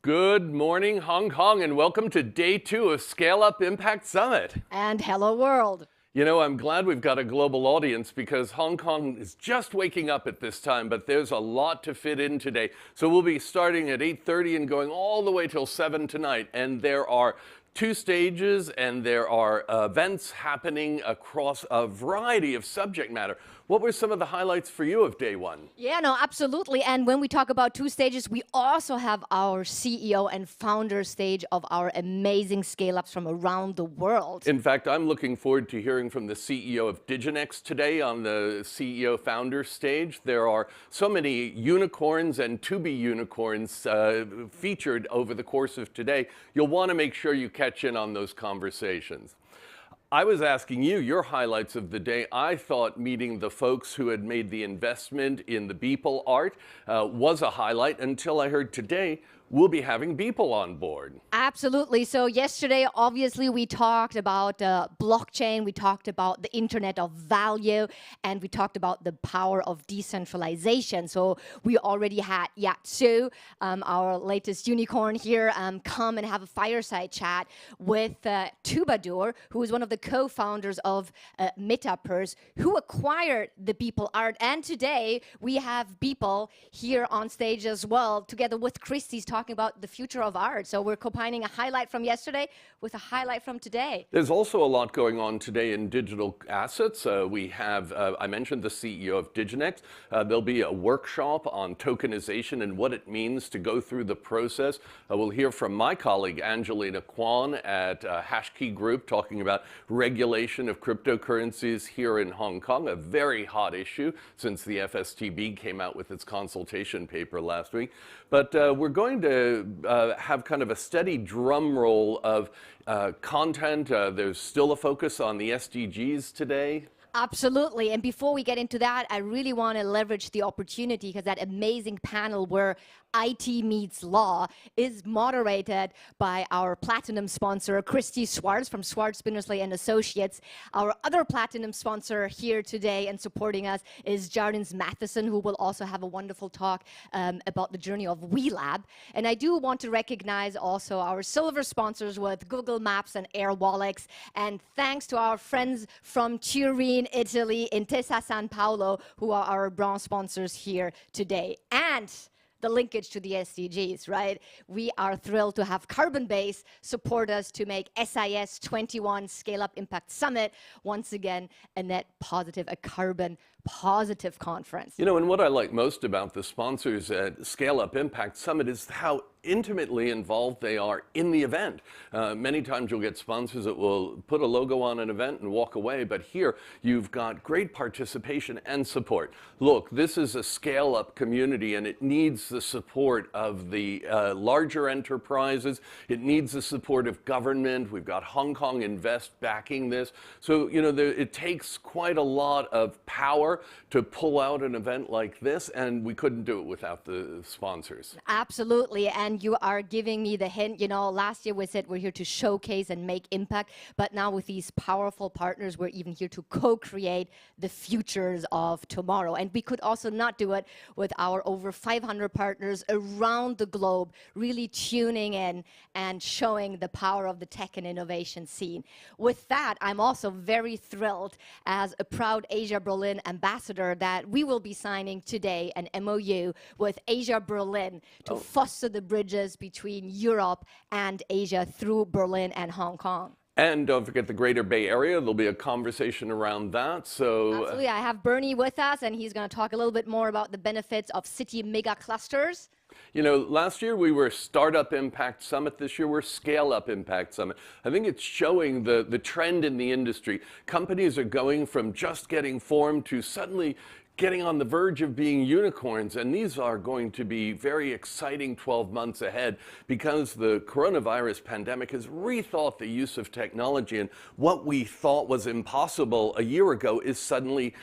Good morning, Hong Kong, and welcome to day 2 of Scale Up Impact Summit. And hello, world. You know, I'm glad we've got a global audience because Hong Kong is just waking up at this time, but there's a lot to fit in today. So we'll be starting at 8:30 and going all the way till 7 tonight, and there are 2 stages and there are events happening across a variety of subject matter. What were some of the highlights for you of day 1? Yeah, no, absolutely. And when we talk about 2 stages, we also have our CEO and founder stage of our amazing scale-ups from around the world. In fact, I'm looking forward to hearing from the CEO of Diginex today on the CEO founder stage. There are so many unicorns and to-be unicorns featured over the course of today. You'll want to make sure you catch in on those conversations. I was asking you your highlights of the day. I thought meeting the folks who had made the investment in the Beeple art was a highlight until I heard today we'll be having Beeple on board. Absolutely. So yesterday, obviously, we talked about blockchain, we talked about the internet of value, and we talked about the power of decentralization. So we already had Yatsu, our latest unicorn here, come and have a fireside chat with Tubadur, who is one of the co-founders of Metapers, who acquired the Beeple art. And today, we have Beeple here on stage as well, together with Christie's talking about the future of art. So we're combining a highlight from yesterday with a highlight from today. There's also a lot going on today in digital assets. We have, I mentioned the CEO of Diginex. There'll be a workshop on tokenization and what it means to go through the process. We'll hear from my colleague Angelina Kwan at Hashkey Group talking about regulation of cryptocurrencies here in Hong Kong, a very hot issue since the FSTB came out with its consultation paper last week. But we're going to have kind of a steady drum roll of content. There's still a focus on the SDGs today. Absolutely. And before we get into that, I really want to leverage the opportunity because that amazing panel where IT meets law is moderated by our platinum sponsor, Christy Swartz from Swartz, Bindersley and Associates. Our other platinum sponsor here today and supporting us is Jardins Matheson, who will also have a wonderful talk about the journey of WeLab. And I do want to recognize also our silver sponsors with Google Maps and AirWallex. And thanks to our friends from Turin, Italy, Intesa San Paolo, who are our bronze sponsors here today. And the linkage to the SDGs, right? We are thrilled to have Carbon-Base support us to make SIS21 Scale Up Impact Summit once again a net positive, a carbon positive conference. You know, and what I like most about the sponsors at Scale Up Impact Summit is how intimately involved they are in the event. Many times you'll get sponsors that will put a logo on an event and walk away, but here you've got great participation and support. Look, this is a scale-up community and it needs the support of the larger enterprises. It needs the support of government. We've got Hong Kong Invest backing this. So, you know, it takes quite a lot of power firepower to pull out an event like this, and we couldn't do it without the sponsors. Absolutely, and you are giving me the hint. You know, last year we said we're here to showcase and make impact, but now with these powerful partners, we're even here to co-create the futures of tomorrow. And we could also not do it with our over 500 partners around the globe, really tuning in and showing the power of the tech and innovation scene. With that, I'm also very thrilled as a proud Asia Berlin ambassador that we will be signing today an MOU with Asia Berlin to foster the bridges between Europe and Asia through Berlin and Hong Kong. And don't forget the Greater Bay Area. There'll be a conversation around that. So Absolutely. I have Bernie with us, and he's going to talk a little bit more about the benefits of city mega clusters. You know, last year we were Startup Impact Summit. This year we're Scale Up Impact Summit. I think it's showing the trend in the industry. Companies are going from just getting formed to suddenly getting on the verge of being unicorns, and these are going to be very exciting 12 months ahead because the coronavirus pandemic has rethought the use of technology, and what we thought was impossible a year ago is suddenly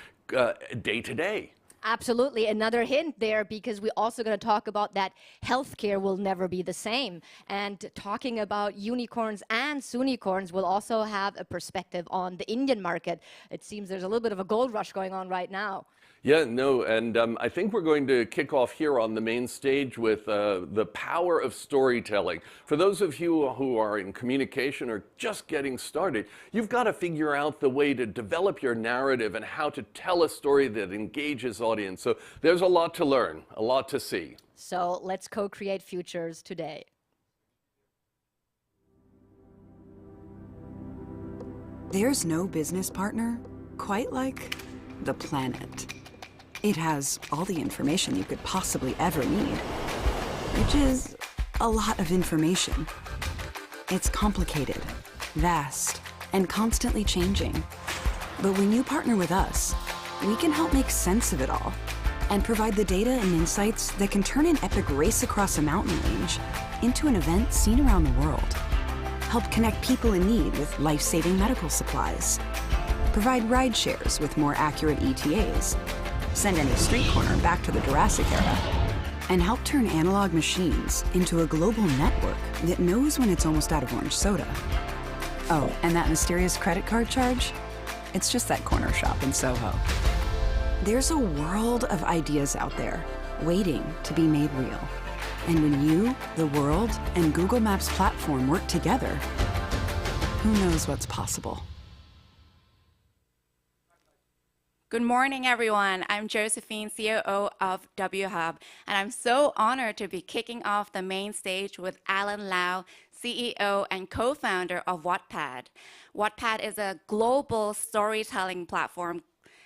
day to day. Absolutely. Another hint there, because we're also going to talk about that healthcare will never be the same. And talking about unicorns and soonicorns will also have a perspective on the Indian market. It seems there's a little bit of a gold rush going on right now. Yeah, no, and I think we're going to kick off here on the main stage with the power of storytelling. For those of you who are in communication or just getting started, you've got to figure out the way to develop your narrative and how to tell a story that engages audience. So there's a lot to learn, a lot to see. So let's co-create futures today. There's no business partner quite like the planet. It has all the information you could possibly ever need, which is a lot of information. It's complicated, vast, and constantly changing. But when you partner with us, we can help make sense of it all and provide the data and insights that can turn an epic race across a mountain range into an event seen around the world. Help connect people in need with life-saving medical supplies. Provide ride shares with more accurate ETAs. Send any street corner back to the Jurassic era. And help turn analog machines into a global network that knows when it's almost out of orange soda. Oh, and that mysterious credit card charge? It's just that corner shop in Soho. There's a world of ideas out there waiting to be made real. And when you, the world, and Google Maps platform work together, who knows what's possible? Good morning, everyone. I'm Josephine, COO of WHub, and I'm so honored to be kicking off the main stage with Alan Lau, CEO and co-founder of Wattpad. Wattpad is a global storytelling platform.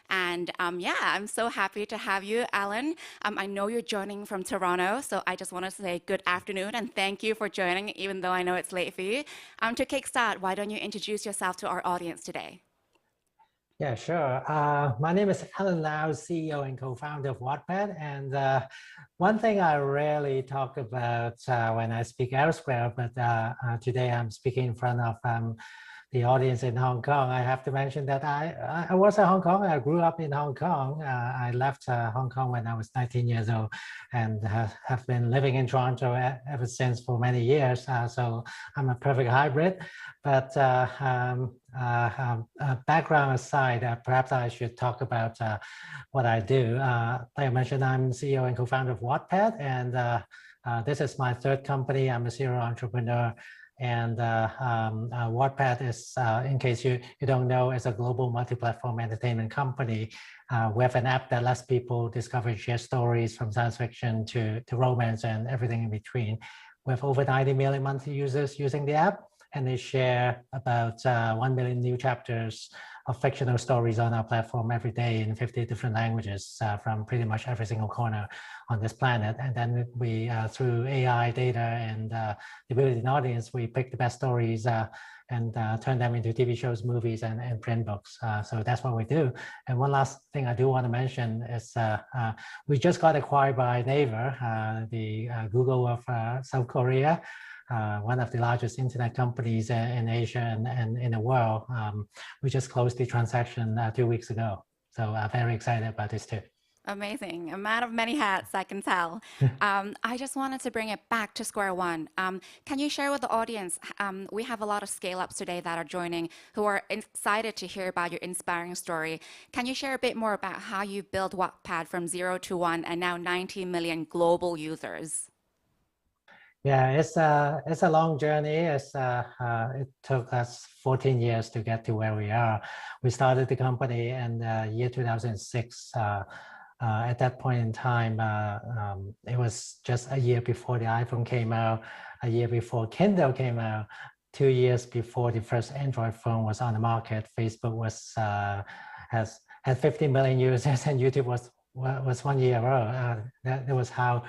And yeah, I'm so happy to have you, Alan. I know you're joining from Toronto, so I just want to say good afternoon and thank you for joining, even though I know it's late for you. To kickstart, why don't you introduce yourself to our audience today? Yeah, sure. My name is Alan Lau, CEO and co-founder of Wattpad. And one thing I rarely talk about when I speak elsewhere, but today I'm speaking in front of the audience in Hong Kong. I have to mention that I was in Hong Kong. I grew up in Hong Kong. I left Hong Kong when I was 19 years old and have been living in Toronto ever since for many years. So I'm a perfect hybrid. But background aside, perhaps I should talk about what I do. Like I mentioned, I'm CEO and co-founder of Wattpad, and this is my third company. I'm a serial entrepreneur. And Wattpad is, in case you don't know, is a global multi-platform entertainment company. We have an app that lets people discover and share stories from science fiction to romance and everything in between. We have over 90 million monthly users using the app, and they share about 1 million new chapters of fictional stories on our platform every day in 50 different languages from pretty much every single corner on this planet. And then we, through AI data and the ability in the audience, we pick the best stories and turn them into TV shows, movies, and print books. So that's what we do. And one last thing I do want to mention is we just got acquired by Naver, the Google of South Korea. One of the largest internet companies in Asia and in the world. We just closed the transaction 2 weeks ago. So very excited about this too. Amazing. A man of many hats, I can tell. I just wanted to bring it back to square one. Can you share with the audience? We have a lot of scale-ups today that are joining who are excited to hear about your inspiring story. Can you share a bit more about how you built Wattpad from 0 to 1 and now 90 million global users? Yeah, it's a long journey. It took us 14 years to get to where we are. We started the company in year 2006. At that point in time, it was just a year before the iPhone came out, a year before Kindle came out, 2 years before the first Android phone was on the market. Facebook had 50 million users, and YouTube was 1 year old. That was how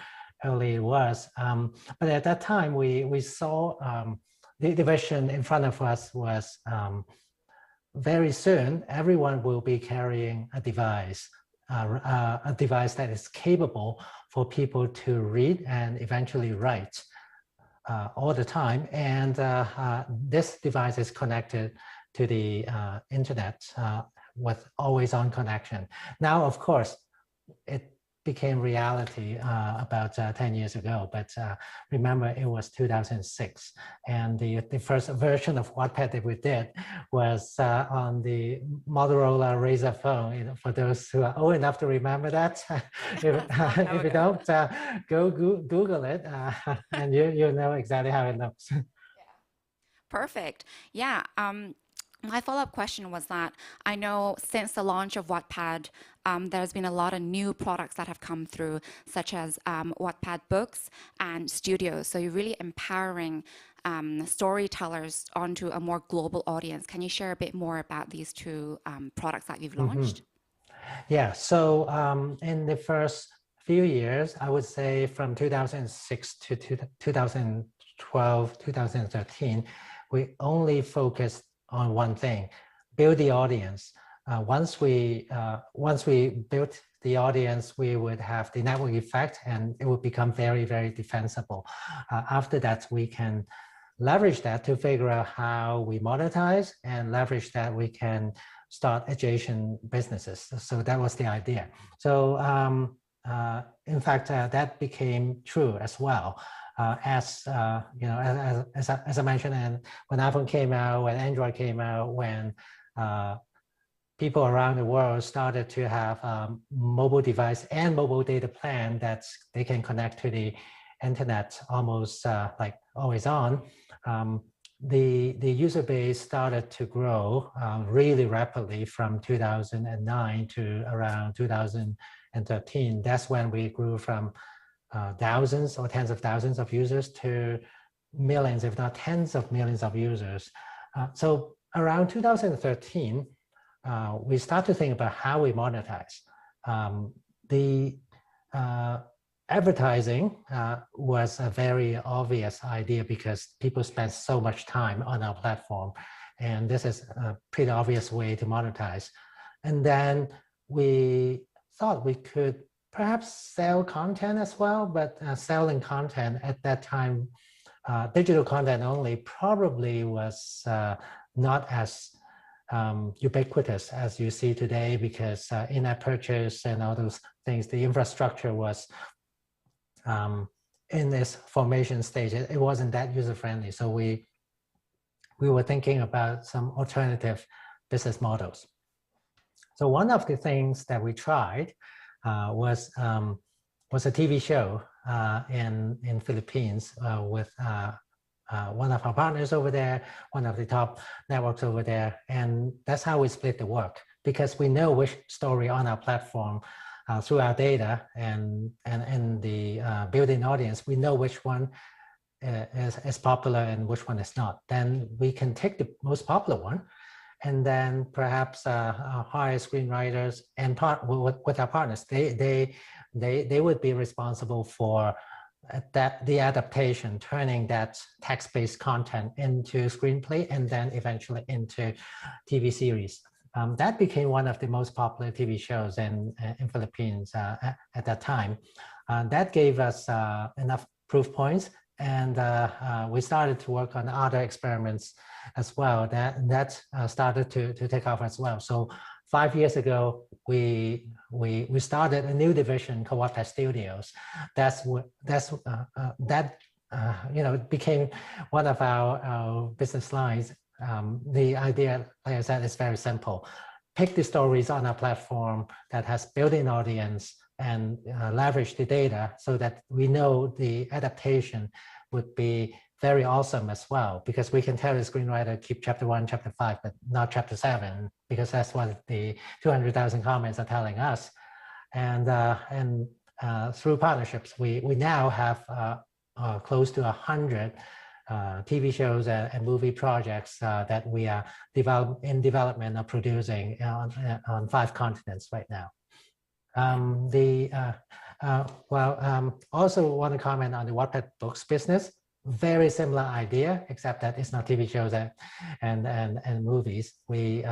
early it was. But at that time, we saw the vision in front of us was very soon everyone will be carrying a device that is capable for people to read and eventually write all the time. And this device is connected to the internet with always-on connection. Now, of course, it became reality about 10 years ago, but remember it was 2006, and the first version of Wattpad that we did was on the Motorola Razr phone. For those who are old enough to remember that, if you don't, go Google it, and you know exactly how it looks. Yeah. Perfect. Yeah. My follow-up question was that I know since the launch of Wattpad, there's been a lot of new products that have come through, such as Wattpad Books and Studios. So you're really empowering storytellers onto a more global audience. Can you share a bit more about these two products that you've launched? Yeah, so in the first few years, I would say from 2006 to 2012, 2013, we only focused on one thing: build the audience. Once we built the audience, we would have the network effect, and it would become very, very defensible. After that, we can leverage that to figure out how we monetize, and leverage that we can start adjacent businesses. So that was the idea. So in fact, that became true as well. As you know, as I mentioned, and when iPhone came out, when Android came out, when people around the world started to have mobile device and mobile data plan that they can connect to the internet almost like always on, the user base started to grow really rapidly from 2009 to around 2013. That's when we grew from thousands or tens of thousands of users to millions, if not tens of millions of users. So around 2013, we start to think about how we monetize. The advertising was a very obvious idea because people spend so much time on our platform, and this is a pretty obvious way to monetize. And then we thought we could perhaps sell content as well, but selling content at that time, digital content only, probably was not as ubiquitous as you see today, because in-app purchase and all those things, the infrastructure was in this formation stage. It wasn't that user-friendly. So we were thinking about some alternative business models. So one of the things that we tried was a TV show in Philippines with one of our partners over there, one of the top networks over there, and that's how we split the work, because we know which story on our platform through our data and the built-in audience, we know which one is popular and which one is not. Then we can take the most popular one, and then perhaps hire screenwriters and with our partners. They would be responsible for the adaptation, turning that text-based content into screenplay and then eventually into TV series. That became one of the most popular TV shows in Philippines at that time. That gave us enough proof points, and we started to work on other experiments as well. That started to take off as well. So 5 years ago, we started a new division called Wattpad Studios. It became one of our business lines. The idea, like I said, is very simple. Pick the stories on our platform that has built-in audience and leverage the data so that we know the adaptation would be very awesome as well, because we can tell the screenwriter keep chapter 1, chapter 5, but not chapter 7, because that's what the 200,000 comments are telling us. And through partnerships, we now have close to 100 TV shows and movie projects that we are in development or producing on 5 continents right now. Also want to comment on the Wattpad books business. Very similar idea, except that it's not TV shows and movies. We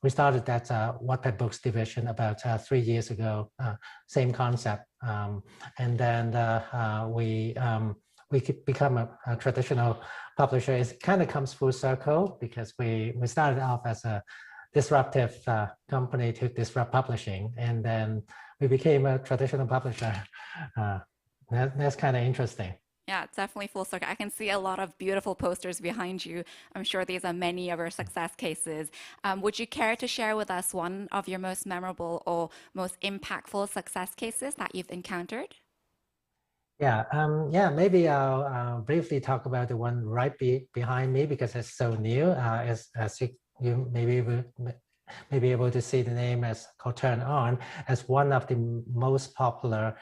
started that Wattpad books division about 3 years ago. Same concept, and then we could become a traditional publisher. It kind of comes full circle because we started off as a disruptive company to disrupt publishing, and then we became a traditional publisher. That's kind of interesting. Yeah, it's definitely full circle. I can see a lot of beautiful posters behind you. I'm sure these are many of our success cases. Would you care to share with us one of your most memorable or most impactful success cases that you've encountered? Yeah, maybe I'll briefly talk about the one right behind me because it's so new. As you may be able to see the name as called Turn On, as one of the most popular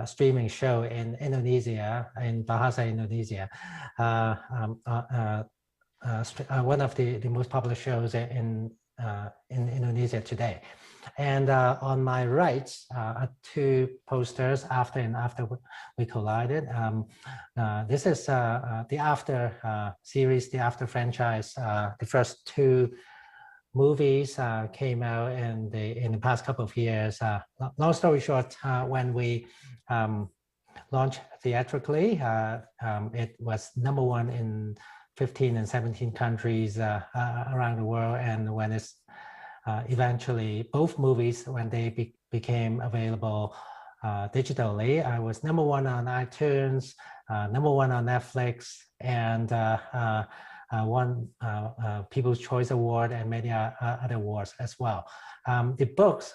streaming show in Indonesia, in Bahasa Indonesia. One of the most popular shows in Indonesia today. And on my right are 2 posters, After and After We Collided. This is the After series, the After franchise. The first 2 movies came out in the past couple of years. Long story short, when we launched theatrically, it was #1 in 15 and 17 countries around the world. And when it's eventually, both movies, when they became available digitally, I was #1 on iTunes, #1 on Netflix, and won People's Choice Award and many other awards as well. The books,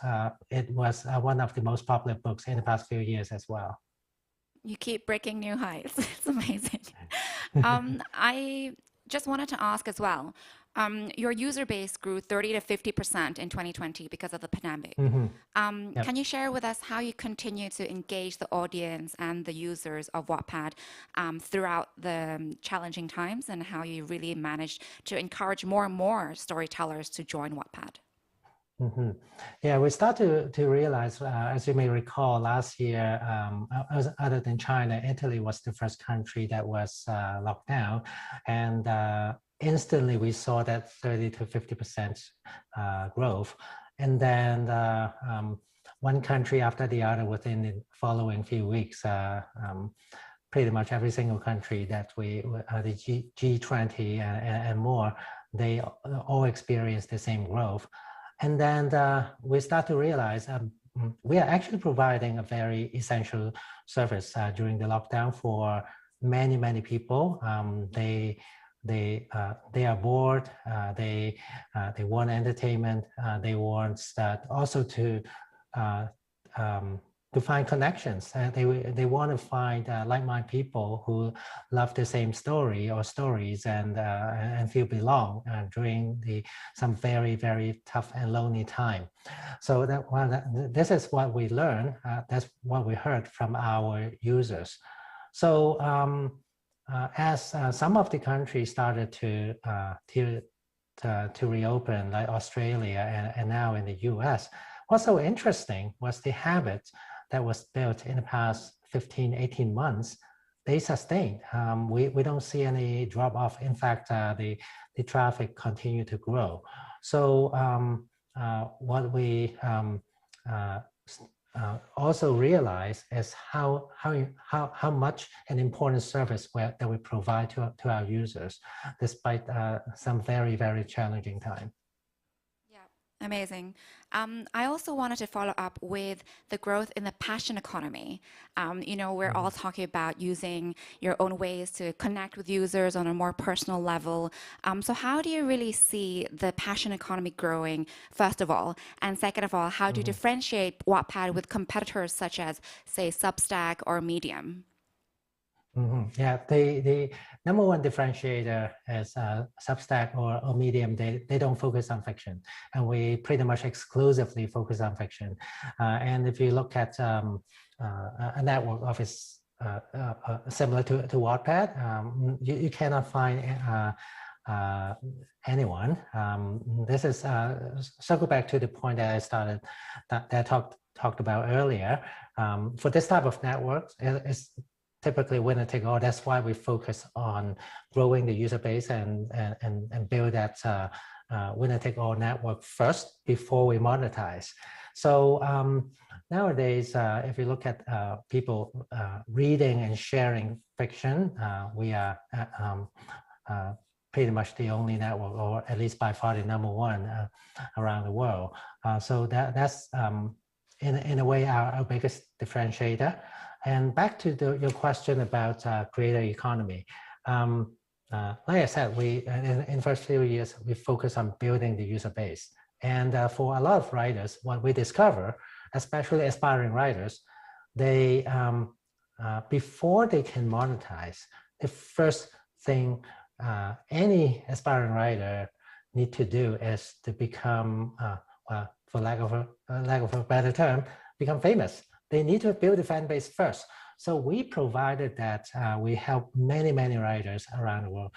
it was one of the most popular books in the past few years as well. You keep breaking new heights. It's amazing. I just wanted to ask as well, your user base grew 30 to 50% in 2020 because of the pandemic. Yep. Can you share with us how you continue to engage the audience and the users of Wattpad throughout the challenging times, and how you really managed to encourage more and more storytellers to join Wattpad? Yeah, we start to realize, as you may recall, last year, other than China, Italy was the first country that was locked down, and instantly we saw that 30 to 50% growth. And then one country after the other within the following few weeks, pretty much every single country that the G20 and more, they all experienced the same growth. And then we start to realize we are actually providing a very essential service during the lockdown for many, many people. They are bored. They want entertainment. They want also to find connections. They want to find like-minded people who love the same story or stories and feel belong during some very, very tough and lonely time. So this is what we learned. That's what we heard from our users. So as some of the countries started to reopen, like Australia and now in the US, what's so interesting was the habit that was built in the past 15, 18 months, they sustained. We don't see any drop off. In fact, the traffic continued to grow. So what we also realize is how much an important service that we provide to our users, despite some very, very challenging time. Amazing. I also wanted to follow up with the growth in the passion economy. We're all talking about using your own ways to connect with users on a more personal level. So how do you really see the passion economy growing, first of all? And second of all, how do you differentiate Wattpad with competitors such as, say, Substack or Medium? Yeah, the number one differentiator is Substack or Medium. They don't focus on fiction, and we pretty much exclusively focus on fiction. And if you look at a network of its similar to Wattpad, you cannot find anyone. This is circle back to the point that I started that I talked about earlier. For this type of networks, it's typically winner take all. That's why we focus on growing the user base and build that winner take all network first before we monetize. So nowadays, if you look at people reading and sharing fiction, we are pretty much the only network, or at least by far the number one around the world. So that's in a way our biggest differentiator. And back to your question about creator economy. Like I said, we in the first few years, we focus on building the user base. And for a lot of writers, what we discover, especially aspiring writers, they before they can monetize, the first thing any aspiring writer need to do is to become, well, for lack of a better term, become famous. They need to build a fan base first. So we provided that we help many writers around the world.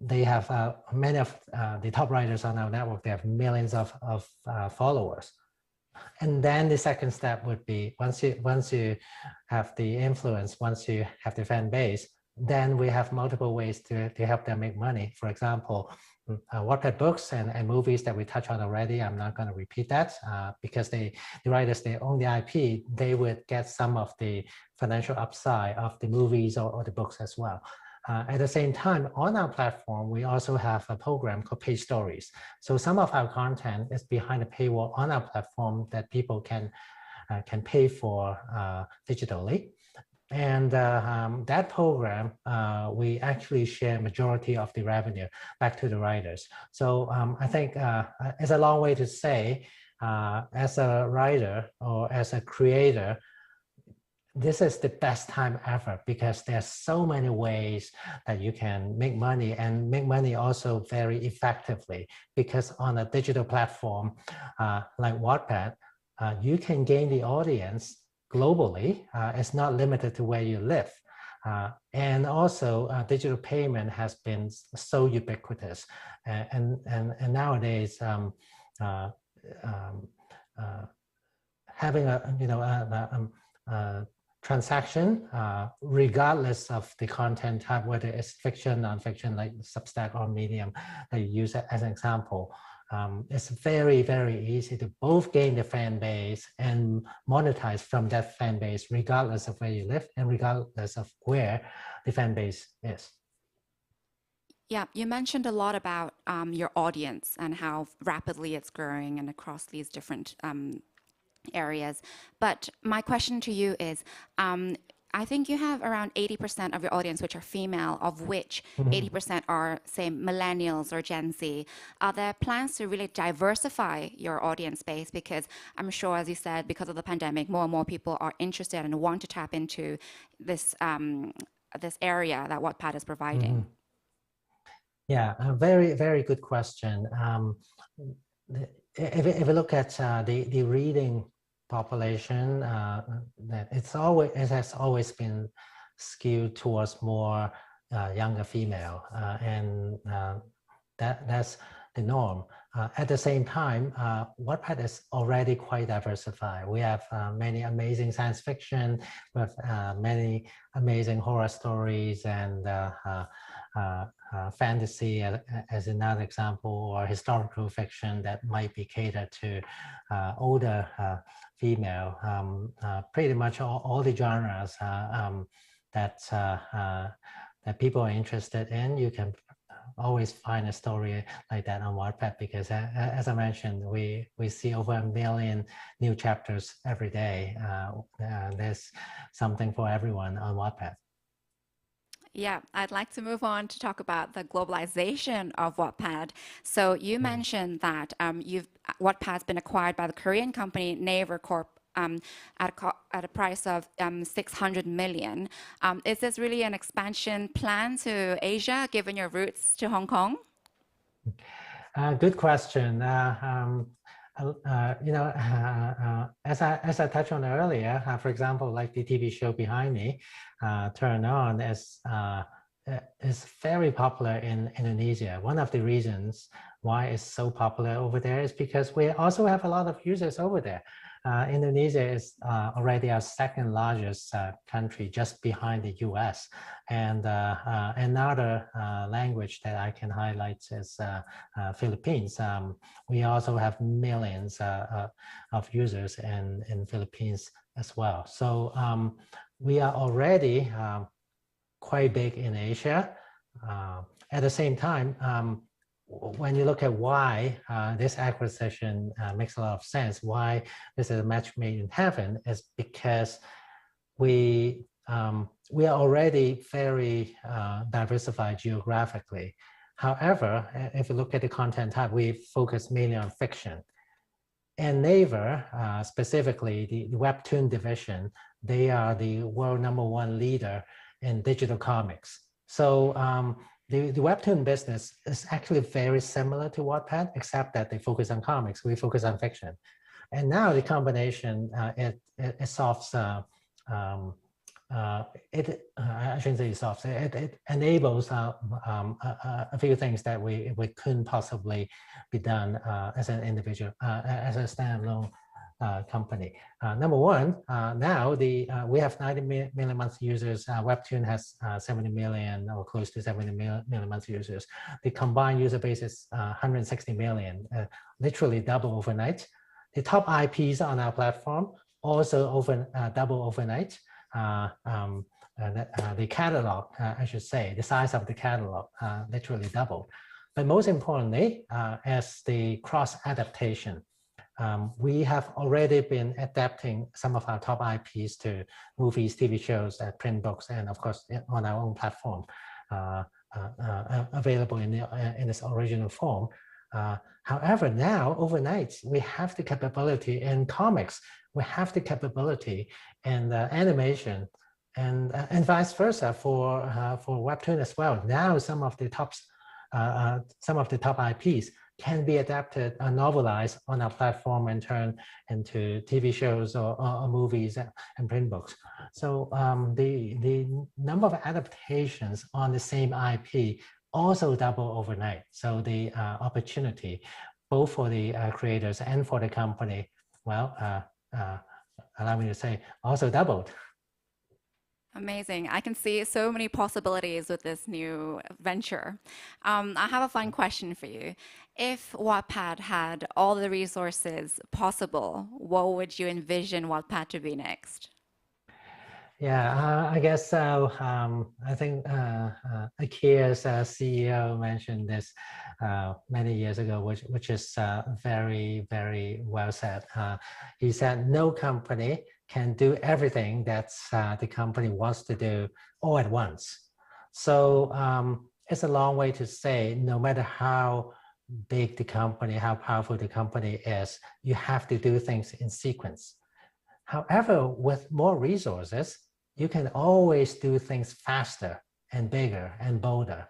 They have many of the top writers on our network. They have millions of followers. And then the second step would be once you have the influence, once you have the fan base, then we have multiple ways to help them make money. For example, Wattpad books and movies that we touched on already. I'm not going to repeat that because the writers, they own the IP. They would get some of the financial upside of the movies or the books as well. At the same time, on our platform, we also have a program called Page Stories. So some of our content is behind the paywall on our platform that people can pay for digitally. And that program, we actually share majority of the revenue back to the writers. So I think it's a long way to say, as a writer or as a creator, this is the best time ever because there's so many ways that you can make money and make money also very effectively. Because on a digital platform like Wattpad, you can gain the audience globally. It's not limited to where you live. And also digital payment has been so ubiquitous. And nowadays, having a transaction, regardless of the content type, whether it's fiction, nonfiction, like Substack or Medium that you use as an example, it's very easy to both gain the fan base and monetize from that fan base, regardless of where you live and regardless of where the fan base is. Yeah, you mentioned a lot about your audience and how rapidly it's growing and across these different areas. But my question to you is, I think you have around 80% of your audience which are female, of which 80% are, say, millennials or Gen Z. Are there plans to really diversify your audience base? Because I'm sure, as you said, because of the pandemic, more and more people are interested and want to tap into this, this area that Wattpad is providing. Yeah, a very good question. If we look at the reading population, that it has always been skewed towards more younger female, and that's the norm. At the same time, Wattpad is already quite diversified. We have many amazing science fiction, we have many amazing horror stories, and fantasy as another example, or historical fiction that might be catered to older female. Pretty much all the genres that people are interested in, you can always find a story like that on Wattpad because, as I mentioned, we see over 1 million new chapters every day. There's something for everyone on Wattpad. Yeah, I'd like to move on to talk about the globalization of Wattpad. So you mentioned that Wattpad's been acquired by the Korean company Naver Corp at a price of 600 million. Is this really an expansion plan to Asia, given your roots to Hong Kong? Good question. As I touched on earlier, for example, like the TV show behind me, Turn On, is very popular in Indonesia. One of the reasons why it's so popular over there is because we also have a lot of users over there. Indonesia is already our second largest country, just behind the US. And another language that I can highlight is Philippines. We also have millions of users in Philippines as well. So we are already quite big in Asia. At the same time, when you look at why this acquisition makes a lot of sense, why this is a match made in heaven, is because we are already very diversified geographically. However, if you look at the content type, we focus mainly on fiction. And Naver, specifically the Webtoon division, they are the world #1 leader in digital comics. So the Webtoon business is actually very similar to Wattpad, except that they focus on comics. We focus on fiction. And now the combination, it solves, I shouldn't say it solves, it enables a few things that we couldn't possibly be done as an individual, as a standalone company. #1, now we have 90 million monthly users. Webtoon has 70 million or close to 70 million monthly users. The combined user base is 160 million, literally double overnight. The top IPs on our platform also double overnight. The catalog, I should say, the size of the catalog literally doubled. But most importantly, as the cross adaptation, we have already been adapting some of our top IPs to movies, TV shows, print books, and of course on our own platform, available in its original form. However, now overnight we have the capability in comics, we have the capability in animation, and vice versa for Webtoon as well. Now some of the top IPs can be adapted, novelized on our platform and turned into TV shows or movies and print books. So the number of adaptations on the same IP also double overnight. So the opportunity, both for the creators and for the company, well, allow me to say, also doubled. Amazing. I can see so many possibilities with this new venture. I have a fun question for you. If Wattpad had all the resources possible, what would you envision Wattpad to be next? Yeah, I guess so. I think IKEA's CEO mentioned this many years ago, which is very, very well said. He said, no company can do everything that the company wants to do all at once. So it's a long way to say, no matter how big the company, how powerful the company is, you have to do things in sequence. However, with more resources, you can always do things faster and bigger and bolder.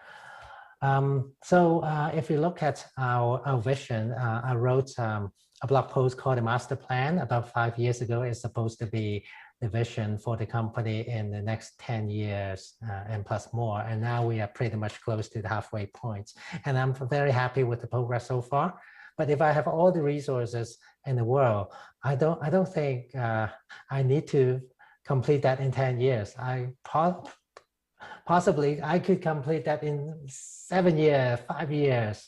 So if you look at our vision, I wrote a blog post called The Master Plan about 5 years ago. It's supposed to be the vision for the company in the next 10 years and plus more. And now we are pretty much close to the halfway point. And I'm very happy with the progress so far. But if I have all the resources in the world, I don't think I need to complete that in 10 years. Possibly I could complete that in 7 years, 5 years.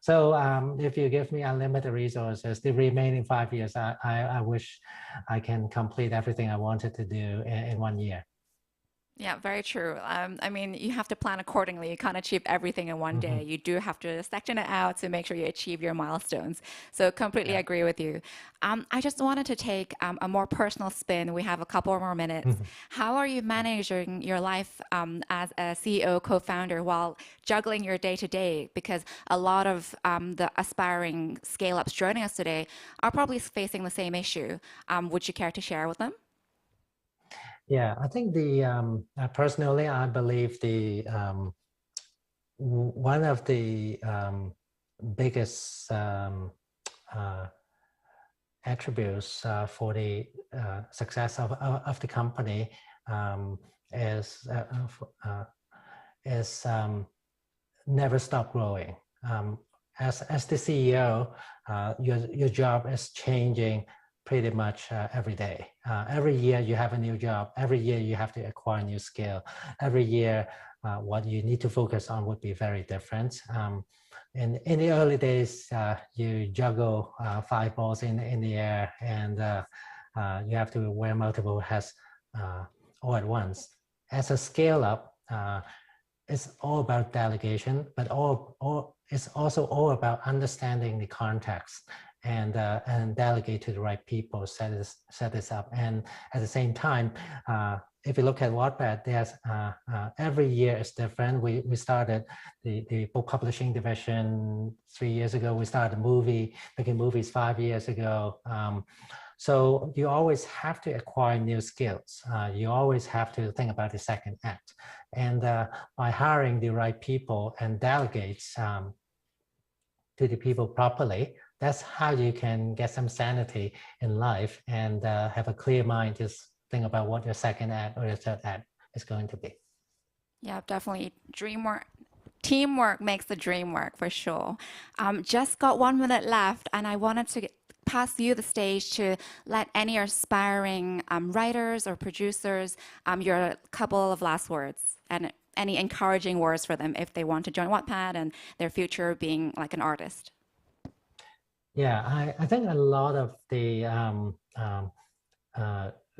So if you give me unlimited resources, the remaining 5 years, I wish I can complete everything I wanted to do in 1 year. Yeah, very true. I mean, you have to plan accordingly. You can't achieve everything in one day. You do have to section it out to make sure you achieve your milestones. So completely agree with you. I just wanted to take a more personal spin. We have a couple more minutes. How are you managing your life as a CEO, co-founder, while juggling your day-to-day? Because a lot of the aspiring scale-ups joining us today are probably facing the same issue. Would you care to share with them? Yeah, I think personally, I believe one of the biggest attributes for the success of the company is never stop growing. As the CEO, your job is changing pretty much every day. Every year you have a new job. Every year you have to acquire new skill. Every year what you need to focus on would be very different. In the early days, you juggle 5 balls in the air, and you have to wear multiple hats all at once. As a scale up, it's all about delegation, but it's also all about understanding the context and delegate to the right people, set this up. And at the same time, if you look at Wattpad, there's every year is different. We started the book publishing division 3 years ago. We started making movies 5 years ago. So you always have to acquire new skills. You always have to think about the second act. And by hiring the right people and delegates to the people properly, that's how you can get some sanity in life and have a clear mind to think about what your second act or your third act is going to be. Yeah, definitely. Teamwork makes the dream work for sure. Just got 1 minute left, and I wanted to pass you the stage to let any aspiring writers or producers your couple of last words and any encouraging words for them if they want to join Wattpad and their future being like an artist. Yeah, I think a lot of the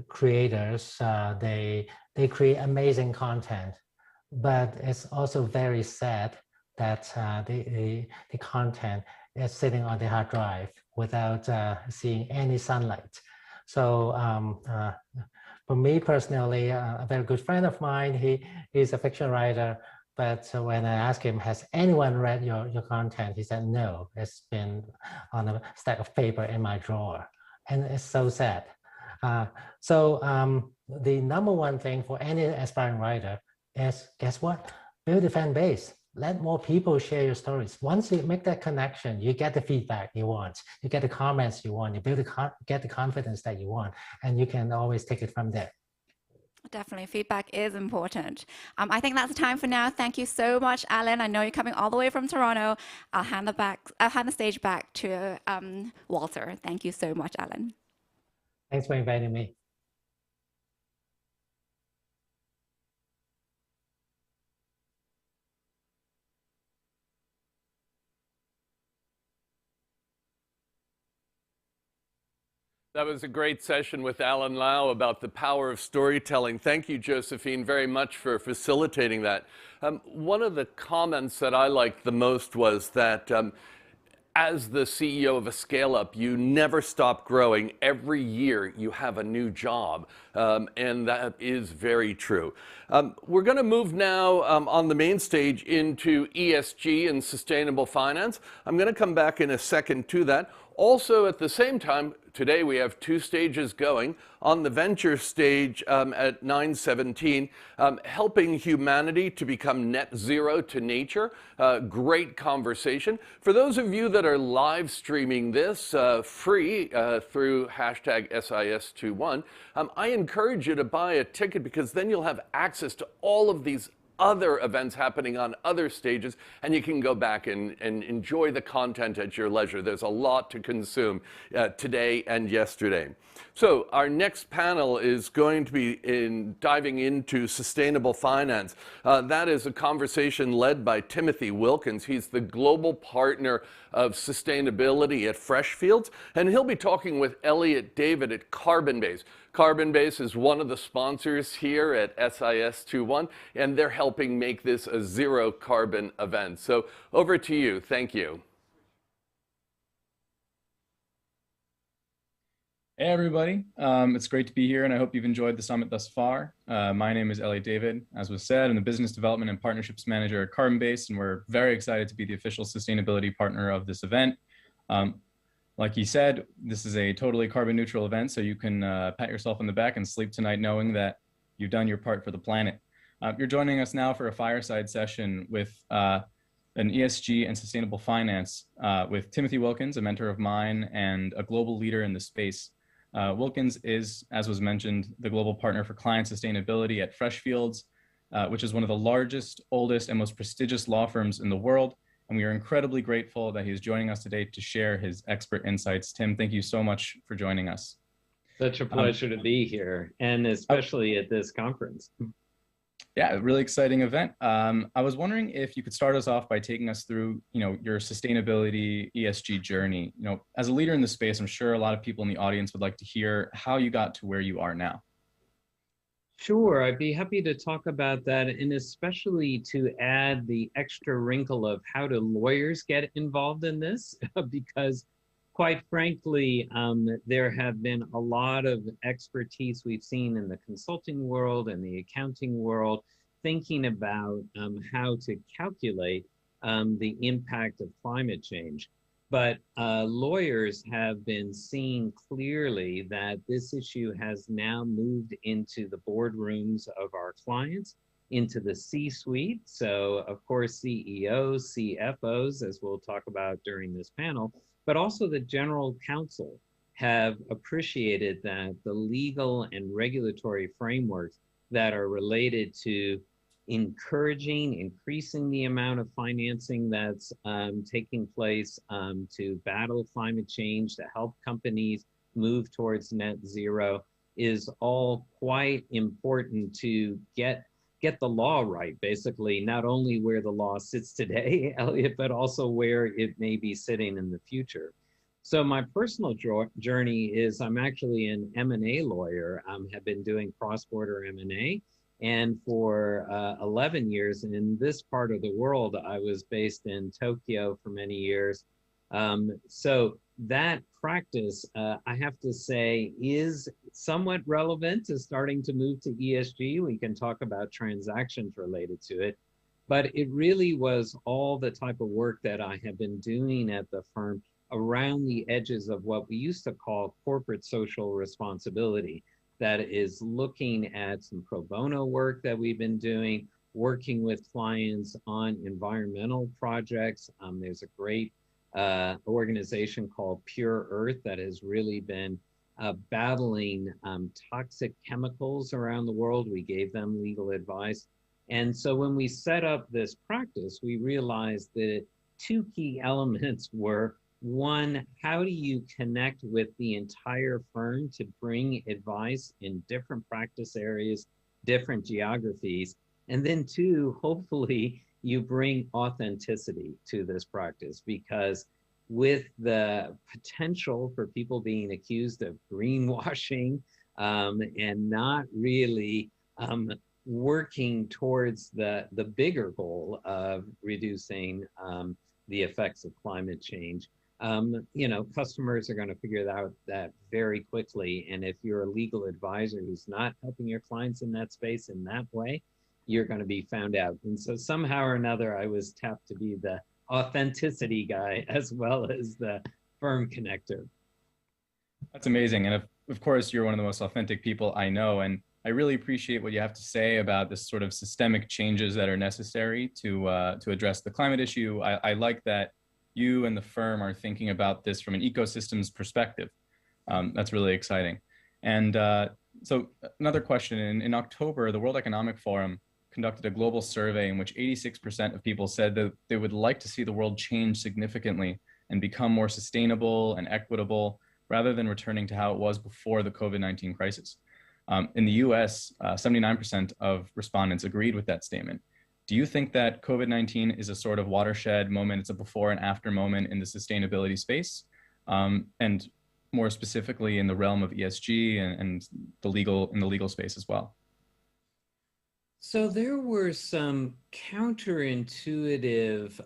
creators, they create amazing content, but it's also very sad that the content is sitting on the hard drive without seeing any sunlight. So for me personally, a very good friend of mine, he's a fiction writer, but when I asked him, has anyone read your content? He said, no, it's been on a stack of paper in my drawer. And it's so sad. So the number one thing for any aspiring writer is, guess what? Build a fan base. Let more people share your stories. Once you make that connection, you get the feedback you want. You get the comments you want. You get the confidence that you want. And you can always take it from there. Definitely, feedback is important. I think that's the time for now. Thank you so much, Alan. I know you're coming all the way from Toronto. I'll hand the stage back to Walter. Thank you so much, Alan. Thanks for inviting me. That was a great session with Alan Lau about the power of storytelling. Thank you, Josephine, very much for facilitating that. One of the comments that I liked the most was that as the CEO of a scale-up, you never stop growing. Every year you have a new job, and that is very true. We're going to move now on the main stage into ESG and sustainable finance. I'm going to come back in a second to that. Also, at the same time, today we have 2 stages going. On the venture stage at 9:17, helping humanity to become net zero to nature. Great conversation. For those of you that are live streaming this free through hashtag SIS21, I encourage you to buy a ticket because then you'll have access to all of these other events happening on other stages, and you can go back and enjoy the content at your leisure. There's a lot to consume today and yesterday. So our next panel is going to be diving into sustainable finance. That is a conversation led by Timothy Wilkins. He's the global partner of sustainability at Freshfields, and he'll be talking with Elliot David at Carbon Base. Carbon-Base is one of the sponsors here at SIS21, and they're helping make this a zero carbon event. So over to you. Thank you. Hey everybody, it's great to be here and I hope you've enjoyed the summit thus far. My name is Elliot David. As was said, I'm the Business Development and Partnerships Manager at Carbon-Base, and we're very excited to be the official sustainability partner of this event. Like he said, this is a totally carbon neutral event, so you can pat yourself on the back and sleep tonight knowing that you've done your part for the planet. You're joining us now for a fireside session with an ESG and sustainable finance with Timothy Wilkins, a mentor of mine and a global leader in the space. Wilkins is, as was mentioned, the global partner for client sustainability at Freshfields, which is one of the largest, oldest, and most prestigious law firms in the world. And we are incredibly grateful that he's joining us today to share his expert insights. Tim, thank you so much for joining us. Such a pleasure to be here, and especially at this conference. Yeah, a really exciting event. I was wondering if you could start us off by taking us through, your sustainability ESG journey. As a leader in the space, I'm sure a lot of people in the audience would like to hear how you got to where you are now. Sure, I'd be happy to talk about that, and especially to add the extra wrinkle of how do lawyers get involved in this, because quite frankly, there have been a lot of expertise we've seen in the consulting world and the accounting world, thinking about how to calculate the impact of climate change. But lawyers have been seeing clearly that this issue has now moved into the boardrooms of our clients, into the C-suite. So of course, CEOs, CFOs, as we'll talk about during this panel, but also the general counsel have appreciated that the legal and regulatory frameworks that are related to encouraging, increasing the amount of financing that's taking place to battle climate change, to help companies move towards net zero, is all quite important to get the law right, basically, not only where the law sits today, Elliot, but also where it may be sitting in the future. So my personal journey is I'm actually an M&A lawyer. Have been doing cross-border M&A. And for 11 years in this part of the world, I was based in Tokyo for many years. So that practice, I have to say, is somewhat relevant to starting to move to ESG. We can talk about transactions related to it, but it really was all the type of work that I have been doing at the firm around the edges of what we used to call corporate social responsibility. That is looking at some pro bono work that we've been doing, working with clients on environmental projects. There's a great organization called Pure Earth that has really been battling toxic chemicals around the world. We gave them legal advice. And so when we set up this practice, we realized that two key elements were: one, how do you connect with the entire firm to bring advice in different practice areas, different geographies? And then two, hopefully you bring authenticity to this practice, because with the potential for people being accused of greenwashing and not really working towards the bigger goal of reducing the effects of climate change, customers are going to figure out that very quickly. And if you're a legal advisor who's not helping your clients in that space in that way, you're going to be found out. And so somehow or another, I was tapped to be the authenticity guy as well as the firm connector. That's amazing. And of course, you're one of the most authentic people I know. And I really appreciate what you have to say about this sort of systemic changes that are necessary to address the climate issue. I like that you and the firm are thinking about this from an ecosystems perspective. That's really exciting. And so another question, in October, the World Economic Forum conducted a global survey in which 86% of people said that they would like to see the world change significantly and become more sustainable and equitable, rather than returning to how it was before the COVID-19 crisis. In the US, 79% of respondents agreed with that statement. Do you think that COVID-19 is a sort of watershed moment? It's a before and after moment in the sustainability space? And more specifically in the realm of ESG and in the legal space as well? So there were some counterintuitive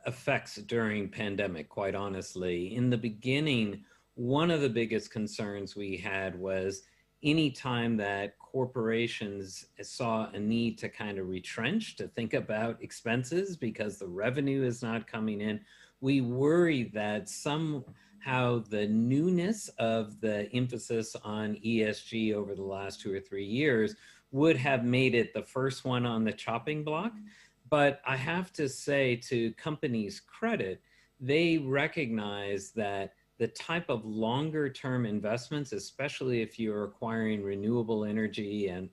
effects during pandemic, quite honestly. In the beginning, one of the biggest concerns we had was anytime that corporations saw a need to kind of retrench, to think about expenses because the revenue is not coming in, we worried that somehow the newness of the emphasis on ESG over the last 2 or 3 years would have made it the first one on the chopping block. But I have to say, to companies' credit, they recognize that the type of longer term investments, especially if you're acquiring renewable energy and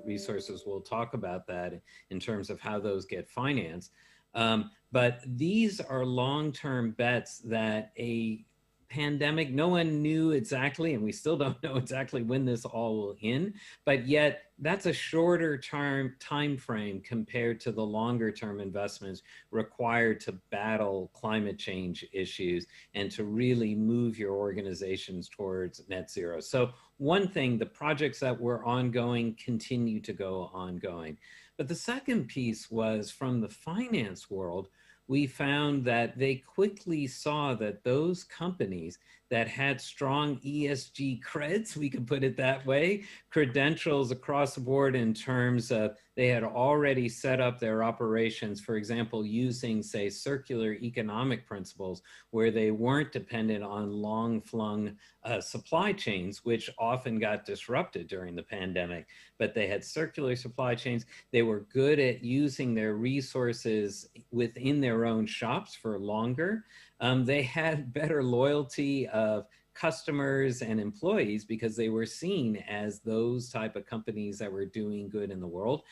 resources, we'll talk about that in terms of how those get financed. But these are long-term bets that a pandemic, no one knew exactly, and we still don't know exactly when this all will end, but yet that's a shorter term time frame compared to the longer term investments required to battle climate change issues and to really move your organizations towards net zero. So one thing, the projects that were ongoing continue to go ongoing. But the second piece was from the finance world. We found that they quickly saw that those companies that had strong ESG creds, we could put it that way, credentials across the board in terms of they had already set up their operations, for example, using, say, circular economic principles, where they weren't dependent on long-flung supply chains, which often got disrupted during the pandemic. But they had circular supply chains. They were good at using their resources within their own shops for longer. They had better loyalty of customers and employees because they were seen as those type of companies that were doing good in the world.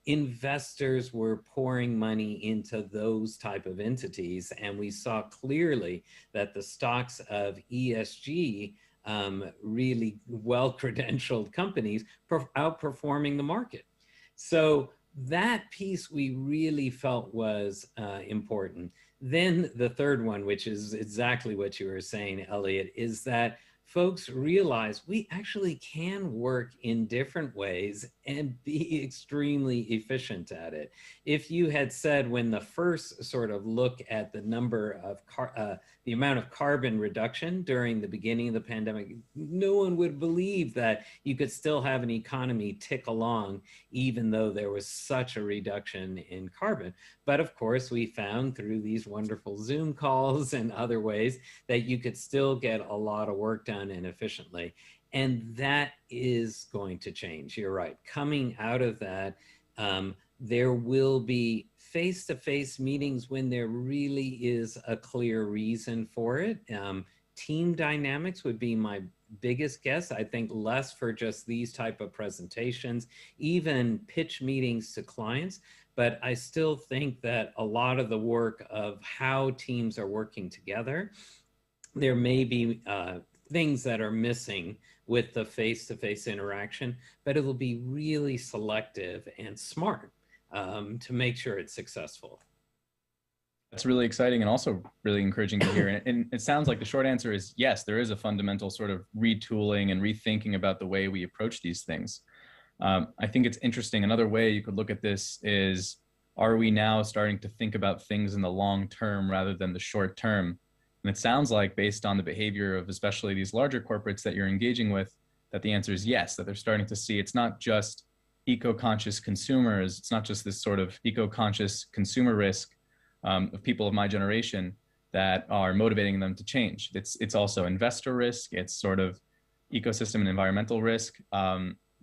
Investors were pouring money into those type of entities, and we saw clearly that the stocks of ESG, really well-credentialed companies, outperforming the market. So that piece we really felt was important. Then the third one, which is exactly what you were saying, Elliot, is that folks realize we actually can work in different ways and be extremely efficient at it. If you had said when the first sort of look at the number of the amount of carbon reduction during the beginning of the pandemic, no one would believe that you could still have an economy tick along even though there was such a reduction in carbon. But of course, we found through these wonderful Zoom calls and other ways that you could still get a lot of work done and efficiently. And that is going to change. You're right. Coming out of that, there will be face-to-face meetings when there really is a clear reason for it. Team dynamics would be my biggest guess. I think less for just these type of presentations, even pitch meetings to clients. But I still think that a lot of the work of how teams are working together, there may be things that are missing with the face-to-face interaction, but it will be really selective and smart to make sure it's successful. That's really exciting and also really encouraging to hear. And it sounds like the short answer is yes, there is a fundamental sort of retooling and rethinking about the way we approach these things. I think it's interesting. Another way you could look at this is, are we now starting to think about things in the long term rather than the short term? And it sounds like, based on the behavior of especially these larger corporates that you're engaging with, that the answer is yes, that they're starting to see it's not just eco-conscious consumers, it's not just this sort of eco-conscious consumer risk of people of my generation that are motivating them to change. It's also investor risk, it's sort of ecosystem and environmental risk.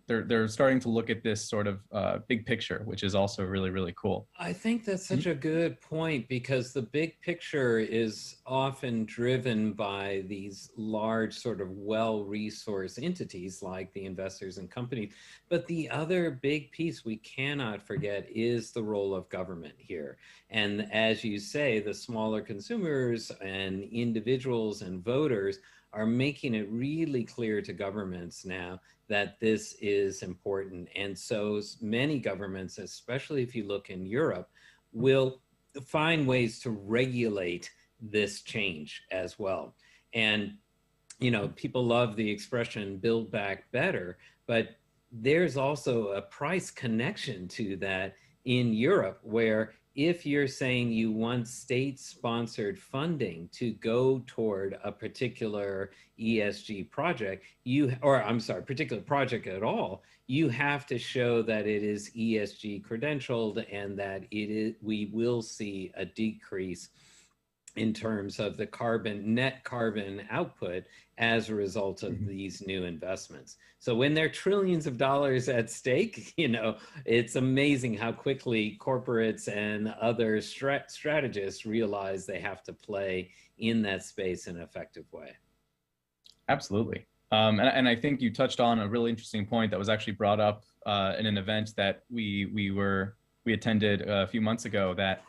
They're starting to look at this sort of big picture, which is also really, really cool. I think that's such a good point, because the big picture is often driven by these large sort of well-resourced entities like the investors and companies. But the other big piece we cannot forget is the role of government here. And as you say, the smaller consumers and individuals and voters are making it really clear to governments now that this is important. And so many governments, especially if you look in Europe, will find ways to regulate this change as well. And people love the expression build back better, but there's also a price connection to that in Europe, where if you're saying you want state-sponsored funding to go toward a particular ESG project, particular project at all, you have to show that it is ESG credentialed and that we will see a decrease in terms of the net carbon output as a result of these new investments. So when there are trillions of dollars at stake, it's amazing how quickly corporates and other strategists realize they have to play in that space in an effective way. Absolutely. And I think you touched on a really interesting point that was actually brought up in an event that we attended a few months ago, that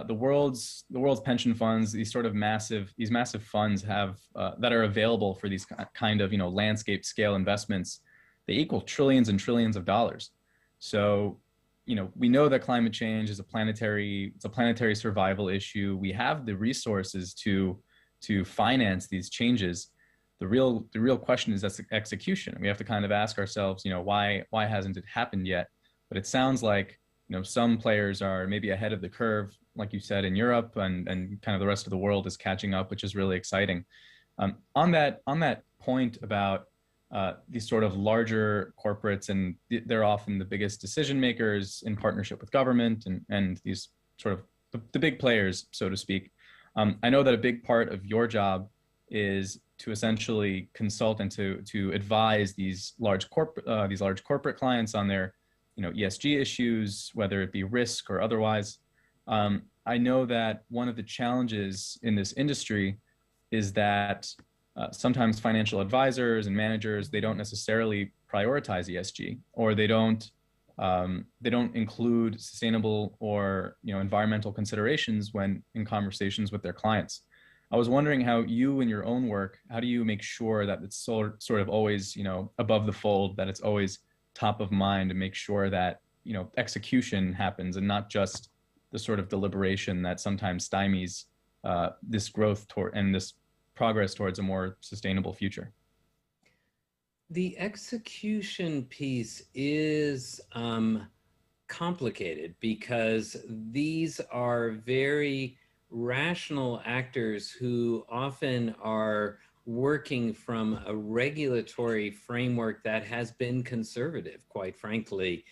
the world's pension funds, these massive funds have that are available for these kind of landscape scale investments, they equal trillions and trillions of dollars. So we know that climate change is a planetary survival issue. We have the resources to finance these changes. The real question is execution. We have to kind of ask ourselves, why hasn't it happened yet? But it sounds like some players are maybe ahead of the curve, like you said, in Europe, and kind of the rest of the world is catching up, which is really exciting. On that point about these sort of larger corporates, and they're often the biggest decision makers in partnership with government and these sort of the big players, so to speak. I know that a big part of your job is to essentially consult and to advise these large corporate clients on their ESG issues, whether it be risk or otherwise. I know that one of the challenges in this industry is that sometimes financial advisors and managers, they don't necessarily prioritize ESG, or they don't include sustainable or environmental considerations when in conversations with their clients. I was wondering how you, in your own work, how do you make sure that it's sort of always above the fold, that it's always top of mind, to make sure that execution happens and not just the sort of deliberation that sometimes stymies this growth and this progress towards a more sustainable future? The execution piece is complicated because these are very rational actors who often are working from a regulatory framework that has been conservative, quite frankly,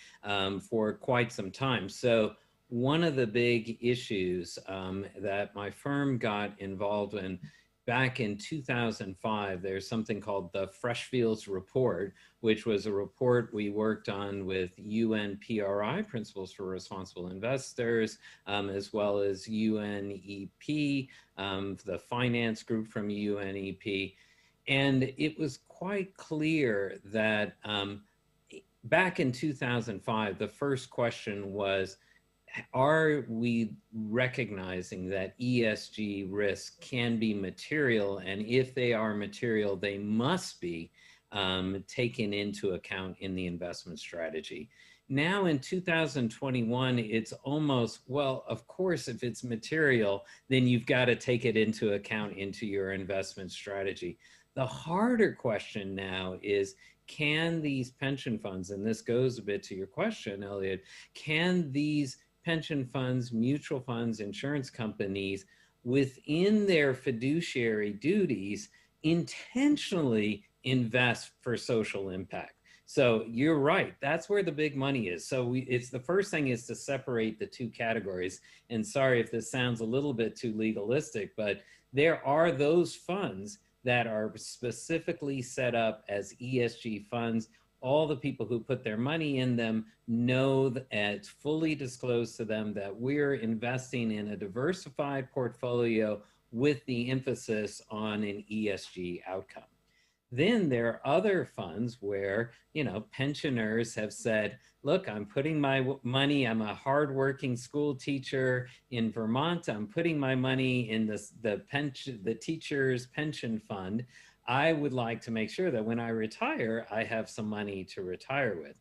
for quite some time. So one of the big issues that my firm got involved in back in 2005, there's something called the Freshfields Report, which was a report we worked on with UNPRI, Principles for Responsible Investors, as well as UNEP, the finance group from UNEP. And it was quite clear that back in 2005, the first question was, are we recognizing that ESG risks can be material? And if they are material, they must be taken into account in the investment strategy. Now in 2021, it's almost, well, of course, if it's material, then you've got to take it into account into your investment strategy. The harder question now is, can these pension funds, and this goes a bit to your question, Elliot, can these pension funds, mutual funds, insurance companies, within their fiduciary duties, intentionally invest for social impact? So you're right, that's where the big money is. So it's the first thing is to separate the two categories. And sorry if this sounds a little bit too legalistic, but there are those funds that are specifically set up as ESG funds. All the people who put their money in them know that it's fully disclosed to them that we're investing in a diversified portfolio with the emphasis on an ESG outcome. Then there are other funds where, pensioners have said, look, I'm putting my money, I'm a hardworking school teacher in Vermont, I'm putting my money in the teacher's pension fund. I would like to make sure that when I retire, I have some money to retire with.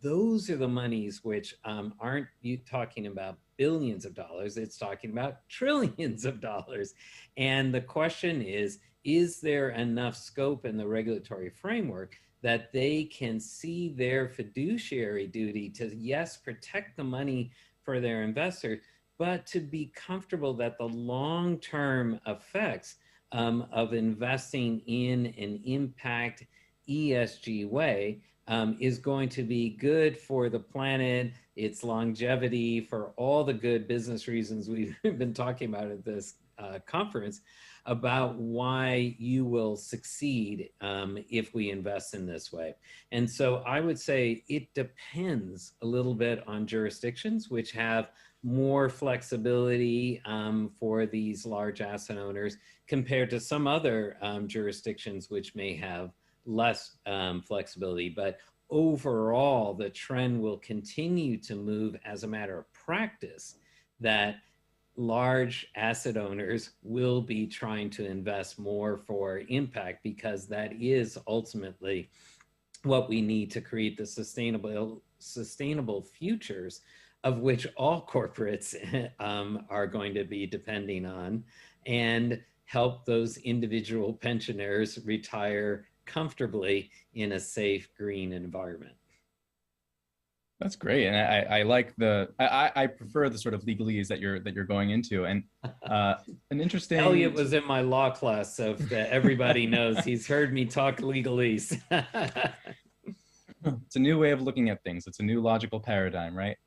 Those are the monies which aren't you talking about billions of dollars, it's talking about trillions of dollars. And the question is, is there enough scope in the regulatory framework that they can see their fiduciary duty to, yes, protect the money for their investors, but to be comfortable that the long-term effects of investing in an impact ESG way is going to be good for the planet, its longevity, for all the good business reasons we've been talking about at this conference, about why you will succeed if we invest in this way. And so I would say it depends a little bit on jurisdictions which have more flexibility for these large asset owners compared to some other jurisdictions which may have less flexibility. But overall, the trend will continue to move as a matter of practice that large asset owners will be trying to invest more for impact, because that is ultimately what we need to create the sustainable futures of which all corporates are going to be depending on, and help those individual pensioners retire comfortably in a safe, green environment. That's great, and I like I prefer the sort of legalese that you're going into, and an interesting. Elliot was in my law class, so everybody knows he's heard me talk legalese. It's a new way of looking at things. It's a new logical paradigm, right?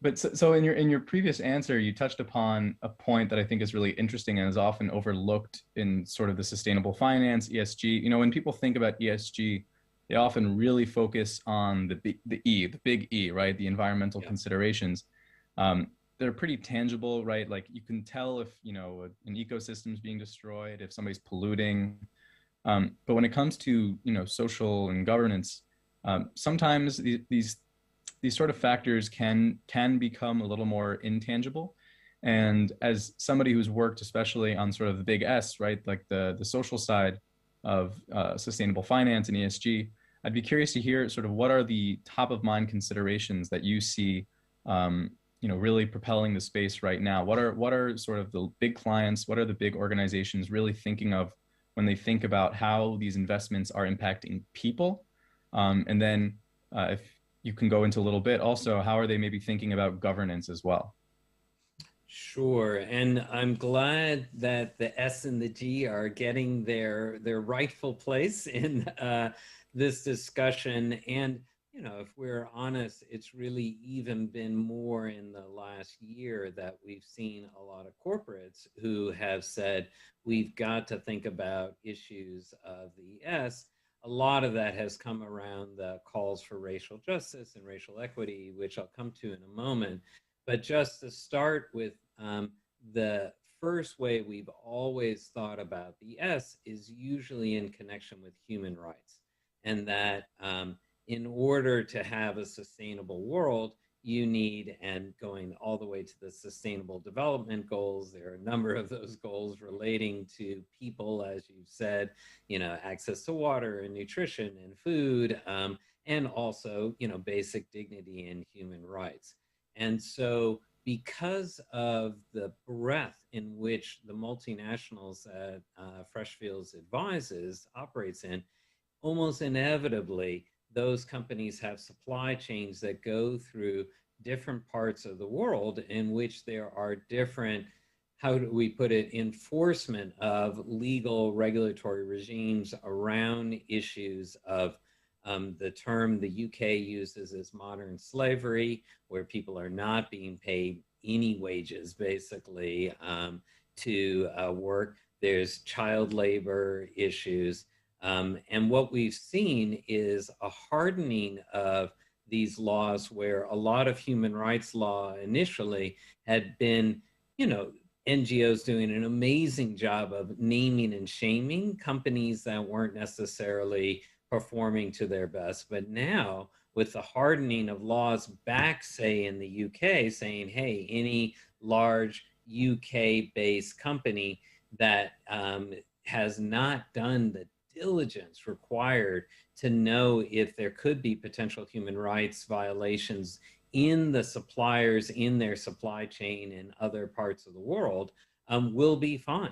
But so in your previous answer, you touched upon a point that I think is really interesting and is often overlooked in sort of the sustainable finance, ESG. You know, when people think about ESG, they often really focus on the big E, right? The environmental considerations. They're pretty tangible, right? Like you can tell if, you know, an ecosystem is being destroyed, if somebody's polluting. But when it comes to, you know, social and governance, sometimes these sort of factors can become a little more intangible. And as somebody who's worked especially on sort of the big S, right, like the social side of sustainable finance and ESG, I'd be curious to hear sort of what are the top of mind considerations that you see, you know, really propelling the space right now. What are sort of the big clients? What are the big organizations really thinking of when they think about how these investments are impacting people? And then if you can go into a little bit also, how are they maybe thinking about governance as well? Sure, and I'm glad that the S and the G are getting their rightful place in this discussion. And, you know, if we're honest, it's really even been more in the last year that we've seen a lot of corporates who have said, we've got to think about issues of the S. A lot of that has come around the calls for racial justice and racial equity, which I'll come to in a moment. But just to start with, the first way we've always thought about the S is usually in connection with human rights. And that in order to have a sustainable world, you need, and going all the way to the Sustainable Development Goals, there are a number of those goals relating to people, as you've said, you know, access to water and nutrition and food, and also, you know, basic dignity and human rights. And so because of the breadth in which the multinationals that Freshfields advises operates in, almost inevitably, those companies have supply chains that go through different parts of the world in which there are different, how do we put it, enforcement of legal regulatory regimes around issues of the term the UK uses is modern slavery, where people are not being paid any wages, basically, to work. There's child labor issues. And what we've seen is a hardening of these laws, where a lot of human rights law initially had been, you know, NGOs doing an amazing job of naming and shaming companies that weren't necessarily performing to their best. But now, with the hardening of laws back, say, in the UK, saying, hey, any large UK-based company that has not done the diligence required to know if there could be potential human rights violations in the suppliers, in their supply chain in other parts of the world, will be fined.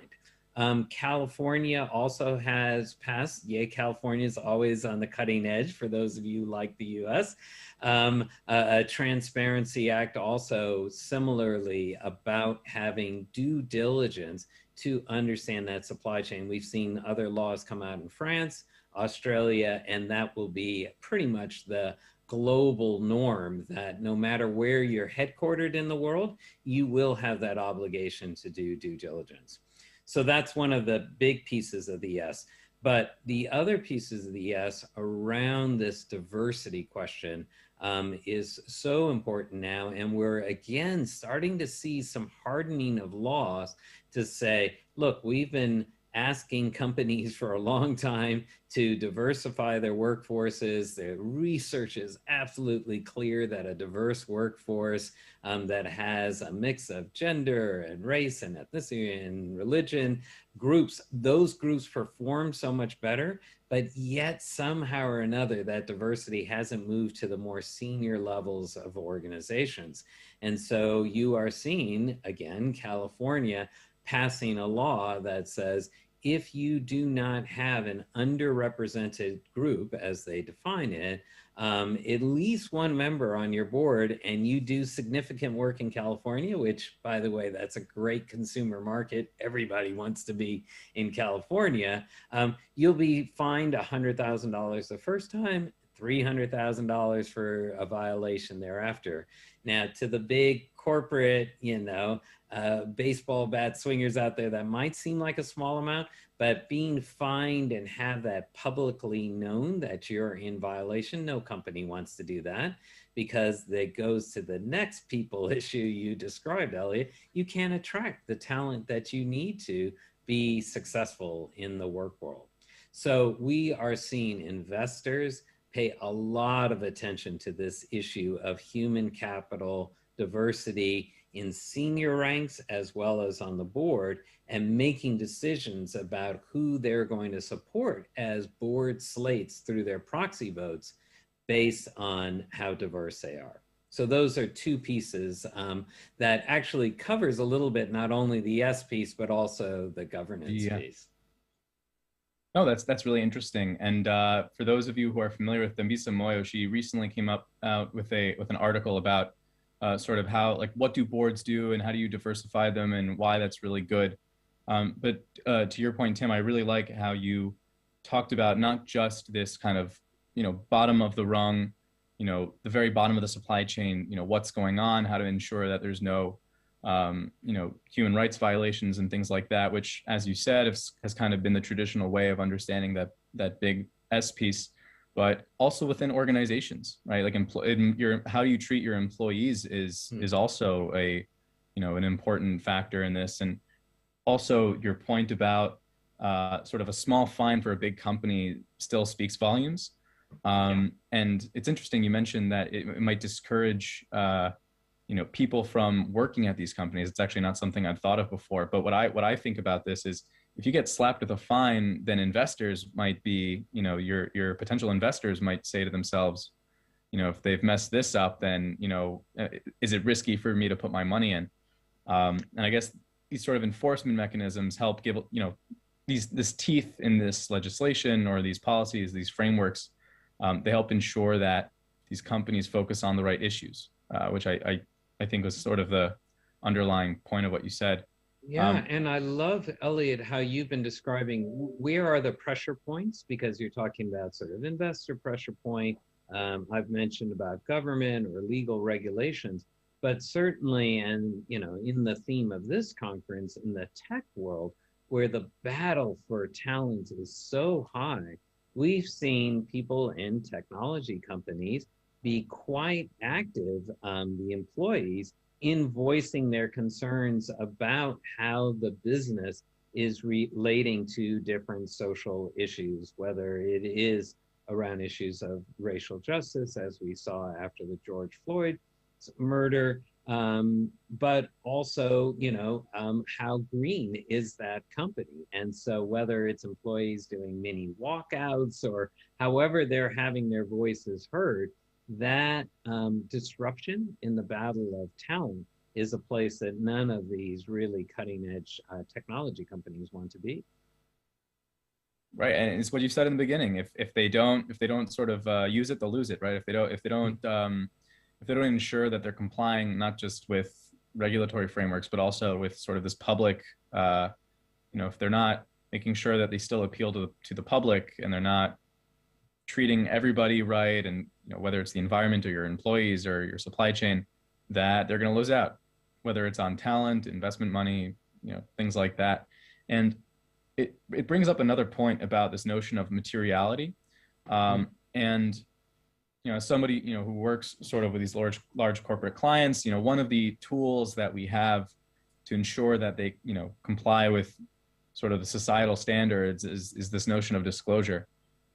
California also has passed. Yay, California is always on the cutting edge for those of you like the US. A Transparency Act also similarly about having due diligence to understand that supply chain. We've seen other laws come out in France, Australia, and that will be pretty much the global norm, that no matter where you're headquartered in the world, you will have that obligation to do due diligence. So that's one of the big pieces of the yes. But the other pieces of the yes around this diversity question is so important now. And we're again starting to see some hardening of laws to say, look, we've been asking companies for a long time to diversify their workforces. The research is absolutely clear that a diverse workforce that has a mix of gender and race and ethnicity and religion groups, those groups perform so much better, but yet somehow or another that diversity hasn't moved to the more senior levels of organizations. And so you are seeing, again, California passing a law that says if you do not have an underrepresented group, as they define it, at least one member on your board, and you do significant work in California, which, by the way, that's a great consumer market. Everybody wants to be in California. You'll be fined $100,000 the first time, $300,000 for a violation thereafter. Now, to the big corporate, baseball bat swingers out there, that might seem like a small amount, but being fined and have that publicly known that you're in violation, no company wants to do that, because that goes to the next people issue you described, Elliot. You can't attract the talent that you need to be successful in the work world. So we are seeing investors pay a lot of attention to this issue of human capital diversity in senior ranks as well as on the board, and making decisions about who they're going to support as board slates through their proxy votes based on how diverse they are. So those are two pieces that actually covers a little bit, not only the yes piece, but also the governance piece. No, that's really interesting. And for those of you who are familiar with Dambisa Moyo, she recently came up with an article about sort of how, like, what do boards do and how do you diversify them and why that's really good. But to your point, Tim, I really like how you talked about not just this kind of, bottom of the rung, the very bottom of the supply chain, what's going on, how to ensure that there's no, human rights violations and things like that, which, as you said, has kind of been the traditional way of understanding that big S piece, but also within organizations, right? Like how you treat your employees is also an important factor in this. And also your point about sort of a small fine for a big company still speaks volumes. And it's interesting you mentioned that it might discourage people from working at these companies. It's actually not something I've thought of before. But what I think about this is, if you get slapped with a fine, then investors might be, your potential investors might say to themselves, if they've messed this up, then, is it risky for me to put my money in? And I guess these sort of enforcement mechanisms help give, this teeth in this legislation or these policies, these frameworks. They help ensure that these companies focus on the right issues, which I think was sort of the underlying point of what you said. Yeah, and I love, Elliot, how you've been describing where are the pressure points, because you're talking about sort of investor pressure point. I've mentioned about government or legal regulations, but certainly, and in the theme of this conference, in the tech world, where the battle for talent is so high, we've seen people in technology companies be quite active, the employees, in voicing their concerns about how the business is relating to different social issues, whether it is around issues of racial justice, as we saw after the George Floyd murder, but also, how green is that company? And so whether it's employees doing mini walkouts or however they're having their voices heard, that disruption in the battle of talent is a place that none of these really cutting edge technology companies want to be. Right, and it's what you said in the beginning. If they don't sort of use it, they'll lose it, right? If they don't ensure that they're complying not just with regulatory frameworks, but also with sort of this public, if they're not making sure that they still appeal to the public, and they're not treating everybody right, and whether it's the environment or your employees or your supply chain, that they're going to lose out, whether it's on talent, investment money, things like that. And it brings up another point about this notion of materiality. And somebody who works sort of with these large corporate clients, one of the tools that we have to ensure that they comply with sort of the societal standards is this notion of disclosure.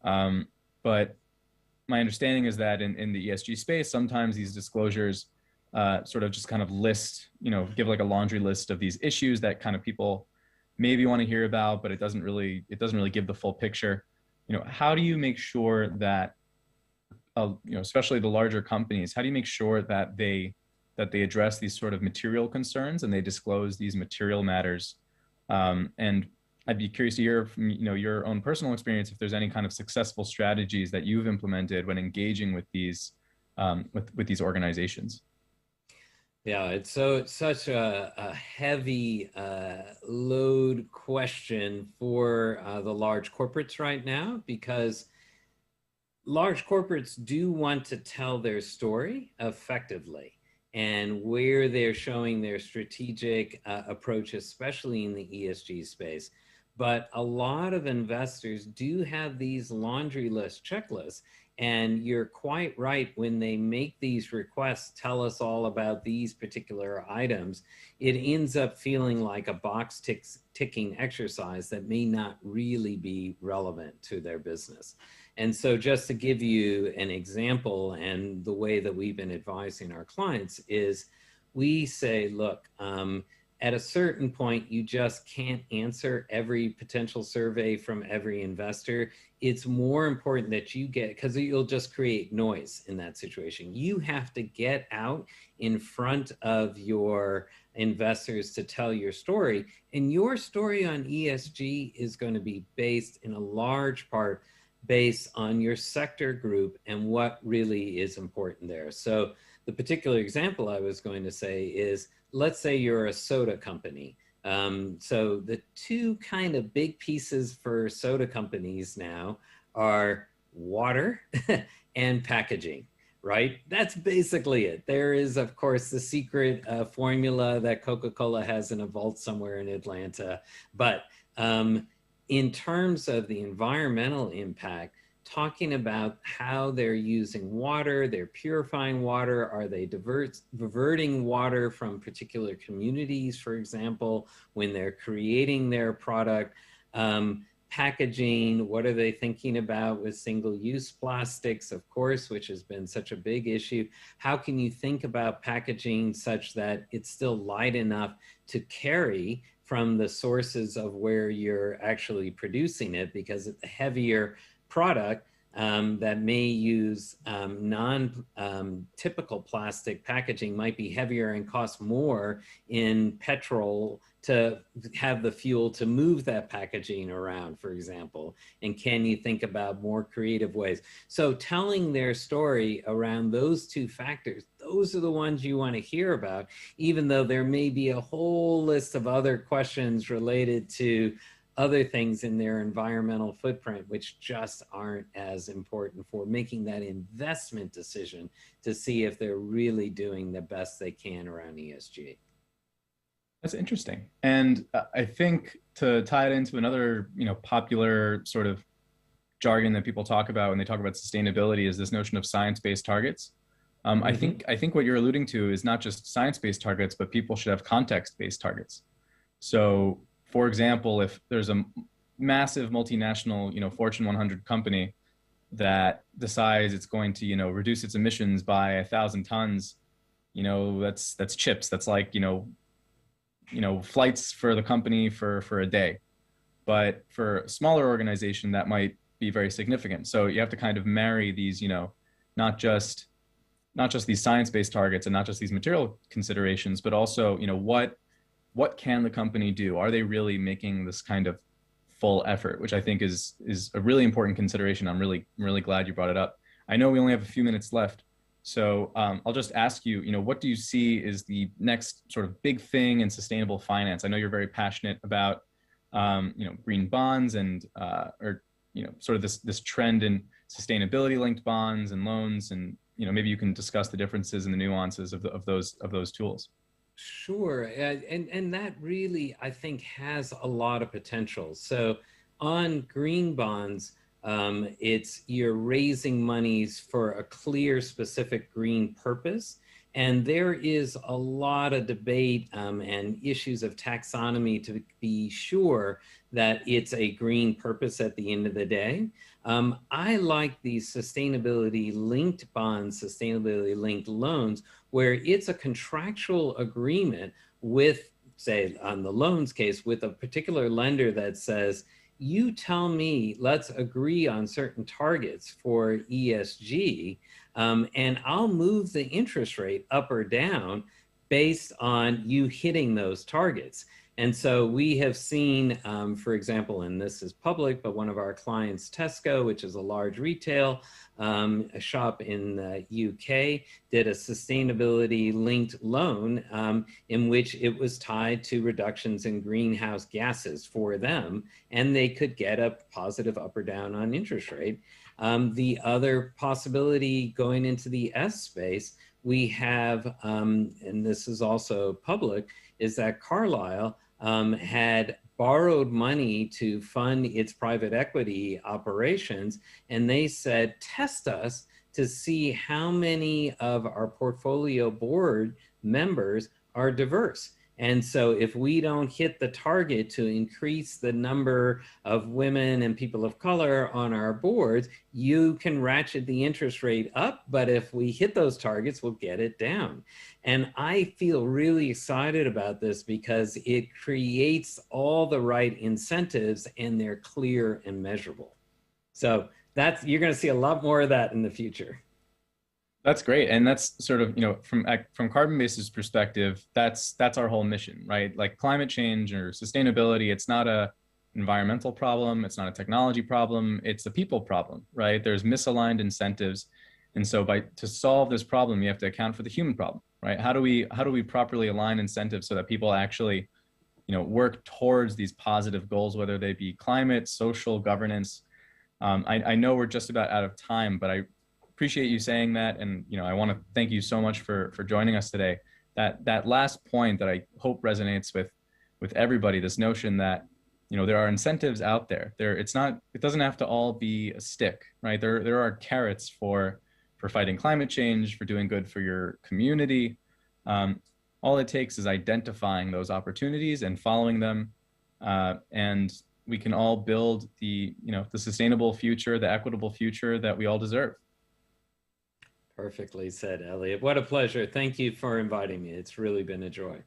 But my understanding is that in the ESG space, sometimes these disclosures sort of just kind of list, give like a laundry list of these issues that kind of people maybe want to hear about, but it doesn't really give the full picture. How do you make sure that especially the larger companies, how do you make sure that they address these sort of material concerns and they disclose these material matters? And I'd be curious to hear from your own personal experience if there's any kind of successful strategies that you've implemented when engaging with these with these organizations. Yeah, it's such a heavy load question for the large corporates right now, because large corporates do want to tell their story effectively, and where they're showing their strategic approach, especially in the ESG space. But a lot of investors do have these laundry list checklists. And you're quite right, when they make these requests, tell us all about these particular items, it ends up feeling like a box ticking exercise that may not really be relevant to their business. And so just to give you an example, and the way that we've been advising our clients is, we say, look, at a certain point, you just can't answer every potential survey from every investor. It's more important that you get, because you'll just create noise in that situation. You have to get out in front of your investors to tell your story. And your story on ESG is going to be based in a large part based on your sector group and what really is important there. So the particular example I was going to say is, let's say you're a soda company. So the two kind of big pieces for soda companies now are water and packaging, right? That's basically it. There is, of course, the secret formula that Coca-Cola has in a vault somewhere in Atlanta. But in terms of the environmental impact, talking about how they're using water, they're purifying water, are they diverting water from particular communities, for example, when they're creating their product, packaging, what are they thinking about with single-use plastics, of course, which has been such a big issue. How can you think about packaging such that it's still light enough to carry from the sources of where you're actually producing it, because it's a heavier product that may use non-typical plastic packaging might be heavier and cost more in petrol to have the fuel to move that packaging around, for example. And can you think about more creative ways? So telling their story around those two factors, those are the ones you want to hear about, even though there may be a whole list of other questions related to other things in their environmental footprint, which just aren't as important for making that investment decision to see if they're really doing the best they can around ESG. That's interesting. And I think to tie it into another, popular sort of jargon that people talk about when they talk about sustainability is this notion of science-based targets. I think what you're alluding to is not just science-based targets, but people should have context-based targets. So, for example, if there's a massive multinational, Fortune 100 company that decides it's going to, reduce its emissions by 1,000 tons, that's chips. That's like, flights for the company for a day. But for a smaller organization, that might be very significant. So you have to kind of marry these, not just not just these science-based targets and not just these material considerations, but also, what can the company do? Are they really making this kind of full effort, which I think is a really important consideration. I'm really glad you brought it up. I know we only have a few minutes left, so I'll just ask you, what do you see is the next sort of big thing in sustainable finance? I know you're very passionate about, green bonds and, sort of this trend in sustainability-linked bonds and loans, and maybe you can discuss the differences and the nuances of those tools. Sure, and that really, I think, has a lot of potential. So on green bonds, you're raising monies for a clear, specific green purpose. And there is a lot of debate and issues of taxonomy to be sure that it's a green purpose at the end of the day. I like these sustainability-linked bonds, sustainability-linked loans, where it's a contractual agreement with, say, on the loans case, with a particular lender that says, you tell me, let's agree on certain targets for ESG, and I'll move the interest rate up or down based on you hitting those targets. And so we have seen, for example, and this is public, but one of our clients, Tesco, which is a large retail a shop in the UK, did a sustainability-linked loan in which it was tied to reductions in greenhouse gases for them, and they could get a positive up or down on interest rate. The other possibility going into the S space, we have, and this is also public, is that Carlyle had borrowed money to fund its private equity operations, and they said, test us to see how many of our portfolio board members are diverse. And so if we don't hit the target to increase the number of women and people of color on our boards, you can ratchet the interest rate up, but if we hit those targets, we'll get it down. And I feel really excited about this because it creates all the right incentives and they're clear and measurable. So you're going to see a lot more of that in the future. That's great. And that's sort of, from Carbon Base's perspective, that's our whole mission, right? Like climate change or sustainability, it's not a environmental problem. It's not a technology problem. It's a people problem, right? There's misaligned incentives. And so to solve this problem, you have to account for the human problem, right? How do we properly align incentives so that people actually, work towards these positive goals, whether they be climate, social, governance? I know we're just about out of time, but I appreciate you saying that, and I want to thank you so much for joining us today. That last point that I hope resonates with everybody, this notion that there are incentives out there. It doesn't have to all be a stick, right? There are carrots for fighting climate change, for doing good for your community. All it takes is identifying those opportunities and following them, and we can all build the sustainable future, the equitable future that we all deserve. Perfectly said, Elliot. What a pleasure. Thank you for inviting me. It's really been a joy.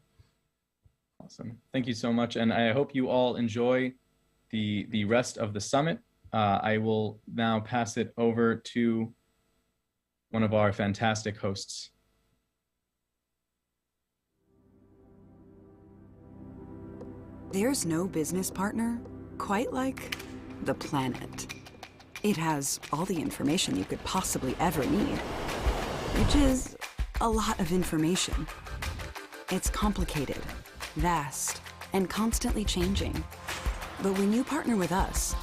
Awesome. Thank you so much. And I hope you all enjoy the rest of the summit. I will now pass it over to one of our fantastic hosts. There's no business partner quite like the planet. It has all the information you could possibly ever need, which is a lot of information. It's complicated, vast, and constantly changing. But when you partner with us,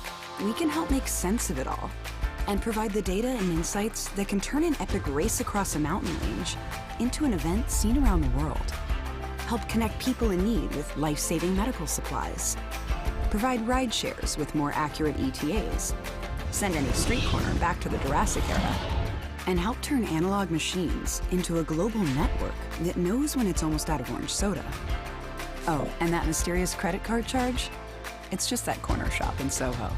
we can help make sense of it all and provide the data and insights that can turn an epic race across a mountain range into an event seen around the world. Help connect people in need with life-saving medical supplies. Provide ride shares with more accurate ETAs. Send any street corner back to the Jurassic era. And help turn analog machines into a global network that knows when it's almost out of orange soda. Oh, and that mysterious credit card charge? It's just that corner shop in Soho.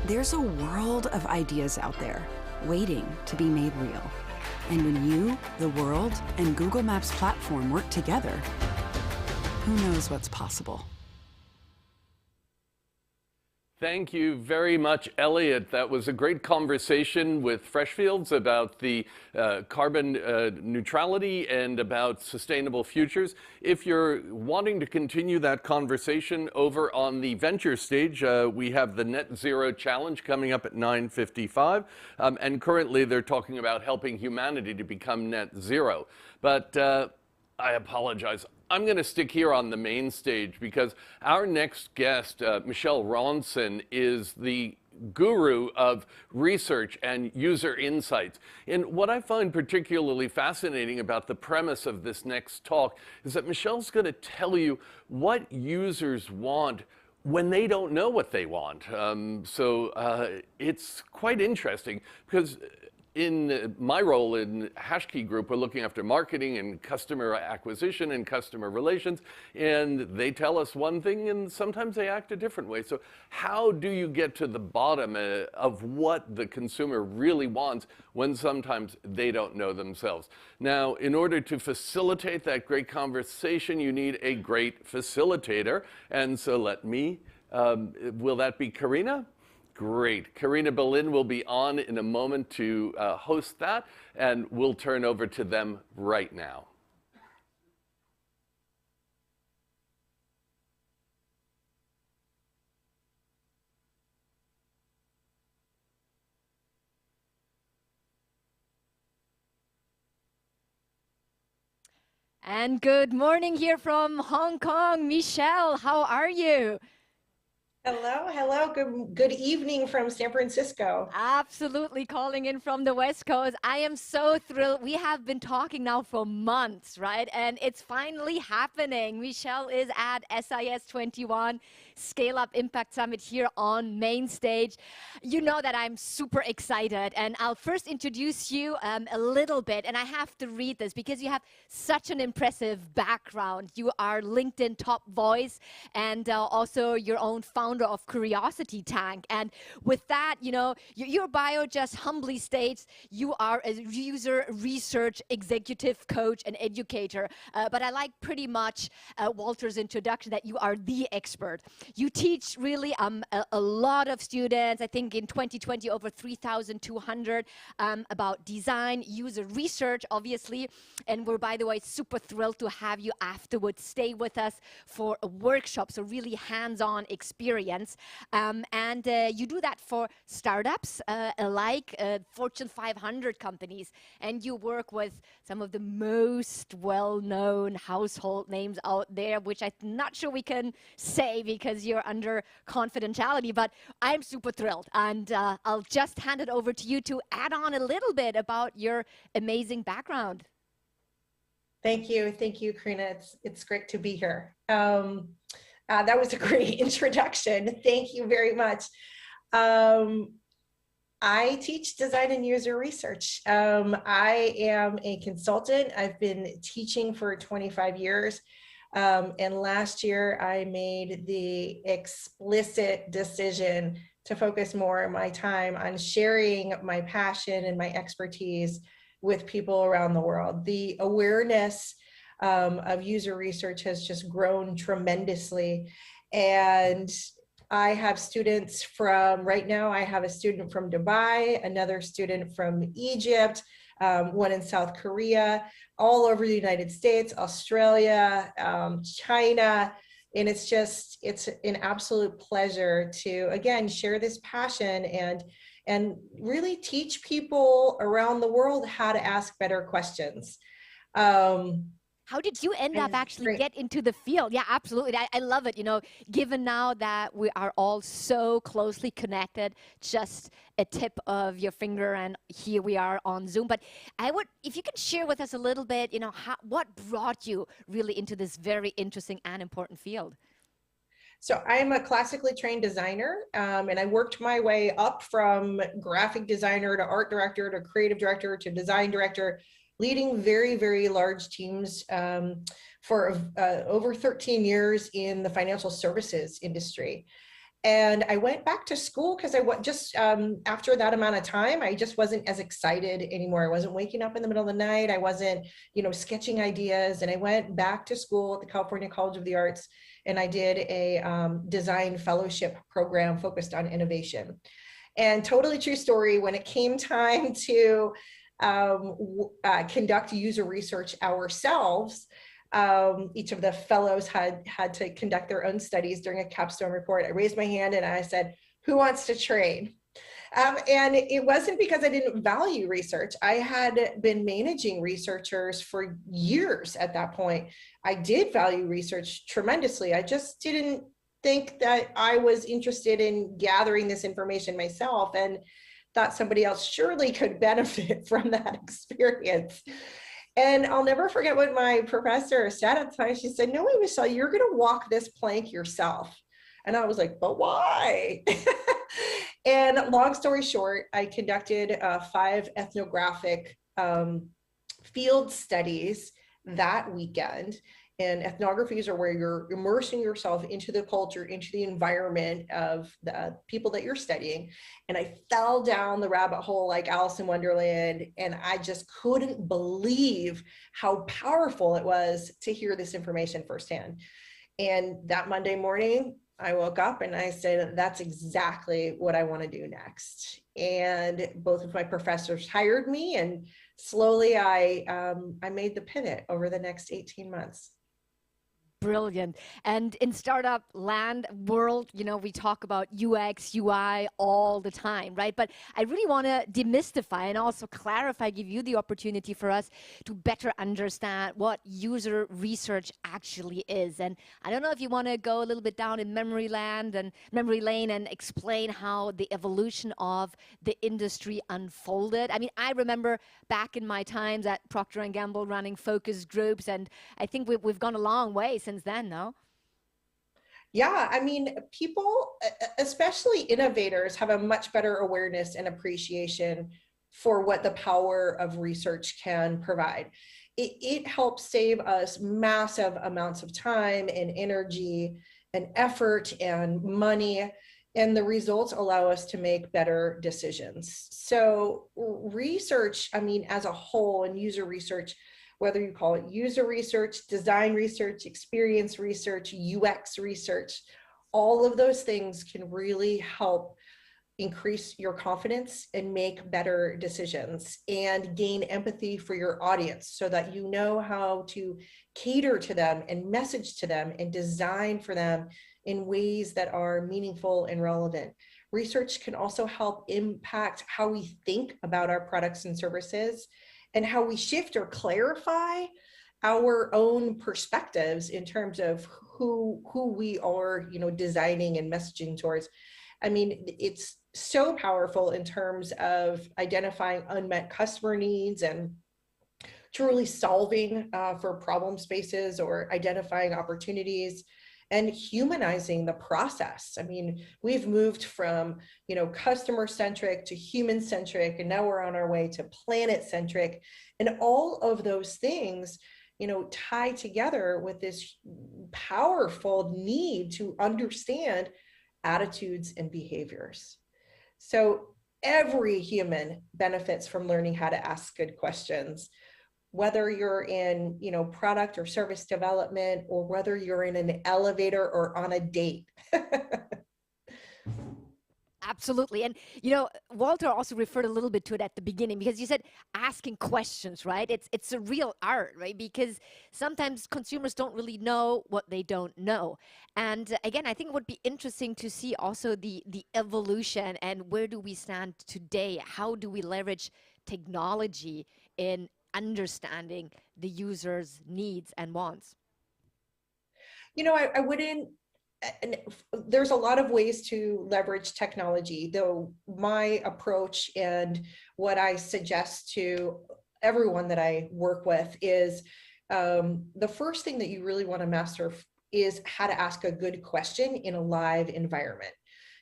There's a world of ideas out there waiting to be made real. And when you, the world, and Google Maps platform work together, who knows what's possible? Thank you very much, Elliot. That was a great conversation with Freshfields about the carbon neutrality and about sustainable futures. If you're wanting to continue that conversation over on the venture stage, we have the Net Zero Challenge coming up at 9:55, and currently they're talking about helping humanity to become net zero. But I apologize. I'm going to stick here on the main stage because our next guest, Michelle Ronson, is the guru of research and user insights. And what I find particularly fascinating about the premise of this next talk is that Michelle's going to tell you what users want when they don't know what they want. It's quite interesting because in my role in HashKey Group, we're looking after marketing and customer acquisition and customer relations, and they tell us one thing and sometimes they act a different way. So how do you get to the bottom of what the consumer really wants when sometimes they don't know themselves? Now, in order to facilitate that great conversation, you need a great facilitator. And so will that be Karina? Great. Karina Berlin will be on in a moment to host that, and we'll turn over to them right now. And good morning here from Hong Kong. Michelle, how are you? Hello. Good evening from San Francisco. Absolutely calling in from the West Coast. I am so thrilled. We have been talking now for months, right? And it's finally happening. Michelle is at SIS21 Scale Up Impact Summit here on main stage. You know that I'm super excited, and I'll first introduce you a little bit, and I have to read this because you have such an impressive background. You are LinkedIn top voice and also your own founder of Curiosity Tank. And with that, you know, your bio just humbly states you are a user research executive coach and educator. But I like pretty much Walter's introduction that you are the expert. You teach really a lot of students, I think in 2020 over 3,200 about design, user research, obviously. And we're, by the way, super thrilled to have you afterwards stay with us for a workshop, so really hands-on experience. And you do that for startups alike, Fortune 500 companies, and you work with some of the most well-known household names out there, which I'm not sure we can say because you're under confidentiality, but I'm super thrilled. And I'll just hand it over to you to add on a little bit about your amazing background. Thank you, Karina. It's great to be here. That was a great introduction. Thank you very much. I teach design and user research. I am a consultant. I've been teaching for 25 years. And last year I made the explicit decision to focus more of my time on sharing my passion and my expertise with people around the world. The awareness of user research has just grown tremendously. And I have students from, right now I have a student from Dubai, another student from Egypt, one in South Korea, all over the United States, Australia, China. And it's an absolute pleasure to, again, share this passion and really teach people around the world how to ask better questions. How did you end up actually get into the field? Yeah, absolutely. I love it. You know, given now that we are all so closely connected, just a tip of your finger, and here we are on Zoom. But if you can share with us a little bit, you know, what brought you really into this very interesting and important field? So I'm a classically trained designer, and I worked my way up from graphic designer to art director to creative director to design director, leading very, very large teams for over 13 years in the financial services industry. And I went back to school because just after that amount of time, I just wasn't as excited anymore. I wasn't waking up in the middle of the night. I wasn't, sketching ideas. And I went back to school at the California College of the Arts, and I did a design fellowship program focused on innovation. And totally true story, when it came time to conduct user research ourselves, each of the fellows had to conduct their own studies during a capstone report. I raised my hand and I said, who wants to trade? And it wasn't because I didn't value research. I had been managing researchers for years at that point. I did value research tremendously. I just didn't think that I was interested in gathering this information myself, and thought somebody else surely could benefit from that experience. And I'll never forget what my professor said at the time. She said, no way, Michelle, you're going to walk this plank yourself. And I was like, but why? And long story short, I conducted 5 ethnographic field studies that weekend. And ethnographies are where you're immersing yourself into the culture, into the environment of the people that you're studying. And I fell down the rabbit hole like Alice in Wonderland. And I just couldn't believe how powerful it was to hear this information firsthand. And that Monday morning, I woke up and I said, that's exactly what I want to do next. And both of my professors hired me, and slowly I made the pivot over the next 18 months. Brilliant. And in startup land world, we talk about UX, UI all the time, right? But I really want to demystify and also clarify, give you the opportunity for us to better understand what user research actually is. And I don't know if you want to go a little bit down in memory lane and explain how the evolution of the industry unfolded. I mean, I remember back in my times at Procter & Gamble running focus groups, and I think we've gone a long way since then, no? Yeah, I mean, people, especially innovators, have a much better awareness and appreciation for what the power of research can provide. It helps save us massive amounts of time and energy and effort and money, and the results allow us to make better decisions. So research, I mean, as a whole, and user research, whether you call it user research, design research, experience research, UX research, all of those things can really help increase your confidence and make better decisions and gain empathy for your audience so that you know how to cater to them and message to them and design for them in ways that are meaningful and relevant. Research can also help impact how we think about our products and services, and how we shift or clarify our own perspectives in terms of who we are, designing and messaging towards. I mean, it's so powerful in terms of identifying unmet customer needs and truly solving for problem spaces or identifying opportunities and humanizing the process. I mean, we've moved from, customer-centric to human-centric, and now we're on our way to planet-centric. And all of those things, tie together with this powerful need to understand attitudes and behaviors. So every human benefits from learning how to ask good questions, whether you're in, product or service development, or whether you're in an elevator or on a date. Absolutely. And, Walter also referred a little bit to it at the beginning, because you said asking questions, right? It's a real art, right? Because sometimes consumers don't really know what they don't know. And again, I think it would be interesting to see also the evolution and where do we stand today? How do we leverage technology in understanding the user's needs and wants? I wouldn't, there's a lot of ways to leverage technology, though my approach and what I suggest to everyone that I work with is the first thing that you really want to master is how to ask a good question in a live environment.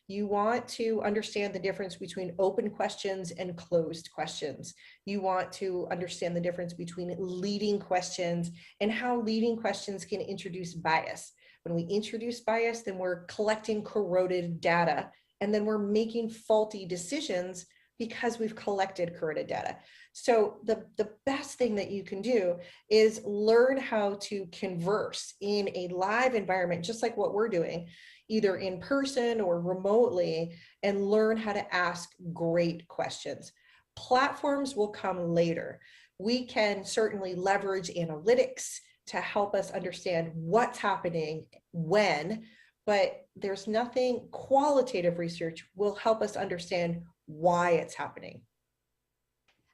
You want to understand the difference between open questions and closed questions. You want to understand the difference between leading questions and how leading questions can introduce bias. When we introduce bias, then we're collecting corroded data, and then we're making faulty decisions because we've collected corroded data. So the best thing that you can do is learn how to converse in a live environment, just like what we're doing, either in person or remotely, and learn how to ask great questions. Platforms will come later. We can certainly leverage analytics to help us understand what's happening when, but there's nothing. Qualitative research will help us understand why it's happening.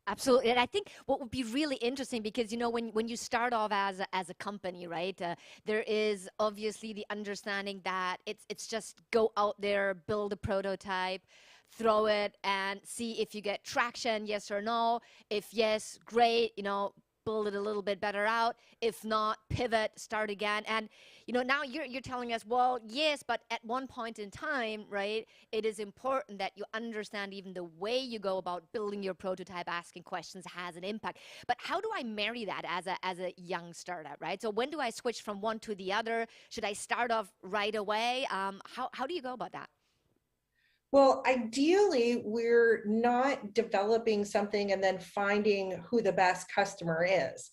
Absolutely. And I think what would be really interesting, because, you know, when you start off as a company, right, there is obviously the understanding that it's just go out there, build a prototype, throw it and see if you get traction, yes or no. If yes, great, you know, build it a little bit better out. If not, pivot, start again. And, you know, now you're telling us, well, yes, but at one point in time, right, it is important that you understand even the way you go about building your prototype, asking questions has an impact. But how do I marry that as a young startup, right? So when do I switch from one to the other? Should I start off right away? How do you go about that? Well, ideally, we're not developing something and then finding who the best customer is.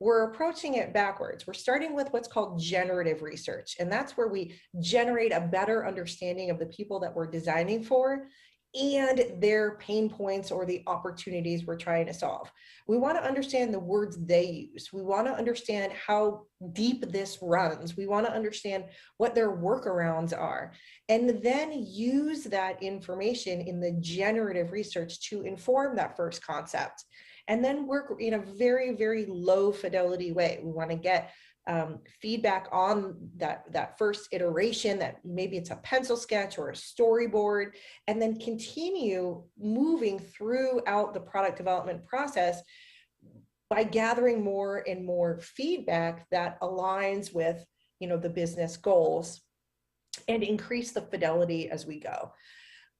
We're approaching it backwards. We're starting with what's called generative research, and that's where we generate a better understanding of the people that we're designing for and their pain points or the opportunities we're trying to solve. We want to understand the words they use. We want to understand how deep this runs. We want to understand what their workarounds are, and then use that information in the generative research to inform that first concept. And then work in a very, very low fidelity way. We want to get feedback on that first iteration, that maybe it's a pencil sketch or a storyboard, and then continue moving throughout the product development process by gathering more and more feedback that aligns with, you know, the business goals, and increase the fidelity as we go.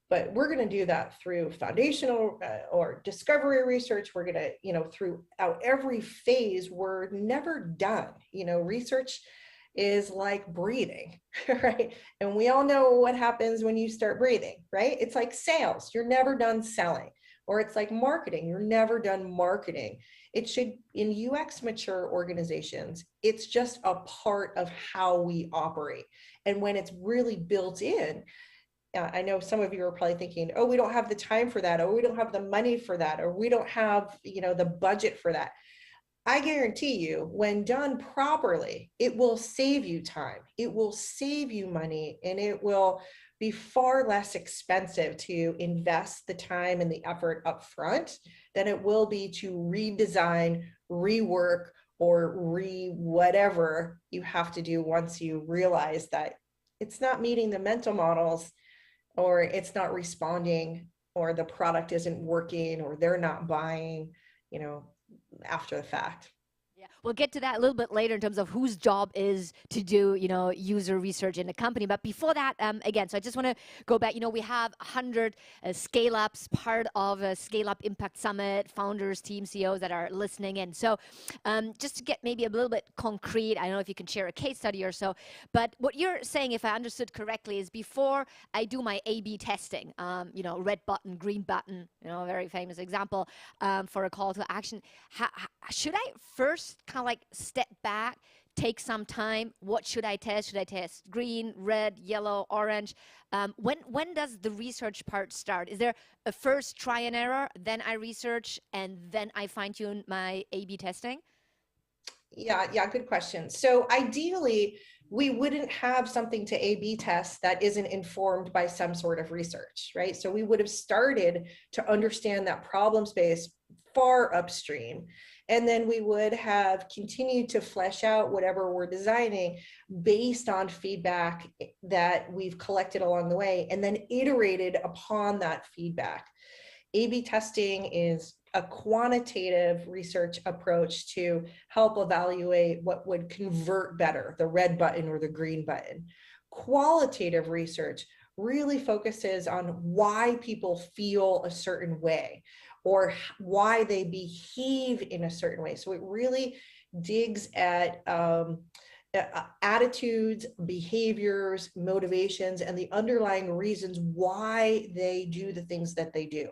But we're going to do that through foundational or discovery research. We're going to, you know, throughout every phase. We're never done. You know, research is like breathing, right? And we all know what happens when you start breathing, right? It's like sales. You're never done selling. Or it's like marketing. You're never done marketing. It should, in UX mature organizations, it's just a part of how we operate. And when it's really built in, I know some of you are probably thinking, oh, we don't have the time for that, or we don't have the money for that, or we don't have, you know, the budget for that. I guarantee you, when done properly, it will save you time, it will save you money, and it will be far less expensive to invest the time and the effort up front than it will be to redesign, rework, or whatever you have to do once you realize that it's not meeting the mental models, or it's not responding, or the product isn't working, or they're not buying, you know, after the fact. Yeah, we'll get to that a little bit later in terms of whose job is to do, you know, user research in a company. But before that, again, so I just want to go back. You know, we have 100 scale-ups, part of a Scale-Up Impact Summit, founders, team CEOs that are listening in. So just to get maybe a little bit concrete, I don't know if you can share a case study or so, but what you're saying, if I understood correctly, is before I do my A/B testing, you know, red button, green button, you know, a very famous example for a call to action, should I first kind of like step back, take some time? What should I test? Should I test green, red, yellow, orange? When does the research part start? Is there a first try and error, then I research, and then I fine tune my A/B testing? Yeah, good question. So ideally, we wouldn't have something to A/B test that isn't informed by some sort of research, right? So we would have started to understand that problem space far upstream. And then we would have continued to flesh out whatever we're designing based on feedback that we've collected along the way, and then iterated upon that feedback. A/B testing is a quantitative research approach to help evaluate what would convert better, the red button or the green button. Qualitative research really focuses on why people feel a certain way or why they behave in a certain way. So it really digs at attitudes, behaviors, motivations, and the underlying reasons why they do the things that they do.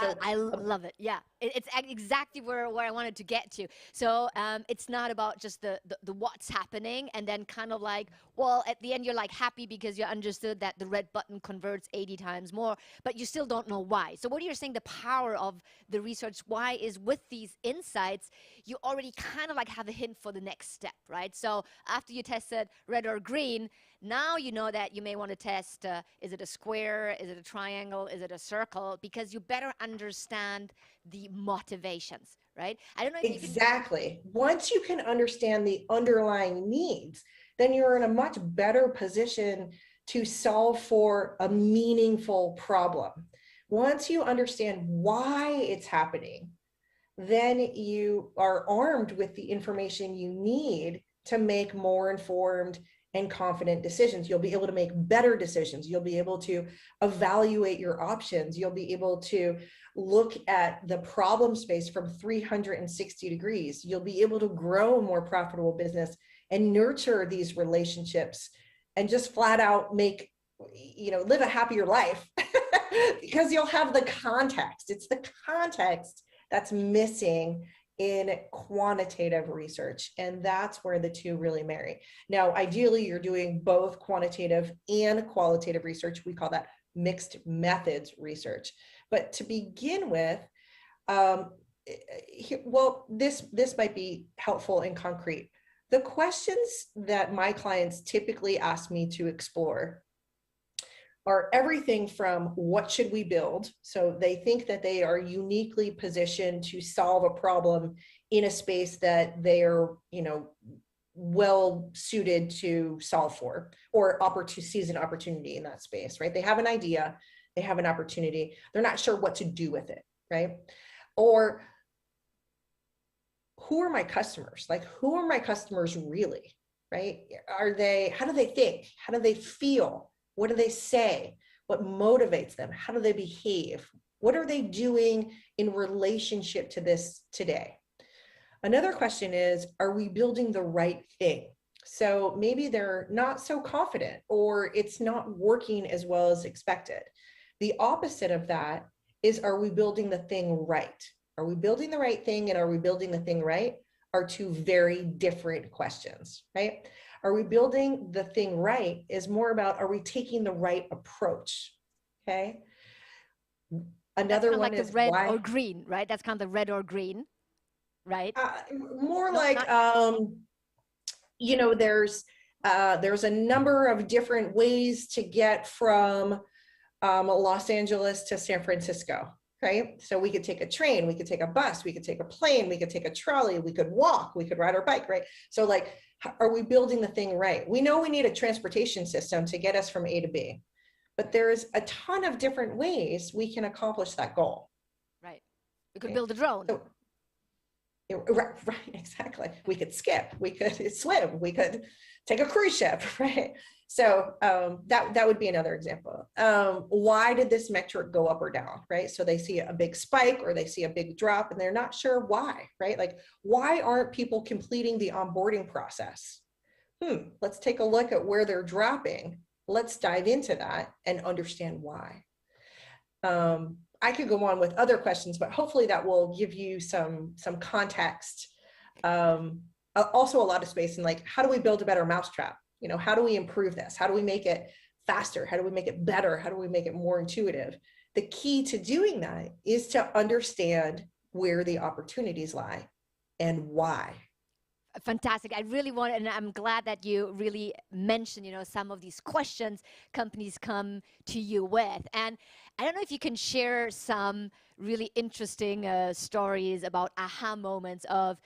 So, I love it. Yeah, it's exactly where I wanted to get to. So it's not about just the what's happening and then kind of like, well, at the end you're like happy because you understood that the red button converts 80 times more, but you still don't know why. So what you're saying, the power of the research why is with these insights, you already kind of like have a hint for the next step, right? So after you tested red or green, now you know that you may want to test, is it a square, is it a triangle, is it a circle, because you better understand the motivations, right? I don't know if exactly. Once you can understand the underlying needs, then you're in a much better position to solve for a meaningful problem. Once you understand why it's happening, then you are armed with the information you need to make more informed and confident decisions. You'll be able to make better decisions. You'll be able to evaluate your options. You'll be able to look at the problem space from 360 degrees. You'll be able to grow a more profitable business and nurture these relationships and just flat out make, live a happier life because you'll have the context. It's the context that's missing in quantitative research. And that's where the two really marry. Now, ideally, you're doing both quantitative and qualitative research. We call that mixed methods research. But to begin with, this might be helpful and concrete. The questions that my clients typically ask me to explore are everything from what should we build? So they think that they are uniquely positioned to solve a problem in a space that they're, well suited to solve for, or seize an opportunity in that space, right? They have an idea, they have an opportunity, they're not sure what to do with it, right? Or who are my customers? Like, who are my customers really, right? How do they think? How do they feel? What do they say? What motivates them? How do they behave? What are they doing in relationship to this today? Another question is, are we building the right thing? So maybe they're not so confident or it's not working as well as expected. The opposite of that is, are we building the thing right? Are we building the right thing and are we building the thing right? Are two very different questions, right? Are we building the thing right is more about, are we taking the right approach? Okay. Another one like is the red why, or green, right? That's kind of the red or green, right? More like, there's a number of different ways to get from Los Angeles to San Francisco. Right? So we could take a train, we could take a bus, we could take a plane, we could take a trolley, we could walk, we could ride our bike, right? So like, are we building the thing right? We know we need a transportation system to get us from A to B, but there's a ton of different ways we can accomplish that goal. Right. We could build a drone. So, right, exactly. We could skip, we could swim, we could take a cruise ship, right? So that would be another example. Why did this metric go up or down, right? So they see a big spike or they see a big drop and they're not sure why, right? Like, why aren't people completing the onboarding process? Let's take a look at where they're dropping. Let's dive into that and understand why. I could go on with other questions, but hopefully that will give you some context. Also a lot of space in like, how do we build a better mousetrap? How do we improve this? How do we make it faster? How do we make it better? How do we make it more intuitive? The key to doing that is to understand where the opportunities lie and why. Fantastic. I really want, and I'm glad that you really mentioned, some of these questions companies come to you with. And I don't know if you can share some really interesting stories about aha moments of,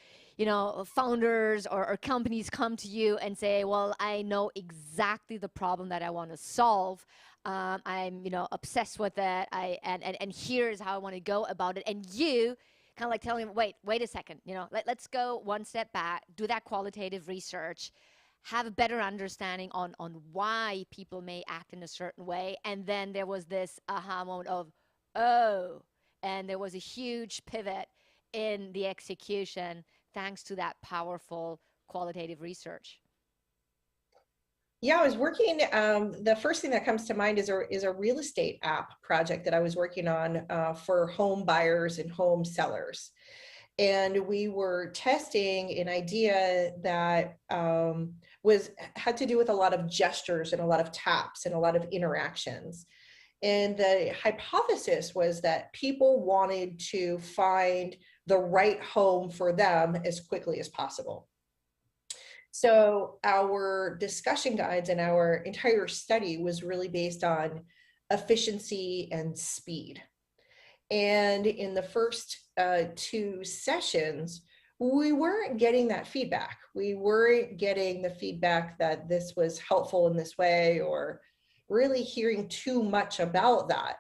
founders or companies come to you and say, well, I know exactly the problem that I want to solve. I'm, obsessed with it. And here's how I want to go about it. And you kind of like telling them, wait a second, let's go one step back, do that qualitative research. have a better understanding on why people may act in a certain way. And then there was this aha moment of, oh, and there was a huge pivot in the execution thanks to that powerful qualitative research. Yeah, I was working, the first thing that comes to mind is a real estate app project that I was working on for home buyers and home sellers. And we were testing an idea that had to do with a lot of gestures and a lot of taps and a lot of interactions. And the hypothesis was that people wanted to find the right home for them as quickly as possible. So our discussion guides and our entire study was really based on efficiency and speed. And in the first 2 sessions, we weren't getting that feedback. We weren't getting the feedback that this was helpful in this way, or really hearing too much about that.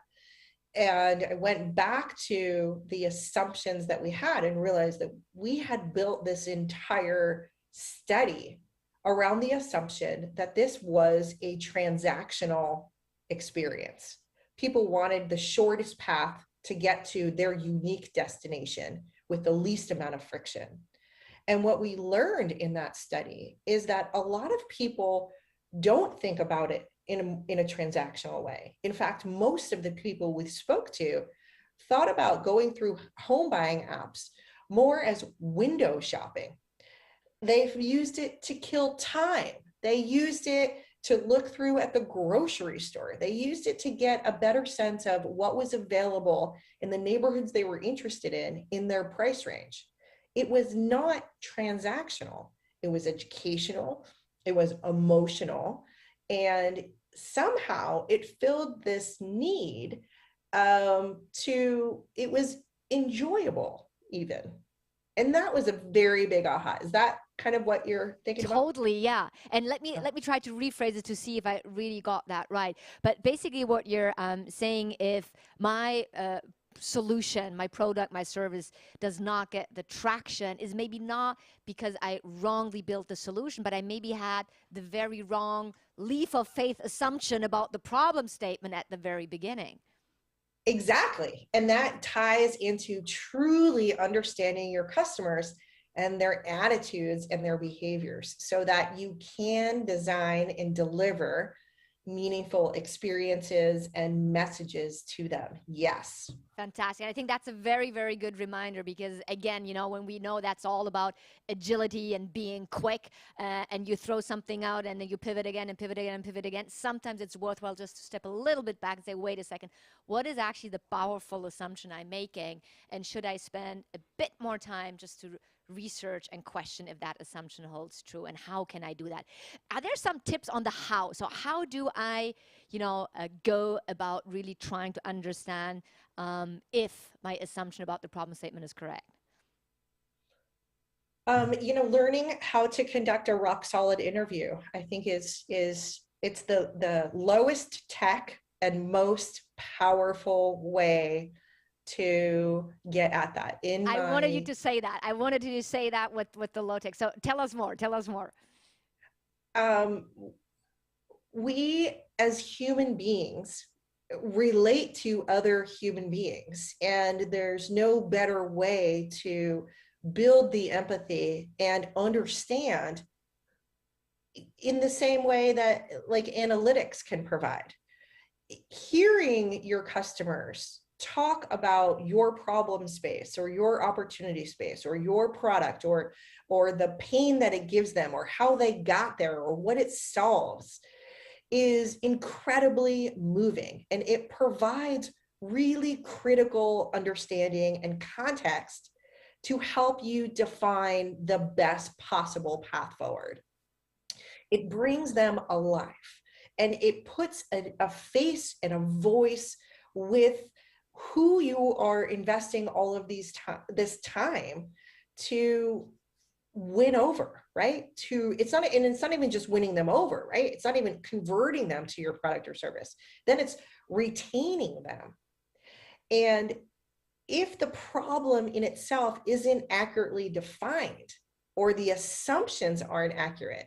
And I went back to the assumptions that we had and realized that we had built this entire study around the assumption that this was a transactional experience. People wanted the shortest path to get to their unique destination with the least amount of friction. And what we learned in that study is that a lot of people don't think about it in a transactional way. In fact, most of the people we spoke to thought about going through home buying apps more as window shopping. They've used it to kill time. They used it to look through at the grocery store. They used it to get a better sense of what was available in the neighborhoods they were interested in their price range. It was not transactional. It was educational. It was emotional. And somehow it filled this need it was enjoyable even. And that was a very big aha. Is that kind of what you're thinking about? Totally, yeah. And let me try to rephrase it to see if I really got that right. But basically what you're saying, if my solution, my product, my service does not get the traction, is maybe not because I wrongly built the solution, but I maybe had the very wrong leap of faith assumption about the problem statement at the very beginning. Exactly. And that ties into truly understanding your customers and their attitudes and their behaviors so that you can design and deliver meaningful experiences and messages to them. Yes. Fantastic. I think that's a very, very good reminder because, again, you know, when we know that's all about agility and being quick and you throw something out and then you pivot again and pivot again and pivot again, sometimes it's worthwhile just to step a little bit back and say, wait a second, what is actually the powerful assumption I'm making? And should I spend a bit more time just to research and question if that assumption holds true, and how can I do that? Are there some tips on the how? So how do I, you know, go about really trying to understand if my assumption about the problem statement is correct? You know, learning how to conduct a rock solid interview, I think it's the lowest tech and most powerful way to get at that. I wanted you to say that. I wanted you to say that with the low tech. So tell us more. Tell us more. We as human beings relate to other human beings, and there's no better way to build the empathy and understand in the same way that like analytics can provide. Hearing your customers talk about your problem space or your opportunity space or your product or the pain that it gives them or how they got there or what it solves is incredibly moving, and it provides really critical understanding and context to help you define the best possible path forward. It brings them alive, and it puts a face and a voice with who you are investing all of this time to win over, right? It's not even just winning them over, right? It's not even converting them to your product or service. Then it's retaining them. And if the problem in itself isn't accurately defined or the assumptions aren't accurate,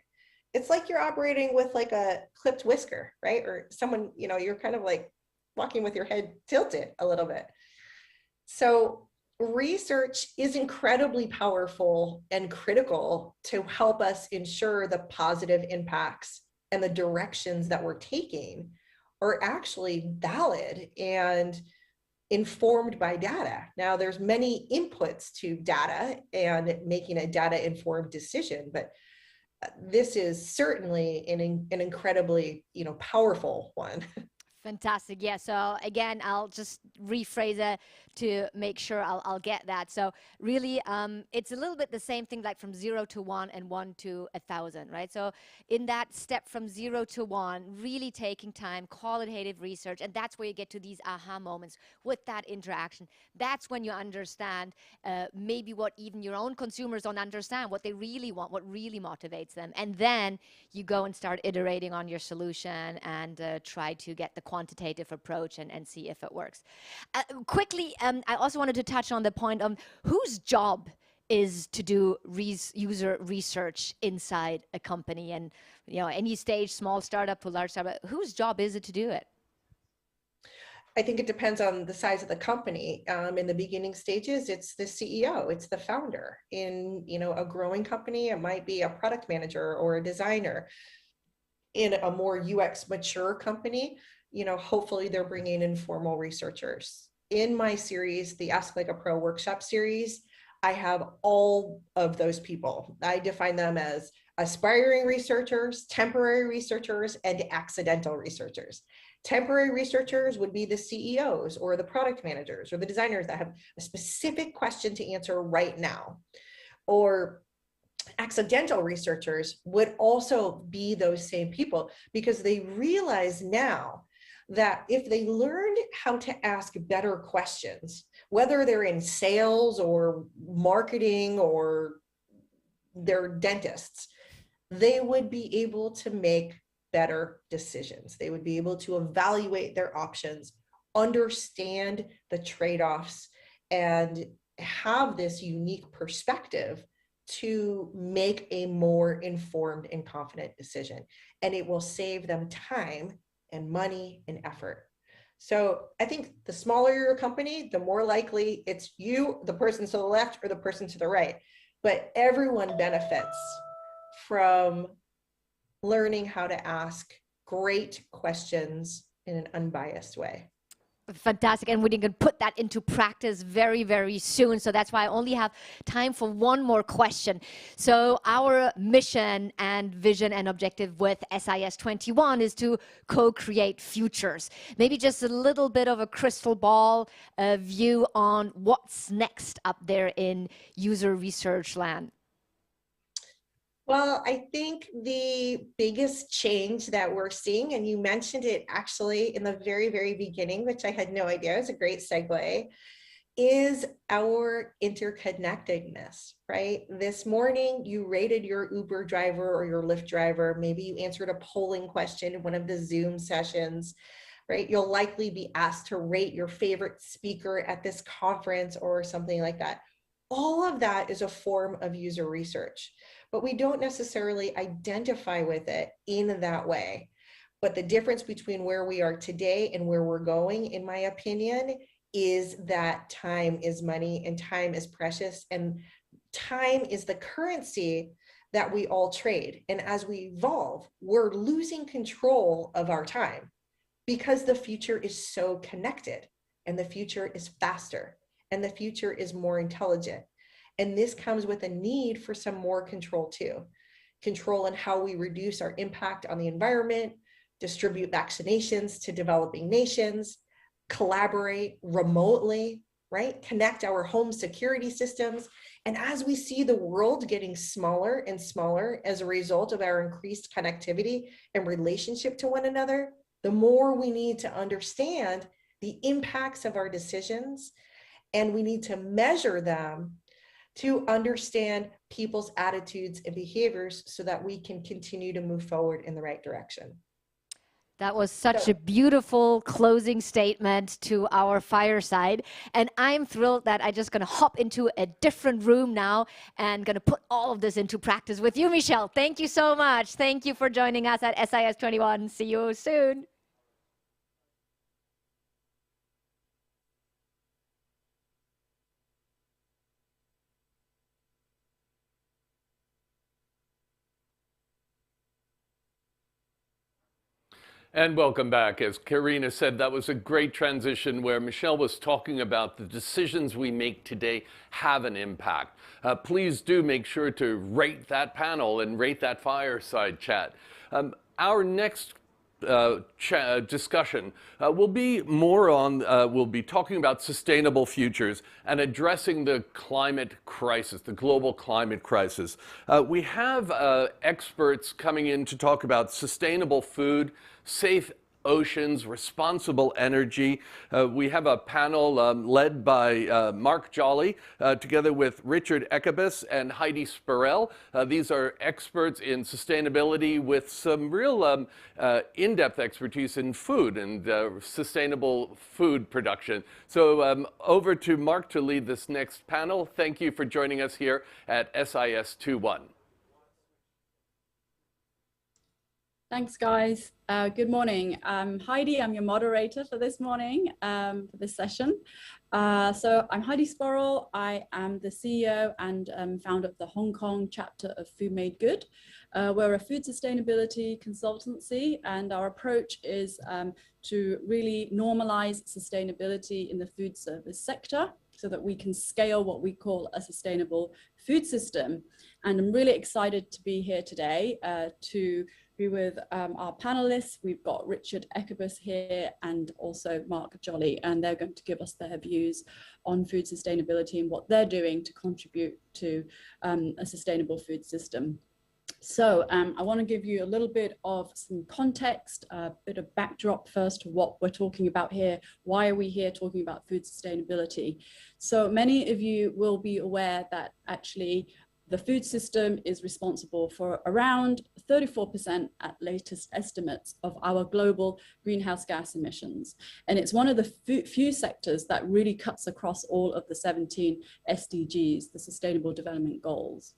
it's like you're operating with like a clipped whisker, right? Or someone, you're kind of like walking with your head tilted a little bit. So research is incredibly powerful and critical to help us ensure the positive impacts and the directions that we're taking are actually valid and informed by data. Now, there's many inputs to data and making a data-informed decision, but this is certainly an incredibly, powerful one. Fantastic. Yeah. So again, I'll just rephrase it to make sure I'll get that. So really, it's a little bit the same thing like from 0 to 1 and 1 to 1,000, right? So in that step from 0 to 1, really taking time, qualitative research, and that's where you get to these aha moments with that interaction. That's when you understand maybe what even your own consumers don't understand, what they really want, what really motivates them. And then you go and start iterating on your solution and try to get the quantitative approach and see if it works. Quickly, I also wanted to touch on the point of whose job is to do user research inside a company, and any stage, small startup to large startup, whose job is it to do it? I think it depends on the size of the company. In the beginning stages, it's the CEO, it's the founder. In a growing company, it might be a product manager or a designer. In a more UX mature company, hopefully they're bringing in formal researchers. In my series, the Ask Like a Pro workshop series, I have all of those people. I define them as aspiring researchers, temporary researchers, and accidental researchers. Temporary researchers would be the CEOs or the product managers or the designers that have a specific question to answer right now. Or accidental researchers would also be those same people, because they realize now that if they learned how to ask better questions, whether they're in sales or marketing or they're dentists, they would be able to make better decisions. They would be able to evaluate their options, understand the trade-offs, and have this unique perspective to make a more informed and confident decision. And it will save them time and money and effort. So I think the smaller your company, the more likely it's you, the person to the left, or the person to the right. But everyone benefits from learning how to ask great questions in an unbiased way. Fantastic. And we're going to put that into practice very, very soon. So that's why I only have time for one more question. So our mission and vision and objective with SIS21 is to co-create futures. Maybe just a little bit of a crystal ball view on what's next up there in user research land. Well, I think the biggest change that we're seeing, and you mentioned it actually in the very, very beginning, which I had no idea, is a great segue, is our interconnectedness, right? This morning, you rated your Uber driver or your Lyft driver. Maybe you answered a polling question in one of the Zoom sessions, right? You'll likely be asked to rate your favorite speaker at this conference or something like that. All of that is a form of user research, but we don't necessarily identify with it in that way. But the difference between where we are today and where we're going, in my opinion, is that time is money and time is precious, and time is the currency that we all trade. And as we evolve, we're losing control of our time because the future is so connected, and the future is faster, and the future is more intelligent. And this comes with a need for some more control too. Control in how we reduce our impact on the environment, distribute vaccinations to developing nations, collaborate remotely, right? Connect our home security systems. And as we see the world getting smaller and smaller as a result of our increased connectivity and relationship to one another, the more we need to understand the impacts of our decisions, and we need to measure them to understand people's attitudes and behaviors so that we can continue to move forward in the right direction. That was such a beautiful closing statement to our fireside. And I'm thrilled that I'm just going to hop into a different room now and going to put all of this into practice with you, Michelle. Thank you so much. Thank you for joining us at SIS21. See you soon. And welcome back. As Karina said, that was a great transition where Michelle was talking about the decisions we make today have an impact. Please do make sure to rate that panel and rate that fireside chat. Our next discussion will be more on, we'll be talking about sustainable futures and addressing the climate crisis, the global climate crisis. We have experts coming in to talk about sustainable food, safe oceans, responsible energy. We have a panel led by Mark Jolly, together with Richard Ekebus and Heidi Spurrell. These are experts in sustainability with some real in-depth expertise in food and sustainable food production. So over to Mark to lead this next panel. Thank you for joining us here at SIS21. Thanks, guys. Good morning. I'm Heidi. I'm your moderator for this morning, for this session. So I'm Heidi Spurrell. I am the CEO and founder of the Hong Kong chapter of Food Made Good. We're a food sustainability consultancy, and our approach is to really normalize sustainability in the food service sector so that we can scale what we call a sustainable food system. And I'm really excited to be here today to be with our panelists. We've got Richard Ekebus here and also Mark Jolly, and they're going to give us their views on food sustainability and what they're doing to contribute to a sustainable food system. So I want to give you a little bit of some context, a bit of backdrop first to what we're talking about here. Why are we here talking about food sustainability? So many of you will be aware that actually the food system is responsible for around 34% at latest estimates of our global greenhouse gas emissions. And it's one of the few sectors that really cuts across all of the 17 SDGs, the Sustainable Development Goals.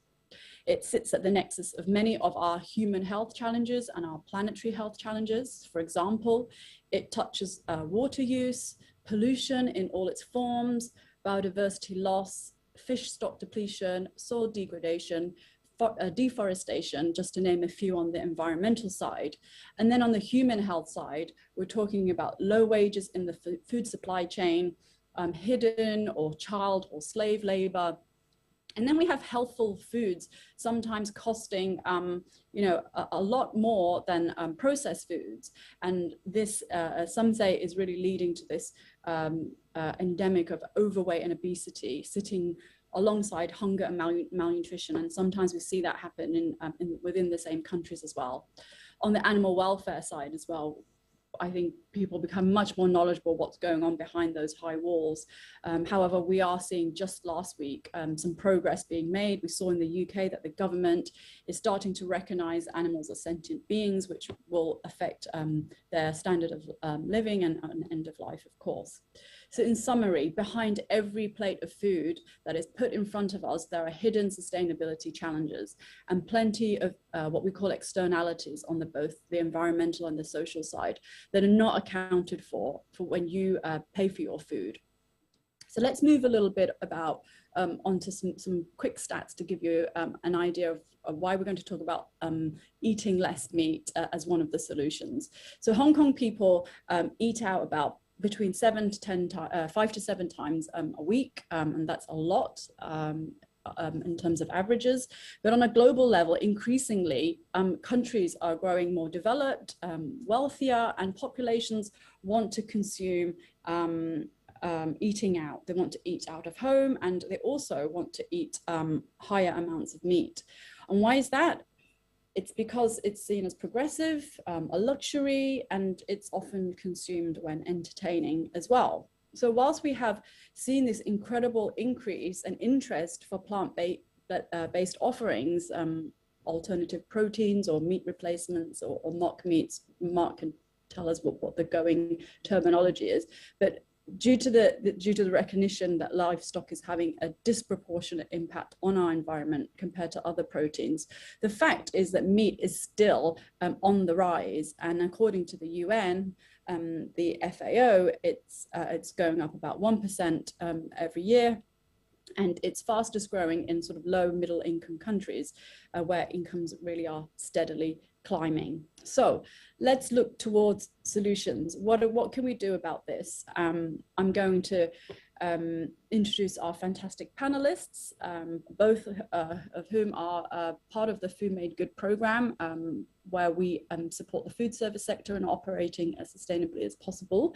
It sits at the nexus of many of our human health challenges and our planetary health challenges. For example, it touches water use, pollution in all its forms, biodiversity loss, fish stock depletion, soil degradation, deforestation, just to name a few on the environmental side. And then on the human health side, we're talking about low wages in the food supply chain, hidden or child or slave labor. And then we have healthful foods, sometimes costing a lot more than processed foods. And this, some say, is really leading to this endemic of overweight and obesity, sitting alongside hunger and malnutrition. And sometimes we see that happen within the same countries as well. On the animal welfare side as well, I think people become much more knowledgeable what's going on behind those high walls. However, we are seeing just last week some progress being made. We saw in the UK that the government is starting to recognize animals as sentient beings, which will affect their standard of living and end of life, of course. So in summary, behind every plate of food that is put in front of us, there are hidden sustainability challenges and plenty of what we call externalities on both the environmental and the social side that are not accounted for when you pay for your food. So let's move a little bit about onto some quick stats to give you an idea of why we're going to talk about eating less meat as one of the solutions. So Hong Kong people eat out about between 5 to 7 times a week, and that's a lot in terms of averages. But on a global level, increasingly, countries are growing more developed, wealthier, and populations want to consume eating out. They want to eat out of home, and they also want to eat higher amounts of meat. And why is that? It's because it's seen as progressive, a luxury, and it's often consumed when entertaining as well. So whilst we have seen this incredible increase and interest for plant-based offerings, alternative proteins or meat replacements or mock meats, Mark can tell us what the going terminology is. But due to the recognition that livestock is having a disproportionate impact on our environment compared to other proteins, the fact is that meat is still on the rise. And according to the UN, the FAO, it's going up about 1% every year. And it's fastest growing in sort of low middle income countries where incomes really are steadily climbing. So let's look towards solutions. What can we do about this? I'm going to introduce our fantastic panelists, both of whom are part of the Food Made Good program, where we support the food service sector and operating as sustainably as possible.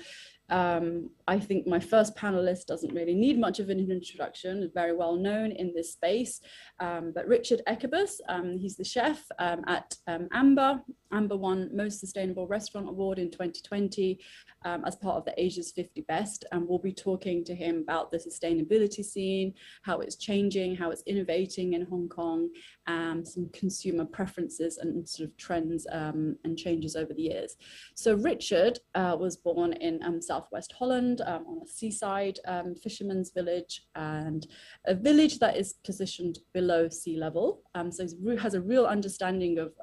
I think my first panelist doesn't really need much of an introduction, is very well known in this space, but Richard Ekebus, he's the chef at Amber. Amber won Most Sustainable Restaurant Award in 2020 as part of the Asia's 50 Best, and we'll be talking to him about the sustainability scene, how it's changing, how it's innovating in Hong Kong, some consumer preferences and sort of trends and changes over the years. So Richard was born in southwest Holland on a seaside fisherman's village, and a village that is positioned below sea level. So he has a real understanding of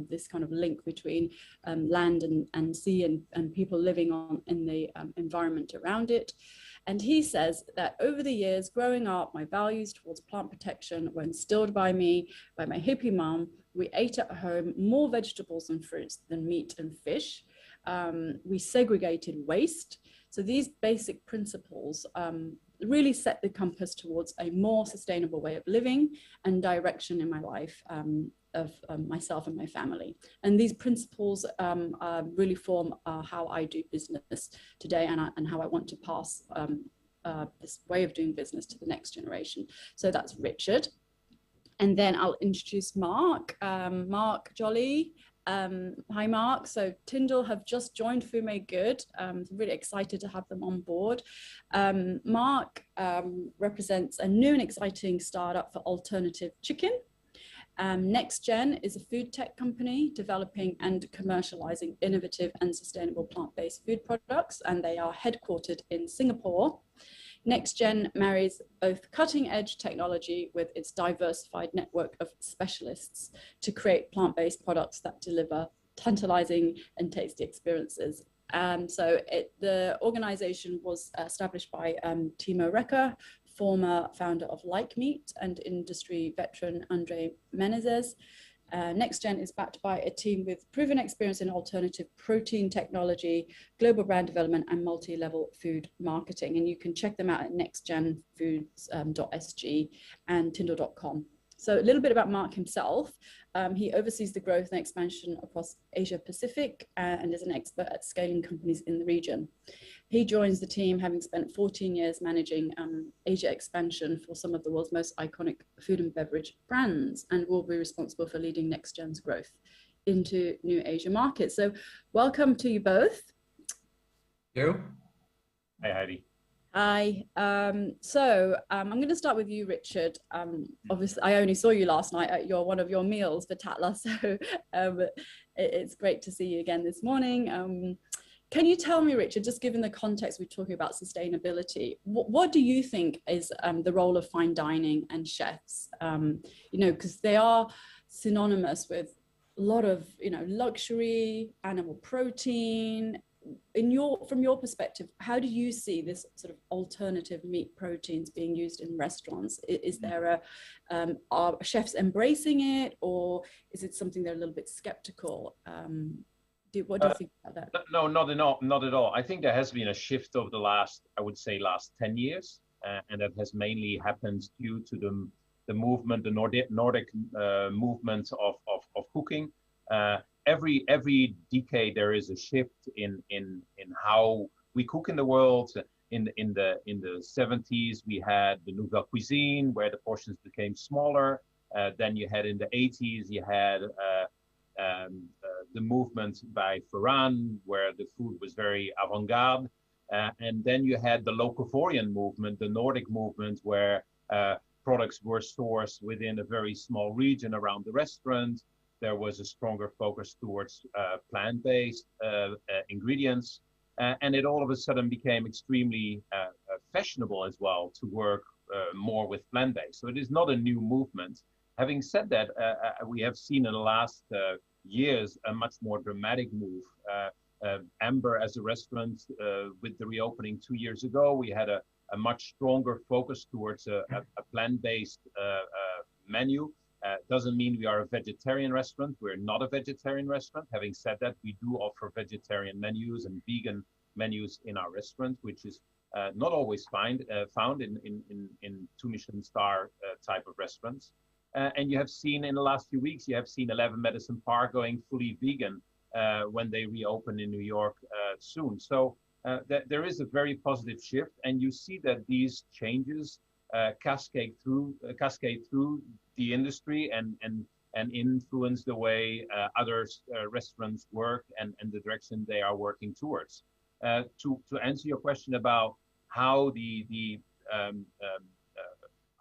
this kind of link between land and sea and people living in the environment around it. And he says that over the years growing up, my values towards plant protection were instilled by me, by my hippie mom. We ate at home more vegetables and fruits than meat and fish. We segregated waste. So these basic principles really set the compass towards a more sustainable way of living and direction in my life of myself and my family. And these principles really form how I do business today and how I want to pass this way of doing business to the next generation. So that's Richard. And then I'll introduce Mark, Mark Jolly. Hi, Mark. So Tyndall have just joined Food Made Good. Really excited to have them on board. Mark represents a new and exciting startup for alternative chicken. NextGen is a food tech company developing and commercializing innovative and sustainable plant-based food products, and they are headquartered in Singapore. NextGen marries both cutting-edge technology with its diversified network of specialists to create plant-based products that deliver tantalizing and tasty experiences. The organization was established by Timo Recker, former founder of Like Meat, and industry veteran Andre Menezes. NextGen is backed by a team with proven experience in alternative protein technology, global brand development, and multi-level food marketing. And you can check them out at nextgenfoods.sg and tyndall.com. So a little bit about Mark himself. He oversees the growth and expansion across Asia Pacific and is an expert at scaling companies in the region. He joins the team having spent 14 years managing Asia expansion for some of the world's most iconic food and beverage brands, and will be responsible for leading NextGen's growth into new Asia markets. So welcome to you both. You. Hey, Heidi. Hi. I'm going to start with you, Richard. Obviously, I only saw you last night at one of your meals for Tatler, so it's great to see you again this morning. Can you tell me, Richard, just given the context we're talking about sustainability, what do you think is the role of fine dining and chefs? Because they are synonymous with a lot of, luxury, animal protein. From your perspective, how do you see this sort of alternative meat proteins being used in restaurants? Is there are chefs embracing it, or is it something they're a little bit skeptical? What do you think about that? No, not at all. I think there has been a shift over the last 10 years, and that has mainly happened due to the movement, the Nordic movement of cooking. Every decade there is a shift in how we cook in the world. In the 70s we had the Nouvelle Cuisine, where the portions became smaller. Then you had in the 80s you had the movement by Ferran, where the food was very avant-garde. And then you had the Locavorian movement, the Nordic movement, where products were sourced within a very small region around the restaurant. there was a stronger focus towards plant-based ingredients. And it all of a sudden became extremely fashionable as well to work more with plant-based. So it is not a new movement. Having said that, we have seen in the last years a much more dramatic move. Amber as a restaurant, with the reopening 2 years ago, we had a much stronger focus towards a plant-based menu. Doesn't mean we are a vegetarian restaurant. We're not a vegetarian restaurant. Having said that, we do offer vegetarian menus and vegan menus in our restaurant, which is not always found in 2 Michelin star type of restaurants. And you have seen in the last few weeks, you have seen 11 Madison Park going fully vegan when they reopen in New York soon. So there is a very positive shift, and you see that these changes cascade through the industry and influence the way other restaurants work and the direction they are working towards. To answer your question about how the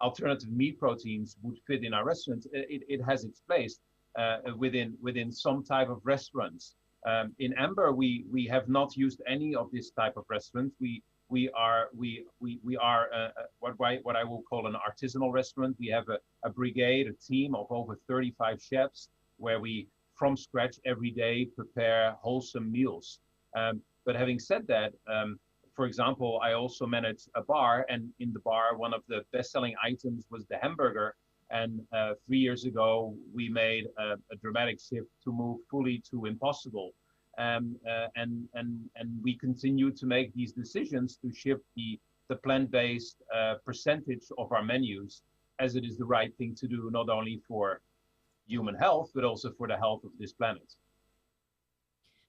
alternative meat proteins would fit in our restaurants, it has its place within some type of restaurants. In Amber, we have not used any of this type of restaurants. We are what I will call an artisanal restaurant. We have a brigade, a team of over 35 chefs, where we from scratch every day prepare wholesome meals. But having said that, for example, I also manage a bar, and in the bar, one of the best-selling items was the hamburger. And 3 years ago, we made a dramatic shift to move fully to Impossible. And we continue to make these decisions to shift the plant-based percentage of our menus, as it is the right thing to do, not only for human health, but also for the health of this planet.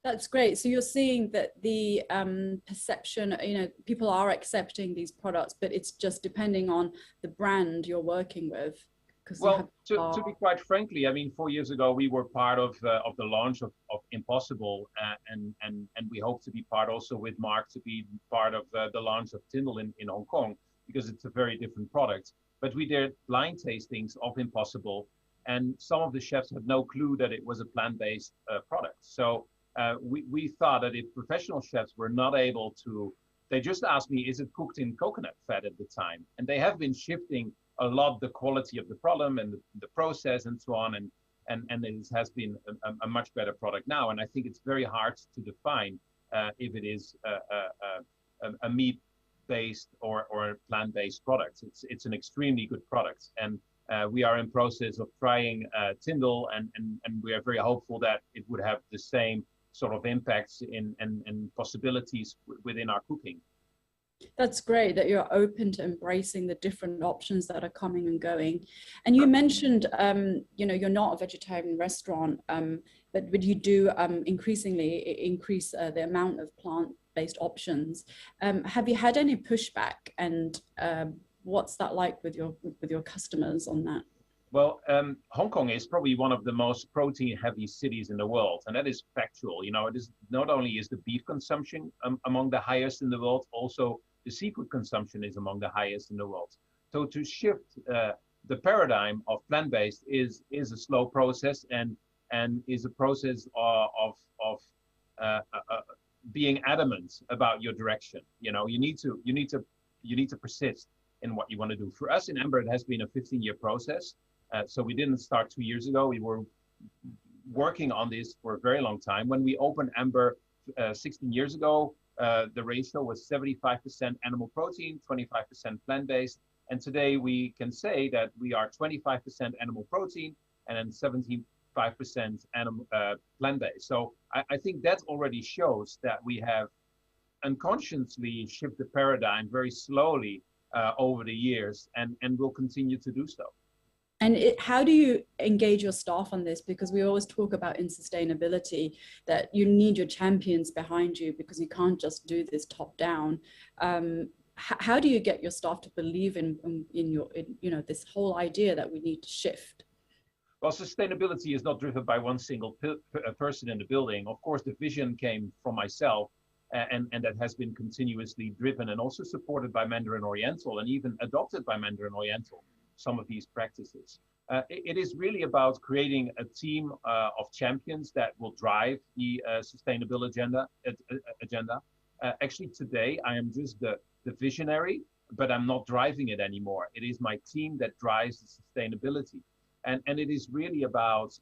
That's great. So you're seeing that the perception, people are accepting these products, but it's just depending on the brand you're working with. Well, to be quite frankly, I mean, 4 years ago, we were part of the launch of Impossible, and we hope to be part also with Mark to be part of the launch of Tyndall in Hong Kong, because it's a very different product. But we did blind tastings of Impossible, and some of the chefs had no clue that it was a plant-based product. So we thought that if professional chefs were not able to, they just asked me, is it cooked in coconut fat at the time? And they have been shifting a lot the quality of the problem and the process and so on, and it has been a much better product now. And I think it's very hard to define if it is a meat-based or a plant-based product. It's an extremely good product, and we are in process of trying Tyndall, and we are very hopeful that it would have the same sort of impacts and possibilities within our cooking. That's great that you're open to embracing the different options that are coming and going. And you mentioned, you're not a vegetarian restaurant, but you do increasingly increase the amount of plant-based options. Have you had any pushback, and what's that like with your customers on that? Well, Hong Kong is probably one of the most protein-heavy cities in the world, and that is factual. It is not only is the beef consumption among the highest in the world, also the seafood consumption is among the highest in the world. So to shift the paradigm of plant-based is a slow process, and is a process of being adamant about your direction. You need to persist in what you want to do. For us in Amber, it has been a 15-year process. So we didn't start 2 years ago. We were working on this for a very long time. When we opened Amber 16 years ago, the ratio was 75% animal protein, 25% plant-based. And today we can say that we are 25% animal protein and then 75% plant-based. So I think that already shows that we have unconsciously shifted the paradigm very slowly over the years, and will continue to do so. And how do you engage your staff on this? Because we always talk about in sustainability that you need your champions behind you, because you can't just do this top down. How do you get your staff to believe in this whole idea that we need to shift? Well, sustainability is not driven by one single person in the building. Of course, the vision came from myself, and that has been continuously driven and also supported by Mandarin Oriental, and even adopted by Mandarin Oriental, some of these practices. It is really about creating a team of champions that will drive the sustainable agenda. Actually, today I am just the visionary, but I'm not driving it anymore. It is my team that drives the sustainability, and it is really about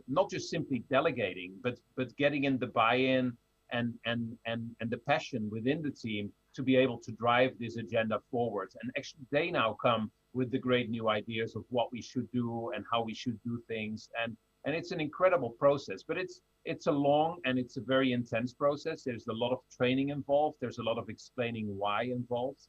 not just simply delegating, but getting in the buy-in and the passion within the team to be able to drive this agenda forward. And actually, they now come with the great new ideas of what we should do and how we should do things. And it's an incredible process, but it's a long and it's a very intense process. There's a lot of training involved. There's a lot of explaining why involved,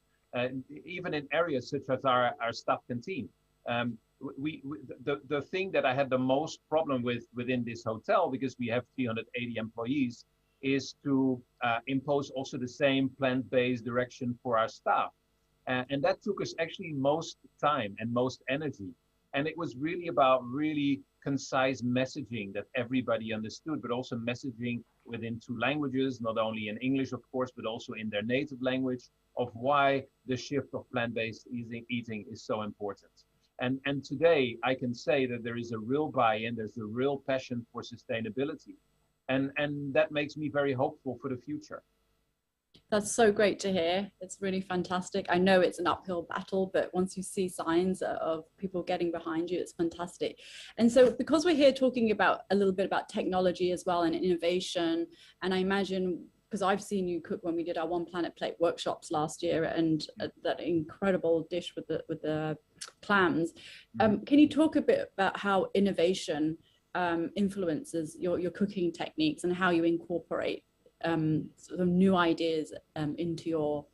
even in areas such as our staff canteen. The thing that I had the most problem with within this hotel, because we have 380 employees, is to impose also the same plant-based direction for our staff. And that took us actually most time and most energy. And it was really about really concise messaging that everybody understood, but also messaging within 2 languages, not only in English, of course, but also in their native language, of why the shift of plant-based eating is so important. And today I can say that there is a real buy-in, there's a real passion for sustainability. And that makes me very hopeful for the future. That's so great to hear. It's really fantastic. I know it's an uphill battle, but once you see signs of people getting behind you, it's fantastic. And so because we're here talking about a little bit about technology as well and innovation, and I imagine, because I've seen you cook when we did our One Planet Plate workshops last year, and that incredible dish with the clams. Can you talk a bit about how innovation influences your cooking techniques and how you incorporate sort of new ideas into your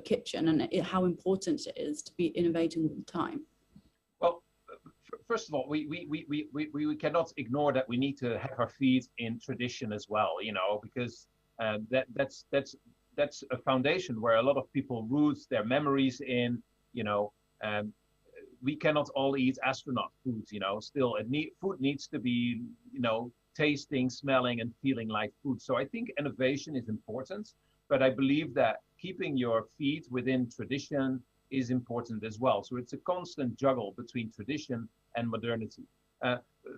kitchen, and how important it is to be innovating all the time? Well, first of all, we cannot ignore that we need to have our feet in tradition as well, you know, because that's a foundation where a lot of people root their memories in, you know. We cannot all eat astronaut food, you know. Still, food needs to be, you know, tasting, smelling, and feeling like food. So I think innovation is important, but I believe that keeping your feet within tradition is important as well. So it's a constant juggle between tradition and modernity.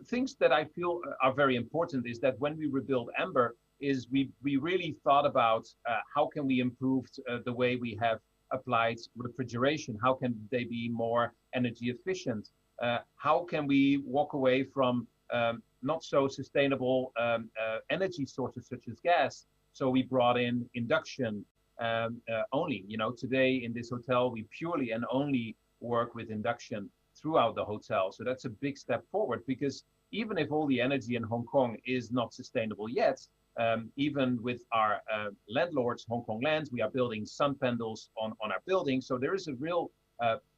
Things that I feel are very important is that when we rebuilt Amber, is we really thought about how can we improve the way we have applied refrigeration? How can they be more energy efficient? How can we walk away from not so sustainable energy sources such as gas? So we brought in induction only. You know, today in this hotel, we purely and only work with induction throughout the hotel. So that's a big step forward, because even if all the energy in Hong Kong is not sustainable yet, even with our landlords, Hong Kong Land, we are building sun panels on our buildings. So there is a real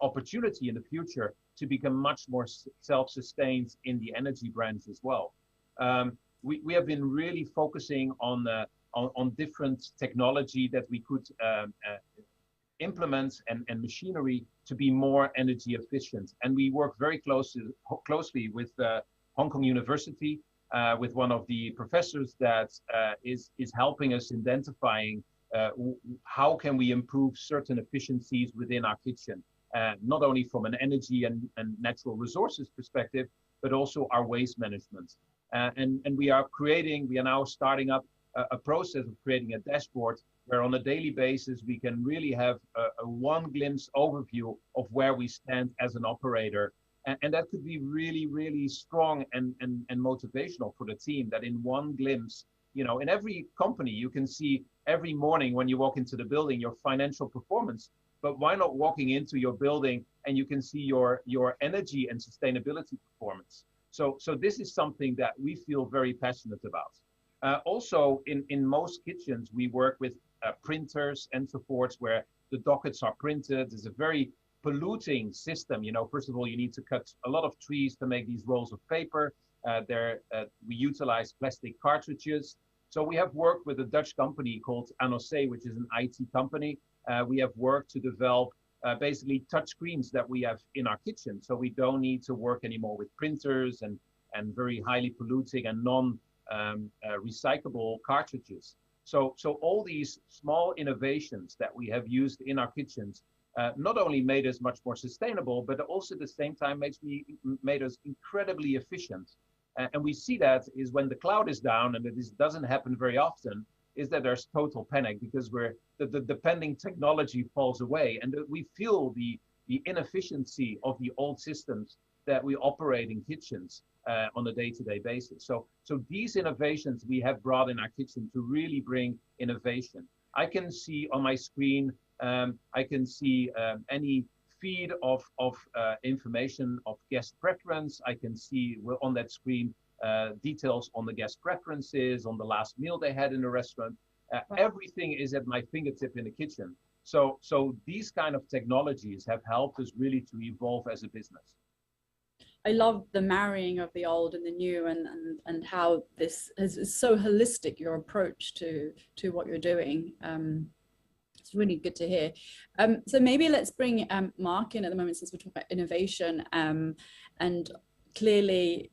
opportunity in the future to become much more self-sustained in the energy brands as well. We have been really focusing on different technology that we could implement and machinery to be more energy efficient. And we work very closely with Hong Kong University, with one of the professors that is helping us identifying how can we improve certain efficiencies within our kitchen, not only from an energy and natural resources perspective, but also our waste management. And we are now starting up a process of creating a dashboard where on a daily basis we can really have a one glimpse overview of where we stand as an operator. And that could be really, really strong and motivational for the team, that in one glimpse, you know, in every company, you can see every morning when you walk into the building, your financial performance, but why not walking into your building and you can see your energy and sustainability performance? So this is something that we feel very passionate about. Also, in most kitchens, we work with printers and so forth, where the dockets are printed. There's a very polluting system. You know, first of all, you need to cut a lot of trees to make these rolls of paper. We utilize plastic cartridges. So we have worked with a Dutch company called Anoce, which is an IT company. We have worked to develop basically touch screens that we have in our kitchen. So we don't need to work anymore with printers and very highly polluting and non-recyclable cartridges. So all these small innovations that we have used in our kitchens not only made us much more sustainable, but also at the same time made us incredibly efficient. And we see that is when the cloud is down, and this doesn't happen very often, is that there's total panic because the depending technology falls away, and we feel the inefficiency of the old systems that we operate in kitchens on a day-to-day basis. So these innovations we have brought in our kitchen to really bring innovation. I can see on my screen, I can see any feed of information of guest preference. I can see on that screen details on the guest preferences, on the last meal they had in the restaurant. Everything is at my fingertip in the kitchen. So these kind of technologies have helped us really to evolve as a business. I love the marrying of the old and the new, and how this is so holistic, your approach to what you're doing. It's really good to hear. So maybe let's bring Mark in at the moment, since we're talking about innovation. And clearly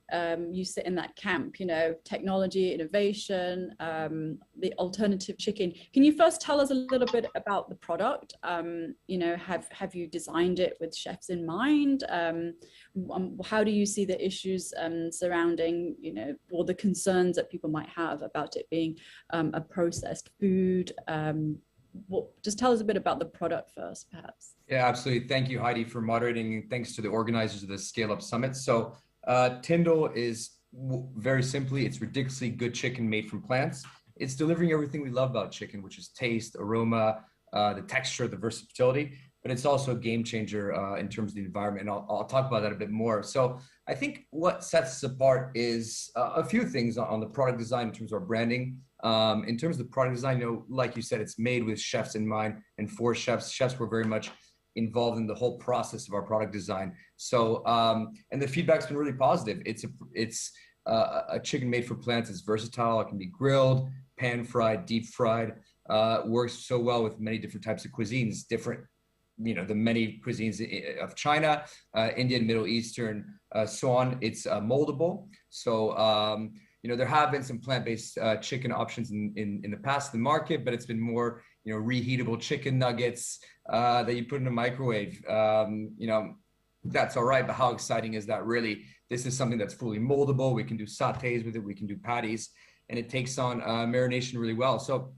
you sit in that camp, you know, technology, innovation, the alternative chicken. Can you first tell us a little bit about the product? You know, have you designed it with chefs in mind? How do you see the issues surrounding, you know, or the concerns that people might have about it being a processed food? Just tell us a bit about the product first, perhaps. Yeah, absolutely. Thank you, Heidi, for moderating, and thanks to the organizers of the Scale Up Summit. So Tyndall is very simply, it's ridiculously good chicken made from plants. It's delivering everything we love about chicken, which is taste, aroma, the texture, the versatility, but it's also a game changer in terms of the environment. And I'll talk about that a bit more. So I think what sets us apart is a few things on the product design in terms of our branding. In terms of the product design, you know, like you said, it's made with chefs in mind and for chefs. Chefs were very much involved in the whole process of our product design. So, and the feedback's been really positive. It's a chicken made from plants. It's versatile. It can be grilled, pan fried, deep fried. Works so well with many different types of cuisines, different, you know, the many cuisines of China, Indian, Middle Eastern, so on. It's moldable. So, you know, there have been some plant-based chicken options in the past in the market, but it's been more, you know, reheatable chicken nuggets that you put in a microwave. You know, that's all right, but how exciting is that really? This is something that's fully moldable. We can do sautés with it. We can do patties, and it takes on marination really well. So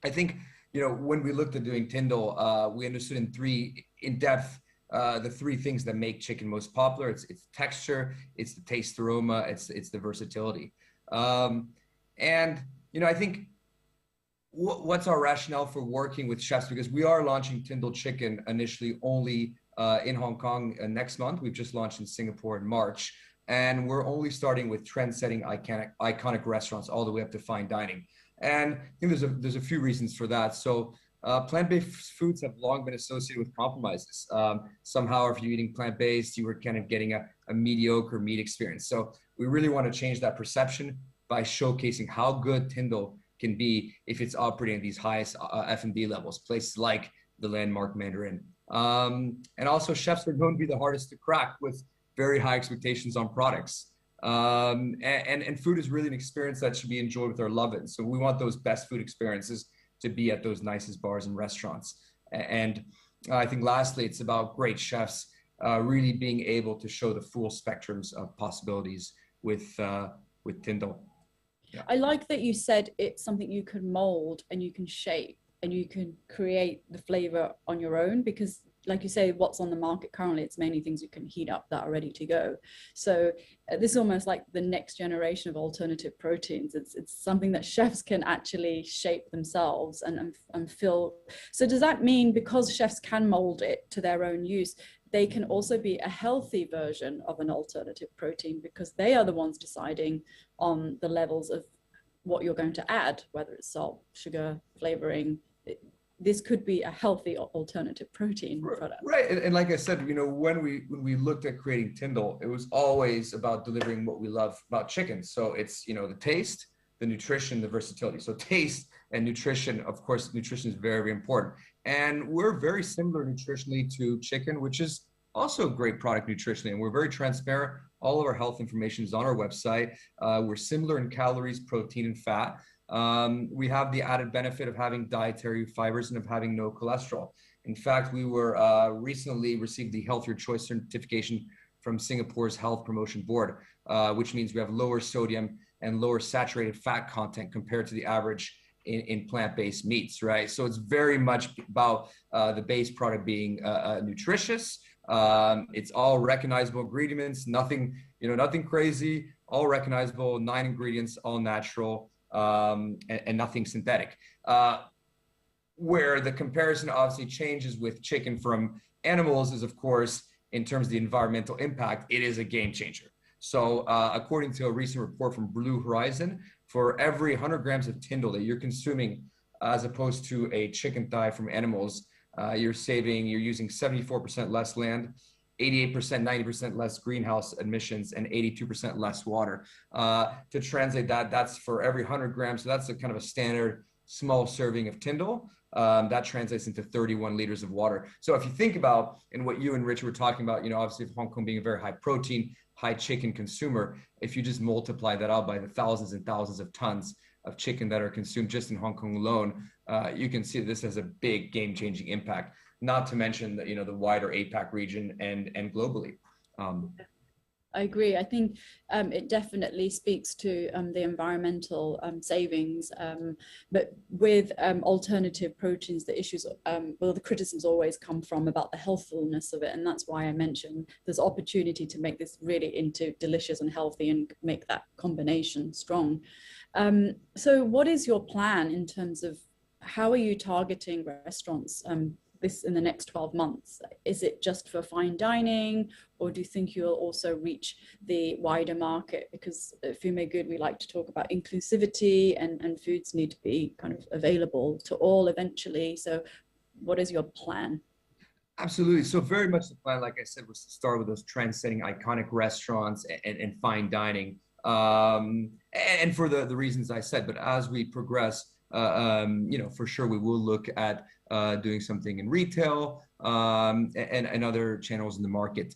I think, you know, when we looked at doing Tyndall, we understood in depth the three things that make chicken most popular. It's texture, it's the taste, aroma, it's the versatility. And, you know, I think what's our rationale for working with chefs? Because we are launching Tyndall Chicken initially only in Hong Kong next month. We've just launched in Singapore in March. And we're only starting with trend-setting iconic restaurants all the way up to fine dining. And I think there's a few reasons for that. So plant-based foods have long been associated with compromises. Somehow, if you're eating plant-based, you were kind of getting a mediocre meat experience. So we really want to change that perception by showcasing how good Tyndall can be if it's operating at these highest F&B levels, places like the landmark Mandarin. And also, chefs are going to be the hardest to crack with very high expectations on products. And food is really an experience that should be enjoyed with our loved ones. So we want those best food experiences to be at those nicest bars and restaurants. And I think lastly, it's about great chefs really being able to show the full spectrums of possibilities with Tyndall. Yeah. I like that you said it's something you can mold and you can shape and you can create the flavor on your own, because like you say, what's on the market currently, it's mainly things you can heat up that are ready to go. So this is almost like the next generation of alternative proteins. It's something that chefs can actually shape themselves and fill. So does that mean because chefs can mold it to their own use, they can also be a healthy version of an alternative protein, because they are the ones deciding on the levels of what you're going to add, whether it's salt, sugar, flavoring. This could be a healthy alternative protein product. Right, and like I said, you know, when we looked at creating Tyndall, it was always about delivering what we love about chicken. So it's, you know, the taste, the nutrition, the versatility. So taste and nutrition, of course, nutrition is very, very important. And we're very similar nutritionally to chicken, which is also a great product nutritionally. And we're very transparent. All of our health information is on our website. We're similar in calories, protein, and fat. We have the added benefit of having dietary fibers and of having no cholesterol. In fact, we were recently received the Healthier Choice certification from Singapore's Health Promotion Board, which means we have lower sodium and lower saturated fat content compared to the average in plant-based meats, right? So it's very much about the base product being nutritious. It's all recognizable ingredients, nothing, nothing crazy, all recognizable, 9 ingredients, all natural, and nothing synthetic. Where the comparison obviously changes with chicken from animals is, of course, in terms of the environmental impact, it is a game changer. So according to a recent report from Blue Horizon, for every 100 grams of Tyndall that you're consuming, as opposed to a chicken thigh from animals, you're using 74% less land, 88%, 90% less greenhouse emissions, and 82% less water. To translate that, that's for every 100 grams. So that's a kind of a standard small serving of Tyndall. That translates into 31 liters of water. So if you think about, and what you and Rich were talking about, obviously Hong Kong being a very high protein, high chicken consumer, if you just multiply that out by the thousands and thousands of tons of chicken that are consumed just in Hong Kong alone, you can see this has a big game-changing impact, not to mention the, the wider APAC region and globally. I agree. I think it definitely speaks to the environmental savings, but with alternative proteins, the issues, well, the criticisms always come from about the healthfulness of it, and that's why I mentioned there's opportunity to make this really into delicious and healthy and make that combination strong. So what is your plan in terms of how are you targeting restaurants this in the next 12 months? Is it just for fine dining, or do you think you'll also reach the wider market? Because at Fume Good, we like to talk about inclusivity, and foods need to be kind of available to all eventually. So what is your plan? Absolutely. So very much the plan, like I said, was to start with those trend-setting iconic restaurants and fine dining. And for the reasons I said, but as we progress, for sure we will look at doing something in retail and other channels in the market.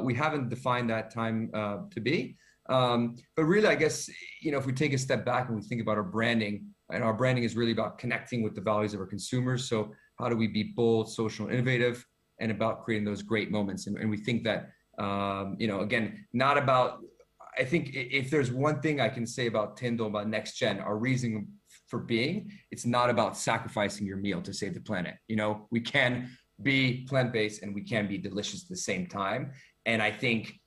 We haven't defined that time to be, but really, I guess, if we take a step back and we think about our branding, and our branding is really about connecting with the values of our consumers. So how do we be bold, social, and innovative, and about creating those great moments? And we think that, again, not about, I think if there's one thing I can say about Tyndall, about Next Gen, our reason for being, it's not about sacrificing your meal to save the planet. We can be plant-based and we can be delicious at the same time. And I think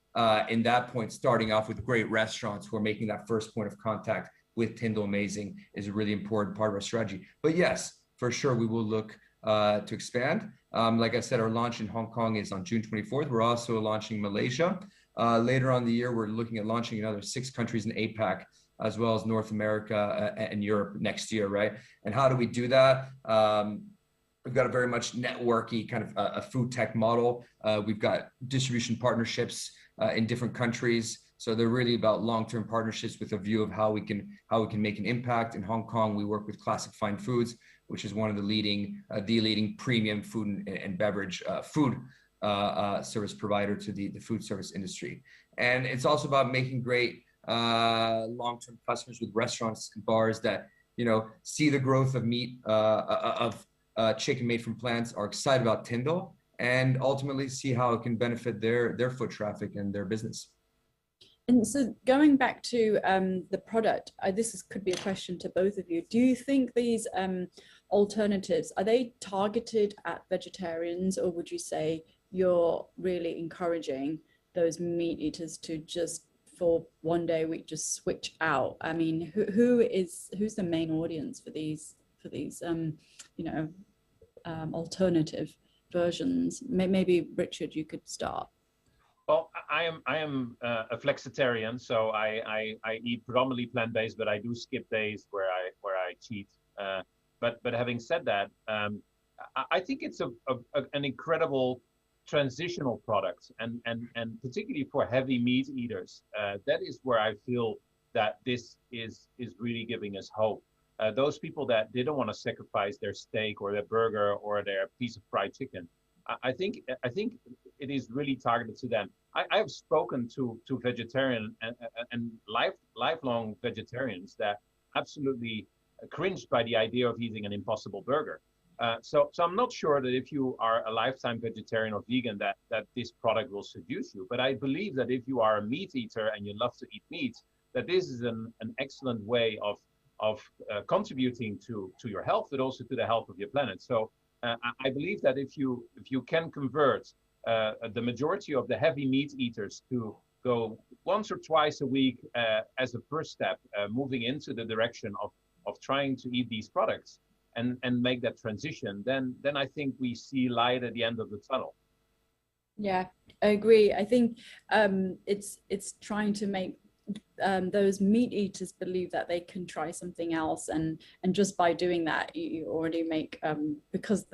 in that point, starting off with great restaurants who are making that first point of contact with Tyndall Amazing is a really important part of our strategy. But yes, for sure, we will look to expand. Like I said, our launch in Hong Kong is on June 24th. We're also launching Malaysia. Later on the year, we're looking at launching another 6 countries in APAC, as well as North America and Europe next year, right? And how do we do that? We've got a very much networky kind of a food tech model. We've got distribution partnerships in different countries. So they're really about long-term partnerships with a view of how we can make an impact. In Hong Kong, we work with Classic Fine Foods, which is one of the leading premium food and beverage food service provider to the food service industry. And it's also about making great long-term customers with restaurants and bars that see the growth of meat of chicken made from plants, are excited about Tyndall, and ultimately see how it can benefit their foot traffic and their business. And so going back to the product, could be a question to both of you. Do you think these alternatives, are they targeted at vegetarians, or would you say you're really encouraging those meat eaters to just for one day a week just switch out? I mean, who's the main audience for these alternative versions? Maybe Richard, you could start. Well, I am a flexitarian, so I eat predominantly plant-based, but I do skip days where I cheat. But having said that, I think it's an incredible transitional product, and particularly for heavy meat eaters, that is where I feel that this is really giving us hope. Those people that didn't want to sacrifice their steak or their burger or their piece of fried chicken, I think it is really targeted to them. I have spoken to vegetarian and lifelong vegetarians that absolutely cringed by the idea of eating an Impossible Burger. So I'm not sure that if you are a lifetime vegetarian or vegan that this product will seduce you. But I believe that if you are a meat eater and you love to eat meat, that this is an excellent way of contributing to your health, but also to the health of your planet. So I believe that if you can convert the majority of the heavy meat eaters to go once or twice a week as a first step, moving into the direction of trying to eat these products and make that transition, then I think we see light at the end of the tunnel. Yeah, I agree. I think it's trying to make those meat eaters believe that they can try something else, and just by doing that, you already make because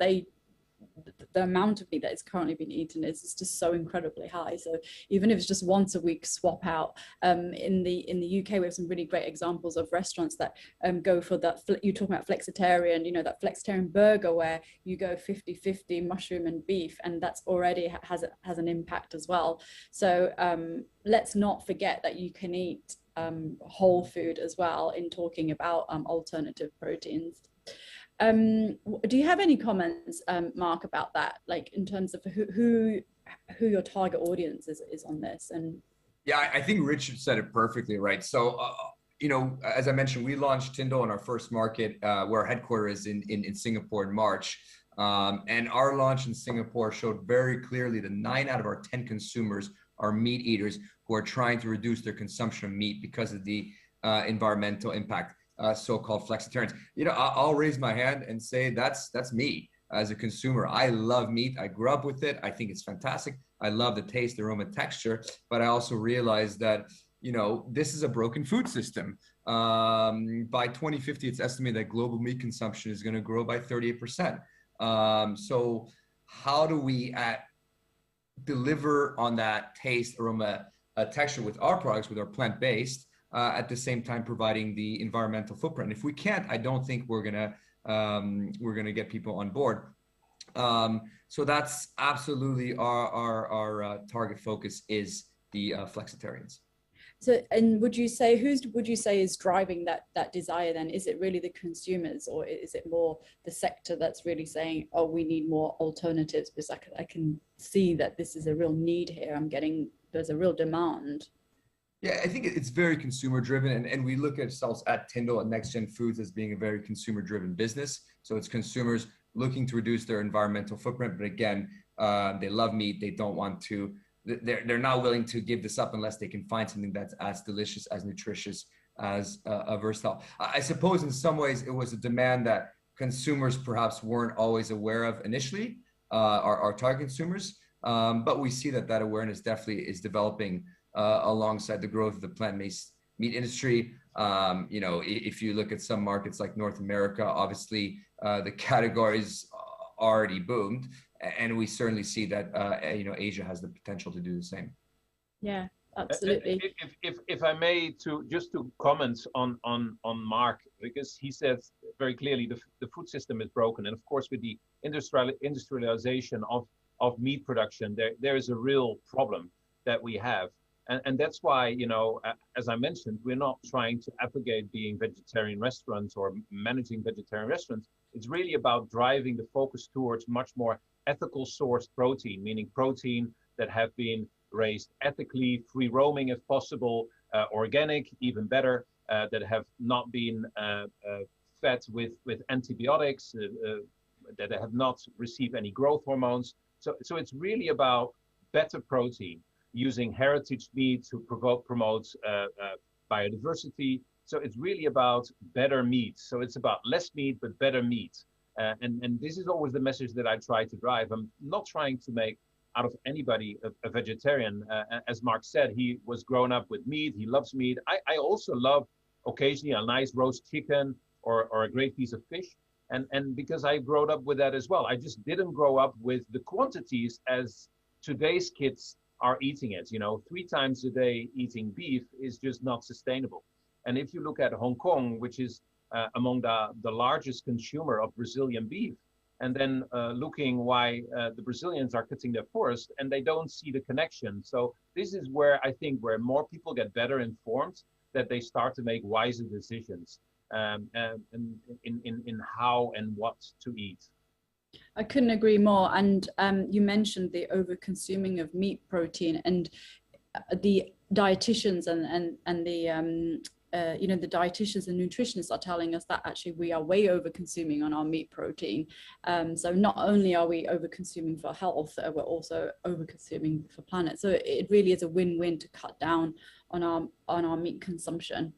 the amount of meat that is currently being eaten is just so incredibly high. So even if it's just once a week swap out, in the UK we have some really great examples of restaurants that go for that. You talk about flexitarian, you know, that flexitarian burger where you go 50-50 mushroom and beef, and that's already has an impact as well. So let's not forget that you can eat whole food as well in talking about alternative proteins. Do you have any comments, Mark, about that, like in terms of who your target audience is on this? And yeah, I think Richard said it perfectly, right? So you know, as I mentioned, we launched Tyndall in our first market, where our headquarters is in Singapore in March, and our launch in Singapore showed very clearly that 9 out of our 10 consumers are meat eaters who are trying to reduce their consumption of meat because of the environmental impact. So-called flexitarians. You know, I'll raise my hand and say that's me as a consumer. I love meat. I grew up with it. I think it's fantastic. I love the taste, the aroma, texture. But I also realize that, you know, this is a broken food system. By 2050, it's estimated that global meat consumption is going to grow by 38%. So how do we deliver on that taste, aroma, texture with our products, with our plant-based, at the same time providing the environmental footprint? If we can't, I don't think we're gonna get people on board. So that's absolutely our target focus is the flexitarians. so, and would you say is driving that desire then? Is it really the consumers, or is it more the sector that's really saying, oh, we need more alternatives, because I can see that this is a real need here. There's a real demand. Yeah, I think it's very consumer driven, and we look at ourselves at Tyndall and Next Gen Foods as being a very consumer driven business. So it's consumers looking to reduce their environmental footprint, but again, they love meat. They don't want to. They're not willing to give this up unless they can find something that's as delicious, as nutritious, as versatile. I suppose in some ways it was a demand that consumers perhaps weren't always aware of initially, our target consumers, but we see that awareness definitely is developing. Alongside the growth of the plant-based meat industry. You know, if you look at some markets like North America, obviously the categories already boomed, and we certainly see that you know, Asia has the potential to do the same. Yeah, absolutely. If I may, just to comment on Mark, because he says very clearly the food system is broken, and of course with the industrialization of meat production, there is a real problem that we have. And that's why, you know, as I mentioned, we're not trying to advocate being vegetarian restaurants or managing vegetarian restaurants. It's really about driving the focus towards much more ethical sourced protein, meaning protein that have been raised ethically, free roaming if possible, organic, even better, that have not been fed with antibiotics, that have not received any growth hormones. So it's really about better protein, using heritage meat to promote biodiversity. So it's really about better meat. So it's about less meat, but better meat. And this is always the message that I try to drive. I'm not trying to make out of anybody a vegetarian. As Mark said, he was grown up with meat. He loves meat. I also love occasionally a nice roast chicken or a great piece of fish. And because I grew up with that as well. I just didn't grow up with the quantities as today's kids are eating it. You know, 3 times a day eating beef is just not sustainable. And if you look at Hong Kong, which is among the largest consumer of Brazilian beef, and then looking why the Brazilians are cutting their forest and they don't see the connection. So this is where I think where more people get better informed, that they start to make wiser decisions in how and what to eat. I couldn't agree more. And you mentioned the over-consuming of meat protein, and the dietitians and the you know, the dietitians and nutritionists are telling us that actually we are way over consuming on our meat protein. So not only are we over consuming for health, we're also over consuming for planet. So it really is a win-win to cut down on our meat consumption.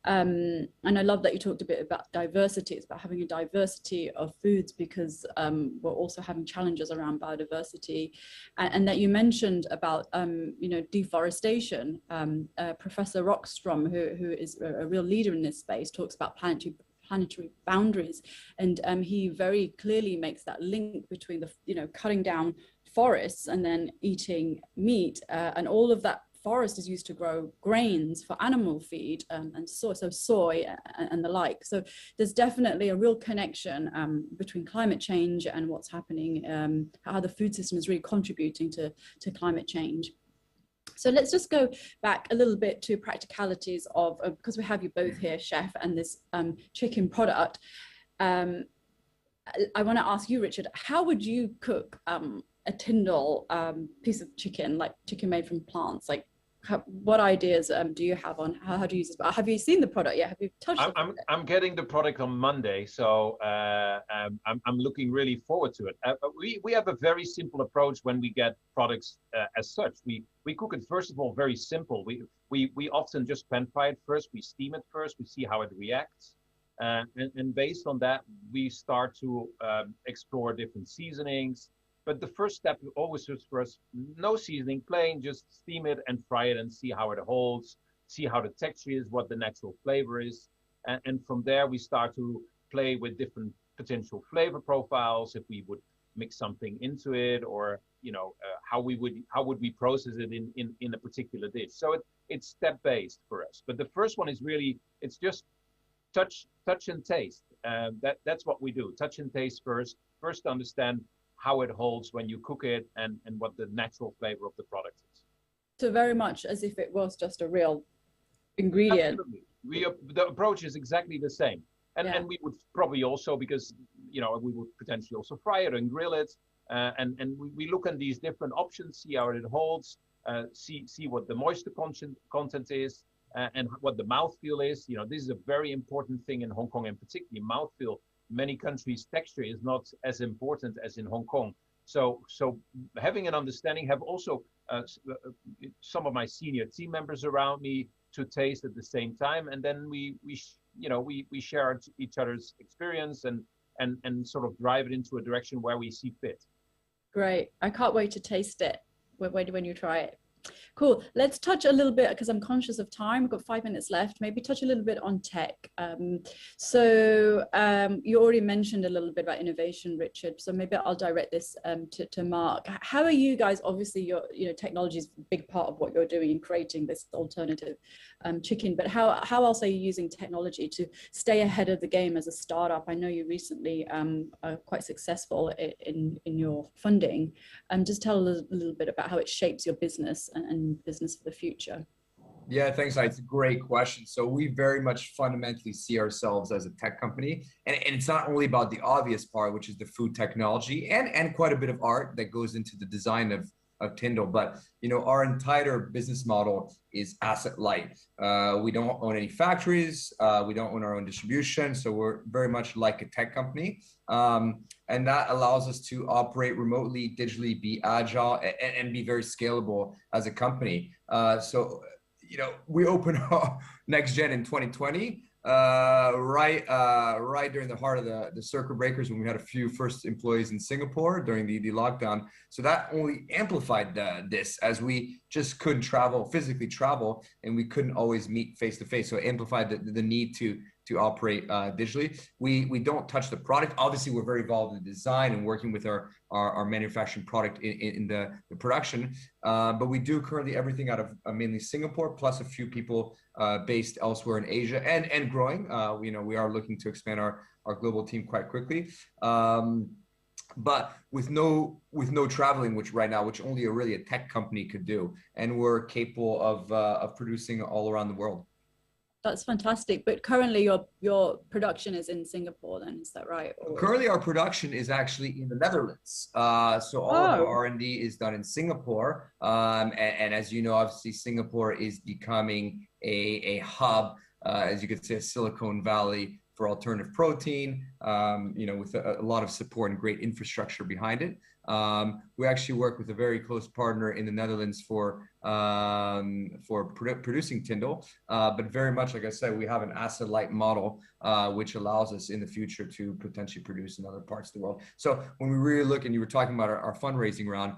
And I love that you talked a bit about diversity. It's about having a diversity of foods, because we're also having challenges around biodiversity, and that you mentioned about you know, deforestation. Professor Rockstrom, who is a real leader in this space, talks about planetary boundaries, and he very clearly makes that link between the, you know, cutting down forests and then eating meat, and all of that forest is used to grow grains for animal feed, and soy and the like. So there's definitely a real connection between climate change and what's happening, how the food system is really contributing to climate change. So let's just go back a little bit to practicalities of, because we have you both here, Chef, and this chicken product. I want to ask you, Richard, how would you cook a Tyndall piece of chicken, like chicken made from plants? Like, what ideas do you have on how to use this? Have you seen the product yet? Have you touched it? I'm getting the product on Monday, so I'm looking really forward to it. We have a very simple approach when we get products as such. We cook it, first of all, very simple. We often just pan fry it first. We steam it first. We see how it reacts. And based on that, we start to explore different seasonings. But the first step always is for us, no seasoning, plain, just steam it and fry it and see how it holds, see how the texture is, what the natural flavor is. And from there, we start to play with different potential flavor profiles, if we would mix something into it, or, you know, how would we process it in a particular dish. So it's step-based for us. But the first one is really, it's just touch and taste. That's what we do, touch and taste first to understand how it holds when you cook it, and what the natural flavor of the product is. So very much as if it was just a real ingredient. Absolutely. The approach is exactly the same. And we would probably also, because, you know, we would potentially also fry it and grill it. And we look at these different options, see how it holds, see what the moisture content is, and what the mouthfeel is. You know, this is a very important thing in Hong Kong, and particularly mouthfeel. Many countries, texture is not as important as in Hong Kong. So having an understanding, have also some of my senior team members around me to taste at the same time, and then we share each other's experience and sort of drive it into a direction where we see fit. Great! I can't wait to taste it when you try it. Cool. Let's touch a little bit, because I'm conscious of time. We've got 5 minutes left. Maybe touch a little bit on tech. You already mentioned a little bit about innovation, Richard. So maybe I'll direct this to Mark. How are you guys? Obviously, technology is a big part of what you're doing in creating this alternative chicken. But how else are you using technology to stay ahead of the game as a startup? I know you recently are quite successful in your funding. Just tell a little bit about how it shapes your business and business for the future. Yeah, thanks. It's a great question. So we very much fundamentally see ourselves as a tech company, and it's not only about the obvious part, which is the food technology, and quite a bit of art that goes into the design of Tyndall, but our entire business model is asset light. We don't own any factories. We don't own our own distribution. So we're very much like a tech company. And that allows us to operate remotely, digitally, be agile, and be very scalable as a company. So we opened Next Gen in 2020, right during the heart of the circuit breakers, when we had a few first employees in Singapore during the lockdown. So that only amplified this, as we just couldn't physically travel, and we couldn't always meet face to face. So it amplified the need to operate digitally. We don't touch the product. Obviously, we're very involved in the design and working with our manufacturing product in the production. But we do currently everything out of mainly Singapore, plus a few people based elsewhere in Asia, and growing. We are looking to expand our global team quite quickly. But with no traveling, which only really a tech company could do, and we're capable of producing all around the world. That's fantastic. But currently your production is in Singapore then, is that right? Or Currently, our production is actually in the Netherlands. So all of our R&D is done in Singapore. And as you know, obviously Singapore is becoming a hub, as you could say, a Silicon Valley for alternative protein, with a lot of support and great infrastructure behind it. We actually work with a very close partner in the Netherlands for producing Tyndall, but very much, like I said, we have an asset-light model, which allows us in the future to potentially produce in other parts of the world. So when we really look, and you were talking about our fundraising round,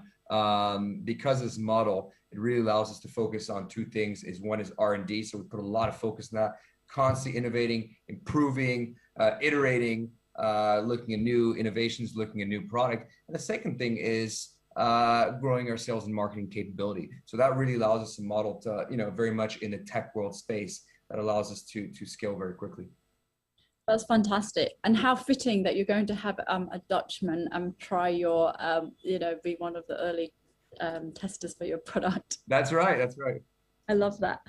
because of this model, it really allows us to focus on two things. One is R&D, so we put a lot of focus on that, constantly innovating, improving, iterating, looking at new innovations, looking at new product. And the second thing is growing our sales and marketing capability. So that really allows us to model to, very much in the tech world space that allows us to scale very quickly. That's fantastic. And how fitting that you're going to have a Dutchman try your, be one of the early testers for your product. That's right. That's right. I love that.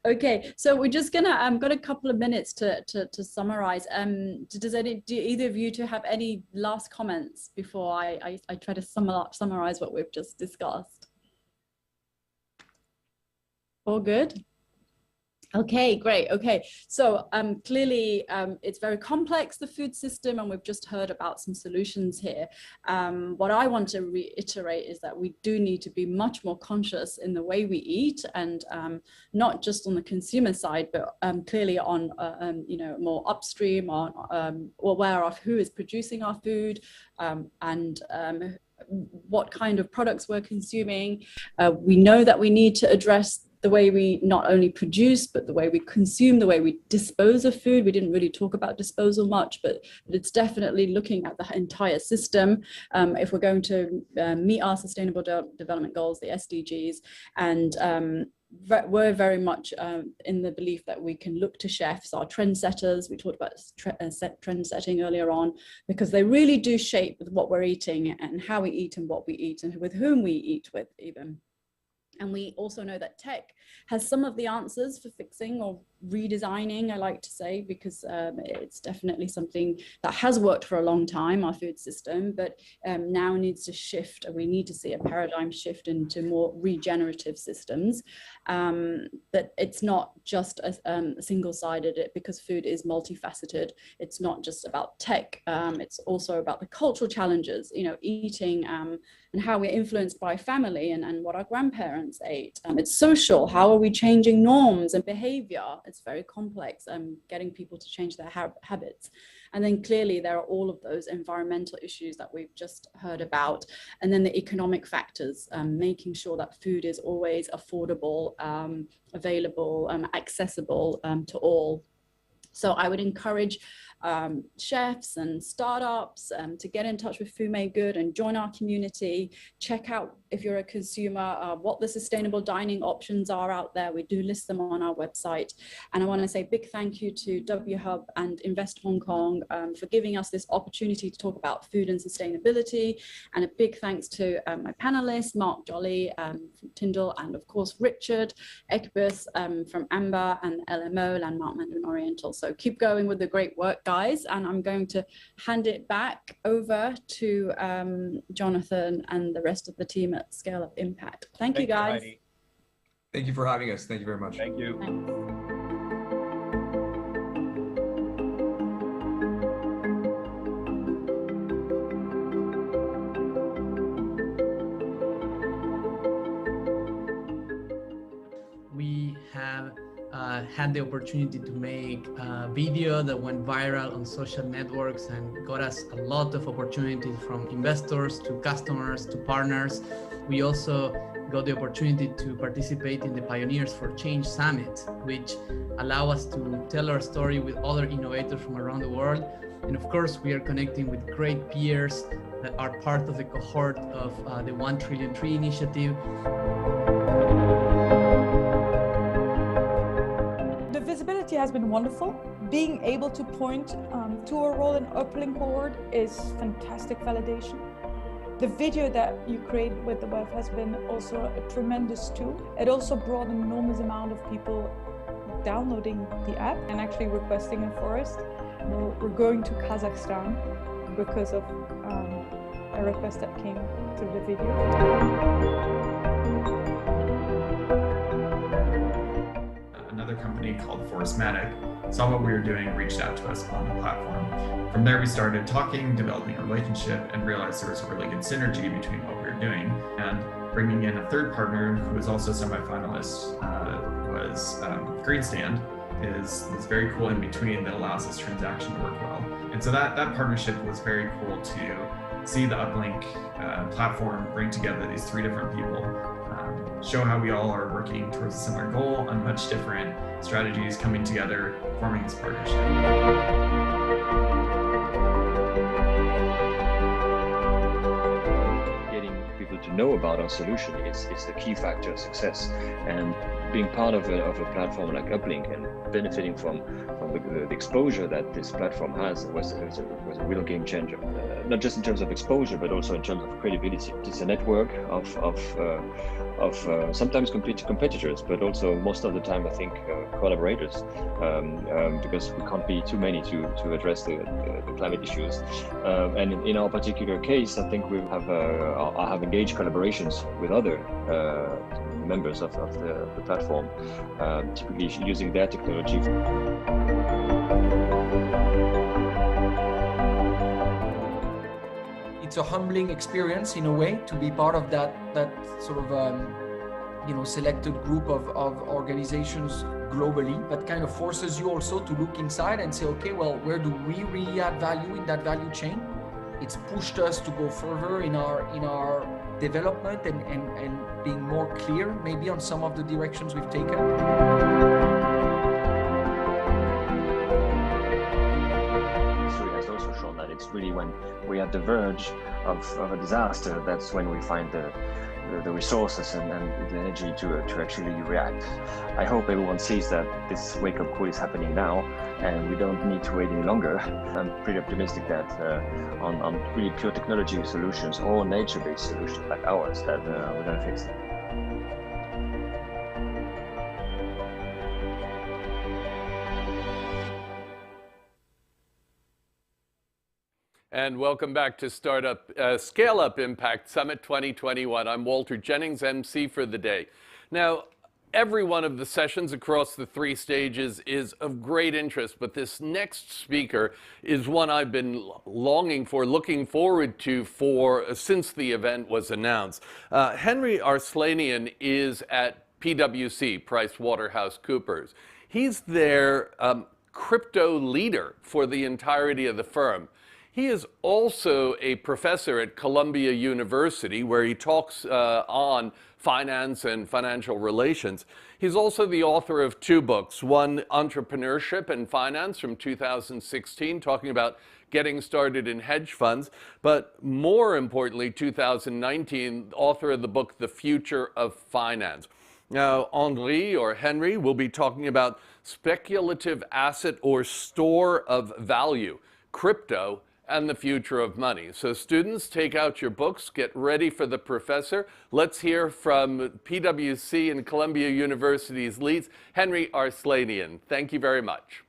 Okay, so we're just gonna got a couple of minutes to summarize. Do either of you have any last comments before I try to summarize what we've just discussed? All good? Okay, great. Okay, so clearly it's very complex, the food system, and we've just heard about some solutions here. What I want to reiterate is that we do need to be much more conscious in the way we eat, and not just on the consumer side, but clearly on more upstream, on aware of who is producing our food, and what kind of products we're consuming. We know that we need to address the way we not only produce, but the way we consume, the way we dispose of food. We didn't really talk about disposal much, but it's definitely looking at the entire system if we're going to meet our Sustainable Development Goals, the SDGs. And we're very much in the belief that we can look to chefs, our trendsetters. We talked about trend setting earlier on, because they really do shape what we're eating and how we eat and what we eat and with whom we eat with even. And we also know that tech has some of the answers for fixing or redesigning, I like to say, because it's definitely something that has worked for a long time, our food system, but now needs to shift, and we need to see a paradigm shift into more regenerative systems. That it's not just a single-sided, because food is multifaceted. It's not just about tech, it's also about the cultural challenges, eating and how we're influenced by family and what our grandparents ate. It's social, how are we changing norms and behavior? It's very complex, getting people to change their habits. And then clearly there are all of those environmental issues that we've just heard about. And then the economic factors, making sure that food is always affordable, available, accessible to all. So I would encourage chefs and startups to get in touch with Food Made Good and join our community. Check out, if you're a consumer, what the sustainable dining options are out there. We do list them on our website. And I want to say big thank you to WHub and Invest Hong Kong for giving us this opportunity to talk about food and sustainability. And a big thanks to my panelists, Mark Jolly from Tyndall, and of course Richard Ekbus from Amber and LMO, Landmark Mandarin Oriental. So keep going with the great work, guys, and I'm going to hand it back over to Jonathan and the rest of the team at Scale Up Impact. Thank you, guys. Thank you for having us. Thank you very much. Thank you. Thanks. We have had the opportunity to make a video that went viral on social networks and got us a lot of opportunities from investors to customers to partners. We also got the opportunity to participate in the Pioneers for Change Summit, which allow us to tell our story with other innovators from around the world. And of course, we are connecting with great peers that are part of the cohort of the 1 Trillion Tree Initiative. The visibility has been wonderful. Being able to point to a role in upling cohort is fantastic validation. The video that you created with the web has been also a tremendous tool. It also brought an enormous amount of people downloading the app and actually requesting it for us. We're going to Kazakhstan because of a request that came through the video. Another company called Forestmatic saw what we were doing and reached out to us on the platform. From there, we started talking, developing a relationship, and realized there was a really good synergy between what we were doing. And bringing in a third partner who was also semi-finalist was Greenstand is very cool in between that allows this transaction to work well. And so that partnership was very cool to see the Uplink platform bring together these three different people, show how we all are working towards a similar goal on much different strategies coming together, forming this partnership. To know about our solution is the key factor of success, and being part of a platform like Uplink and benefiting from the exposure that this platform has was a real game changer. Not just in terms of exposure, but also in terms of credibility. It's a network of sometimes competitors, but also most of the time I think collaborators, because we can't be too many to address the climate issues. And in our particular case, I think we have engaged collaborations with other members of the platform, typically using their technology. It's a humbling experience in a way to be part of that sort of selected group of organizations globally. That kind of forces you also to look inside and say, okay, well, where do we really add value in that value chain? It's pushed us to go further in our development and being more clear maybe on some of the directions we've taken. It's really when we're at the verge of a disaster, that's when we find the resources and the energy to actually react. I hope everyone sees that this wake-up call is happening now and we don't need to wait any longer. I'm pretty optimistic that on really pure technology solutions or nature-based solutions like ours, that we're going to fix it. And welcome back to Scale Up Impact Summit 2021. I'm Walter Jennings, MC for the day. Now, every one of the sessions across the three stages is of great interest, but this next speaker is one I've been looking forward to since the event was announced. Henry Arslanian is at PwC, PricewaterhouseCoopers. He's their crypto leader for the entirety of the firm. He is also a professor at Columbia University, where he talks on finance and financial relations. He's also the author of two books, one, Entrepreneurship and Finance from 2016, talking about getting started in hedge funds, but more importantly, 2019, author of the book, The Future of Finance. Now, Henry will be talking about speculative asset or store of value, crypto, and the future of money. So students, take out your books, get ready for the professor. Let's hear from PwC and Columbia University's leads, Henry Arslanian. Thank you very much.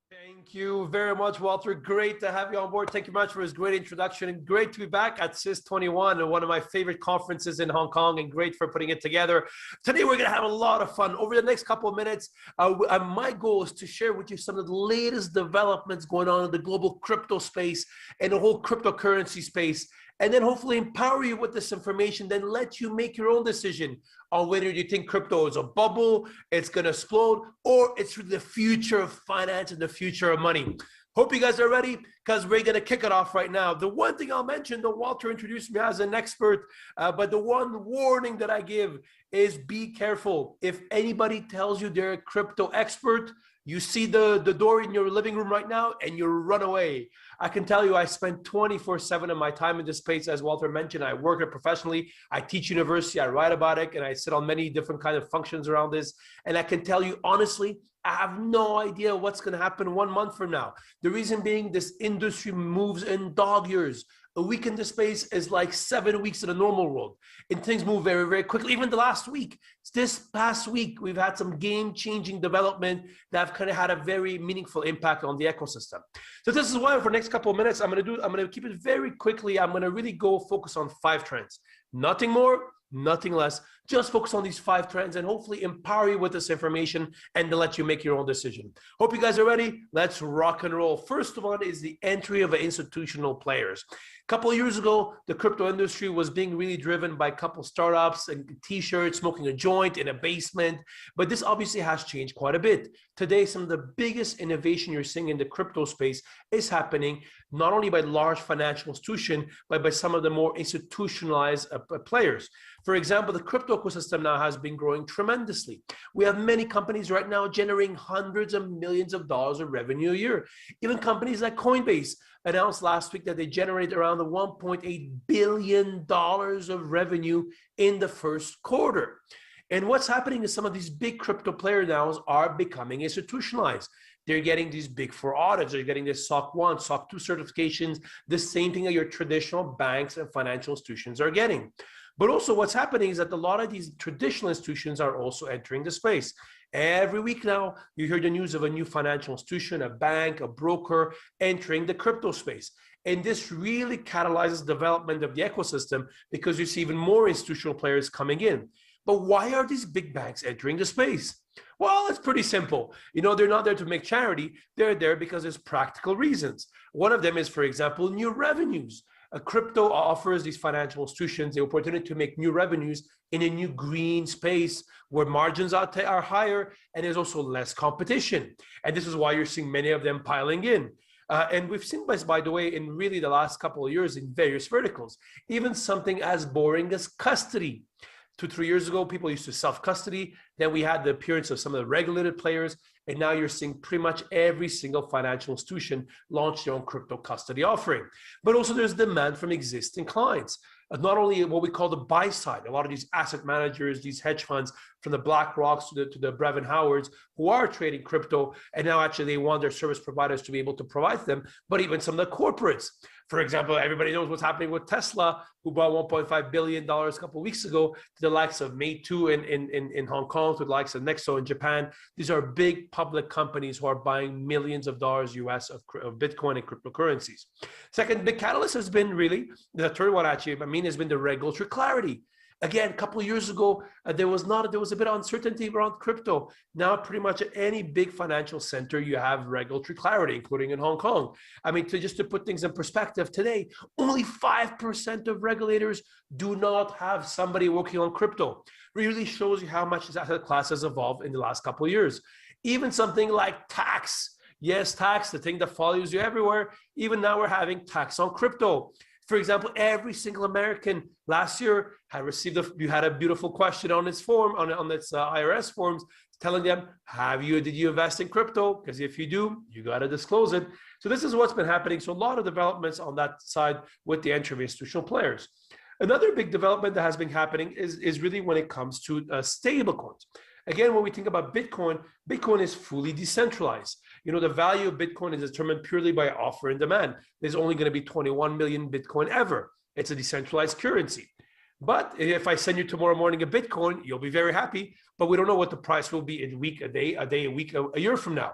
Thank you very much, Walter. Great to have you on board. Thank you much for his great introduction, and great to be back at SIS21, one of my favorite conferences in Hong Kong, and great for putting it together. Today, we're going to have a lot of fun. Over the next couple of minutes, my goal is to share with you some of the latest developments going on in the global crypto space and the whole cryptocurrency space, and then hopefully empower you with this information, then let you make your own decision on whether you think crypto is a bubble, it's going to explode, or it's the future of finance and the future of money. Hope you guys are ready, because we're going to kick it off right now. The one thing I'll mention, though Walter introduced me as an expert, but the one warning that I give is be careful. If anybody tells you they're a crypto expert, you see the door in your living room right now and you run away. I can tell you I spend 24/7 of my time in this space. As Walter mentioned, I work it professionally. I teach university, I write about it, and I sit on many different kinds of functions around this. And I can tell you honestly, I have no idea what's going to happen 1 month from now. The reason being, this industry moves in dog years. A week in the space is like 7 weeks in a normal world, and things move very, very quickly. Even the last week, this past week, we've had some game-changing development that have kind of had a very meaningful impact on the ecosystem. So this is why for the next couple of minutes, I'm going to keep it very quickly. I'm going to really go focus on 5 trends, nothing more, nothing less. Just focus on these 5 trends and hopefully empower you with this information and to let you make your own decision. Hope you guys are ready. Let's rock and roll. First of all is the entry of institutional players. A couple of years ago, the crypto industry was being really driven by a couple startups and t-shirts, smoking a joint in a basement. But this obviously has changed quite a bit. Today, some of the biggest innovation you're seeing in the crypto space is happening not only by large financial institutions, but by some of the more institutionalized players. For example, the crypto ecosystem now has been growing tremendously. We have many companies right now generating hundreds of millions of dollars of revenue a year. Even companies like Coinbase announced last week that they generated around the $1.8 billion of revenue in the first quarter. And what's happening is some of these big crypto players now are becoming institutionalized. They're getting these big 4 audits. They're getting this SOC 1, SOC 2 certifications, the same thing that your traditional banks and financial institutions are getting. But also what's happening is that a lot of these traditional institutions are also entering the space. Every week now, you hear the news of a new financial institution, a bank, a broker entering the crypto space. And this really catalyzes development of the ecosystem because you see even more institutional players coming in. But why are these big banks entering the space? Well, it's pretty simple. You know, they're not there to make charity. They're there because there's practical reasons. One of them is, for example, new revenues. Crypto offers these financial institutions the opportunity to make new revenues in a new green space where margins are higher and there's also less competition. And this is why you're seeing many of them piling in. And we've seen this, by the way, in really the last couple of years in various verticals, even something as boring as custody. 2-3 years ago, people used to self-custody. Then we had the appearance of some of the regulated players. And now you're seeing pretty much every single financial institution launch their own crypto custody offering. But also there's demand from existing clients. Not only what we call the buy side, a lot of these asset managers, these hedge funds, from the BlackRocks to the Brevan Howards, who are trading crypto, and now actually they want their service providers to be able to provide them, but even some of the corporates. For example, everybody knows what's happening with Tesla, who bought $1.5 billion a couple of weeks ago to the likes of Meitu in Hong Kong, to the likes of Nexo in Japan. These are big public companies who are buying millions of dollars US of Bitcoin and cryptocurrencies. Second big catalyst has been really, the third one actually, has been the regulatory clarity. Again, a couple of years ago, there was a bit of uncertainty around crypto. Now, pretty much at any big financial center, you have regulatory clarity, including in Hong Kong. Just to put things in perspective, today, only 5% of regulators do not have somebody working on crypto. Really shows you how much this asset class has evolved in the last couple of years. Even something like tax. Yes, tax, the thing that follows you everywhere. Even now we're having tax on crypto. For example, every single American last year had received you had a beautiful question on its form, on its IRS forms, telling them, did you invest in crypto? Because if you do, you got to disclose it. So this is what's been happening. So a lot of developments on that side with the entry of institutional players. Another big development that has been happening is really when it comes to stablecoins. Again, when we think about Bitcoin, Bitcoin is fully decentralized. You know, the value of Bitcoin is determined purely by offer and demand. There's only going to be 21 million Bitcoin ever. It's a decentralized currency. But if I send you tomorrow morning a Bitcoin, you'll be very happy. But we don't know what the price will be in a week, a week, a year from now.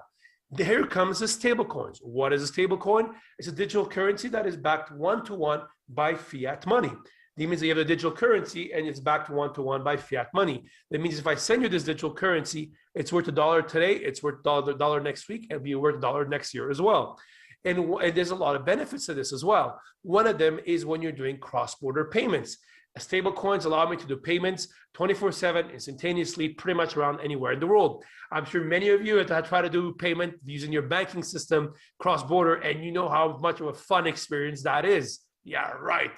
Here comes the stable coins. What is a stable coin? It's a digital currency that is backed 1-to-1 by fiat money. That means that you have a digital currency and it's backed 1-to-1 by fiat money. That means if I send you this digital currency, it's worth $1 today, it's worth $1 next week, and it'll be worth $1 next year as well. And there's a lot of benefits to this as well. One of them is when you're doing cross-border payments. Stable coins allow me to do payments 24/7, instantaneously, pretty much around anywhere in the world. I'm sure many of you have tried to do payment using your banking system cross-border, and you know how much of a fun experience that is. Yeah, right.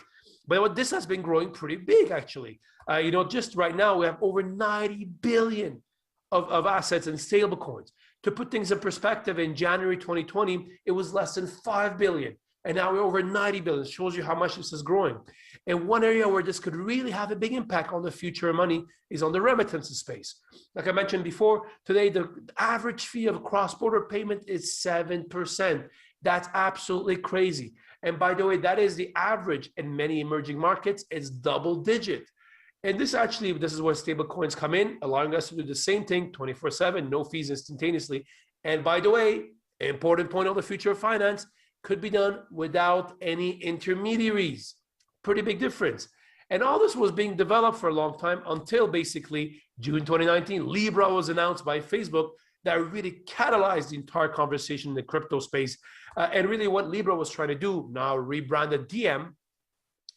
But this has been growing pretty big, actually. Just right now, we have over 90 billion of assets in stable coins. To put things in perspective, in January 2020, it was less than 5 billion. And now we're over 90 billion. It shows you how much this is growing. And one area where this could really have a big impact on the future of money is on the remittances space. Like I mentioned before, today the average fee of a cross-border payment is 7%. That's absolutely crazy. And by the way, that is the average. In many emerging markets, it's double digit. And this is where stable coins come in, allowing us to do the same thing 24/7, no fees instantaneously. And by the way, important point on the future of finance, could be done without any intermediaries. Pretty big difference. And all this was being developed for a long time until basically June 2019, Libra was announced by Facebook that really catalyzed the entire conversation in the crypto space. And really what Libra was trying to do, now rebranded DM,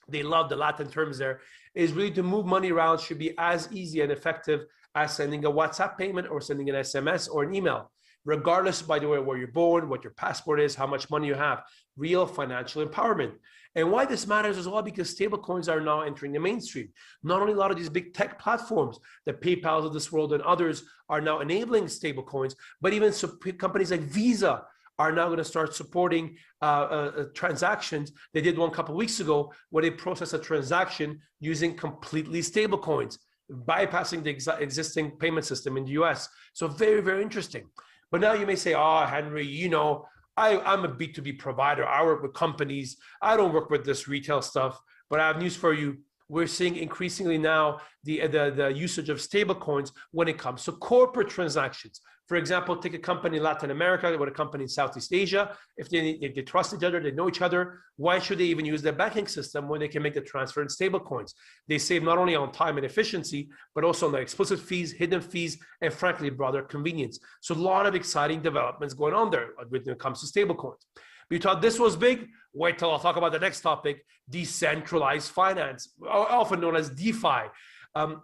they love the Latin terms there, is really to move money around should be as easy and effective as sending a WhatsApp payment or sending an SMS or an email. Regardless, by the way, where you're born, what your passport is, how much money you have, real financial empowerment. And why this matters as well, because stablecoins are now entering the mainstream. Not only a lot of these big tech platforms, the PayPals of this world and others are now enabling stablecoins, but even companies like Visa are now going to start supporting transactions. They did one a couple of weeks ago where they processed a transaction using completely stablecoins, bypassing the existing payment system in the US. So very, very interesting. But now you may say, oh, Henry, you know, I'm a B2B provider. I work with companies. I don't work with this retail stuff. But I have news for you. We're seeing increasingly now the usage of stablecoins when it comes to corporate transactions. For example, take a company in Latin America with a company in Southeast Asia. If they trust each other, they know each other, why should they even use their banking system when they can make the transfer in stablecoins? They save not only on time and efficiency, but also on the explicit fees, hidden fees, and frankly, broader convenience. So a lot of exciting developments going on there when it comes to stablecoins. You thought this was big? Wait till I'll talk about the next topic, decentralized finance, often known as DeFi.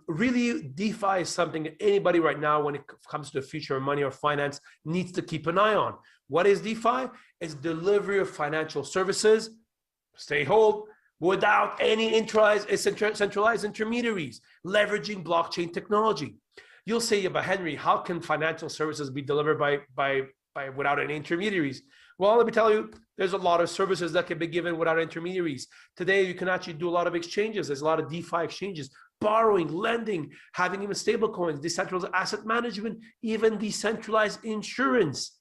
Really, DeFi is something that anybody right now, when it comes to the future of money or finance, needs to keep an eye on. What is DeFi? It's delivery of financial services, stay hold, without any centralized intermediaries, leveraging blockchain technology. You'll say, yeah, but Henry, how can financial services be delivered without any intermediaries? Well, let me tell you, there's a lot of services that can be given without intermediaries. Today, you can actually do a lot of exchanges. There's a lot of DeFi exchanges, borrowing, lending, having even stable coins, decentralized asset management, even decentralized insurance.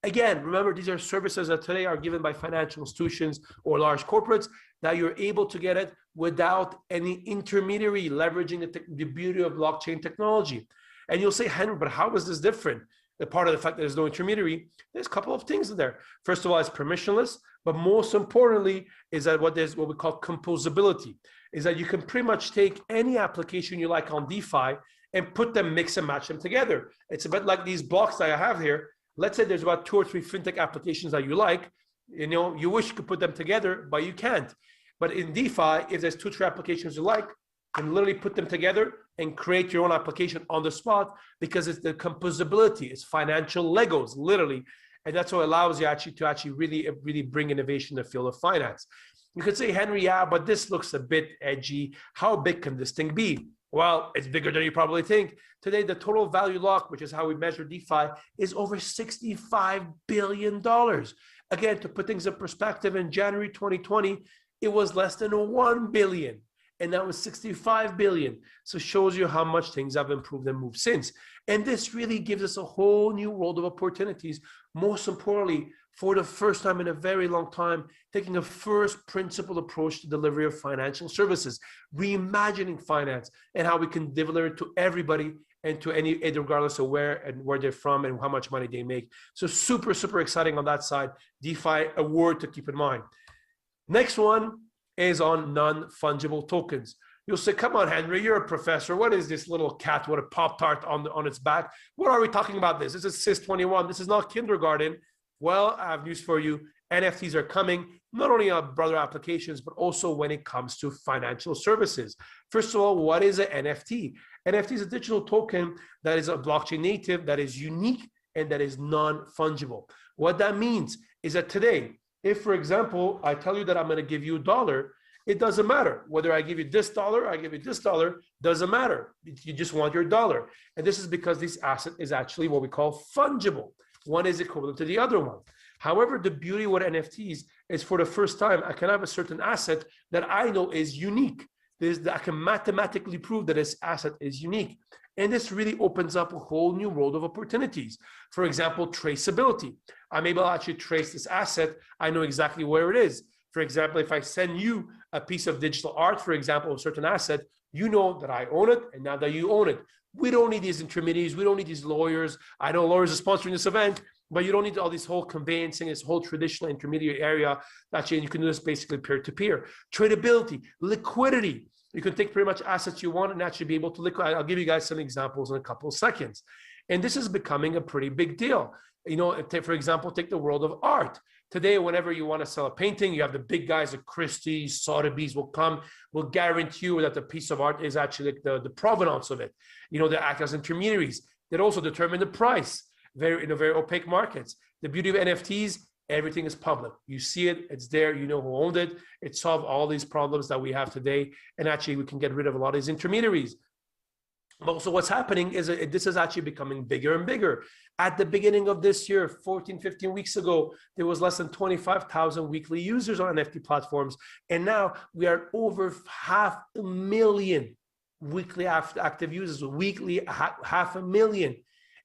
Again, remember, these are services that today are given by financial institutions or large corporates that you're able to get it without any intermediary, leveraging the beauty of blockchain technology. And you'll say, Henry, but how is this different? The part of the fact that there's no intermediary, there's a couple of things in there. First of all, it's permissionless, but most importantly is that what we call composability, is that you can pretty much take any application you like on DeFi and put them, mix and match them together. It's a bit like these blocks that I have here. Let's say there's about 2 or 3 fintech applications that you like, you know, you wish you could put them together, but you can't. But in DeFi, if there's 2 or 3 applications you like, you can literally put them together and create your own application on the spot, because it's the composability, it's financial Legos, literally. And that's what allows you to really bring innovation in the field of finance. You could say, Henry, yeah, but this looks a bit edgy. How big can this thing be? Well, it's bigger than you probably think. Today, the total value lock, which is how we measure DeFi, is over $65 billion. Again, to put things in perspective, in January 2020, it was less than $1 billion. And that was 65 billion. So it shows you how much things have improved and moved since. And this really gives us a whole new world of opportunities. Most importantly, for the first time in a very long time, taking a first principle approach to delivery of financial services, reimagining finance and how we can deliver it to everybody and to any, regardless of where they're from and how much money they make. So super, super exciting on that side. DeFi, a word to keep in mind. Next one is on non-fungible tokens. You'll say, come on, Henry, you're a professor. What is this little cat with a Pop-Tart on its back? What are we talking about this? This is SIS21. This is not kindergarten. Well, I have news for you. NFTs are coming, not only on broader applications, but also when it comes to financial services. First of all, what is an NFT? NFT is a digital token that is a blockchain native, that is unique, and that is non-fungible. What that means is that today, if, for example, I tell you that I'm going to give you $1, it doesn't matter. Whether I give you this dollar, I give you this dollar, doesn't matter. You just want your dollar. And this is because this asset is actually what we call fungible. One is equivalent to the other one. However, the beauty with NFTs is for the first time, I can have a certain asset that I know is unique. I can mathematically prove that this asset is unique. And this really opens up a whole new world of opportunities. For example, traceability. I'm able to actually trace this asset. I know exactly where it is. For example, if I send you a piece of digital art, for example, a certain asset, you know that I own it, and now that you own it. We don't need these intermediaries. We don't need these lawyers. I know lawyers are sponsoring this event, but you don't need all this whole conveyancing, this whole traditional intermediary area. Actually, you can do this basically peer-to-peer. Tradability, liquidity. You can take pretty much assets you want and actually be able to liquidate. I'll give you guys some examples in a couple of seconds. And this is becoming a pretty big deal. You know, for example, take the world of art. Today, whenever you want to sell a painting, you have the big guys like Christie's, Sotheby's will come, will guarantee you that the piece of art is actually the provenance of it. You know, they act as intermediaries that also determine the price in a very opaque markets. The beauty of NFTs, everything is public. You see it, it's there, you know who owned it. It solved all these problems that we have today. And actually, we can get rid of a lot of these intermediaries. But also what's happening is this is actually becoming bigger and bigger. At the beginning of this year, 14, 15 weeks ago, there was less than 25,000 weekly users on NFT platforms. And now we are over 500,000 weekly active users, weekly 500,000.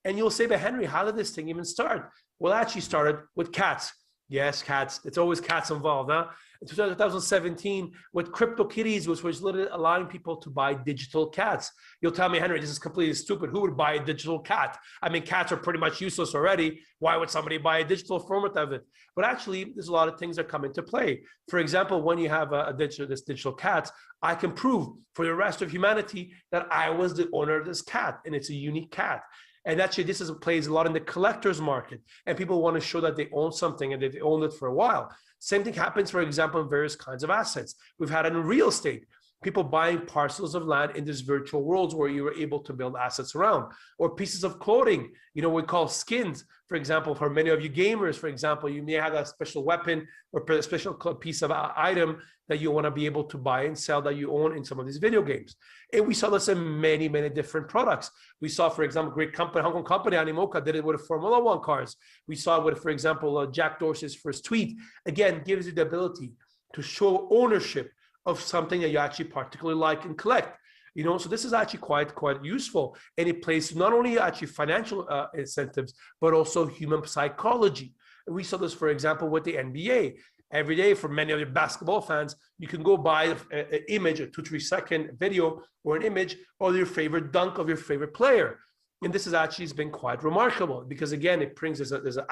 And you'll say, but Henry, how did this thing even start? Well, it actually started with cats. Yes, cats. It's always cats involved, huh? In 2017, with CryptoKitties, which was literally allowing people to buy digital cats. You'll tell me, Henry, this is completely stupid. Who would buy a digital cat? I mean, cats are pretty much useless already. Why would somebody buy a digital format of it? But actually, there's a lot of things that come into play. For example, when you have this digital cat, I can prove for the rest of humanity that I was the owner of this cat, and it's a unique cat. And actually, this plays a lot in the collector's market. And people want to show that they own something and that they owned it for a while. Same thing happens, for example, in various kinds of assets. We've had it in real estate. People buying parcels of land in these virtual worlds where you were able to build assets around, or pieces of clothing, you know, we call skins. For example, for many of you gamers, for example, you may have a special weapon or a special piece of item that you want to be able to buy and sell that you own in some of these video games. And we saw this in many, many different products. We saw, for example, great company, Hong Kong company, Animoca, did it with Formula One cars. We saw it with, for example, Jack Dorsey's first tweet. Again, gives you the ability to show ownership of something that you actually particularly like and collect. You know, so this is actually quite useful. And it plays not only actually financial incentives, but also human psychology. We saw this, for example, with the NBA. Every day, for many of your basketball fans, you can go buy an image, a 2-3 second video or an image of your favorite dunk of your favorite player. And this has actually been quite remarkable because, again, it brings there's a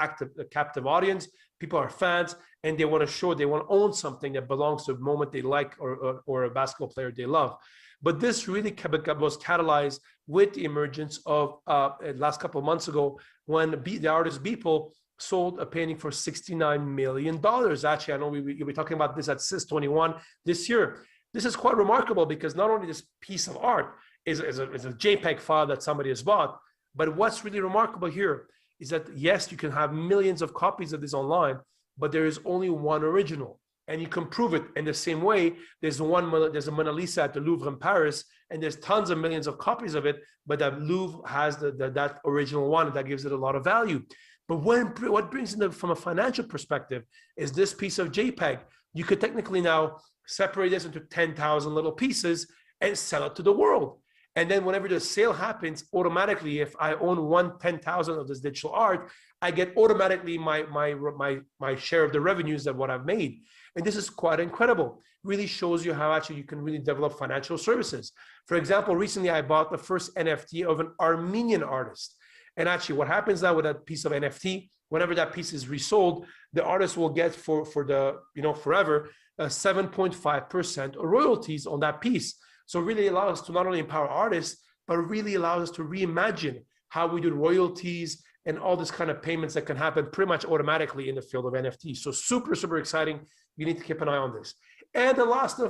captive audience. People are fans and they want to own something that belongs to a moment they like or a basketball player they love. But this really was catalyzed with the emergence of last couple of months ago when the artist Beeple sold a painting for $69 million. Actually, I know you'll be talking about this at SIS21 this year. This is quite remarkable because not only this piece of art is a JPEG file that somebody has bought, but what's really remarkable here is that, yes, you can have millions of copies of this online, but there is only one original. And you can prove it in the same way. There's a Mona Lisa at the Louvre in Paris, and there's tons of millions of copies of it, but that Louvre has that original one, and that gives it a lot of value. But what brings in from a financial perspective is this piece of JPEG. You could technically now separate this into 10,000 little pieces and sell it to the world. And then whenever the sale happens, automatically, if I own 10,000 of this digital art, I get automatically my share of the revenues of what I've made. And this is quite incredible. Really shows you how actually you can really develop financial services. For example, recently I bought the first NFT of an Armenian artist. And actually what happens now with that piece of NFT, whenever that piece is resold, the artist will get for forever 7.5% royalties on that piece. So it really allows us to not only empower artists, but it really allows us to reimagine how we do royalties and all this kind of payments that can happen pretty much automatically in the field of NFTs. So super, super exciting. You need to keep an eye on this. And the last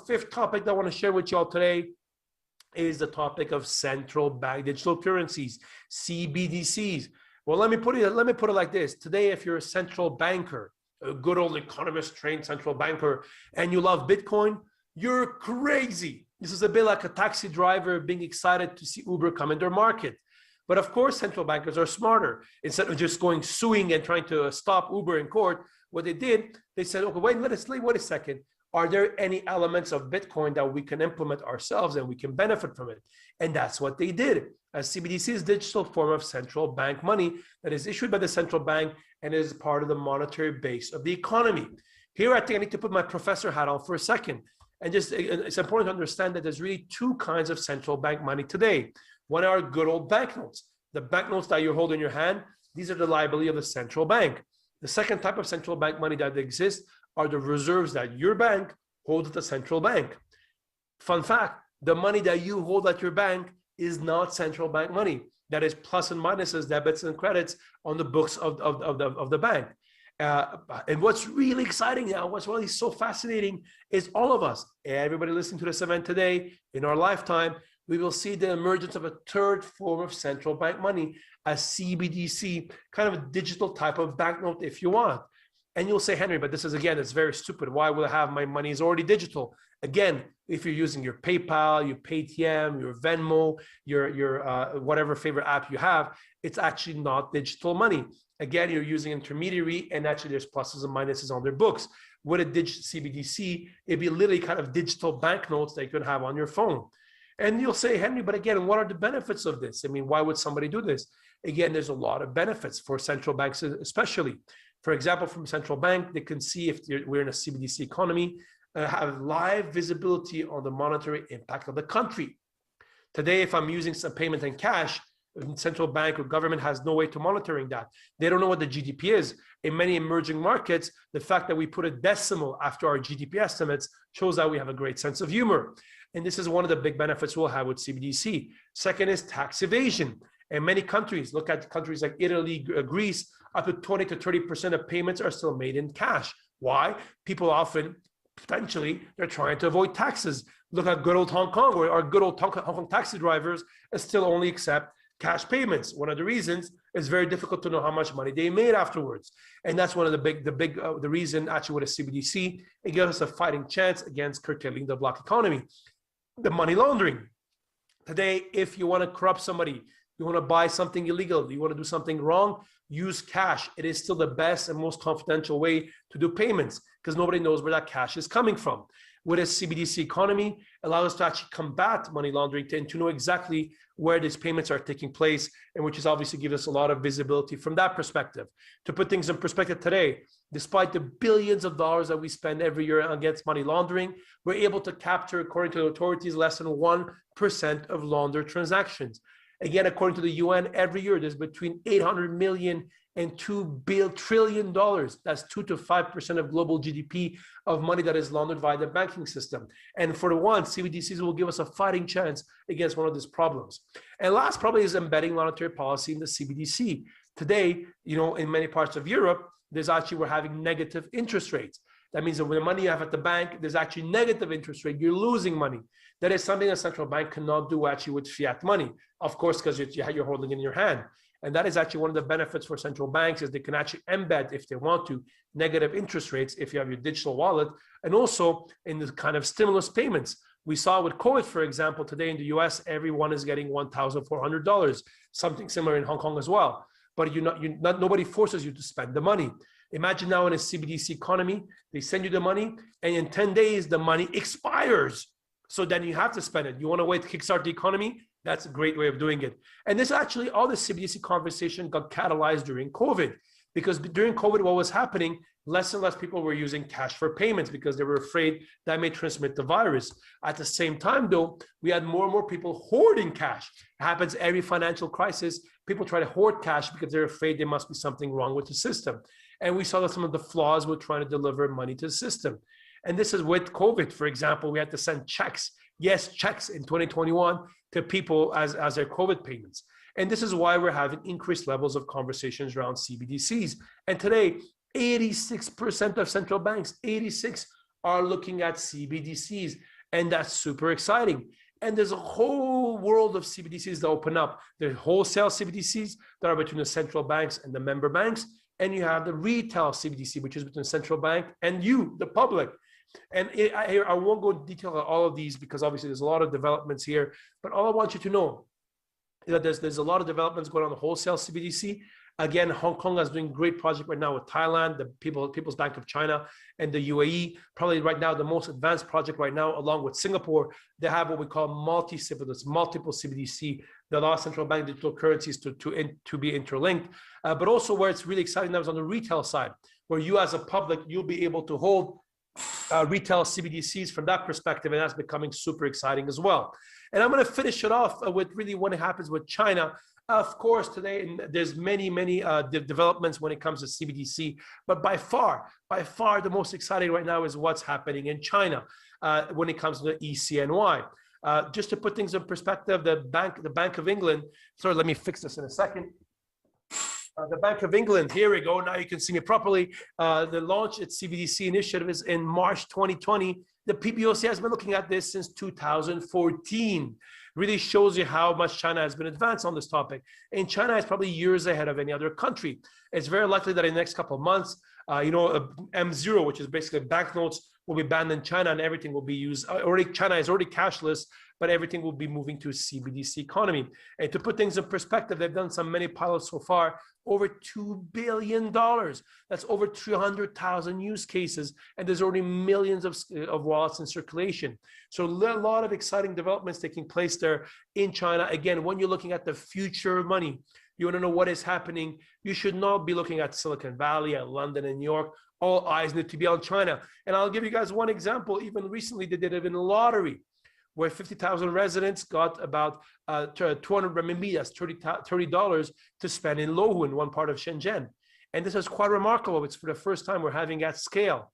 fifth topic that I want to share with you all today is the topic of central bank digital currencies, CBDCs. Well, let me put it like this. Today, if you're a central banker, a good old economist trained central banker, and you love Bitcoin, you're crazy. This is a bit like a taxi driver being excited to see Uber come in their market. But of course, central bankers are smarter. Instead of just going suing and trying to stop Uber in court, what they did, they said, okay, wait a second. Are there any elements of Bitcoin that we can implement ourselves and we can benefit from it? And that's what they did. As CBDC is digital form of central bank money that is issued by the central bank and is part of the monetary base of the economy. Here, I think I need to put my professor hat on for a second. And just, it's important to understand that there's really two kinds of central bank money today. One are good old banknotes. The banknotes that you hold in your hand, these are the liability of the central bank. The second type of central bank money that exists are the reserves that your bank holds at the central bank. Fun fact, the money that you hold at your bank is not central bank money. That is plus and minuses, debits and credits on the books of the bank. And what's really exciting now, what's really so fascinating is all of us, everybody listening to this event today, in our lifetime, we will see the emergence of a third form of central bank money, a CBDC, kind of a digital type of banknote if you want. And you'll say, Henry, but this is, again, it's very stupid. Why will I have my money is already digital? Again, if you're using your PayPal, your Paytm, your Venmo, your whatever favorite app you have, it's actually not digital money. Again, you're using intermediary, and actually there's pluses and minuses on their books. With a digital CBDC, it'd be literally kind of digital banknotes that you could have on your phone. And you'll say, Henry, but again, what are the benefits of this? I mean, why would somebody do this? Again, there's a lot of benefits for central banks, especially. For example, from central bank, they can see if we're in a CBDC economy, have live visibility on the monetary impact of the country. Today, if I'm using some payment in cash, central bank or government has no way to monitoring that. They don't know what the GDP is. In many emerging markets, the fact that we put a decimal after our GDP estimates shows that we have a great sense of humor. And this is one of the big benefits we'll have with CBDC. Second is tax evasion. In many countries, look at countries like Italy, Greece, up to 20 to 30% of payments are still made in cash. Why? People often, potentially, they're trying to avoid taxes. Look at good old Hong Kong, where our good old Hong Kong taxi drivers still only accept cash payments. One of the reasons is very difficult to know how much money they made afterwards. And that's one of the reason actually with a CBDC, it gives us a fighting chance against curtailing the block economy. The money laundering. Today, if you want to corrupt somebody, you want to buy something illegal, you want to do something wrong, use cash. It is still the best and most confidential way to do payments because nobody knows where that cash is coming from. With a CBDC economy, allows us to actually combat money laundering and to know exactly where these payments are taking place, and which is obviously gives us a lot of visibility from that perspective. To put things in perspective today, despite the billions of dollars that we spend every year against money laundering, we're able to capture, according to the authorities, less than 1% of laundered transactions. Again, according to the UN, every year there's between 800 million and $2 trillion. That's 2 to 5% of global GDP of money that is laundered via the banking system. And for the one, CBDCs will give us a fighting chance against one of these problems. And last probably is embedding monetary policy in the CBDC. Today, you know, in many parts of Europe, we're having negative interest rates. That means that when the money you have at the bank, there's actually negative interest rate, you're losing money. That is something a central bank cannot do actually with fiat money, of course, because you're holding it in your hand. And that is actually one of the benefits for central banks is they can actually embed, if they want to, negative interest rates if you have your digital wallet, and also in the kind of stimulus payments. We saw with COVID, for example, today in the US, everyone is getting $1,400, something similar in Hong Kong as well. But nobody forces you to spend the money. Imagine now in a CBDC economy, they send you the money, and in 10 days, the money expires. So then you have to spend it. You want to wait to kickstart the economy? That's a great way of doing it. And this actually, all the CBDC conversation got catalyzed during COVID, because during COVID, what was happening, less and less people were using cash for payments because they were afraid that may transmit the virus. At the same time, though, we had more and more people hoarding cash. It happens every financial crisis. People try to hoard cash because they're afraid there must be something wrong with the system. And we saw that some of the flaws were trying to deliver money to the system. And this is with COVID, for example, we had to send checks, yes, checks in 2021 to people as their COVID payments. And this is why we're having increased levels of conversations around CBDCs. And today, 86% of central banks, 86, are looking at CBDCs. And that's super exciting. And there's a whole world of CBDCs that open up. There's wholesale CBDCs that are between the central banks and the member banks. And you have the retail CBDC, which is between the central bank and you, the public. And I won't go into detail on all of these because obviously there's a lot of developments here, but all I want you to know There's a lot of developments going on in the wholesale CBDC. Again, Hong Kong is doing great project right now with Thailand, the People's Bank of China, and the UAE. Probably right now the most advanced project right now, along with Singapore. They have what we call multiple CBDC, that allow central bank digital currencies to be interlinked. But also where it's really exciting now is on the retail side, where you as a public, you'll be able to hold retail CBDCs from that perspective, and that's becoming super exciting as well. And I'm going to finish it off with really what happens with China. Of course, today there's many developments when it comes to CBDC, but by far the most exciting right now is what's happening in China when it comes to the ECNY. Just to put things in perspective, the Bank of England. Sorry, let me fix this in a second. The Bank of England, here we go. Now you can see me properly. The launch its CBDC initiative is in March 2020. The PBOC has been looking at this since 2014. Really shows you how much China has been advanced on this topic. And China is probably years ahead of any other country. It's very likely that in the next couple of months, M0, which is basically banknotes, will be banned in China and everything will be used. China is already cashless, but everything will be moving to a CBDC economy. And to put things in perspective, they've done many pilots so far, over $2 billion. That's over 300,000 use cases. And there's already millions of wallets in circulation. So a lot of exciting developments taking place there in China. Again, when you're looking at the future of money, you want to know what is happening, you should not be looking at Silicon Valley and London and New York. All eyes need to be on China. And I'll give you guys one example. Even recently, they did it in a lottery, where 50,000 residents got about 200 renminbi, that's $30 to spend in Lohun, one part of Shenzhen. And this is quite remarkable. It's for the first time we're having at scale,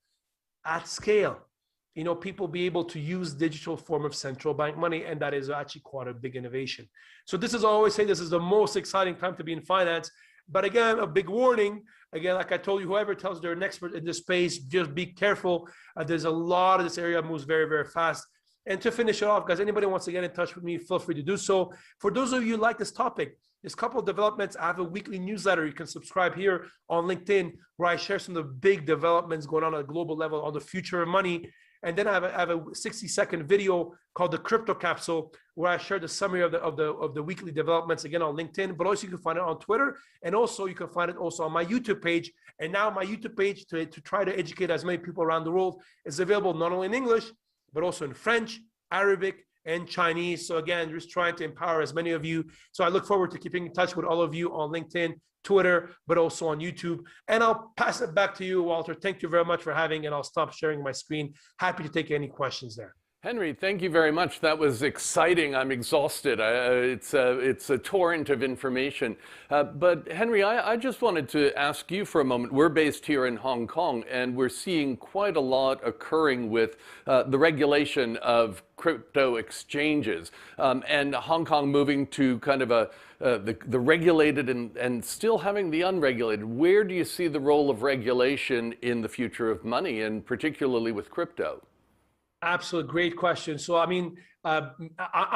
people be able to use digital form of central bank money. And that is actually quite a big innovation. So this is, I always say, this is the most exciting time to be in finance. But again, a big warning. Again, like I told you, whoever tells they're an expert in this space, just be careful. There's a lot of this area moves very, very fast. And to finish it off, guys, anybody wants to get in touch with me, feel free to do so. For those of you who like this topic, there's a couple of developments. I have a weekly newsletter. You can subscribe here on LinkedIn, where I share some of the big developments going on at a global level on the future of money. And then I have a 60-second video called the Crypto Capsule, where I share the summary of the weekly developments, again on LinkedIn, but also you can find it on Twitter, and also you can find it also on my YouTube page. And now my YouTube page, to try to educate as many people around the world, is available not only in English, but also in French, Arabic, and Chinese. So again, just trying to empower as many of you. So I look forward to keeping in touch with all of you on LinkedIn, Twitter, but also on YouTube. And I'll pass it back to you, Walter. Thank you very much for having, and I'll stop sharing my screen. Happy to take any questions there. Henry, thank you very much. That was exciting. I'm exhausted. It's a torrent of information. But Henry, I just wanted to ask you for a moment. We're based here in Hong Kong, and we're seeing quite a lot occurring with the regulation of crypto exchanges, and Hong Kong moving to kind of the regulated and still having the unregulated. Where do you see the role of regulation in the future of money, and particularly with crypto? Absolutely, great question. So, I mean, I'm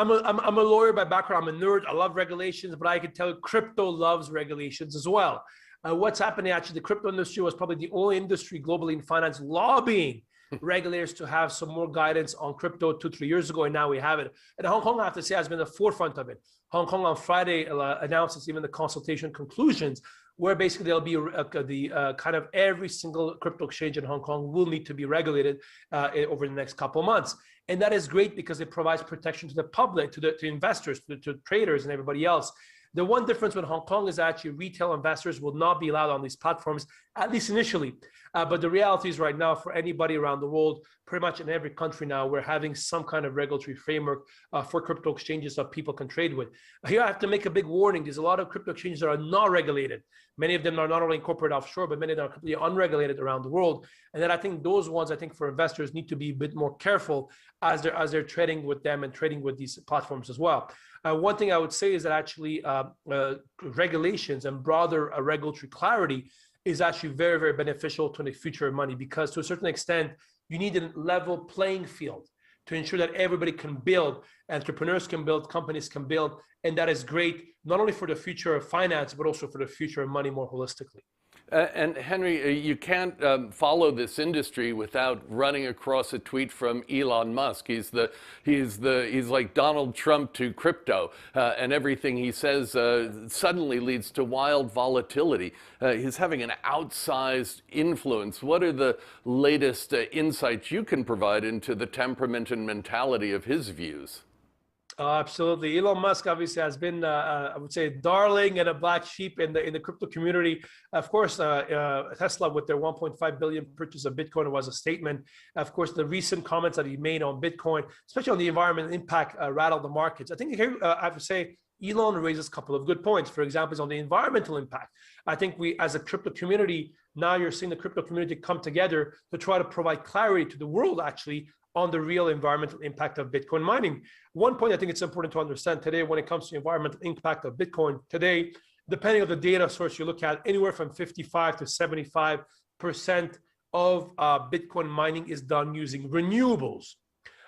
a lawyer by background. I'm a nerd. I love regulations, but I can tell you crypto loves regulations as well. What's happening, actually, the crypto industry was probably the only industry globally in finance lobbying regulators to have some more guidance on crypto 2-3 years ago, and now we have it. And Hong Kong, I have to say, has been the forefront of it. Hong Kong on Friday announces even the consultation conclusions, where basically there'll be kind of every single crypto exchange in Hong Kong will need to be regulated over the next couple of months. And that is great because it provides protection to the public, to investors, to traders and everybody else. The one difference with Hong Kong is actually retail investors will not be allowed on these platforms, at least initially. But the reality is right now, for anybody around the world, pretty much in every country now, we're having some kind of regulatory framework for crypto exchanges that people can trade with. Here I have to make a big warning. There's a lot of crypto exchanges that are not regulated. Many of them are not only incorporated offshore, but many of them are completely unregulated around the world. And then I think those ones, for investors need to be a bit more careful as they're trading with them and trading with these platforms as well. One thing I would say is that actually regulations and broader regulatory clarity is actually very, very beneficial to the future of money, because to a certain extent, you need a level playing field to ensure that everybody can build, entrepreneurs can build, companies can build. And that is great, not only for the future of finance, but also for the future of money more holistically. And Henry, you can't follow this industry without running across a tweet from Elon Musk. He's like Donald Trump to crypto, and everything he says suddenly leads to wild volatility. He's having an outsized influence. What are the latest insights you can provide into the temperament and mentality of his views? Absolutely. Elon Musk obviously has been, I would say, a darling and a black sheep in the crypto community. Of course, Tesla with their 1.5 billion purchase of Bitcoin was a statement. Of course, the recent comments that he made on Bitcoin, especially on the environmental impact, rattled the markets. I think here I have to say, Elon raises a couple of good points. For example, on the environmental impact. I think we, as a crypto community, now you're seeing the crypto community come together to try to provide clarity to the world, actually, on the real environmental impact of Bitcoin mining. One point I think it's important to understand today when it comes to environmental impact of Bitcoin today, depending on the data source you look at, anywhere from 55 to 75% of Bitcoin mining is done using renewables.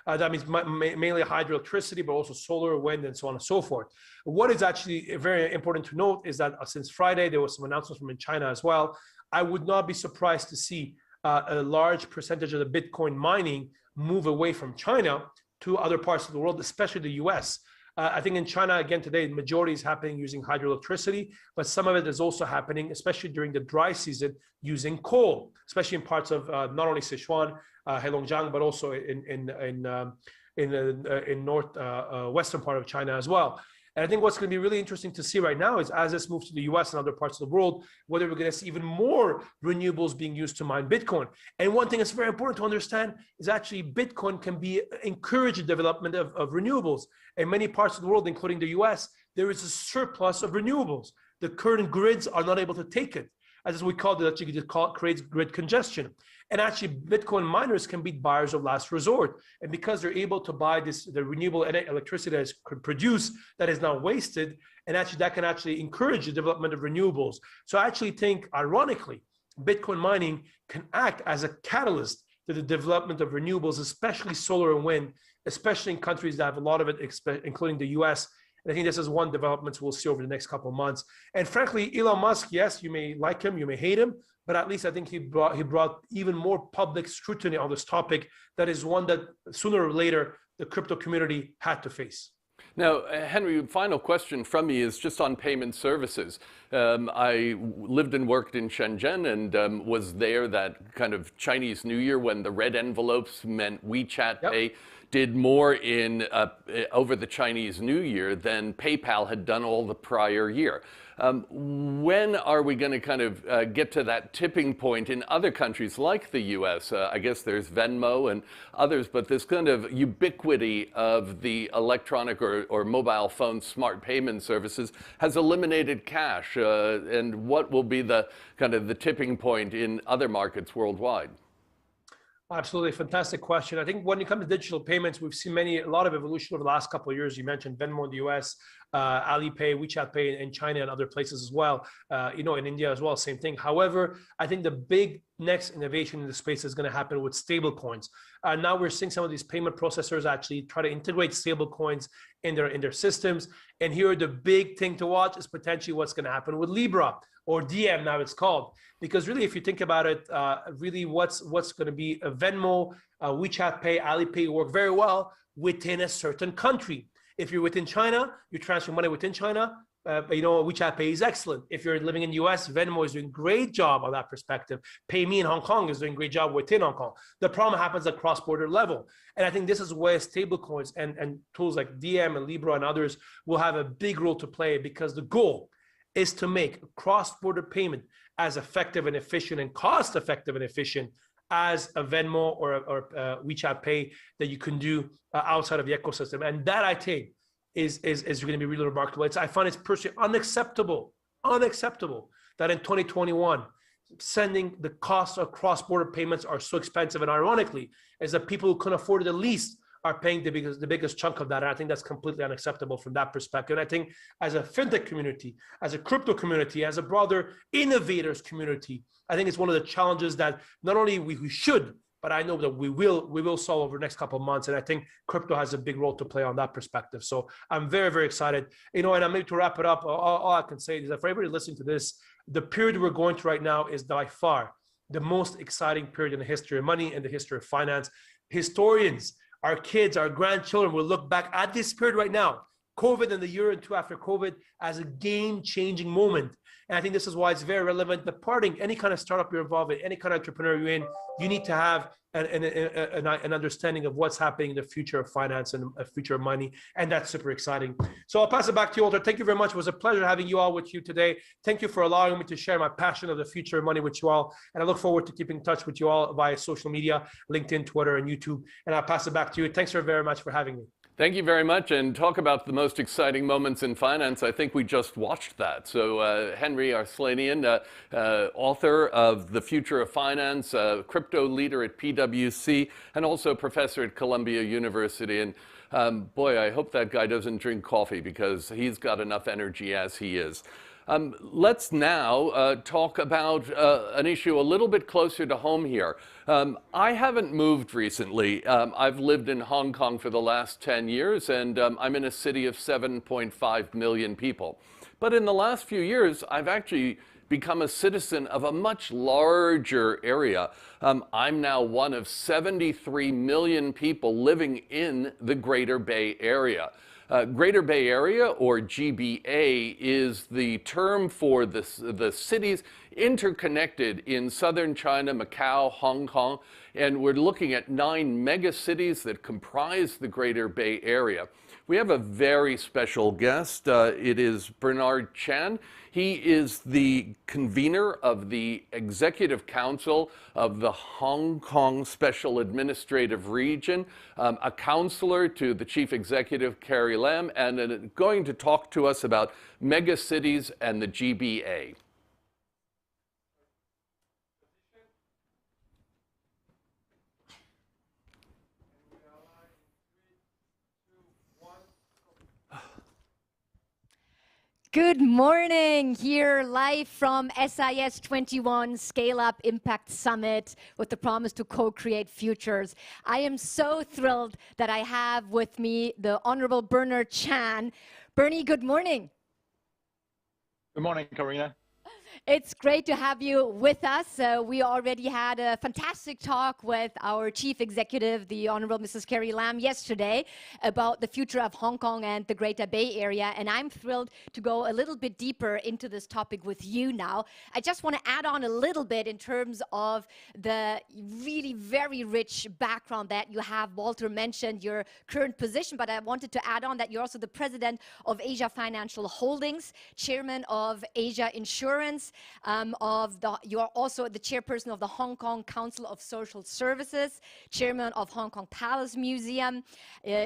That means mainly hydroelectricity, but also solar, wind, and so on and so forth. What is actually very important to note is that since Friday, there was some announcements from in China as well. I would not be surprised to see a large percentage of the Bitcoin mining move away from China to other parts of the world, especially the US. I think in China, again, today, the majority is happening using hydroelectricity, but some of it is also happening, especially during the dry season, using coal, especially in parts of not only Sichuan, Heilongjiang, but also in western part of China as well. And I think what's going to be really interesting to see right now is as this moves to the US and other parts of the world, whether we're going to see even more renewables being used to mine Bitcoin. And one thing that's very important to understand is actually Bitcoin can encourage the development of renewables. In many parts of the world, including the US, there is a surplus of renewables. The current grids are not able to take it. As we call it, actually creates grid congestion. And actually, Bitcoin miners can be buyers of last resort. And because they're able to buy the renewable electricity that is produced, that is now wasted, and actually that can actually encourage the development of renewables. So I actually think, ironically, Bitcoin mining can act as a catalyst to the development of renewables, especially solar and wind, especially in countries that have a lot of it, including the US. And I think this is one development we'll see over the next couple of months. And frankly, Elon Musk, yes, you may like him, you may hate him, but at least I think he brought even more public scrutiny on this topic. That is one that sooner or later the crypto community had to face. Now, Henry, final question from me is just on payment services. I lived and worked in Shenzhen and was there that kind of Chinese New Year when the red envelopes meant WeChat Pay did more in over the Chinese New Year than PayPal had done all the prior year. When are we going to kind of get to that tipping point in other countries like the US? I guess there's Venmo and others, but this kind of ubiquity of the electronic or mobile phone smart payment services has eliminated cash. And what will be the kind of the tipping point in other markets worldwide? Absolutely, fantastic question. I think when it comes to digital payments, we've seen a lot of evolution over the last couple of years. You mentioned Venmo in the US, Alipay, WeChat Pay in China and other places as well. In India as well, same thing. However, I think the big next innovation in the space is going to happen with stable coins. Now we're seeing some of these payment processors actually try to integrate stable coins in their systems. And here, the big thing to watch is potentially what's going to happen with Libra, or DM now it's called. Because really, if you think about it, really what's going to be a Venmo, WeChat Pay, Alipay work very well within a certain country. If you're within China, you transfer money within China, WeChat Pay is excellent. If you're living in the US, Venmo is doing a great job on that perspective. PayMe in Hong Kong is doing a great job within Hong Kong. The problem happens at cross-border level. And I think this is where stablecoins and tools like DM and Libra and others will have a big role to play, because the goal is to make cross-border payment as effective and efficient and cost-effective and efficient as a Venmo or WeChat Pay that you can do outside of the ecosystem. And that, I think, is going to be really remarkable. I find it's personally unacceptable that in 2021, sending the cost of cross-border payments are so expensive. And ironically, is that people who can afford it the least are paying the biggest chunk of that. And I think that's completely unacceptable from that perspective. And I think as a fintech community, as a crypto community, as a broader innovators community, I think it's one of the challenges that not only we should, but I know that we will solve over the next couple of months. And I think crypto has a big role to play on that perspective. So I'm very, very excited. You know, and I'm maybe to wrap it up, all I can say is that for everybody listening to this, the period we're going through right now is by far the most exciting period in the history of money and the history of finance. Historians, our kids, our grandchildren will look back at this period right now, COVID and the year and two after COVID, as a game-changing moment. And I think this is why it's very relevant. The parting, any kind of startup you're involved in, any kind of entrepreneur you're in, you need to have an understanding of what's happening in the future of finance and the future of money. And that's super exciting. So I'll pass it back to you, Walter. Thank you very much. It was a pleasure having you all with you today. Thank you for allowing me to share my passion of the future of money with you all. And I look forward to keeping in touch with you all via social media, LinkedIn, Twitter, and YouTube. And I'll pass it back to you. Thanks very much for having me. Thank you very much. And talk about the most exciting moments in finance. I think we just watched that. So Henry Arslanian, author of The Future of Finance, crypto leader at PwC, and also professor at Columbia University. And boy, I hope that guy doesn't drink coffee because he's got enough energy as he is. Let's now talk about an issue a little bit closer to home here. I haven't moved recently. I've lived in Hong Kong for the last 10 years, and I'm in a city of 7.5 million people. But in the last few years, I've actually become a citizen of a much larger area. I'm now one of 73 million people living in the Greater Bay Area. Greater Bay Area, or GBA, is the term for the cities interconnected in southern China, Macau, Hong Kong, and we're looking at 9 mega cities that comprise the Greater Bay Area. We have a very special guest. It is Bernard Chan. He is the convener of the Executive Council of the Hong Kong Special Administrative Region, a counselor to the Chief Executive, Carrie Lam, and going to talk to us about mega cities and the GBA. Good morning, here live from SIS21 Scale Up Impact Summit with the promise to co-create futures. I am so thrilled that I have with me the Honorable Bernard Chan. Bernie, good morning. Good morning, Karina. It's great to have you with us. We already had a fantastic talk with our Chief Executive, the Honorable Mrs. Carrie Lam, yesterday about the future of Hong Kong and the Greater Bay Area. And I'm thrilled to go a little bit deeper into this topic with you now. I just want to add on a little bit in terms of the really very rich background that you have. Walter mentioned your current position, but I wanted to add on that you're also the president of Asia Financial Holdings, chairman of Asia Insurance, you're also the chairperson of the Hong Kong Council of Social Services, chairman of Hong Kong Palace Museum.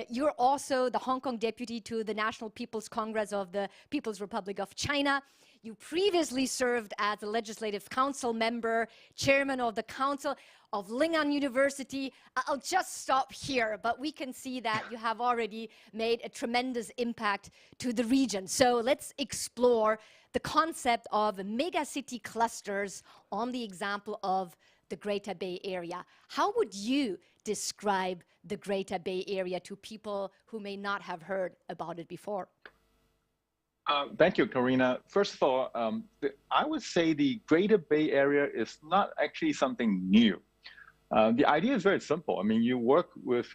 You're also the Hong Kong deputy to the National People's Congress of the People's Republic of China. You previously served as a Legislative Council member, chairman of the Council of Lingnan University. I'll just stop here, but we can see that you have already made a tremendous impact to the region. So let's explore the concept of mega city clusters on the example of the Greater Bay Area. How would you describe the Greater Bay Area to people who may not have heard about it before? Thank you, Karina. First of all, I would say the Greater Bay Area is not actually something new. The idea is very simple. I mean, you work with,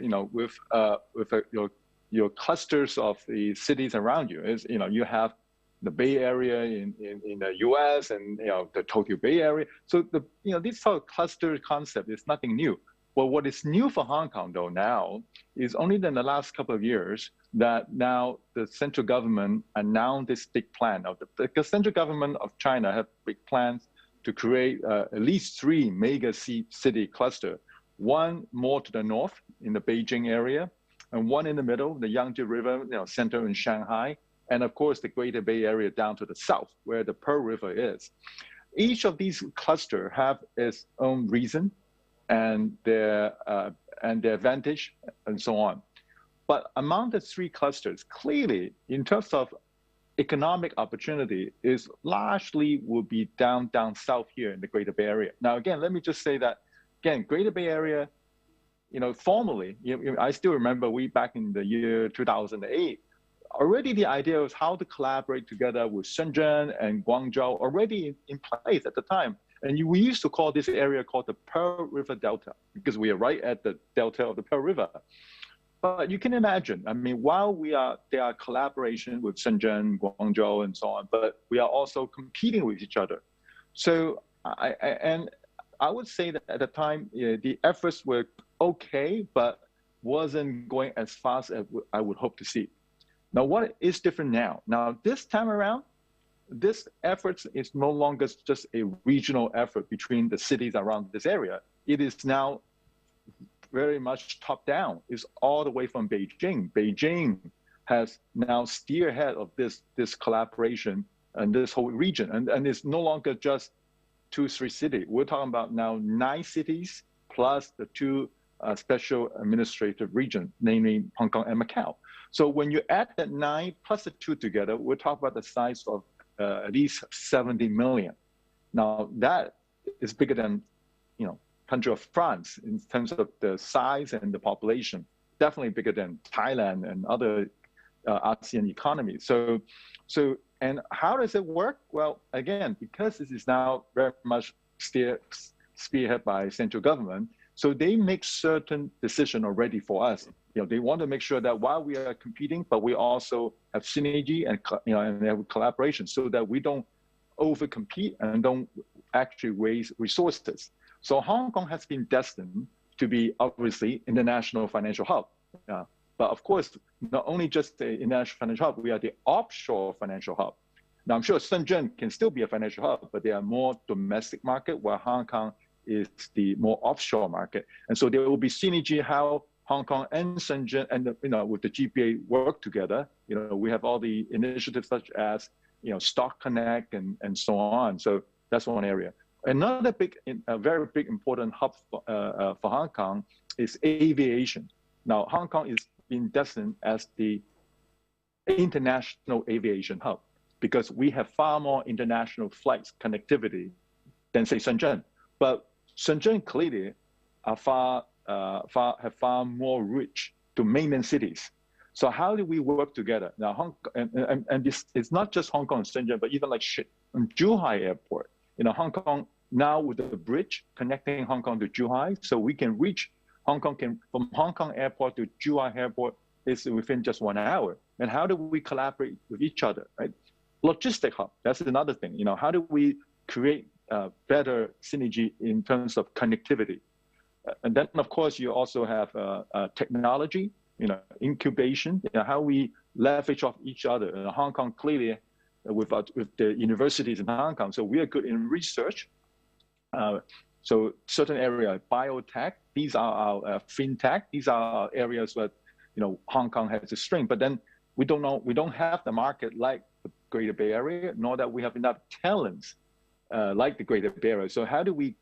your clusters of the cities around you. You have the Bay Area in the U.S. and the Tokyo Bay Area. So this sort of cluster concept is nothing new. Well, what is new for Hong Kong though now is only in the last couple of years that now the central government announced this big plan of the central government of China have big plans to create at least 3 mega city cluster, one more to the north in the Beijing area, and one in the middle, the Yangtze River center in Shanghai, and of course the Greater Bay Area down to the south where the Pearl River is. Each of these clusters have its own reason and their advantage and so on. But among the 3 clusters, clearly in terms of economic opportunity is largely will be down south here in the Greater Bay Area. Now again, let me just say that again, Greater Bay Area, formally, I still remember back in the year 2008, already the idea was how to collaborate together with Shenzhen and Guangzhou already in place at the time. And we used to call this area called the Pearl River Delta because we are right at the delta of the Pearl River. But you can imagine, I mean, while there are collaboration with Shenzhen, Guangzhou, and so on, but we are also competing with each other. So I would say that at the time, the efforts were okay, but wasn't going as fast as I would hope to see. Now, what is different now? Now, this time around, this effort is no longer just a regional effort between the cities around this area. It is now very much top down. It's all the way from Beijing. Beijing has now spearhead of this collaboration and this whole region. And it's no longer just 2-3 cities. We're talking about now 9 cities plus the 2 special administrative regions, namely Hong Kong and Macau. So when you add that 9 plus the 2 together, we're talking about the size of at least 70 million. Now that is bigger than, country of France in terms of the size and the population, definitely bigger than Thailand and other ASEAN economies. So, and how does it work? Well, again, because this is now very much spearheaded by central government, so they make certain decisions already for us. They want to make sure that while we are competing, but we also have synergy and and have collaboration, so that we don't over-compete and don't actually waste resources. So Hong Kong has been destined to be obviously international financial hub. But of course, not only just the international financial hub, we are the offshore financial hub. Now I'm sure Shenzhen can still be a financial hub, but they are more domestic market, while Hong Kong is the more offshore market. And so there will be synergy how Hong Kong and Shenzhen and with the GBA work together. We have all the initiatives such as Stock Connect and so on. So that's one area. Another very big important hub for Hong Kong is aviation. Now Hong Kong is being destined as the international aviation hub because we have far more international flights connectivity than say Shenzhen. But Shenzhen clearly are have far more reach to mainland cities. So how do we work together? Now, Hong Kong, and this it's not just Hong Kong and Shenzhen, but even like Zhuhai Airport. Hong Kong now with the bridge connecting Hong Kong to Zhuhai, so we can reach Hong Kong from Hong Kong Airport to Zhuhai Airport is within just 1 hour. And how do we collaborate with each other? Right? Logistic hub. That's another thing. How do we create better synergy in terms of connectivity? And then, of course, you also have technology, incubation, how we leverage off each other. Hong Kong clearly, with the universities in Hong Kong, so we are good in research. So certain area, biotech, these are our fintech, these are our areas where, Hong Kong has a strength. But then we don't have the market like the Greater Bay Area, nor that we have enough talents like the Greater Bay Area. So how do we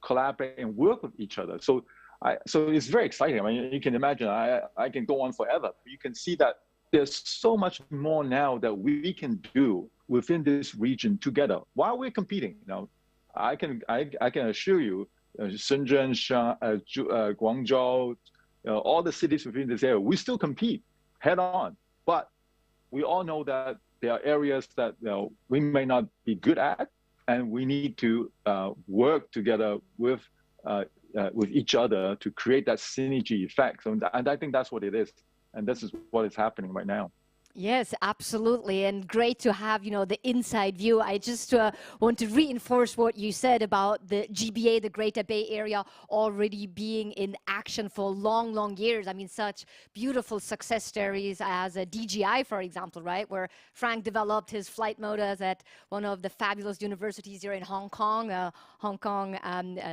collaborate and work with each other? So it's very exciting. I mean, you can imagine, I can go on forever. You can see that there's so much more now that we can do within this region together while we're competing. I can assure you, Shenzhen, Guangzhou, all the cities within this area, we still compete head on. But we all know that there are areas that we may not be good at, and we need to work together with each other to create that synergy effect. So, and I think that's what it is, and this is what is happening right now. Yes, absolutely. And great to have, the inside view. I just want to reinforce what you said about the GBA, the Greater Bay Area, already being in action for long, long years. I mean, such beautiful success stories as a DGI, for example, right? Where Frank developed his flight motors at one of the fabulous universities here in Hong Kong, Hong Kong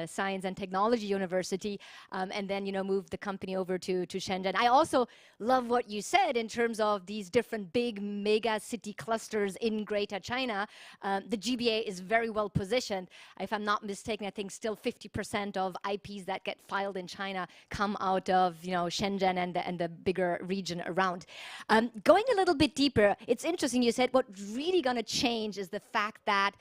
Science and Technology University, and then, moved the company over to Shenzhen. I also love what you said in terms of these different different big mega city clusters in Greater China, the GBA is very well positioned. If I'm not mistaken, I think still 50% of IPs that get filed in China come out of Shenzhen and the bigger region around. Going a little bit deeper, it's interesting. You said what's really going to change is the fact that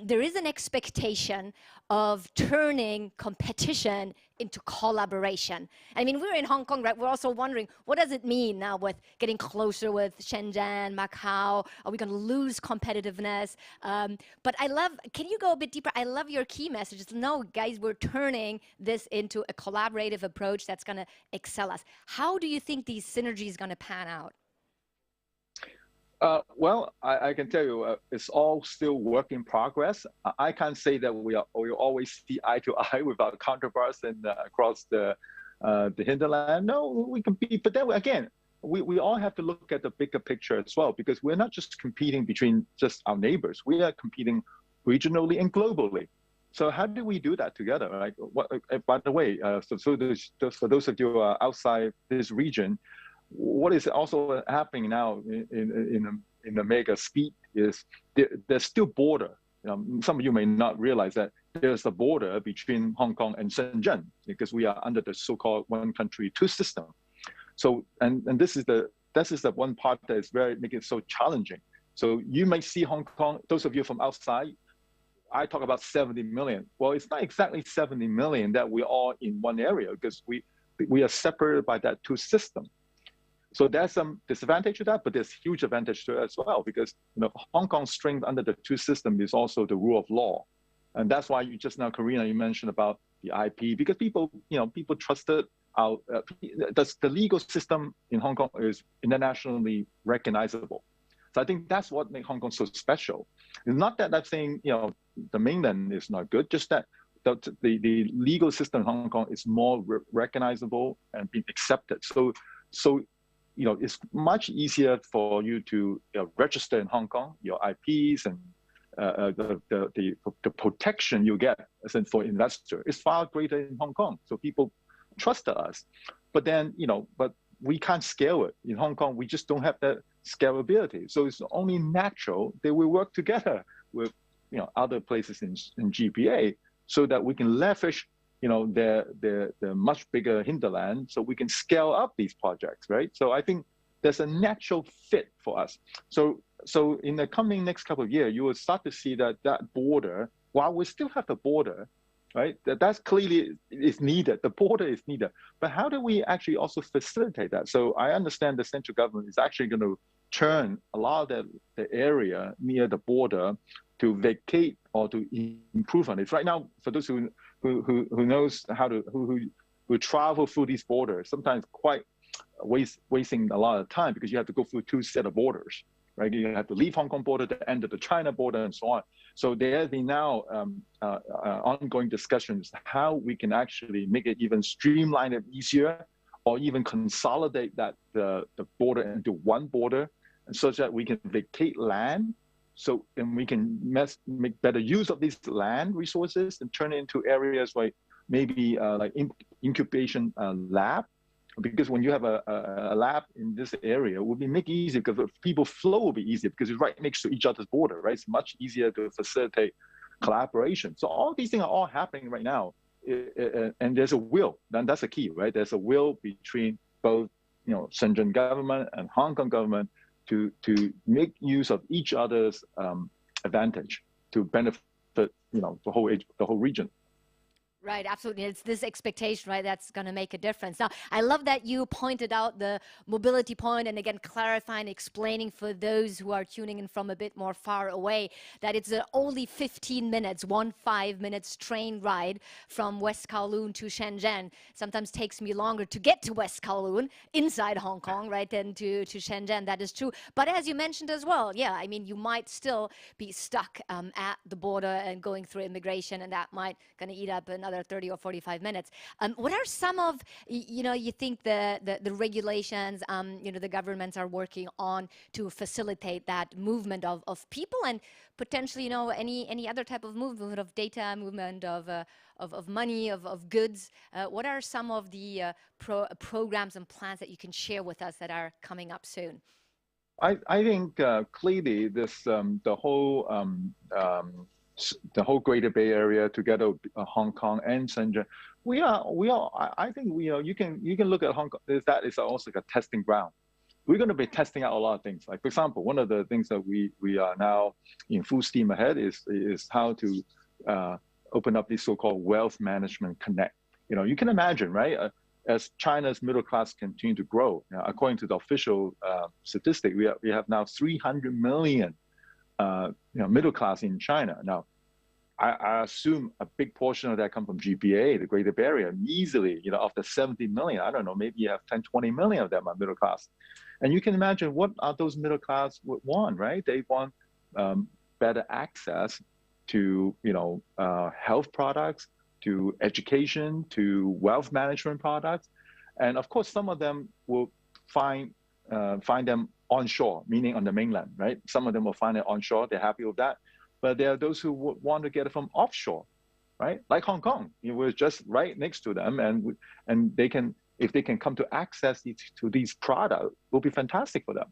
there is an expectation of turning competition into collaboration. I mean, we're in Hong Kong, right? We're also wondering, what does it mean now with getting closer with Shenzhen, Macau? Are we going to lose competitiveness? But I love, can you go a bit deeper? I love your key messages. No, guys, we're turning this into a collaborative approach that's going to excel us. How do you think these synergies going to pan out? Well, I can tell you, it's all still work in progress. I can't say that we always see eye to eye with our counterparts and across the hinterland. No, we compete, but then again, we all have to look at the bigger picture as well, because we're not just competing between just our neighbors. We are competing regionally and globally. So how do we do that together? Right? By the way, for those of you who are outside this region, what is also happening now in the mega speed is there's still border. Some of you may not realize that there's a border between Hong Kong and Shenzhen, because we are under the so-called one country, two system. So and this is the one part that is making it so challenging. So you may see Hong Kong, those of you from outside, I talk about 70 million. Well, it's not exactly 70 million that we're all in one area, because we are separated by that two system. So there's some disadvantage to that, but there's huge advantage to it as well, because Hong Kong's strength under the two system is also the rule of law. And that's why you just now, Karina, you mentioned about the IP, because people trusted our, the legal system in Hong Kong is internationally recognizable. So I think that's what makes Hong Kong so special. It's not that I'm saying, the mainland is not good, just that the legal system in Hong Kong is more recognizable and being accepted. So it's much easier for you to register in Hong Kong, your IPs and the protection you get as in for investor is far greater in Hong Kong. So people trust us, but then but we can't scale it in Hong Kong. We just don't have that scalability. So it's only natural that we work together with other places in GPA, so that we can leverage the much bigger hinterland, so we can scale up these projects, right? So I think there's a natural fit for us. So in the coming next couple of years, you will start to see that border, while we still have the border, right? That's clearly is needed. The border is needed. But how do we actually also facilitate that? So I understand the central government is actually going to turn a lot of the area near the border to vacate or to improve on it. Right now, for those who knows who travel through these borders, sometimes quite wasting a lot of time, because you have to go through two set of borders, right? You have to leave Hong Kong border to enter the China border and so on. So there have been now ongoing discussions how we can actually make it even streamline it easier, or even consolidate that the border into one border, and such that we can vacate land. So then we can make better use of these land resources and turn it into areas like maybe like incubation lab. Because when you have a lab in this area, it would make it easier, because people flow will be easier, because it's right next to each other's border, right? It's much easier to facilitate collaboration. So all these things are all happening right now, and there's a will, and that's the key, right? There's a will between both, Shenzhen government and Hong Kong government to make use of each other's advantage to benefit, the whole region. Right, absolutely. It's this expectation, right, that's going to make a difference. Now, I love that you pointed out the mobility point, and again, clarifying, explaining for those who are tuning in from a bit more far away, that it's only 15 minutes, 15 minutes train ride from West Kowloon to Shenzhen. Sometimes takes me longer to get to West Kowloon inside Hong Kong, right, than to Shenzhen. That is true. But as you mentioned as well, yeah, I mean, you might still be stuck at the border and going through immigration, and that might going to eat up another 30 or 45 minutes. What are some of, you think the regulations, the governments are working on to facilitate that movement of people, and potentially, any other type of movement of data, movement of money, of goods? What are some of the programs and plans that you can share with us that are coming up soon? I think clearly this the whole Greater Bay Area together with Hong Kong and Shenzhen, I think you can look at Hong Kong, that is also like a testing ground. We're going to be testing out a lot of things. Like, for example, one of the things that we are now in full steam ahead is how to open up this so-called wealth management connect. You can imagine, right? As China's middle class continue to grow, according to the official statistic, we have now 300 million middle class in China. Now, I assume a big portion of that come from GBA, the Greater Bay Area, easily, of the 70 million, I don't know, maybe you have 10, 20 million of them are middle class. And you can imagine what are those middle class would want, right? They want better access to, health products, to education, to wealth management products. And of course, some of them will find them onshore, meaning on the mainland, right? Some of them will find it onshore, they're happy with that. But there are those who would want to get it from offshore, right? Like Hong Kong, we're just right next to them, and they can, if they can come to access to these products, it will be fantastic for them.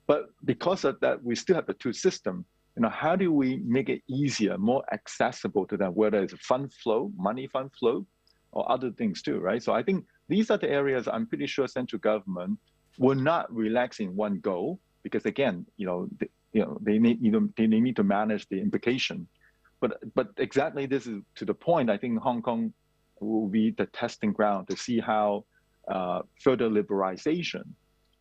But because of that, we still have the two systems. How do we make it easier, more accessible to them, whether it's fund flow, money fund flow, or other things too, right? So I think these are the areas I'm pretty sure central government will not relax in one go, because again, they need to manage the implication. But exactly this is to the point. I think Hong Kong will be the testing ground to see how further liberalization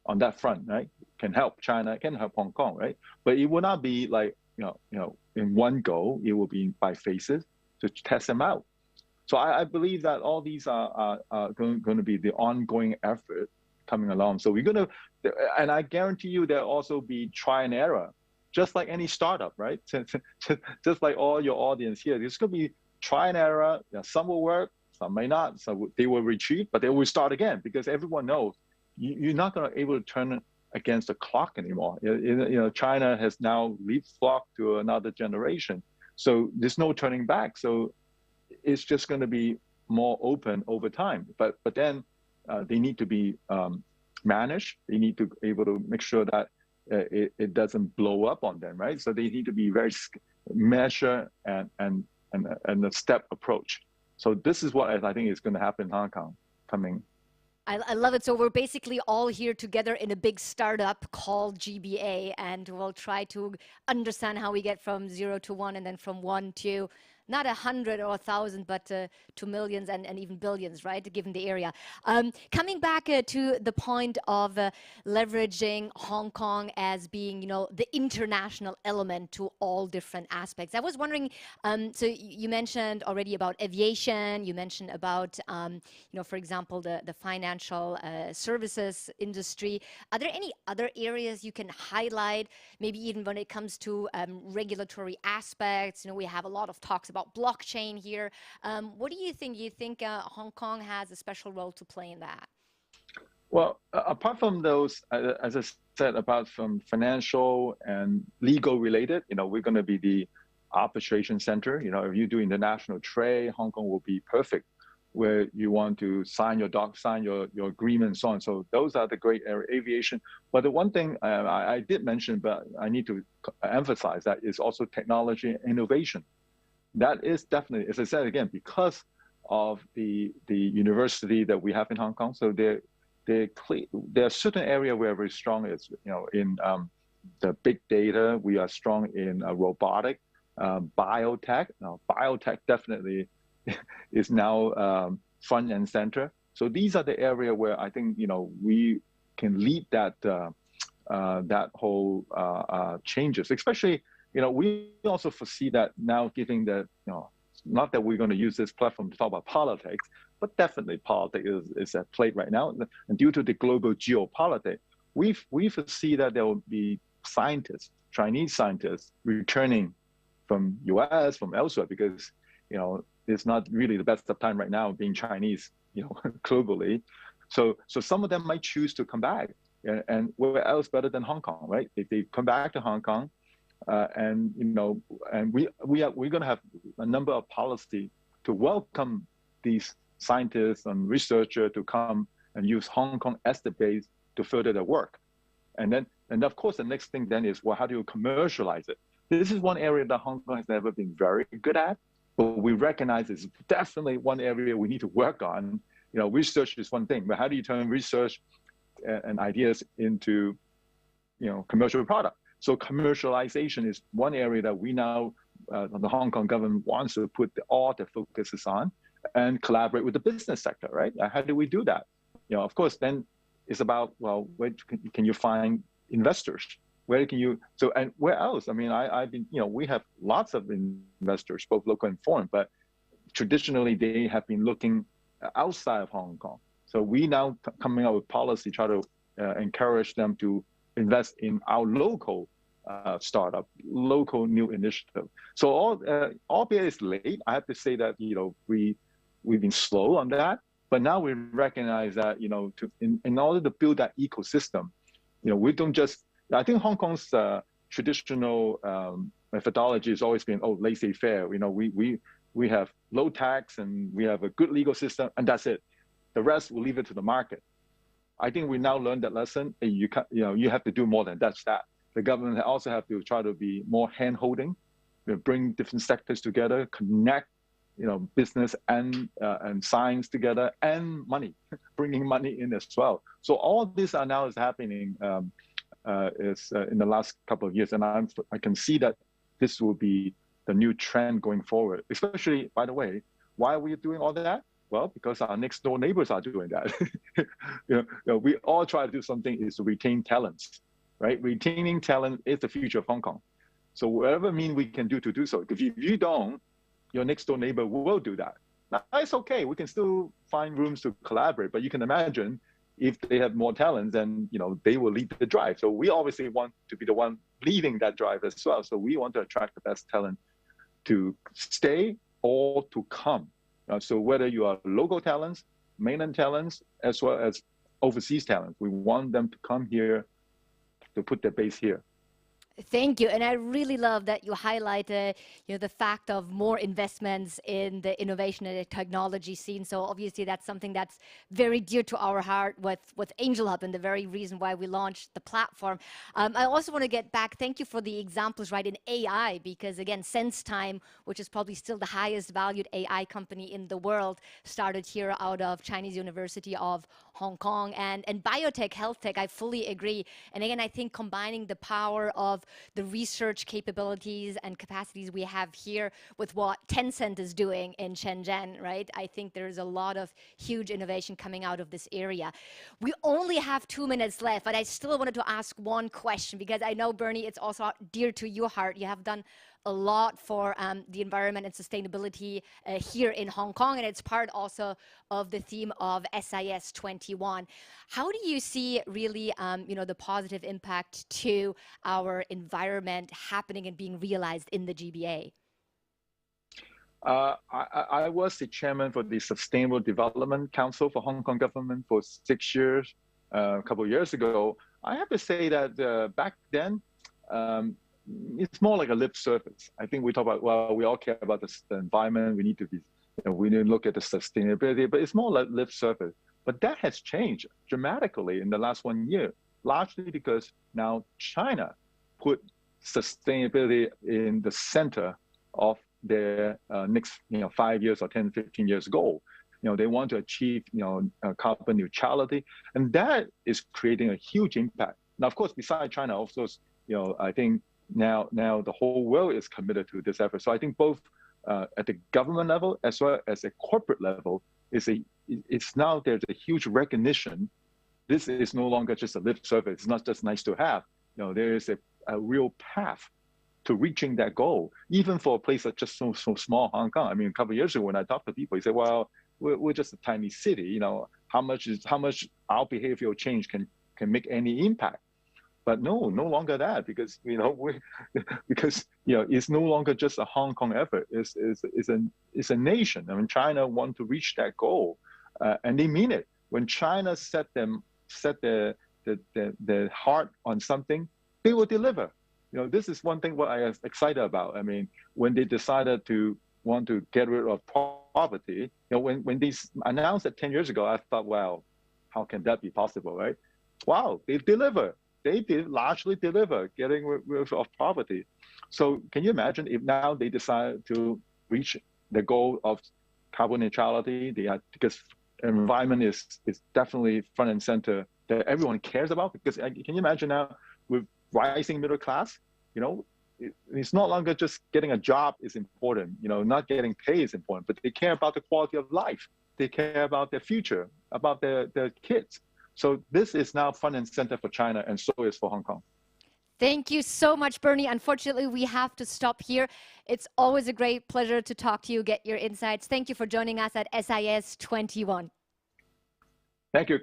on that front, right, can help China, can help Hong Kong, right? But it will not be like in one go. It will be by phases to test them out. So I believe that all these are going to be the ongoing effort coming along. So we're going to, and I guarantee you there'll also be try and error, just like any startup, right? Just like all your audience here, there's going to be try and error. Some will work, some may not. So they will retreat, but they will start again, because everyone knows you're not going to be able to turn against the clock anymore. China has now leapfrogged to another generation. So there's no turning back. So it's just going to be more open over time. But then they need to be managed. They need to be able to make sure that it doesn't blow up on them, right? So they need to be very measured and a step approach. So this is what I think is going to happen in Hong Kong coming. I love it. So we're basically all here together in a big startup called GBA, and we'll try to understand how we get from 0 to 1, and then from 1 to not 100 or 1,000, but to millions and even billions, right, given the area. Coming back to the point of leveraging Hong Kong as being, the international element to all different aspects. I was wondering, so you mentioned already about aviation, you mentioned about, for example, the financial services industry. Are there any other areas you can highlight, maybe even when it comes to regulatory aspects? We have a lot of talks about blockchain here. What do you think? Do you think Hong Kong has a special role to play in that? Well, apart from those, as I said, about from financial and legal related, we're going to be the arbitration center. If you do international trade, Hong Kong will be perfect, where you want to sign your agreement and so on. So those are the great area, aviation. But the one thing I did mention, but I need to emphasize, that is also technology and innovation. That is definitely, as I said again, because of the university that we have in Hong Kong. So there are certain areas where we're very strong. Is in the big data, we are strong in robotic, biotech. Now, biotech definitely is now front and center. So these are the area where I think we can lead that that whole changes, especially. We also foresee that now, giving the, not that we're going to use this platform to talk about politics, but definitely politics is at play right now. And due to the global geopolitics, we foresee that there will be scientists, Chinese scientists, returning from US, from elsewhere, because, it's not really the best of time right now being Chinese, globally. So some of them might choose to come back. And where else better than Hong Kong, right? If they come back to Hong Kong, and we're going to have a number of policy to welcome these scientists and researchers to come and use Hong Kong as the base to further their work. And then And of course, the next thing then is, well, how do you commercialize it? This is one area that Hong Kong has never been very good at, but we recognize it's definitely one area we need to work on. You know, research is one thing, but how do you turn research and ideas into, you know, commercial product? So commercialization is one area that we now, the Hong Kong government wants to put all the focuses on and collaborate with the business sector, right? How do we do that? You know, of course, then it's about, well, where can you find investors? Where can you, so, and where else? I mean, I've been, you know, we have lots of investors, both local and foreign, but traditionally they have been looking outside of Hong Kong. So we now coming up with policy, try to encourage them to invest in our local startup, local new initiative. So albeit it's late, I have to say that, you know, we've been slow on that, but now we recognize that, you know, in order to build that ecosystem, you know, we don't just, I think Hong Kong's traditional methodology has always been, oh, laissez-faire. You know, we have low tax and we have a good legal system, and that's it. The rest we'll leave it to the market. I think we now learned that lesson. And you know, you have to do more than that. The government also have to try to be more hand-holding, you know, bring different sectors together, connect, you know, business and science together, and money, bringing money in as well. So all this now is happening in the last couple of years, and I can see that this will be the new trend going forward. Especially, by the way, why are we doing all that? Well, because our next door neighbors are doing that. you know, we all try to do something is to retain talents, right? Retaining talent is the future of Hong Kong. So whatever mean we can do to do so. If you don't, your next door neighbor will do that. Now, it's okay. We can still find rooms to collaborate, but you can imagine if they have more talent, then, you know, they will lead the drive. So we obviously want to be the one leading that drive as well. So we want to attract the best talent to stay or to come. So whether you are local talents, mainland talents, as well as overseas talents, we want them to come here, to put their base here. Thank you. And I really love that you highlighted, you know, the fact of more investments in the innovation and the technology scene. So obviously that's something that's very dear to our heart with Angel Hub and the very reason why we launched the platform. I also want to get back, thank you for the examples, right, in AI, because again, SenseTime, which is probably still the highest valued AI company in the world, started here out of Chinese University of Hong Kong, and biotech, health tech, I fully agree. And again, I think combining the power of the research capabilities and capacities we have here with what Tencent is doing in Shenzhen, right? I think there's a lot of huge innovation coming out of this area. We only have 2 minutes left, but I still wanted to ask one question because I know, Bernie, it's also dear to your heart. You have done a lot for the environment and sustainability here in Hong Kong, and it's part also of the theme of SIS21. How do you see really, you know, the positive impact to our environment happening and being realized in the GBA? I was the chairman for the Sustainable Development Council for Hong Kong government for 6 years. A couple of years ago, I have to say that back then, it's more like a lip service. I think we talk about, well, we all care about the environment. We need to be, you know, we need to look at the sustainability, but it's more like lip service. But that has changed dramatically in the last 1 year, largely because now China put sustainability in the center of their next, you know, 5 years or 10, 15 years goal. You know, they want to achieve, you know, carbon neutrality, and that is creating a huge impact. Now, of course, besides China, also, you know, I think now the whole world is committed to this effort. So I think both at the government level as well as a corporate level, it's now there's a huge recognition. This is no longer just a lip service. It's not just nice to have. You know, there is a real path to reaching that goal, even for a place that's just so small, Hong Kong. I mean, a couple of years ago when I talked to people, they said, well, we're just a tiny city. You know, how much our behavioral change can make any impact? But no longer that, because, you know, it's no longer just a Hong Kong effort. It's a nation. I mean, China want to reach that goal, and they mean it. When China set their heart on something, they will deliver. You know, this is one thing what I was excited about. I mean, when they decided to want to get rid of poverty, you know, when they announced it 10 years ago, I thought, wow, how can that be possible, right? Wow, they deliver. they did largely deliver, getting rid of poverty. So can you imagine if now they decide to reach the goal of carbon neutrality? Because environment is definitely front and center that everyone cares about. Because can you imagine now with rising middle class, it's no longer just getting a job is important, not getting paid is important, but they care about the quality of life. They care about their future, about their kids. So this is now front and center for China, and so is for Hong Kong. Thank you so much, Bernie. Unfortunately, we have to stop here. It's always a great pleasure to talk to you, get your insights. Thank you for joining us at SIS21. Thank you.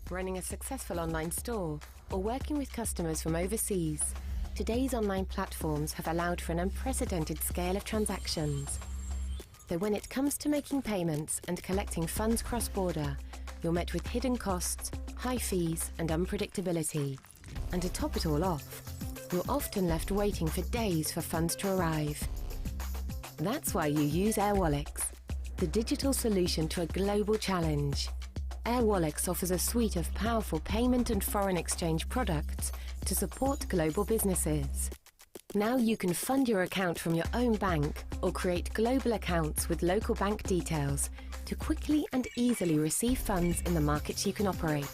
Running a successful online store, or working with customers from overseas, today's online platforms have allowed for an unprecedented scale of transactions. Though when it comes to making payments and collecting funds cross-border, you're met with hidden costs, high fees, and unpredictability. And to top it all off, you're often left waiting for days for funds to arrive. That's why you use Airwallex, the digital solution to a global challenge. Airwallex offers a suite of powerful payment and foreign exchange products to support global businesses. Now you can fund your account from your own bank or create global accounts with local bank details to quickly and easily receive funds in the markets you can operate.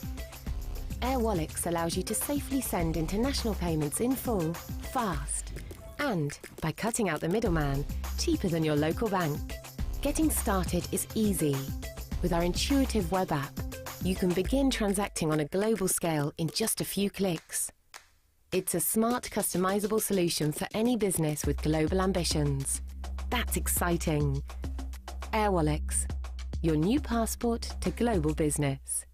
Airwallex allows you to safely send international payments in full, fast, and, by cutting out the middleman, cheaper than your local bank. Getting started is easy. With our intuitive web app, you can begin transacting on a global scale in just a few clicks. It's a smart, customizable solution for any business with global ambitions. That's exciting. Airwallex, your new passport to global business.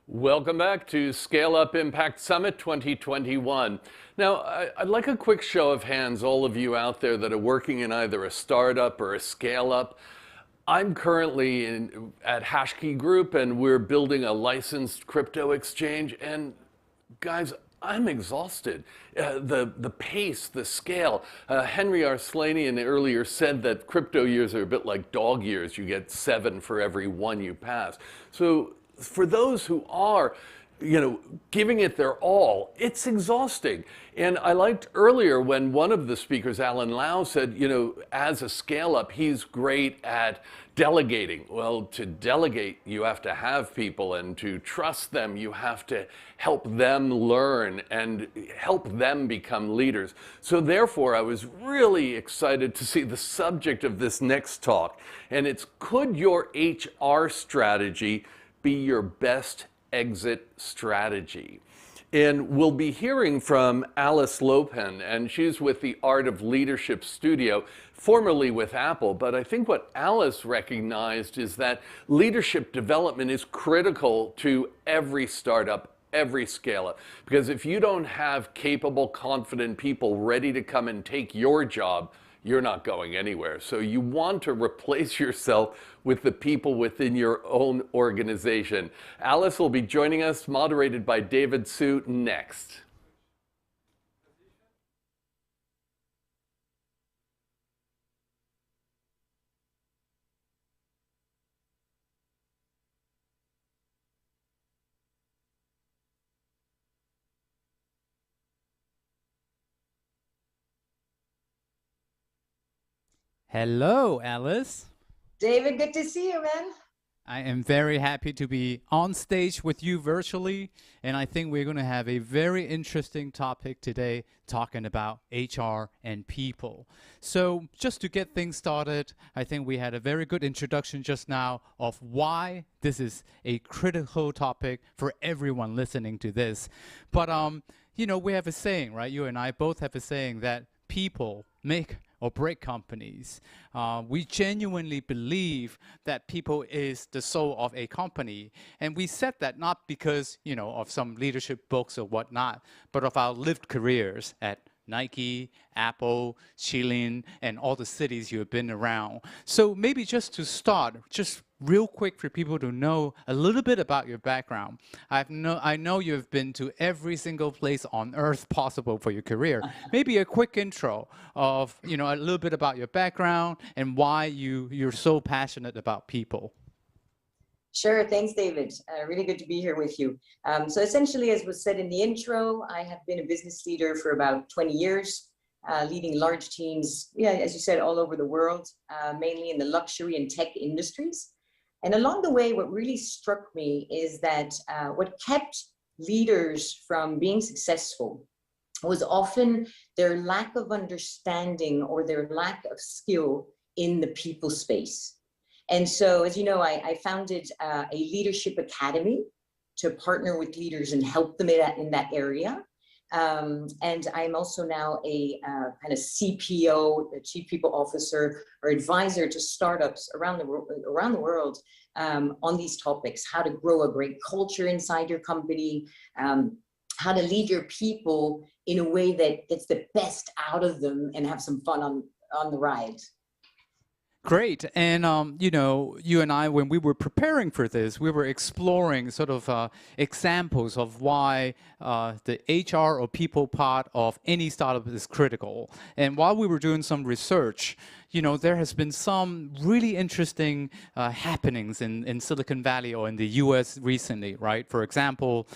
Welcome back to Scale Up Impact Summit 2021. Now, I'd like a quick show of hands, all of you out there that are working in either a startup or a scale-up. I'm currently at HashKey Group, and we're building a licensed crypto exchange. And guys, I'm exhausted. The pace, the scale. Henry Arslanian earlier said that crypto years are a bit like dog years. You get 7 for every 1 you pass. So for those who are, giving it their all, it's exhausting. And I liked earlier when one of the speakers, Alan Lau, said, as a scale-up, he's great at delegating. Well, to delegate, you have to have people, and to trust them, you have to help them learn and help them become leaders. So therefore, I was really excited to see the subject of this next talk. And it's, could your HR strategy be your best exit strategy? And we'll be hearing from Alice Lopen, and she's with the Art of Leadership Studio, formerly with Apple. But I think what Alice recognized is that leadership development is critical to every startup, every scale-up. Because if you don't have capable, confident people ready to come and take your job, you're not going anywhere. So you want to replace yourself with the people within your own organization. Alice will be joining us, moderated by David Su, next. Hello, Alice. David, good to see you, man. I am very happy to be on stage with you virtually, and I think we're going to have a very interesting topic today talking about HR and people. So just to get things started, I think we had a very good introduction just now of why this is a critical topic for everyone listening to this. But, we have a saying, right? You and I both have a saying that people make or break companies. We genuinely believe that people is the soul of a company. And we said that not because, of some leadership books or whatnot, but of our lived careers at Nike, Apple, Chilean, and all the cities you have been around. So maybe just to start, just real quick for people to know a little bit about your background. I know you've been to every single place on earth possible for your career. Maybe a quick intro of, a little bit about your background and why you're so passionate about people. Sure, thanks, David. Really good to be here with you. So essentially, as was said in the intro, I have been a business leader for about 20 years, leading large teams, yeah, as you said, all over the world, mainly in the luxury and tech industries. And along the way, what really struck me is that what kept leaders from being successful was often their lack of understanding or their lack of skill in the people space. And so, as you know, I founded a leadership academy to partner with leaders and help them in that area. And I'm also now a kind of CPO, a Chief People Officer or advisor to startups around the world on these topics: how to grow a great culture inside your company, how to lead your people in a way that gets the best out of them and have some fun on the ride. Great. And, you know, you and I, when we were preparing for this, we were exploring sort of examples of why the HR or people part of any startup is critical. And while we were doing some research, you know, there has been some really interesting happenings in Silicon Valley or in the US recently, right? For example,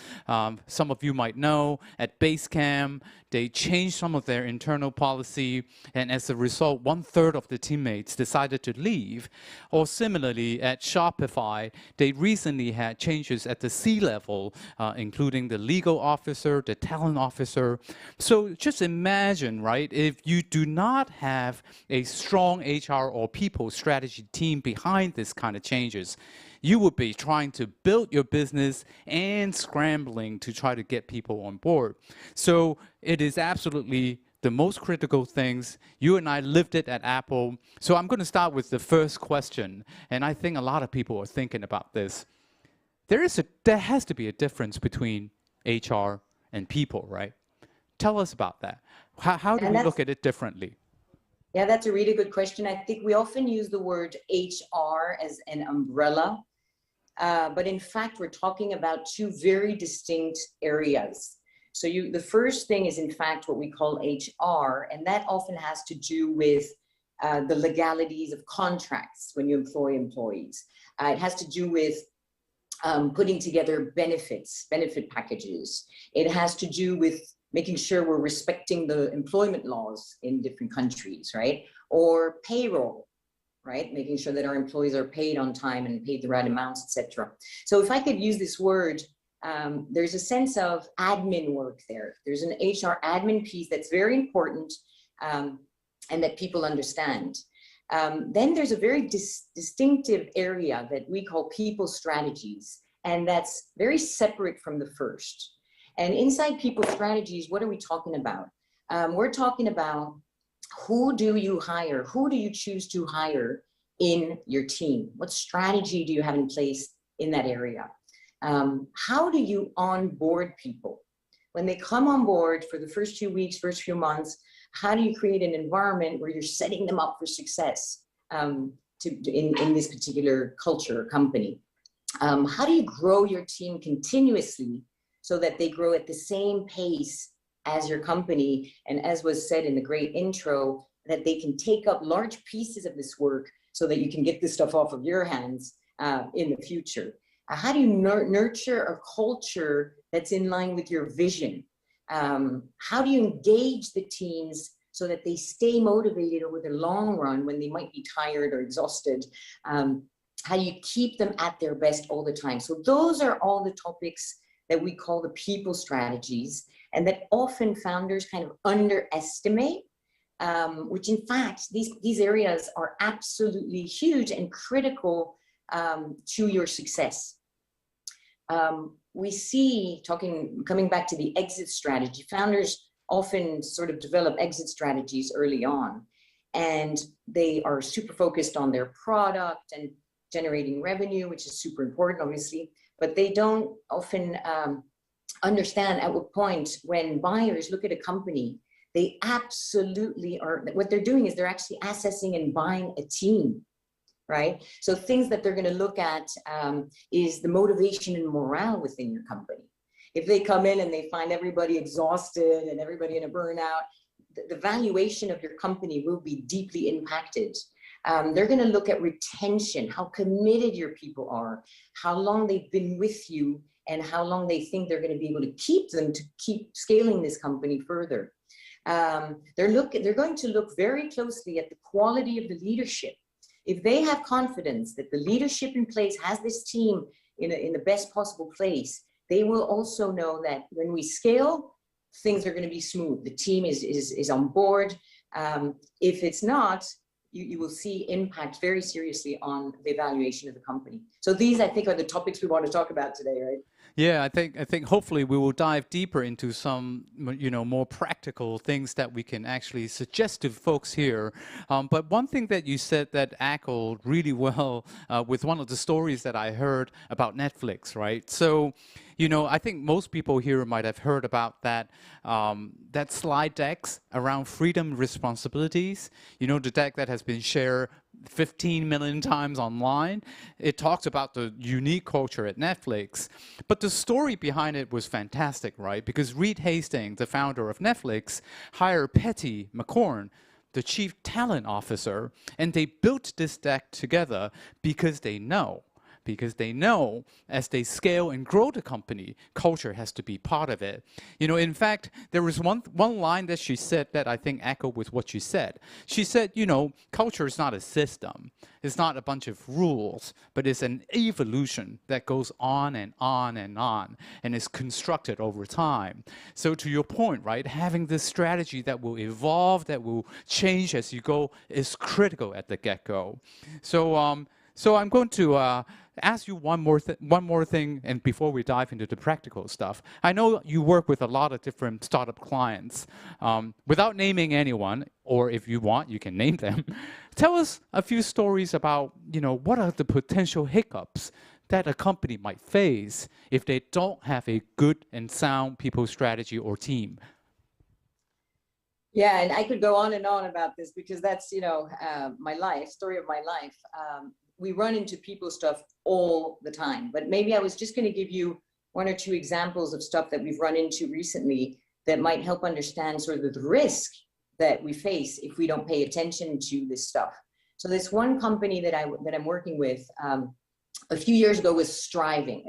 some of you might know at Basecamp, they changed some of their internal policy, and as a result, 1/3 of the teammates decided to leave. Or similarly, at Shopify, they recently had changes at the C-level, including the legal officer, the talent officer. So just imagine, right, if you do not have a strong HR or people strategy team behind this kind of changes, you would be trying to build your business and scrambling to try to get people on board. So it is absolutely the most critical things. You and I lived it at Apple. So I'm going to start with the first question. And I think a lot of people are thinking about this. There has to be a difference between HR and people, right? Tell us about that. How do we look at it differently? Yeah, that's a really good question. I think we often use the word HR as an umbrella. But in fact, we're talking about two very distinct areas. So the first thing is, in fact, what we call HR, and that often has to do with the legalities of contracts when you employ employees. It has to do with putting together benefit packages. It has to do with making sure we're respecting the employment laws in different countries, right? Or payroll, right? Making sure that our employees are paid on time and paid the right amounts, etc. So if I could use this word, there's a sense of admin work there. There's an HR admin piece that's very important and that people understand. Then there's a very distinctive area that we call people strategies, and that's very separate from the first. And inside people strategies, what are we talking about? We're talking about who do you hire? Who do you choose to hire in your team? What strategy do you have in place in that area? How do you onboard people? When they come on board for the first 2 weeks, first few months, how do you create an environment where you're setting them up for success in this particular culture or company? How do you grow your team continuously so that they grow at the same pace as your company? And as was said in the great intro, that they can take up large pieces of this work so that you can get this stuff off of your hands in the future. How do you nurture a culture that's in line with your vision? How do you engage the teams so that they stay motivated over the long run when they might be tired or exhausted? How do you keep them at their best all the time? So those are all the topics that we call the people strategies, and that often founders kind of underestimate, which in fact, these areas are absolutely huge and critical to your success. We see, coming back to the exit strategy, founders often sort of develop exit strategies early on, and they are super focused on their product and generating revenue, which is super important, obviously, but they don't often understand at what point when buyers look at a company, they absolutely are, what they're doing is they're actually assessing and buying a team, right? So things that they're gonna look at is the motivation and morale within your company. If they come in and they find everybody exhausted and everybody in a burnout, the valuation of your company will be deeply impacted. They're going to look at retention, how committed your people are, how long they've been with you, and how long they think they're going to be able to keep them to keep scaling this company further. They're going to look very closely at the quality of the leadership. If they have confidence that the leadership in place has this team in the best possible place, they will also know that when we scale, things are going to be smooth. The team is on board. If it's not, you will see impact very seriously on the evaluation of the company. So these, I think, are the topics we want to talk about today, right? Yeah, I think hopefully we will dive deeper into some, more practical things that we can actually suggest to folks here. But one thing that you said that echoed really well with one of the stories that I heard about Netflix, right? So, I think most people here might have heard about that slide decks around freedom responsibilities. The deck that has been shared 15 million times online. It talks about the unique culture at Netflix, but the story behind it was fantastic, right? Because Reed Hastings, the founder of Netflix, hired Patty McCorn, the chief talent officer, and they built this deck together because they know as they scale and grow the company, culture has to be part of it. In fact, there was one line that she said that I think echoed with what you said. She said, culture is not a system. It's not a bunch of rules, but it's an evolution that goes on and on and on, and is constructed over time. So to your point, right, having this strategy that will evolve, that will change as you go, is critical at the get-go. So I'm going to ask you one more thing, and before we dive into the practical stuff. I know you work with a lot of different startup clients. Without naming anyone, or if you want, you can name them. Tell us a few stories about, what are the potential hiccups that a company might face if they don't have a good and sound people strategy or team. Yeah, and I could go on and on about this because that's, my life, story of my life. We run into people stuff all the time, but maybe I was just going to give you one or two examples of stuff that we've run into recently that might help understand sort of the risk that we face if we don't pay attention to this stuff. So this one company that I'm working with a few years ago was thriving.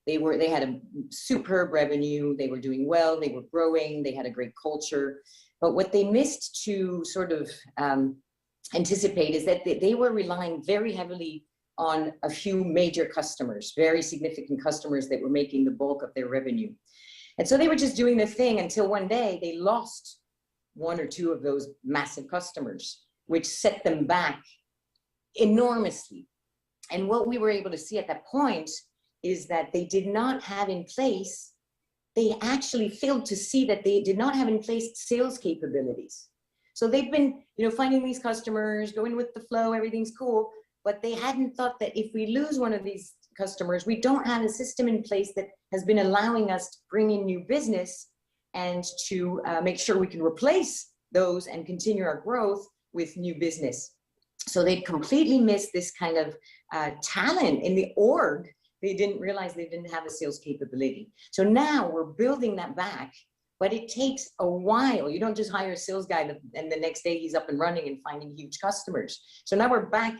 They had a superb revenue. They were doing well. They were growing. They had a great culture. But what they missed to sort of anticipate is that they were relying very heavily on a few major customers, very significant customers that were making the bulk of their revenue. And so they were just doing their thing until one day they lost one or two of those massive customers, which set them back enormously. And what we were able to see at that point is that they did not have in place, they actually failed to see that they did not have in place sales capabilities. So they've been, finding these customers, going with the flow, everything's cool, but they hadn't thought that if we lose one of these customers, we don't have a system in place that has been allowing us to bring in new business and to make sure we can replace those and continue our growth with new business. So they completely missed this kind of talent in the org. They didn't realize they didn't have a sales capability. So now we're building that back, but it takes a while. You don't just hire a sales guy and the next day he's up and running and finding huge customers. So now we're back,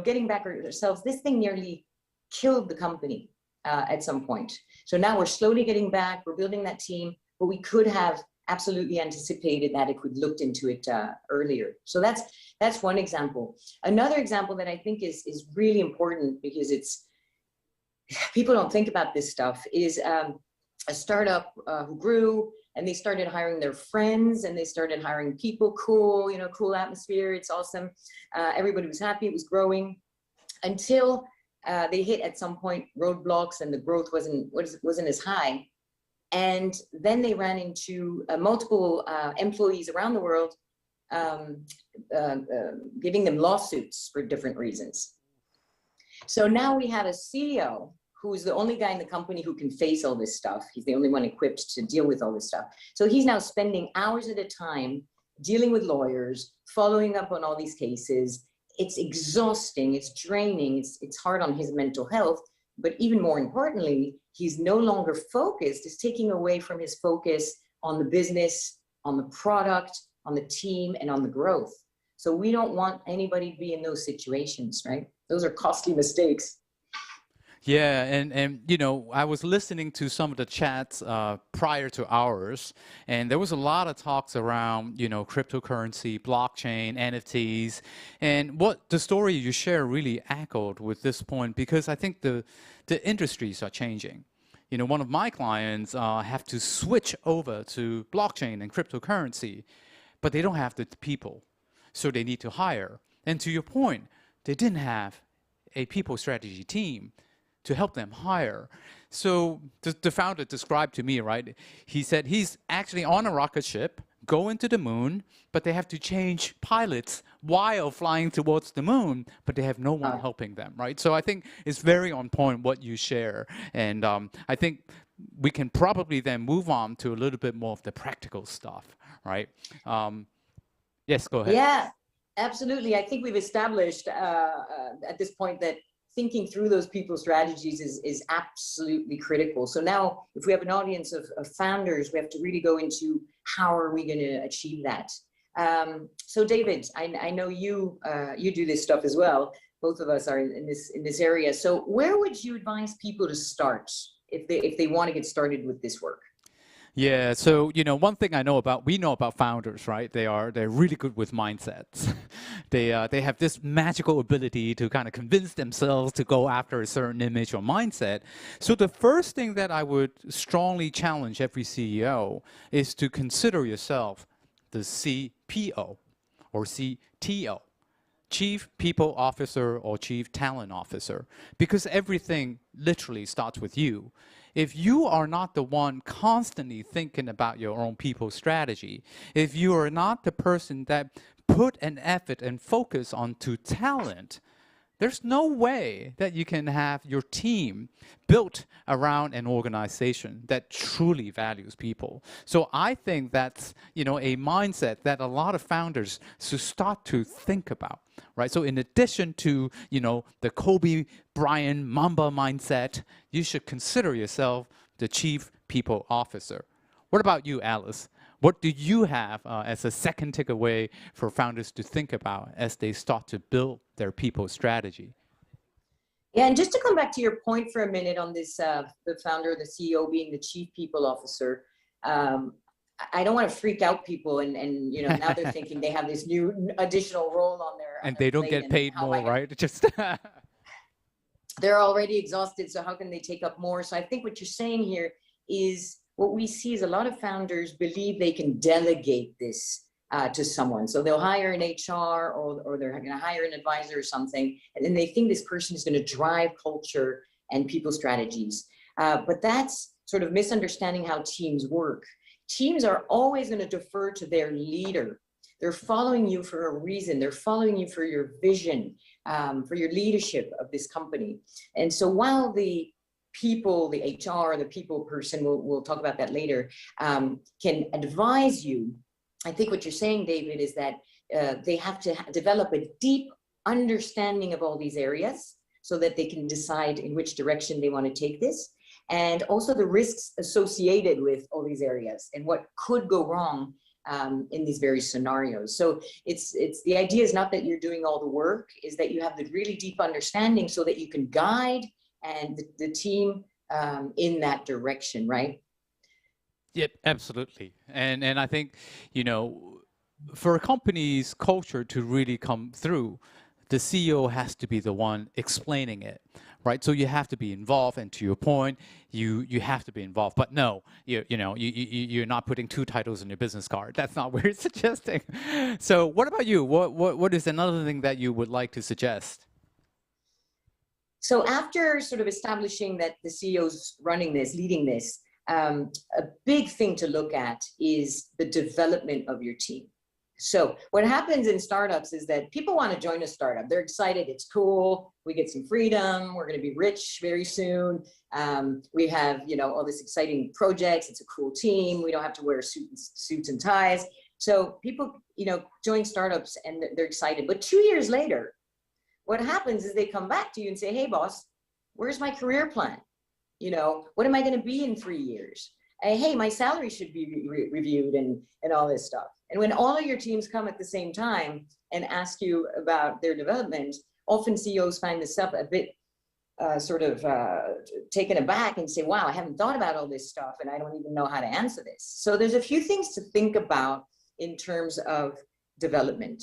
getting back ourselves. This thing nearly killed the company at some point. So now we're slowly getting back. We're building that team, but we could have absolutely anticipated that if we'd looked into it earlier. So that's one example. Another example that I think is really important because people don't think about this stuff is a startup who grew and they started hiring their friends and they started hiring people, cool atmosphere, it's awesome. Everybody was happy, it was growing until they hit at some point roadblocks and the growth wasn't as high. And then they ran into multiple employees around the world giving them lawsuits for different reasons. So now we have a CEO who's the only guy in the company who can face all this stuff. He's the only one equipped to deal with all this stuff. So he's now spending hours at a time dealing with lawyers, following up on all these cases. It's exhausting, it's draining, it's hard on his mental health. But even more importantly, he's no longer focused. It's taking away from his focus on the business, on the product, on the team, and on the growth. So we don't want anybody to be in those situations, right? Those are costly mistakes. Yeah, and you know, I was listening to some of the chats prior to ours, and there was a lot of talks around, you know, cryptocurrency, blockchain, NFTs, and what the story you share really echoed with this point, because I think the industries are changing. You know, one of my clients have to switch over to blockchain and cryptocurrency, but they don't have the people, so they need to hire. And to your point, they didn't have a people strategy team to help them hire. So the founder described to me, right, he said he's actually on a rocket ship, going to the moon, but they have to change pilots while flying towards the moon, but they have no one helping them, right? So I think it's very on point what you share. And I think we can probably then move on to a little bit more of the practical stuff, right? Yes, go ahead. Yeah, absolutely. I think we've established at this point that thinking through those people strategies is absolutely critical. So now if we have an audience of founders, we have to really go into how are we going to achieve that. So David, I know you do this stuff as well. Both of us are in this area. So where would you advise people to start if they want to get started with this work? Yeah, so you know, one thing we know about founders, right? They're really good with mindsets. They have this magical ability to kind of convince themselves to go after a certain image or mindset. So the first thing that I would strongly challenge every CEO is to consider yourself the CPO or CTO, Chief People Officer or Chief Talent Officer, because everything literally starts with you. If you are not the one constantly thinking about your own people strategy, if you are not the person that put an effort and focus onto talent, there's no way that you can have your team built around an organization that truly values people. So I think that's, you know, a mindset that a lot of founders should start to think about, right? So in addition to, you know, the Kobe Bryant Mamba mindset, you should consider yourself the Chief People Officer. What about you, Alice? What do you have as a second takeaway for founders to think about as they start to build their people strategy? Yeah, and just to come back to your point for a minute on this, the founder, the CEO being the Chief People Officer, I don't want to freak out people and you know, now they're thinking they have this new additional role on their and they don't get paid more, right? Just they're already exhausted, so how can they take up more? So I think what you're saying here is what we see is a lot of founders believe they can delegate this to someone. So they'll hire an HR or they're going to hire an advisor or something, and then they think this person is going to drive culture and people strategies. But that's sort of misunderstanding how teams work. Teams are always going to defer to their leader. They're following you for a reason. They're following you for your vision, for your leadership of this company. And so while the people, the HR, the people person, we'll talk about that later, can advise you, I think what you're saying, David, is that they have to develop a deep understanding of all these areas so that they can decide in which direction they want to take this, and also the risks associated with all these areas and what could go wrong in these various scenarios. So it's the idea is not that you're doing all the work, is that you have the really deep understanding so that you can guide and the team in that direction, right? Yep, absolutely. And I think, you know, for a company's culture to really come through, the CEO has to be the one explaining it, right? So you have to be involved, and to your point, you have to be involved. But no, you're not putting 2 titles on your business card. That's not what you're suggesting. So what about you? What is another thing that you would like to suggest? So after sort of establishing that the CEO's running this, leading this, a big thing to look at is the development of your team. So what happens in startups is that people want to join a startup. They're excited. It's cool. We get some freedom. We're going to be rich very soon. We have, you know, all this exciting projects. It's a cool team. We don't have to wear suits and ties. So people, you know, join startups and they're excited. But 2 years later, what happens is they come back to you and say, hey, boss, where's my career plan? You know, what am I going to be in 3 years? Hey, my salary should be reviewed and all this stuff. And when all of your teams come at the same time and ask you about their development, often CEOs find this stuff a bit taken aback and say, wow, I haven't thought about all this stuff and I don't even know how to answer this. So there's a few things to think about in terms of development.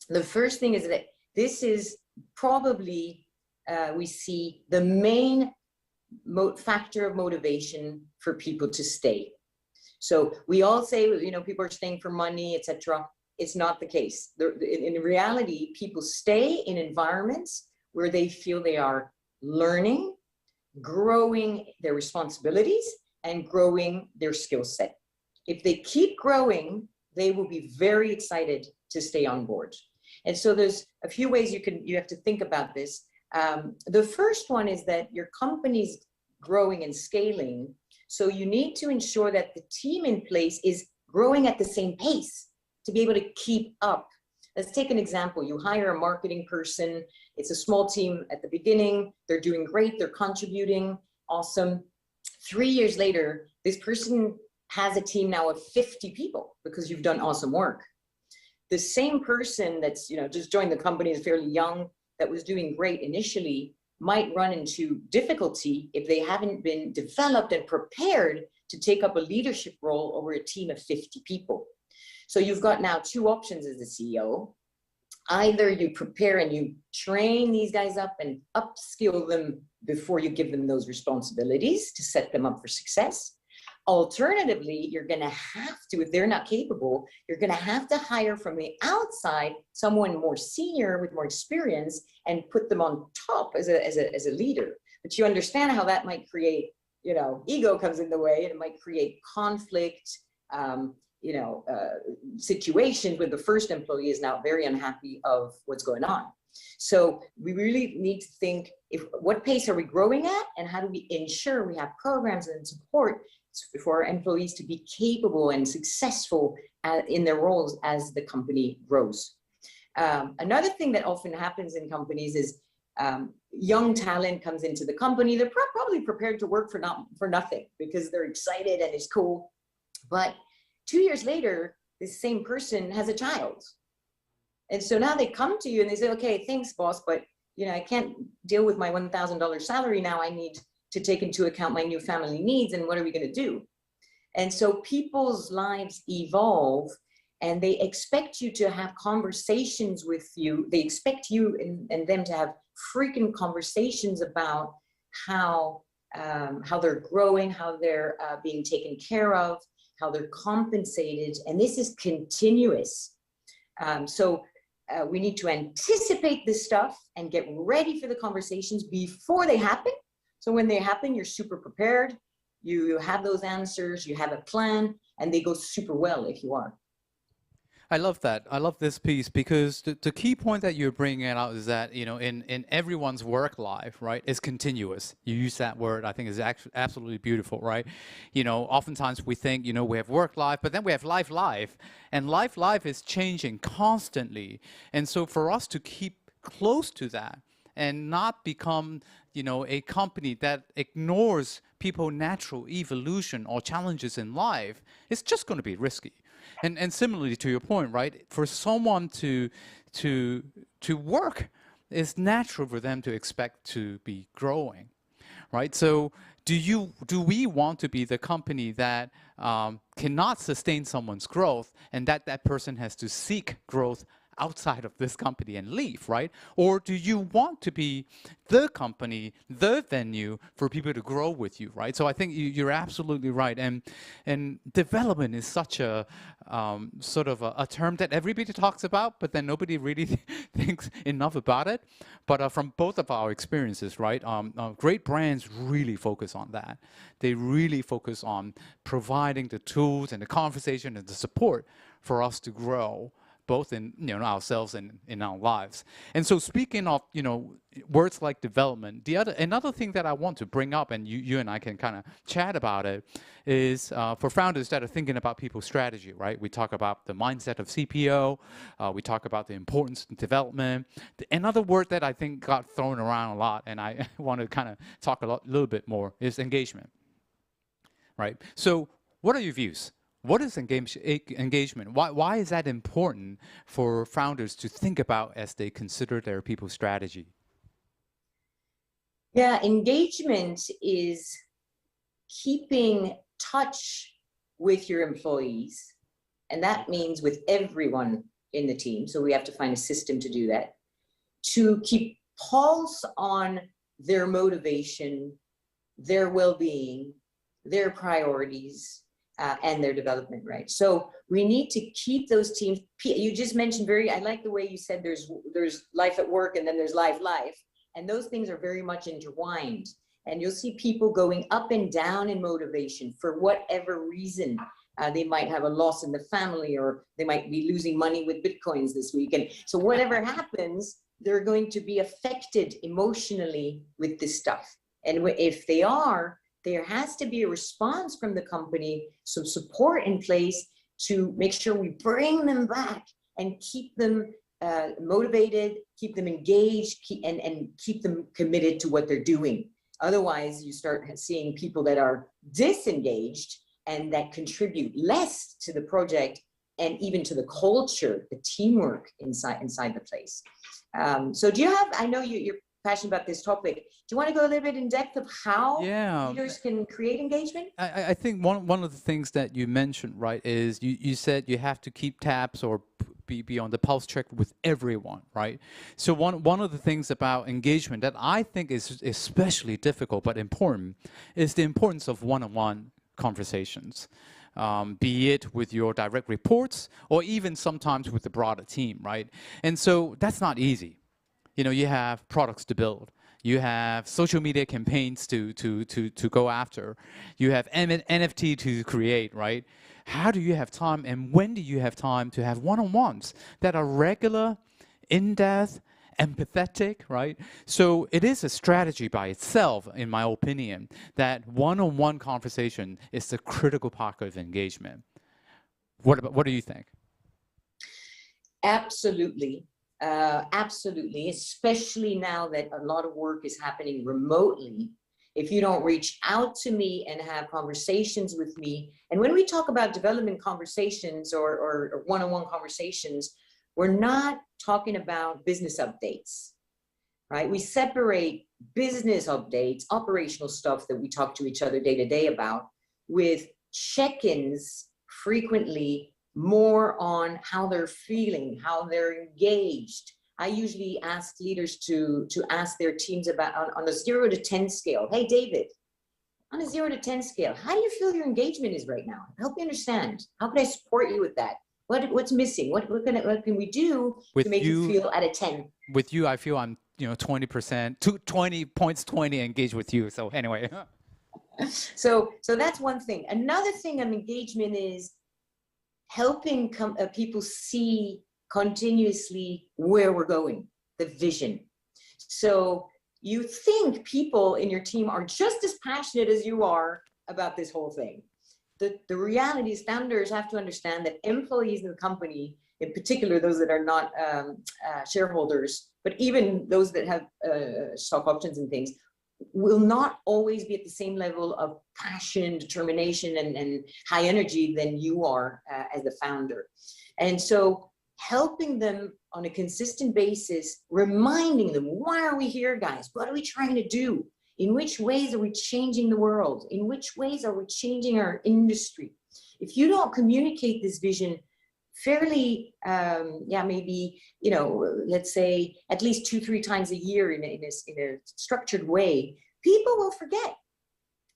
The first thing is that this is probably, we see the main factor of motivation for people to stay. So we all say, you know, people are staying for money, etc. It's not the case. In reality, people stay in environments where they feel they are learning, growing their responsibilities, and growing their skill set. If they keep growing, they will be very excited to stay on board. And so there's a few ways you have to think about this. The first one is that your company's growing and scaling, so you need to ensure that the team in place is growing at the same pace to be able to keep up. Let's take an example. You hire a marketing person. It's a small team at the beginning. They're doing great. They're contributing. Awesome. 3 years later, this person has a team now of 50 people because you've done awesome work. The same person that's, you know, just joined the company, is fairly young, that was doing great initially, might run into difficulty if they haven't been developed and prepared to take up a leadership role over a team of 50 people. So you've got now two options as a CEO. Either you prepare and you train these guys up and upskill them before you give them those responsibilities to set them up for success. Alternatively, you're going to have to, if they're not capable, you're going to have to hire from the outside someone more senior with more experience and put them on top as a leader. But you understand how that might create, you know, ego comes in the way, and it might create conflict, situations where the first employee is now very unhappy of what's going on. So we really need to think, what pace are we growing at, and how do we ensure we have programs and support for our employees to be capable and successful in their roles as the company grows. Another thing that often happens in companies is young talent comes into the company. They're probably prepared to work for nothing because they're excited and it's cool. But 2 years later, this same person has a child. And so now they come to you and they say, okay, thanks, boss, but you know, I can't deal with my $1,000 salary now. I need to take into account my new family needs, and what are we going to do? And so people's lives evolve, and they expect you to have conversations with you. They expect you and them to have frequent conversations about how they're growing, how they're being taken care of, how they're compensated, and this is continuous. We need to anticipate this stuff and get ready for the conversations before they happen. So when they happen, you're super prepared, you have those answers, you have a plan, and they go super well if you are. I love that. I love this piece because the key point that you're bringing out is that, you know, in everyone's work life, right, is continuous. You use that word, I think is actually absolutely beautiful, right? You know, oftentimes we think, you know, we have work life, but then we have life, and life is changing constantly. And so for us to keep close to that and not become, you know, a company that ignores people's natural evolution or challenges in life, it's just going to be risky. And similarly to your point, right, for someone to work, it's natural for them to expect to be growing, right? So do we want to be the company that cannot sustain someone's growth, and that person has to seek growth outside of this company and leave, right? Or do you want to be the company, the venue for people to grow with you, right? So I think you're absolutely right. And development is such a sort of a term that everybody talks about, but then nobody really thinks enough about it. But from both of our experiences, right, great brands really focus on that. They really focus on providing the tools and the conversation and the support for us to grow, both in, you know, ourselves and in our lives. And so speaking of, you know, words like development, another thing that I want to bring up, and you and I can kind of chat about it, is for founders that are thinking about people's strategy, right? We talk about the mindset of CPO, we talk about the importance of development. Another word that I think got thrown around a lot, and I want to kind of talk little bit more, is engagement, right? So what are your views What is engagement? Why is that important for founders to think about as they consider their people strategy? Yeah, engagement is keeping touch with your employees, and that means with everyone in the team. So we have to find a system to do that, to keep pulse on their motivation, their well-being, their priorities, and their development, right? So we need to keep those teams. You just mentioned I like the way you said there's life at work and then there's life. And those things are very much intertwined. And you'll see people going up and down in motivation for whatever reason. They might have a loss in the family, or they might be losing money with Bitcoins this week. And so whatever happens, they're going to be affected emotionally with this stuff. And if they are, there has to be a response from the company, some support in place to make sure we bring them back and keep them motivated, keep them engaged, and keep them committed to what they're doing. Otherwise, you start seeing people that are disengaged and that contribute less to the project and even to the culture, the teamwork inside the place. So do you have, I know you're passionate about this topic. Do you want to go a little bit in depth of how leaders can create engagement? I think one of the things that you mentioned, right, is you said you have to keep tabs or be on the pulse check with everyone, right? So one of the things about engagement that I think is especially difficult but important is the importance of one-on-one conversations. Be it with your direct reports or even sometimes with the broader team, right? And so that's not easy. You know, you have products to build. You have social media campaigns to go after. You have NFT to create, right? How do you have time, and when do you have time to have one-on-ones that are regular, in-depth, empathetic, right? So it is a strategy by itself, in my opinion, that one-on-one conversation is the critical part of engagement. What do you think? Absolutely. Absolutely, especially now that a lot of work is happening remotely. If you don't reach out to me and have conversations with me, and when we talk about development conversations or one-on-one conversations, we're not talking about business updates, right? We separate business updates, operational stuff that we talk to each other day to day about, with check-ins frequently more on how they're feeling, how they're engaged. I usually ask leaders to ask their teams about on a 0 to 10 scale. Hey, David, on a 0 to 10 scale, how do you feel your engagement is right now? Help me understand. How can I support you with that? What's missing? What can we do to make you feel at a 10? With you, I feel I'm 20%, 20 points, 20 engaged with you. So anyway. So that's one thing. Another thing on engagement is helping people see continuously where we're going, the vision. So you think people in your team are just as passionate as you are about this whole thing. The reality is founders have to understand that employees in the company, in particular those that are not shareholders, but even those that have stock options and things, will not always be at the same level of passion, determination, and high energy than you are as the founder. And so helping them on a consistent basis, reminding them, why are we here, guys? What are we trying to do? In which ways are we changing the world? In which ways are we changing our industry? If you don't communicate this vision fairly, maybe, let's say at least 2-3 times a year in a structured way, people will forget.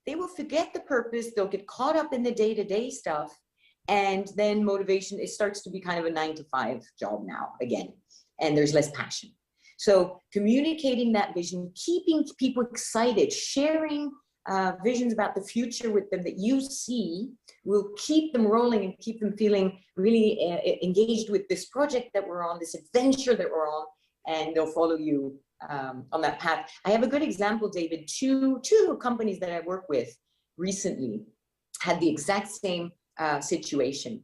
They will forget the purpose. They'll get caught up in the day-to-day stuff. And then motivation, it starts to be kind of a 9-to-5 job now again, and there's less passion. So communicating that vision, keeping people excited, sharing visions about the future with them that you see will keep them rolling and keep them feeling really engaged with this project that we're on, this adventure that we're on, and they'll follow you on that path. I have a good example, David. Two companies that I work with recently had the exact same situation.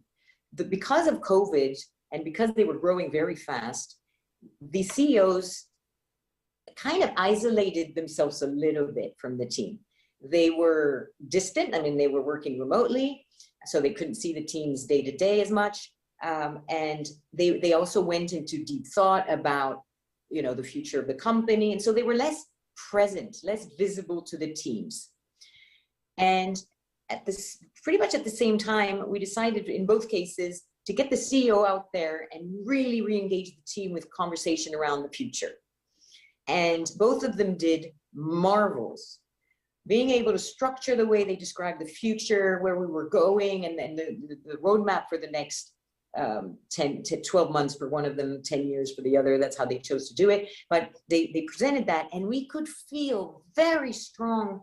Because of COVID and because they were growing very fast, the CEOs kind of isolated themselves a little bit from the team. They were distant. I mean, they were working remotely. so they couldn't see the teams day to day as much. And they also went into deep thought about, you know, the future of the company. And so they were less present, less visible to the teams. And at this, pretty much at the same time, we decided in both cases to get the CEO out there and really re-engage the team with conversation around the future. And both of them did marvels. Being able to structure the way they described the future, where we were going, and then the roadmap for the next 10 to 12 months for one of them, 10 years for the other. That's how they chose to do it. But they presented that, and we could feel very strong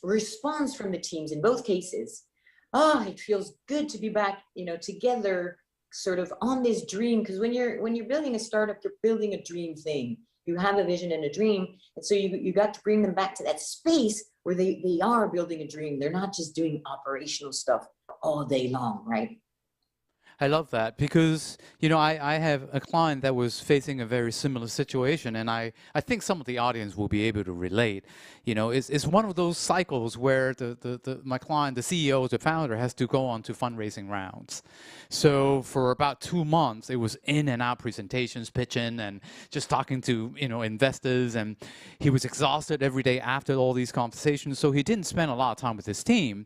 response from the teams in both cases. Oh, it feels good to be back, you know, together, sort of on this dream. Because when you're building a startup, you're building a dream thing. You have a vision and a dream, and so you got to bring them back to that space where they are building a dream. They're not just doing operational stuff all day long, right? I love that because, you know, I have a client that was facing a very similar situation, and I think some of the audience will be able to relate. You know, it's one of those cycles where my client, the CEO, the founder, has to go on to fundraising rounds. So for about 2 months, it was in and out presentations, pitching, and just talking to, you know, investors, and he was exhausted every day after all these conversations, so he didn't spend a lot of time with his team.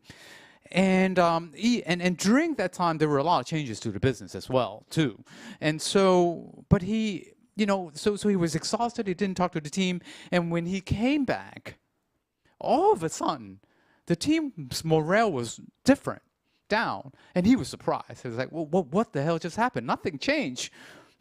And during that time, there were a lot of changes to the business as well, too. And so, but he, you know, so he was exhausted. He didn't talk to the team. And when he came back, all of a sudden, the team's morale was different, down. And he was surprised. He was like, well, what the hell just happened? Nothing changed.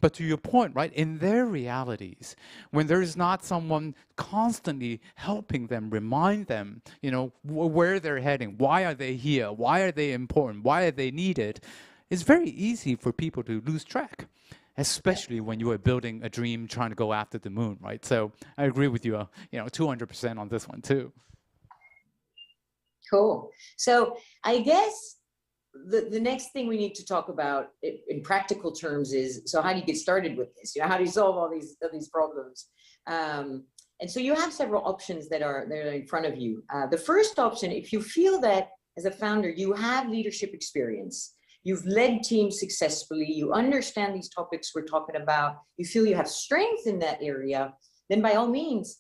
But to your point, right, in their realities, when there is not someone constantly helping them, remind them, you know, where they're heading, why are they here, why are they important, why are they needed, it's very easy for people to lose track, especially when you are building a dream, trying to go after the moon, right? So I agree with you, you know, 200% on this one too. Cool. So I guess the next thing we need to talk about in practical terms is, so how do you get started with this? You know, how do you solve all these problems? And so you have several options that are in front of you. The first option, if you feel that as a founder, you have leadership experience, you've led teams successfully, you understand these topics we're talking about, you feel you have strength in that area, then by all means,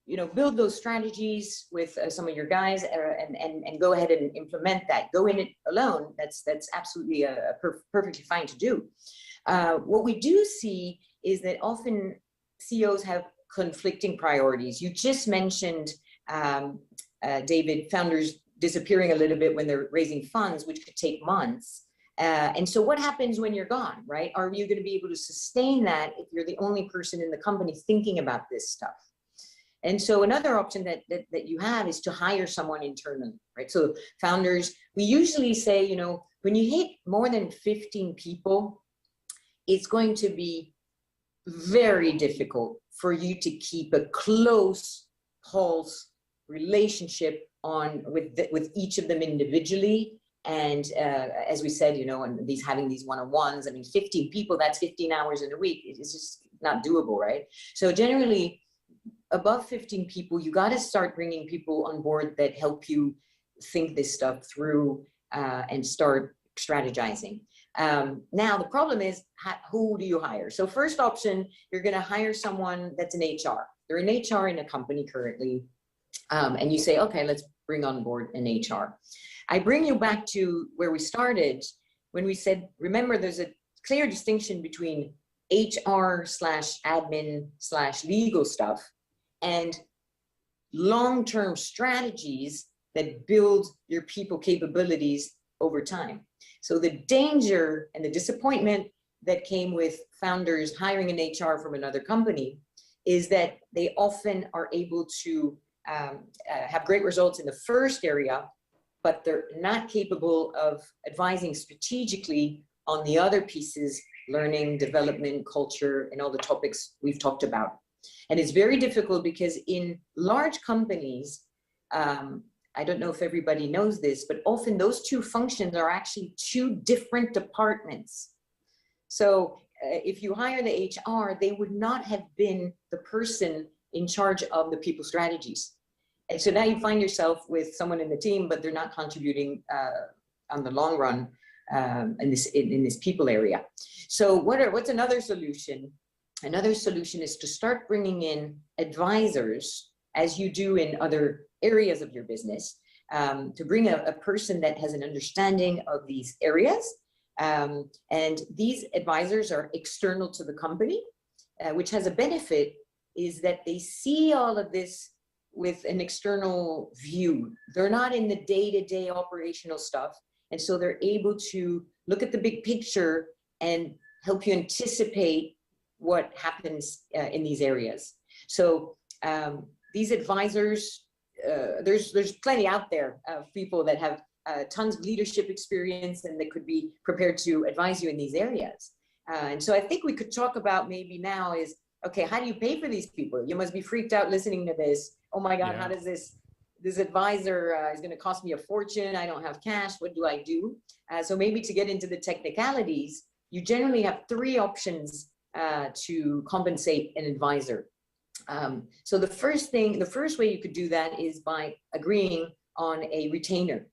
you know, build those strategies with some of your guys and go ahead and implement that. Go in it alone. That's absolutely perfectly fine to do. What we do see is that often CEOs have conflicting priorities. You just mentioned, David, founders disappearing a little bit when they're raising funds, which could take months. And so what happens when you're gone, right? Are you going to be able to sustain that if you're the only person in the company thinking about this stuff? And so another option that you have is to hire someone internally, right? So founders, we usually say, you know, when you hit more than 15 people, it's going to be very difficult for you to keep a close pulse relationship with each of them individually. And as we said, you know, and having these one-on-ones, I mean, 15 people, that's 15 hours in a week. It's just not doable, right? So generally, above 15 people, you got to start bringing people on board that help you think this stuff through and start strategizing. Now, the problem is, who do you hire? So first option, you're going to hire someone that's in HR. They're in HR in a company currently, and you say, okay, let's bring on board an HR. I bring you back to where we started when we said, remember, there's a clear distinction between HR/admin/legal stuff and long-term strategies that build your people capabilities over time. So the danger and the disappointment that came with founders hiring an HR from another company is that they often are able to have great results in the first area, but they're not capable of advising strategically on the other pieces, learning, development, culture, and all the topics we've talked about. And it's very difficult because in large companies, I don't know if everybody knows this, but often those two functions are actually two different departments. So if you hire the HR, they would not have been the person in charge of the people strategies. And so now you find yourself with someone in the team, but they're not contributing on the long run in this people area. So what's another solution? Another solution is to start bringing in advisors, as you do in other areas of your business, to bring a person that has an understanding of these areas. And these advisors are external to the company, which has a benefit is that they see all of this with an external view. They're not in the day-to-day operational stuff. And so they're able to look at the big picture and help you anticipate what happens in these areas. So these advisors, there's plenty out there of people that have tons of leadership experience and that could be prepared to advise you in these areas. And so I think we could talk about maybe now is, okay, how do you pay for these people? You must be freaked out listening to this. Oh my God, how does this advisor is gonna cost me a fortune. I don't have cash, what do I do? So maybe to get into the technicalities, you generally have 3 options to compensate an advisor. So the first way you could do that is by agreeing on a retainer.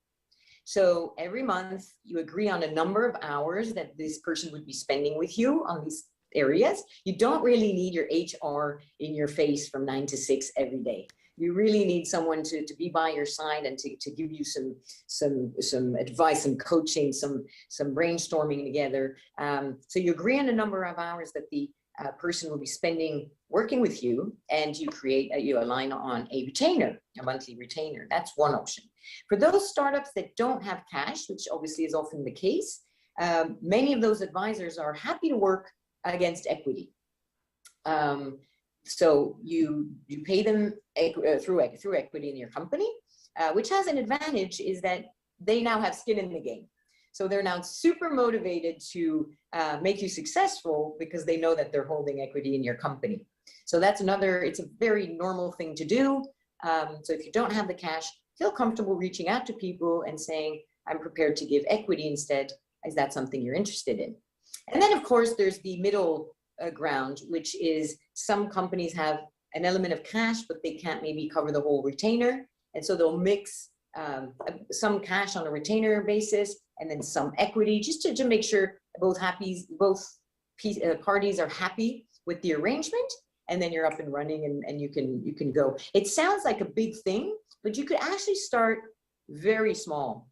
So every month you agree on a number of hours that this person would be spending with you on these areas. You don't really need your HR in your face from 9 to 6 every day. You really need someone to be by your side and to give you some advice, some coaching, some brainstorming together. So you agree on a number of hours that the person will be spending working with you, and you align on a retainer, a monthly retainer. That's one option. For those startups that don't have cash, which obviously is often the case, many of those advisors are happy to work against equity. So you pay them through equity in your company, which has an advantage is that they now have skin in the game. So they're now super motivated to make you successful because they know that they're holding equity in your company. So that's it's a very normal thing to do. So if you don't have the cash, feel comfortable reaching out to people and saying, I'm prepared to give equity instead. Is that something you're interested in? And then of course, there's the middle ground, which is some companies have an element of cash, but they can't maybe cover the whole retainer. And so they'll mix some cash on a retainer basis and then some equity just to make sure both parties are happy with the arrangement. And then you're up and running and you can go. It sounds like a big thing, but you could actually start very small.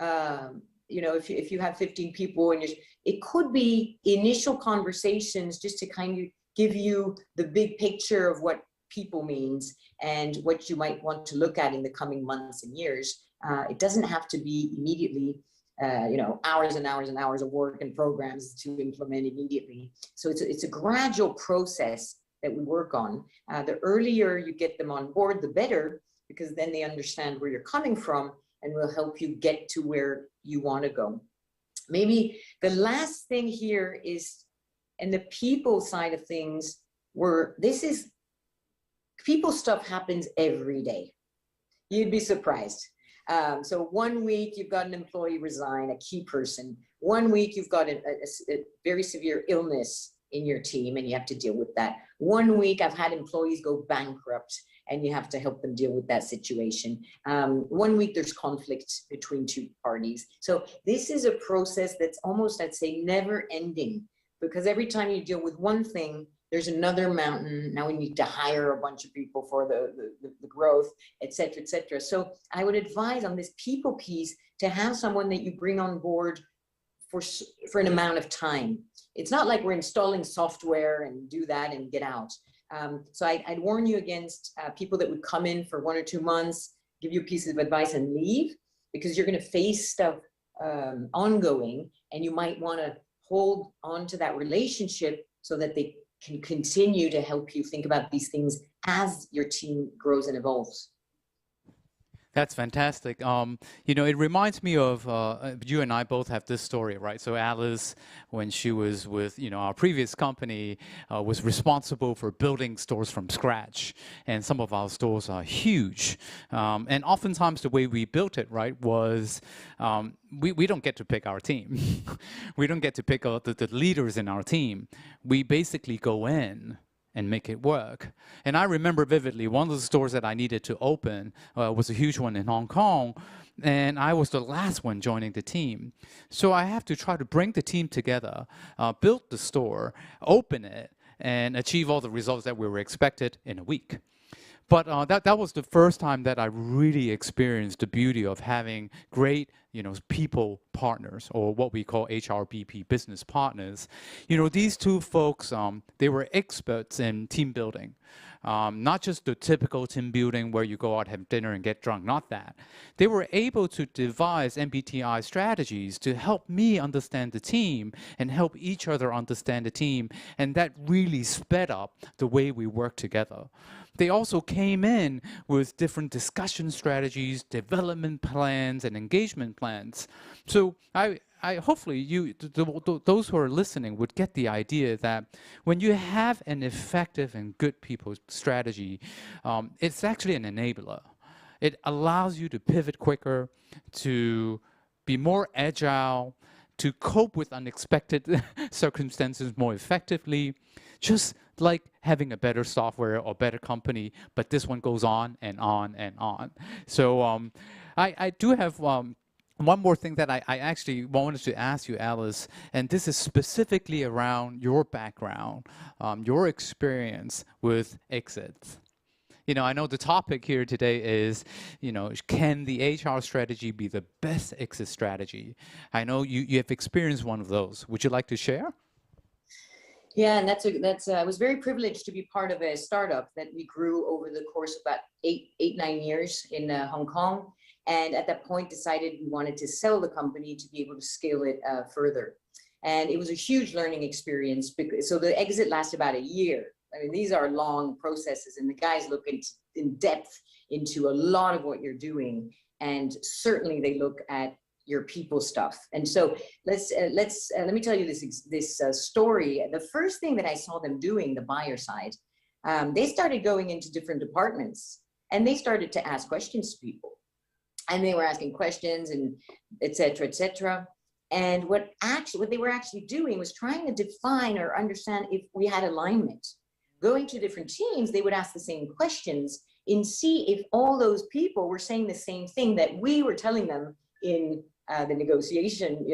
You know, if you have 15 people and it could be initial conversations just to kind of give you the big picture of what people means and what you might want to look at in the coming months and years. It doesn't have to be immediately, you know, hours and hours and hours of work and programs to implement immediately. So it's a gradual process that we work on. The earlier you get them on board, the better, because then they understand where you're coming from and will help you get to where you want to go. Maybe the last thing here is, and the people side of things, where people stuff happens every day. You'd be surprised. So 1 week you've got an employee resign, a key person. 1 week you've got a very severe illness in your team and you have to deal with that. 1 week I've had employees go bankrupt and you have to help them deal with that situation. 1 week there's conflict between 2 parties. So this is a process that's almost, I'd say, never ending, because every time you deal with one thing, there's another mountain. Now we need to hire a bunch of people for the growth, et cetera, et cetera. So I would advise on this people piece to have someone that you bring on board for an amount of time. It's not like we're installing software and do that and get out. So I'd warn you against people that would come in for 1 or 2 months, give you a piece of advice and leave, because you're going to face stuff ongoing, and you might want to hold on to that relationship so that they can continue to help you think about these things as your team grows and evolves. That's fantastic. You know, it reminds me of, you and I both have this story, right? So Alice, when she was with, you know, our previous company, was responsible for building stores from scratch. And some of our stores are huge. And oftentimes the way we built it, right, was we don't get to pick our team. We don't get to pick out the leaders in our team. We basically go in and make it work. And I remember vividly, one of the stores that I needed to open was a huge one in Hong Kong, and I was the last one joining the team. So I have to try to bring the team together, build the store, open it, and achieve all the results that we were expected in a week. But that was the first time that I really experienced the beauty of having great, people partners, or what we call HRBP business partners. These two folks, they were experts in team building. Not just the typical team building where you go out, have dinner, and get drunk, not that. They were able to devise MBTI strategies to help me understand the team and help each other understand the team, and that really sped up the way we work together. They also came in with different discussion strategies, development plans, and engagement plans. So I hopefully those who are listening would get the idea that when you have an effective and good people strategy, it's actually an enabler. It allows you to pivot quicker, to be more agile, to cope with unexpected circumstances more effectively, just like having a better software or better company, but this one goes on and on and on. So I do have one more thing that I actually wanted to ask you, Alice, and this is specifically around your background, your experience with exits. I know the topic here today is, can the HR strategy be the best exit strategy? I know you have experienced one of those. Would you like to share? Yeah, and I was very privileged to be part of a startup that we grew over the course of about 9 years in Hong Kong. And at that point decided we wanted to sell the company to be able to scale it further. And it was a huge learning experience. So the exit lasted about a year. I mean, these are long processes, and the guys look in depth into a lot of what you're doing. And certainly they look at your people stuff. And so let me tell you this story. The first thing that I saw them doing, the buyer side, they started going into different departments and they started to ask questions to people. And they were asking questions and et cetera, et cetera. And what they were actually doing was trying to define or understand if we had alignment. Going to different teams, they would ask the same questions and see if all those people were saying the same thing that we were telling them in the negotiation,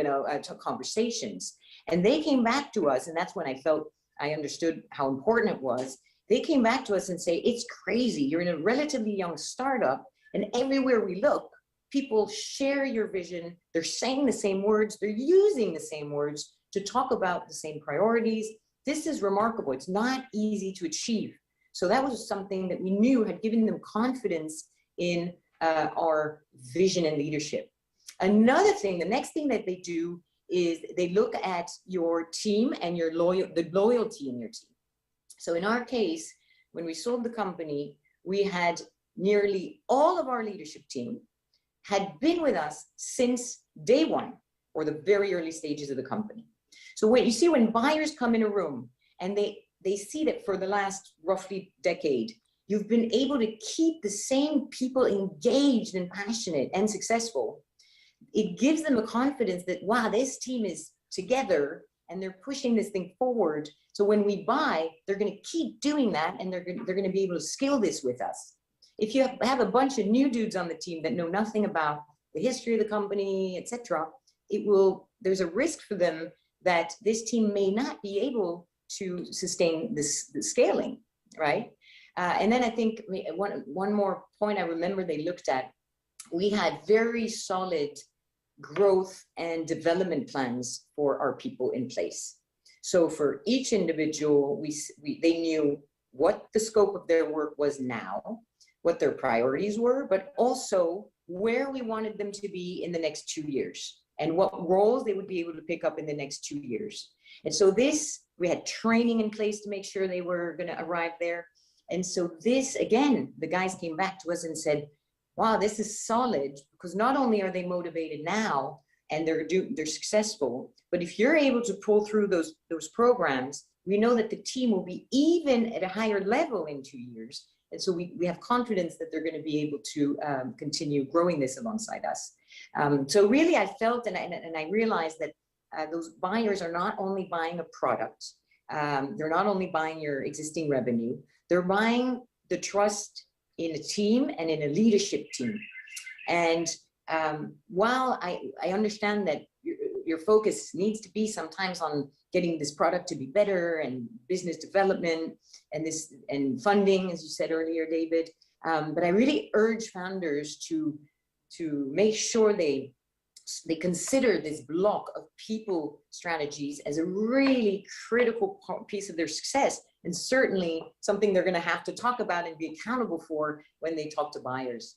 conversations. And they came back to us, and that's when I understood how important it was. They came back to us and say, it's crazy. You're in a relatively young startup, and everywhere we look, people share your vision. They're saying the same words. They're using the same words to talk about the same priorities. This is remarkable. It's not easy to achieve. So that was something that we knew had given them confidence in our vision and leadership. Another thing, the next thing that they do is they look at your team and the loyalty in your team. So in our case, when we sold the company, we had nearly all of our leadership team had been with us since day one, or the very early stages of the company. So when you see, when buyers come in a room and they see that for the last roughly decade, you've been able to keep the same people engaged and passionate and successful, it gives them a confidence that, wow, this team is together and they're pushing this thing forward. So when we buy, they're going to keep doing that, and they're going to be able to scale this with us. If you have a bunch of new dudes on the team that know nothing about the history of the company, etc., there's a risk for them that this team may not be able to sustain the scaling, right? And then I think one more point I remember they looked at, we had very solid growth and development plans for our people in place. So for each individual, they knew what the scope of their work was now, what their priorities were, but also where we wanted them to be in the next 2 years and what roles they would be able to pick up in the next 2 years. And so we had training in place to make sure they were going to arrive there. And so this, again, the guys came back to us and said, wow, this is solid, because not only are they motivated now and they're successful, but if you're able to pull through those programs, we know that the team will be even at a higher level in 2 years. And so we have confidence that they're going to be able to continue growing this alongside us. So really I felt and I realized that those buyers are not only buying a product, They're not only buying your existing revenue, they're buying the trust in a team and in a leadership team. And while I understand that your focus needs to be sometimes on getting this product to be better and business development and funding, as you said earlier, David, but I really urge founders to make sure they consider this block of people strategies as a really critical piece of their success, and certainly something they're going to have to talk about and be accountable for when they talk to buyers.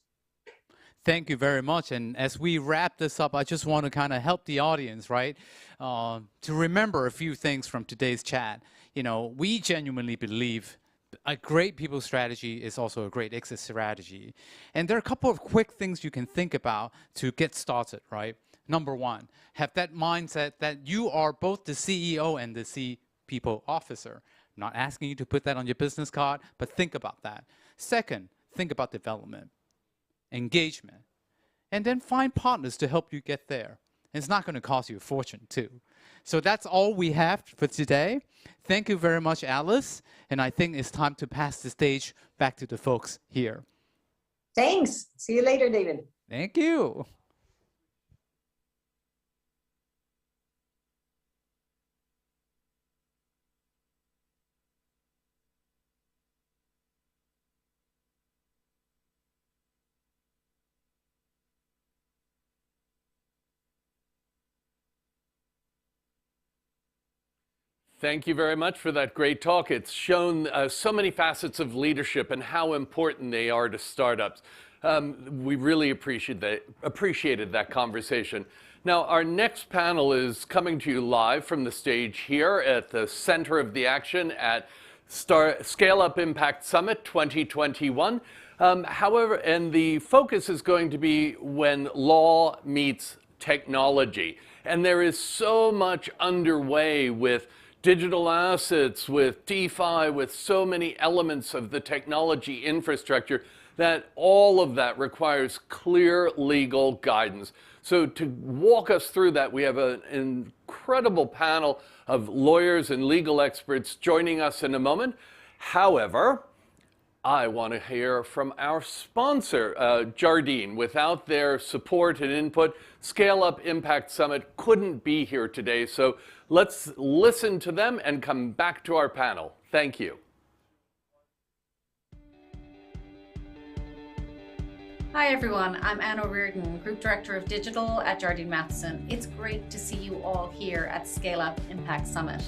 Thank you very much. And as we wrap this up, I just want to kind of help the audience, right, to remember a few things from today's chat. You know, we genuinely believe a great people strategy is also a great exit strategy. And there are a couple of quick things you can think about to get started, right? Number one, have that mindset that you are both the CEO and the people officer. I'm not asking you to put that on your business card, but think about that. Second, think about development, engagement, and then find partners to help you get there. And it's not going to cost you a fortune too. So that's all we have for today. Thank you very much, Alice. And I think it's time to pass the stage back to the folks here. Thanks. See you later, David. Thank you. Thank you very much for that great talk. It's shown so many facets of leadership and how important they are to startups. We really appreciated that conversation. Now, our next panel is coming to you live from the stage here at the center of the action at Scale Up Impact Summit 2021. However, and the focus is going to be when law meets technology. And there is so much underway with digital assets, with DeFi, with so many elements of the technology infrastructure that all of that requires clear legal guidance. So to walk us through that, we have an incredible panel of lawyers and legal experts joining us in a moment. However, I want to hear from our sponsor, Jardine. Without their support and input, Scale Up Impact Summit couldn't be here today. So let's listen to them and come back to our panel. Thank you. Hi everyone, I'm Anne O'Riordan, Group Director of Digital at Jardine Matheson. It's great to see you all here at Scale Up Impact Summit.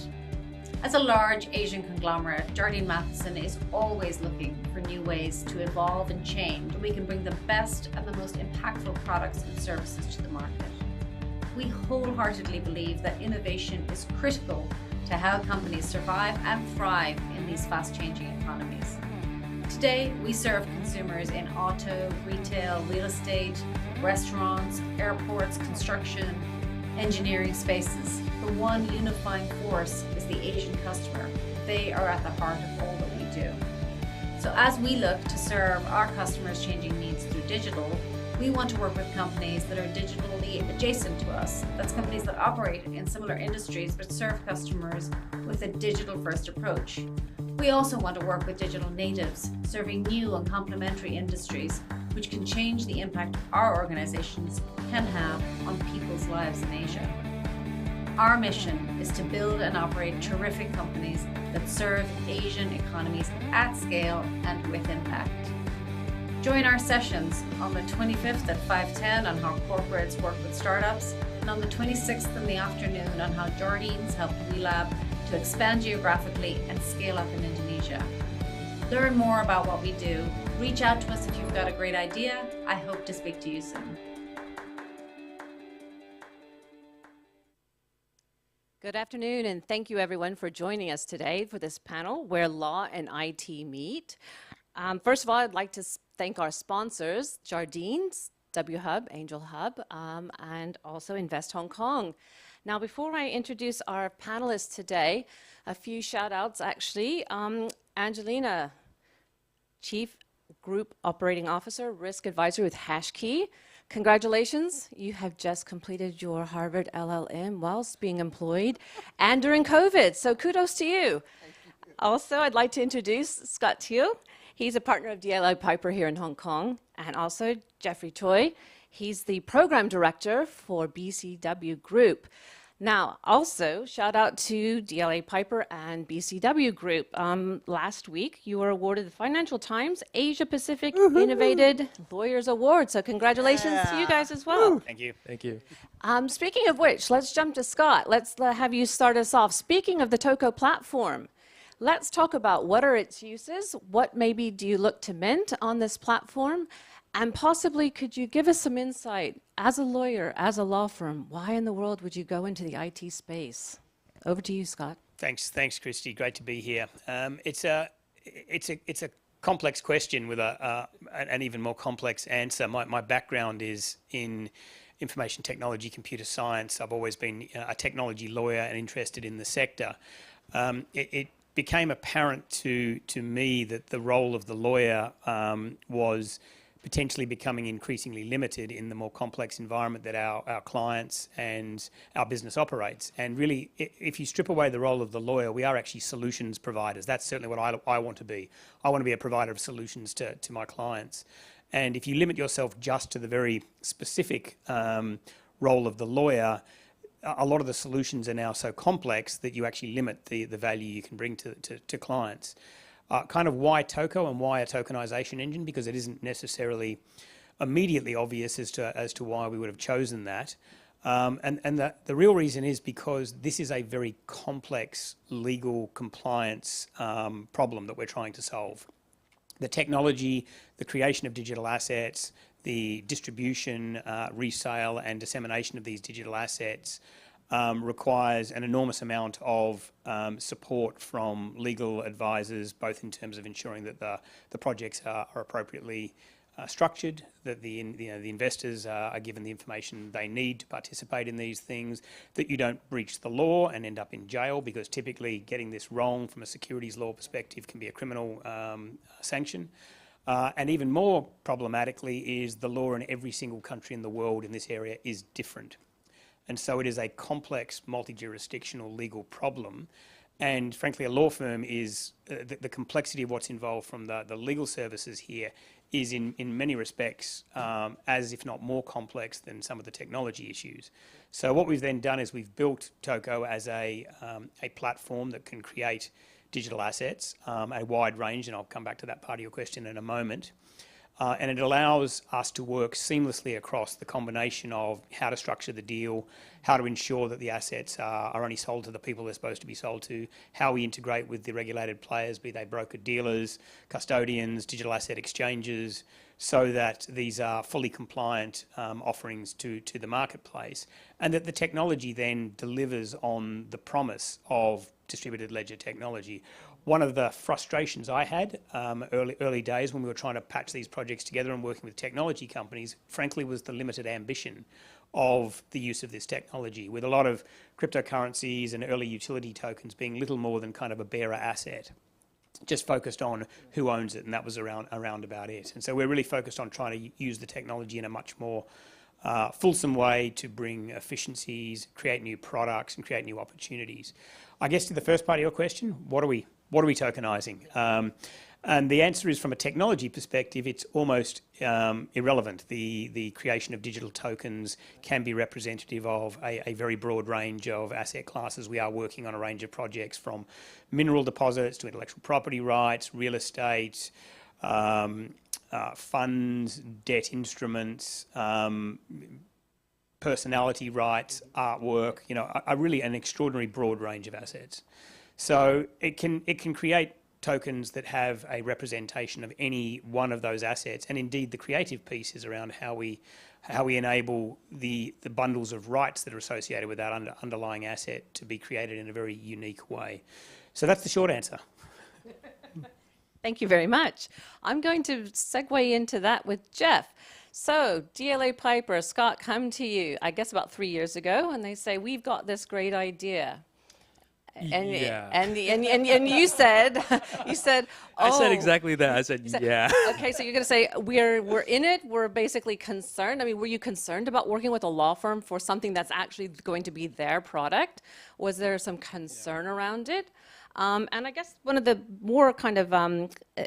As a large Asian conglomerate, Jardine Matheson is always looking for new ways to evolve and change, so we can bring the best and the most impactful products and services to the market. We wholeheartedly believe that innovation is critical to how companies survive and thrive in these fast-changing economies. Today, we serve consumers in auto, retail, real estate, restaurants, airports, construction, engineering spaces. The one unifying force is the Asian customer. They are at the heart of all that we do. So as we look to serve our customers' changing needs through digital, we want to work with companies that are digitally adjacent to us. That's companies that operate in similar industries but serve customers with a digital-first approach. We also want to work with digital natives, serving new and complementary industries, which can change the impact our organizations can have on people's lives in Asia. Our mission is to build and operate terrific companies that serve Asian economies at scale and with impact. Join our sessions on the 25th at 5:10 on how corporates work with startups, and on the 26th in the afternoon on how Jardines help WeLab to expand geographically and scale up in Indonesia. Learn more about what we do. Reach out to us if you've got a great idea. I hope to speak to you soon. Good afternoon, and thank you everyone for joining us today for this panel where law and IT meet. First of all, I'd like to thank our sponsors, Jardines, WHub, Angel Hub, and also Invest Hong Kong. Now, before I introduce our panelists today, a few shout outs actually. Angelina, Chief Group Operating Officer, Risk Advisor with HashKey. Congratulations, you have just completed your Harvard LLM whilst being employed and during COVID, so kudos to you. Also, I'd like to introduce Scott Teal. He's a partner of DLA Piper here in Hong Kong, and also Jeffrey Choi. He's the program director for BCW Group. Now, also, shout out to DLA Piper and BCW Group. Last week, you were awarded the Financial Times Asia Pacific Innovated Lawyers Award. So congratulations to you guys as well. Thank you. Thank you. Speaking of which, let's jump to Scott. Let's have you start us off. Speaking of the TOCO platform, let's talk about what are its uses, what maybe do you look to mint on this platform, and possibly could you give us some insight as a lawyer, as a law firm, why in the world would you go into the IT space? Over to you, Scott. Thanks, Christy. Great to be here. It's a complex question with an even more complex answer. My background is in information technology, computer science. I've always been a technology lawyer and interested in the sector. It became apparent to me that the role of the lawyer was potentially becoming increasingly limited in the more complex environment that our clients and our business operates. And really, if you strip away the role of the lawyer, we are actually solutions providers. That's certainly what I want to be. I want to be a provider of solutions to my clients. And if you limit yourself just to the very specific role of the lawyer, a lot of the solutions are now so complex that you actually limit the value you can bring to clients. Kind of why TOCO and why a tokenization engine? Because it isn't necessarily immediately obvious as to why we would have chosen that. And the real reason is because this is a very complex legal compliance problem that we're trying to solve. The technology, the creation of digital assets, the distribution, resale and dissemination of these digital assets requires an enormous amount of support from legal advisors, both in terms of ensuring that the projects are appropriately structured, that the investors are given the information they need to participate in these things, that you don't breach the law and end up in jail, because typically getting this wrong from a securities law perspective can be a criminal sanction. And even more problematically is the law in every single country in the world in this area is different. And so it is a complex, multi-jurisdictional legal problem. And frankly, a law firm is, the complexity of what's involved from the legal services here is in many respects as if not more complex than some of the technology issues. So what we've then done is we've built TOCO as a platform that can create digital assets, a wide range, and I'll come back to that part of your question in a moment. And it allows us to work seamlessly across the combination of how to structure the deal, how to ensure that the assets are only sold to the people they're supposed to be sold to, how we integrate with the regulated players, be they broker-dealers, custodians, digital asset exchanges, so that these are fully compliant offerings to the marketplace, and that the technology then delivers on the promise of distributed ledger technology. One of the frustrations I had early days when we were trying to patch these projects together and working with technology companies, frankly, was the limited ambition of the use of this technology, with a lot of cryptocurrencies and early utility tokens being little more than kind of a bearer asset, just focused on who owns it, and that was around about it. And so we're really focused on trying to use the technology in a much more fulsome way to bring efficiencies, create new products, and create new opportunities. I guess to the first part of your question, what are we tokenizing? And the answer is, from a technology perspective, it's almost irrelevant. The creation of digital tokens can be representative of a very broad range of asset classes. We are working on a range of projects from mineral deposits to intellectual property rights, real estate, funds, debt instruments, personality rights, artwork, really an extraordinary broad range of assets. So it can create tokens that have a representation of any one of those assets, and indeed the creative piece is around how we enable the bundles of rights that are associated with that underlying asset to be created in a very unique way. So that's the short answer. Thank you very much. I'm going to segue into that with Jeff. So DLA Piper, Scott, come to you, I guess about 3 years ago, and they say, we've got this great idea. And, Yeah. and you said, you said, oh. I said exactly that. I said, yeah. Okay, so you're going to say, we're in it, we're basically concerned. I mean, were you concerned about working with a law firm for something that's actually going to be their product? Was there some concern around it? And I guess one of the more kind of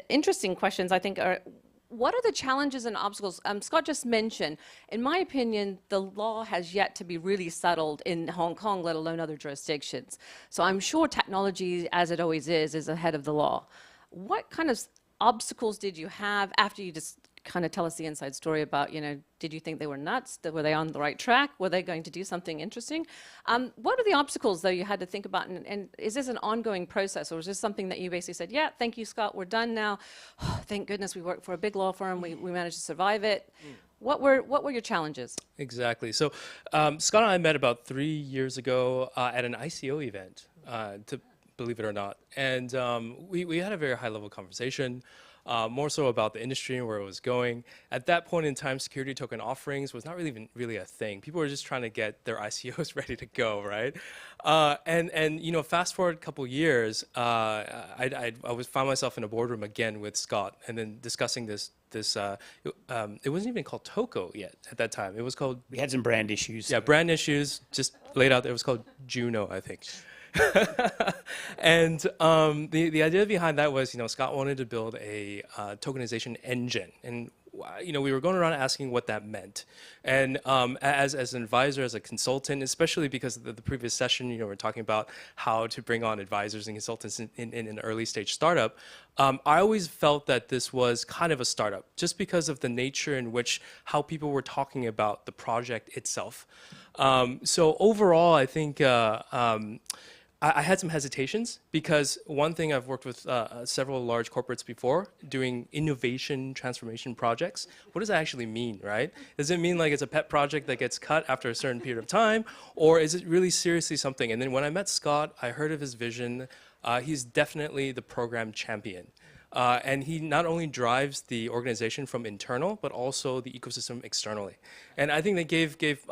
interesting questions, I think, are, what are the challenges and obstacles? Scott just mentioned, in my opinion, the law has yet to be really settled in Hong Kong, let alone other jurisdictions. So I'm sure technology, as it always is ahead of the law. What kind of obstacles did you have after you just kind of tell us the inside story about, you know, did you think they were nuts? Were they on the right track? Were they going to do something interesting? What are the obstacles, though, you had to think about? And is this an ongoing process, or is this something that you basically said, yeah, thank you, Scott, we're done now. Oh, thank goodness we worked for a big law firm. We managed to survive it. What were your challenges? Exactly. So Scott and I met about 3 years ago at an ICO event, to believe it or not. And we had a very high-level conversation. More so about the industry and where it was going. At that point in time, security token offerings was not really a thing. People were just trying to get their ICOs ready to go, right? And you know, fast forward a couple years, I found myself in a boardroom again with Scott, and then discussing this. It wasn't even called Toko yet at that time. It was called. We had some brand issues. Yeah, brand issues. Just laid out there. It was called Juno, I think. And the idea behind that was, you know, Scott wanted to build a tokenization engine, and you know, we were going around asking what that meant. And as an advisor, as a consultant, especially because of the previous session, you know, we're talking about how to bring on advisors and consultants in an early stage startup. I always felt that this was kind of a startup, just because of the nature in which how people were talking about the project itself. So overall, I think I had some hesitations, because one thing, I've worked with several large corporates before doing innovation transformation projects. What does that actually mean, right? Does it mean like it's a pet project that gets cut after a certain period of time, or is it really seriously something? And then when I met Scott, I heard of his vision. He's definitely the program champion. And he not only drives the organization from internal, but also the ecosystem externally. And I think that gave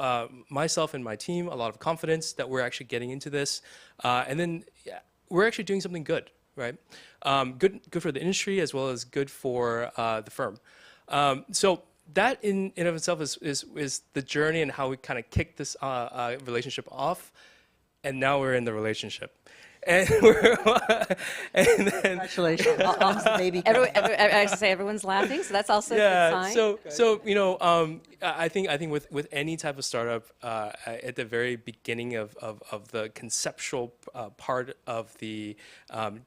myself and my team a lot of confidence that we're actually getting into this. And then we're actually doing something good, right? Good for the industry, as well as good for the firm. So that in of itself is the journey and how we kind of kicked this relationship off. And now we're in the relationship. And and then, congratulations, baby. I say everyone's laughing, so that's also a good sign. So you know, I think with any type of startup, at the very beginning of the conceptual part of the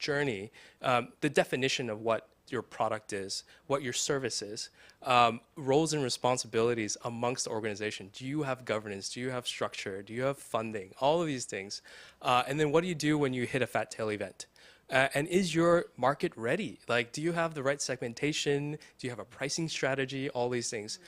journey, the definition of what your product is, what your service is, roles and responsibilities amongst the organization. Do you have governance? Do you have structure? Do you have funding? All of these things. And then what do you do when you hit a fat tail event? And is your market ready? Like, do you have the right segmentation? Do you have a pricing strategy? All these things.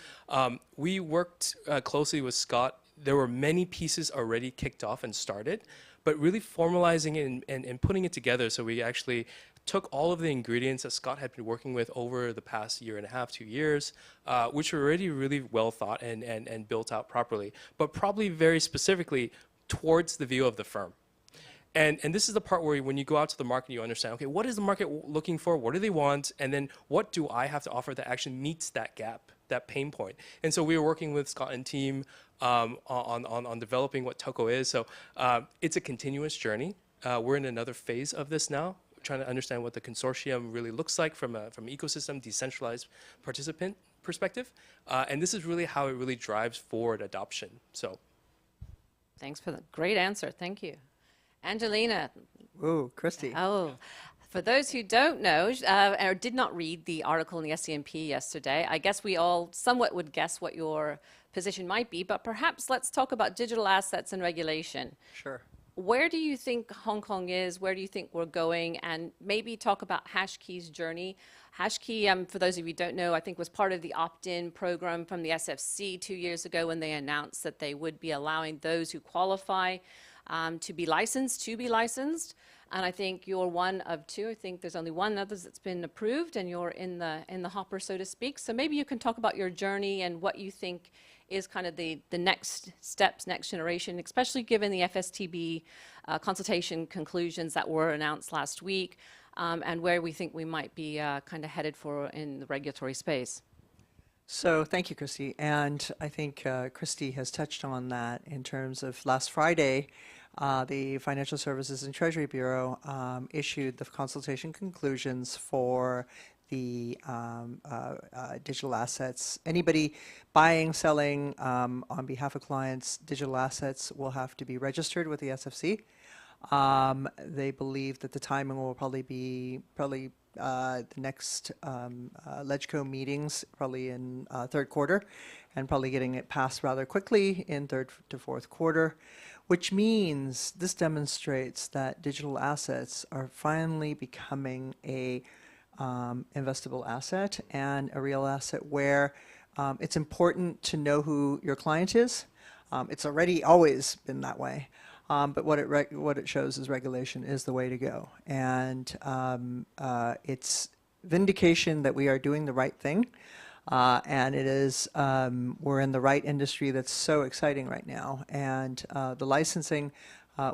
We worked closely with Scott. There were many pieces already kicked off and started, but really formalizing it and putting it together, so we actually took all of the ingredients that Scott had been working with over the past 1.5 years, 2 years, which were already really well thought and built out properly, but probably very specifically towards the view of the firm. And this is the part where when you go out to the market, you understand, okay, what is the market looking for? What do they want? And then what do I have to offer that actually meets that gap, that pain point? And so we were working with Scott and team on developing what Toko is. So it's a continuous journey. We're in another phase of this now, trying to understand what the consortium really looks like from an ecosystem, decentralized participant perspective. And this is really how it really drives forward adoption. So, thanks for the great answer. Thank you. Angelina. Ooh, Christy. Oh, for those who don't know or did not read the article in the SCMP yesterday, I guess we all somewhat would guess what your position might be, but perhaps let's talk about digital assets and regulation. Sure. Where do you think Hong Kong is? Where do you think we're going? And maybe talk about HashKey's journey. HashKey, for those of you who don't know, I think was part of the opt-in program from the SFC 2 years ago, when they announced that they would be allowing those who qualify to be licensed. And I think you're one of two. I think there's only one other that's been approved, and you're in the hopper, so to speak. So maybe you can talk about your journey and what you think is kind of the next steps, next generation, especially given the FSTB consultation conclusions that were announced last week, and where we think we might be kind of headed for in the regulatory space. So thank you, Christy. And I think Christy has touched on that in terms of last Friday, the Financial Services and Treasury Bureau issued the consultation conclusions for the digital assets. Anybody buying, selling on behalf of clients digital assets will have to be registered with the SFC. They believe that the timing will probably be the next LegCo meetings, probably in third quarter, and probably getting it passed rather quickly in third to fourth quarter, which means this demonstrates that digital assets are finally becoming a investable asset and a real asset where it's important to know who your client is. It's already always been that way. But what it shows is regulation is the way to go. And it's vindication that we are doing the right thing. And it is, we're in the right industry that's so exciting right now. And the licensing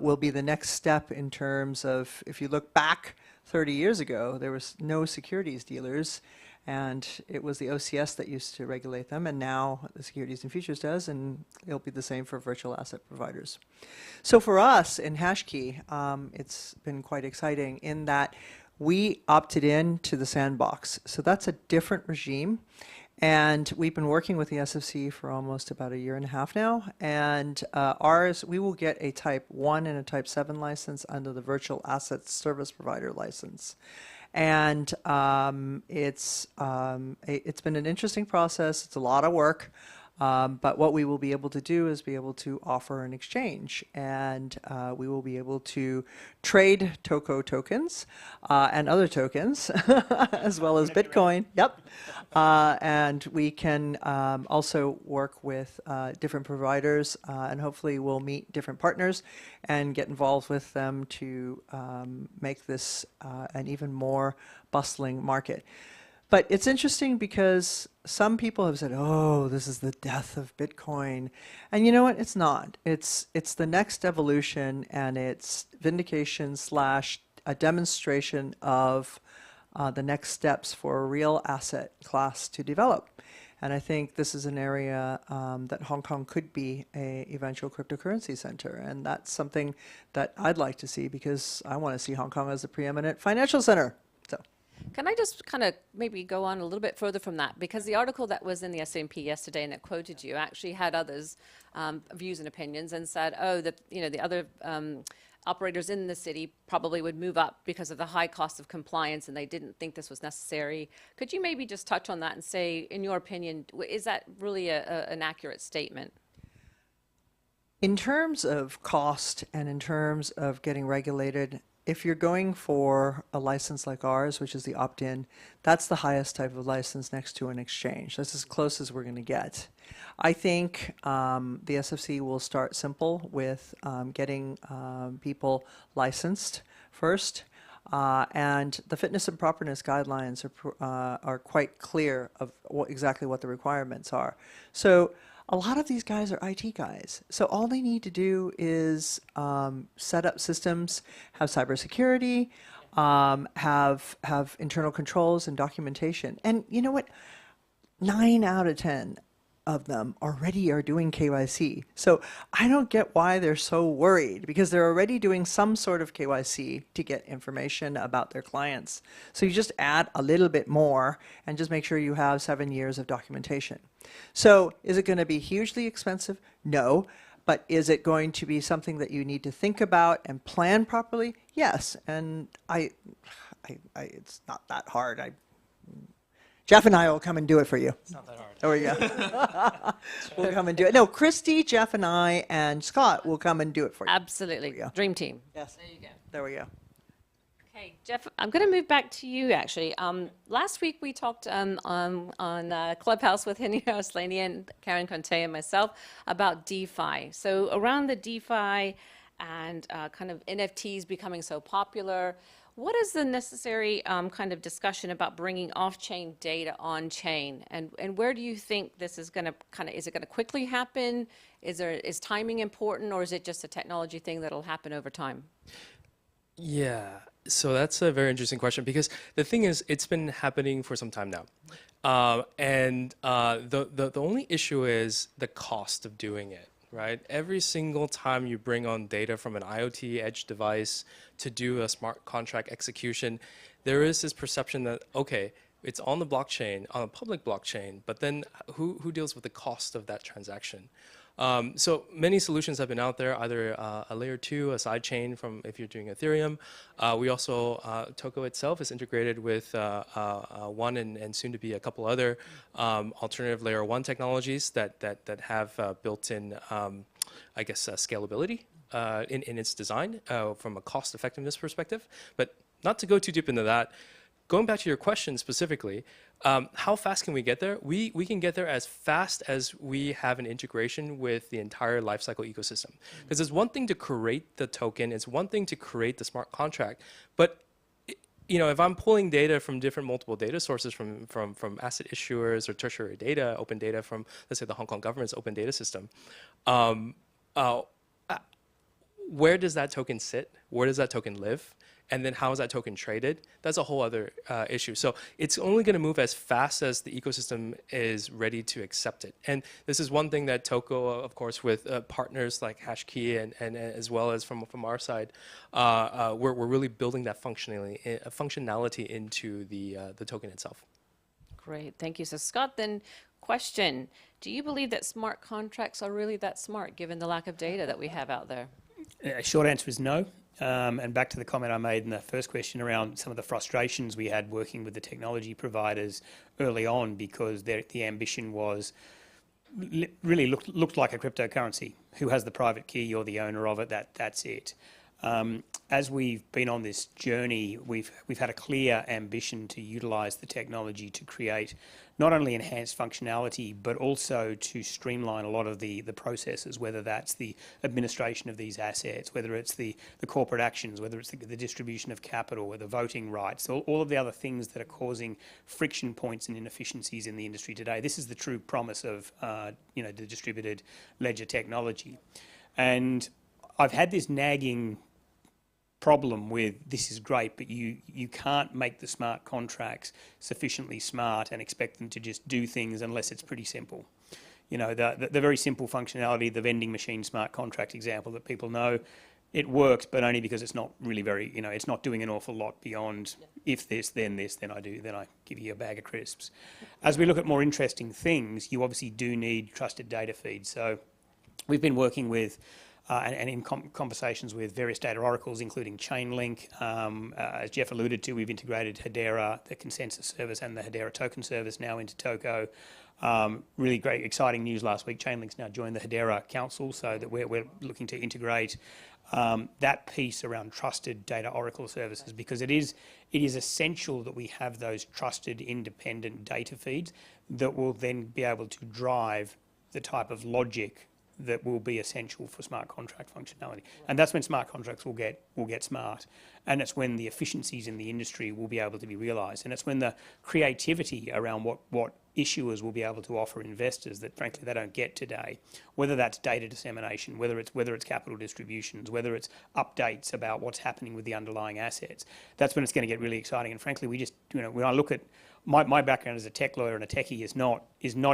will be the next step in terms of, if you look back 30 years ago, there was no securities dealers. And it was the OCS that used to regulate them, and now the Securities and Futures does, and it'll be the same for virtual asset providers. So for us in HashKey, it's been quite exciting in that we opted in to the sandbox. So that's a different regime. And we've been working with the SFC for almost about a year and a half now. And ours, we will get a Type 1 and a Type 7 license under the Virtual Asset Service Provider license. And it's been an interesting process. It's a lot of work. But what we will be able to do is be able to offer an exchange, and we will be able to trade TOCO tokens and other tokens, as well as Bitcoin. Yep. And we can also work with different providers, and hopefully we'll meet different partners and get involved with them to make this an even more bustling market. But it's interesting because some people have said, oh, this is the death of Bitcoin. And you know what? It's not. It's the next evolution, and it's vindication / a demonstration of the next steps for a real asset class to develop. And I think this is an area that Hong Kong could be an eventual cryptocurrency center. And that's something that I'd like to see, because I want to see Hong Kong as a preeminent financial center. So. Can I just kind of maybe go on a little bit further from that? Because the article that was in the S&P yesterday and it quoted you actually had others' views and opinions, and said, oh, that the other operators in the city probably would move up because of the high cost of compliance, and they didn't think this was necessary. Could you maybe just touch on that and say, in your opinion, is that really an accurate statement? In terms of cost and in terms of getting regulated, if you're going for a license like ours, which is the opt-in, that's the highest type of license next to an exchange. That's as close as we're going to get. I think the SFC will start simple with getting people licensed first. And the fitness and properness guidelines are quite clear of exactly what the requirements are. So a lot of these guys are IT guys. So all they need to do is set up systems, have cybersecurity, have internal controls and documentation. And you know what? 9 out of 10 of them already are doing KYC. So I don't get why they're so worried, because they're already doing some sort of KYC to get information about their clients. So you just add a little bit more and just make sure you have 7 years of documentation. So is it going to be hugely expensive? No. But is it going to be something that you need to think about and plan properly? Yes. And it's not that hard. Jeff and I will come and do it for you. It's not that hard. There we go. We'll come and do it. No, Christy, Jeff, and I, and Scott will come and do it for you. Absolutely. Dream team. Yes. There you go. There we go. Okay, Jeff, I'm going to move back to you, actually. Last week we talked on Clubhouse with Henry Aslani and Karen Conte and myself about DeFi. So around the DeFi and kind of NFTs becoming so popular, What is the necessary kind of discussion about bringing off-chain data on-chain? And where do you think this is going to is it going to quickly happen? Is timing important, or is it just a technology thing that'll happen over time? Yeah, so that's a very interesting question, because the thing is, it's been happening for some time now. The only issue is the cost of doing it, right? Every single time you bring on data from an IoT edge device to do a smart contract execution, there is this perception that, okay, it's on the blockchain, on a public blockchain, but then who deals with the cost of that transaction? So many solutions have been out there, either a layer 2, a side chain from if you're doing Ethereum. We also, Toko itself is integrated with one and soon to be a couple other alternative layer 1 technologies that have built-in, I guess, scalability in its design from a cost effectiveness perspective. But not to go too deep into that, going back to your question specifically, how fast can we get there? We can get there as fast as we have an integration with the entire lifecycle ecosystem. Because it's one thing to create the token, it's one thing to create the smart contract, but if I'm pulling data from different multiple data sources from asset issuers or tertiary data, open data from, let's say, the Hong Kong government's open data system, where does that token sit? Where does that token live? And then how is that token traded? That's a whole other issue. So it's only going to move as fast as the ecosystem is ready to accept it. And this is one thing that Toko, of course, with partners like HashKey and as well as from our side, we're really building that functionality into the token itself. Great, thank you. So Scott, then question, do you believe that smart contracts are really that smart given the lack of data that we have out there? Short answer is no. And back to the comment I made in the first question around some of the frustrations we had working with the technology providers early on, because the ambition was really looked like a cryptocurrency. Who has the private key? You're the owner of it. That's it. As we've been on this journey, we've had a clear ambition to utilize the technology to create not only enhanced functionality, but also to streamline a lot of the processes, whether that's the administration of these assets, whether it's the corporate actions, whether it's the distribution of capital, or the voting rights, all of the other things that are causing friction points and inefficiencies in the industry today. This is the true promise of the distributed ledger technology. And I've had this nagging problem with, this is great, but you can't make the smart contracts sufficiently smart and expect them to just do things unless it's pretty simple. The very simple functionality, the vending machine smart contract example that people know, it works, but only because it's not really very, it's not doing an awful lot beyond if this, then I give you a bag of crisps. As we look at more interesting things, you obviously do need trusted data feeds. So we've been working with and in conversations with various data oracles, including Chainlink. As Jeff alluded to, we've integrated Hedera, the consensus service, and the Hedera token service now into Toko. Really great, exciting news last week. Chainlink's now joined the Hedera Council, so that we're looking to integrate that piece around trusted data oracle services, because it is essential that we have those trusted independent data feeds that will then be able to drive the type of logic that will be essential for smart contract functionality. And that's when smart contracts will get smart. And it's when the efficiencies in the industry will be able to be realized. And it's when the creativity around what issuers will be able to offer investors that frankly they don't get today, whether that's data dissemination, whether it's capital distributions, whether it's updates about what's happening with the underlying assets. That's when it's going to get really exciting. And frankly, we just, when I look at my background as a tech lawyer and a techie is not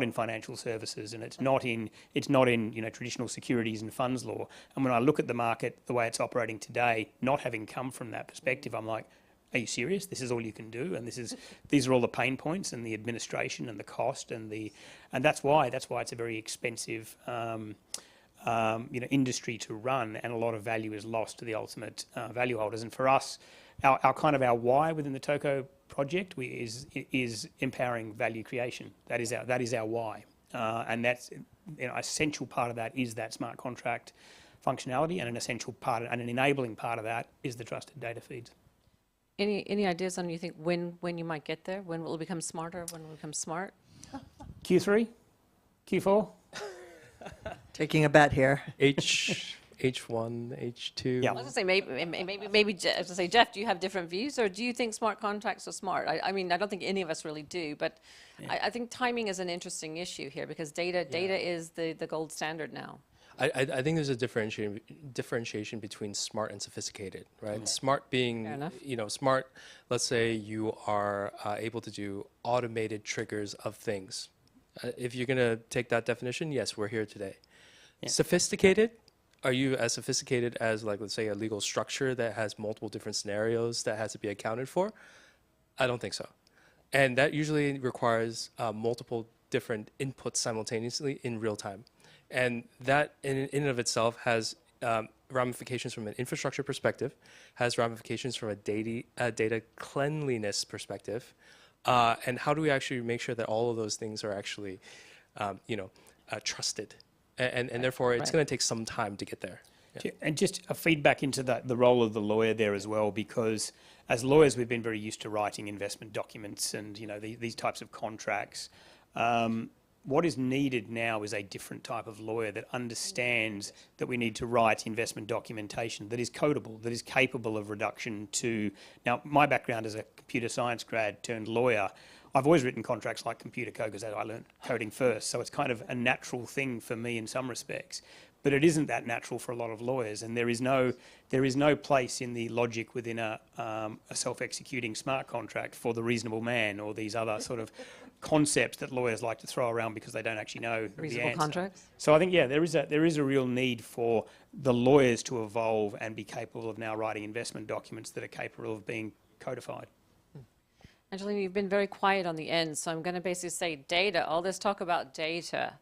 in financial services, and it's not in traditional securities and funds law. And when I look at the market the way it's operating today, not having come from that perspective, I'm like, are you serious? This is all you can do, and these are all the pain points and the administration and the cost and that's why it's a very expensive industry to run, and a lot of value is lost to the ultimate value holders. And for us, our why within the Toko project is empowering value creation. That is our why, and that's an essential part of that is that smart contract functionality, and an essential part and an enabling part of that is the trusted data feeds. Any ideas on you think when you might get there? When will it become smarter? When will it become smart? Q3, Q4. Taking a bet here. H1, H2. I was gonna say maybe to say, Jeff, do you have different views, or do you think smart contracts are smart? I mean, I don't think any of us really do, but I think timing is an interesting issue here because data is the gold standard now. I think there's a differentiation between smart and sophisticated, right? Okay. Smart being, smart, let's say you are able to do automated triggers of things. If you're going to take that definition, yes, we're here today. Yeah. Sophisticated, are you as sophisticated as, like, let's say, a legal structure that has multiple different scenarios that has to be accounted for? I don't think so. And that usually requires multiple different inputs simultaneously in real time. And that in and of itself has ramifications from an infrastructure perspective, has ramifications from a data cleanliness perspective. And how do we actually make sure that all of those things are actually, trusted? And therefore, it's going to take some time to get there. Yeah. And just a feedback into the role of the lawyer there as well, because as lawyers, we've been very used to writing investment documents and, these types of contracts. What is needed now is a different type of lawyer that understands that we need to write investment documentation that is codable, that is capable of reduction to... Now, my background as a computer science grad turned lawyer, I've always written contracts like computer code because I learned coding first, so it's kind of a natural thing for me in some respects. But it isn't that natural for a lot of lawyers, and there is no place in the logic within a self-executing smart contract for the reasonable man or these other sort of concepts that lawyers like to throw around because they don't actually know the answer. Contracts. So I think there is a real need for the lawyers to evolve and be capable of now writing investment documents that are capable of being codified. Angelina, you've been very quiet on the end, so I'm going to basically say data. All this talk about data.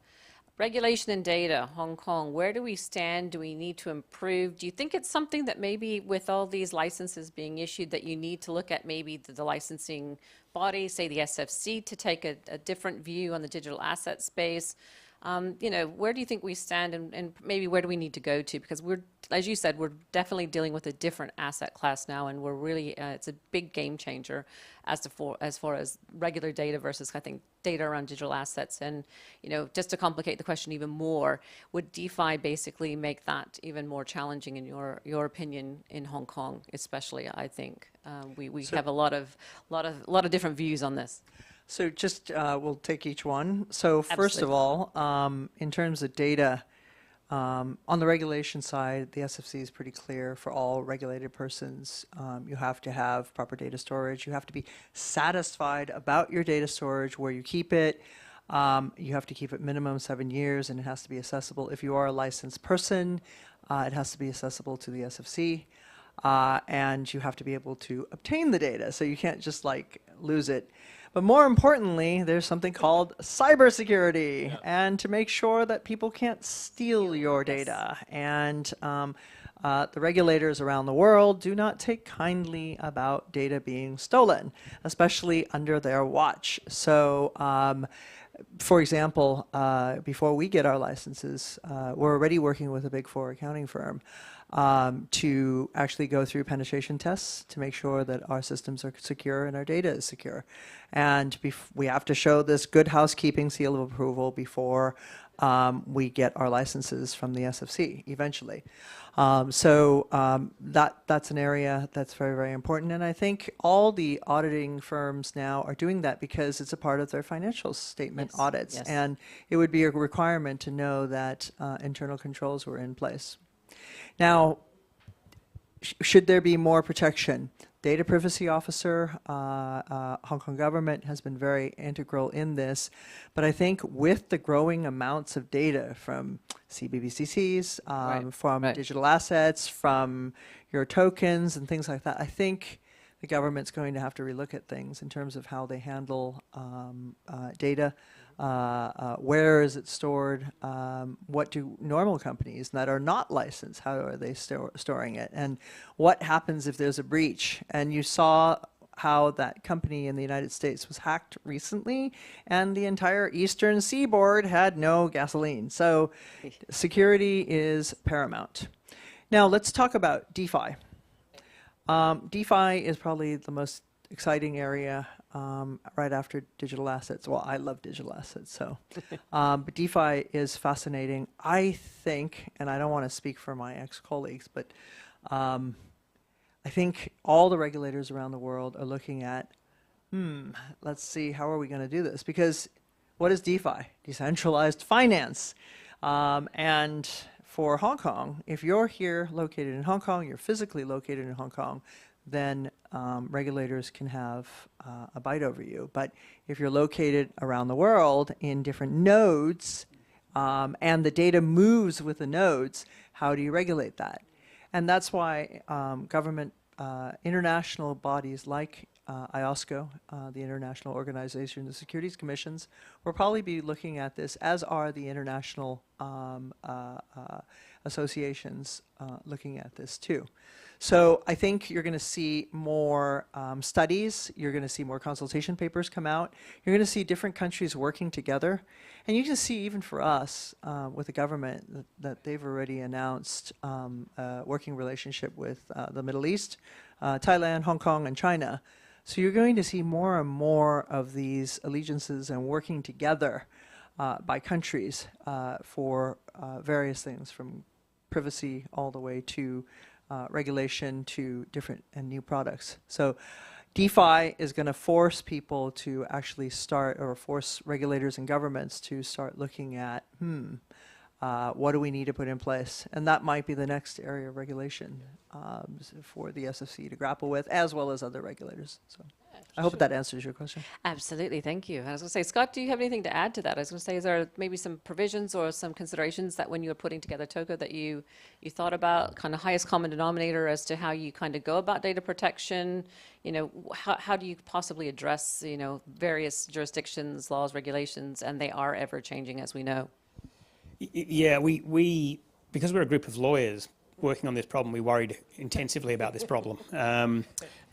Regulation and data, Hong Kong, where do we stand? Do we need to improve? Do you think it's something that maybe with all these licenses being issued that you need to look at maybe the licensing body, say the SFC, to take a different view on the digital asset space? Where do you think we stand and maybe where do we need to go to? Because we're, as you said, we're definitely dealing with a different asset class now, and we're really, it's a big game changer as far as regular data versus, I think, data around digital assets. And, just to complicate the question even more, would DeFi basically make that even more challenging in your opinion in Hong Kong, especially, I think? We have a lot of different views on this. So just, we'll take each one. So first of all, in terms of data, on the regulation side, the SFC is pretty clear for all regulated persons. You have to have proper data storage. You have to be satisfied about your data storage, where you keep it. You have to keep it minimum 7 years, and it has to be accessible. If you are a licensed person, it has to be accessible to the SFC. And you have to be able to obtain the data, so you can't just lose it. But more importantly, there's something called cybersecurity, and to make sure that people can't steal your data. And the regulators around the world do not take kindly about data being stolen, especially under their watch. So, for example, before we get our licenses, we're already working with a Big Four accounting firm to actually go through penetration tests to make sure that our systems are secure and our data is secure. And we have to show this good housekeeping seal of approval before we get our licenses from the SFC eventually. That's an area that's very, very important. And I think all the auditing firms now are doing that because it's a part of their financial statement audits. Yes. And it would be a requirement to know that internal controls were in place. Now, should there be more protection? Data privacy officer, Hong Kong government has been very integral in this, but I think with the growing amounts of data from CBBCCs, from digital assets, from your tokens and things like that, I think the government's going to have to relook at things in terms of how they handle data. Where is it stored? What do normal companies that are not licensed, how are they storing it? And what happens if there's a breach? And you saw how that company in the United States was hacked recently, and the entire eastern seaboard had no gasoline. So security is paramount. Now let's talk about DeFi. DeFi is probably the most exciting area right after digital assets. Well, I love digital assets, so. But DeFi is fascinating. I think, and I don't want to speak for my ex-colleagues, but I think all the regulators around the world are looking at, let's see, how are we going to do this? Because what is DeFi? Decentralized finance. And for Hong Kong, if you're here located in Hong Kong, you're physically located in Hong Kong, then regulators can have a bite over you. But if you're located around the world in different nodes, and the data moves with the nodes, how do you regulate that? And that's why government international bodies like IOSCO, the International Organization of Securities Commissions, will probably be looking at this, as are the international associations looking at this too. So I think you're going to see more studies, you're going to see more consultation papers come out, you're going to see different countries working together, and you can see even for us with the government that they've already announced a working relationship with the Middle East, Thailand, Hong Kong, and China. So you're going to see more and more of these allegiances and working together by countries for various things, from privacy all the way to regulation to different and new products. So DeFi is going to force people to actually start, or force regulators and governments to start looking at, what do we need to put in place? And that might be the next area of regulation for the SFC to grapple with, as well as other regulators. So I hope that answers your question. Absolutely, thank you. I was going to say, Scott, do you have anything to add to that? I was going to say, is there maybe some provisions or some considerations that when you were putting together TOCO that you thought about, kind of highest common denominator as to how you kind of go about data protection? You know, how do you possibly address, you know, various jurisdictions, laws, regulations, and they are ever changing, as we know? Yeah, we because we're a group of lawyers working on this problem, we worried intensively about this problem.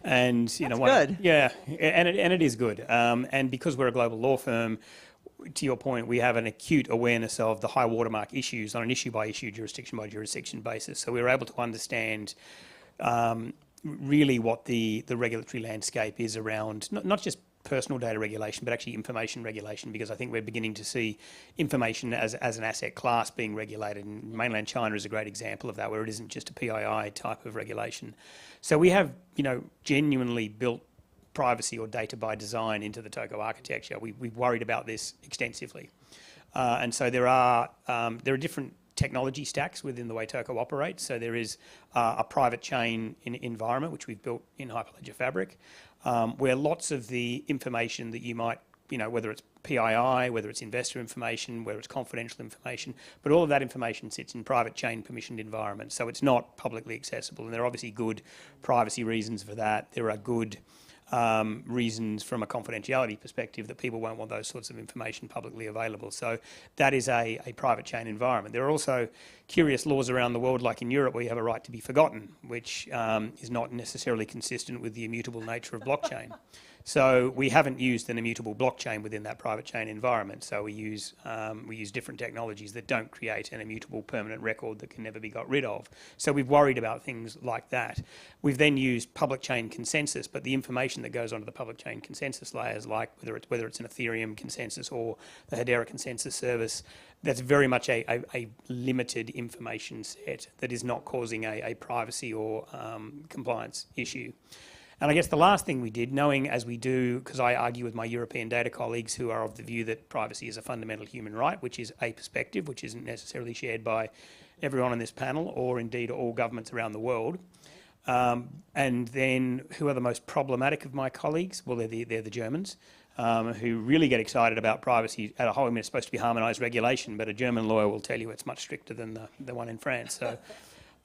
And you know, good. Yeah, and it is good. And because we're a global law firm, to your point, we have an acute awareness of the high watermark issues on an issue by issue, jurisdiction by jurisdiction basis. So we were able to understand really what the regulatory landscape is around not just personal data regulation, but actually information regulation, because I think we're beginning to see information as an asset class being regulated. And mainland China is a great example of that, where it isn't just a PII type of regulation. So we have, you know, genuinely built privacy or data by design into the TOCO architecture. We've worried about this extensively. And so there are different technology stacks within the way TOCO operates. So there is a private chain environment, which we've built in Hyperledger Fabric, where lots of the information that you might, you know, whether it's PII, whether it's investor information, whether it's confidential information, but all of that information sits in private chain permissioned environments. So it's not publicly accessible. And there are obviously good privacy reasons for that. There are good reasons from a confidentiality perspective that people won't want those sorts of information publicly available. So that is a private chain environment. There are also curious laws around the world, like in Europe, where you have a right to be forgotten, which is not necessarily consistent with the immutable nature of blockchain. So we haven't used an immutable blockchain within that private chain environment. So we use different technologies that don't create an immutable permanent record that can never be got rid of. So we've worried about things like that. We've then used public chain consensus, but the information that goes onto the public chain consensus layers, like whether it's an Ethereum consensus or the Hedera consensus service, that's very much a limited information set that is not causing a privacy or compliance issue. And I guess the last thing we did, knowing as we do, because I argue with my European data colleagues who are of the view that privacy is a fundamental human right, which is a perspective which isn't necessarily shared by everyone on this panel or indeed all governments around the world. And then who are the most problematic of my colleagues? Well, they're the Germans, who really get excited about privacy at a whole. I mean, it's supposed to be harmonised regulation, but a German lawyer will tell you it's much stricter than the one in France. So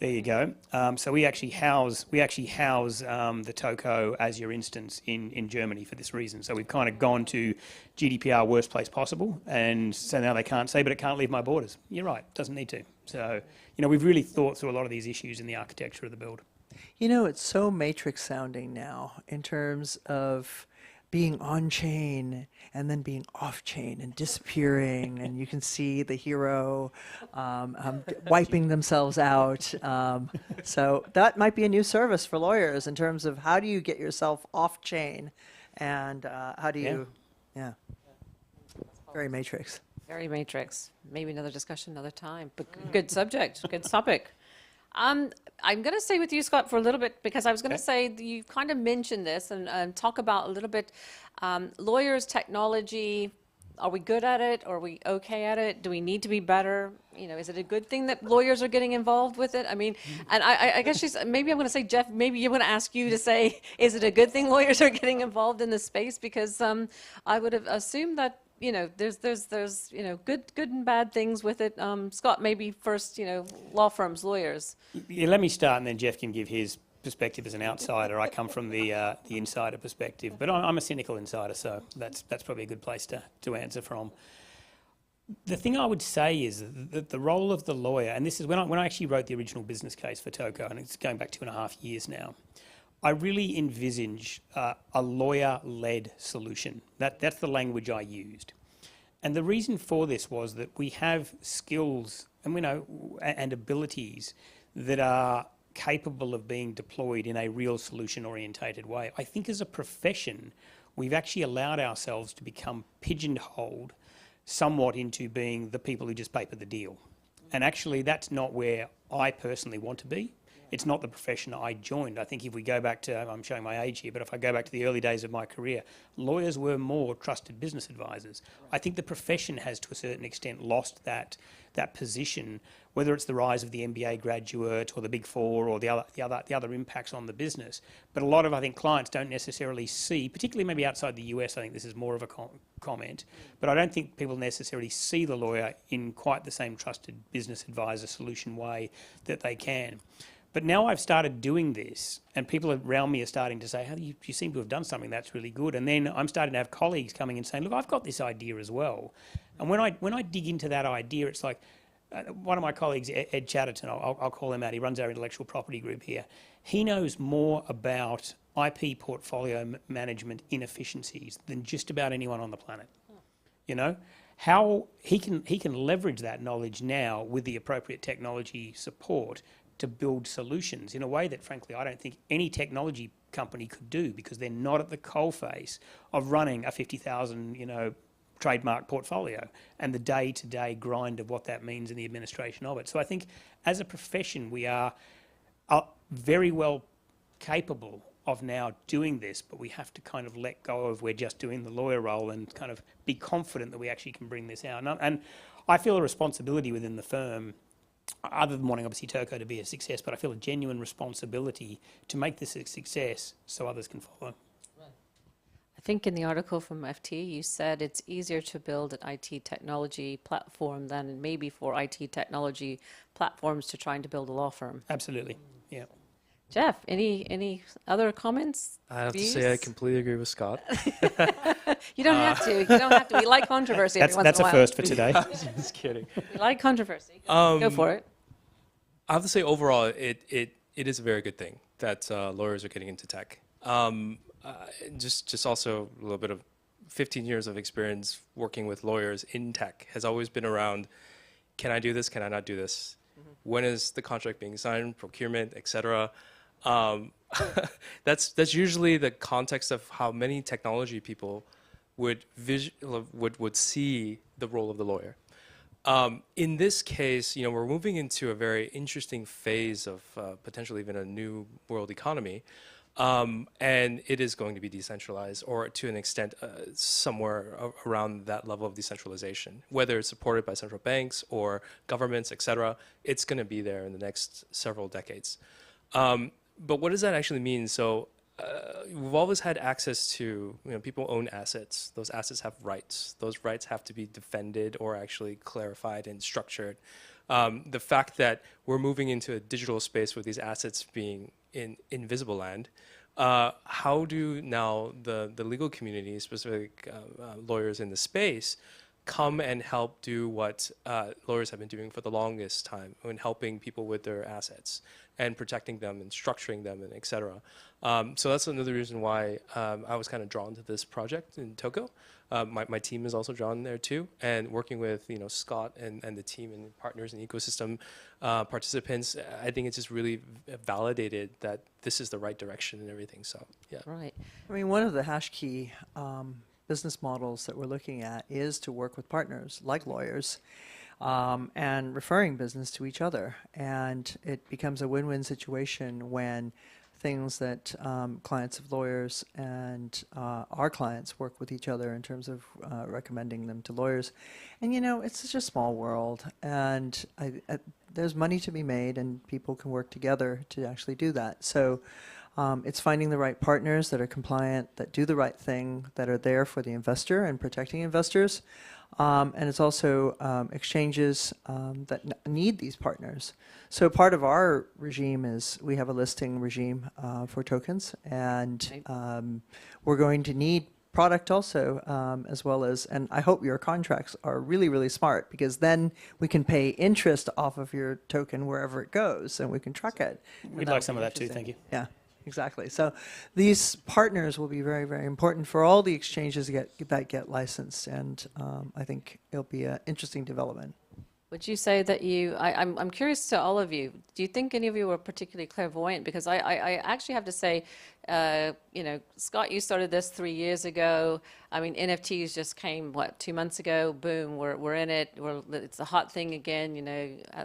there you go. So we actually house the TOCO as your instance in Germany for this reason. So we've kind of gone to GDPR worst place possible, and so now they can't say, but it can't leave my borders. You're right, it doesn't need to. So, you know, we've really thought through a lot of these issues in the architecture of the build. You know, it's so matrix sounding now in terms of being on chain and then being off chain and disappearing, and you can see the hero wiping themselves out. So that might be a new service for lawyers in terms of how do you get yourself off chain And how do you, yeah, very matrix. Very matrix. Maybe another discussion another time, but good subject, good topic. I'm going to stay with you, Scott, for a little bit, because I was going to say you kind of mentioned this and talk about a little bit lawyers, technology. Are we good at it? Are we okay at it? Do we need to be better? You know, is it a good thing that lawyers are getting involved with it? I mean, and I guess maybe I'm going to say, Jeff, maybe I'm going to ask you to say, is it a good thing lawyers are getting involved in this space? Because I would have assumed that, you know, there's you know, good and bad things with it. Scott, maybe first, you know, law firms, lawyers. Yeah, let me start, and then Jeff can give his perspective as an outsider. I come from the insider perspective, but I'm a cynical insider, so that's probably a good place to answer from. The thing I would say is that the role of the lawyer, and this is when I actually wrote the original business case for Toco, and it's going back 2.5 years now. I really envisage a lawyer-led solution. That's the language I used. And the reason for this was that we have skills and abilities that are capable of being deployed in a real solution-orientated way. I think as a profession, we've actually allowed ourselves to become pigeonholed somewhat into being the people who just paper the deal. And actually, that's not where I personally want to be. It's not the profession I joined. I think if we go back to, I'm showing my age here, but if I go back to the early days of my career, lawyers were more trusted business advisors. I think the profession has, to a certain extent, lost that position, whether it's the rise of the MBA graduate or the Big Four or the other impacts on the business. But a lot of, I think, clients don't necessarily see, particularly maybe outside the US, I think this is more of a comment, but I don't think people necessarily see the lawyer in quite the same trusted business advisor solution way that they can. But now I've started doing this, and people around me are starting to say, hey, you seem to have done something that's really good. And then I'm starting to have colleagues coming and saying, look, I've got this idea as well. And when I dig into that idea, it's like one of my colleagues, Ed Chatterton, I'll call him out, he runs our intellectual property group here. He knows more about IP portfolio management inefficiencies than just about anyone on the planet. You know, how he can leverage that knowledge now with the appropriate technology support to build solutions in a way that, frankly, I don't think any technology company could do, because they're not at the coalface of running a 50,000, you know, trademark portfolio and the day-to-day grind of what that means in the administration of it. So I think as a profession, we are very well capable of now doing this, but we have to kind of let go of we're just doing the lawyer role and kind of be confident that we actually can bring this out. And I feel a responsibility within the firm, other than wanting obviously Toco to be a success, but I feel a genuine responsibility to make this a success so others can follow. I think in the article from FT, you said it's easier to build an IT technology platform than maybe for IT technology platforms to trying to build a law firm. Absolutely, yeah. Jeff, any other comments? I have views? to say I completely agree with Scott. You don't have to. You don't have to. We like controversy every once in a while. That's a first for today. I was just kidding. We like controversy. Go for it. I have to say overall, it is a very good thing that lawyers are getting into tech. Just also a little bit of 15 years of experience working with lawyers in tech has always been around, can I do this? Can I not do this? Mm-hmm. When is the contract being signed, procurement, etc. That's usually the context of how many technology people would see the role of the lawyer. In this case, you know, we're moving into a very interesting phase of potentially even a new world economy, and it is going to be decentralized, or to an extent, somewhere around that level of decentralization. Whether it's supported by central banks or governments, etc., it's going to be there in the next several decades. But what does that actually mean? So we've always had access to, you know, people own assets. Those assets have rights. Those rights have to be defended or actually clarified and structured. The fact that we're moving into a digital space with these assets being in invisible land, how do now the legal community, specifically lawyers in the space, come and help do what lawyers have been doing for the longest time when helping people with their assets and protecting them and structuring them and et cetera. So that's another reason why I was kind of drawn to this project in Toco. My team is also drawn there too, and working with Scott and the team and partners and ecosystem participants, I think it's just really validated that this is the right direction and everything. So yeah. Right. I mean, one of the HashKey business models that we're looking at is to work with partners like lawyers and referring business to each other. And it becomes a win-win situation when things that clients of lawyers and our clients work with each other in terms of recommending them to lawyers. And it's such a small world, and there's money to be made, and people can work together to actually do that. So it's finding the right partners that are compliant, that do the right thing, that are there for the investor and protecting investors. And it's also exchanges that need these partners. So part of our regime is we have a listing regime for tokens, and we're going to need product also, as well as, and I hope your contracts are really, really smart, because then we can pay interest off of your token wherever it goes, and we can track it. We'd like some of that too, thank you. Yeah. Exactly. So these partners will be very, very important for all the exchanges that get licensed, and I think it'll be an interesting development. Would you say that I'm curious to all of you, do you think any of you were particularly clairvoyant? Because I actually have to say, Scott, you started this 3 years ago. I mean, NFTs just came, 2 months ago? Boom, we're in it. It's a hot thing again,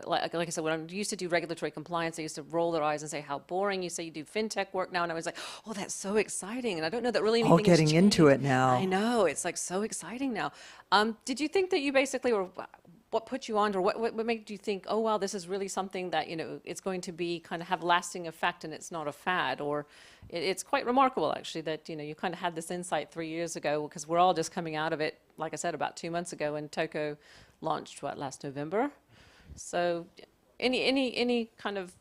Like I said, when I used to do regulatory compliance, I used to roll their eyes and say, how boring. You say you do fintech work now, and I was like, oh, that's so exciting. And I don't know that really anything All getting into it now. I know, it's like so exciting now. Did you think that you basically were... What put you on, or what made you think, oh, wow, this is really something that, it's going to be kind of have lasting effect and it's not a fad? Or it's quite remarkable, actually, that, you kind of had this insight 3 years ago, because we're all just coming out of it, like I said, about 2 months ago, and Toko launched, last November? So any kind of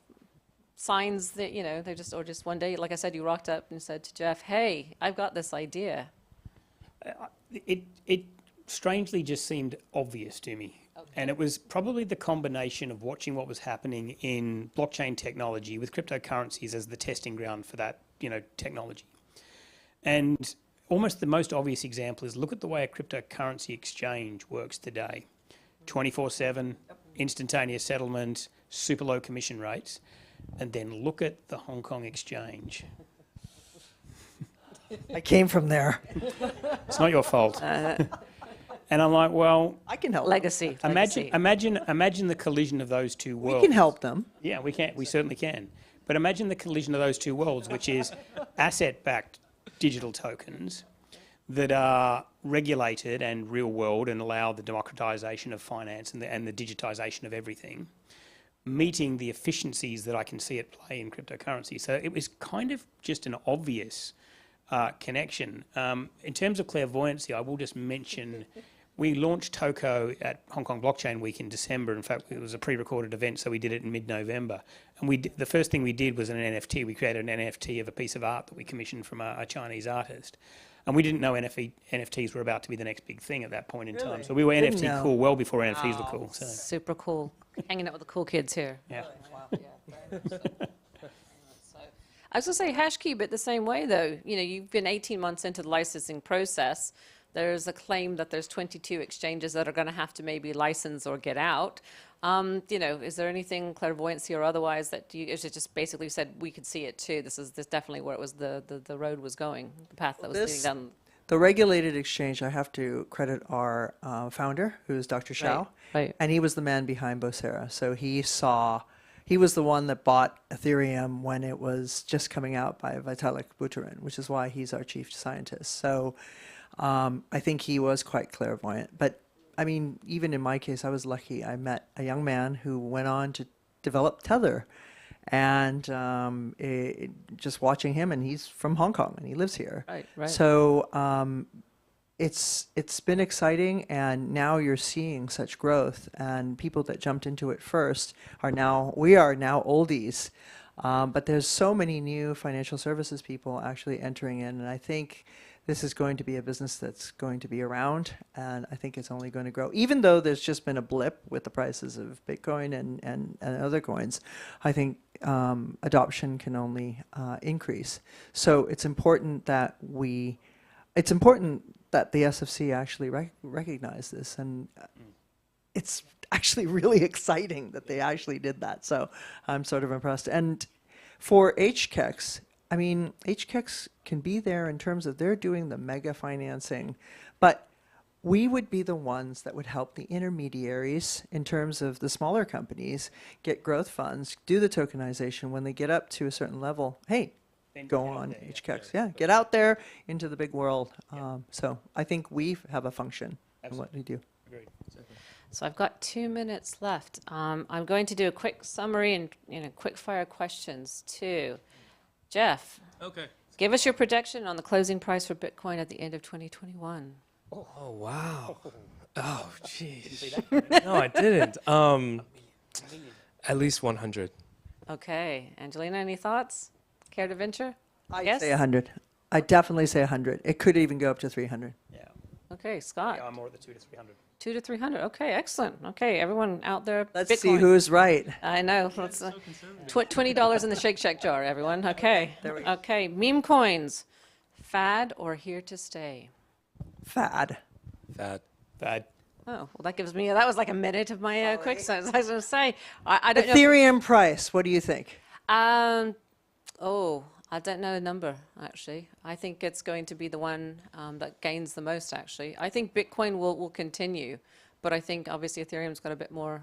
signs that, they just one day, like I said, you rocked up and said to Jeff, hey, I've got this idea? It strangely just seemed obvious to me. Okay. And it was probably the combination of watching what was happening in blockchain technology with cryptocurrencies as the testing ground for that, technology. And almost the most obvious example is look at the way a cryptocurrency exchange works today. 24/7, instantaneous settlement, super low commission rates. And then look at the Hong Kong exchange. I came from there. It's not your fault. And I'm like, well, I can help. Legacy. Imagine the collision of those two worlds. We can help them. Yeah, we can. We certainly can. But imagine the collision of those two worlds, which is asset-backed digital tokens that are regulated and real world and allow the democratization of finance and the digitization of everything, meeting the efficiencies that I can see at play in cryptocurrency. So it was kind of just an obvious connection. In terms of clairvoyancy, I will just mention we launched Toko at Hong Kong Blockchain Week in December. In fact, it was a pre-recorded event, so we did it in mid-November. And the first thing we did was an NFT. We created an NFT of a piece of art that we commissioned from a Chinese artist. And we didn't know NFTs were about to be the next big thing at that point in time. So we were NFT cool well before NFTs were cool. So. Super cool. Hanging out with the cool kids here. Yeah. Wow. Yeah. I was going to say HashKey, but the same way, though. You've been 18 months into the licensing process. There's a claim that there's 22 exchanges that are going to have to maybe license or get out. Is there anything clairvoyancy or otherwise that is it just basically said we could see it too? This definitely where it was the road was going, the path that was leading down. The regulated exchange, I have to credit our founder, who is Dr. Shao, right. And he was the man behind Bosera. So he was the one that bought Ethereum when it was just coming out by Vitalik Buterin, which is why he's our chief scientist. So I think he was quite clairvoyant. But I mean, even in my case, I was lucky. I met a young man who went on to develop Tether. And just watching him, and he's from Hong Kong, and he lives here. Right. So it's been exciting, and now you're seeing such growth, and people that jumped into it first we are now oldies. But there's so many new financial services people actually entering in, and I think this is going to be a business that's going to be around, and I think it's only going to grow. Even though there's just been a blip with the prices of Bitcoin and other coins, I think adoption can only increase. So it's important that that the SFC actually recognized this, and it's actually really exciting that they actually did that. So I'm sort of impressed. And for HKEX, I mean, HKEX can be there in terms of they're doing the mega financing, but we would be the ones that would help the intermediaries in terms of the smaller companies get growth funds, do the tokenization. When they get up to a certain level, hey, go on HKEX. Yeah, get out there into the big world. So I think we have a function in what we do. Agreed. So I've got 2 minutes left. I'm going to do a quick summary and quick fire questions too. Jeff. Okay. Give us your projection on the closing price for Bitcoin at the end of 2021. Oh, wow. Oh, jeez. No, I didn't. At least 100. Okay. Angelina, any thoughts? Care to venture? I'd say 100. I'd definitely say 100. It could even go up to 300. Yeah. Okay, Scott. Yeah, I'm more at the 200 to 300. 200 to 300. Okay, excellent. Okay, everyone out there. Let's Bitcoin. see who's right. I know. Let's, $20 in the Shake Shack jar, everyone. Okay. Okay, meme coins. Fad or here to stay? Fad. Fad. Fad. Oh, well, that gives me, that was like a minute of my quick sentence. I was going to say, I don't know. Ethereum price, what do you think? Oh, I don't know a number, actually. I think it's going to be the one that gains the most, actually. I think Bitcoin will continue, but I think obviously Ethereum's got a bit more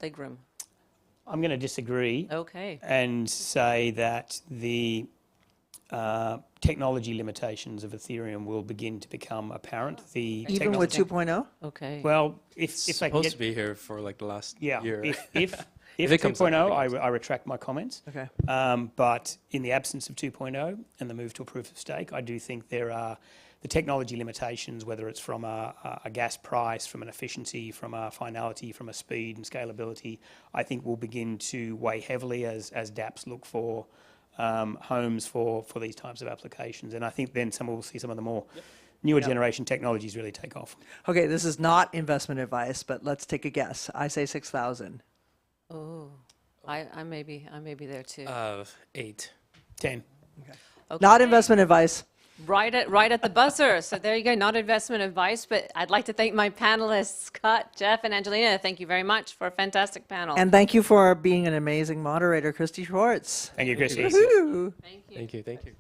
leg room. I'm going to disagree. Okay. And say that the technology limitations of Ethereum will begin to become apparent. Even with 2.0? Okay. Well, if It's they can supposed get to be here for like the last yeah, year. if it comes out, 2.0, I retract my comments. Okay. But in the absence of 2.0 and the move to a proof of stake, I do think there are the technology limitations, whether it's from a gas price, from an efficiency, from a finality, from a speed and scalability, I think will begin to weigh heavily as dApps look for homes for these types of applications. And I think then we'll see some of the more newer generation technologies really take off. Okay, this is not investment advice, but let's take a guess. I say 6,000. Oh, I may be there too. 8. 10. Okay. Not investment advice. Right at the buzzer. So there you go, not investment advice, but I'd like to thank my panelists, Scott, Jeff, and Angelina. Thank you very much for a fantastic panel. And thank you for being an amazing moderator, Christy Schwartz. Thank you, Christy. Woohoo. Thank you. Thank you. Thank you.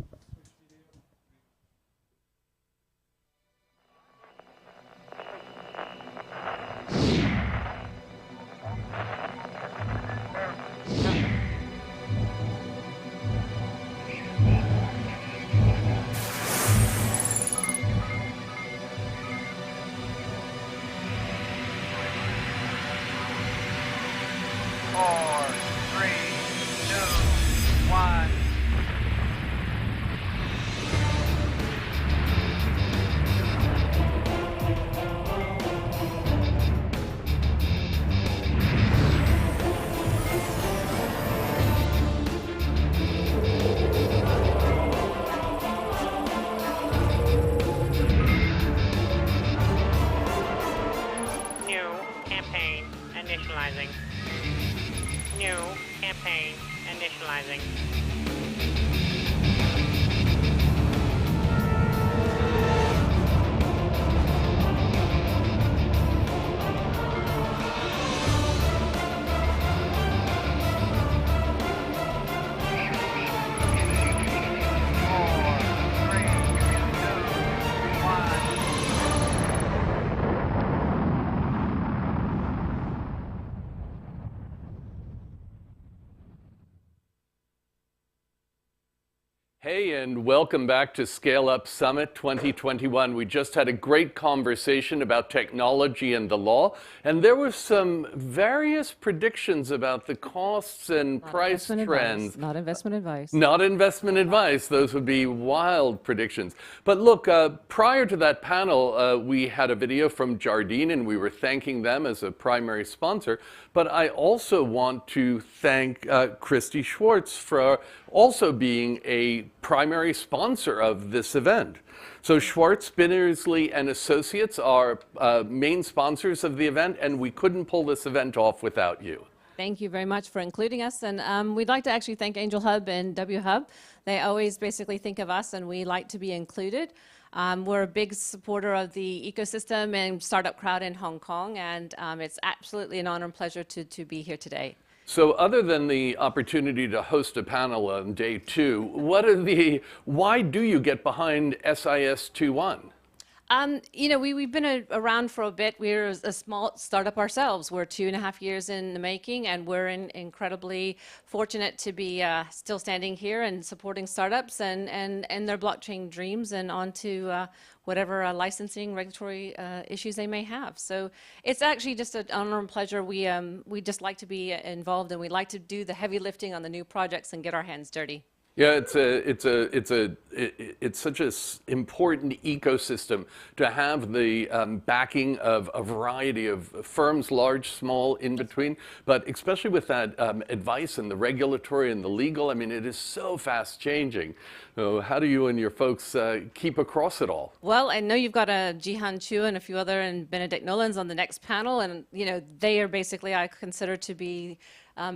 Initializing. New campaign initializing. Hey, and welcome back to Scale Up Summit 2021. We just had a great conversation about technology and the law, and there were some various predictions about the costs and price trends. Not investment advice. Not investment advice. Those would be wild predictions. But look, prior to that panel, we had a video from Jardine, and we were thanking them as a primary sponsor. But I also want to thank Christy Schwartz for also being a primary sponsor of this event. So Schwartz, Binnersley and Associates are main sponsors of the event, and we couldn't pull this event off without you. Thank you very much for including us. And we'd like to actually thank Angel Hub and W Hub. They always basically think of us, and we like to be included. We're a big supporter of the ecosystem and startup crowd in Hong Kong, and it's absolutely an honor and pleasure to be here today. So other than the opportunity to host a panel on day 2, why do you get behind SIS21? You know, we've been around for a bit. We're a small startup ourselves. We're 2.5 years in the making, and we're incredibly fortunate to be still standing here and supporting startups and their blockchain dreams and onto whatever licensing, regulatory issues they may have. So it's actually just an honor and pleasure. We just like to be involved, and we like to do the heavy lifting on the new projects and get our hands dirty. Yeah, it's such an important ecosystem to have the backing of a variety of firms, large, small, in between, but especially with that advice and the regulatory and the legal. I mean, it is so fast changing. So how do you and your folks keep across it all? Well, I know you've got Jihan Chu and a few other and Benedict Nolans on the next panel, and you know they are basically, I consider to be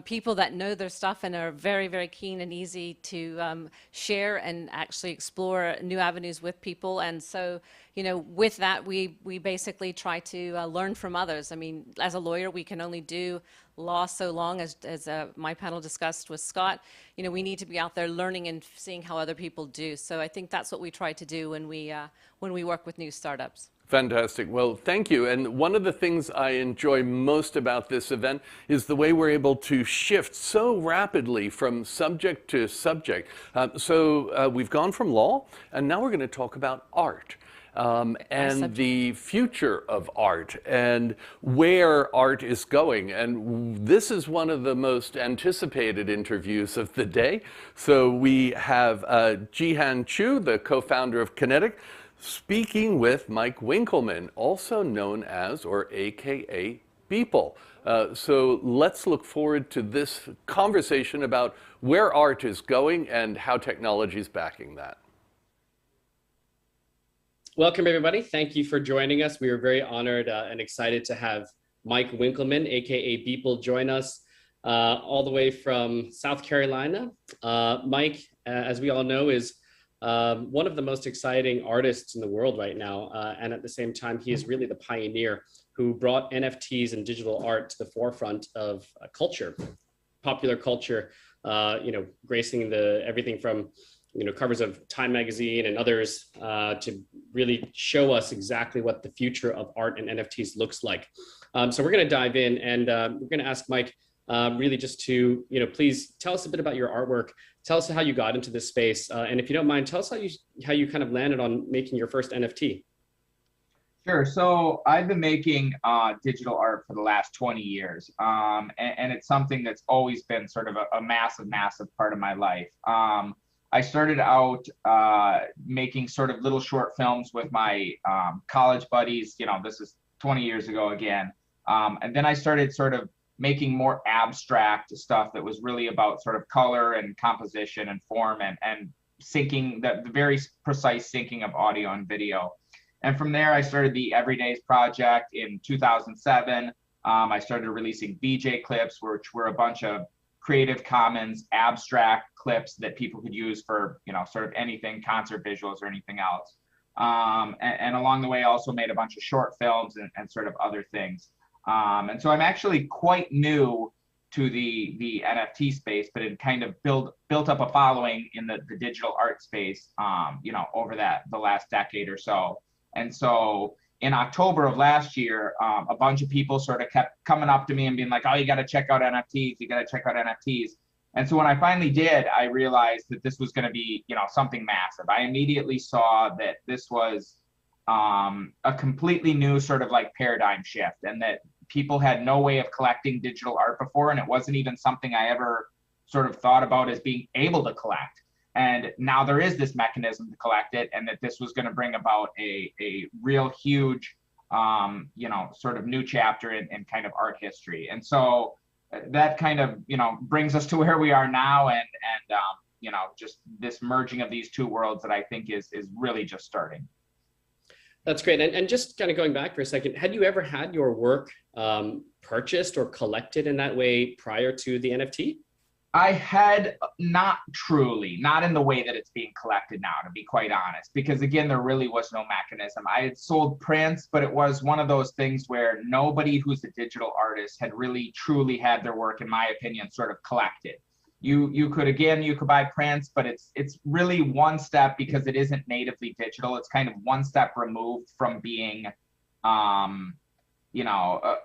people that know their stuff and are very, very keen and easy to share and actually explore new avenues with people. And so, you know, with that, we basically try to learn from others. I mean, as a lawyer, we can only do law so long, as my panel discussed with Scott. You know, we need to be out there learning and seeing how other people do. So I think that's what we try to do when we work with new startups. Fantastic. Well, thank you. And one of the things I enjoy most about this event is the way we're able to shift so rapidly from subject to subject. We've gone from law, and now we're going to talk about art. And the future of art and where art is going. And this is one of the most anticipated interviews of the day. So we have Jihan Chu, the co-founder of Kinetic, speaking with Mike Winkelmann, also known as, or AKA, Beeple. So let's look forward to this conversation about where art is going and how technology is backing that. Welcome, everybody. Thank you for joining us. We are very honored and excited to have Mike Winkelmann, AKA Beeple, join us all the way from South Carolina. Mike, as we all know, is one of the most exciting artists in the world right now. And at the same time, he is really the pioneer who brought NFTs and digital art to the forefront of culture, popular culture, you know, gracing everything from, you know, covers of Time magazine and others to really show us exactly what the future of art and NFTs looks like. So we're going to dive in, and we're going to ask Mike really just to, you know, please tell us a bit about your artwork. Tell us how you got into this space. And if you don't mind, tell us how you kind of landed on making your first NFT. Sure. So I've been making digital art for the last 20 years. And it's something that's always been sort of a massive, massive part of my life. I started out making sort of little short films with my college buddies. You know, this is 20 years ago again. And then I started sort of making more abstract stuff that was really about sort of color and composition and form and syncing, the very precise syncing of audio and video. And from there, I started the Everydays project in 2007. I started releasing VJ clips, which were a bunch of Creative Commons abstract clips that people could use for, you know, sort of anything, concert visuals or anything else. And along the way, I also made a bunch of short films and sort of other things. And so I'm actually quite new to the NFT space, but it kind of built up a following in the digital art space, you know, over the last decade or so. And so in October of last year, a bunch of people sort of kept coming up to me and being like, oh, you got to check out NFTs. You got to check out NFTs. And so when I finally did, I realized that this was going to be, you know, something massive. I immediately saw that this was a completely new sort of like paradigm shift, and that people had no way of collecting digital art before. And it wasn't even something I ever sort of thought about as being able to collect. And now there is this mechanism to collect it, and that this was going to bring about a real huge, you know, sort of new chapter in kind of art history. And so that kind of, you know, brings us to where we are now, and you know, just this merging of these two worlds that I think is really just starting. That's great. And just kind of going back for a second, had you ever had your work purchased or collected in that way prior to the NFT? I had not truly, not in the way that it's being collected now, to be quite honest, because again, there really was no mechanism. I had sold prints, but it was one of those things where nobody who's a digital artist had really truly had their work, in my opinion, sort of collected. You could buy prints, but it's really one step because it isn't natively digital. It's kind of one step removed from being a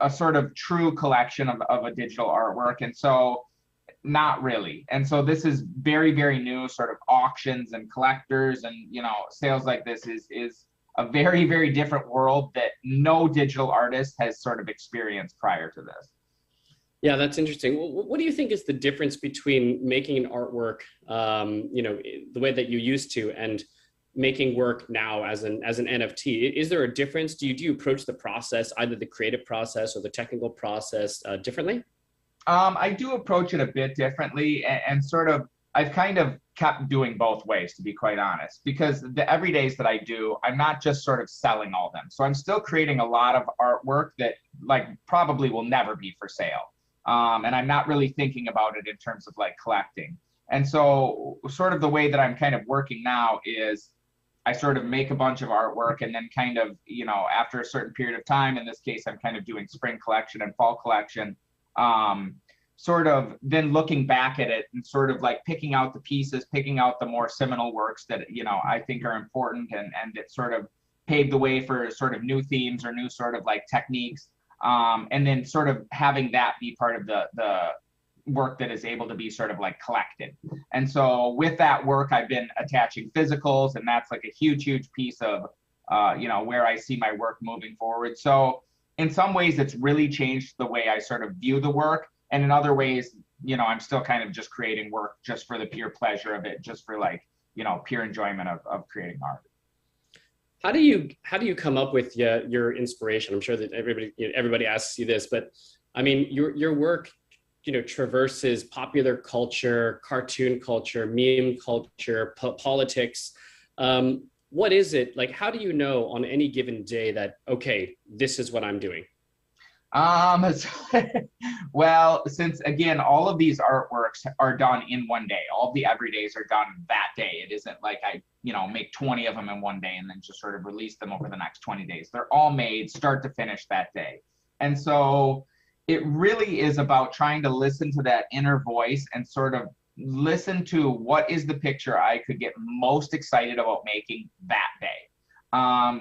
sort of true collection of a digital artwork. And so not really. And so this is very, very new, sort of auctions and collectors and, sales like this is a very, very different world that no digital artist has sort of experienced prior to this. Yeah, that's interesting. What do you think is the difference between making an artwork, the way that you used to, and making work now as an NFT? Is there a difference? Do you approach the process, either the creative process or the technical process, differently? I do approach it a bit differently, and sort of I've kind of kept doing both ways, to be quite honest, because the everydays that I do, I'm not just sort of selling all them. So I'm still creating a lot of artwork that like probably will never be for sale. And I'm not really thinking about it in terms of like collecting. And so sort of the way that I'm kind of working now is I sort of make a bunch of artwork, and then kind of, after a certain period of time, in this case, I'm kind of doing spring collection and fall collection, sort of then looking back at it and sort of like picking out the pieces, picking out the more seminal works that, I think are important, and it sort of paved the way for sort of new themes or new sort of like techniques. And then sort of having that be part of the work that is able to be sort of like collected. And so with that work, I've been attaching physicals, and that's like a huge, huge piece of, where I see my work moving forward. So in some ways, it's really changed the way I sort of view the work. And in other ways, I'm still kind of just creating work just for the pure pleasure of it, just for like, pure enjoyment of creating art. How do you come up with your inspiration? I'm sure that everybody asks you this, but I mean, your work, traverses popular culture, cartoon culture, meme culture, politics. What is it like? How do you know on any given day that, okay, this is what I'm doing? Well, since again, all of these artworks are done in one day, all the everydays are done that day. It isn't like I, make 20 of them in one day and then just sort of release them over the next 20 days. They're all made start to finish that day. And so it really is about trying to listen to that inner voice and sort of listen to what is the picture I could get most excited about making that day.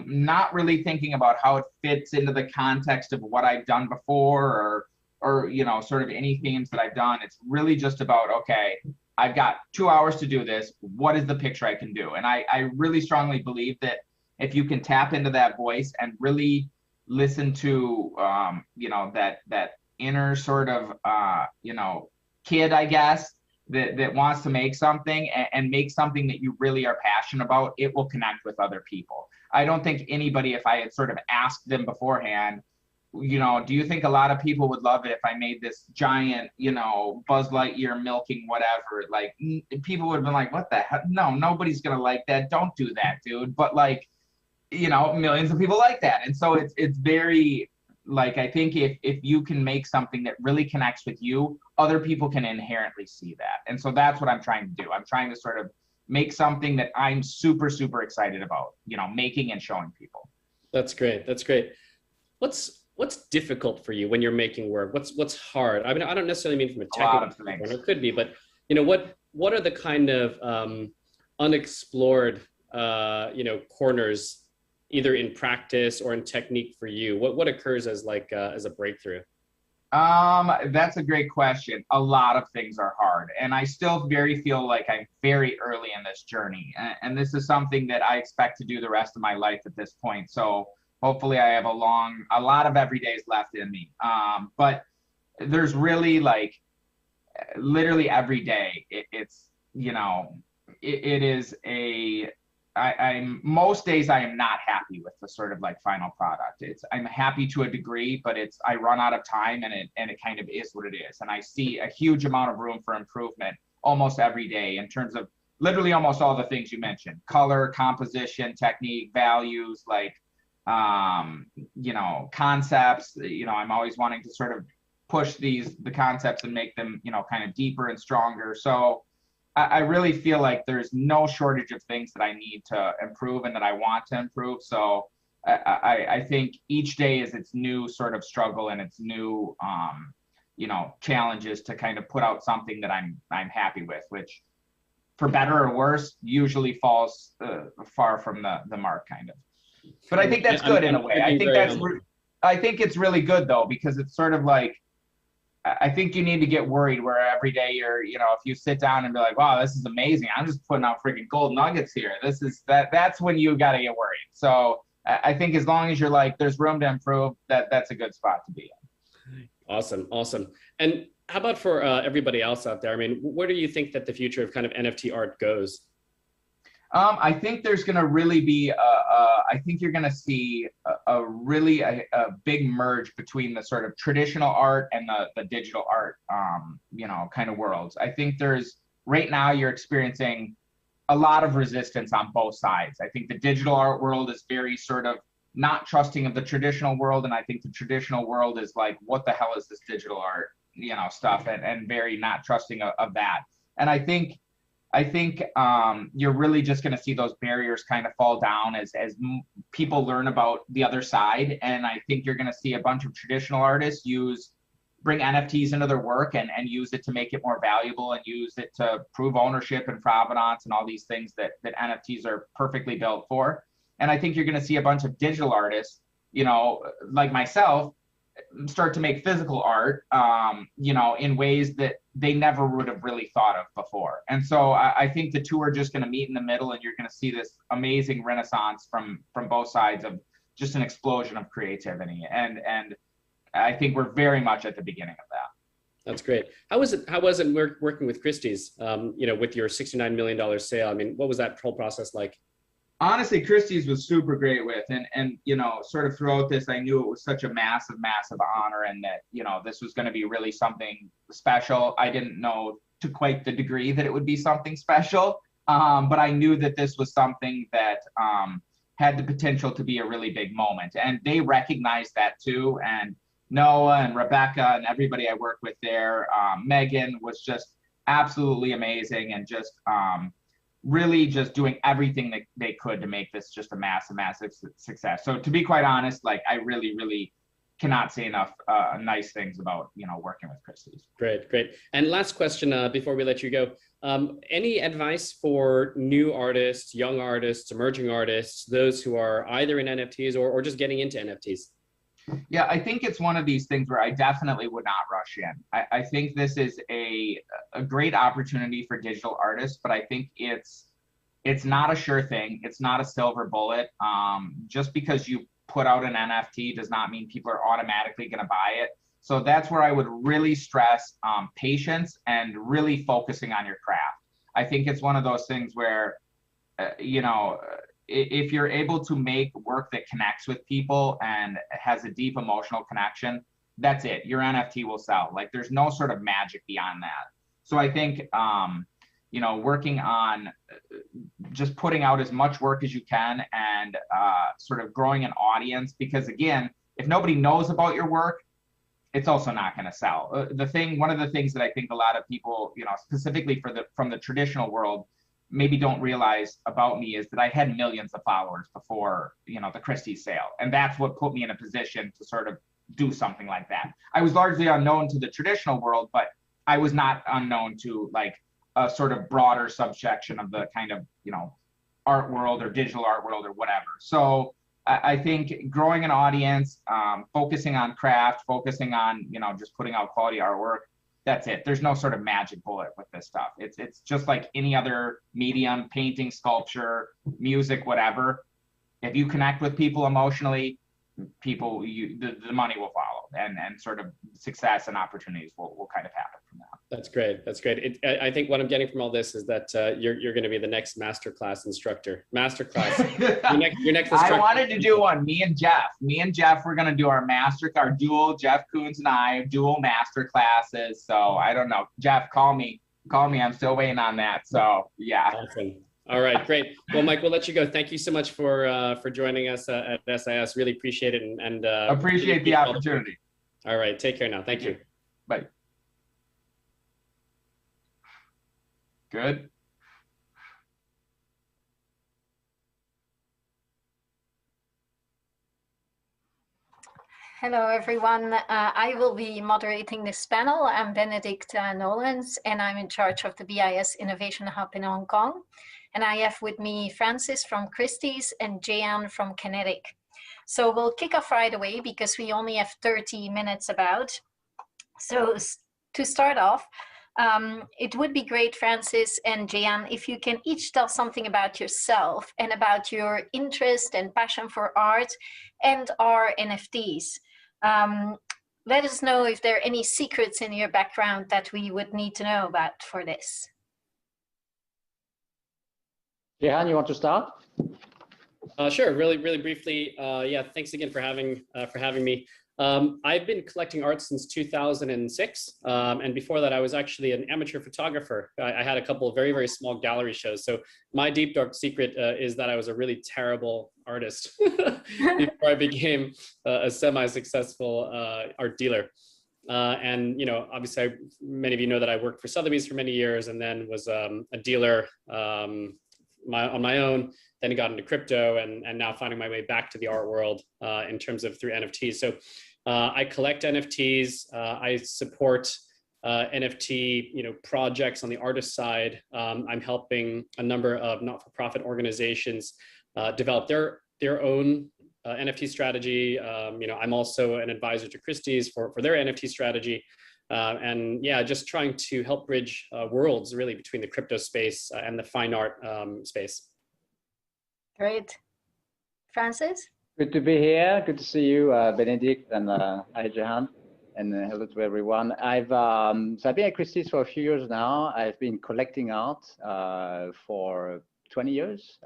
Not really thinking about how it fits into the context of what I've done before or sort of any themes that I've done. It's really just about, okay, I've got 2 hours to do this. What is the picture I can do? And I really strongly believe that if you can tap into that voice and really listen to, that inner sort of, kid, I guess, that wants to make something and make something that you really are passionate about, it will connect with other people. I don't think anybody, if I had sort of asked them beforehand, do you think a lot of people would love it if I made this giant, Buzz Lightyear milking whatever? Like, people would have been like, what the heck? No, nobody's going to like that. Don't do that, dude. But like, millions of people like that. And so it's very, like, I think if you can make something that really connects with you, other people can inherently see that. And so that's what I'm trying to do. I'm trying to sort of make something that I'm super, super excited about, making and showing people. That's great. That's great. What's difficult for you when you're making work? What's hard? I mean, I don't necessarily mean from a technical standpoint, it could be, but what are the kind of unexplored corners, either in practice or in technique for you? What occurs as like as a breakthrough? That's a great question. A lot of things are hard, and I still feel like I'm very early in this journey, and this is something that I expect to do the rest of my life at this point. So hopefully I have a lot of everydays left in me. But there's really like literally every day I'm most days I am not happy with the sort of like final product. I'm happy to a degree, but I run out of time, and it kind of is what it is. And I see a huge amount of room for improvement almost every day in terms of literally almost all the things you mentioned: color, composition, technique, values, like concepts. I'm always wanting to sort of push the concepts and make them, kind of deeper and stronger. So I really feel like there's no shortage of things that I need to improve and that I want to improve. So I think each day is its new sort of struggle and its new, challenges to kind of put out something that I'm happy with, which for better or worse usually falls far from the mark kind of. But I think that's good in a way. I think it's really good though, because it's sort of like, I think you need to get worried where every day you're, if you sit down and be like, wow, this is amazing. I'm just putting out freaking gold nuggets here. That's when you got to get worried. So I think as long as you're like, there's room to improve, that's a good spot to be in. Awesome. And how about for everybody else out there? I mean, where do you think that the future of kind of NFT art goes? I think there's going to really be, I think you're going to see a big merge between the sort of traditional art and the digital art, kind of worlds. I think right now you're experiencing a lot of resistance on both sides. I think the digital art world is very sort of not trusting of the traditional world. And I think the traditional world is like, what the hell is this digital art, stuff, and very not trusting of that. And I think you're really just going to see those barriers kind of fall down as people learn about the other side. And I think you're going to see a bunch of traditional artists bring NFTs into their work and use it to make it more valuable and use it to prove ownership and provenance and all these things that NFTs are perfectly built for. And I think you're going to see a bunch of digital artists, like myself, start to make physical art, in ways that they never would have really thought of before. And so I think the two are just going to meet in the middle, and you're going to see this amazing renaissance from both sides of just an explosion of creativity. And I think we're very much at the beginning of that. That's great. How was it working with Christie's, with your $69 million sale? I mean, what was that whole process like? Honestly, Christie's was super great with, and sort of throughout this, I knew it was such a massive honor, and that, this was going to be really something special. I didn't know to quite the degree that it would be something special, but I knew that this was something that had the potential to be a really big moment, and they recognized that too. And Noah and Rebecca and everybody I worked with there, Megan was just absolutely amazing, and just really just doing everything that they could to make this just a massive success. So to be quite honest, like I really cannot say enough nice things about, working with Christie's. Great. And last question before we let you go. Any advice for new artists, young artists, emerging artists, those who are either in NFTs or just getting into NFTs? Yeah, I think it's one of these things where I definitely would not rush in. I think this is a great opportunity for digital artists, but I think it's not a sure thing. It's not a silver bullet. Just because you put out an NFT does not mean people are automatically going to buy it. So that's where I would really stress patience and really focusing on your craft. I think it's one of those things where, if you're able to make work that connects with people and has a deep emotional connection, that's it. Your NFT will sell. Like there's no sort of magic beyond that. So I think, working on just putting out as much work as you can and sort of growing an audience, because again, if nobody knows about your work, it's also not going to sell. One of the things that I think a lot of people, specifically from the traditional world, maybe don't realize about me is that I had millions of followers before, the Christie's sale. And that's what put me in a position to sort of do something like that. I was largely unknown to the traditional world, but I was not unknown to like a sort of broader subsection of the kind of, art world or digital art world or whatever. So I think growing an audience, focusing on craft, focusing on, just putting out quality artwork, that's it. There's no sort of magic bullet with this stuff. It's just like any other medium, painting, sculpture, music, whatever. If you connect with people emotionally, the money will follow, and sort of success and opportunities will kind of happen from that. That's great. I think what I'm getting from all this is that you're going to be the next masterclass instructor. Your next instructor. I wanted to do one. Me and Jeff, we're going to do our dual, Jeff Koons and I, dual master classes. So I don't know. Jeff, call me. I'm still waiting on that. So yeah. Awesome. All right, great. Well, Mike, we'll let you go. Thank you so much for joining us at SIS. Really appreciate it, and appreciate the opportunity. All right, take care now. Thank you. Good. Hello, everyone. I will be moderating this panel. I'm Benedict Nolens, and I'm in charge of the BIS Innovation Hub in Hong Kong. And I have with me Francis from Christie's and Jayan from Kinetic. So we'll kick off right away because we only have 30 minutes about. So to start off, it would be great, Francis and Jayan, if you can each tell something about yourself and about your interest and passion for art and our NFTs. Let us know if there are any secrets in your background that we would need to know about for this. Jehan, you want to start? Sure. Really briefly. Yeah. Thanks again for having me. I've been collecting art since 2006, and before that, I was actually an amateur photographer. I had a couple of very small gallery shows. So my deep dark secret is that I was a really terrible artist before I became a semi-successcul art dealer. And obviously, many of you know that I worked for Sotheby's for many years, and then was a dealer on my own. Then got into crypto, and now finding my way back to the art world in terms of through NFTs. So I collect NFTs. I support NFT projects on the artist side. I'm helping a number of not-for-profit organizations develop their own NFT strategy. I'm also an advisor to Christie's for their NFT strategy. And yeah, just trying to help bridge worlds really between the crypto space and the fine art space. Great. Francis? Good to be here. Good to see you, Benedict, and hi, Jehan, and hello to everyone. So I've been at Christie's for a few years now. I've been collecting art for 20 years.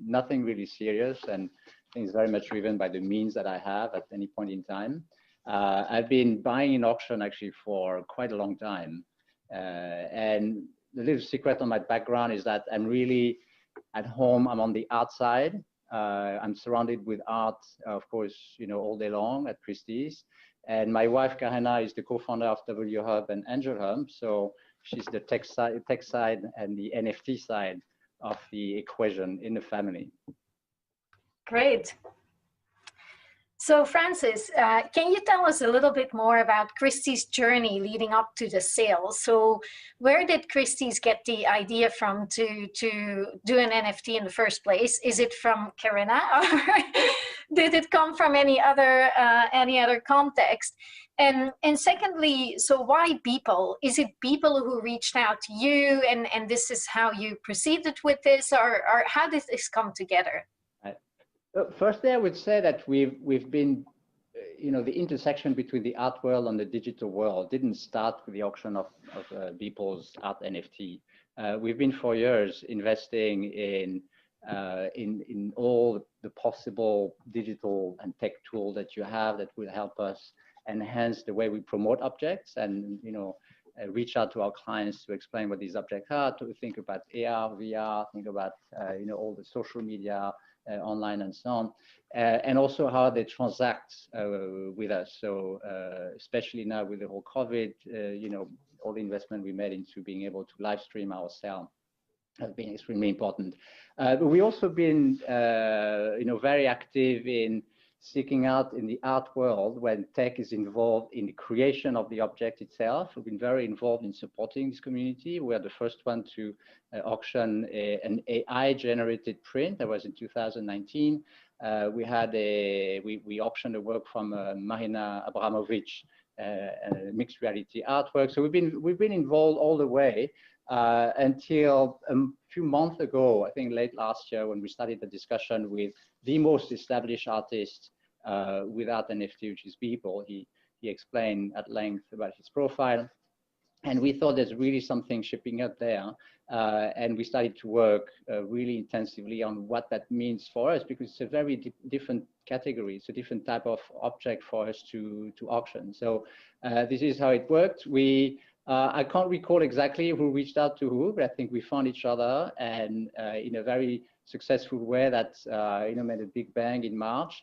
Nothing really serious, and I think it's very much driven by the means that I have at any point in time. I've been buying in auction actually for quite a long time. And the little secret on my background is that I'm really at home. I'm on the art side. I'm surrounded with art, of course, all day long at Christie's. And my wife, Karina, is the co-founder of W Hub and Angel Hub. So she's the tech side and the NFT side of the equation in the family. Great. So Francis, can you tell us a little bit more about Christie's journey leading up to the sale? So where did Christie's get the idea from to do an NFT in the first place? Is it from Karina, or did it come from any other context? And secondly, so why Beeple? Is it Beeple who reached out to you, and this is how you proceeded with this, or how did this come together? Firstly, I would say that we've been, the intersection between the art world and the digital world didn't start with the auction of Beeple's art NFT. We've been for years investing in all the possible digital and tech tools that you have that will help us enhance the way we promote objects and reach out to our clients to explain what these objects are, to think about AR, VR, think about all the social media, online and so on, and also how they transact with us. So especially now with the whole COVID, all the investment we made into being able to live stream our sale has been extremely important. But we also been, very active in seeking out in the art world when tech is involved in the creation of the object itself. We've been very involved in supporting this community. We are the first one to auction an AI-generated print. That was in 2019. We auctioned the work from Marina Abramovic, mixed reality artwork. So we've been involved all the way until a few months ago, I think late last year, when we started the discussion with the most established artist without NFT, which is Beeple. He explained at length about his profile, and we thought there's really something shipping up there, and we started to work really intensively on what that means for us, because it's a very different category. It's a different type of object for us to auction. So this is how it worked. I can't recall exactly who reached out to who, but I think we found each other, and in a very successful way that made a big bang in March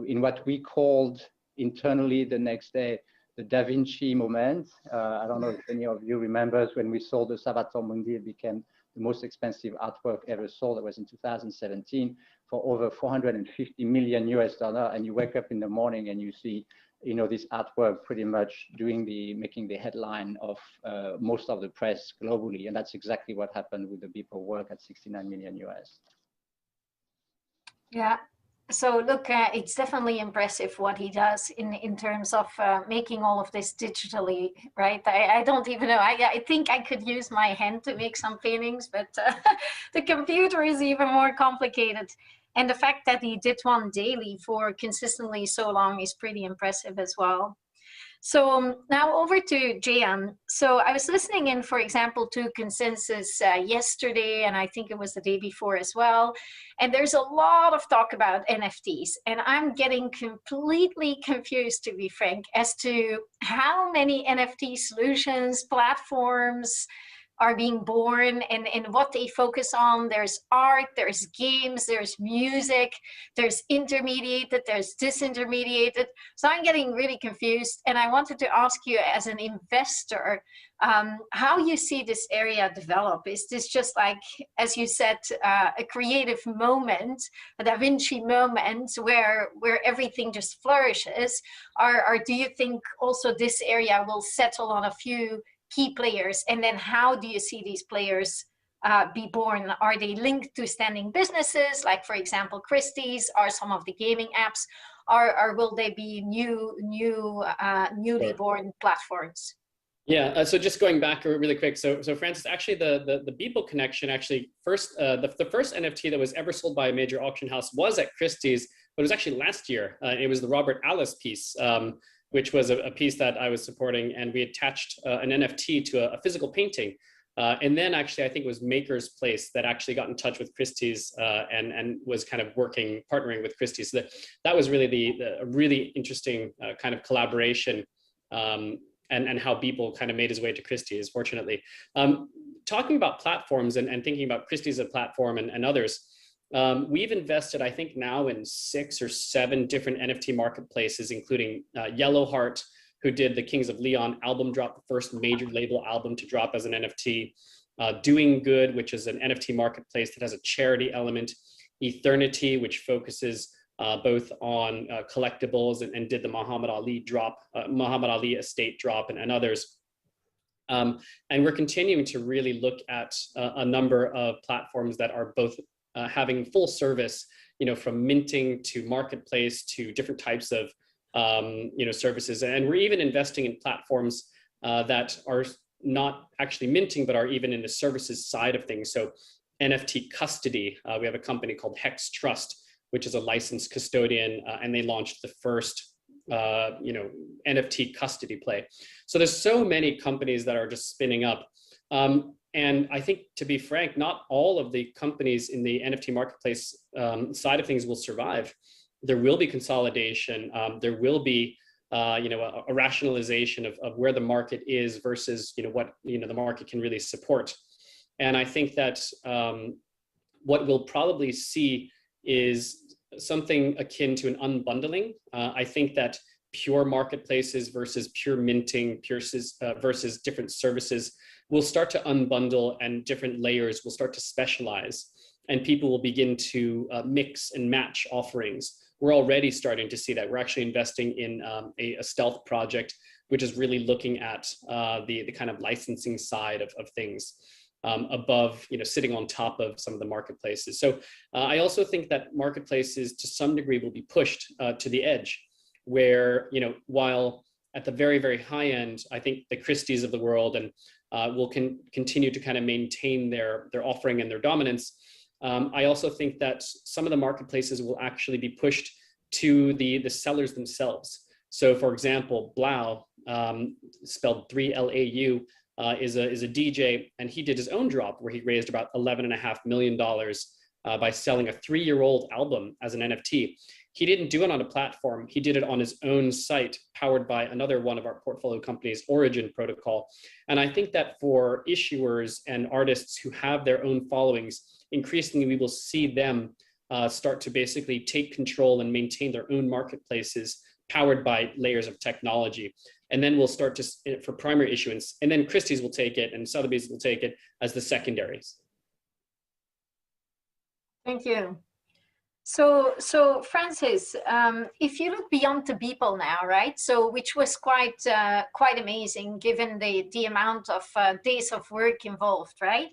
in what we called internally the next day the Da Vinci moment. I don't know if any of you remembers when we sold the Salvator Mundi, it became the most expensive artwork ever sold. It was in 2017 for over $450 million US. And you wake up in the morning and you see, you know, this artwork pretty much making the headline of most of the press globally. And that's exactly what happened with the Beeple work at 69 million US. Yeah. So look, it's definitely impressive what he does in terms of making all of this digitally, right? I don't even know. I think I could use my hand to make some paintings, but the computer is even more complicated. And the fact that he did one daily for consistently so long is pretty impressive as well. So now over to Jian. So I was listening in, for example, to Consensus yesterday, and I think it was the day before as well. And there's a lot of talk about NFTs. And I'm getting completely confused, to be frank, as to how many NFT solutions, platforms, are being born and what they focus on. There's art, there's games, there's music, there's intermediated, there's disintermediated. So I'm getting really confused. And I wanted to ask you as an investor, how you see this area develop. Is this just like, as you said, a creative moment, a Da Vinci moment where everything just flourishes? Or do you think also this area will settle on a few key players, and then how do you see these players be born? Are they linked to standing businesses, like for example Christie's, or some of the gaming apps, or will they be newly born platforms? Yeah, so just going back really quick, so Francis, actually the Beeple connection, actually the first NFT that was ever sold by a major auction house was at Christie's, but it was actually last year. It was the Robert Alice piece, which was a piece that I was supporting, and we attached an NFT to a physical painting. And then actually, I think it was Maker's Place that actually got in touch with Christie's and was kind of partnering with Christie's. So that was really a really interesting kind of collaboration, and how Beeple kind of made his way to Christie's, fortunately. Talking about platforms and thinking about Christie's as a platform and others, we've invested, I think now in 6 or 7 different NFT marketplaces, including Yellowheart, who did the Kings of Leon album drop, the first major label album to drop as an NFT. Doing Good, which is an NFT marketplace that has a charity element. Eternity, which focuses both on collectibles and did the Muhammad Ali drop, Muhammad Ali estate drop and others. And we're continuing to really look at a number of platforms that are both having full service, you know, from minting to marketplace to different types of, you know, services. And we're even investing in platforms that are not actually minting, but are even in the services side of things. So NFT custody, we have a company called Hex Trust, which is a licensed custodian, and they launched the first, you know, NFT custody play. So there's so many companies that are just spinning up. And I think, to be frank, not all of the companies in the NFT marketplace side of things will survive. There will be consolidation. There will be, you know, a rationalization of where the market is versus, you know, what, you know, the market can really support. And I think that what we'll probably see is something akin to an unbundling. I think that pure marketplaces versus pure minting, versus different services will start to unbundle, and different layers will start to specialize, and people will begin to mix and match offerings. We're already starting to see that. We're actually investing in a stealth project, which is really looking at the kind of licensing side of things, above, you know, sitting on top of some of the marketplaces. So I also think that marketplaces to some degree will be pushed to the edge, where, you know, while at the very, very high end, I think the Christie's of the world and will continue to kind of maintain their offering and their dominance. I also think that some of the marketplaces will actually be pushed to the sellers themselves. So for example, Blau, spelled 3LAU, is a DJ, and he did his own drop where he raised about $11.5 million by selling a 3-year-old album as an NFT. He didn't do it on a platform. He did it on his own site, powered by another one of our portfolio companies, Origin Protocol. And I think that for issuers and artists who have their own followings, increasingly we will see them start to basically take control and maintain their own marketplaces powered by layers of technology. And then we'll start to, for primary issuance, and then Christie's will take it and Sotheby's will take it as the secondaries. Thank you. So Francis, if you look beyond the people now, right? So which was quite amazing given the amount of days of work involved, right?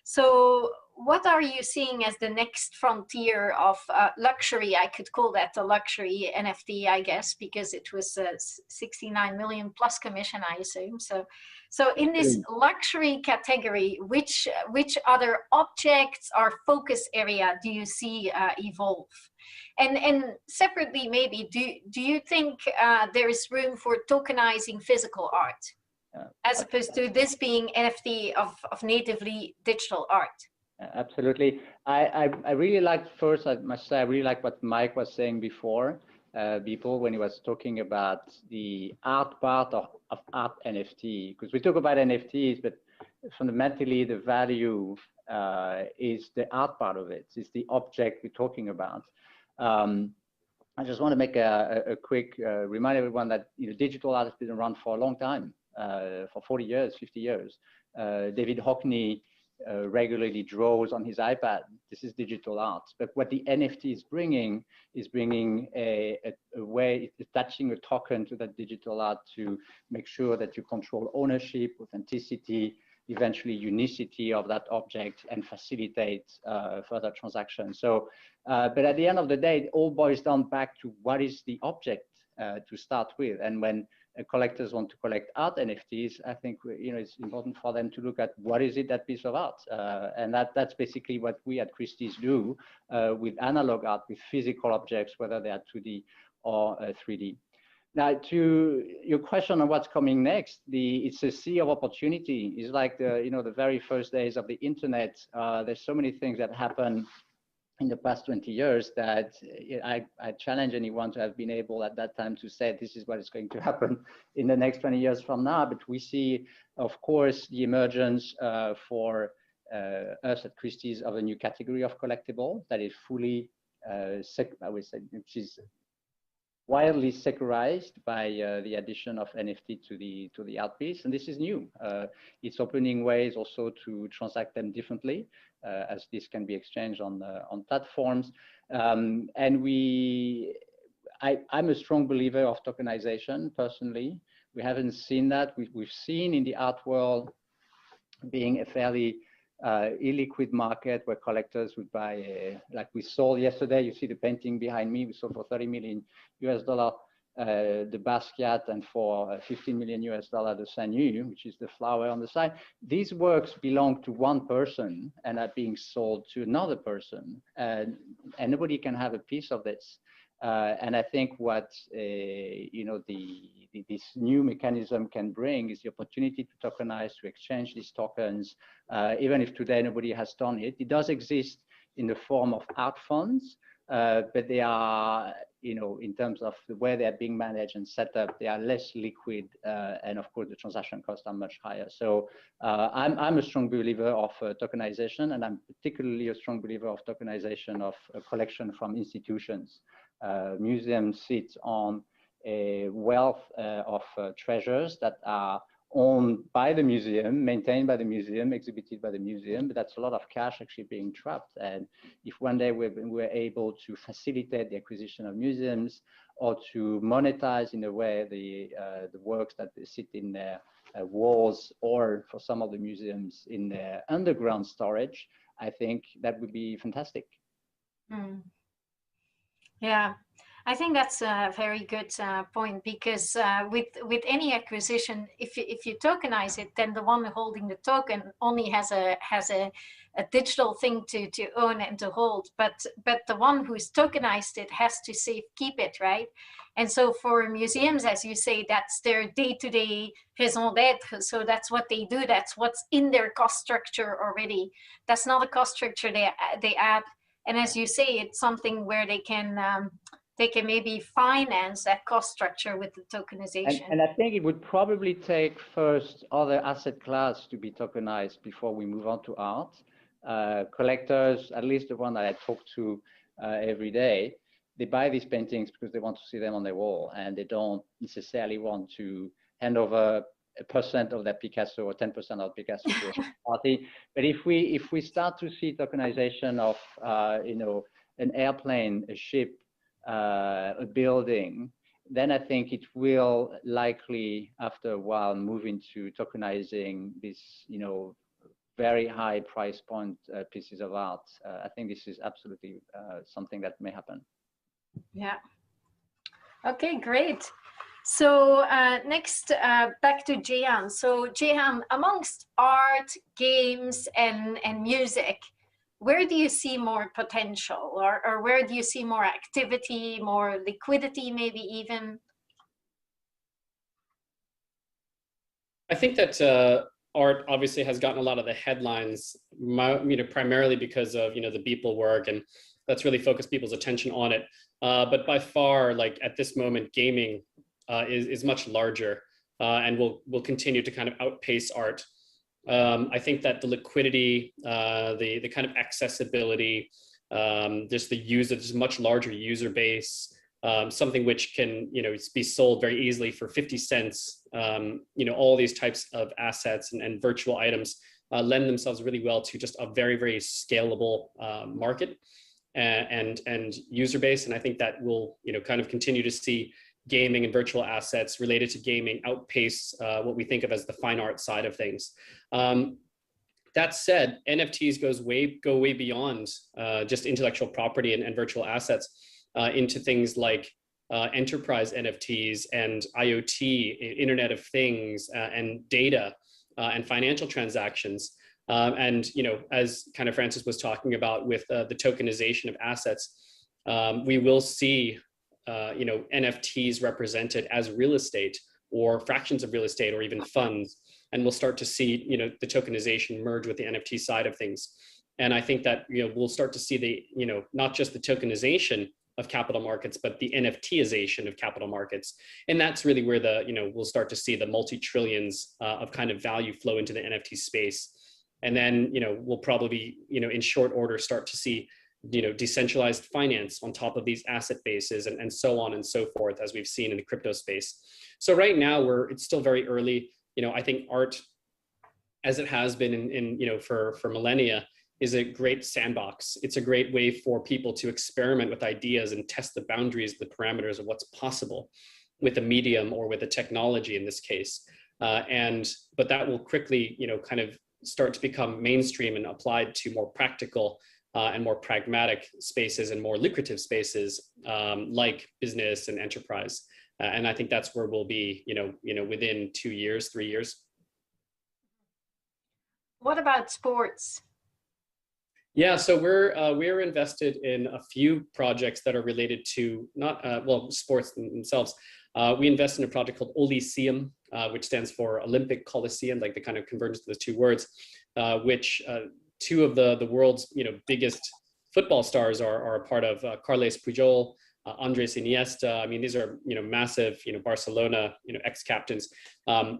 So what are you seeing as the next frontier of luxury? I could call that a luxury NFT, I guess, because it was 69 million plus commission, I assume. So in this luxury category, which other objects or focus area do you see evolve? And separately, maybe, do you think there is room for tokenizing physical art, as opposed to this being NFT of natively digital art? Absolutely. I really liked, first, I must say, I really like what Mike was saying before, when he was talking about the art part of art NFT, because we talk about NFTs, but fundamentally the value is the art part of it. It's the object we're talking about. I just want to make a quick remind everyone that digital art has been around for a long time, for 40 years, 50 years. David Hockney regularly draws on his iPad. This is digital art. But what the NFT is bringing a way, attaching a token to that digital art to make sure that you control ownership, authenticity, eventually unicity of that object, and facilitate further transactions. So, but at the end of the day, it all boils down back to what is the object to start with. And when collectors want to collect art NFTs, I think it's important for them to look at what is it, that piece of art, and that's basically what we at Christie's do with analog art, with physical objects, whether they are 2D or 3D. Now, to your question on what's coming next, it's a sea of opportunity. It's like the very first days of the internet. There's so many things that happen in the past 20 years that I challenge anyone to have been able at that time to say this is what is going to happen in the next 20 years from now. But we see, of course, the emergence for us at Christie's of a new category of collectible that is fully, I would say, which is wildly secularized by the addition of NFT to the art piece, and this is new. It's opening ways also to transact them differently, as this can be exchanged on platforms. And I'm a strong believer of tokenization personally. We haven't seen that. We've seen in the art world being a fairly illiquid market where collectors would buy, like we saw yesterday, you see the painting behind me, we sold for $30 million the Basquiat, and for $15 million the Sanyu, which is the flower on the side. These works belong to one person and are being sold to another person, and nobody can have a piece of this. And I think what this new mechanism can bring is the opportunity to tokenize, to exchange these tokens, even if today nobody has done it. It does exist in the form of art funds, but they are, in terms of the way they are being managed and set up, they are less liquid, and of course the transaction costs are much higher. So I'm a strong believer of tokenization, and I'm particularly a strong believer of tokenization of a collection from institutions. Museums sit on a wealth of treasures that are owned by the museum, maintained by the museum, exhibited by the museum, but that's a lot of cash actually being trapped. And if one day we're able to facilitate the acquisition of museums, or to monetize in a way the works that sit in their walls, or for some of the museums in their underground storage, I think that would be fantastic. Mm. Yeah, I think that's a very good point, because with any acquisition, if you tokenize it, then the one holding the token only has a digital thing to own and to hold, but the one who's tokenized it has to keep it, right? And so for museums, as you say, that's their day-to-day raison d'être. So that's what they do. That's what's in their cost structure already. That's not a cost structure they add. And as you say, it's something where they can maybe finance that cost structure with the tokenization. And I think it would probably take first other asset class to be tokenized before we move on to art. Collectors, at least the one that I talk to every day, they buy these paintings because they want to see them on their wall, and they don't necessarily want to hand over a percent of that Picasso or 10% of Picasso to a party. But if we start to see tokenization of an airplane, a ship, a building, then I think it will likely after a while move into tokenizing this very high price point pieces of art. I think this is absolutely something that may happen. Yeah. Okay, great. So next, back to Jehan. So Jehan, amongst art, games, and music, where do you see more potential, or where do you see more activity, more liquidity, maybe even? I think that art obviously has gotten a lot of the headlines, primarily because of the Beeple work, and that's really focused people's attention on it. But by far, like at this moment, gaming is much larger and will continue to kind of outpace art. I think that the liquidity, the kind of accessibility, just this much larger user base, something which can be sold very easily for 50 cents. All these types of assets and virtual items lend themselves really well to just a very, very scalable market and user base. And I think that will kind of continue to see gaming and virtual assets related to gaming outpace what we think of as the fine art side of things. That said, NFTs go way beyond just intellectual property and virtual assets into things like enterprise NFTs and IoT, Internet of Things, and data and financial transactions. And as kind of Francis was talking about with the tokenization of assets, we will see NFTs represented as real estate or fractions of real estate or even funds. And we'll start to see, the tokenization merge with the NFT side of things. And I think that, we'll start to see the, not just the tokenization of capital markets, but the NFTization of capital markets. And that's really where we'll start to see the multi-trillions of kind of value flow into the NFT space. And then, we'll probably, in short order, start to see decentralized finance on top of these asset bases and so on and so forth, as we've seen in the crypto space. So right now it's still very early. I think art, as it has been for millennia, is a great sandbox. It's a great way for people to experiment with ideas and test the boundaries, the parameters of what's possible with a medium or with a technology in this case. But that will quickly, kind of start to become mainstream and applied to more practical and more pragmatic spaces and more lucrative spaces like business and enterprise. And I think that's where we'll be, within 2 years, 3 years. What about sports? Yeah, so we're invested in a few projects that are related to sports themselves. We invest in a project called Olyseum, which stands for Olympic Coliseum, like the kind of convergence of the two words, which two of the world's biggest football stars are a part of. Carles Puyol, Andres Iniesta. I mean, these are massive Barcelona ex-captains, and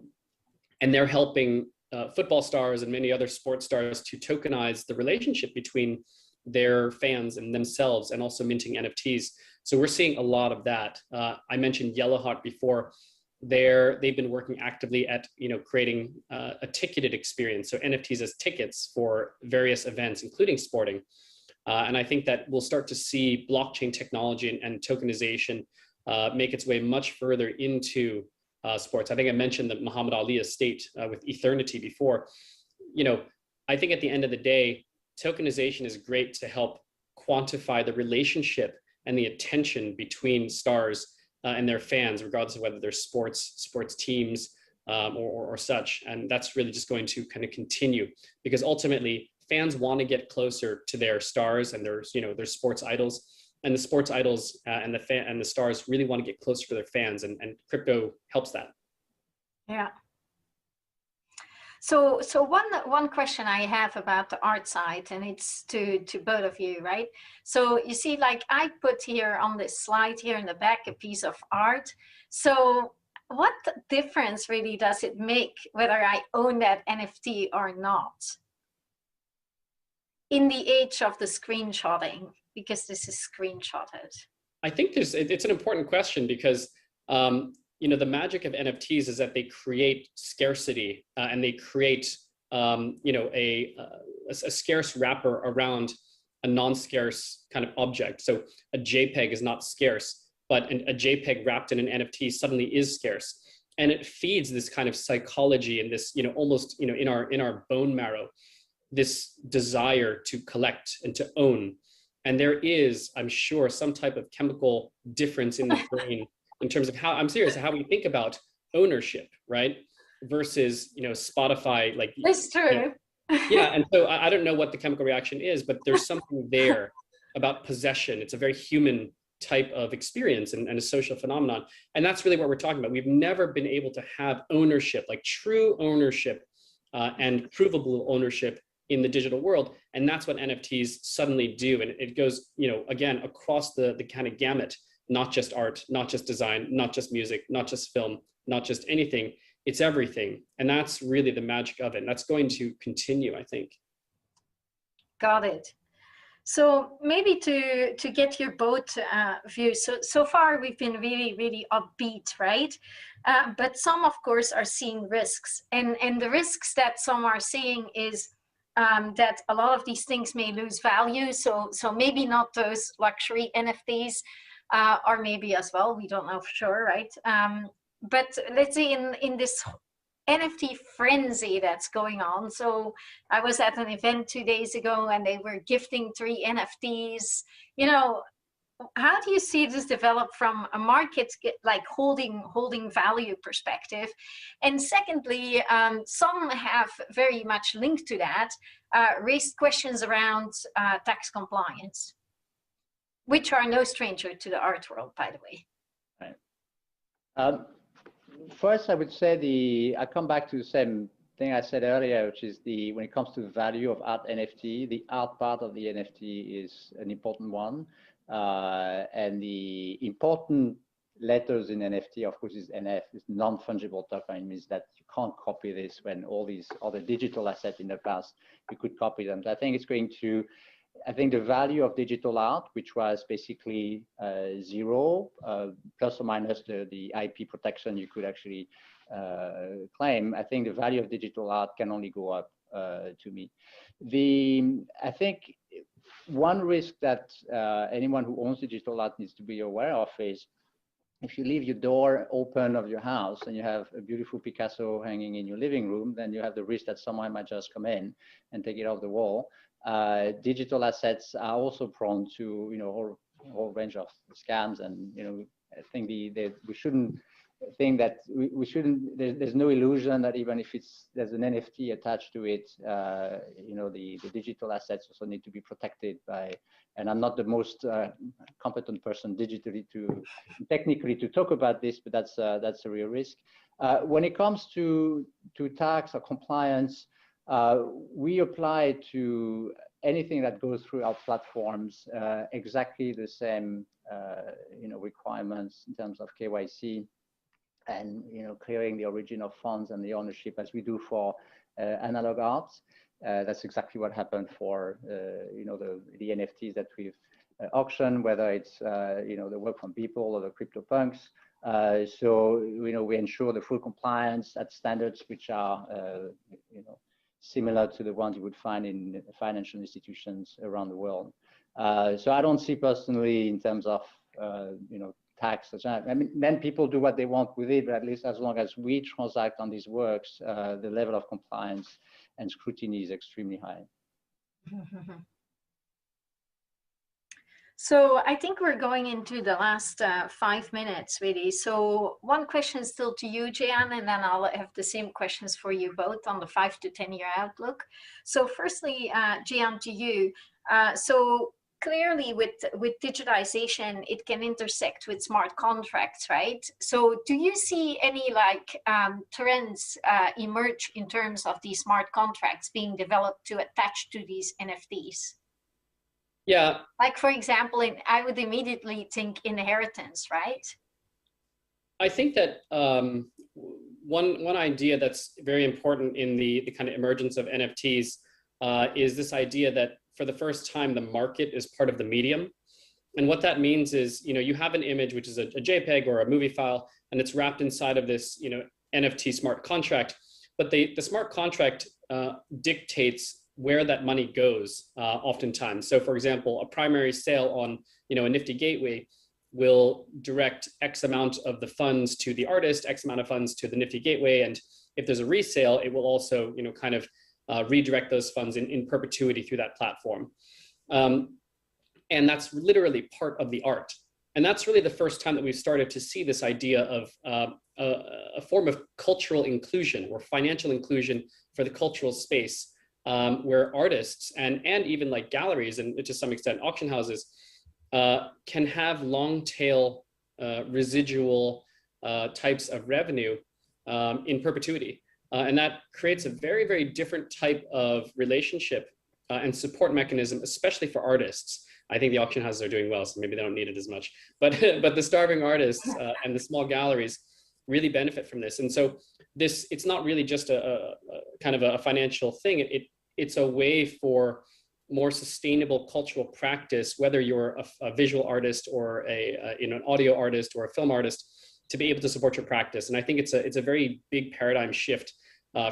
they're helping football stars and many other sports stars to tokenize the relationship between their fans and themselves, and also minting NFTs. So we're seeing a lot of that. I mentioned Yellowhawk before. They've been working actively at creating a ticketed experience, so NFTs as tickets for various events, including sporting. And I think that we'll start to see blockchain technology and tokenization make its way much further into sports. I think I mentioned the Muhammad Ali estate with Eternity before. I think at the end of the day, tokenization is great to help quantify the relationship and the attention between stars and their fans, regardless of whether they're sports teams or such. And that's really just going to kind of continue, because ultimately fans want to get closer to their stars and their sports idols, and the sports idols and the stars really want to get closer to their fans, and crypto helps that. Yeah. So one question I have about the art side, and it's to both of you, right? So you see, like I put here on this slide here in the back, a piece of art. So what difference really does it make whether I own that NFT or not in the age of the screenshotting, because this is screenshotted? I think it's an important question, because you know, the magic of NFTs is that they create scarcity and they create, you know, a scarce wrapper around a non-scarce kind of object. So a JPEG is not scarce, but a JPEG wrapped in an NFT suddenly is scarce. And it feeds this kind of psychology and this, you know, almost, you know, in our bone marrow, this desire to collect and to own. And there is, I'm sure, some type of chemical difference in the brain in terms of how, I'm serious, how we think about ownership, right? Versus, you know, Spotify, like. It's true. You know, yeah, and so I don't know what the chemical reaction is, but there's something there about possession. It's a very human type of experience and a social phenomenon. And that's really what we're talking about. We've never been able to have ownership, like true ownership and provable ownership in the digital world. And that's what NFTs suddenly do. And it goes, you know, again, across the kind of gamut, not just art, not just design, not just music, not just film, not just anything. It's everything. And that's really the magic of it. And that's going to continue, I think. Got it. So maybe to get your both views. So far we've been really upbeat, right? But some, of course, are seeing risks, and the risks that some are seeing is that a lot of these things may lose value. So maybe not those luxury NFTs, or maybe as well. We don't know for sure, right? But let's say in this NFT frenzy that's going on. So I was at an event 2 days ago and they were gifting 3 NFTs. You know, how do you see this develop from a market like holding value perspective? And secondly, some have very much linked to that, raised questions around tax compliance, which are no stranger to the art world, by the way. Right. First, I would say I come back to the same thing I said earlier, which is when it comes to the value of art NFT, the art part of the NFT is an important one. And the important letters in NFT, of course, is NF, is non-fungible token. It means that you can't copy this when all these other digital assets in the past, you could copy them. So I think it's going to, I think the value of digital art, which was basically zero, plus or minus the IP protection you could actually claim, I think the value of digital art can only go up to me. I think one risk that anyone who owns digital art needs to be aware of is if you leave your door open of your house and you have a beautiful Picasso hanging in your living room, then you have the risk that someone might just come in and take it off the wall. Digital assets are also prone to, you know, a whole range of scams, and, you know, I think we shouldn't think that we shouldn't. There's no illusion that even if there's an NFT attached to it, you know, the digital assets also need to be protected by. And I'm not the most competent person technically to talk about this, but that's a real risk. When it comes to tax or compliance, we apply to anything that goes through our platforms exactly the same, you know, requirements in terms of KYC and, you know, clearing the origin of funds and the ownership as we do for analog arts. That's exactly what happened for, you know, the NFTs that we've auctioned, whether it's, you know, the work from people or the CryptoPunks. So, you know, we ensure the full compliance at standards which are, you know, similar to the ones you would find in financial institutions around the world. So I don't see personally in terms of, you know, tax. I mean, then people do what they want with it, but at least as long as we transact on these works, the level of compliance and scrutiny is extremely high. So I think we're going into the last 5 minutes, really. So one question still to you, Jean, and then I'll have the same questions for you both on the 5 to 10 year outlook. So firstly, Jean, to you. So clearly with digitization, it can intersect with smart contracts, right? So do you see any like trends emerge in terms of these smart contracts being developed to attach to these NFTs? Yeah. Like, for example, I would immediately think inheritance, right? I think that one idea that's very important in the kind of emergence of NFTs is this idea that for the first time, the market is part of the medium. And what that means is, you know, you have an image, which is a JPEG or a movie file, and it's wrapped inside of this, NFT smart contract. But the smart contract dictates where that money goes oftentimes. So for example, a primary sale on, a Nifty gateway will direct X amount of the funds to the artist, X amount of funds to the Nifty gateway. And if there's a resale, it will also, kind of redirect those funds in perpetuity through that platform. And that's literally part of the art. And that's really the first time that we've started to see this idea of a form of cultural inclusion or financial inclusion for the cultural space, where artists and even like galleries and to some extent auction houses can have long tail residual types of revenue in perpetuity. And that creates a very, very different type of relationship and support mechanism, especially for artists. I think the auction houses are doing well, so maybe they don't need it as much. But the starving artists and the small galleries really benefit from this. And so it's not really just a kind of a financial thing. It's a way for more sustainable cultural practice, whether you're a visual artist or an audio artist or a film artist, to be able to support your practice. And I think it's a very big paradigm shift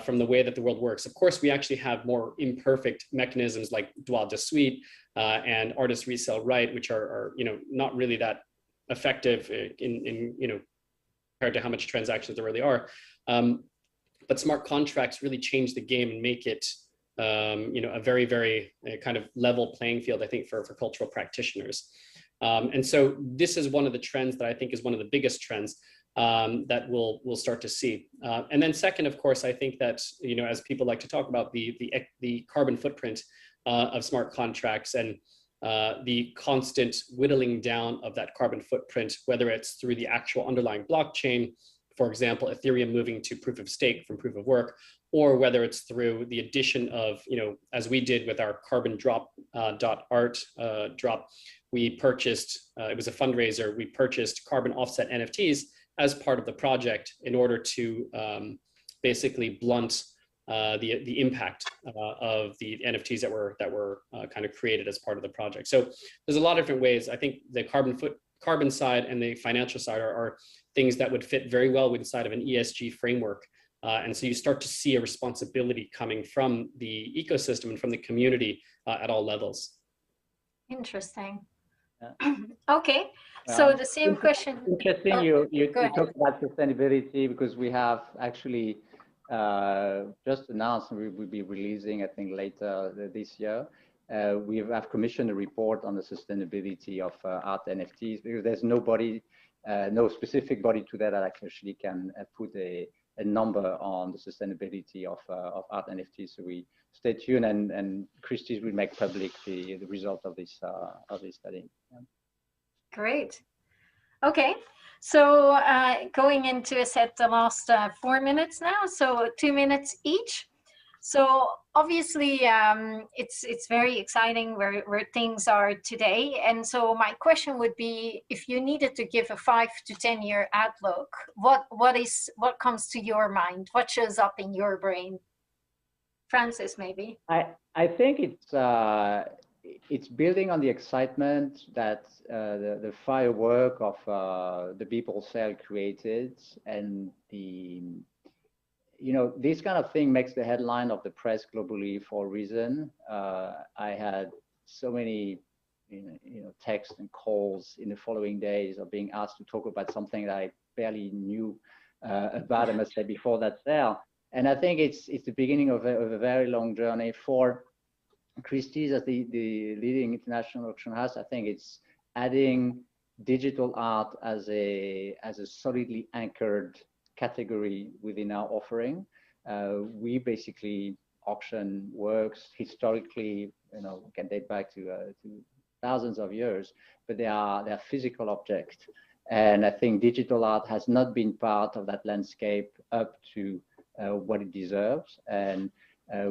from the way that the world works. Of course, we actually have more imperfect mechanisms like droit de suite and artist resale right, which are not really that effective in compared to how much transactions there really are. But smart contracts really change the game and make it a very, very kind of level playing field, I think, for cultural practitioners. And so this is one of the trends that I think is one of the biggest trends that we'll start to see. And then second, of course, I think that, as people like to talk about the carbon footprint of smart contracts and the constant whittling down of that carbon footprint, whether it's through the actual underlying blockchain, for example, Ethereum moving to proof of stake from proof of work, or whether it's through the addition of, as we did with our carbon drop .art drop, we purchased, it was a fundraiser, we purchased carbon offset NFTs as part of the project in order to basically blunt the impact of the NFTs that were kind of created as part of the project. So there's a lot of different ways. I think the carbon side and the financial side are things that would fit very well inside of an ESG framework. And so you start to see a responsibility coming from the ecosystem and from the community at all levels. Interesting. Okay, so the same question. Interesting, you talk about sustainability, because we have actually just announced, we will be releasing, I think, later this year. We have commissioned a report on the sustainability of art NFTs, because there's nobody, no specific body to that actually can put a number on the sustainability of art NFTs. So we stay tuned, and Christie's will make public the result of this study. Yeah. Great. Okay, so going into the last 4 minutes now, so 2 minutes each. So obviously, it's very exciting where things are today. And so my question would be, if you needed to give a 5 to 10 year outlook, what comes to your mind? What shows up in your brain? Francis, maybe. I think it's building on the excitement that the firework of the Beeple sale created, and this kind of thing makes the headline of the press globally for a reason. I had so many texts and calls in the following days of being asked to talk about something that I barely knew about, I must say, before that sale. And I think it's the beginning of a very long journey for Christie's as the leading international auction house. I think it's adding digital art as a solidly anchored category within our offering. We basically auction works historically, can date back to thousands of years, but they are physical objects. And I think digital art has not been part of that landscape up to what it deserves. And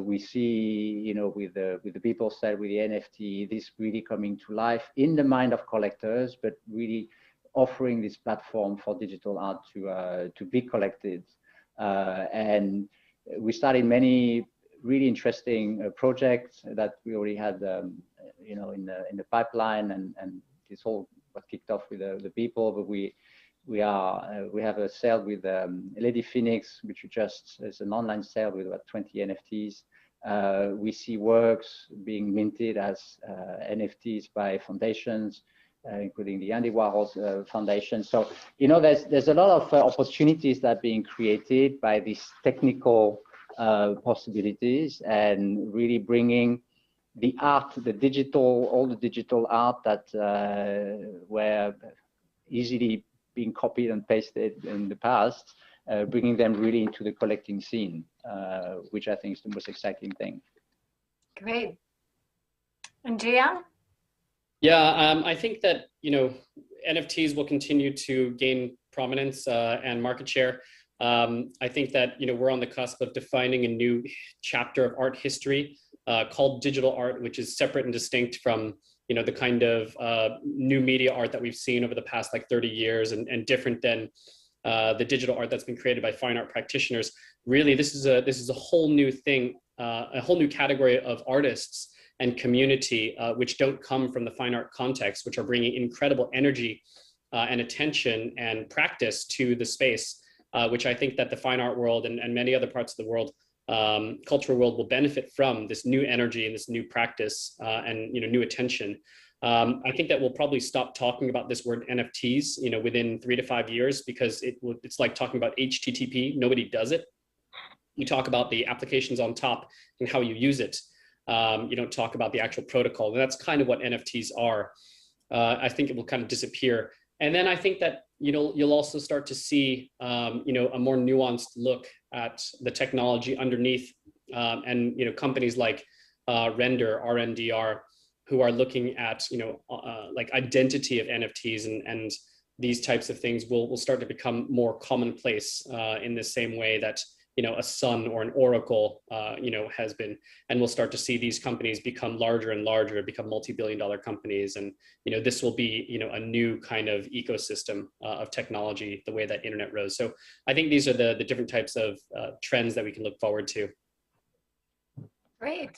we see, with the Beeple sale, with the NFT, this really coming to life in the mind of collectors, but really offering this platform for digital art to be collected. And we started many really interesting projects that we already had, in the pipeline, and this all was kicked off with the Beeple, but we we have a sale with Lady Phoenix, which is an online sale with about 20 NFTs. We see works being minted as NFTs by foundations, including the Andy Warhol Foundation. So, you know, there's a lot of opportunities that are being created by these technical possibilities, and really bringing the art, all the digital art that were easily being copied and pasted in the past, bringing them really into the collecting scene, which I think is the most exciting thing. Great. And Gian? Yeah, I think that, you know, NFTs will continue to gain prominence and market share. I think that, you know, we're on the cusp of defining a new chapter of art history called digital art, which is separate and distinct from, you know, the kind of new media art that we've seen over the past like 30 years, and different than the digital art that's been created by fine art practitioners. Really, this is a whole new thing, a whole new category of artists and community, which don't come from the fine art context, which are bringing incredible energy and attention and practice to the space, which I think that the fine art world and many other parts of the world, cultural world, will benefit from this new energy and this new practice and, you know, new attention. I think that we'll probably stop talking about this word NFTs, you know, within 3 to 5 years, because it's like talking about HTTP. Nobody does it. You talk about the applications on top and how you use it. You don't talk about the actual protocol, and that's kind of what NFTs are. I think it will kind of disappear. And then I think that, you know, you'll also start to see, you know, a more nuanced look at the technology underneath, and, you know, companies like Render, RNDR, who are looking at, you know, like identity of NFTs, and these types of things will start to become more commonplace in the same way that, you know, a Sun or an Oracle, you know, has been. And we'll start to see these companies become larger and larger, become multi-billion-dollar companies. And, you know, this will be, you know, a new kind of ecosystem of technology, the way that internet rose. So I think these are the different types of trends that we can look forward to. Great.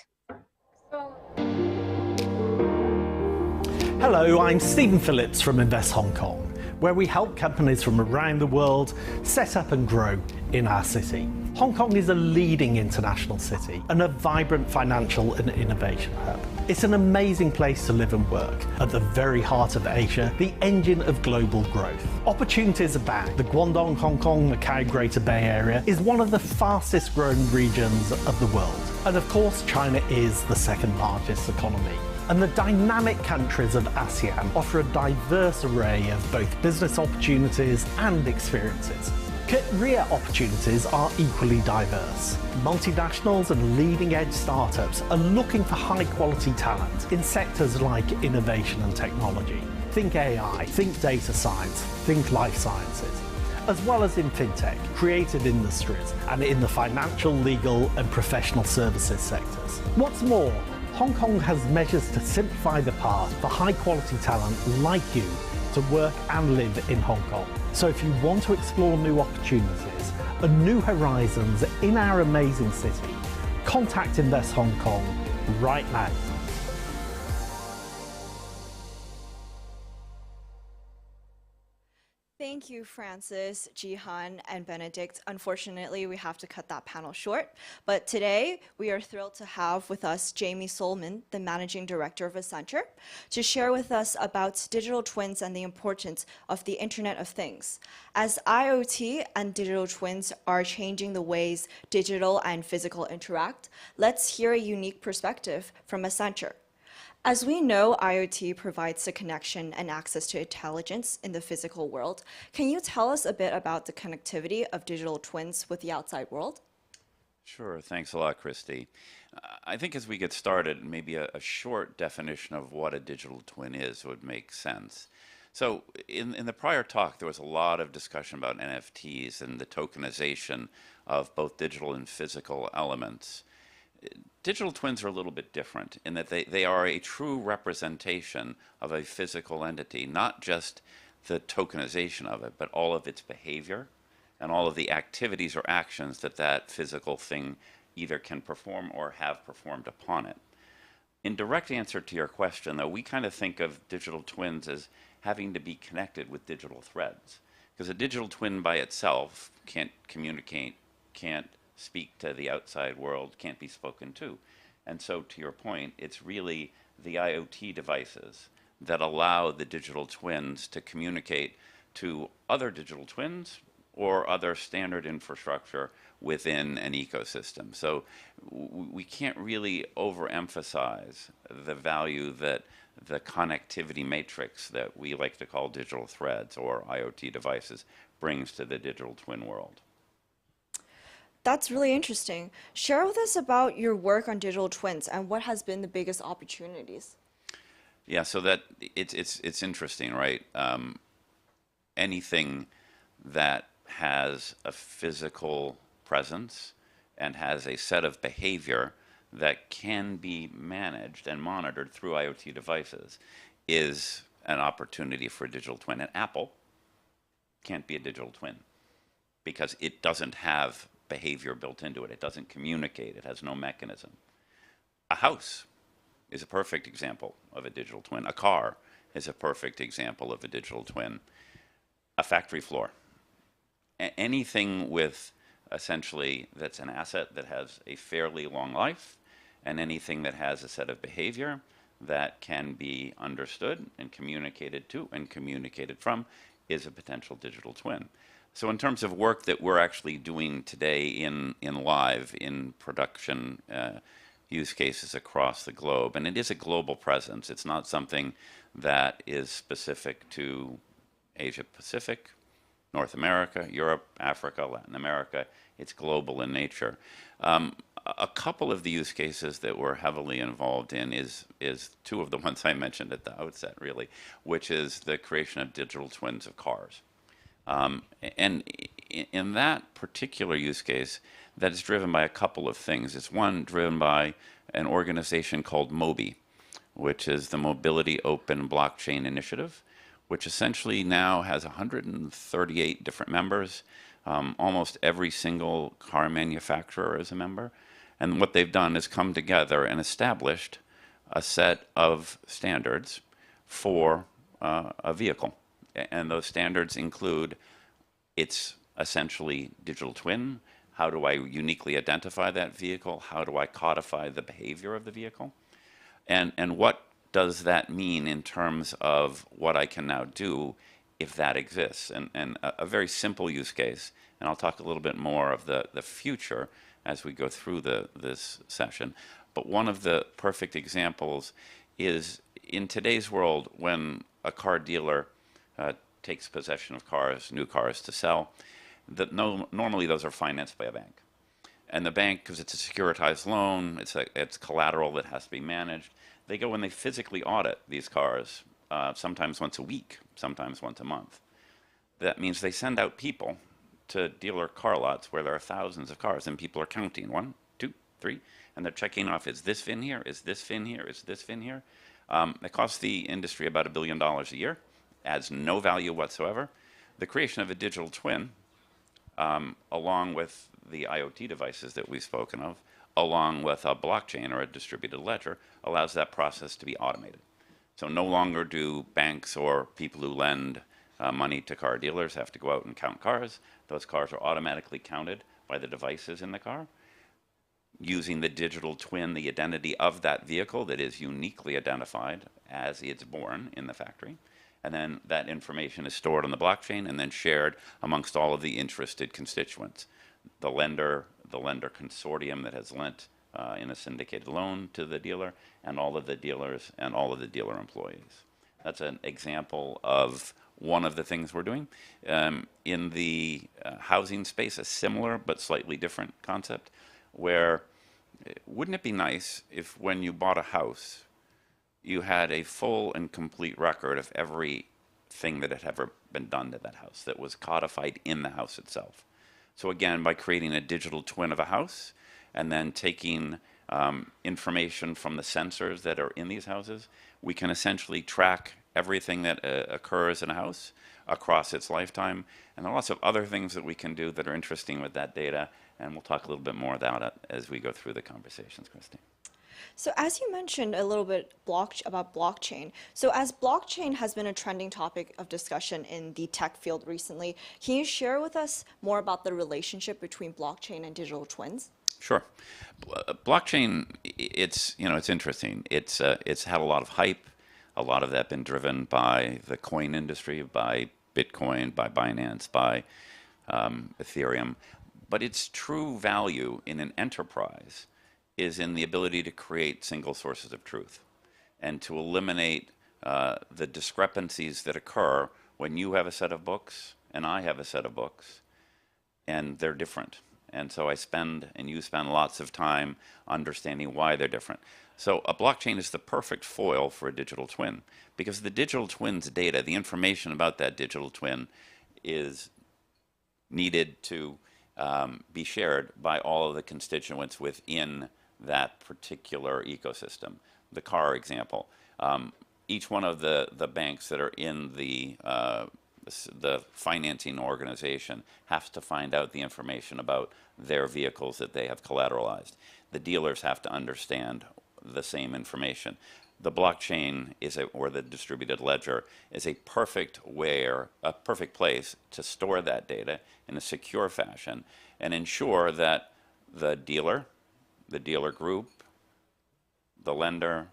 Hello, I'm Stephen Phillips from Invest Hong Kong, where we help companies from around the world set up and grow in our city. Hong Kong is a leading international city and a vibrant financial and innovation hub. It's an amazing place to live and work, at the very heart of Asia, the engine of global growth. Opportunities abound. The Guangdong, Hong Kong, Macau Greater Bay Area is one of the fastest growing regions of the world. And of course, China is the second largest economy. And the dynamic countries of ASEAN offer a diverse array of both business opportunities and experiences. Career opportunities are equally diverse. Multinationals and leading-edge startups are looking for high-quality talent in sectors like innovation and technology. Think AI, think data science, think life sciences, as well as in fintech, creative industries, and in the financial, legal, and professional services sectors. What's more, Hong Kong has measures to simplify the path for high-quality talent like you to work and live in Hong Kong. So if you want to explore new opportunities and new horizons in our amazing city, contact Invest Hong Kong right now. Thank you, Francis, Jihan, and Benedict. Unfortunately, we have to cut that panel short. But today, we are thrilled to have with us Jamie Solomon, the Managing Director of Accenture, to share with us about digital twins and the importance of the Internet of Things. As IoT and digital twins are changing the ways digital and physical interact, let's hear a unique perspective from Accenture. As we know, IoT provides the connection and access to intelligence in the physical world. Can you tell us a bit about the connectivity of digital twins with the outside world? Sure. Thanks a lot, Christy. I think as we get started, maybe a short definition of what a digital twin is would make sense. So in the prior talk, there was a lot of discussion about NFTs and the tokenization of both digital and physical elements. Digital twins are a little bit different in that they are a true representation of a physical entity, not just the tokenization of it, but all of its behavior and all of the activities or actions that that physical thing either can perform or have performed upon it. In direct answer to your question, though, we kind of think of digital twins as having to be connected with digital threads. Because a digital twin by itself can't communicate, can't speak to the outside world, can't be spoken to. And so, to your point, it's really the IoT devices that allow the digital twins to communicate to other digital twins or other standard infrastructure within an ecosystem. So we can't really overemphasize the value that the connectivity matrix that we like to call digital threads or IoT devices brings to the digital twin world. That's really interesting. Share with us about your work on digital twins and what has been the biggest opportunities. Yeah, so that it's interesting, right? Anything that has a physical presence and has a set of behavior that can be managed and monitored through IoT devices is an opportunity for a digital twin. And Apple can't be a digital twin because it doesn't have behavior built into it. It doesn't communicate. It has no mechanism. A house is a perfect example of a digital twin. A car is a perfect example of a digital twin. A factory floor. Anything with essentially that's an asset that has a fairly long life, and anything that has a set of behavior that can be understood and communicated to and communicated from is a potential digital twin. So in terms of work that we're actually doing today in live, in production use cases across the globe, and it is a global presence. It's not something that is specific to Asia Pacific, North America, Europe, Africa, Latin America. It's global in nature. A couple of the use cases that we're heavily involved in is two of the ones I mentioned at the outset, really, which is the creation of digital twins of cars. And in that particular use case, that is driven by a couple of things. It's one, driven by an organization called MOBI, which is the Mobility Open Blockchain Initiative, which essentially now has 138 different members. Almost every single car manufacturer is a member. And what they've done is come together and established a set of standards for a vehicle. And those standards include its essentially digital twin. How do I uniquely identify that vehicle? How do I codify the behavior of the vehicle? And what does that mean in terms of what I can now do if that exists? And a very simple use case, and I'll talk a little bit more of the future as we go through this session, but one of the perfect examples is in today's world when a car dealer takes possession of cars, new cars to sell, normally those are financed by a bank. And the bank, because it's a securitized loan, it's collateral that has to be managed, they go and they physically audit these cars, sometimes once a week, sometimes once a month. That means they send out people to dealer car lots where there are thousands of cars, and people are counting 1, 2, 3, and they're checking off, is this VIN here, is this VIN here, is this VIN here? It costs the industry about $1 billion a year, adds no value whatsoever. The creation of a digital twin, along with the IoT devices that we've spoken of, along with a blockchain or a distributed ledger, allows that process to be automated. So no longer do banks or people who lend money to car dealers have to go out and count cars. Those cars are automatically counted by the devices in the car. Using the digital twin, the identity of that vehicle that is uniquely identified as it's born in the factory. And then that information is stored on the blockchain and then shared amongst all of the interested constituents. The lender consortium that has lent in a syndicated loan to the dealer, and all of the dealers and all of the dealer employees. That's an example of one of the things we're doing. In the housing space, a similar but slightly different concept, where wouldn't it be nice if when you bought a house, you had a full and complete record of everything that had ever been done to that house that was codified in the house itself? So again, by creating a digital twin of a house and then taking information from the sensors that are in these houses, we can essentially track everything that occurs in a house across its lifetime. And there are lots of other things that we can do that are interesting with that data, and we'll talk a little bit more about it as we go through the conversations, Christy. So as you mentioned a little bit about blockchain, so as blockchain has been a trending topic of discussion in the tech field recently, can you share with us more about the relationship between blockchain and digital twins? Sure. Blockchain, it's interesting. It's had a lot of hype. A lot of that been driven by the coin industry, by Bitcoin, by Binance, by Ethereum. But its true value in an enterprise is in the ability to create single sources of truth and to eliminate the discrepancies that occur when you have a set of books and I have a set of books and they're different. And so I spend and you spend lots of time understanding why they're different. So a blockchain is the perfect foil for a digital twin because the digital twin's data, the information about that digital twin is needed to be shared by all of the constituents within that particular ecosystem. The car example, each one of the banks that are in the financing organization has to find out the information about their vehicles that they have collateralized. The dealers have to understand the same information. The blockchain or the distributed ledger is a perfect place to store that data in a secure fashion and ensure that the dealer group, the lender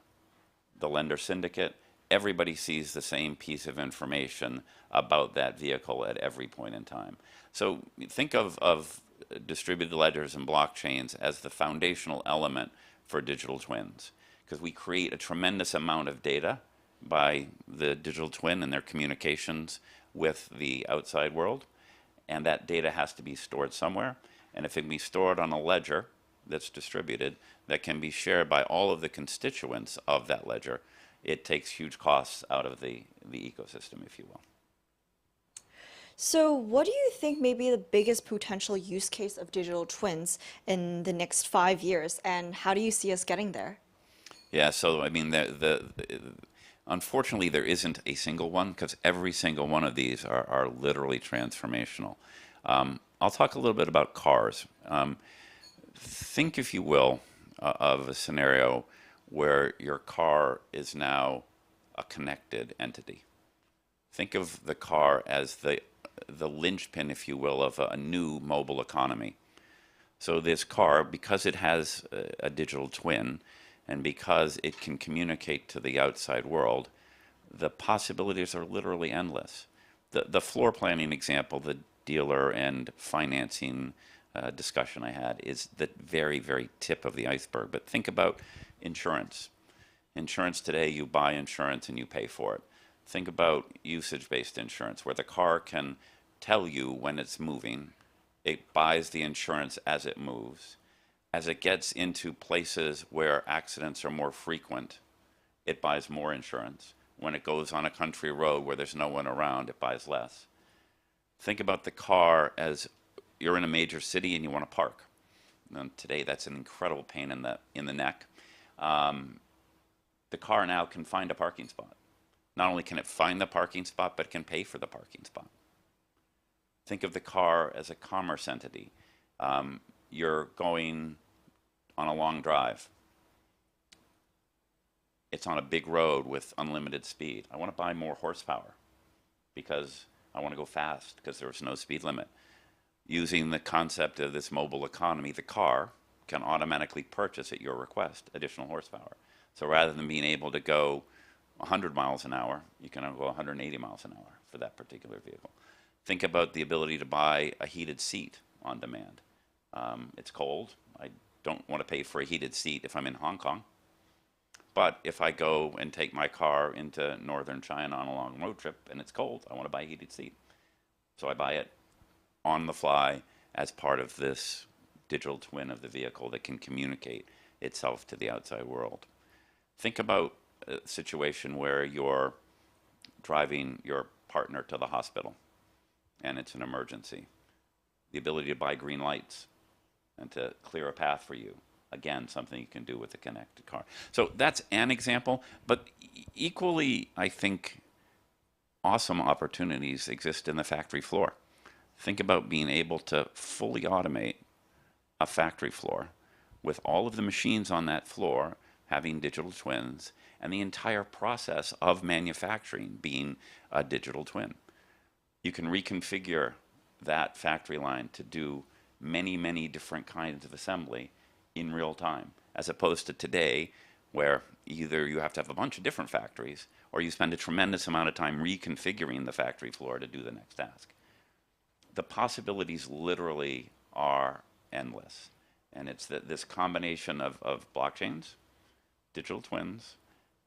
syndicate, everybody sees the same piece of information about that vehicle at every point in time. So think of distributed ledgers and blockchains as the foundational element for digital twins, because we create a tremendous amount of data by the digital twin and their communications with the outside world, and that data has to be stored somewhere. And if it can be stored on a ledger that's distributed, that can be shared by all of the constituents of that ledger, it takes huge costs out of the ecosystem, if you will. So what do you think may be the biggest potential use case of digital twins in the next 5 years, and how do you see us getting there? Yeah, so I mean, unfortunately, there isn't a single one because every single one of these are literally transformational. I'll talk a little bit about cars. Think, if you will, of a scenario where your car is now a connected entity. Think of the car as the linchpin, if you will, of a new mobile economy. So this car, because it has a digital twin and because it can communicate to the outside world, the possibilities are literally endless. The floor planning example, the dealer and financing discussion I had is the very, very tip of the iceberg. But think about insurance. Insurance today, you buy insurance and you pay for it. Think about usage-based insurance, where the car can tell you when it's moving. It buys the insurance as it moves. As it gets into places where accidents are more frequent, it buys more insurance. When it goes on a country road where there's no one around, it buys less. Think about the car as you're in a major city and you want to park. And today, that's an incredible pain in the neck. The car now can find a parking spot. Not only can it find the parking spot, but it can pay for the parking spot. Think of the car as a commerce entity. You're going on a long drive. It's on a big road with unlimited speed. I want to buy more horsepower because I want to go fast because there's no speed limit. Using the concept of this mobile economy, the car can automatically purchase at your request additional horsepower. So rather than being able to go 100 miles an hour, you can go 180 miles an hour for that particular vehicle. Think about the ability to buy a heated seat on demand. It's cold. I don't want to pay for a heated seat if I'm in Hong Kong. But if I go and take my car into northern China on a long road trip and it's cold, I want to buy a heated seat. So I buy it on the fly as part of this digital twin of the vehicle that can communicate itself to the outside world. Think about a situation where you're driving your partner to the hospital and it's an emergency. The ability to buy green lights and to clear a path for you. Again, something you can do with a connected car. So that's an example, but equally, I think, awesome opportunities exist in the factory floor. Think about being able to fully automate a factory floor with all of the machines on that floor having digital twins, and the entire process of manufacturing being a digital twin. You can reconfigure that factory line to do many, many different kinds of assembly in real time, as opposed to today, where either you have to have a bunch of different factories, or you spend a tremendous amount of time reconfiguring the factory floor to do the next task. The possibilities literally are endless. And it's this combination of blockchains, digital twins,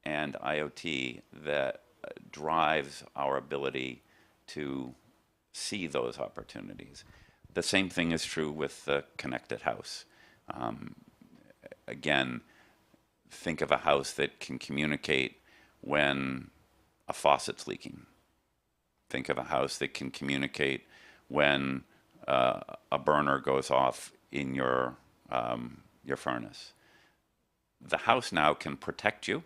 and IoT that drives our ability to see those opportunities. The same thing is true with the connected house. Again, think of a house that can communicate when a faucet's leaking. Think of a house that can communicate when a burner goes off in your furnace. The house now can protect you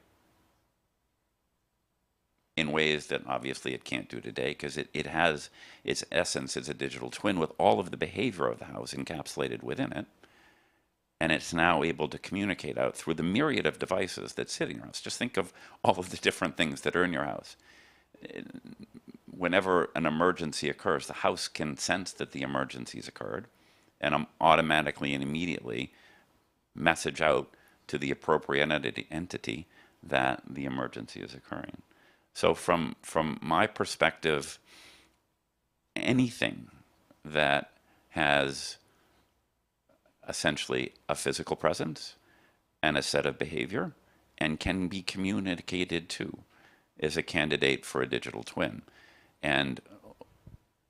in ways that obviously it can't do today, because it has its essence as a digital twin with all of the behavior of the house encapsulated within it. And it's now able to communicate out through the myriad of devices that sit in your house. Just think of all of the different things that are in your house. Whenever an emergency occurs, the house can sense that the emergency has occurred and automatically and immediately message out to the appropriate entity that the emergency is occurring. So from my perspective, anything that has essentially a physical presence and a set of behavior and can be communicated to is a candidate for a digital twin. And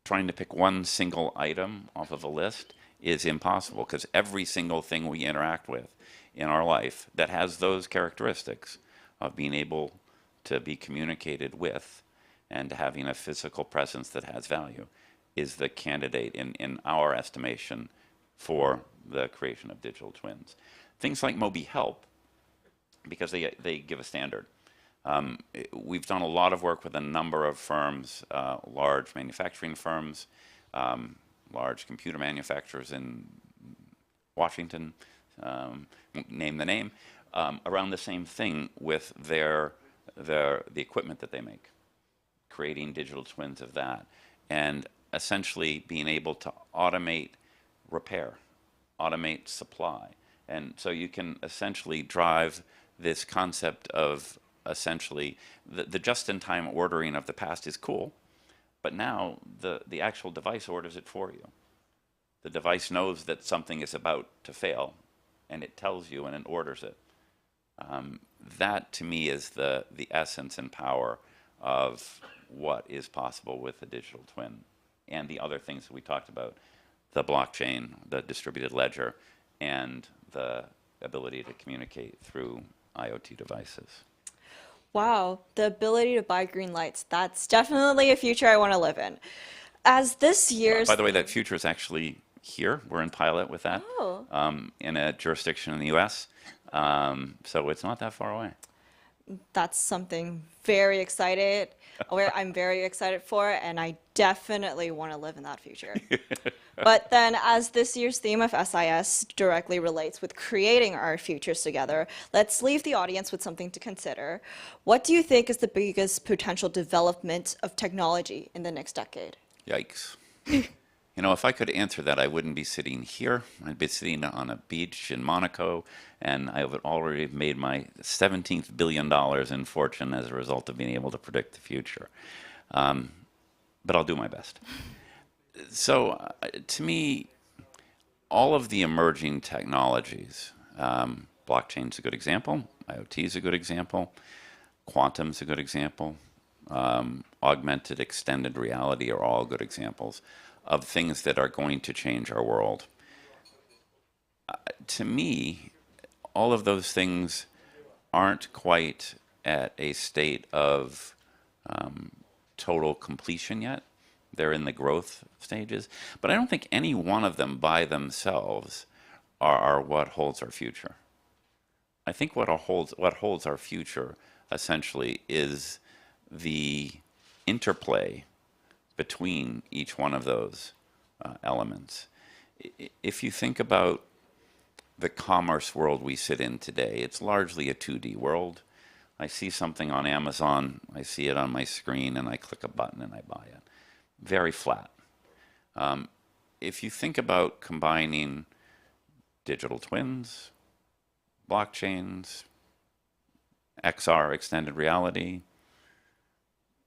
trying to pick one single item off of a list is impossible, because every single thing we interact with in our life that has those characteristics of being able to be communicated with and having a physical presence that has value is the candidate in our estimation for the creation of digital twins. Things like Mobi help because they give a standard. We've done a lot of work with a number of firms, large manufacturing firms, large computer manufacturers in Washington, name the name, around the same thing with the equipment that they make, creating digital twins of that, and essentially being able to automate repair, automate supply. And so you can essentially drive this concept of essentially the just-in-time ordering of the past is cool, but now the actual device orders it for you. The device knows that something is about to fail, and it tells you and it orders it. That to me is the essence and power of what is possible with the digital twin and the other things that we talked about, the blockchain, the distributed ledger, and the ability to communicate through IoT devices. Wow, the ability to buy green lights, that's definitely a future I want to live in. As this year's... By the way, that future is actually here. We're in pilot with that in a jurisdiction in the US. So it's not that far away. That's something I'm very excited for, and I definitely want to live in that future. But then, as this year's theme of SIS directly relates with creating our futures together, let's leave the audience with something to consider. What do you think is the biggest potential development of technology in the next decade? Yikes. You know, if I could answer that, I wouldn't be sitting here. I'd be sitting on a beach in Monaco, and I would already have made my $17th billion in fortune as a result of being able to predict the future. But I'll do my best. So, to me, all of the emerging technologies, blockchain's a good example, IoT is a good example, quantum's a good example, augmented, extended reality are all good examples of things that are going to change our world. To me, all of those things aren't quite at a state of total completion yet. They're in the growth stages. But I don't think any one of them by themselves are what holds our future. I think what holds our future essentially is the interplay between each one of those elements. If you think about the commerce world we sit in today. It's largely a 2D world. I see something on Amazon, I see it on my screen, and I click a button and I buy it. Very flat. If you think about combining digital twins, blockchains, XR, extended reality,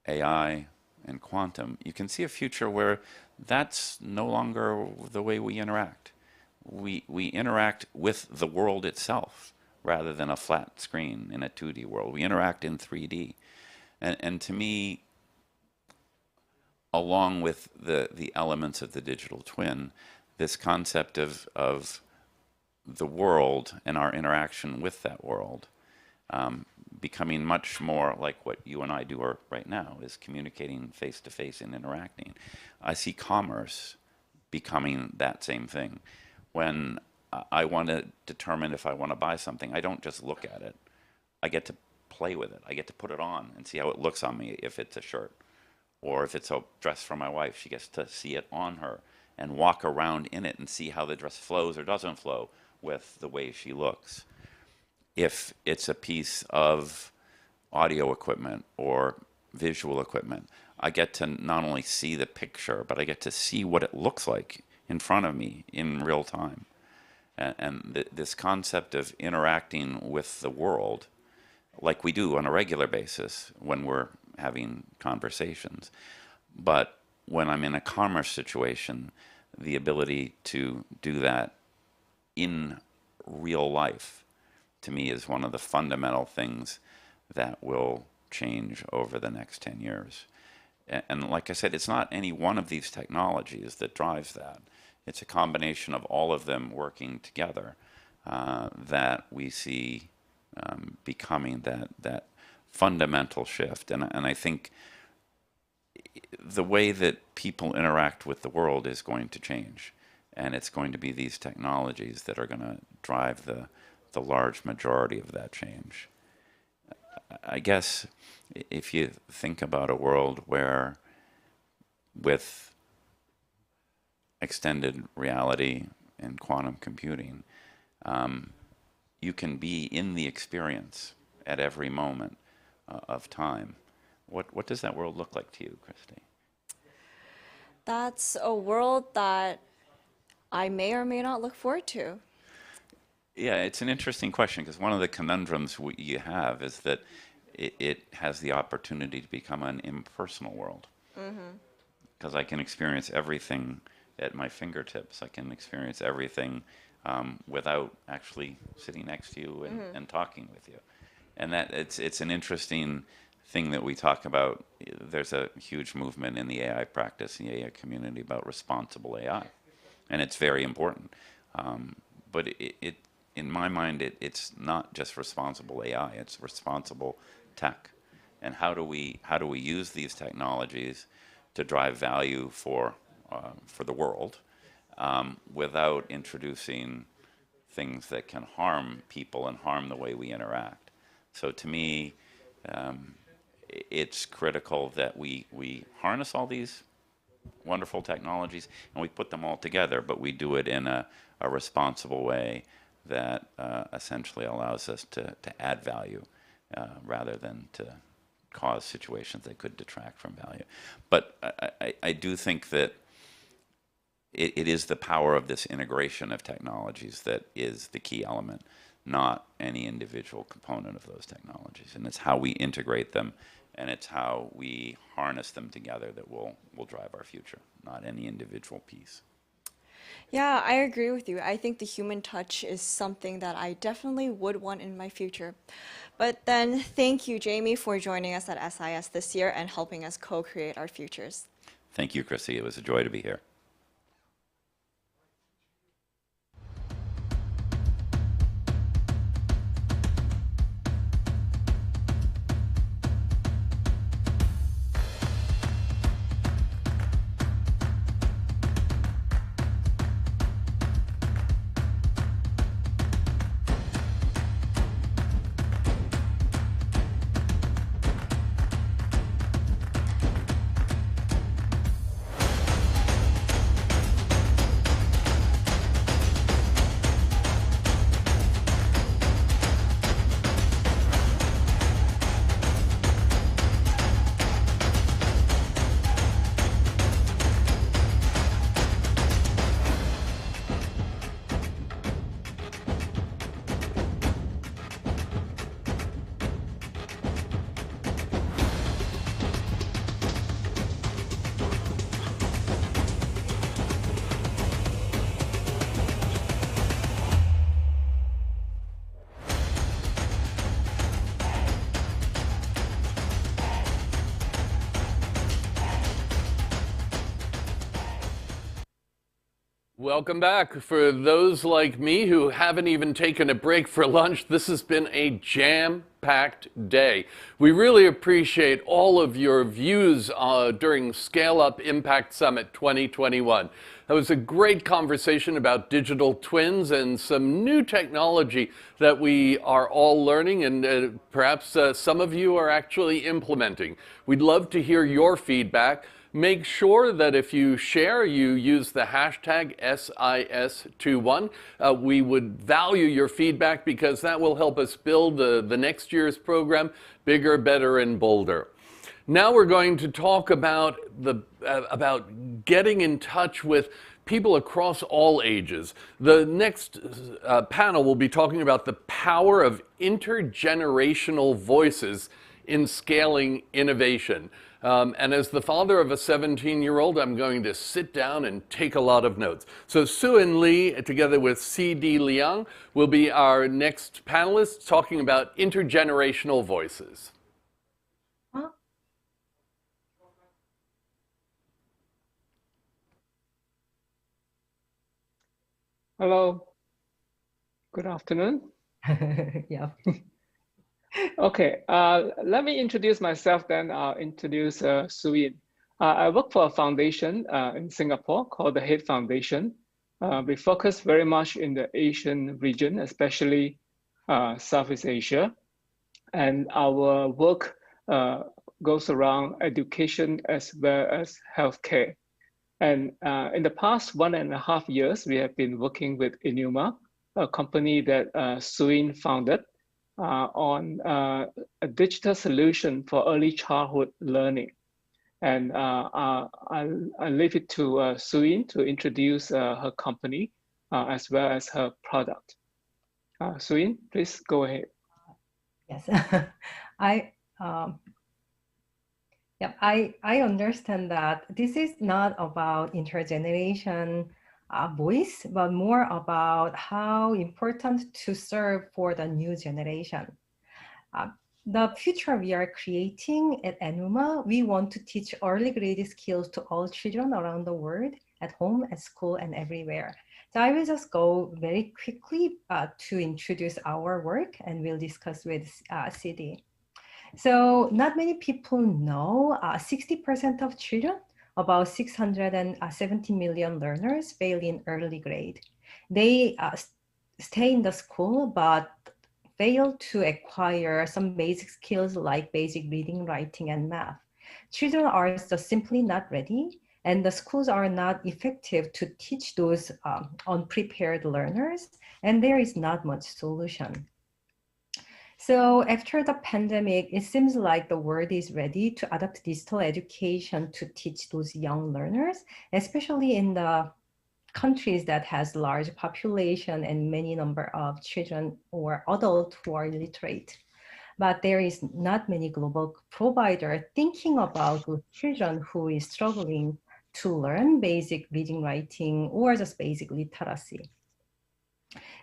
AI, and quantum, you can see a future where that's no longer the way we interact. We interact with the world itself rather than a flat screen in a 2D world. We interact in 3D. And to me, along with the elements of the digital twin, this concept of the world and our interaction with that world becoming much more like what you and I do right now, is communicating face-to-face and interacting. I see commerce becoming that same thing. When I want to determine if I want to buy something, I don't just look at it. I get to play with it. I get to put it on and see how it looks on me if it's a shirt. Or if it's a dress for my wife, she gets to see it on her and walk around in it and see how the dress flows or doesn't flow with the way she looks. If it's a piece of audio equipment or visual equipment, I get to not only see the picture, but I get to see what it looks like in front of me in real time. And this concept of interacting with the world, like we do on a regular basis when we're having conversations. But when I'm in a commerce situation, the ability to do that in real life, to me, is one of the fundamental things that will change over the next 10 years. And like I said, it's not any one of these technologies that drives that. It's a combination of all of them working together that we see becoming that fundamental shift. And I think the way that people interact with the world is going to change. And it's going to be these technologies that are going to drive the large majority of that change. I guess if you think about a world where with extended reality and quantum computing, you can be in the experience at every moment of time. What does that world look like to you, Christy? That's a world that I may or may not look forward to. Yeah, it's an interesting question, because one of the conundrums you have is that it has the opportunity to become an impersonal world. Because I can experience everything at my fingertips. I can experience everything without actually sitting next to you and talking with you. And that it's an interesting thing that we talk about. There's a huge movement in the AI practice, in the AI community, about responsible AI. And it's very important. But in my mind, it's not just responsible AI, it's responsible tech. And how do we use these technologies to drive value for the world without introducing things that can harm people and harm the way we interact? So to me, it's critical that we harness all these wonderful technologies and we put them all together, but we do it in a responsible way that essentially allows us to add value rather than to cause situations that could detract from value. But I do think that it is the power of this integration of technologies that is the key element, not any individual component of those technologies. And it's how we integrate them, and it's how we harness them together that will drive our future, not any individual piece. Yeah, I agree with you. I think the human touch is something that I definitely would want in my future. But then thank you, Jamie, for joining us at SIS this year and helping us co-create our futures. Thank you, Chrissy. It was a joy to be here. Welcome back. For those like me who haven't even taken a break for lunch, this has been a jam-packed day. We really appreciate all of your views during Scale Up Impact Summit 2021. That was a great conversation about digital twins and some new technology that we are all learning and perhaps some of you are actually implementing. We'd love to hear your feedback. Make sure that if you share, you use the hashtag SIS21. We would value your feedback because that will help us build the next year's program bigger, better, and bolder. Now we're going to talk about getting in touch with people across all ages. The next panel will be talking about the power of intergenerational voices in scaling innovation. And as the father of a 17-year-old, I'm going to sit down and take a lot of notes. So Sue-In Lee, together with C.D. Liang, will be our next panelists talking about intergenerational voices. Hello. Good afternoon. Yeah. Okay, let me introduce myself, then I'll introduce Sue-In. I work for a foundation in Singapore called the Head Foundation. We focus very much in the Asian region, especially Southeast Asia. And our work goes around education as well as healthcare. And in the past 1.5 years, we have been working with Enuma, a company that Sue-In founded, on a digital solution for early childhood learning. And I'll leave it to Sue-In to introduce her company as well as her product. Sue-In, please go ahead. Yes, I understand that this is not about intergeneration voice, but more about how important to serve for the new generation. The future we are creating at Enuma, we want to teach early grade skills to all children around the world, at home, at school, and everywhere. So I will just go very quickly to introduce our work, and we'll discuss with CD. So not many people know 60% of children, about 670 million learners, fail in early grade. They stay in the school, but fail to acquire some basic skills like basic reading, writing, and math. Children are just simply not ready, and the schools are not effective to teach those unprepared learners, and there is not much solution. So after the pandemic, it seems like the world is ready to adopt digital education to teach those young learners, especially in the countries that has large population and many number of children or adults who are illiterate. But there is not many global provider thinking about those children who is struggling to learn basic reading, writing, or just basic literacy.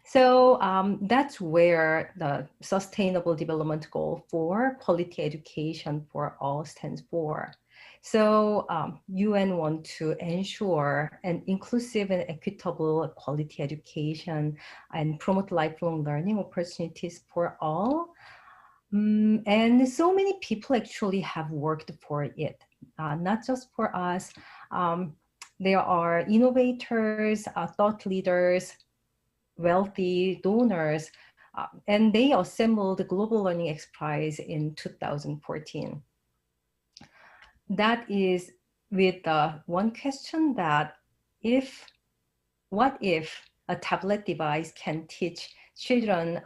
So that's where the Sustainable Development Goal for quality education for all stands for. So UN want to ensure an inclusive and equitable quality education and promote lifelong learning opportunities for all. And so many people actually have worked for it, not just for us. There are innovators, thought leaders, wealthy donors, and they assembled the Global Learning X Prize in 2014. That is with one question that what if a tablet device can teach children,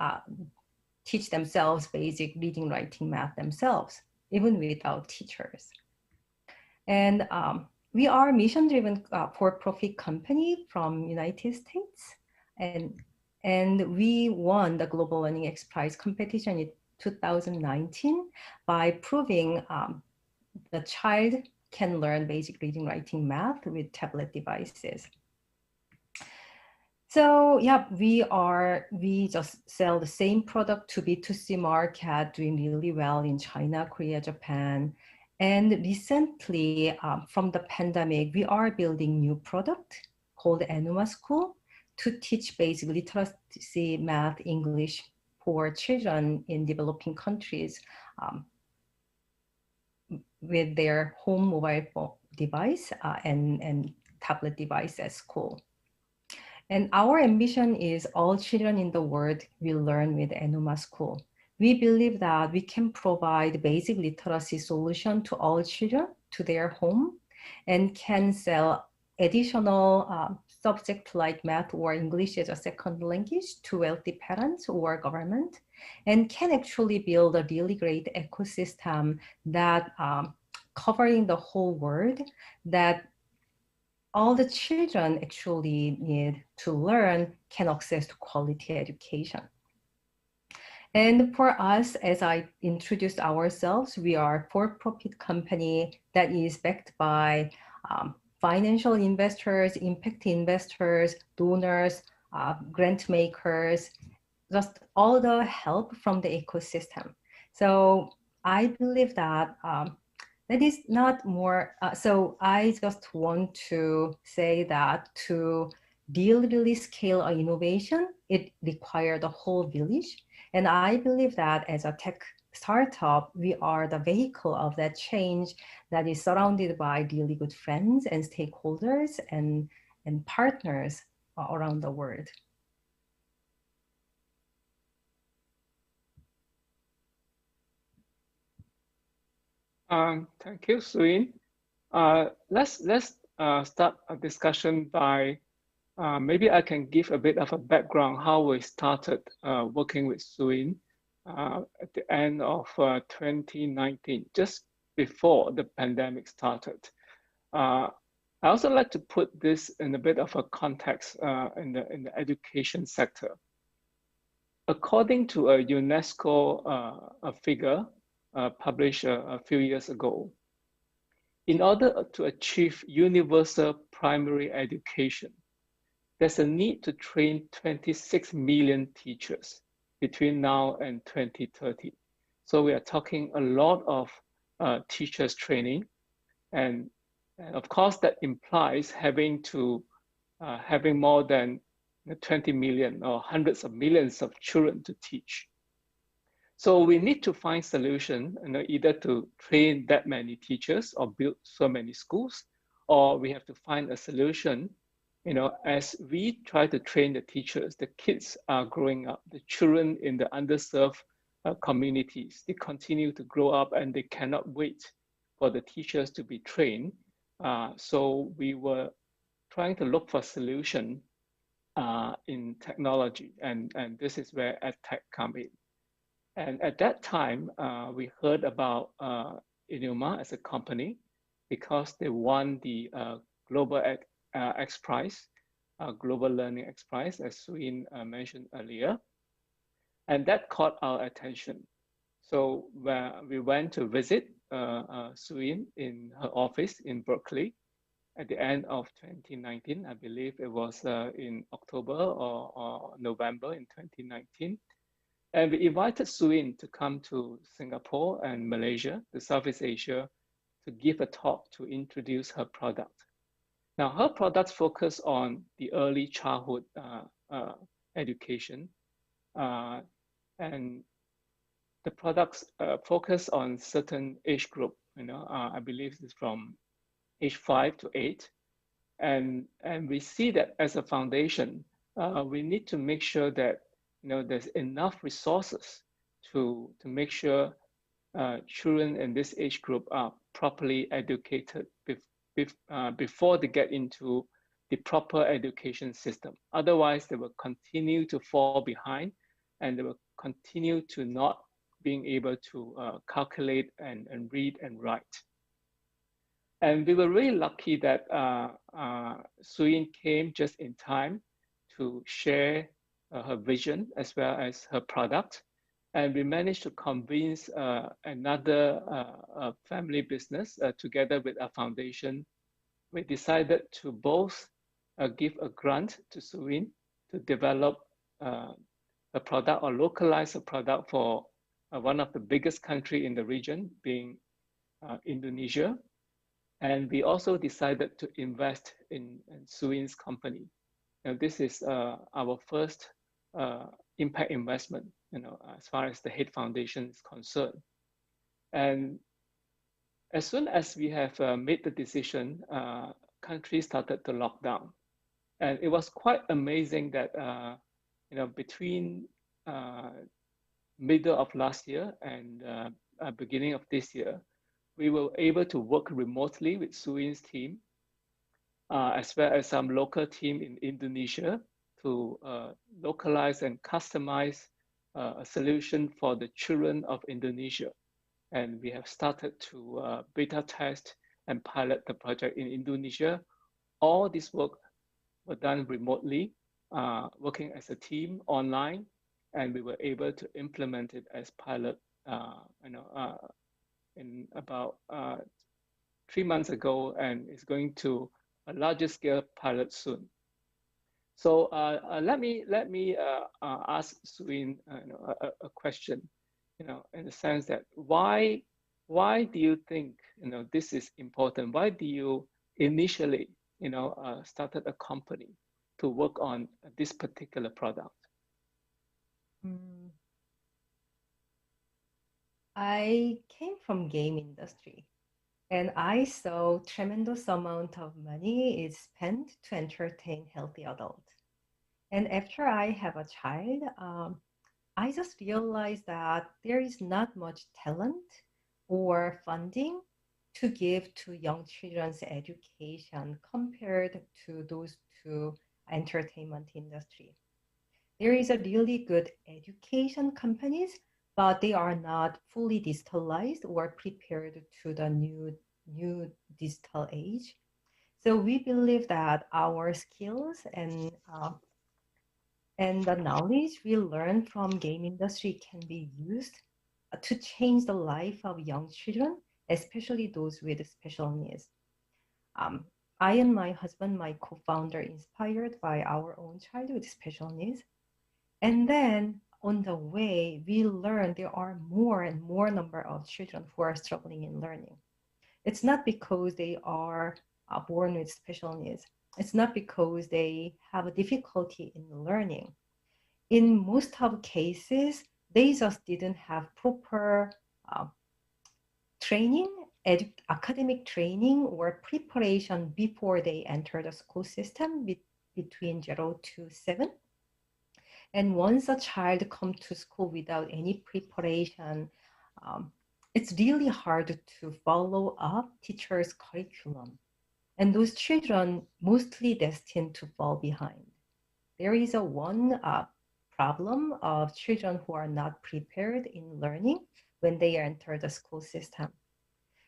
teach themselves basic reading, writing, math themselves, even without teachers? And we are a mission-driven for-profit company from United States. And we won the Global Learning X Prize competition in 2019 by proving the child can learn basic reading, writing, math with tablet devices. So yeah, we just sell the same product to B2C market, doing really well in China, Korea, Japan. And recently, from the pandemic, we are building new product called Enuma School to teach basic literacy, math, English for children in developing countries with their home mobile phone device and tablet device at school. And our ambition is all children in the world will learn with Enuma School. We believe that we can provide basic literacy solution to all children to their home and can sell additional subjects like math or English as a second language to wealthy parents or government, and can actually build a really great ecosystem that covering the whole world, that all the children actually need to learn can access to quality education. And for us, as I introduced ourselves, we are a for-profit company that is backed by financial investors, impact investors, donors, grant makers, just all the help from the ecosystem. So I believe that that is not more, so I just want to say that to really scale an innovation, it requires the whole village. And I believe that as a tech startup, we are the vehicle of that change that is surrounded by really good friends and stakeholders and partners around the world. Thank you, Suyin. Let's start a discussion by maybe I can give a bit of a background how we started working with Suyin at the end of 2019, just before the pandemic started. I also like to put this in a bit of a context in the education sector. According to a UNESCO figure published a few years ago, in order to achieve universal primary education, there's a need to train 26 million teachers between now and 2030. So we are talking a lot of teachers training, and of course that implies having more than 20 million or hundreds of millions of children to teach. So we need to find solution, either to train that many teachers or build so many schools, or we have to find a solution. As we try to train the teachers, the kids are growing up, the children in the underserved communities, they continue to grow up and they cannot wait for the teachers to be trained. So we were trying to look for solution in technology, and this is where EdTech come in. And at that time, we heard about Enuma as a company because they won the Global X Prize, Global Learning X Prize, as Suyin mentioned earlier. And that caught our attention. So we went to visit Suyin in her office in Berkeley at the end of 2019. I believe it was in October or November in 2019. And we invited Suyin to come to Singapore and Malaysia, to Southeast Asia, to give a talk to introduce her product. Now, her products focus on the early childhood education, and the products focus on certain age group. I believe it's from age 5 to 8, and we see that as a foundation, we need to make sure that there's enough resources to make sure children in this age group are properly educated before they get into the proper education system. Otherwise, they will continue to fall behind and they will continue to not being able to calculate and read and write. And we were really lucky that Suyin came just in time to share her vision as well as her product. And we managed to convince another family business together with our foundation. We decided to both give a grant to Suyin to develop a product or localize a product for one of the biggest country in the region, being Indonesia. And we also decided to invest in Suin's company. And this is our first impact investment, as far as the Hate Foundation is concerned. And as soon as we have made the decision, countries started to lock down. And it was quite amazing that, between middle of last year and beginning of this year, we were able to work remotely with Suin's team, as well as some local team in Indonesia to localize and customize a solution for the children of Indonesia. And we have started to beta test and pilot the project in Indonesia. All this work was done remotely, working as a team online, and we were able to implement it as pilot in about 3 months ago, and it's going to a larger scale pilot soon. So let me ask Suin a question, in the sense that why do you think this is important? Why do you initially started a company to work on this particular product? I came from game industry, and I saw tremendous amount of money is spent to entertain healthy adults. And after I have a child, I just realized that there is not much talent or funding to give to young children's education compared to those two entertainment industry. There is a really good education companies, but they are not fully digitalized or prepared to the new digital age. So we believe that our skills and the knowledge we learn from game industry can be used to change the life of young children, especially those with special needs. I and my husband, my co-founder, inspired by our own child with special needs. And then on the way, we learned there are more and more number of children who are struggling in learning. It's not because they are born with special needs. It's not because they have a difficulty in learning. In most of cases, they just didn't have proper training, academic training or preparation before they enter the school system between 0 to 7. And once a child comes to school without any preparation, it's really hard to follow up teachers' curriculum. And those children mostly destined to fall behind. There is one problem of children who are not prepared in learning when they enter the school system.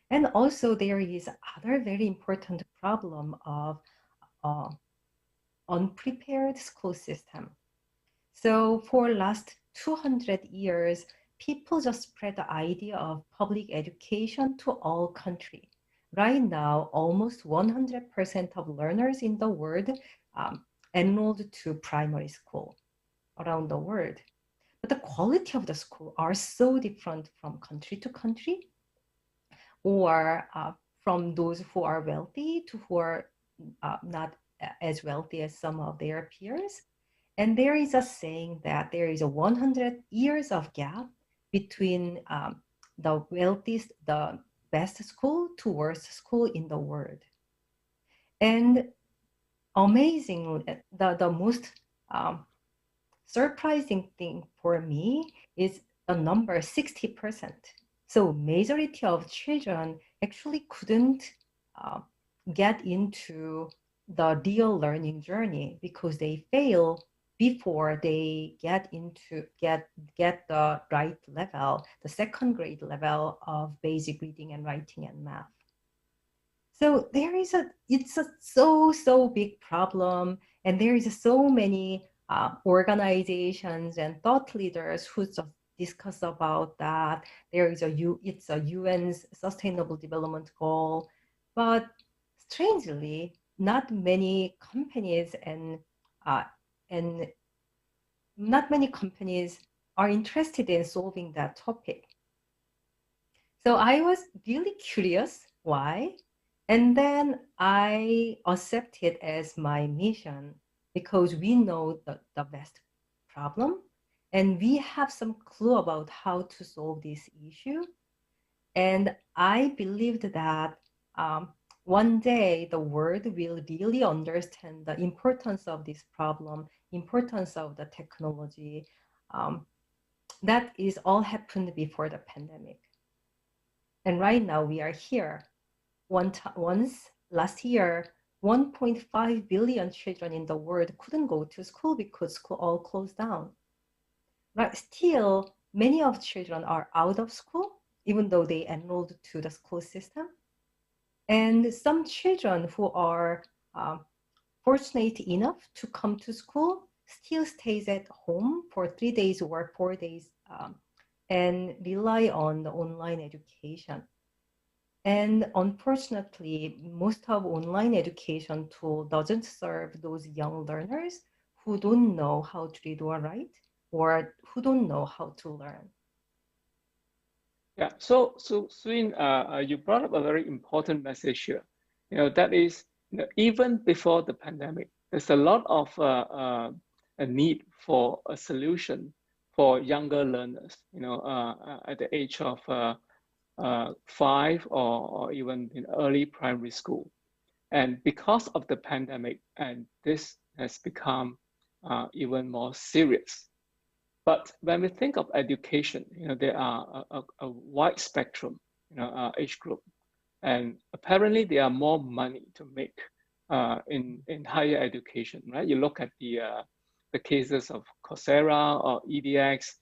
And also there is other very important problem of unprepared school system. So for last 200 years, people just spread the idea of public education to all countries. Right now, almost 100% of learners in the world enrolled to primary school around the world. But the quality of the school are so different from country to country, or from those who are wealthy to who are not as wealthy as some of their peers. And there is a saying that there is a 100 years of gap between the wealthiest, the best school to worst school in the world. And amazingly, the most surprising thing for me is the number 60%. So majority of children actually couldn't get into the real learning journey because they fail before they get the right level, the second grade level of basic reading and writing and math. So it's a so big problem, and there is so many organizations and thought leaders who just discuss about that. It's a UN's Sustainable Development Goal, but strangely, not many companies and not many companies are interested in solving that topic. So I was really curious why, And then I accept it as my mission because we know the best problem and we have some clue about how to solve this issue. And I believed that one day the world will really understand the importance of this problem, importance of the technology. That is all happened before the pandemic. And right now we are here. Once last year, 1.5 billion children in the world couldn't go to school because school all closed down. Right? Still, many of children are out of school, even though they enrolled to the school system. And some children who are fortunate enough to come to school still stays at home for 3 days or 4 days and rely on the online education. And unfortunately, most of online education tool doesn't serve those young learners who don't know how to read or write or who don't know how to learn. Yeah, so Swin, you brought up a very important message here. That is, even before the pandemic, there's a lot of a need for a solution for younger learners. At the age of 5 or even in early primary school, and because of the pandemic, and this has become even more serious. But when we think of education, there are a wide spectrum, age group, and apparently there are more money to make in higher education, right? You look at the cases of Coursera or EDX.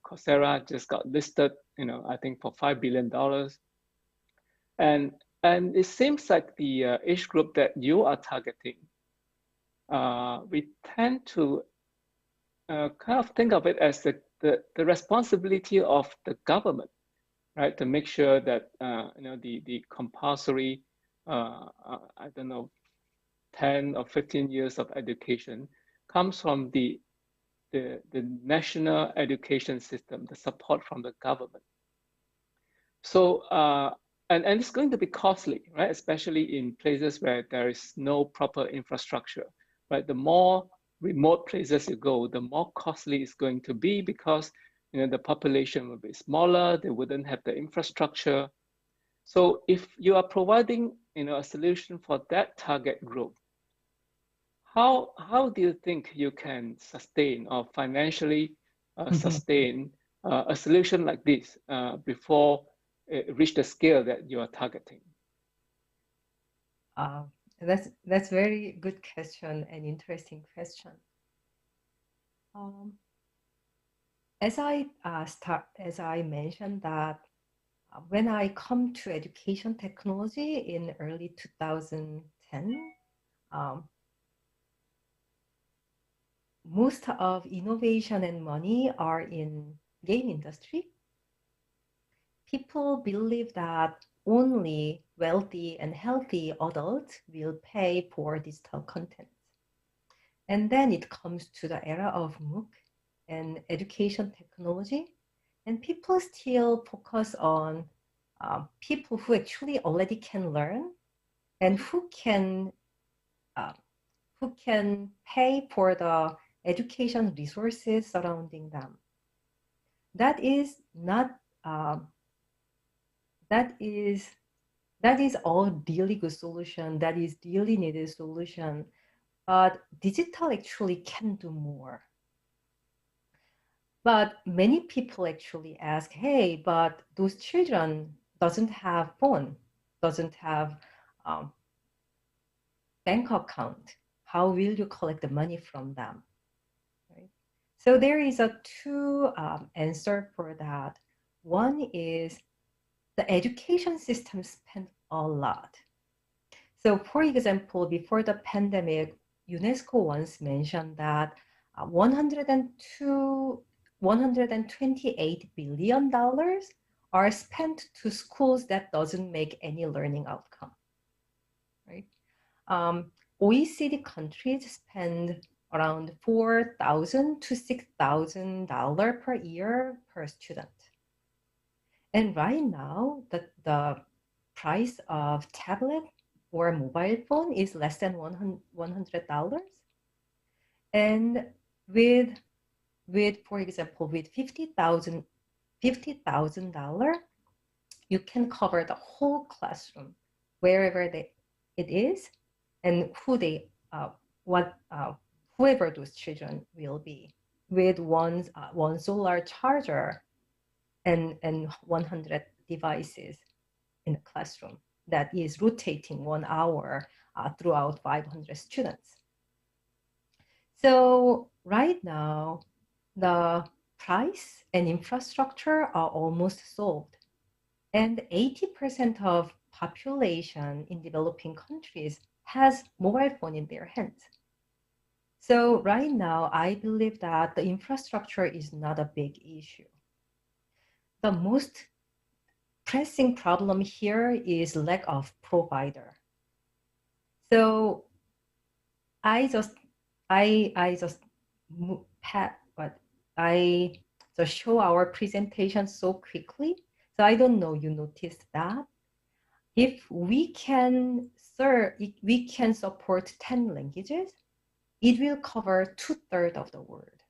Coursera just got listed, I think for $5 billion, and it seems like the age group that you are targeting, we tend to kind of think of it as the responsibility of the government, right, to make sure that the compulsory, I don't know, 10 or 15 years of education comes from the national education system, the support from the government. So and it's going to be costly, right, especially in places where there is no proper infrastructure, right? The more remote places you go, the more costly it's going to be because the population will be smaller, they wouldn't have the infrastructure. So if you are providing a solution for that target group, how do you think you can sustain or financially sustain a solution like this before it reach the scale that you are targeting? That's very good question and interesting question. As I mentioned that when I come to education technology in early 2010, most of innovation and money are in game industry. People believe that only wealthy and healthy adults will pay for digital content. And then it comes to the era of MOOC and education technology, and people still focus on people who actually already can learn and who can pay for the education resources surrounding them. That is not that is all really good solution. That is really needed solution. But digital actually can do more. But many people actually ask, hey, but those children doesn't have phone, doesn't have bank account. How will you collect the money from them? Right? So there is a two answer for that. One is the education system spent a lot. So for example, before the pandemic, UNESCO once mentioned that $128 billion are spent to schools that doesn't make any learning outcome, right? OECD countries spend around $4,000 to $6,000 per year per student. And right now, the price of tablet or mobile phone is less than $100. And with for example, with $50,000, you can cover the whole classroom, wherever it is, and whoever those children will be, with one solar charger and 100 devices in the classroom that is rotating 1 hour throughout 500 students. So right now, the price and infrastructure are almost solved. And 80% of population in developing countries has mobile phone in their hands. So right now, I believe that the infrastructure is not a big issue. The most pressing problem here is lack of provider. So I just show our presentation so quickly. So I don't know you noticed that. If we can support 10 languages, it will cover 2/3 of the world,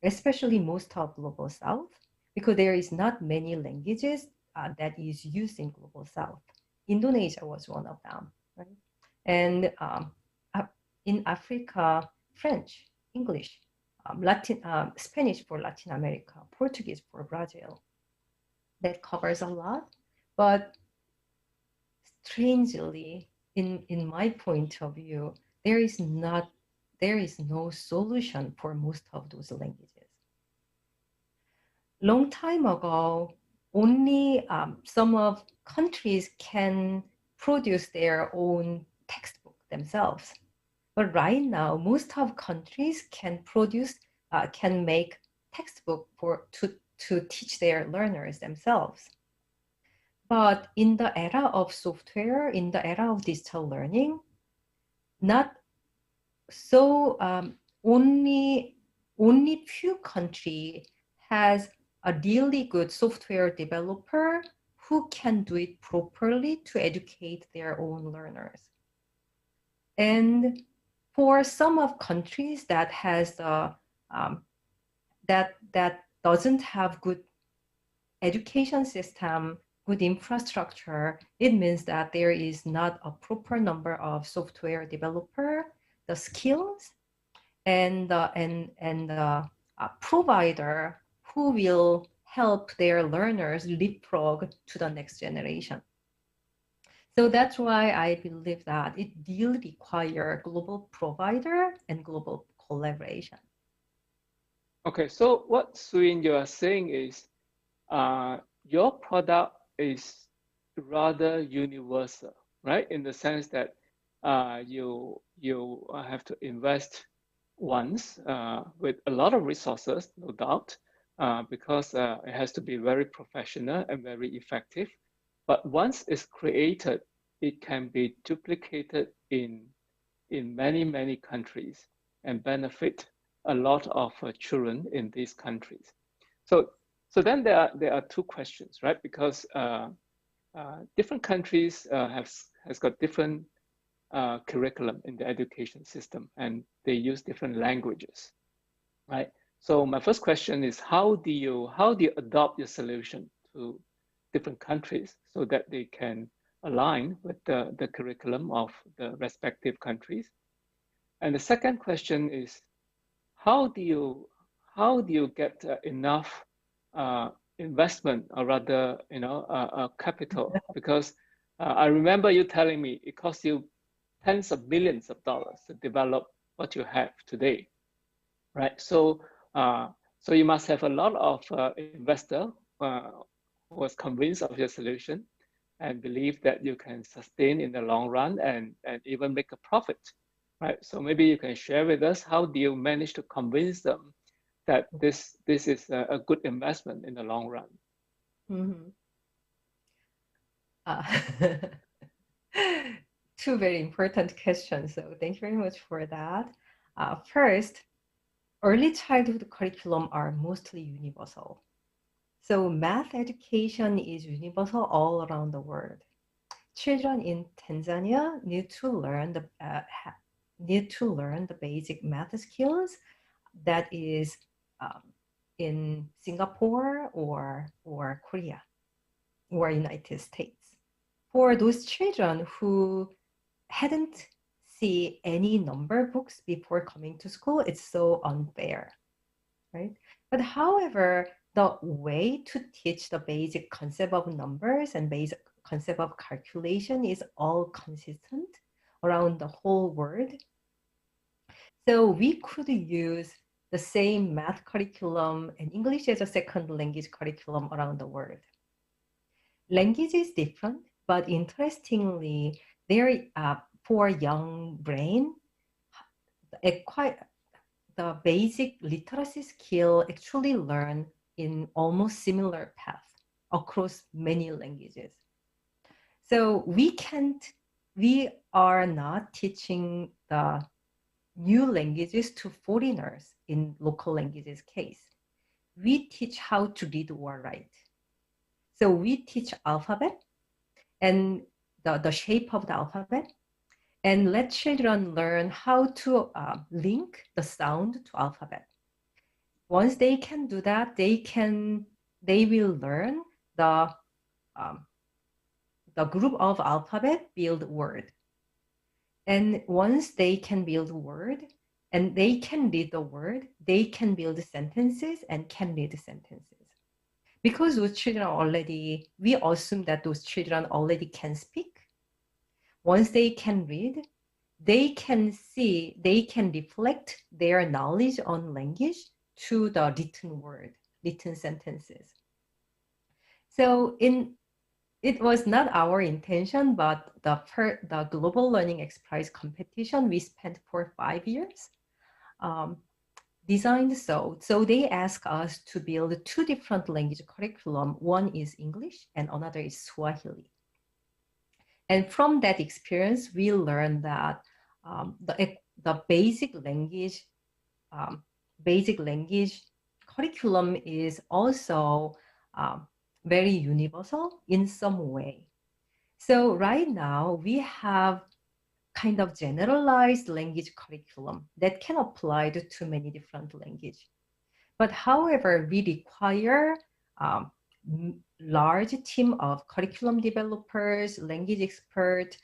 especially most of Global South, because there is not many languages that is used in Global South. Indonesia was one of them, right? And in Africa, French, English, Spanish for Latin America, Portuguese for Brazil. That covers a lot, but strangely, in my point of view, there is no solution for most of those languages. Long time ago, only some of countries can produce their own textbook themselves. But right now, most of countries can make textbook to teach their learners themselves. But in the era of software, in the era of digital learning, not so only few countries has a really good software developer who can do it properly to educate their own learners. And for some of countries that has that doesn't have good education system, good infrastructure, it means that there is not a proper number of software developer, the skills, and the provider who will help their learners leapfrog to the next generation. So that's why I believe that it will require global provider and global collaboration. Okay, so what Suyin you are saying is your product is rather universal, right? In the sense that you have to invest once with a lot of resources, no doubt, because it has to be very professional and very effective. But once it's created, it can be duplicated in many, many countries and benefit a lot of children in these countries. So then there are two questions, right? Because different countries has got different curriculum in the education system, and they use different languages, right? So my first question is, how do you adopt your solution to different countries so that they can align with the curriculum of the respective countries? And the second question is, how do you get enough investment, or rather, capital? Because I remember you telling me it costs you tens of millions of dollars to develop what you have today, right? So so you must have a lot of investor who was convinced of your solution and believe that you can sustain in the long run and even make a profit, right? So maybe you can share with us, how do you manage to convince them that this is a good investment in the long run? Mm-hmm. Two very important questions. So thank you very much for that. First, early childhood curriculum are mostly universal. So math education is universal all around the world. children in Tanzania need to learn the basic math skills that is in Singapore or Korea or United States. For those children who hadn't seen any number books before coming to school, it's so unfair, right? But however, the way to teach the basic concept of numbers and basic concept of calculation is all consistent around the whole world. So we could use the same math curriculum and English as a second language curriculum around the world. Language is different, but interestingly, for young brain, the basic literacy skill actually learn in almost similar path across many languages. So we are not teaching the new languages to foreigners in local languages case. We teach how to read or write. So we teach alphabet and the shape of the alphabet and let children learn how to link the sound to alphabet. Once they can do that, they will learn the group of alphabet build word. And once they can build word and they can read the word, they can build sentences and can read sentences. Because those children we assume that those children already can speak. Once they can read, they can see, they can reflect their knowledge on language to the written word, written sentences. So it was not our intention, but the Global Learning X Prize competition we spent for 5 years, designed so they asked us to build 2 different language curriculum. One is English and another is Swahili. And from that experience, we learned that the basic language curriculum is also very universal in some way. So right now we have kind of generalized language curriculum that can apply to many different languages. But however, we require large team of curriculum developers, language experts,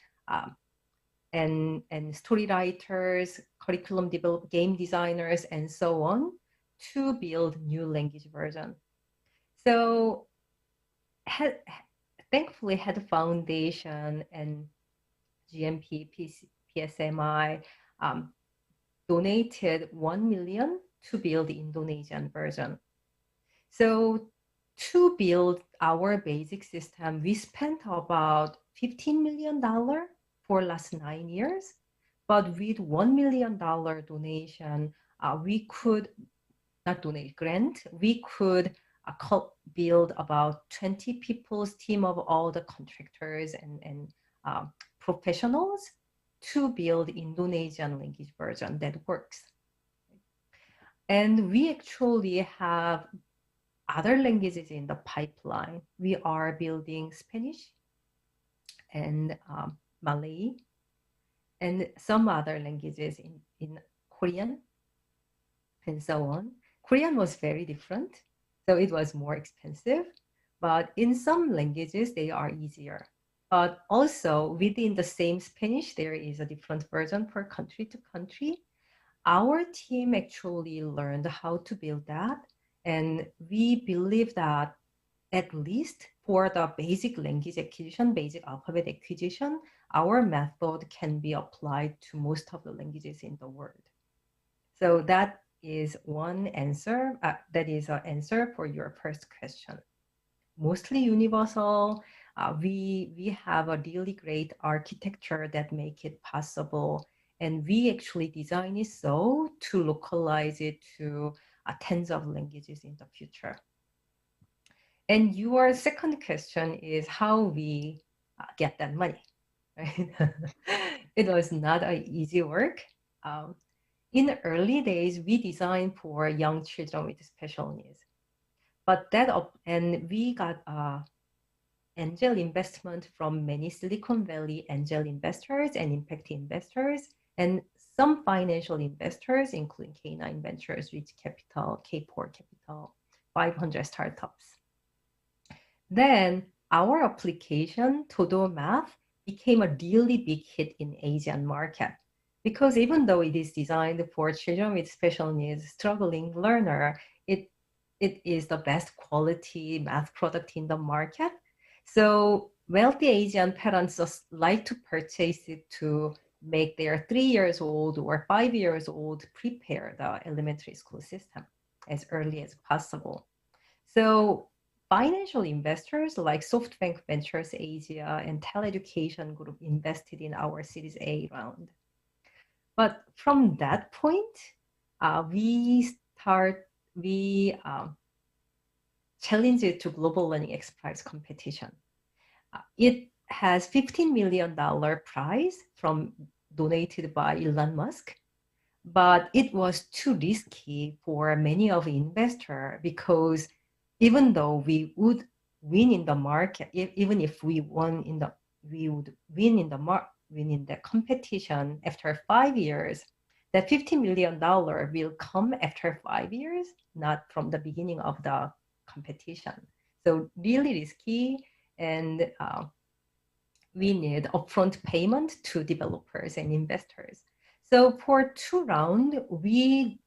and story writers, curriculum game designers, and so on to build new language version. So thankfully had foundation and GMP, PSMI donated 1 million to build the Indonesian version. So to build our basic system, we spent about $15 million for last 9 years. But with $1 million donation, we could, not donate, grant, we could build about 20 people's team of all the contractors and professionals to build Indonesian language version that works. And we actually have other languages in the pipeline. We are building Spanish and Malay and some other languages in Korean and so on. Korean was very different, so it was more expensive, but in some languages, they are easier. But also within the same Spanish, there is a different version per country to country. Our team actually learned how to build that. And we believe that at least for the basic language acquisition, basic alphabet acquisition, our method can be applied to most of the languages in the world. So that is one answer. That is an answer for your first question. Mostly universal. We have a really great architecture that make it possible. And we actually design it so to localize it to tens of languages in the future. And your second question is how we get that money, right? It was not an easy work. In the early days, we designed for young children with special needs. But and we got angel investment from many Silicon Valley angel investors and impact investors, and some financial investors, including K9 Ventures, Rich Capital, K4 Capital, 500 startups. Then our application, Todo Math, became a really big hit in Asian market, because even though it is designed for children with special needs, struggling learner, it is the best quality math product in the market. So wealthy Asian parents just like to purchase it to make their 3 years old or 5 years old prepare the elementary school system as early as possible. So financial investors like SoftBank Ventures Asia and Teleducation Group invested in our Series A round. But from that point, we challenged it to Global Learning X Prize competition. It has $15 million prize donated by Elon Musk, but it was too risky for many of the investors, because even though we would win in the market, even if we would win in the competition after 5 years, that $50 million will come after 5 years, not from the beginning of the competition. So really risky, and we need upfront payment to developers and investors. So for 2 rounds, we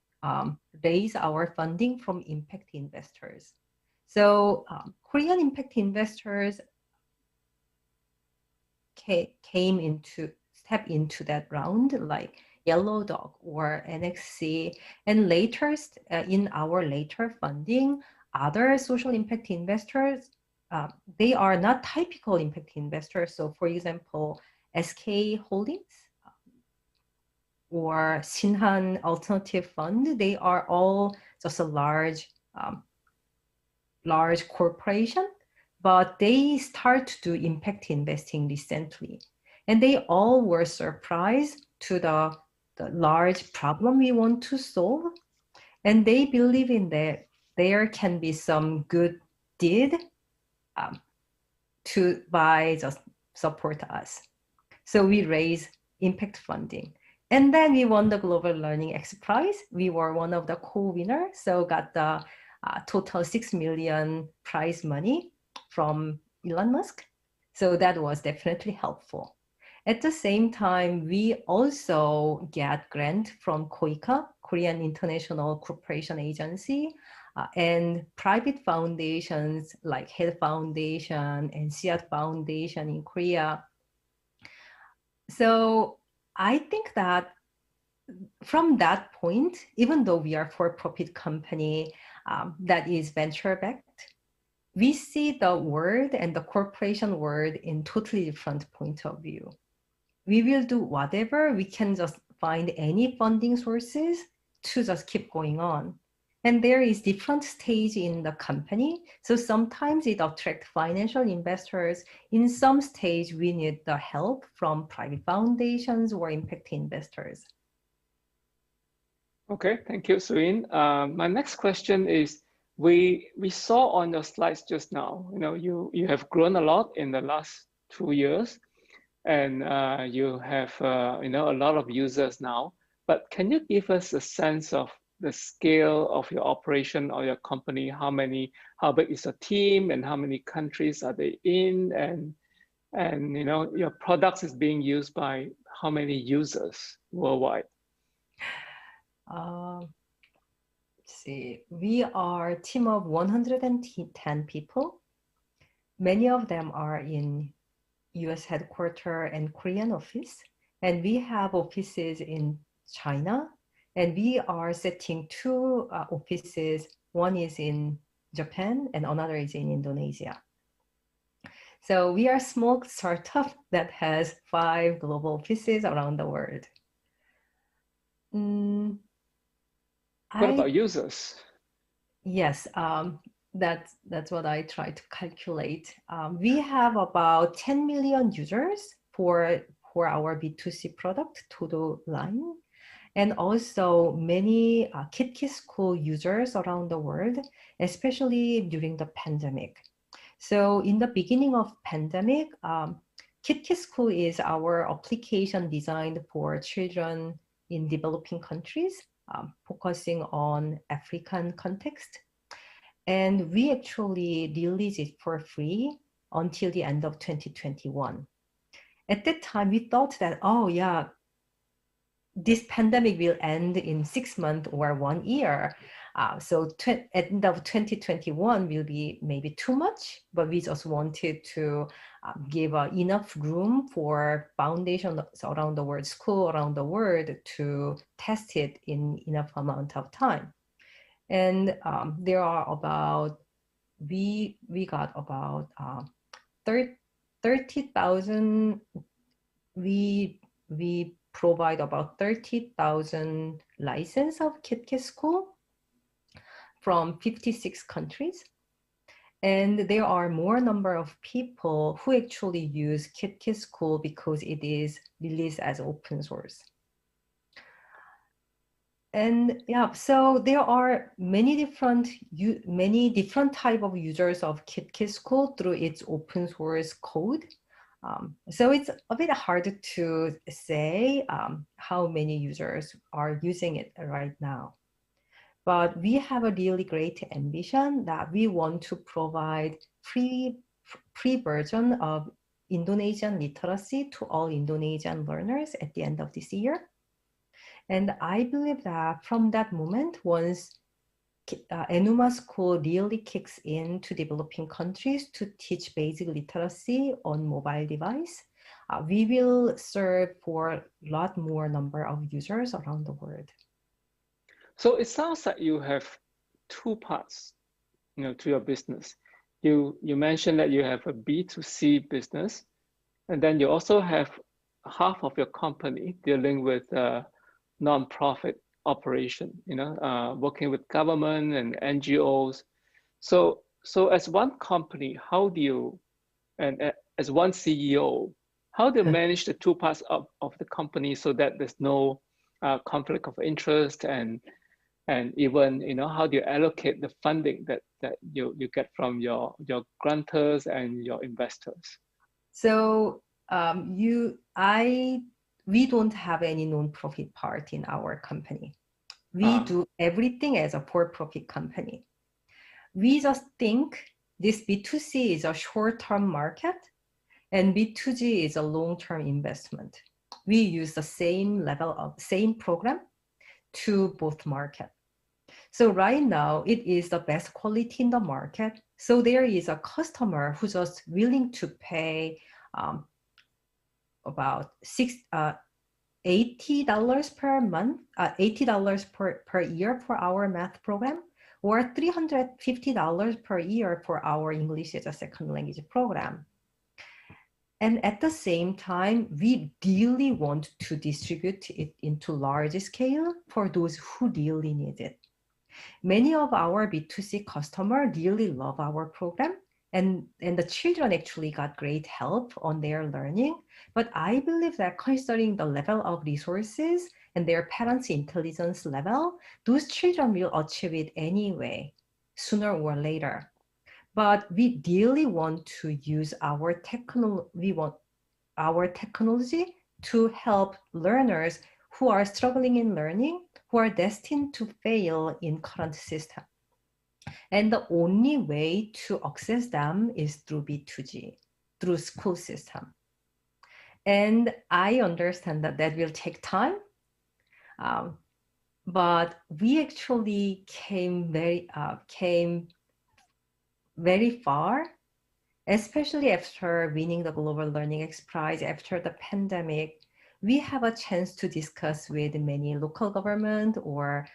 raise our funding from impact investors. So Korean impact investors step into that round, like Yellow Dog or NXC, and later in our later funding, other social impact investors, they are not typical impact investors. So for example, SK Holdings or Shinhan Alternative Fund, they are all just a large corporation, but they start to do impact investing recently. And they all were surprised to the large problem we want to solve. And they believe in that there can be some good deed by just support us. So we raise impact funding. And then we won the Global Learning X Prize. We were one of the co-winners, so got the total $6 million prize money from Elon Musk. So that was definitely helpful. At the same time, we also get grant from KOICA, Korean International Cooperation Agency, and private foundations like Head Foundation and SIAT Foundation in Korea. So I think that from that point, even though we are a for-profit company that is venture-backed, we see the world and the corporation world in totally different point of view. We will do whatever we can, just find any funding sources to just keep going on. And there is different stage in the company. So sometimes it attracts financial investors. In some stage, we need the help from private foundations or impact investors. Okay, thank you, Suyin. My next question is, we saw on your slides just now, you have grown a lot in the last 2 years, and you have a lot of users now. But can you give us a sense of the scale of your operation or your company? How big is your team, and how many countries are they in? And your products is being used by how many users worldwide? Let's see, we are a team of 110 people. Many of them are in US headquarters and Korean office. And we have offices in China. And we are setting 2 offices. One is in Japan and another is in Indonesia. So we are a small startup that has 5 global offices around the world. What about users? Yes, that's what I try to calculate. We have about 10 million users for our B2C product, Todo line, and also many KidKid School users around the world, especially during the pandemic. So in the beginning of pandemic, KitKat School is our application designed for children in developing countries, focusing on African context. And we actually released it for free until the end of 2021. At that time, we thought that, oh yeah, this pandemic will end in 6 months or 1 year. So at the end of 2021 will be maybe too much, but we just wanted to give enough room for foundations around the world, school around the world to test it in enough amount of time. And there are about, we got about 30,000, we provide about 30,000 license of KitKat School from 56 countries. And there are more number of people who actually use KitKat School because it is released as open source. And yeah, so there are many different type of users of KitKat School through its open source code. So it's a bit hard to say how many users are using it right now. But we have a really great ambition that we want to provide free version of Indonesian literacy to all Indonesian learners at the end of this year. And I believe that from that moment, once Enuma School really kicks in to developing countries to teach basic literacy on mobile device, we will serve for a lot more number of users around the world. So it sounds like you have two parts, to your business. You mentioned that you have a B2C business, and then you also have half of your company dealing with nonprofit operation, working with government and NGOs. So as one company, how do you, and as one CEO, how do you manage the two parts of the company so that there's no conflict of interest, and even, how do you allocate the funding that you get from your grantors and your investors? So we don't have any non-profit part in our company. We do everything as a for-profit company. We just think this B2C is a short-term market and B2G is a long-term investment. We use the same program to both market. So right now it is the best quality in the market. So there is a customer who's just willing to pay about $80 per month, $80 per year for our math program, or $350 per year for our English as a second language program. And at the same time, we really want to distribute it into large scale for those who really need it. Many of our B2C customers really love our program, and the children actually got great help on their learning. But I believe that considering the level of resources and their parents' intelligence level, those children will achieve it anyway, sooner or later. But we really want to use our technology to help learners who are struggling in learning, who are destined to fail in current system. And the only way to access them is through B2G, through school system. And I understand that that will take time, but we actually came very far, especially after winning the Global Learning X Prize after the pandemic. We have a chance to discuss with many local government or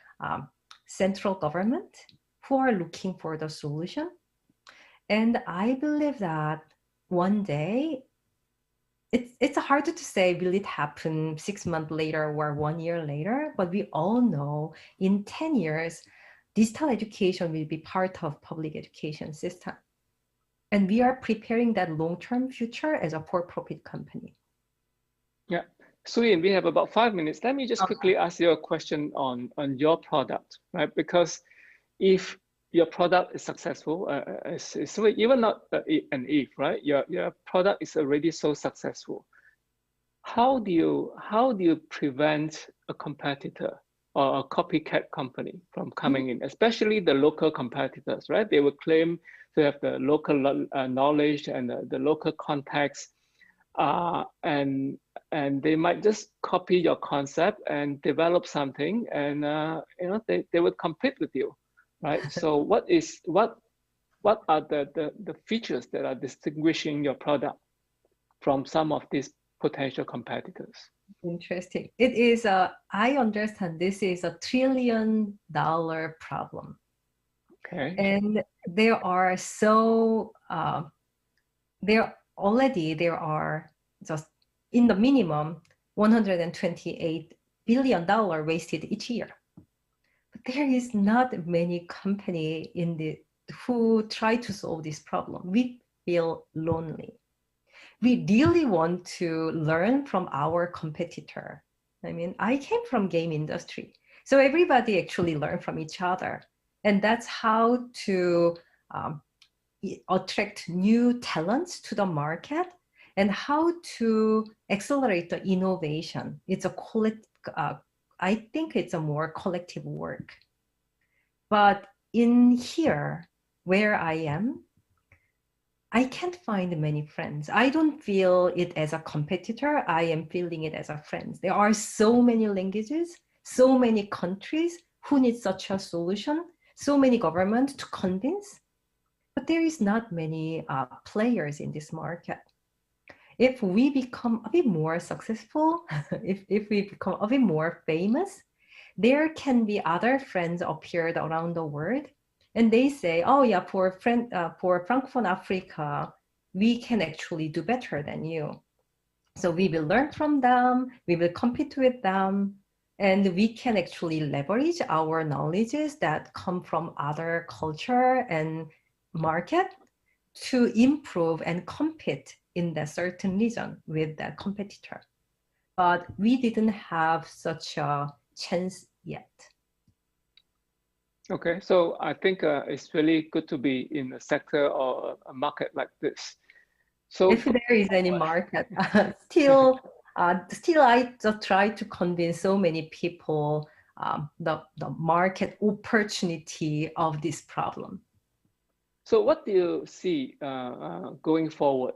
central government who are looking for the solution. And I believe that one day, it's hard to say, will it happen 6 months later or 1 year later, but we all know in 10 years, digital education will be part of public education system. And we are preparing that long-term future as a for-profit company. Yeah. Suyin, we have about 5 minutes. Let me just quickly ask you a question on your product, right? Because if your product is successful, so even not an if, right? Your product is already so successful. How do you prevent a competitor or a copycat company from coming in, especially the local competitors, right? They will claim to have the local knowledge and the local contacts, and they might just copy your concept and develop something, and they would compete with you, right? So what are the features that are distinguishing your product from some of these potential competitors? Interesting. It is I understand this is $1 trillion problem. Okay. And there are just in the minimum $128 billion wasted each year. But there is not many company who try to solve this problem. We feel lonely. We really want to learn from our competitor. I mean, I came from game industry, so everybody actually learned from each other, and that's how to attract new talents to the market and how to accelerate the innovation. It's I think it's a more collective work. But in here, where I am, I can't find many friends. I don't feel it as a competitor. I am feeling it as a friend. There are so many languages, so many countries who need such a solution, so many governments to convince, but there is not many players in this market. If we become a bit more successful, if we become a bit more famous, there can be other friends appeared around the world. And they say, oh yeah, for Francophone Africa, we can actually do better than you. So we will learn from them, we will compete with them, and we can actually leverage our knowledges that come from other culture and market to improve and compete in that certain region with that competitor. But we didn't have such a chance yet. Okay, so I think it's really good to be in a sector or a market like this. So if there is any market, still I just try to convince so many people the market opportunity of this problem. So what do you see going forward,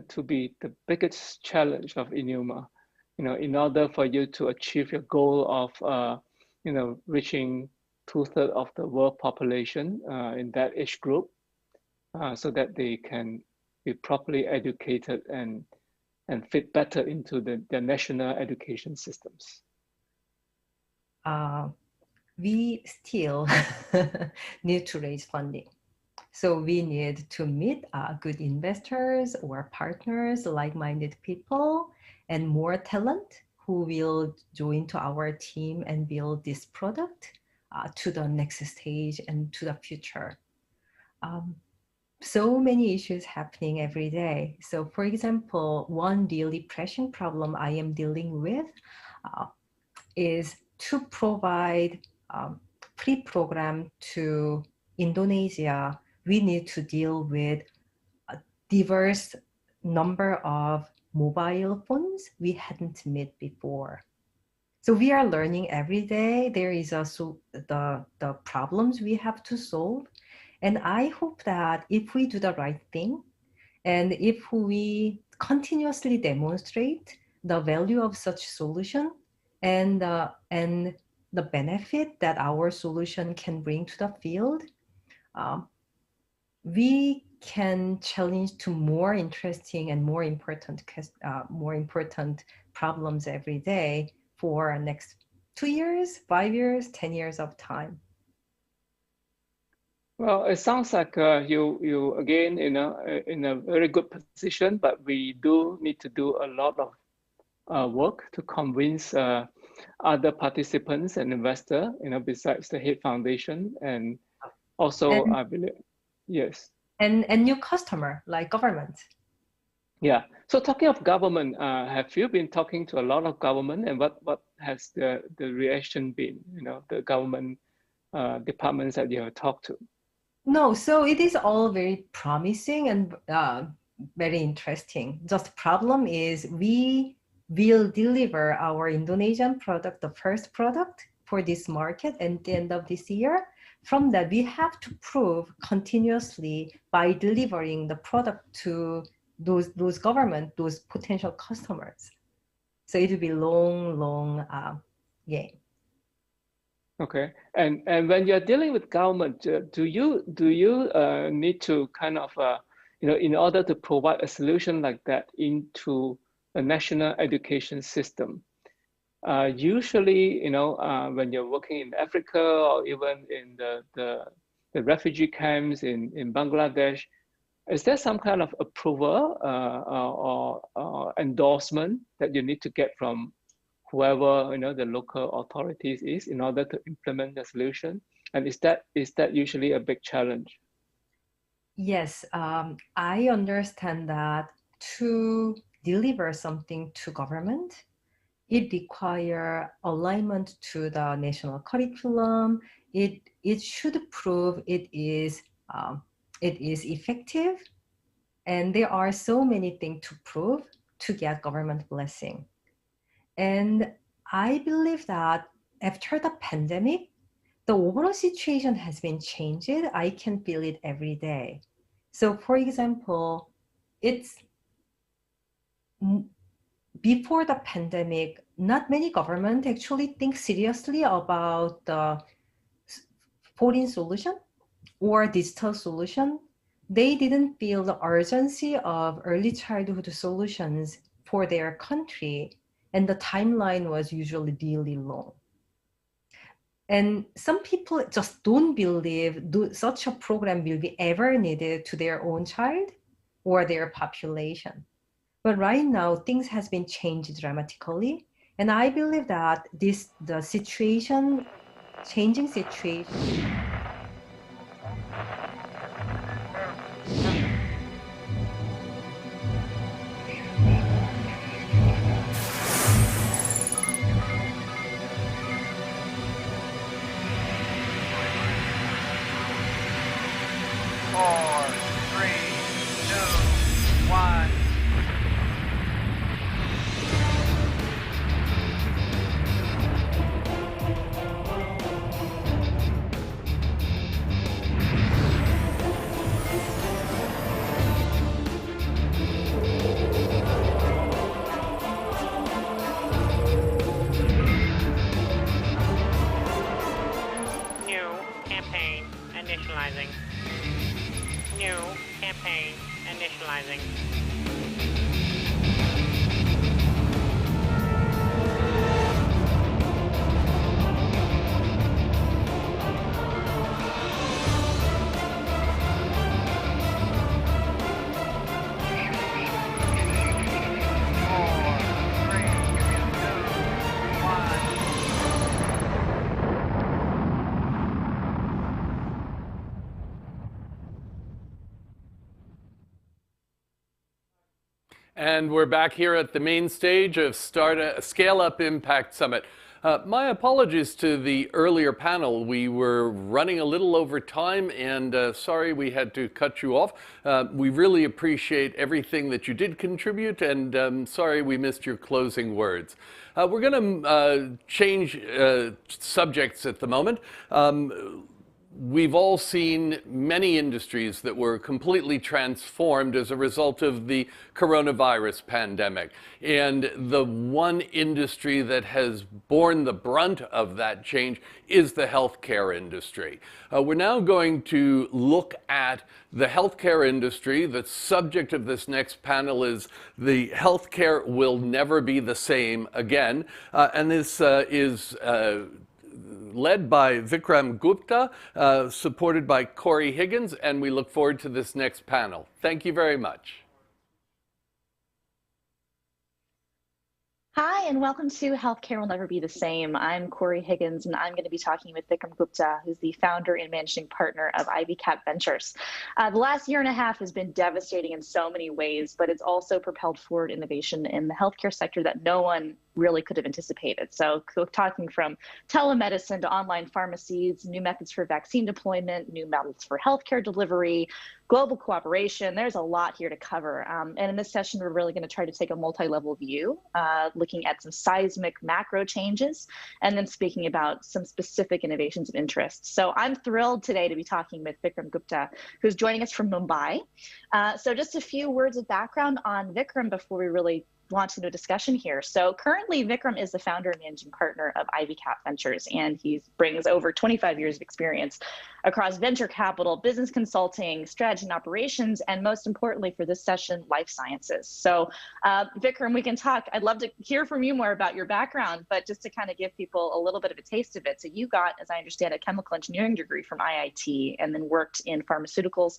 to be the biggest challenge of Enuma, in order for you to achieve your goal of, reaching 2/3 of the world population in that age group, so that they can be properly educated and fit better into their national education systems? We still need to raise funding. So we need to meet good investors or partners, like-minded people, and more talent who will join to our team and build this product to the next stage and to the future. So many issues happening every day. So for example, one really pressing problem I am dealing with is to provide pre-program to Indonesia. We need to deal with a diverse number of mobile phones we hadn't met before. So we are learning every day. There is also the problems we have to solve. And I hope that if we do the right thing, and if we continuously demonstrate the value of such solution and the benefit that our solution can bring to the field, we can challenge to more interesting and more important problems every day for next 2 years, 5 years, 10 years of time. Well, it sounds like you again, in a very good position, but we do need to do a lot of work to convince other participants and investors, besides the HEAD Foundation, and also I believe, yes. And new customer like government. Yeah. So talking of government, have you been talking to a lot of government, and what has the reaction been? The government departments that you have talked to. No, so it is all very promising and very interesting. Just problem is we will deliver our Indonesian product, the first product for this market at the end of this year. From that, we have to prove continuously by delivering the product to those government, those potential customers. So it will be long game. Okay, and when you're dealing with government, do you need to kind of in order to provide a solution like that into a national education system? Usually, when you're working in Africa or even in the refugee camps in Bangladesh, is there some kind of approval or endorsement that you need to get from whoever the local authorities is in order to implement the solution? And is that usually a big challenge? Yes, I understand that to deliver something to government, it requires alignment to the national curriculum. It should prove it is effective, and there are so many things to prove to get government blessing. And I believe that after the pandemic, the overall situation has been changed. I can feel it every day. So for example, it's before the pandemic, not many government actually think seriously about the foreign solution or digital solution. They didn't feel the urgency of early childhood solutions for their country, and the timeline was usually really long. And some people just don't believe such a program will be ever needed to their own child or their population. But right now, things has been changed dramatically. And I believe that changing situation. Initializing. New campaign initializing. And we're back here at the main stage of Scale Up Impact Summit. My apologies to the earlier panel. We were running a little over time, and sorry we had to cut you off. We really appreciate everything that you did contribute, and sorry we missed your closing words. We're going to change subjects at the moment. We've all seen many industries that were completely transformed as a result of the coronavirus pandemic. And the one industry that has borne the brunt of that change is the healthcare industry. We're now going to look at the healthcare industry. The subject of this next panel is the healthcare will never be the same again. And this is led by Vikram Gupta, supported by Corey Higgins, and we look forward to this next panel. Thank you very much. Hi, and welcome to Healthcare Will Never Be the Same. I'm Corey Higgins, and I'm going to be talking with Vikram Gupta, who's the founder and managing partner of IBCAP Ventures. The last year and a half has been devastating in so many ways, but it's also propelled forward innovation in the healthcare sector that no one really could have anticipated. So talking from telemedicine to online pharmacies, new methods for vaccine deployment, new methods for healthcare delivery, global cooperation, there's a lot here to cover. And in this session, we're really going to try to take a multi-level view, looking at some seismic macro changes, and then speaking about some specific innovations of interest. So I'm thrilled today to be talking with Vikram Gupta, who's joining us from Mumbai. So just a few words of background on Vikram before we really launch into a discussion here. So currently, Vikram is the founder and managing partner of IBCap Ventures, and he brings over 25 years of experience across venture capital, business consulting, strategy and operations, and most importantly for this session, life sciences. So Vikram, we can talk. I'd love to hear from you more about your background, but just to kind of give people a little bit of a taste of it. So you got, as I understand, a chemical engineering degree from IIT and then worked in pharmaceuticals.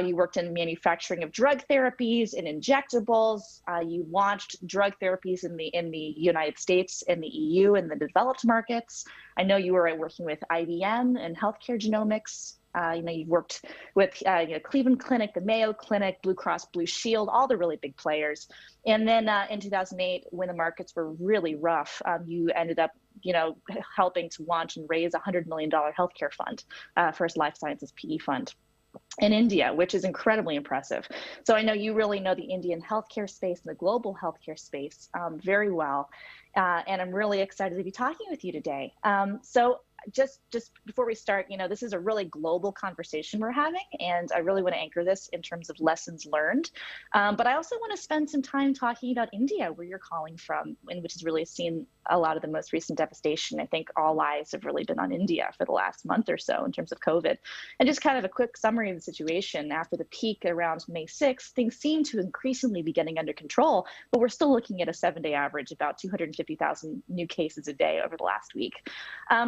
You worked in manufacturing of drug therapies and injectables. You launched drug therapies in the United States, in the EU, and the developed markets. I know you were working with IBM and healthcare genomics. You've worked with Cleveland Clinic, the Mayo Clinic, Blue Cross Blue Shield, all the really big players. And then in 2008, when the markets were really rough, you ended up helping to launch and raise a $100 million healthcare fund, first life sciences PE fund in India, which is incredibly impressive. So I know you really know the Indian healthcare space and the global healthcare space very well. And I'm really excited to be talking with you today. So just before we start, this is a really global conversation we're having, and I really want to anchor this in terms of lessons learned. But I also want to spend some time talking about India, where you're calling from, and which has really seen a lot of the most recent devastation. I think all eyes have really been on India for the last month or so in terms of COVID. And just kind of a quick summary of the situation. After the peak around May 6th, things seem to increasingly be getting under control, but we're still looking at a 7-day average, about 250,000 new cases a day over the last week.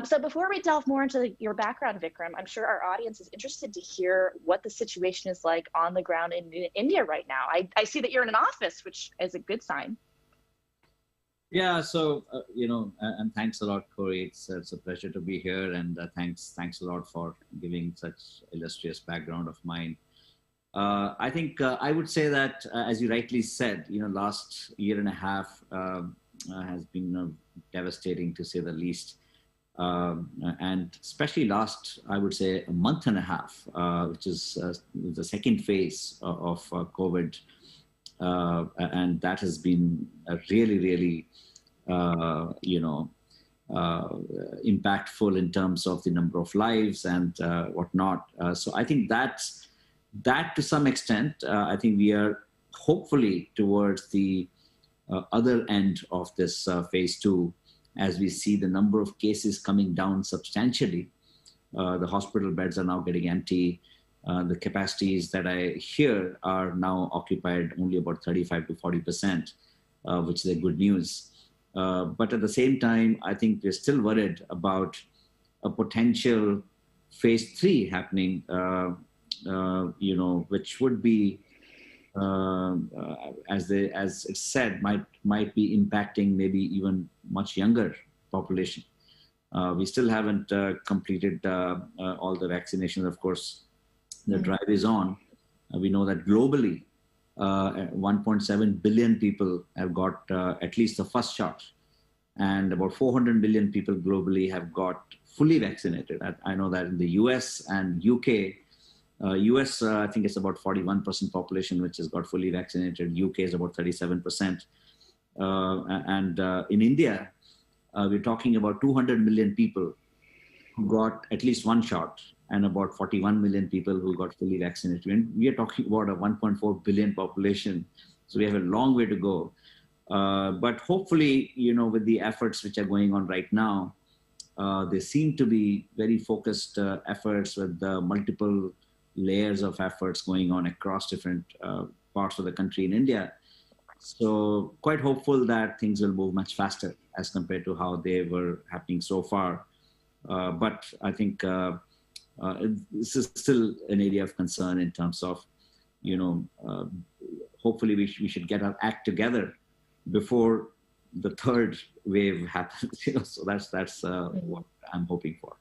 So before we delve more into your background, Vikram, I'm sure our audience is interested to hear what the situation is like on the ground in India right now. I see that you're in an office, which is a good sign. Yeah, so, and thanks a lot, Corey. It's a pleasure to be here, and thanks a lot for giving such illustrious background of mine. I think I would say that, as you rightly said, last year and a half has been devastating, to say the least. And especially last, I would say, a month and a half, which is the second phase of COVID. And that has been really, really, impactful in terms of the number of lives and whatnot. So I think that to some extent, I think we are hopefully towards the other end of this phase 2, as we see the number of cases coming down substantially. The hospital beds are now getting empty. The capacities that I hear are now occupied only about 35 to 40%, which is a good news. But at the same time, I think we're still worried about a potential phase 3 happening, which would be, as it's said, might be impacting maybe even much younger population. We still haven't completed all the vaccinations, of course. The drive is on. We know that globally, 1.7 billion people have got at least the first shot, and about 400 million people globally have got fully vaccinated. I know that in the US and UK, US, I think it's about 41% population which has got fully vaccinated. UK is about 37%. And in India, we're talking about 200 million people who got at least one shot, and about 41 million people who got fully vaccinated. And we are talking about a 1.4 billion population. So we have a long way to go. But hopefully, with the efforts which are going on right now, they seem to be very focused efforts with multiple layers of efforts going on across different parts of the country in India. So quite hopeful that things will move much faster as compared to how they were happening so far. But I think this is still an area of concern in terms of, hopefully we should get our act together before the third wave happens. So that's what I'm hoping for.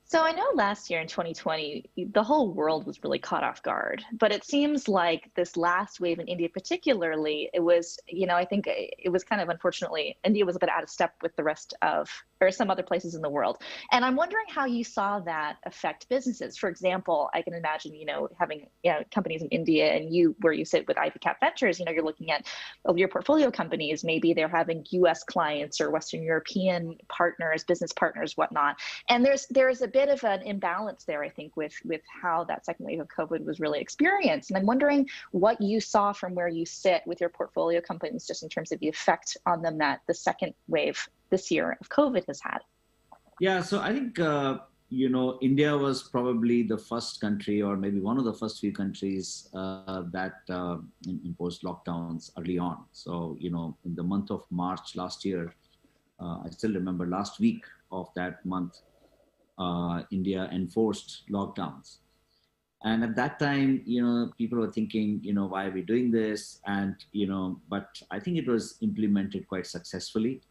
So I know last year in 2020, the whole world was really caught off guard, but it seems like this last wave in India particularly, it was, I think it was kind of, unfortunately, India was a bit out of step with the rest of, or some other places in the world. And I'm wondering how you saw that affect businesses. For example, I can imagine, having companies in India and where you sit with Ivy Cap Ventures, you're looking at your portfolio companies, maybe they're having US clients or Western European partners, business partners, whatnot. And there's a bit of an imbalance there, I think, with how that second wave of COVID was really experienced. And I'm wondering what you saw from where you sit with your portfolio companies, just in terms of the effect on them that the second wave this year of COVID has had. Yeah, so I think, India was probably the first country, or maybe one of the first few countries that imposed lockdowns early on. So, in the month of March last year, I still remember last week of that month, India enforced lockdowns. And at that time, people were thinking, why are we doing this? And, but I think it was implemented quite successfully.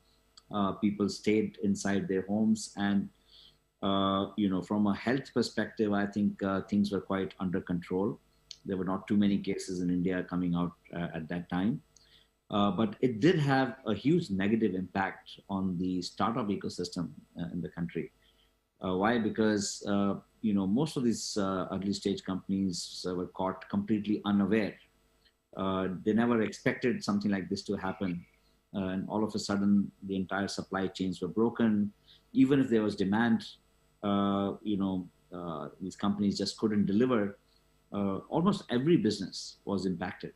People stayed inside their homes, and, from a health perspective, I think things were quite under control. There were not too many cases in India coming out at that time. But it did have a huge negative impact on the startup ecosystem in the country. Why? Because, most of these early stage companies were caught completely unaware. They never expected something like this to happen. And all of a sudden, the entire supply chains were broken. Even if there was demand, these companies just couldn't deliver. Almost every business was impacted.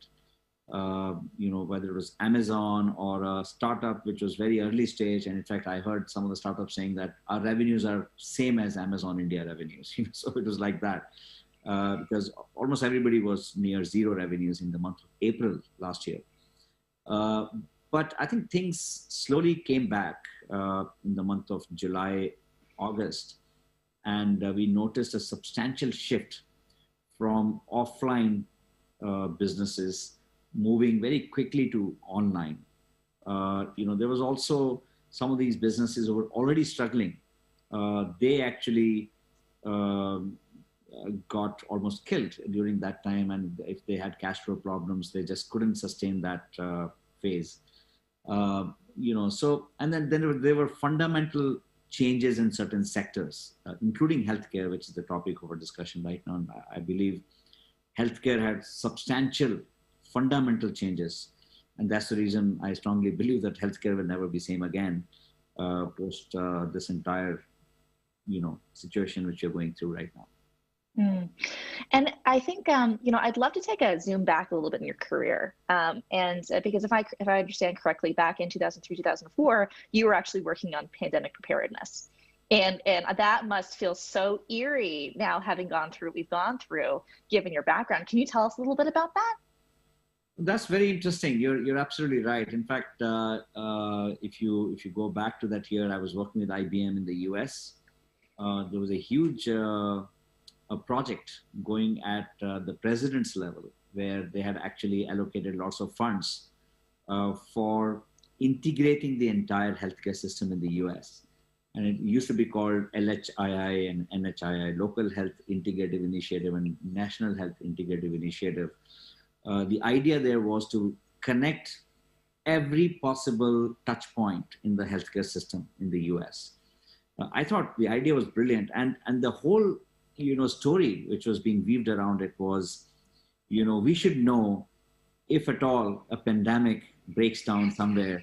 Whether it was Amazon or a startup which was very early stage. And in fact, I heard some of the startups saying that our revenues are same as Amazon India revenues. So it was like that, because almost everybody was near zero revenues in the month of April last year. But I think things slowly came back in the month of July, August. And we noticed a substantial shift from offline businesses moving very quickly to online. There was also some of these businesses who were already struggling. They actually got almost killed during that time. And if they had cash flow problems, they just couldn't sustain that phase. And then there were fundamental changes in certain sectors, including healthcare, which is the topic of our discussion right now. And I believe healthcare had substantial fundamental changes. And that's the reason I strongly believe that healthcare will never be same again post this entire, situation which you're going through right now. And I think, I'd love to take a zoom back a little bit in your career. Because if I understand correctly, back in 2003, 2004, you were actually working on pandemic preparedness. And that must feel so eerie now, having gone through what we've gone through, given your background. Can you tell us a little bit about that? That's very interesting. You're absolutely right. In fact, if you go back to that year, I was working with IBM in the US. There was a huge a project going at the president's level, where they had actually allocated lots of funds for integrating the entire healthcare system in the US. And it used to be called LHII and NHII, Local Health Integrative Initiative and National Health Integrative Initiative. The idea there was to connect every possible touch point in the healthcare system in the US. I thought the idea was brilliant. And the whole story which was being weaved around it was, we should know if at all a pandemic breaks down somewhere,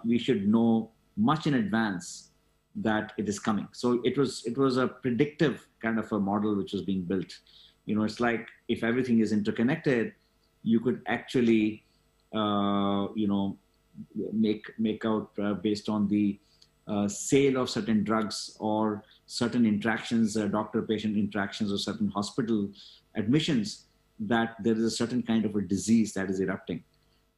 we should know much in advance that it is coming. So it was a predictive kind of a model which was being built. It's like if everything is interconnected, you could actually, make out based on the sale of certain drugs or certain interactions, doctor-patient interactions, or certain hospital admissions, that there is a certain kind of a disease that is erupting.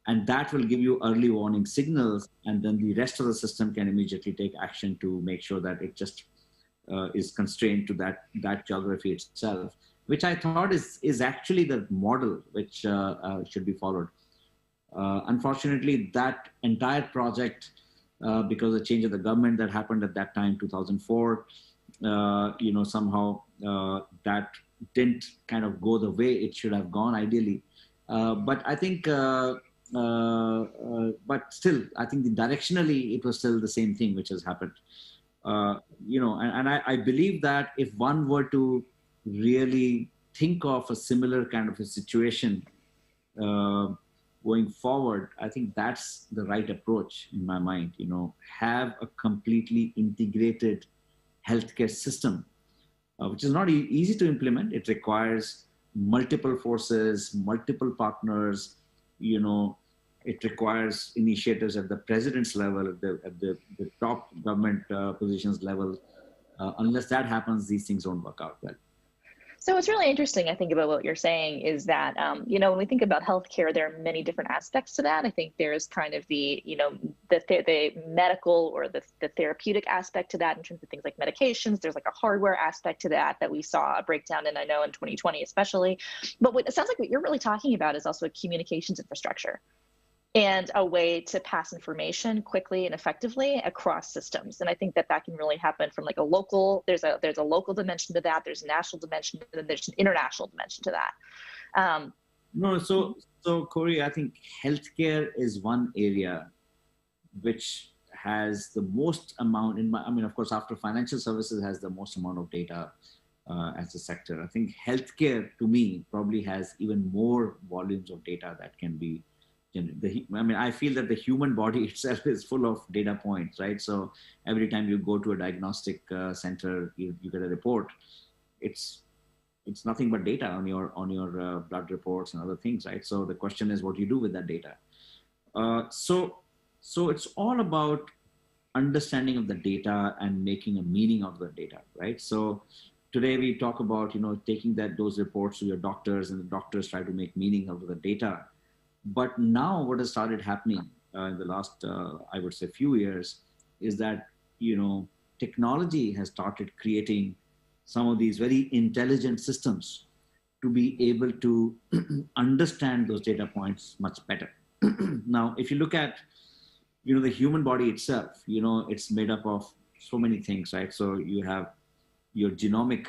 And that will give you early warning signals, and then the rest of the system can immediately take action to make sure that it just is constrained to that geography itself, which I thought is actually the model which should be followed. Unfortunately, that entire project, because of the change of the government that happened at that time, 2004, somehow that didn't kind of go the way it should have gone ideally. But I think, but still, I think directionally it was still the same thing which has happened. I believe that if one were to really think of a similar kind of a situation going forward, I think that's the right approach in my mind. Have a completely integrated healthcare system, which is not easy to implement. It requires multiple forces, multiple partners. It requires initiatives at the president's level, at the top government positions level. Unless that happens, these things don't work out well. So what's really interesting, I think, about what you're saying is that, when we think about healthcare, there are many different aspects to that. I think there's kind of the medical or the therapeutic aspect to that in terms of things like medications. There's like a hardware aspect to that we saw a breakdown in, I know, in 2020 especially. But it sounds like what you're really talking about is also a communications infrastructure and a way to pass information quickly and effectively across systems. And I think that can really happen from like a local, there's a local dimension to that, there's a national dimension, and then there's an international dimension to that. So Corey, I think healthcare is one area which has the most amount of course, after financial services has the most amount of data as a sector. I think healthcare, to me, probably has even more volumes of data that can be I feel that the human body itself is full of data points, right? So every time you go to a diagnostic center, you get a report. It's nothing but data on your blood reports and other things, right? So the question is, what do you do with that data? So it's all about understanding of the data and making a meaning of the data, right? So today we talk about taking those reports to your doctors, and the doctors try to make meaning out of the data. But now what has started happening in the last, I would say, few years is that, technology has started creating some of these very intelligent systems to be able to understand those data points much better. Now, if you look at, the human body itself, it's made up of so many things, right? So you have your genomic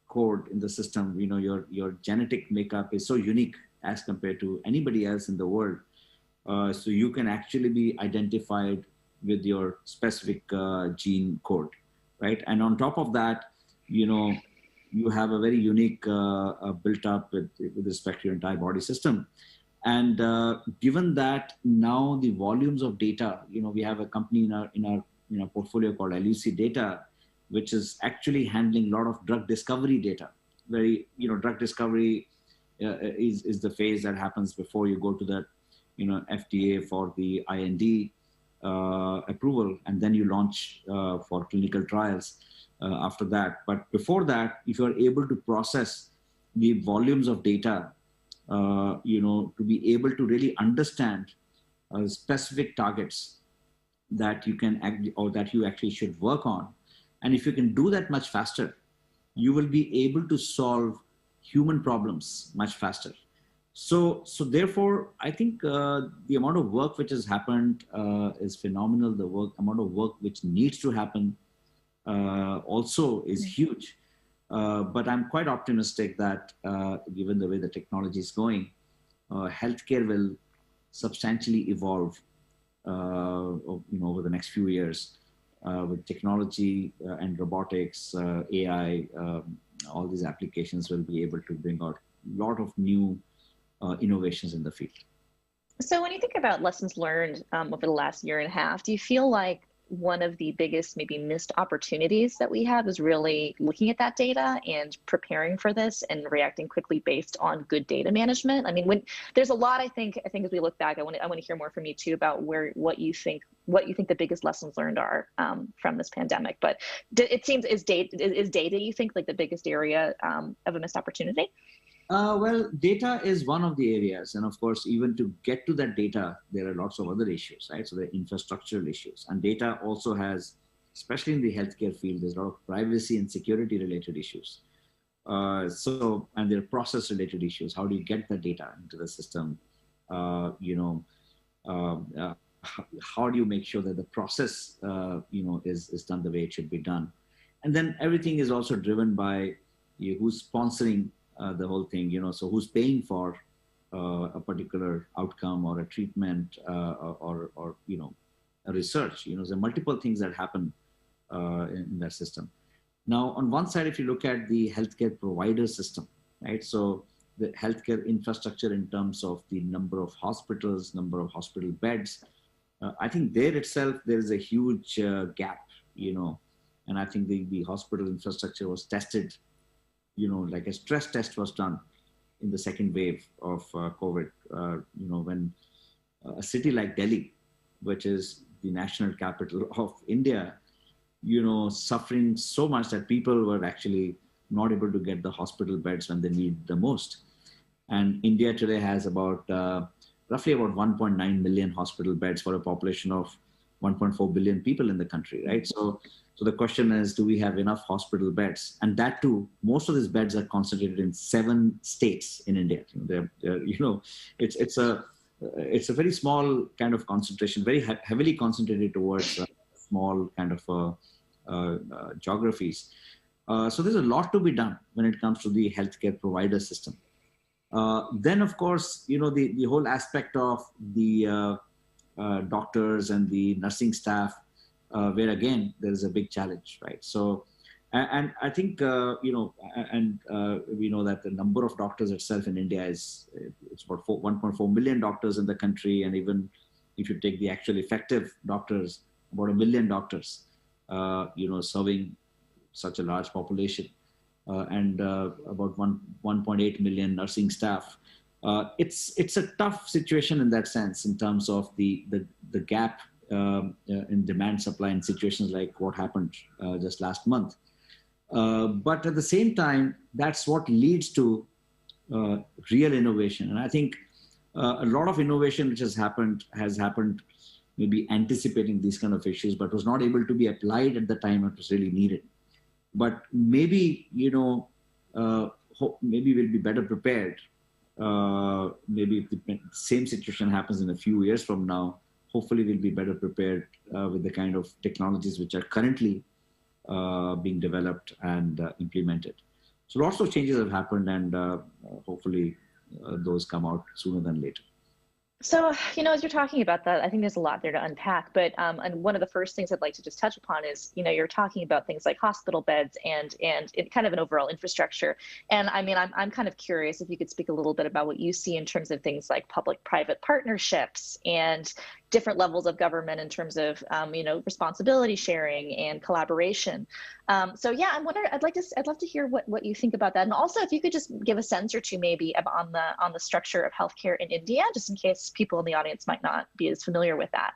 code in the system, your genetic makeup is so unique as compared to anybody else in the world. So you can actually be identified with your specific gene code, right? And on top of that, you have a very unique built up with respect to your entire body system. And given that now the volumes of data, we have a company in our portfolio called LUC Data, which is actually handling a lot of drug discovery data. Drug discovery is the phase that happens before you go to the FDA for the IND approval, and then you launch for clinical trials after that. But before that, if you're able to process the volumes of data, to be able to really understand specific targets that you can that you actually should work on, and if you can do that much faster, you will be able to solve human problems much faster. So therefore, I think the amount of work which has happened is phenomenal. The amount of work which needs to happen also is huge. But I'm quite optimistic that given the way the technology is going, healthcare will substantially evolve over the next few years with technology and robotics, AI. All these applications will be able to bring out a lot of new innovations in the field. So when you think about lessons learned over the last year and a half, do you feel like one of the biggest maybe missed opportunities that we have is really looking at that data and preparing for this and reacting quickly based on good data management? I mean, when there's a lot, I think as we look back, I want to hear more from you too about what you think the biggest lessons learned are from this pandemic. But it seems is data you think like the biggest area of a missed opportunity? Well, data is one of the areas. And of course, even to get to that data, there are lots of other issues, right? So there are infrastructural issues. And data also has, especially in the healthcare field, there's a lot of privacy and security related issues. And there are process related issues. How do you get the data into the system? How do you make sure that the process, is done the way it should be done? And then everything is also driven by who's sponsoring the whole thing, so who's paying for a particular outcome or a treatment or a research. There are multiple things that happen in that system. Now, on one side, if you look at the healthcare provider system, right? So the healthcare infrastructure in terms of the number of hospitals, number of hospital beds, I think there itself, there is a huge gap, and I think the hospital infrastructure was tested, like a stress test was done in the second wave of COVID, when a city like Delhi, which is the national capital of India, suffering so much that people were actually not able to get the hospital beds when they need the most. And India today has about roughly about 1.9 million hospital beds for a population of 1.4 billion people in the country, right? So the question is, do we have enough hospital beds? And that too, most of these beds are concentrated in 7 states in India. It's a very small kind of concentration, very heavily concentrated towards small kind of geographies. So there's a lot to be done when it comes to the healthcare provider system. Then, of course, the whole aspect of the doctors and the nursing staff, where again, there is a big challenge, right? So, and I think, we know that the number of doctors itself in India it's about 1.4 million doctors in the country. And even if you take the actual effective doctors, about 1 million doctors, serving such a large population, and about 1.8 million nursing staff. It's a tough situation in that sense, in terms of the gap in demand supply in situations like what happened just last month. But at the same time, that's what leads to real innovation. And I think a lot of innovation which has happened maybe anticipating these kind of issues, but was not able to be applied at the time it was really needed. But maybe, maybe we'll be better prepared. Maybe if the same situation happens in a few years from now, hopefully we'll be better prepared with the kind of technologies which are currently being developed and implemented. So lots of changes have happened, and hopefully those come out sooner than later. So, as you're talking about that, I think there's a lot there to unpack. But and one of the first things I'd like to just touch upon is, you're talking about things like hospital beds and kind of an overall infrastructure. And I mean, I'm kind of curious if you could speak a little bit about what you see in terms of things like public-private partnerships and different levels of government in terms of, responsibility sharing and collaboration. So yeah, I'm wondering, I'd love to hear what you think about that. And also if you could just give a sense or two maybe on the structure of healthcare in India, just in case people in the audience might not be as familiar with that.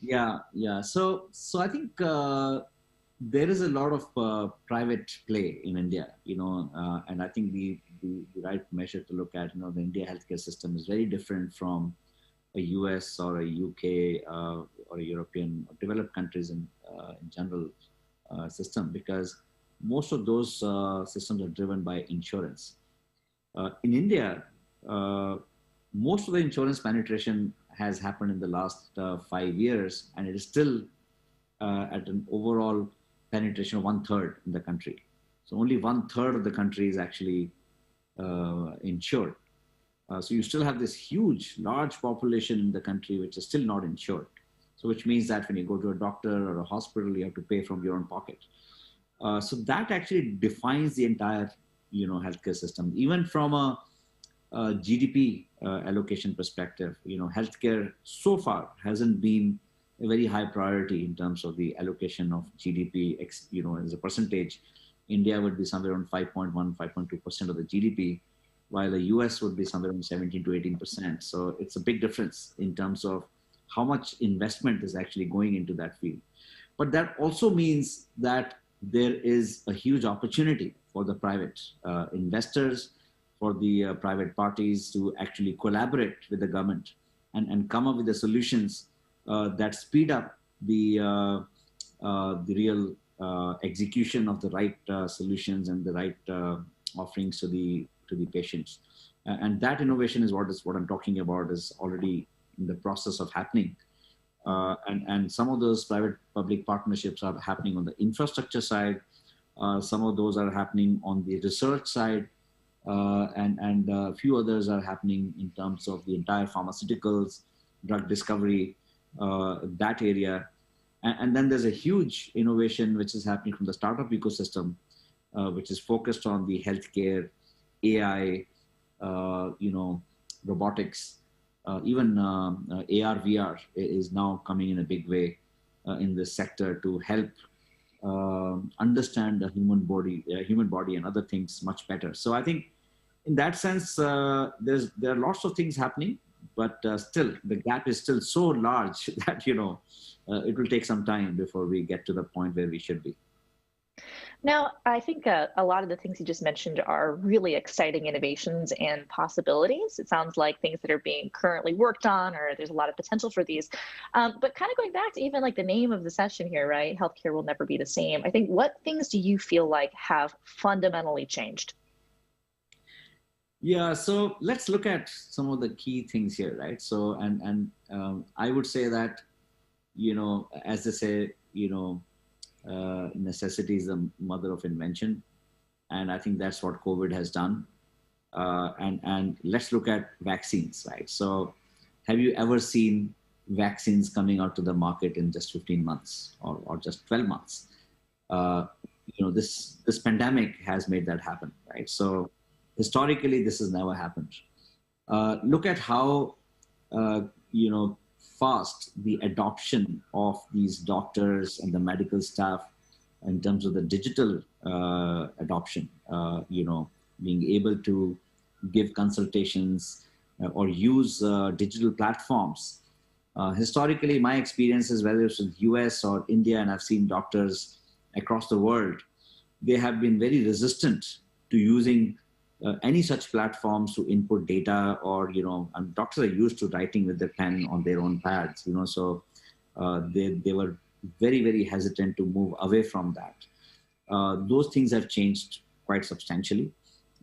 Yeah. So I think there is a lot of private play in India, and I think the right measure to look at, the India healthcare system is very different from a US or a UK or a European or developed countries in general system, because most of those systems are driven by insurance. In India, most of the insurance penetration has happened in the last 5 years, and it is still at an overall penetration of 1/3 in the country. So only 1/3 of the country is actually insured. So you still have this large population in the country which is still not insured. So which means that when you go to a doctor or a hospital, you have to pay from your own pocket. So that actually defines the entire, healthcare system. Even from a GDP allocation perspective, healthcare so far hasn't been a very high priority in terms of the allocation of GDP, as a percentage. India would be somewhere around 5.1, 5.2% of the GDP, while the US would be somewhere around 17 to 18%. So it's a big difference in terms of how much investment is actually going into that field. But that also means that there is a huge opportunity for the private investors, for the private parties to actually collaborate with the government and come up with the solutions that speed up the real execution of the right solutions and the right offerings to the patients. And that innovation is what I'm talking about, is already in the process of happening. And some of those private-public partnerships are happening on the infrastructure side, Some of those are happening on the research side, and a few others are happening in terms of the entire pharmaceuticals, drug discovery, that area. And then there's a huge innovation which is happening from the startup ecosystem, which is focused on the healthcare, AI, robotics, even AR, VR is now coming in a big way in this sector to help understand the human body and other things much better. So I think in that sense, there are lots of things happening, but still the gap is still so large that, it will take some time before we get to the point where we should be. Now, I think a lot of the things you just mentioned are really exciting innovations and possibilities. It sounds like things that are being currently worked on, or there's a lot of potential for these. But kind of going back to even like the name of the session here, right? Healthcare will never be the same. I think, what things do you feel like have fundamentally changed? Yeah, so let's look at some of the key things here, right? So, I would say that, as they say, necessity is the mother of invention. And I think that's what COVID has done. And let's look at vaccines, right? So have you ever seen vaccines coming out to the market in just 15 months or just 12 months? This pandemic has made that happen, right? So historically, this has never happened. Look at how, fast the adoption of these doctors and the medical staff in terms of the digital adoption, being able to give consultations or use digital platforms. Historically, my experiences, whether it's with US or India, and I've seen doctors across the world, they have been very resistant to using any such platforms to input data, or and doctors are used to writing with their pen on their own pads, so they were very, very hesitant to move away from that. Those things have changed quite substantially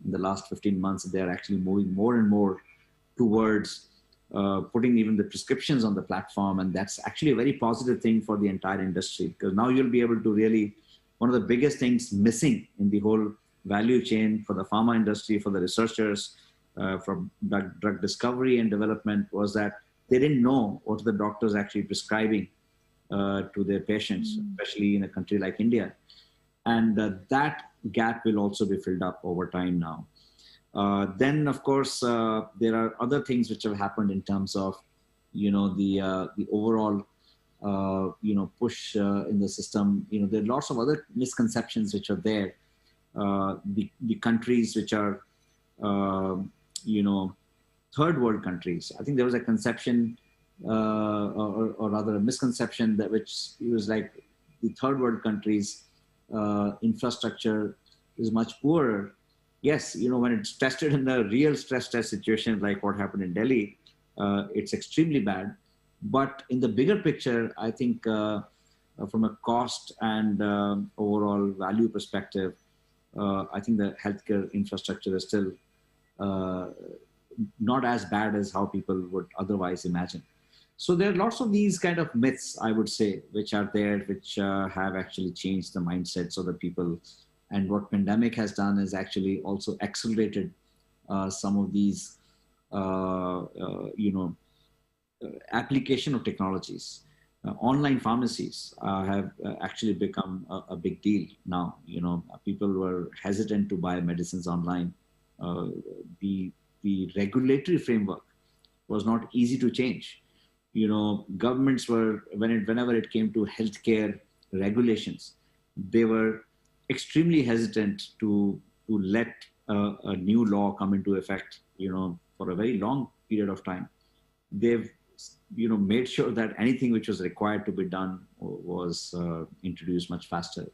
in the last 15 months. They are actually moving more and more towards putting even the prescriptions on the platform, and that's actually a very positive thing for the entire industry, because now you'll be able to really, one of the biggest things missing in the whole value chain for the pharma industry, for the researchers, from drug discovery and development, was that they didn't know what the doctors actually prescribing to their patients, especially in a country like India. And that gap will also be filled up over time now. Then, of course, there are other things which have happened in terms of, the overall, push in the system. There are lots of other misconceptions which are there. The countries which are, third world countries. I think there was a conception, or rather a misconception, that which was like the third world countries' infrastructure is much poorer. Yes, when it's tested in a real stress test situation like what happened in Delhi, it's extremely bad. But in the bigger picture, I think from a cost and overall value perspective, I think the healthcare infrastructure is still not as bad as how people would otherwise imagine. So there are lots of these kind of myths, I would say, which are there, which have actually changed the mindsets of the people. And what pandemic has done is actually also accelerated some of these, application of technologies. Online pharmacies have actually become a big deal now. People were hesitant to buy medicines online. The regulatory framework was not easy to change. Governments were, whenever it came to healthcare regulations, they were extremely hesitant to let a new law come into effect, for a very long period of time. They've made sure that anything which was required to be done was introduced much faster.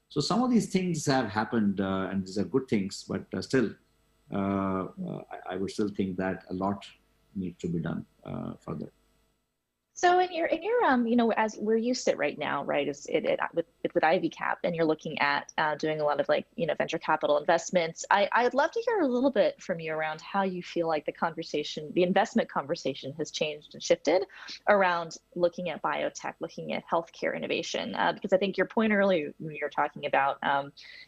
So some of these things have happened, and these are good things, but still, I would still think that a lot needs to be done further. So in your you know, as where you sit right now, right, is with Ivy Cap, and you're looking at doing a lot of, like, you know, venture capital investments. I'd love to hear a little bit from you around how you feel like the investment conversation has changed and shifted around looking at biotech, looking at healthcare innovation, because I think your point earlier when you were talking about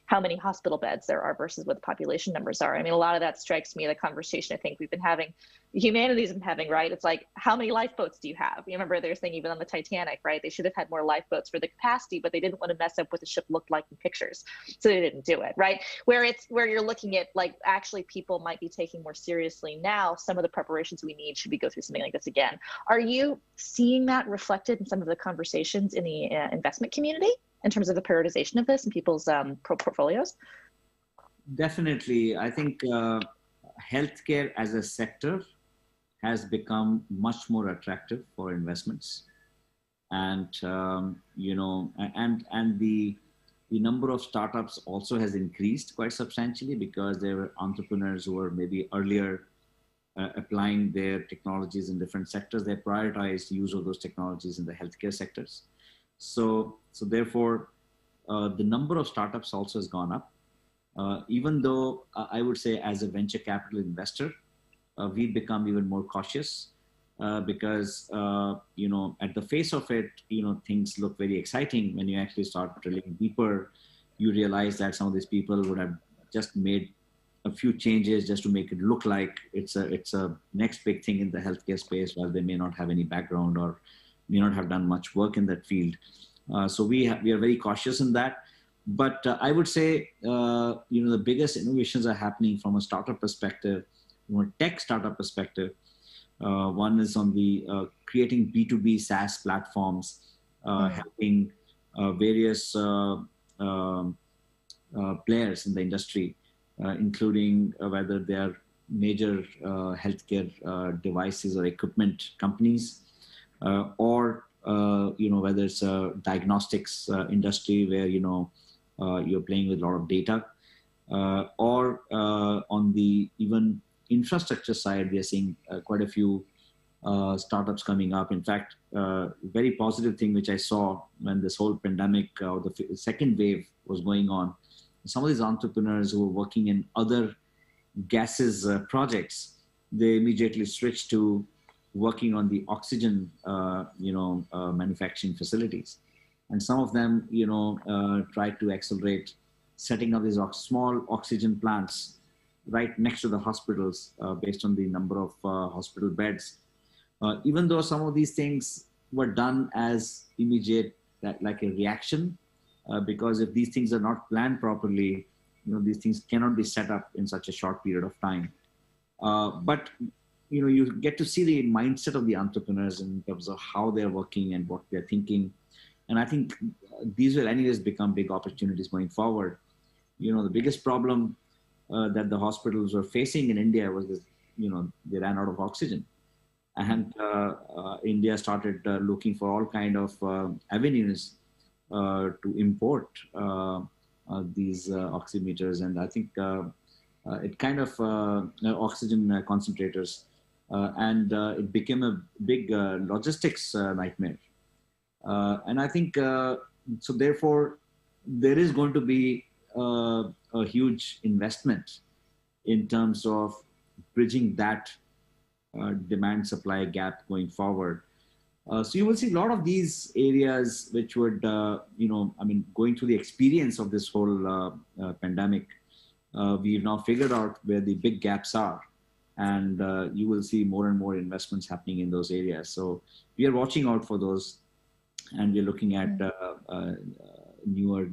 how many hospital beds there are versus what the population numbers are. I mean, a lot of that strikes me, the conversation I think we've been having, humanity's been having, right? It's like, how many lifeboats do you have? You remember there's thing even on the Titanic, right? They should have had more lifeboats for the capacity, but they didn't want to mess up what the ship looked like in pictures, so they didn't do it, right? Where you're looking at, like, actually people might be taking more seriously now some of the preparations we need should we go through something like this again. Are you seeing that reflected in some of the conversations in the investment community in terms of the prioritization of this in people's portfolios? Definitely. I think healthcare as a sector has become much more attractive for investments, and you know, and the number of startups also has increased quite substantially, because there were entrepreneurs who were maybe earlier applying their technologies in different sectors. They prioritized use of those technologies in the healthcare sectors. So therefore, the number of startups also has gone up. Even though I would say, as a venture capital investor, we've become even more cautious because, you know, at the face of it, you know, things look very exciting. When you actually start drilling deeper, you realize that some of these people would have just made a few changes just to make it look like it's a next big thing in the healthcare space, while they may not have any background or may not have done much work in that field. So we are very cautious in that. But I would say, you know, the biggest innovations are happening from a startup perspective, from a tech startup perspective. One is on the creating B2B SaaS platforms, helping various players in the industry, including whether they are major healthcare devices or equipment companies, or you know, whether it's a diagnostics industry where, you know, you're playing with a lot of data, or on the even infrastructure side, we are seeing quite a few startups coming up. In fact, very positive thing which I saw when this whole pandemic or the second wave was going on, some of these entrepreneurs who were working in other gases projects, they immediately switched to working on the oxygen, you know, manufacturing facilities. And some of them, you know, tried to accelerate setting up these small oxygen plants right next to the hospitals based on the number of hospital beds. Even though some of these things were done as immediate, like a reaction, because if these things are not planned properly, you know, these things cannot be set up in such a short period of time. But you know, you get to see the mindset of the entrepreneurs in terms of how they're working and what they're thinking. And I think these will anyways become big opportunities going forward. You know, the biggest problem that the hospitals were facing in India was this, you know, they ran out of oxygen. And India started looking for all kind of avenues to import these oximeters. And I think it kind of oxygen concentrators, and it became a big logistics nightmare. And I think, so therefore, there is going to be a huge investment in terms of bridging that demand supply gap going forward. So you will see a lot of these areas which would, you know, I mean, going through the experience of this whole pandemic, we've now figured out where the big gaps are, and you will see more and more investments happening in those areas. So we are watching out for those, and we're looking at newer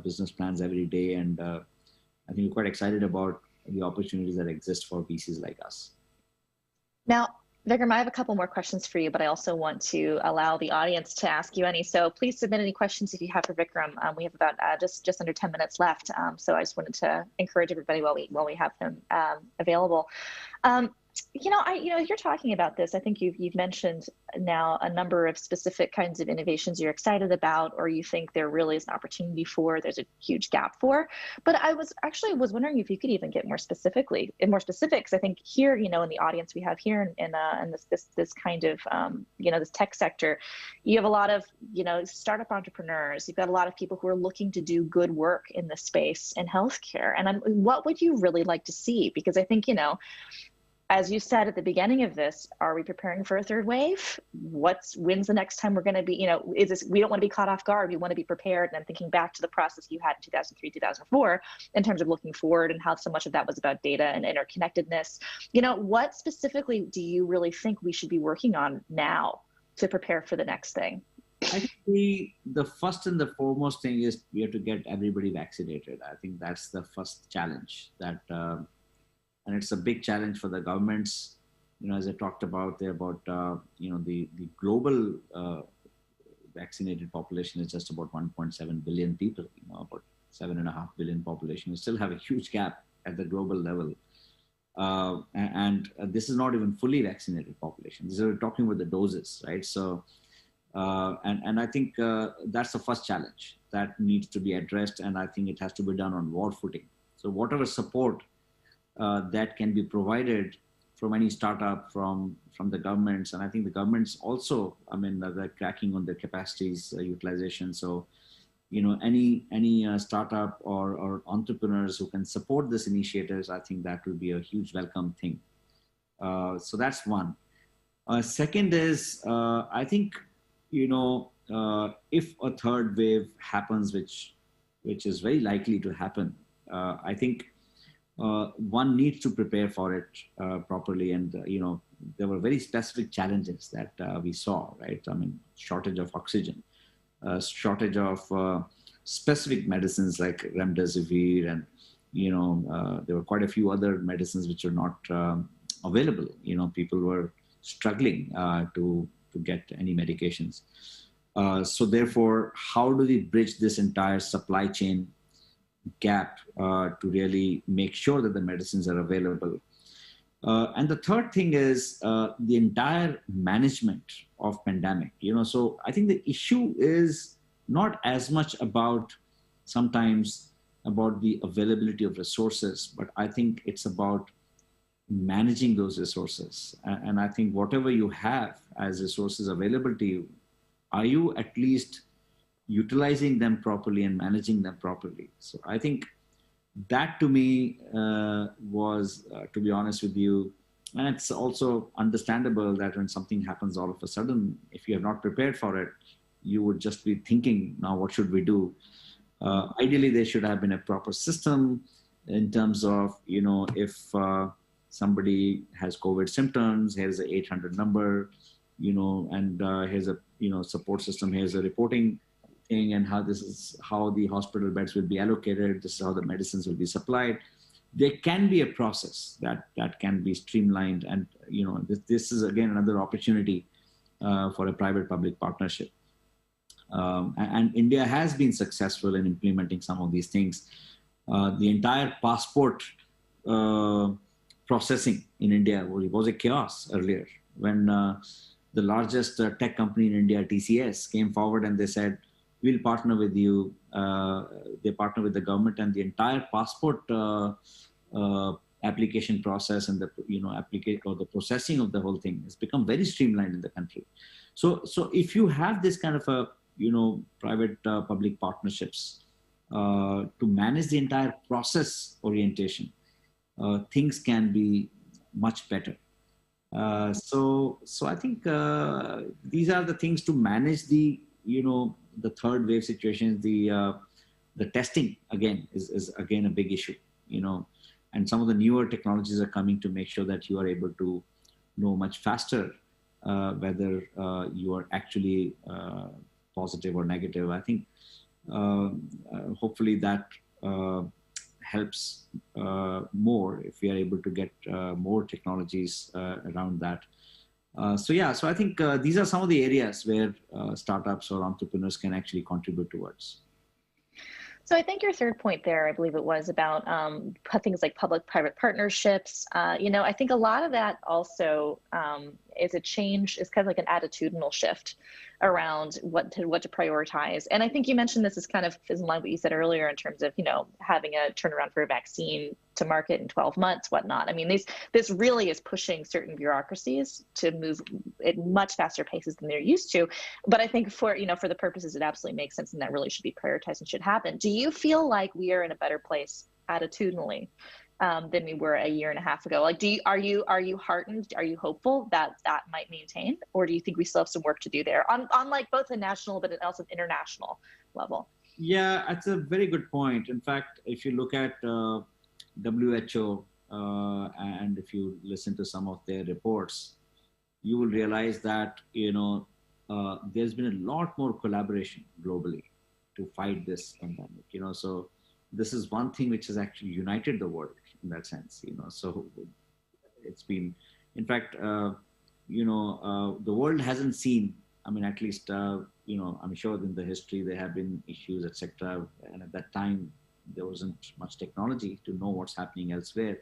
business plans every day. And I think we're quite excited about the opportunities that exist for VCs like us. Now, Vikram, I have a couple more questions for you, but I also want to allow the audience to ask you any. So please submit any questions if you have for Vikram. We have about just under 10 minutes left. So I just wanted to encourage everybody while we have him available. You're talking about this. I think you've mentioned now a number of specific kinds of innovations you're excited about, or you think there really is an opportunity for. There's a huge gap for. But I was wondering if you could even get more specific. Because I think here, in the audience we have here in this kind of this tech sector, you have a lot of startup entrepreneurs. You've got a lot of people who are looking to do good work in this space in healthcare. And what would you really like to see? Because I think as you said at the beginning of this, are we preparing for a third wave? When's the next time we're going to be, we don't want to be caught off guard. We want to be prepared. And I'm thinking back to the process you had in 2003, 2004, in terms of looking forward and how so much of that was about data and interconnectedness. What specifically do you really think we should be working on now to prepare for the next thing? I think the first and the foremost thing is we have to get everybody vaccinated. I think that's the first challenge and it's a big challenge for the governments. As I talked about there about, the global vaccinated population is just about 1.7 billion people, about 7.5 billion population. We still have a huge gap at the global level. And this is not even fully vaccinated population. These are talking about the doses, right? So, and I think that's the first challenge that needs to be addressed. And I think it has to be done on war footing. So whatever support that can be provided from any startup, from the governments. And I think the governments also, they're cracking on their capacities utilization. So, any startup or entrepreneurs who can support this initiatives, I think that will be a huge welcome thing. So that's one. Second is, I think, if a third wave happens, which is very likely to happen, I think one needs to prepare for it properly. And, there were very specific challenges that we saw, right? Shortage of oxygen, shortage of specific medicines like remdesivir, and, there were quite a few other medicines which are not available. People were struggling to get any medications. So therefore, how do we bridge this entire supply chain gap to really make sure that the medicines are available? And the third thing is the entire management of pandemic. So I think the issue is not as much about sometimes about the availability of resources, but I think it's about managing those resources. And I think whatever you have as resources available to you, are you at least utilizing them properly and managing them properly? So I think that to me was, to be honest with you, and it's also understandable that when something happens all of a sudden, if you have not prepared for it, you would just be thinking, now what should we do? Ideally, there should have been a proper system in terms of, if somebody has COVID symptoms, here's the 800 number, and here's a, support system, here's a reporting thing, and this is how the hospital beds will be allocated, this is how the medicines will be supplied. There can be a process that can be streamlined, and this is again another opportunity for a private-public partnership. And India has been successful in implementing some of these things. The entire passport processing in India was a chaos earlier when the largest tech company in India, TCS, came forward and they said, we'll partner with you. They partner with the government, and the entire passport application process and the the processing of the whole thing has become very streamlined in the country. So if you have this kind of a private public partnerships to manage the entire process orientation, things can be much better. So I think these are the things to manage the the third wave situation. The testing again is again a big issue, and some of the newer technologies are coming to make sure that you are able to know much faster whether you are actually positive or negative. I think hopefully that helps more if we are able to get more technologies around that. So I think these are some of the areas where startups or entrepreneurs can actually contribute towards. So I think your third point there, I believe it was about things like public-private partnerships. I think a lot of that also is a change, is kind of like an attitudinal shift around what to prioritize. And I think you mentioned this is kind of in line with what you said earlier in terms of, having a turnaround for a vaccine to market in 12 months, whatnot. I mean, this really is pushing certain bureaucracies to move at much faster paces than they're used to. But I think for the purposes, it absolutely makes sense, and that really should be prioritized and should happen. Do you feel like we are in a better place attitudinally than we were a year and a half ago? Like, are you heartened? Are you hopeful that that might maintain, or do you think we still have some work to do there on like both a national but also an international level? Yeah, that's a very good point. In fact, if you look at WHO and if you listen to some of their reports, you will realize that there's been a lot more collaboration globally to fight this pandemic. So this is one thing which has actually united the world in that sense. So it's been, in fact, the world hasn't seen. I mean, at least I'm sure in the history there have been issues, etc. And at that time, there wasn't much technology to know what's happening elsewhere.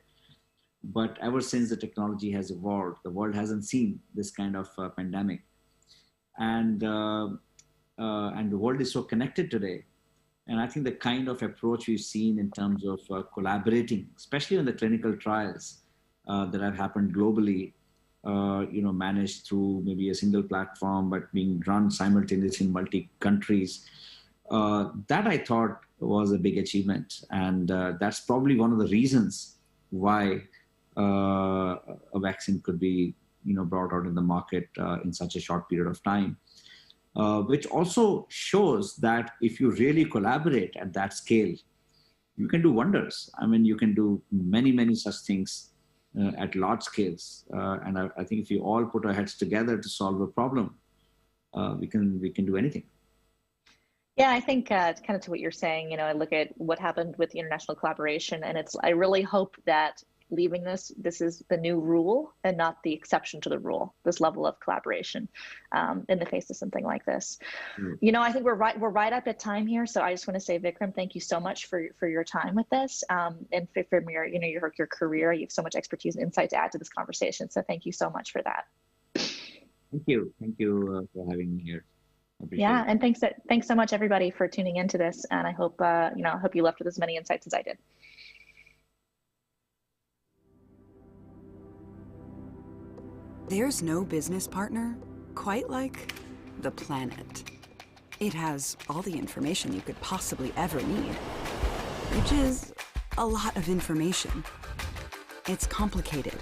But ever since the technology has evolved, the world hasn't seen this kind of pandemic, and the world is so connected today. And I think the kind of approach we've seen in terms of collaborating, especially on the clinical trials that have happened globally, managed through maybe a single platform, but being run simultaneously in multi countries, that I thought was a big achievement. And that's probably one of the reasons why a vaccine could be, brought out in the market in such a short period of time. Which also shows that if you really collaborate at that scale, you can do wonders. I mean, you can do many, many such things at large scales. And I think if we all put our heads together to solve a problem, we can do anything. Yeah, I think it's kind of to what you're saying. I look at what happened with the international collaboration, and I really hope that leaving this is the new rule and not the exception to the rule, this level of collaboration in the face of something like this. I think we're right up at time here. So I just want to say, Vikram, thank you so much for your time with this. And from your career, you have so much expertise and insight to add to this conversation. So thank you so much for that. Thank you for having me here. Yeah, and thanks so much everybody for tuning into this. And I hope I hope you left with as many insights as I did. There's no business partner quite like the planet. It has all the information you could possibly ever need, which is a lot of information. It's complicated,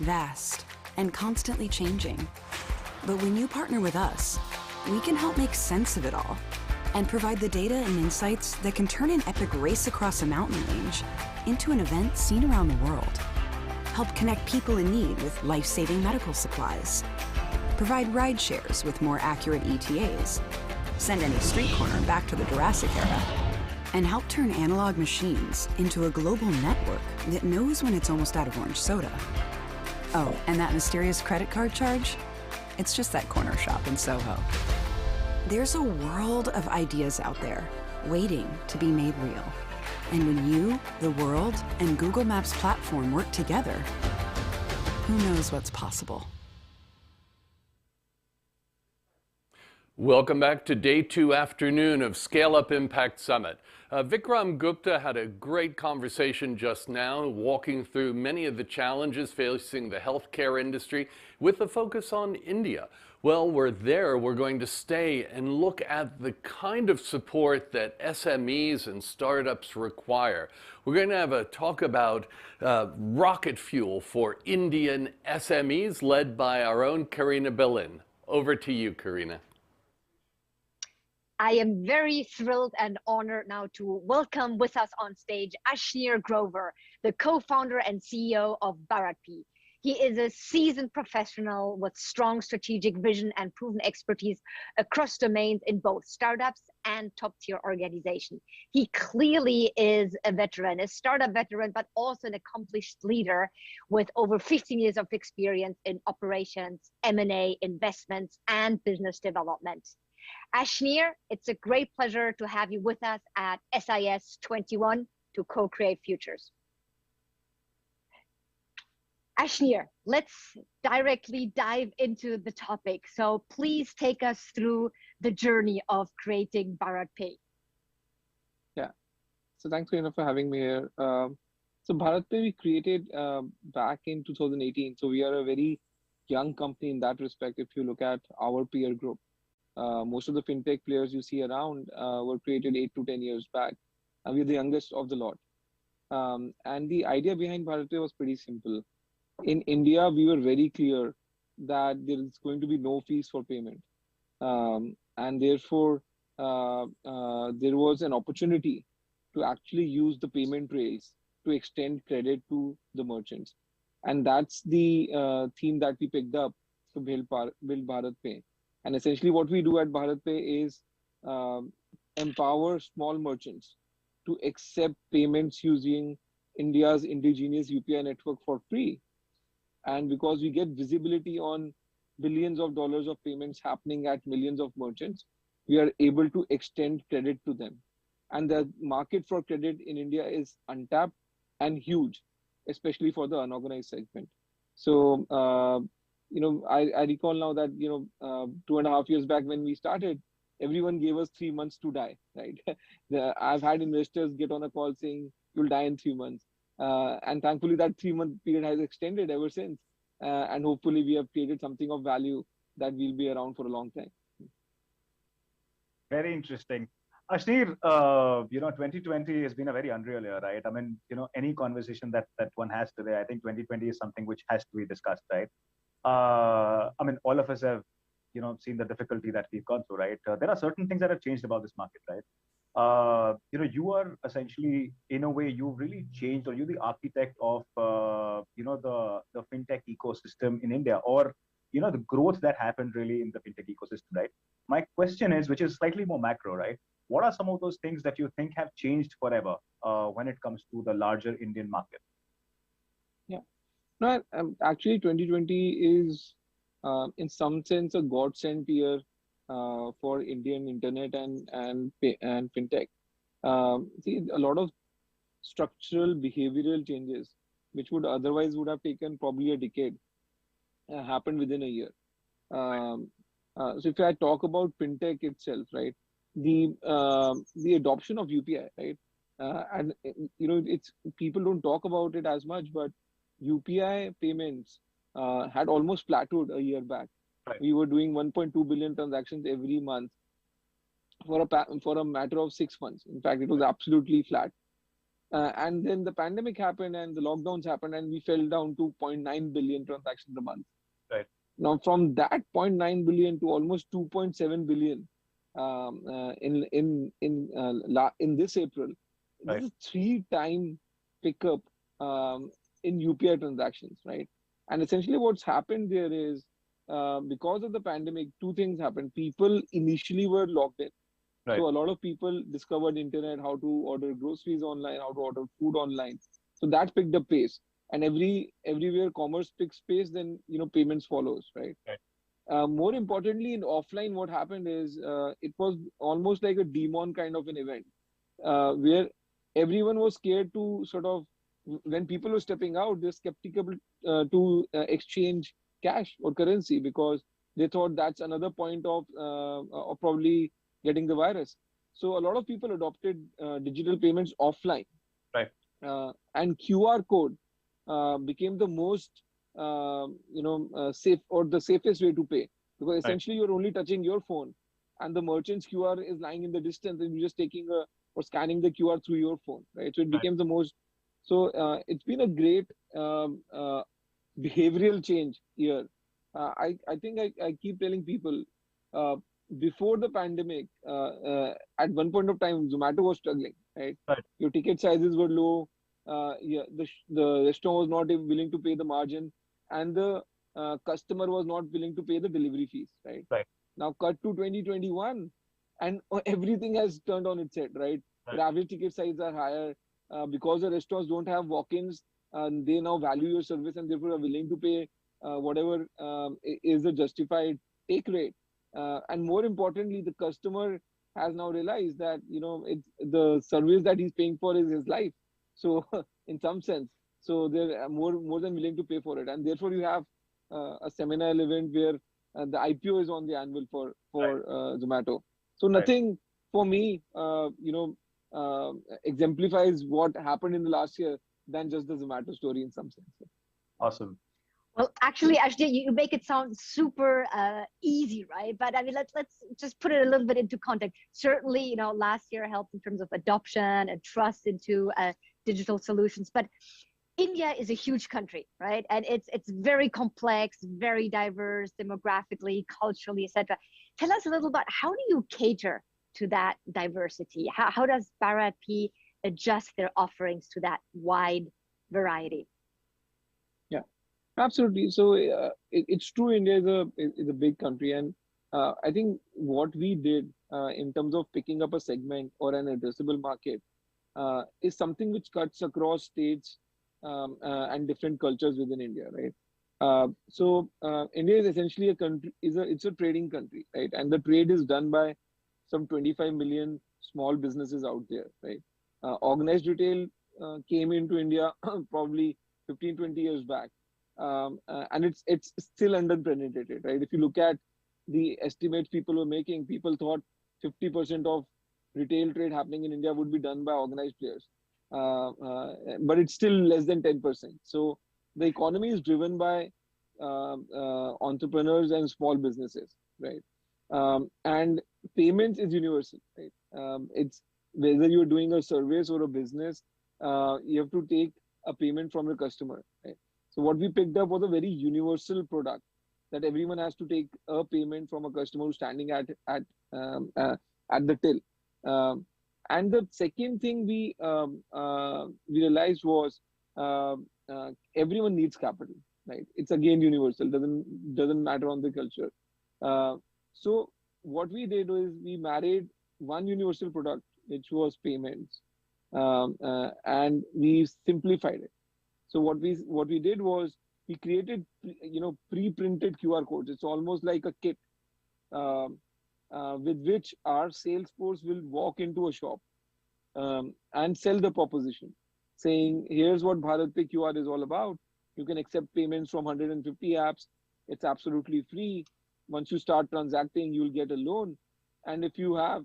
vast, and constantly changing. But when you partner with us, we can help make sense of it all and provide the data and insights that can turn an epic race across a mountain range into an event seen around the world. Help connect people in need with life-saving medical supplies. Provide ride shares with more accurate ETAs. Send any street corner back to the Jurassic era. And help turn analog machines into a global network that knows when it's almost out of orange soda. Oh, and that mysterious credit card charge? It's just that corner shop in Soho. There's a world of ideas out there waiting to be made real. And when you, the world, and Google Maps platform work together, who knows what's possible? Welcome back to day 2 afternoon of Scale Up Impact Summit. Vikram Gupta had a great conversation just now, walking through many of the challenges facing the healthcare industry with a focus on India. Well, we're going to stay and look at the kind of support that SMEs and startups require. We're going to have a talk about rocket fuel for Indian SMEs, led by our own Karina Bilin. Over to you, Karina. I am very thrilled and honored now to welcome with us on stage Ashnir Grover, the co-founder and CEO of Bharatpi. He is a seasoned professional with strong strategic vision and proven expertise across domains in both startups and top-tier organizations. He clearly is a veteran, a startup veteran, but also an accomplished leader with over 15 years of experience in operations, M&A, investments, and business development. Ashnir, it's a great pleasure to have you with us at SIS21 to co-create futures. Ashnir, let's directly dive into the topic. So please take us through the journey of creating BharatPe. Yeah, so thanks Reena for having me here. So BharatPe we created back in 2018. So we are a very young company in that respect. If you look at our peer group, most of the fintech players you see around were created 8 to 10 years back. And we're the youngest of the lot. And the idea behind BharatPe was pretty simple. In India, we were very clear that there is going to be no fees for payment. And therefore, there was an opportunity to actually use the payment rails to extend credit to the merchants. And that's the theme that we picked up to build BharatPe. And essentially what we do at BharatPe is empower small merchants to accept payments using India's indigenous UPI network for free. And because we get visibility on billions of dollars of payments happening at millions of merchants, we are able to extend credit to them. And the market for credit in India is untapped and huge, especially for the unorganized segment. So, I recall now that, 2.5 years back when we started, everyone gave us 3 months to die, right? I've had investors get on a call saying, you'll die in 3 months. And thankfully that 3-month period has extended ever since. And hopefully we have created something of value that will be around for a long time. Very interesting. Ashnir, 2020 has been a very unreal year, right? I mean, any conversation that one has today, I think 2020 is something which has to be discussed, right? I mean, all of us have, seen the difficulty that we've gone through, right? There are certain things that have changed about this market, right? You are essentially, in a way, you've really changed, or you're the architect of, the fintech ecosystem in India, or, the growth that happened really in the fintech ecosystem, right? My question is, which is slightly more macro, right? What are some of those things that you think have changed forever when it comes to the larger Indian market? Yeah, no, actually 2020 is, in some sense, a godsend year for Indian internet and fintech. See, a lot of structural behavioral changes, which would otherwise would have taken probably a decade, happened within a year. So if I talk about fintech itself, right, the adoption of UPI, right, and it's people don't talk about it as much, but UPI payments had almost plateaued a year back. Right. We were doing 1.2 billion transactions every month for a matter of 6 months. In fact, it was absolutely flat. And then the pandemic happened and the lockdowns happened, and we fell down to 0.9 billion transactions a month. Right. Now, from that 0.9 billion to almost 2.7 billion in this April, right. This is 3-time pickup in UPI transactions, right? And essentially, what's happened there is because of the pandemic, 2 things happened. People initially were locked in. Right. So a lot of people discovered internet, how to order groceries online, how to order food online. So that picked up pace. And everywhere commerce picks pace, then payments follows, right? Right. More importantly, in offline, what happened is it was almost like a demon kind of an event, where everyone was scared to sort of, when people were stepping out, they're skeptical to exchange cash or currency because they thought that's another point of probably getting the virus. So a lot of people adopted digital payments offline. Right. And QR code became the most safe or the safest way to pay, because essentially you're only touching your phone and the merchant's QR is lying in the distance and you're just taking or scanning the QR through your phone, right? So it became the most. So it's been a great behavioral change here. I think I keep telling people, before the pandemic, at one point of time, Zomato was struggling, right? Your ticket sizes were low. The restaurant was not willing to pay the margin, and the customer was not willing to pay the delivery fees, right? Now, cut to 2021, and everything has turned on its head, right? The average ticket size are higher because the restaurants don't have walk-ins. They now value your service and therefore are willing to pay whatever is the justified take rate. and more importantly, the customer has now realized that it's the service that he's paying for is his life. So in some sense, so they're more than willing to pay for it, and therefore you have a seminar event where the IPO is on the anvil for Zomato. So nothing for me, exemplifies what happened in the last year than just the Zomato story in some sense. Awesome. Well, actually, you make it sound super easy, right? But I mean, let's just put it a little bit into context. Certainly, last year helped in terms of adoption and trust into digital solutions. But India is a huge country, right? And it's very complex, very diverse, demographically, culturally, etc. Tell us a little about how do you cater to that diversity? How does Bharat P adjust their offerings to that wide variety? Yeah, absolutely. So it's true. India is a big country, and I think what we did in terms of picking up a segment or an addressable market is something which cuts across states and different cultures within India, right? So India is essentially a country. It's a trading country, right? And the trade is done by some 25 million small businesses out there, right? Organized retail came into India probably 15-20 years back, and it's still under-penetrated, right? If you look at the estimates people were making, people thought 50% of retail trade happening in India would be done by organized players, but it's still less than 10%. So the economy is driven by entrepreneurs and small businesses, right? And payments is universal, right? It's whether you're doing a service or a business, you have to take a payment from your customer, right? So what we picked up was a very universal product that everyone has to take a payment from a customer who's standing at the till. And the second thing we realized was everyone needs capital, right? It's again universal, doesn't matter on the culture. So what we did was we married one universal product, which was payments, and we simplified it. So what we did was we created pre-printed QR codes. It's almost like a kit with which our sales force will walk into a shop and sell the proposition, saying, here's what Bharat Pay QR is all about. You can accept payments from 150 apps. It's absolutely free. Once you start transacting, you'll get a loan. And if you have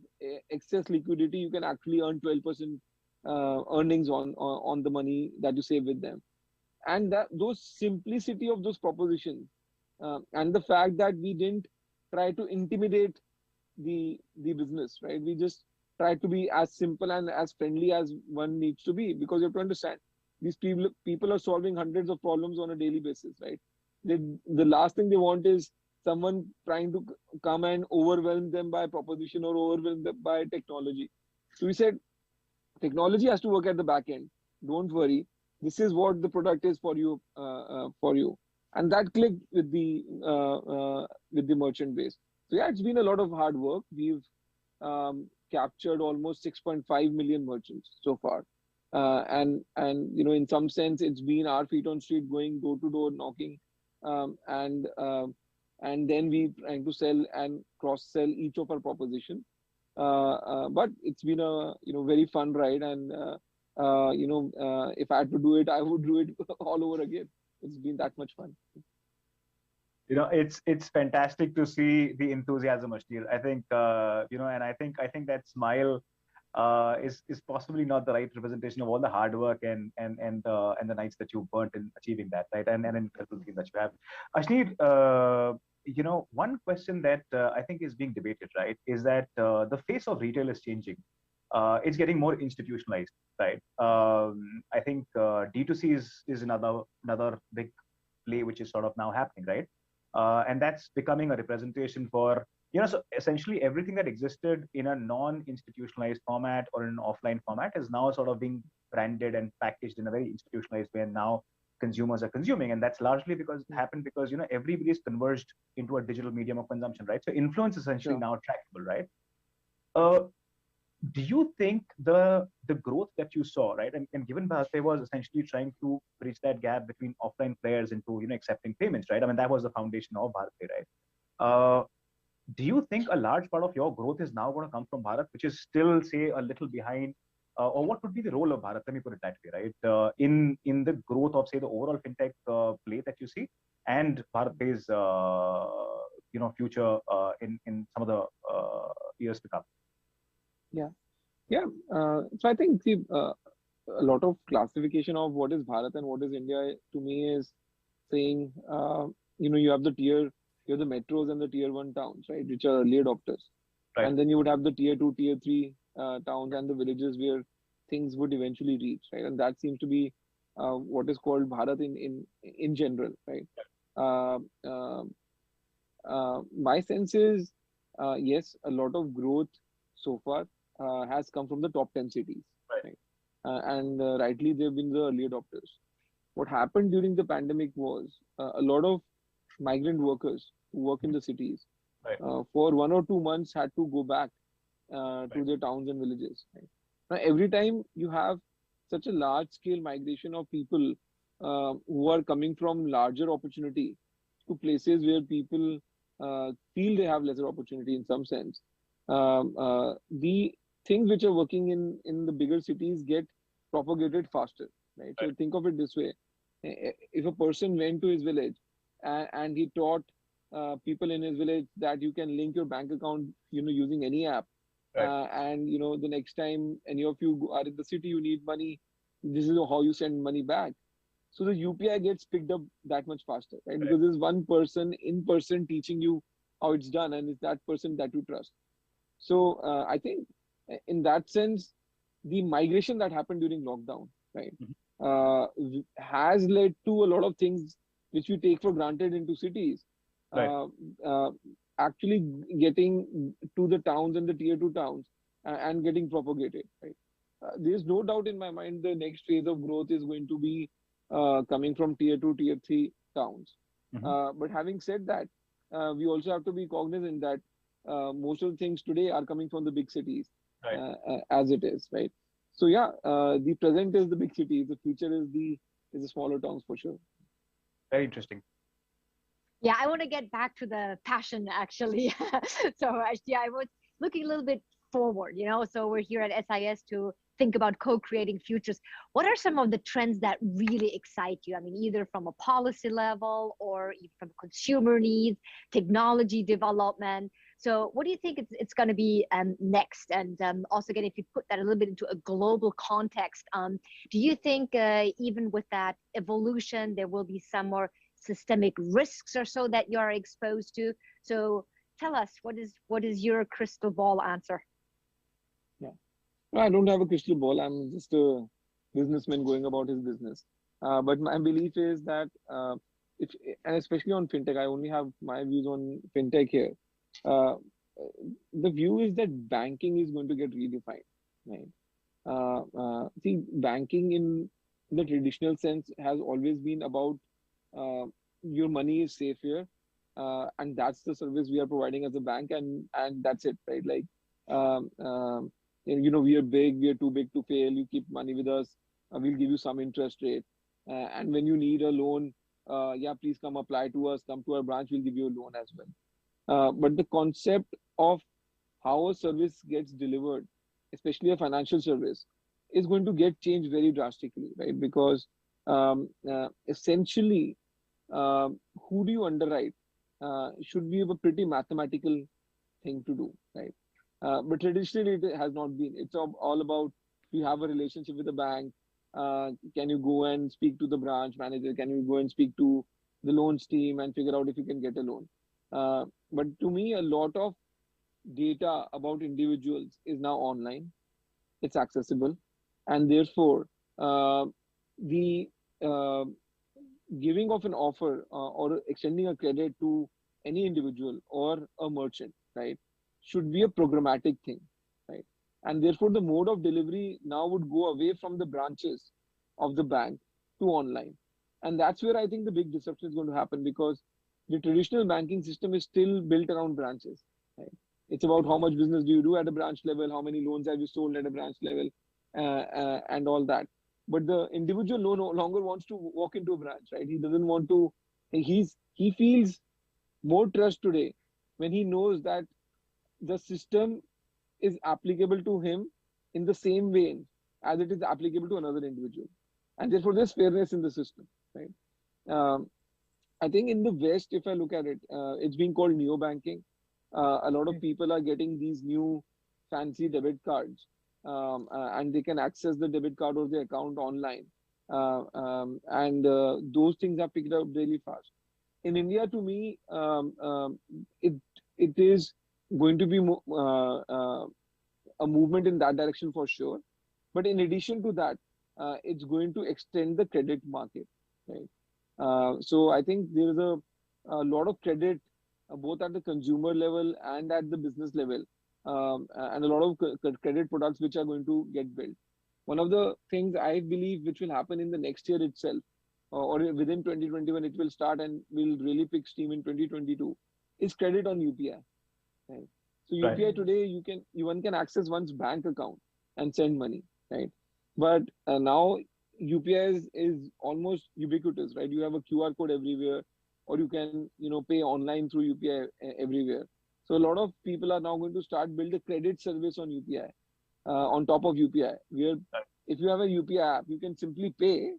excess liquidity, you can actually earn 12% earnings on the money that you save with them. And those simplicity of those propositions and the fact that we didn't try to intimidate the business, right? We just try to be as simple and as friendly as one needs to be, because you have to understand these people are solving hundreds of problems on a daily basis, right? The last thing they want is someone trying to come and overwhelm them by proposition or overwhelm them by technology. So we said, technology has to work at the back end. Don't worry. This is what the product is for you, and that clicked with the merchant base. So yeah, it's been a lot of hard work. We've captured almost 6.5 million merchants so far, and in some sense, it's been our feet on street, going door to door, knocking, and then we trying to sell and cross sell each of our proposition. But it's been a very fun ride, and if I had to do it, I would do it all over again. It's been that much fun. It's fantastic to see the enthusiasm, Ashneer. I think and I think that smile is possibly not the right representation of all the hard work and the nights that you burnt in achieving that, right? And incredible things that you have. Ashneer, one question that I think is being debated, right, is that the face of retail is changing. It's getting more institutionalized, right? I think D2C is another big play which is sort of now happening, right? And that's becoming a representation for, so essentially everything that existed in a non-institutionalized format or in an offline format is now sort of being branded and packaged in a very institutionalized way, and now consumers are consuming. And that's largely because it happened because, everybody's converged into a digital medium of consumption, right? So influence is essentially now trackable, right? Do you think the growth that you saw, right, and given Bharat Pay was essentially trying to bridge that gap between offline players into accepting payments, right? I mean, that was the foundation of Bharat Pay, right? do you think a large part of your growth is now going to come from Bharat, which is still, say, a little behind? Or what would be the role of Bharat? Let me put it that way, right? In the growth of, say, the overall fintech play that you see, and Bharat Pay's future in some of the years to come. Yeah, yeah. So I think a lot of classification of what is Bharat and what is India to me is saying, you have you have the metros and the tier one towns, right, which are early adopters. Right. And then you would have the tier two, tier three towns and the villages where things would eventually reach, right? And that seems to be what is called Bharat in general, right? My sense is, yes, a lot of growth so far has come from the top 10 cities, right? And rightly, they've been the early adopters. What happened during the pandemic was a lot of migrant workers who work in the cities for 1 or 2 months had to go back to their towns and villages. Right? Now, every time you have such a large scale migration of people who are coming from larger opportunity to places where people feel they have lesser opportunity in some sense, the things which are working in the bigger cities get propagated faster, right? So think of it this way. If a person went to his village and he taught people in his village that you can link your bank account, using any app, and the next time any of you are in the city, you need money, this is how you send money back. So the UPI gets picked up that much faster, right? Because there's one person in person teaching you how it's done, and it's that person that you trust. So I think in that sense, the migration that happened during lockdown, right, has led to a lot of things which we take for granted into cities, actually getting to the towns and the tier two towns and getting propagated, right? There's no doubt in my mind the next phase of growth is going to be coming from tier two, tier three towns. But having said that, we also have to be cognizant that most of the things today are coming from the big cities, as it is, right? So yeah, the present is the big cities, the future is the smaller towns for sure. Very interesting. Yeah, I want to get back to the passion actually. So actually, I was looking a little bit forward, so we're here at SIS to think about co-creating futures. What are some of the trends that really excite you? I mean, either from a policy level or from consumer needs, technology development. So what do you think it's going to be next? And also, again, if you put that a little bit into a global context, do you think even with that evolution, there will be some more systemic risks or so that you are exposed to? So tell us, what is your crystal ball answer? Yeah, no, I don't have a crystal ball. I'm just a businessman going about his business. But my belief is that, and especially on fintech, I only have my views on fintech here. The view is that banking is going to get redefined, right? See, banking in the traditional sense has always been about your money is safe here, and that's the service we are providing as a bank, and that's it, right? Like, we are big, we are too big to fail. You keep money with us, we'll give you some interest rate, and when you need a loan, please come apply to us, come to our branch, we'll give you a loan as well. But the concept of how a service gets delivered, especially a financial service, is going to get changed very drastically, right? Because essentially, who do you underwrite should be a pretty mathematical thing to do, right? But traditionally, it has not been. It's all about, you have a relationship with the bank. Can you go and speak to the branch manager? Can you go and speak to the loans team and figure out if you can get a loan? But to me, a lot of data about individuals is now online. It's accessible. And therefore, the giving of an offer or extending a credit to any individual or a merchant, right, should be a programmatic thing, right? And therefore, the mode of delivery now would go away from the branches of the bank to online. And that's where I think the big disruption is going to happen, because the traditional banking system is still built around branches, right? It's about how much business do you do at a branch level, how many loans have you sold at a branch level, and all that. But the individual no longer wants to walk into a branch, right? He doesn't want to. He feels more trust today when he knows that the system is applicable to him in the same way as it is applicable to another individual, and therefore there's fairness in the system, right? I think in the West, if I look at it, it's being called neo-banking. A lot of people are getting these new fancy debit cards, and they can access the debit card or the account online. And those things are picked up really fast. In India, to me, it is going to be a movement in that direction for sure. But in addition to that, it's going to extend the credit market, right? So I think there is a lot of credit both at the consumer level and at the business level, and a lot of credit products which are going to get built. One of the things I believe which will happen in the next year itself, or within 2021, it will start and will really pick steam in 2022, is credit on UPI. Right? So UPI today, one can access one's bank account and send money, right? But now UPI is almost ubiquitous, right? You have a QR code everywhere, or you can pay online through UPI everywhere. So a lot of people are now going to start build a credit service on UPI, on top of UPI, where if you have a UPI app, you can simply pay,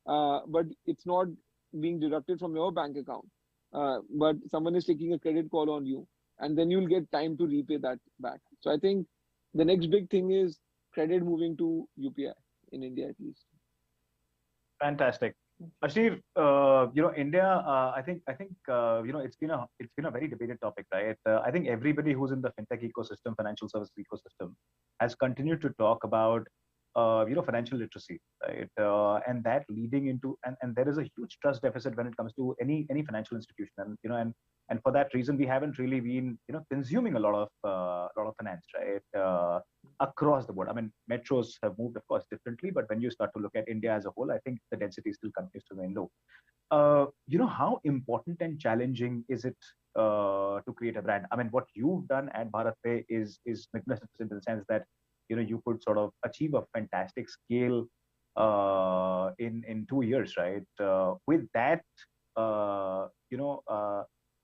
but it's not being deducted from your bank account. But someone is taking a credit call on you, and then you'll get time to repay that back. So I think the next big thing is credit moving to UPI in India, at least. Fantastic. Ashir, India, I think it's been a very debated topic, right? I think everybody who's in the fintech ecosystem, financial service ecosystem, has continued to talk about financial literacy, right? And that leading into and there is a huge trust deficit when it comes to any financial institution, and for that reason we haven't really been consuming a lot of finance, right? Across the board. I mean, metros have moved, of course, differently, but when you start to look at India as a whole, I think the density still continues to remain low. How important and challenging is it to create a brand? I mean, what you've done at BharatPe is magnificent in the sense that you could sort of achieve a fantastic scale in 2 years, right? With that,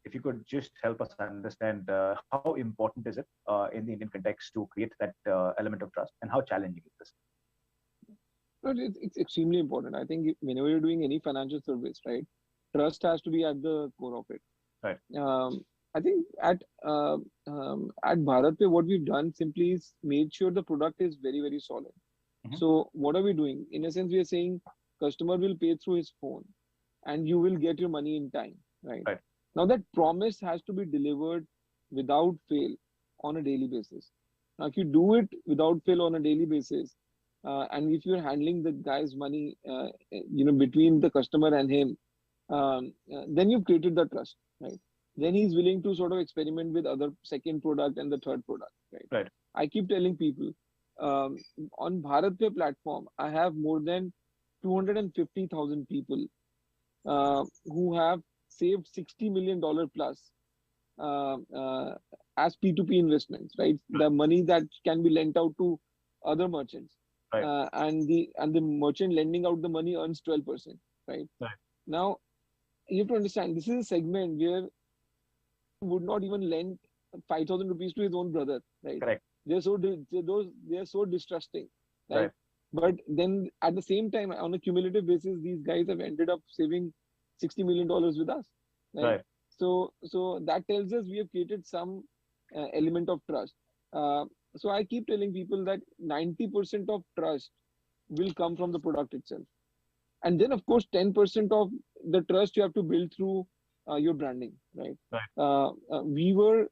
if you could just help us understand how important is it in the Indian context to create that element of trust, and how challenging is this? But it's extremely important. I think whenever you're doing any financial service, right, trust has to be at the core of it. Right. I think at BharatPe, what we've done simply is made sure the product is very, very solid. Mm-hmm. So what are we doing? In a sense, we are saying customer will pay through his phone, and you will get your money in time, right? Right. Now that promise has to be delivered without fail on a daily basis. Now, if you do it without fail on a daily basis, and if you're handling the guy's money, between the customer and him, then you've created the trust, right? Then he's willing to sort of experiment with other second product and the third product, right? Right. I keep telling people, on BharatPe platform, I have more than 250,000 people who have saved $60 million plus as P2P investments, right? The money that can be lent out to other merchants, right? And the merchant lending out the money earns 12%, right? Right. Now, you have to understand, this is a segment where would not even lend 5,000 rupees to his own brother, right? Correct. They are so distrusting, right? Right? But then at the same time, on a cumulative basis, these guys have ended up saving $60 million with us, right? Right. So that tells us we have created some element of trust. So I keep telling people that 90% of trust will come from the product itself. And then, of course, 10% of the trust you have to build through your branding, right? Right. We were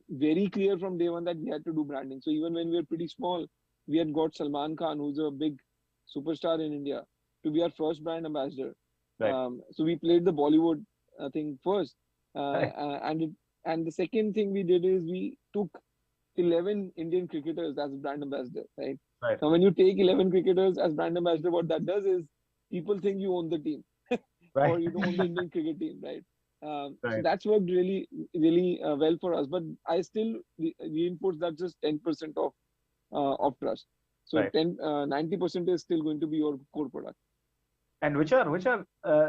very clear from day one that we had to do branding. So even when we were pretty small, we had got Salman Khan, who's a big superstar in India, to be our first brand ambassador. Right. So we played the Bollywood thing first. Right. And the second thing we did is we took 11 Indian cricketers as brand ambassador, right? Right. Now, when you take 11 cricketers as brand ambassador, what that does is people think you own the team, right? Or you own the Indian cricket team, right? Right. So that's worked really, really well for us. But I still reinforce that just 10% of trust. So right. 90% is still going to be your core product. And which are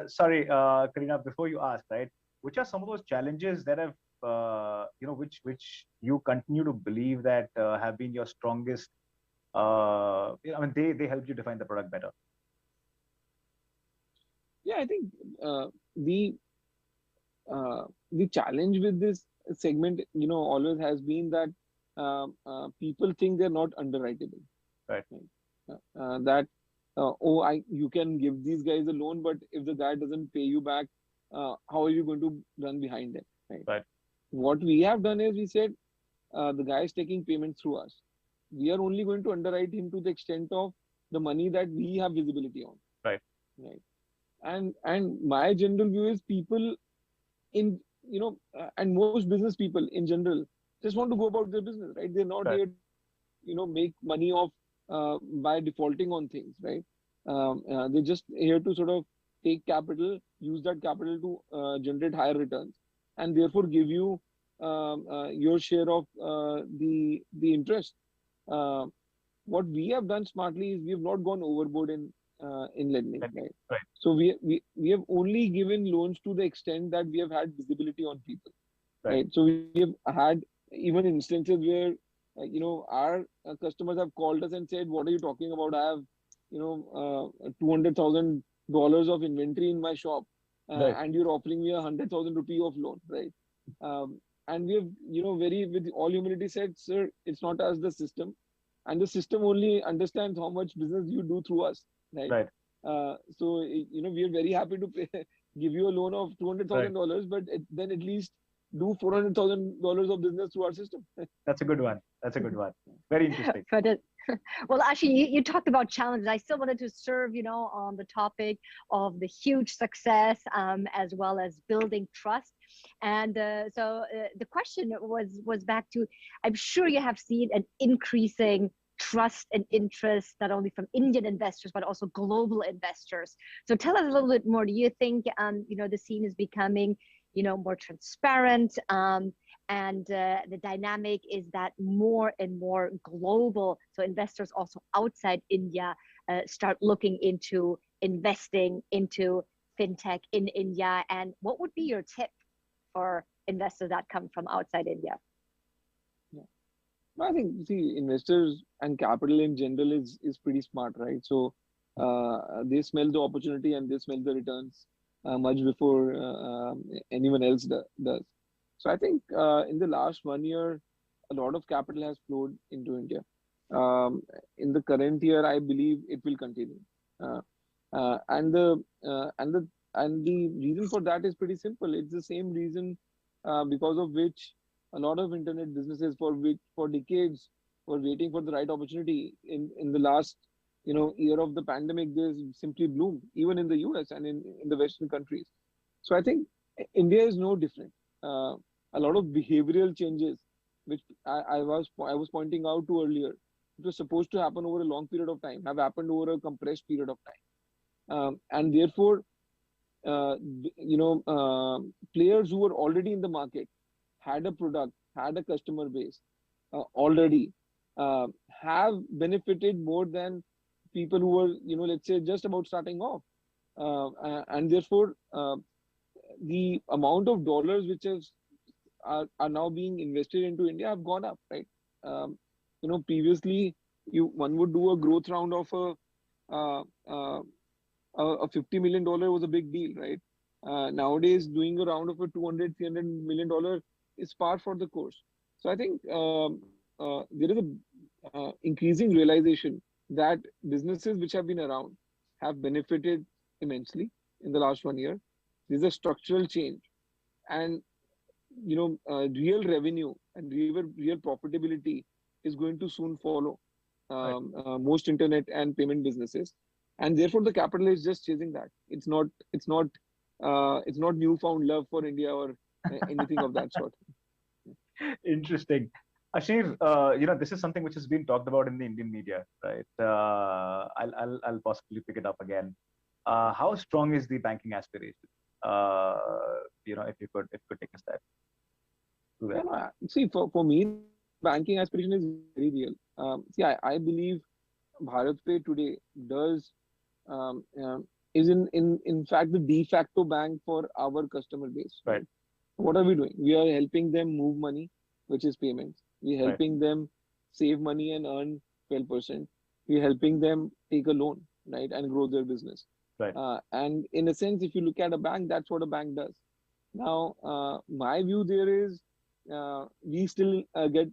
sorry, Karina, before you ask, right? Which are some of those challenges that have which you continue to believe that have been your strongest. They help you define the product better. Yeah, I think the challenge with this segment, always has been that people think they're not underwritable. Right. You can give these guys a loan, but if the guy doesn't pay you back, how are you going to run behind them? Right. What we have done is we said the guy is taking payment through us. We are only going to underwrite him to the extent of the money that we have visibility on. Right. And my general view is people in and most business people in general just want to go about their business, right? They're not here make money off by defaulting on things, right? They're just here to sort of take capital, use that capital to generate higher returns, and therefore give you your share of the interest. What we have done smartly is we have not gone overboard in lending, right? So we have only given loans to the extent that we have had visibility on people, right? So we have had even instances where our customers have called us and said, "What are you talking about? I have $200,000 of inventory in my shop, and you're offering me 100,000 rupee of loan," right? And we have very with all humility said, "Sir, it's not us, the system, and the system only understands how much business you do through us." Right. So we are very happy to give you a loan of $200,000, but then at least do $400,000 of business through our system. That's a good one. That's a good one. Very interesting. Well, actually, you talked about challenges. I still wanted to serve, on the topic of the huge success, as well as building trust. And so the question was back to, I'm sure you have seen an increasing trust and interest, not only from Indian investors, but also global investors. So tell us a little bit more. Do you think, the scene is becoming, more transparent? And the dynamic is that more and more global, so investors also outside India start looking into investing into fintech in India. And what would be your tip for investors that come from outside India? I think, investors and capital in general is pretty smart, right? So they smell the opportunity and they smell the returns much before anyone else does. So I think in the last 1 year, a lot of capital has flowed into India. In the current year, I believe it will continue. And the reason for that is pretty simple. It's the same reason because of which a lot of internet businesses for decades were waiting for the right opportunity. In the last year of the pandemic, they simply bloomed, even in the US and in the Western countries. So I think India is no different. A lot of behavioral changes, which I was pointing out to earlier, it was supposed to happen over a long period of time, have happened over a compressed period of time. And therefore, players who were already in the market, had a product, had a customer base already, have benefited more than people who were, let's say, just about starting off. And therefore, the amount of dollars which are now being invested into India have gone up, right? Previously, one would do a growth round of a $50 million was a big deal, right? Nowadays, doing a round of a $200, $300 million is par for the course. So I think there is a increasing realization that businesses which have been around have benefited immensely in the last 1 year. There's a structural change, and real revenue and real profitability is going to soon follow most internet and payment businesses, and therefore the capital is just chasing that. It's not newfound love for India or anything of that sort. Interesting. Ashir, this is something which has been talked about in the Indian media, right? I'll possibly pick it up again. How strong is the banking aspiration? If you could take a step. See, for me, banking aspiration is very real. I believe BharatPe today is in fact the de facto bank for our customer base. Right. What are we doing? We are helping them move money, which is payments. We're helping them save money and earn 12%. We're helping them take a loan, right, and grow their business. Right. And in a sense, if you look at a bank, that's what a bank does. Now, my view there is we still get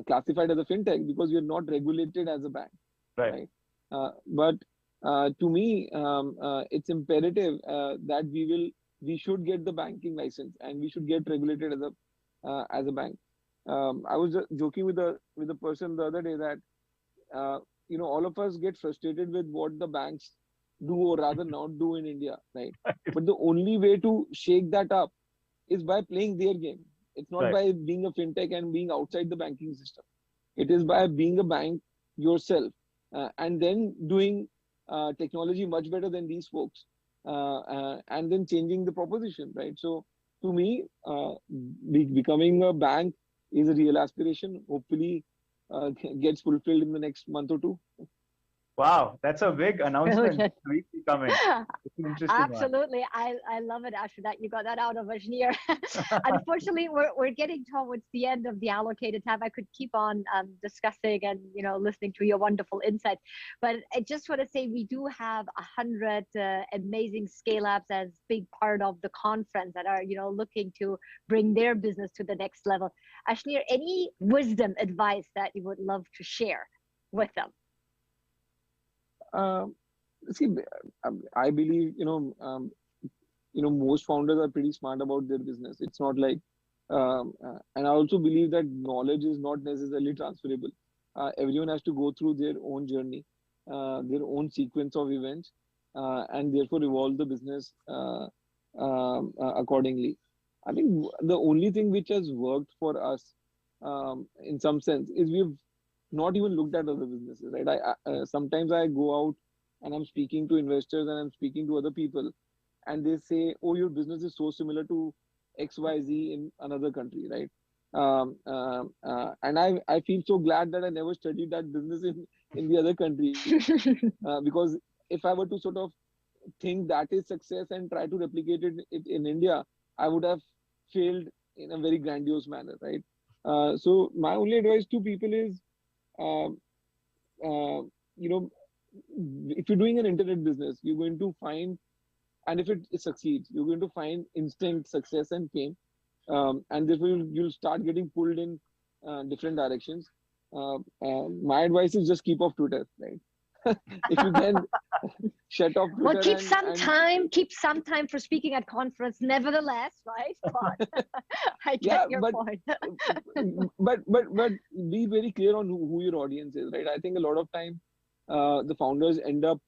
classified as a fintech because we are not regulated as a bank. Right. But to me, it's imperative that we should get the banking license and we should get regulated as a bank. I was just joking with a person the other day that all of us get frustrated with what the banks do or rather not do in India, right? But the only way to shake that up is by playing their game. It's not by being a fintech and being outside the banking system. It is by being a bank yourself and then doing technology much better than these folks and then changing the proposition, right? So to me, becoming a bank is a real aspiration. Hopefully gets fulfilled in the next month or two. Wow, that's a big announcement coming. Absolutely. I love it, Ashu, that you got that out of Ajner. Unfortunately, we're getting towards the end of the allocated time. I could keep on discussing and listening to your wonderful insights. But I just want to say we do have 100 amazing scale-ups as big part of the conference that are looking to bring their business to the next level. Ajner, any wisdom, advice that you would love to share with them? See, I believe most founders are pretty smart about their business. It's not like, and I also believe that knowledge is not necessarily transferable. Everyone has to go through their own journey, their own sequence of events, and therefore evolve the business accordingly. I think the only thing which has worked for us, in some sense, is we've not even looked at other businesses, right? Sometimes I go out and I'm speaking to investors and I'm speaking to other people, and they say, "Oh, your business is so similar to XYZ in another country," right? And I feel so glad that I never studied that business in the other country because if I were to sort of think that is success and try to replicate it in India, I would have failed in a very grandiose manner, right? So my only advice to people is, if you're doing an internet business, you're going to find, and if it succeeds, you're going to find instant success and fame, and therefore you'll start getting pulled in different directions. My advice is just keep off Twitter, right? If you can shut off Twitter. Well, keep some time for speaking at conference, nevertheless, right? But I get your point. but be very clear on who your audience is, right? I think a lot of time the founders end up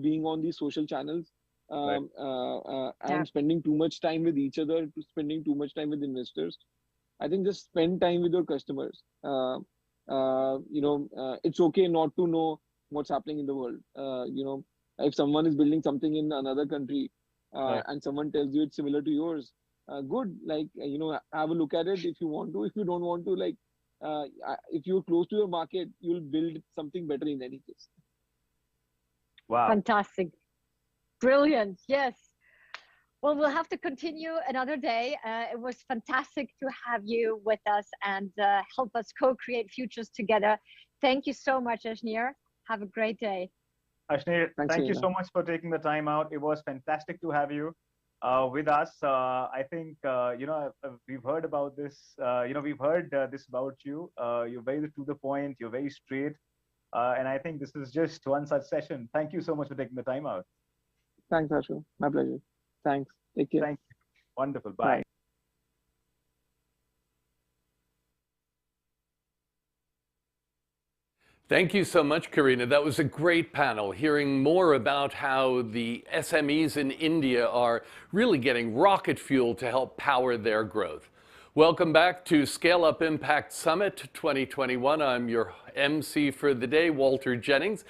being on these social channels and spending too much time with each other, spending too much time with investors. I think just spend time with your customers. It's okay not to know what's happening in the world. If someone is building something in another country and someone tells you it's similar to yours, good. Have a look at it if you want to. If you don't want to, if you're close to your market, you'll build something better in any case. Wow. Fantastic. Brilliant. Yes. Well, we'll have to continue another day. It was fantastic to have you with us and help us co-create futures together. Thank you so much, Ajner. Have a great day. Ajner, thank you so much for taking the time out. It was fantastic to have you with us. I think, we've heard about this. We've heard this about you. You're very to the point. You're very straight. And I think this is just one such session. Thank you so much for taking the time out. Thanks, Ashu. My pleasure. Thanks. Take care. Thank you. Wonderful. Bye. Thank you so much, Karina. That was a great panel, hearing more about how the SMEs in India are really getting rocket fuel to help power their growth. Welcome back to Scale Up Impact Summit 2021. I'm your MC for the day, Walter Jennings.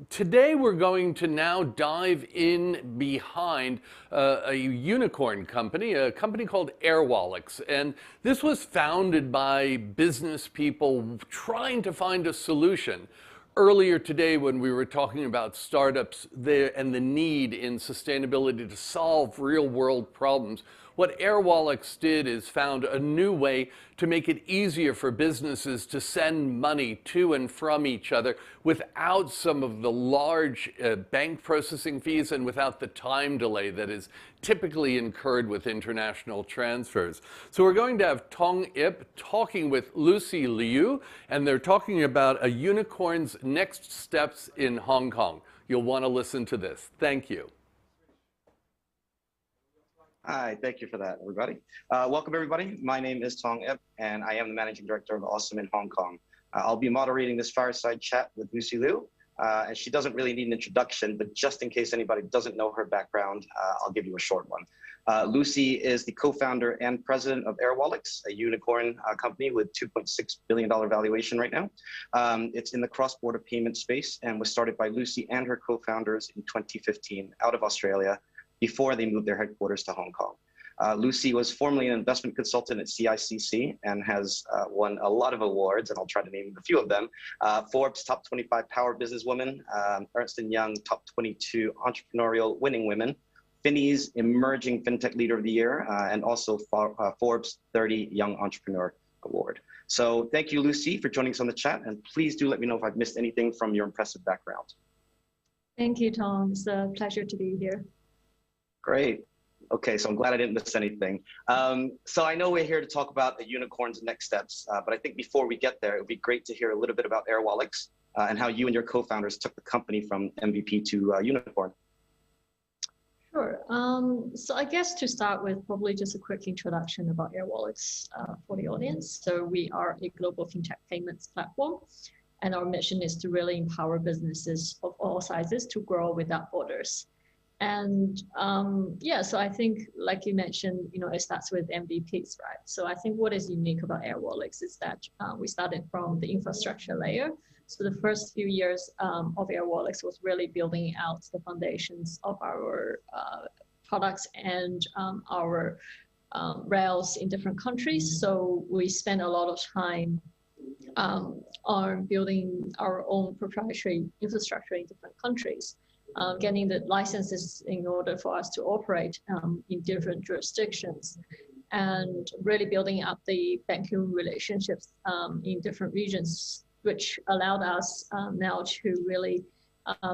Today we're going to now dive in behind a unicorn company, a company called Airwallex. And this was founded by business people trying to find a solution earlier today when we were talking about startups there and the need in sustainability to solve real-world problems, what Airwallex did is found a new way to make it easier for businesses to send money to and from each other without some of the large bank processing fees and without the time delay that is typically incurred with international transfers. So we're going to have Tong Ip talking with Lucy Liu, and they're talking about a unicorn's next steps in Hong Kong. You'll want to listen to this. Thank you. Hi, thank you for that, everybody. Welcome, everybody. My name is Tong Ip, and I am the Managing Director of Awesome in Hong Kong. I'll be moderating this fireside chat with Lucy Liu, and she doesn't really need an introduction, but just in case anybody doesn't know her background, I'll give you a short one. Lucy is the co-founder and president of Airwallex, a unicorn company with $2.6 billion valuation right now. It's in the cross-border payment space and was started by Lucy and her co-founders in 2015 out of Australia, before they moved their headquarters to Hong Kong. Lucy was formerly an investment consultant at CICC and has won a lot of awards, and I'll try to name a few of them. Forbes Top 25 Power Businesswoman, Ernst & Young Top 22 Entrepreneurial Winning Women, Finney's Emerging FinTech Leader of the Year, and also Forbes 30 Young Entrepreneur Award. So thank you, Lucy, for joining us on the chat, and please do let me know if I've missed anything from your impressive background. Thank you, Tom. It's a pleasure to be here. Great. Okay, so I'm glad I didn't miss anything. So I know we're here to talk about the unicorn's next steps, but I think before we get there, it would be great to hear a little bit about Airwallex and how you and your co-founders took the company from MVP to unicorn. Sure. So I guess to start with, probably just a quick introduction about Airwallex for the audience. So we are a global fintech payments platform, and our mission is to really empower businesses of all sizes to grow without borders. And yeah, so I think, like you mentioned, it starts with MVPs, right? So I think what is unique about Airwallex is that we started from the infrastructure layer. So the first few years of Airwallex was really building out the foundations of our products and our rails in different countries. So we spent a lot of time on building our own proprietary infrastructure in different countries. Getting the licenses in order for us to operate in different jurisdictions, and really building up the banking relationships in different regions, which allowed us now to really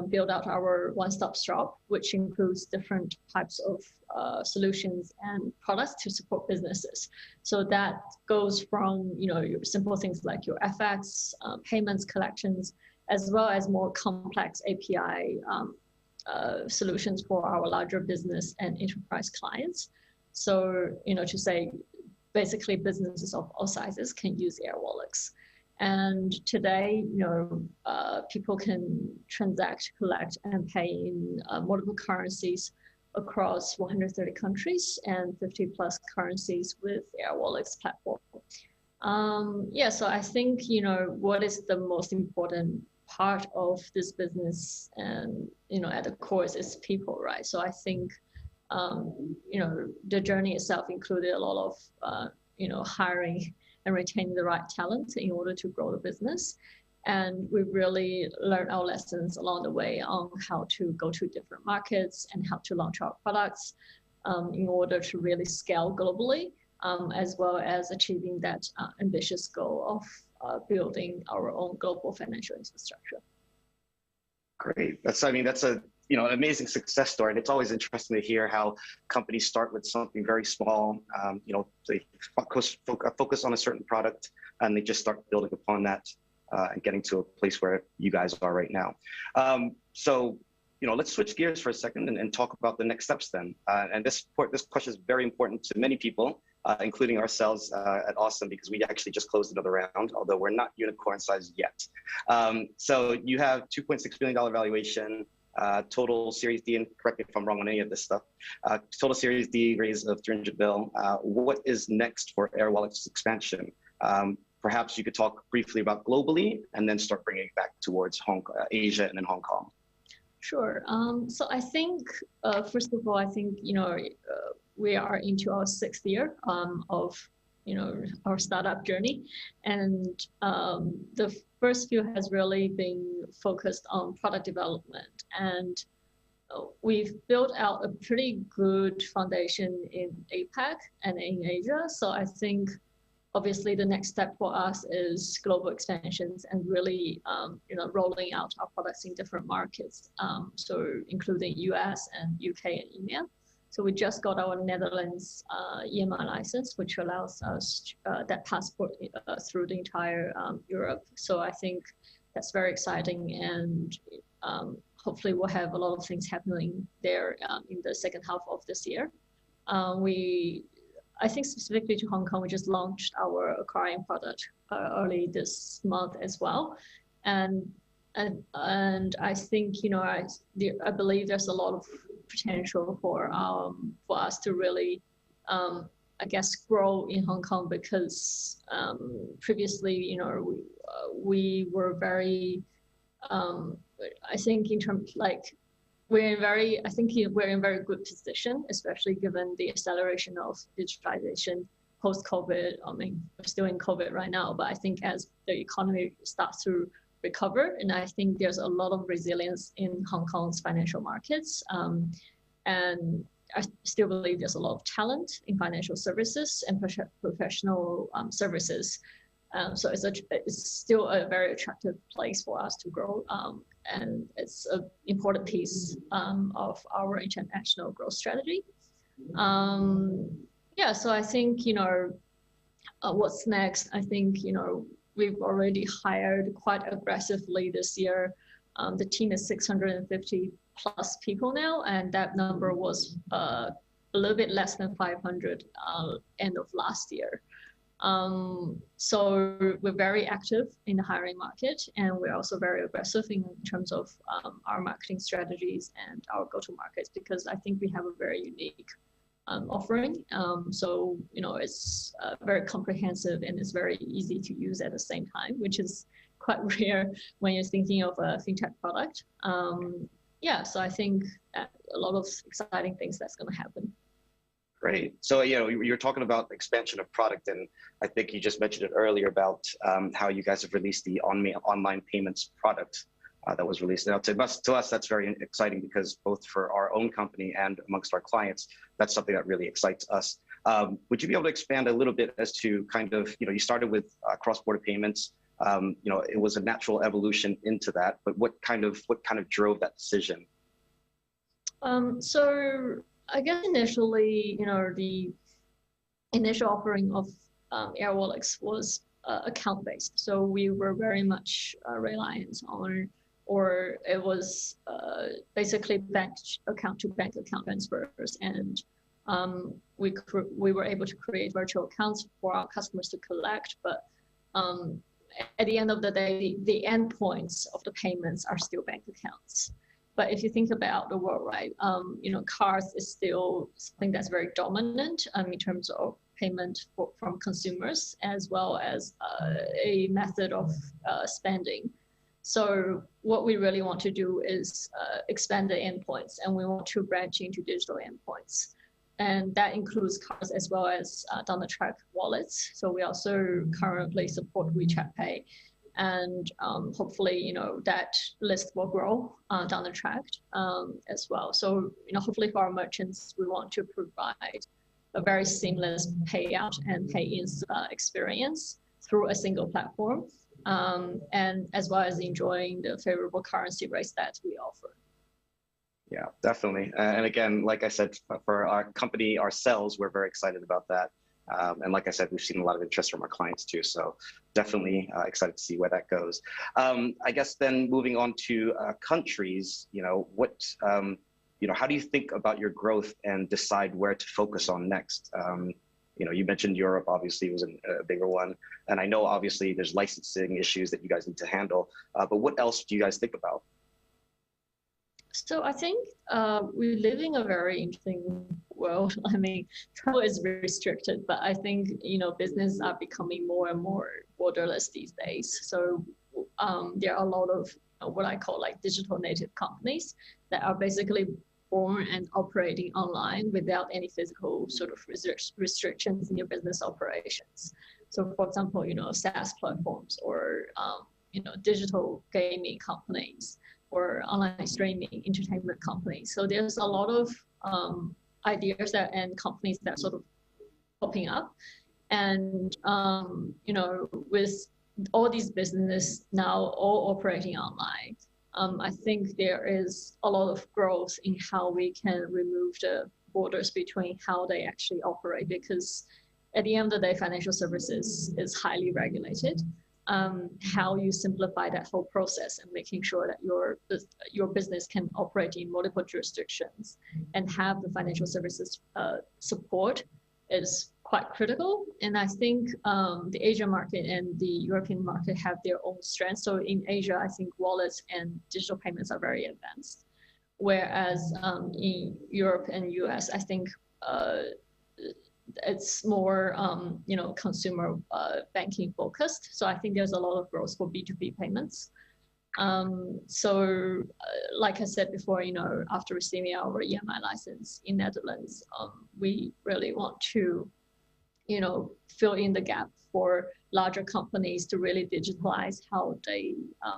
build out our one-stop shop, which includes different types of solutions and products to support businesses. So that goes from your simple things like your FX, payments, collections, as well as more complex API solutions for our larger business and enterprise clients. So, to say, basically businesses of all sizes can use Airwallex. And today, people can transact, collect, and pay in multiple currencies across 130 countries and 50 plus currencies with Airwallex platform. Yeah, so I think, what is the most important part of this business, and at the core is people, right? So I think the journey itself included a lot of hiring and retaining the right talent in order to grow the business, and we really learned our lessons along the way on how to go to different markets and how to launch our products in order to really scale globally, as well as achieving that ambitious goal of building our own global financial infrastructure. Great. That's a an amazing success story, and it's always interesting to hear how companies start with something very small. They focus on a certain product, and they just start building upon that and getting to a place where you guys are right now. So let's switch gears for a second and talk about the next steps then. And this question is very important to many people, including ourselves at Awesome, because we actually just closed another round, although we're not unicorn sized yet. So you have $2.6 billion valuation, total Series D, and correct me if I'm wrong on any of this stuff, total Series D raise of 300 mil. What is next for Airwallex's expansion? Perhaps you could talk briefly about globally and then start bringing it back towards Asia and then Hong Kong. Sure. So I think, first of all, I think, we are into our 6th year of our startup journey. And the first few has really been focused on product development. And we've built out a pretty good foundation in APAC and in Asia. So I think obviously the next step for us is global expansions and really rolling out our products in different markets. So including US and UK and EMEA. So we just got our Netherlands EMI license, which allows us that passport through the entire Europe. So I think that's very exciting, and hopefully we'll have a lot of things happening there in the second half of this year. I think specifically to Hong Kong, we just launched our acquiring product early this month as well. And I think, I believe there's a lot of potential for us to really, I guess, grow in Hong Kong, because previously, we were very, I think in terms we're in very good position, especially given the acceleration of digitalization post-COVID. I mean, we're still in COVID right now, but I think as the economy starts to recover, and I think there's a lot of resilience in Hong Kong's financial markets. And I still believe there's a lot of talent in financial services and professional services. So it's still a very attractive place for us to grow. And it's an important piece of our international growth strategy. So I think, what's next? I think, we've already hired quite aggressively this year. The team is 650 plus people now, and that number was a little bit less than 500 end of last year. So we're very active in the hiring market, and we're also very aggressive in terms of our marketing strategies and our go-to-markets, because I think we have a very unique offering. So, it's very comprehensive and it's very easy to use at the same time, which is quite rare when you're thinking of a fintech product. So I think a lot of exciting things that's going to happen. Great. So, you're talking about expansion of product, and I think you just mentioned it earlier about how you guys have released the online payments product that was released. Now, to us, that's very exciting, because both for our own company and amongst our clients, that's something that really excites us. Would you be able to expand a little bit as to kind of, you started with cross-border payments. It was a natural evolution into that, but what kind of drove that decision? So I guess initially, the initial offering of Air Wallets was account-based. So we were very much reliant on, or it was basically bank account to bank account transfers. And we were able to create virtual accounts for our customers to collect. But at the end of the day, the endpoints of the payments are still bank accounts. But if you think about the world, right, cards is still something that's very dominant in terms of payment from consumers, as well as a method of spending. So what we really want to do is expand the endpoints, and we want to branch into digital endpoints. And that includes cards as well as down the track wallets. So we also currently support WeChat Pay. And hopefully, that list will grow down the track as well. So, hopefully for our merchants, we want to provide a very seamless payout and pay-in experience through a single platform, and as well as enjoying the favorable currency rates that we offer. Yeah, definitely. And again, like I said, for our company ourselves, we're very excited about that. And like I said, we've seen a lot of interest from our clients too. So definitely excited to see where that goes. I guess then moving on to countries, how do you think about your growth and decide where to focus on next? You mentioned Europe obviously was a bigger one. And I know obviously there's licensing issues that you guys need to handle, but what else do you guys think about? So I think we live in a very interesting world. I mean, travel is restricted, but I think, business are becoming more and more borderless these days. So there are a lot of what I call like digital native companies that are basically platform and operating online without any physical sort of restrictions in your business operations. So for example, SaaS platforms or, digital gaming companies or online streaming entertainment companies. So there's a lot of ideas and companies that sort of popping up. And, with all these businesses now all operating online, I think there is a lot of growth in how we can remove the borders between how they actually operate, because at the end of the day, financial services is highly regulated. How you simplify that whole process and making sure that your business can operate in multiple jurisdictions and have the financial services support is quite critical. And I think the Asian market and the European market have their own strengths. So in Asia, I think wallets and digital payments are very advanced. Whereas in Europe and US, I think it's more, consumer banking focused. So I think there's a lot of growth for B2B payments. So like I said before, after receiving our EMI license in Netherlands, we really want to, fill in the gap for larger companies to really digitalize how they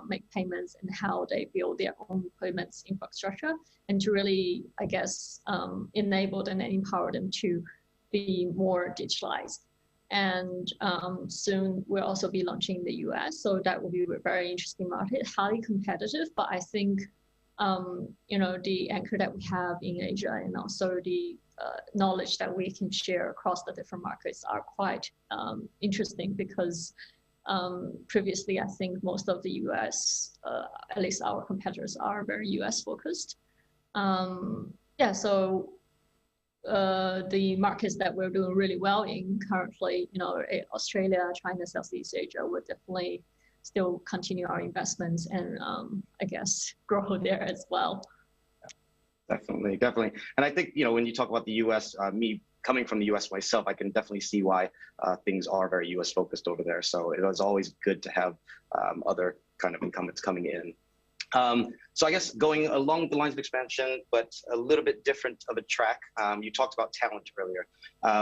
make payments and how they build their own payments infrastructure, and to really, I guess, enable them and empower them to be more digitalized. And soon we'll also be launching in the US. So that will be a very interesting market, highly competitive. But I think, the anchor that we have in Asia and also the knowledge that we can share across the different markets are quite interesting, because previously I think most of the US, at least our competitors, are very US focused. So the markets that we're doing really well in currently, Australia, China, Southeast Asia, would definitely still continue our investments and I guess grow there as well. Definitely. And I think, when you talk about the US, me coming from the US myself, I can definitely see why things are very US focused over there. So it was always good to have other kind of incumbents coming in. So I guess going along the lines of expansion, but a little bit different of a track, you talked about talent earlier.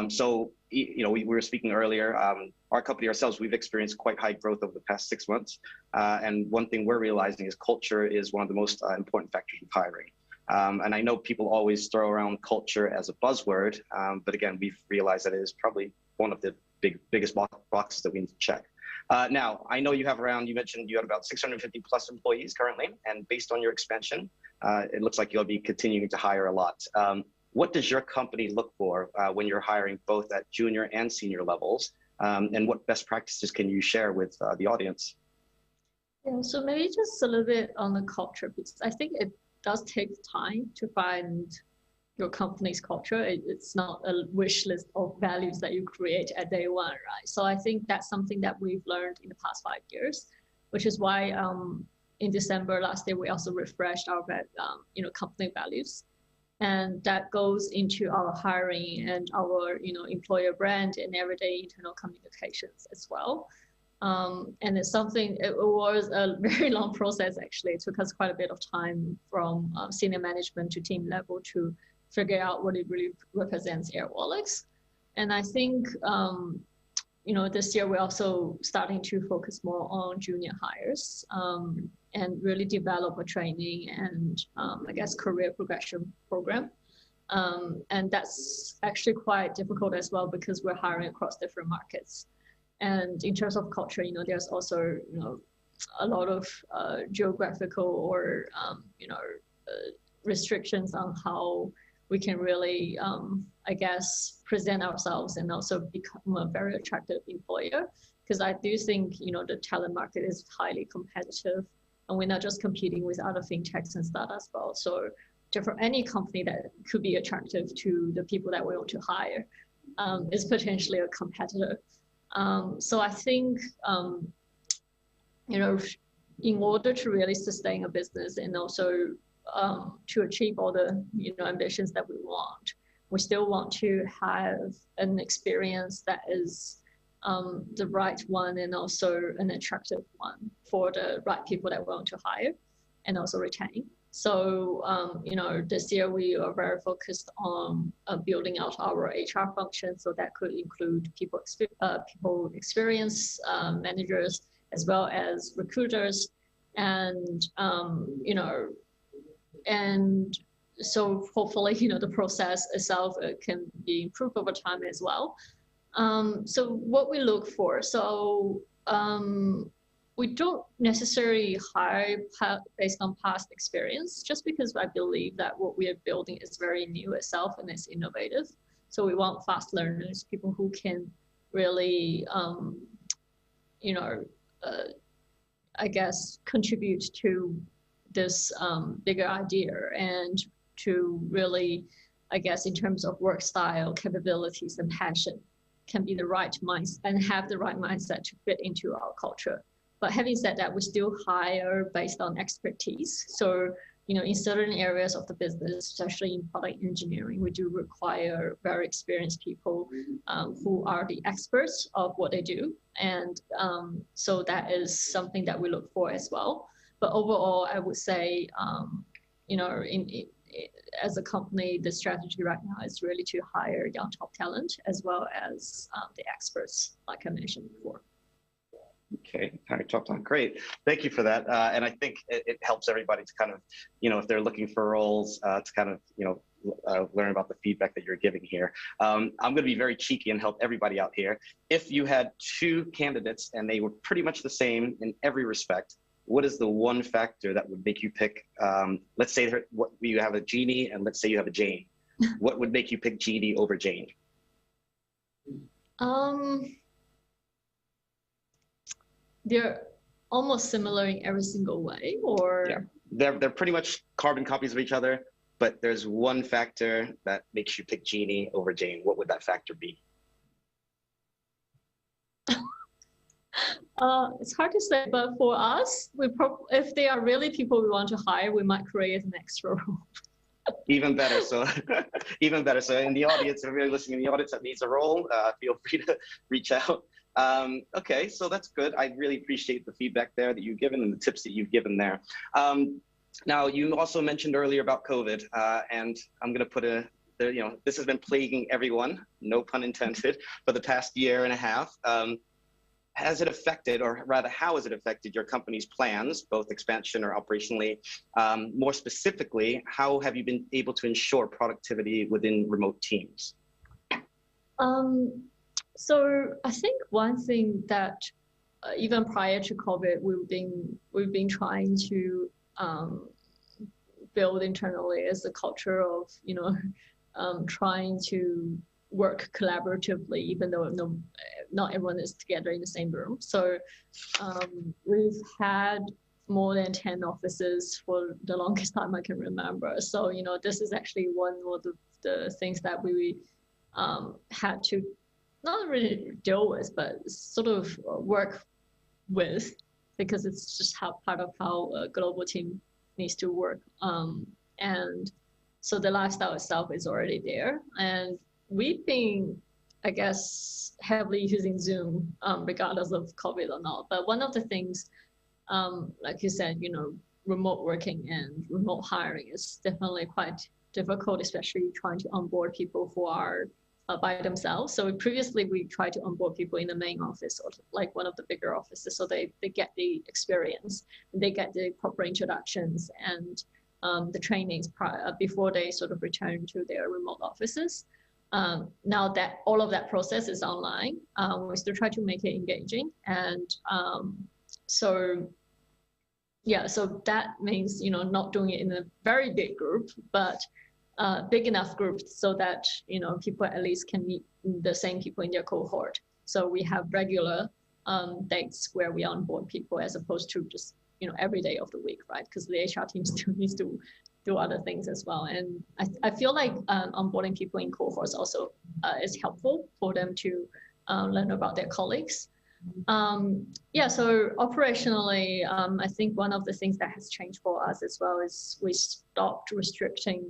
So, we were speaking earlier, our company ourselves, we've experienced quite high growth over the past 6 months. And one thing we're realizing is culture is one of the most important factors of hiring. And I know people always throw around culture as a buzzword, but again, we've realized that it is probably one of the biggest boxes that we need to check. Now, I know you mentioned you have about 650 plus employees currently, and based on your expansion, it looks like you'll be continuing to hire a lot. What does your company look for when you're hiring both at junior and senior levels? And what best practices can you share with the audience? Yeah, so maybe just a little bit on the culture piece. I think it does take time to find your company's culture. It's not a wish list of values that you create at day one, right? So I think that's something that we've learned in the past 5 years, which is why in December last year, we also refreshed our company values. And that goes into our hiring and our employer brand and everyday internal communications as well. And it's something, it was a very long process actually. It took us quite a bit of time from senior management to team level to figure out what it really represents Airwallex. And I think, this year we're also starting to focus more on junior hires and really develop a training and I guess career progression program. And that's actually quite difficult as well because we're hiring across different markets. And in terms of culture, there's also, a lot of geographical or, restrictions on how we can really, I guess, present ourselves and also become a very attractive employer. Because I do think, the talent market is highly competitive and we're not just competing with other fintechs and startups, but also for any company that could be attractive to the people that we want to hire is potentially a competitor. So I think, in order to really sustain a business and also to achieve all the ambitions that we want, we still want to have an experience that is the right one and also an attractive one for the right people that we want to hire and also retain. So, this year we are very focused on building out our HR function. So that could include people experience managers, as well as recruiters. And, and so hopefully, the process itself can be improved over time as well. So what we look for, we don't necessarily hire based on past experience, just because I believe that what we are building is very new itself and it's innovative. So we want fast learners, people who can really, I guess, contribute to this bigger idea, and to really, I guess, in terms of work style, capabilities, and passion, can be the right mindset and have the right mindset to fit into our culture. But having said that, we still hire based on expertise. So, in certain areas of the business, especially in product engineering, we do require very experienced people who are the experts of what they do. And so that is something that we look for as well. But overall, I would say, as a company, the strategy right now is really to hire young top talent, as well as the experts, like I mentioned before. Okay, top talent, great. Thank you for that. And I think it helps everybody to kind of, if they're looking for roles, to kind of, learn about the feedback that you're giving here. I'm going to be very cheeky and help everybody out here. If you had two candidates and they were pretty much the same in every respect, what is the one factor that would make you pick, let's say you have a Jeannie and let's say you have a Jane. What would make you pick Jeannie over Jane? They're almost similar in every single way, or? Yeah, they're pretty much carbon copies of each other, but there's one factor that makes you pick Jeannie over Jane. What would that factor be? It's hard to say, but for us, if they are really people we want to hire, we might create an extra role. Even better. So, even better. So, in the audience, if you're listening in the audience that needs a role, feel free to reach out. Okay, so that's good. I really appreciate the feedback there that you've given and the tips that you've given there. Now, you also mentioned earlier about COVID, and I'm going to put this has been plaguing everyone, no pun intended, for the past year and a half. Has it affected, or rather, how has it affected your company's plans, both expansion or operationally? More specifically, how have you been able to ensure productivity within remote teams? So I think one thing that even prior to COVID, we've been trying to build internally is a culture of trying to work collaboratively, even though not everyone is together in the same room. So we've had more than 10 offices for the longest time I can remember. So this is actually one of the things that we had to not really deal with, but sort of work with, because it's just part of how a global team needs to work. And so the lifestyle itself is already there. And we've been, I guess, heavily using Zoom, regardless of COVID or not. But one of the things, like you said, remote working and remote hiring is definitely quite difficult, especially trying to onboard people who are by themselves. So previously we tried to onboard people in the main office, or like one of the bigger offices, so they get the experience, they get the proper introductions and the trainings before they sort of return to their remote offices. Now that all of that process is online, we still try to make it engaging. And so that means, not doing it in a very big group, but big enough groups so that, people at least can meet the same people in their cohort. So we have regular dates where we onboard people, as opposed to just, every day of the week, right? Because the HR team still needs to do other things as well. And I feel like onboarding people in cohorts also is helpful for them to learn about their colleagues. So operationally, I think one of the things that has changed for us as well is we stopped restricting.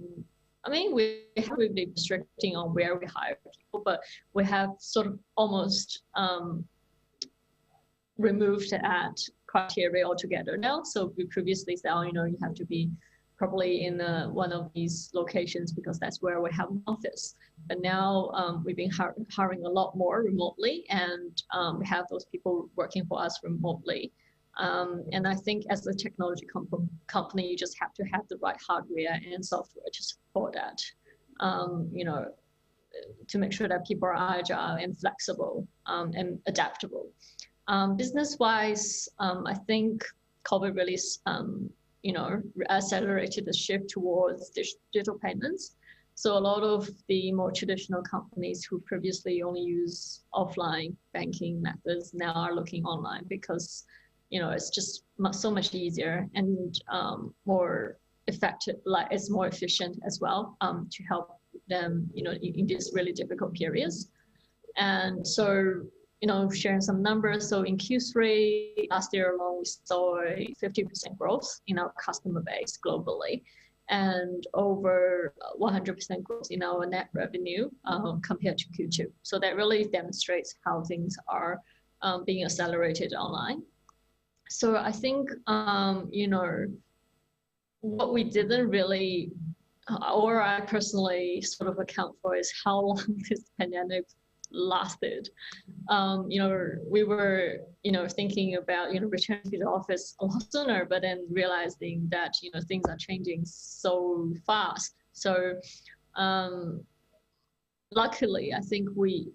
I mean, we have been restricting on where we hire people, but we have sort of almost removed that criteria altogether now. So we previously said, you have to be probably in one of these locations because that's where we have an office. But now we've been hiring a lot more remotely, and we have those people working for us remotely. And I think as a technology company, you just have to have the right hardware and software to support that, you know, to make sure that people are agile and flexible and adaptable. Business-wise, I think COVID really, you know, accelerated the shift towards digital payments. So a lot of the more traditional companies who previously only use offline banking methods now are looking online because, you know, it's just so much easier and more effective, like it's more efficient as well to help them, you know, in these really difficult periods. And so, you know, sharing some numbers. So in Q3 last year alone, we saw a 50% growth in our customer base globally, and over 100% growth in our net revenue compared to Q2. So that really demonstrates how things are being accelerated online. So I think, you know, what we didn't really, or I personally sort of account for, is how long this pandemic lasted. You know, we were, you know, thinking about, you know, returning to the office a lot sooner, but then realizing that, you know, things are changing so fast. So luckily, I think we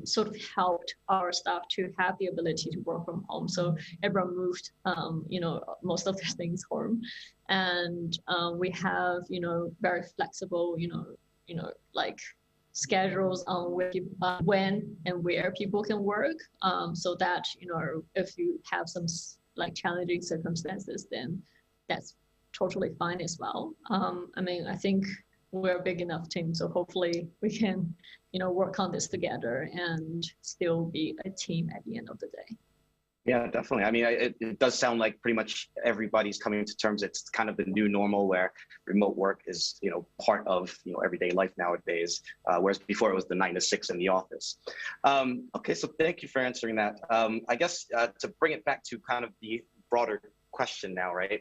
sort of helped our staff to have the ability to work from home. So everyone moved, you know, most of their things home, and we have, you know, very flexible, you know, like schedules on when and where people can work, so that, you know, if you have some like challenging circumstances, then that's totally fine as well. I mean, I think we're a big enough team, so hopefully we can, you know, work on this together and still be a team at the end of the day. Yeah, definitely. I mean, it does sound like pretty much everybody's coming to terms. It's kind of the new normal where remote work is, you know, part of, you know, everyday life nowadays, whereas before it was the 9 to 6 in the office. Okay, so thank you for answering that. I guess to bring it back to kind of the broader question now, right?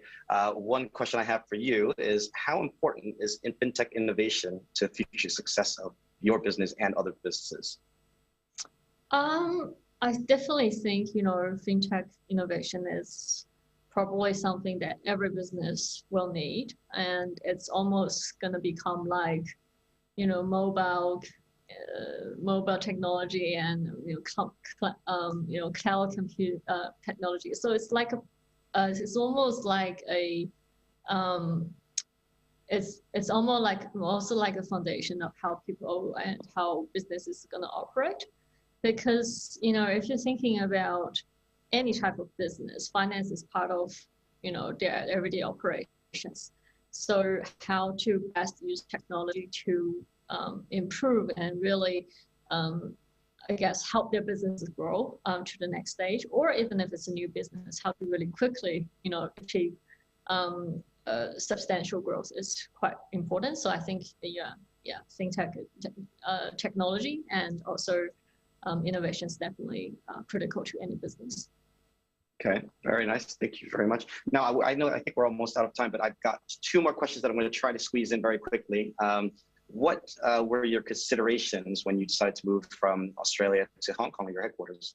One question I have for you is, how important is fintech innovation to future success of your business and other businesses? I definitely think, you know, fintech innovation is probably something that every business will need, and it's almost going to become like, you know, mobile technology and, you know, cloud compute technology. So it's like it's almost like a it's almost like also like a foundation of how people and how business is going to operate. Because, you know, if you're thinking about any type of business, finance is part of, you know, their everyday operations. So how to best use technology to improve and really, I guess, help their businesses grow to the next stage, or even if it's a new business, how to really quickly, you know, achieve substantial growth is quite important. So I think, yeah, fintech technology and also innovation is definitely critical to any business. Okay, very nice. Thank you very much. Now, I think we're almost out of time, but I've got 2 more questions that I'm going to try to squeeze in very quickly. What were your considerations when you decided to move from Australia to Hong Kong, your headquarters?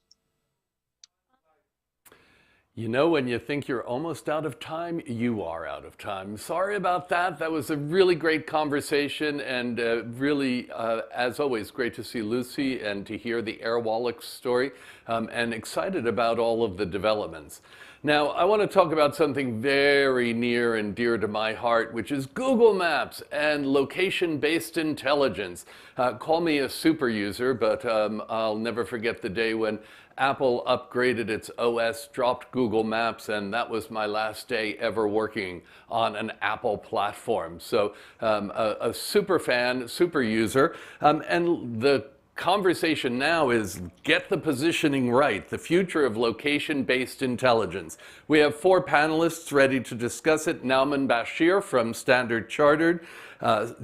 You know, when you think you're almost out of time, you are out of time. Sorry about that. That was a really great conversation, and really, as always, great to see Lucy and to hear the AirWallex story, and excited about all of the developments. Now, I want to talk about something very near and dear to my heart, which is Google Maps and location-based intelligence. Call me a super user, but I'll never forget the day when Apple upgraded its OS, dropped Google Maps, and that was my last day ever working on an Apple platform. So a super fan, super user, and the conversation now is get the positioning right, the future of location-based intelligence. We have 4 panelists ready to discuss it. Nauman Bashir from Standard Chartered,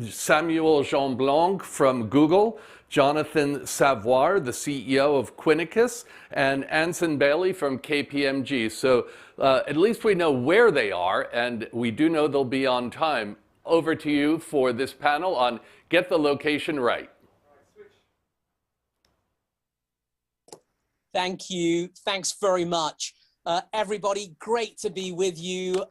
Samuel Jean Blanc from Google, Jonathan Savoy, the CEO of Quinicus, and Anson Bailey from KPMG. So at least we know where they are, and we do know they'll be on time. Over to you for this panel on Get the Location Right. Thank you. Thanks very much. Everybody, great to be with you.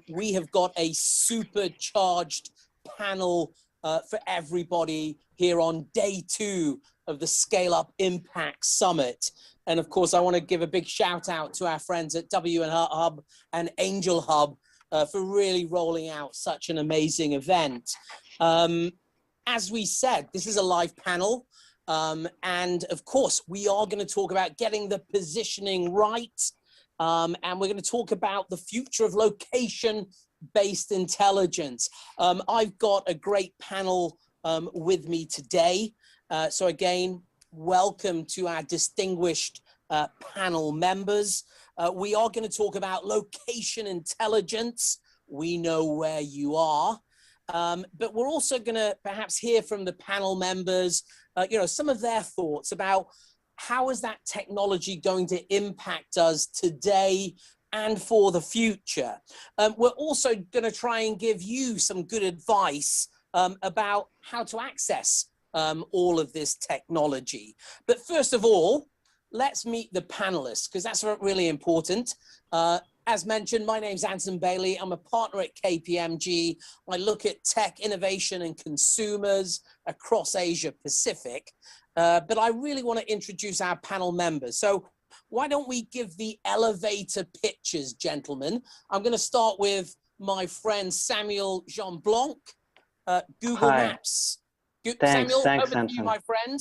We have got a supercharged panel for everybody here on day 2 of the Scale Up Impact Summit. And of course, I want to give a big shout out to our friends at WN Hub and Angel Hub for really rolling out such an amazing event. As we said, this is a live panel. And of course, we are going to talk about getting the positioning right. And we're going to talk about the future of location-based intelligence. I've got a great panel with me today. So again, welcome to our distinguished panel members. We are going to talk about location intelligence. We know where you are. But we're also going to perhaps hear from the panel members, some of their thoughts about how is that technology going to impact us today and for the future. We're also going to try and give you some good advice about how to access all of this technology. But first of all, let's meet the panelists, because that's really important. As mentioned, my name's Anson Bailey. I'm a partner at KPMG. I look at tech innovation and consumers across Asia Pacific. But I really want to introduce our panel members. So why don't we give the elevator pitches, gentlemen? I'm going to start with my friend Samuel Jean Blanc, Google Hi. Maps. Thanks, Samuel, over to Anson. you, my friend.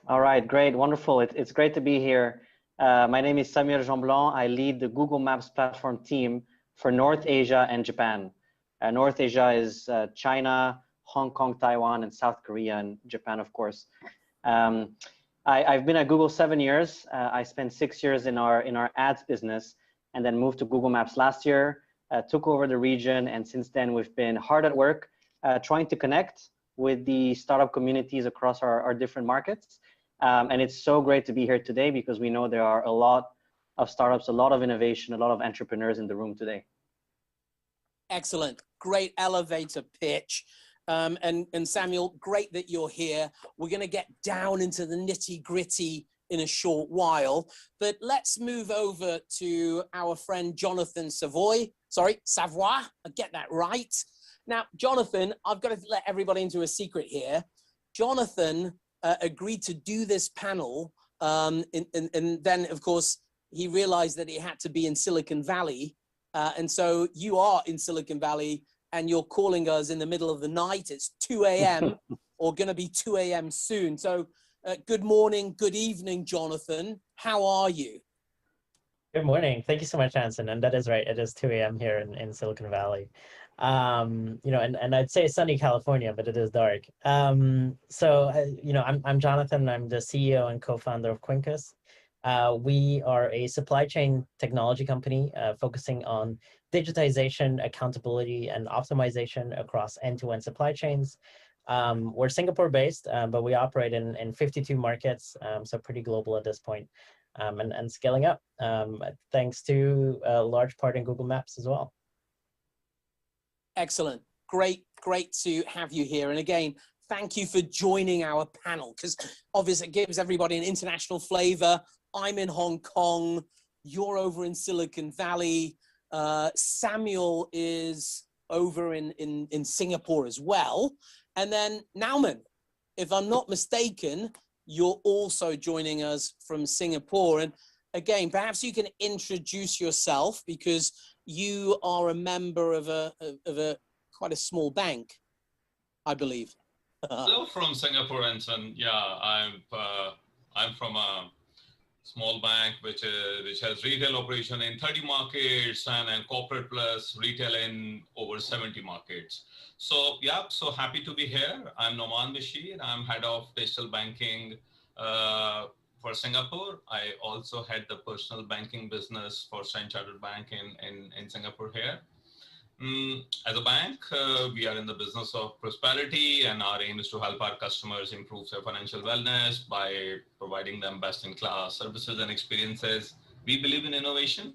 All right, great, wonderful. It's great to be here. My name is Samuel Jean Blanc. I lead the Google Maps platform team for North Asia and Japan. North Asia is China, Hong Kong, Taiwan, and South Korea, and Japan, of course. I've been at Google 7 years. I spent 6 years in our ads business, and then moved to Google Maps last year, took over the region, and since then we've been hard at work trying to connect with the startup communities across our different markets. And it's so great to be here today because we know there are a lot of startups, a lot of innovation, a lot of entrepreneurs in the room today. Excellent, great elevator pitch. And Samuel, great that you're here. We're going to get down into the nitty gritty in a short while, but let's move over to our friend Jonathan Savoy. I get that right. Now, Jonathan, I've got to let everybody into a secret here. Jonathan agreed to do this panel, and then, of course, he realized that it had to be in Silicon Valley. And so you are in Silicon Valley, and you're calling us in the middle of the night. It's 2 a.m. or going to be 2 a.m. soon. So good morning, good evening, Jonathan. How are you? Good morning. Thank you so much, Anson. And that is right. It is 2 a.m. here in Silicon Valley. And I'd say sunny California, but it is dark. I'm Jonathan. I'm the CEO and co-founder of Quinicus. We are a supply chain technology company focusing on digitization, accountability, and optimization across end-to-end supply chains. We're Singapore-based, but we operate in 52 markets, so pretty global at this point, and scaling up, thanks to a large part in Google Maps as well. Excellent. Great to have you here. And again, thank you for joining our panel, because obviously it gives everybody an international flavor. I'm in Hong Kong, you're over in Silicon Valley. Samuel is over in Singapore as well. And then Nauman, if I'm not mistaken, you're also joining us from Singapore. And again, perhaps you can introduce yourself, because you are a member of quite a small bank, I believe. Hello from Singapore, Anson. Yeah, I'm from a small bank which has retail operation in 30 markets and corporate plus retail in over 70 markets. So yeah, so happy to be here. I'm Noman Bashir. I'm head of digital banking for Singapore. I also head the personal banking business for Standard Chartered Bank in Singapore here. As a bank, we are in the business of prosperity, and our aim is to help our customers improve their financial wellness by providing them best-in-class services and experiences. We believe in innovation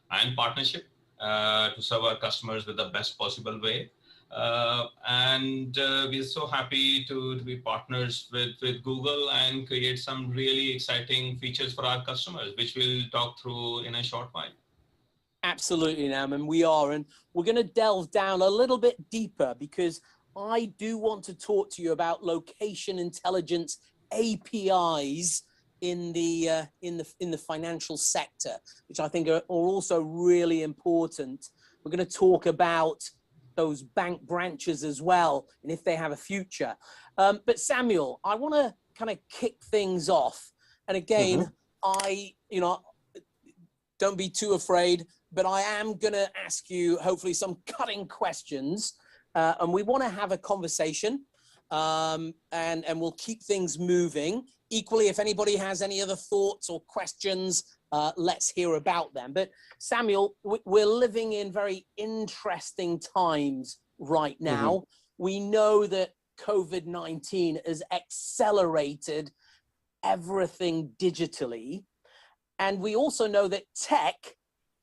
and partnership to serve our customers with the best possible way. We're so happy to be partners with Google and create some really exciting features for our customers, which we'll talk through in a short while. Absolutely, Nam, and we are. And we're going to delve down a little bit deeper because I do want to talk to you about location intelligence APIs in the financial sector, which I think are also really important. We're going to talk about those bank branches as well, and if they have a future. But Samuel, I want to kind of kick things off. And again, don't be too afraid, but I am going to ask you hopefully some cutting questions, and we want to have a conversation, and we'll keep things moving. Equally, if anybody has any other thoughts or questions, let's hear about them. But Samuel, we're living in very interesting times right now. We know that COVID-19 has accelerated everything digitally. And we also know that tech,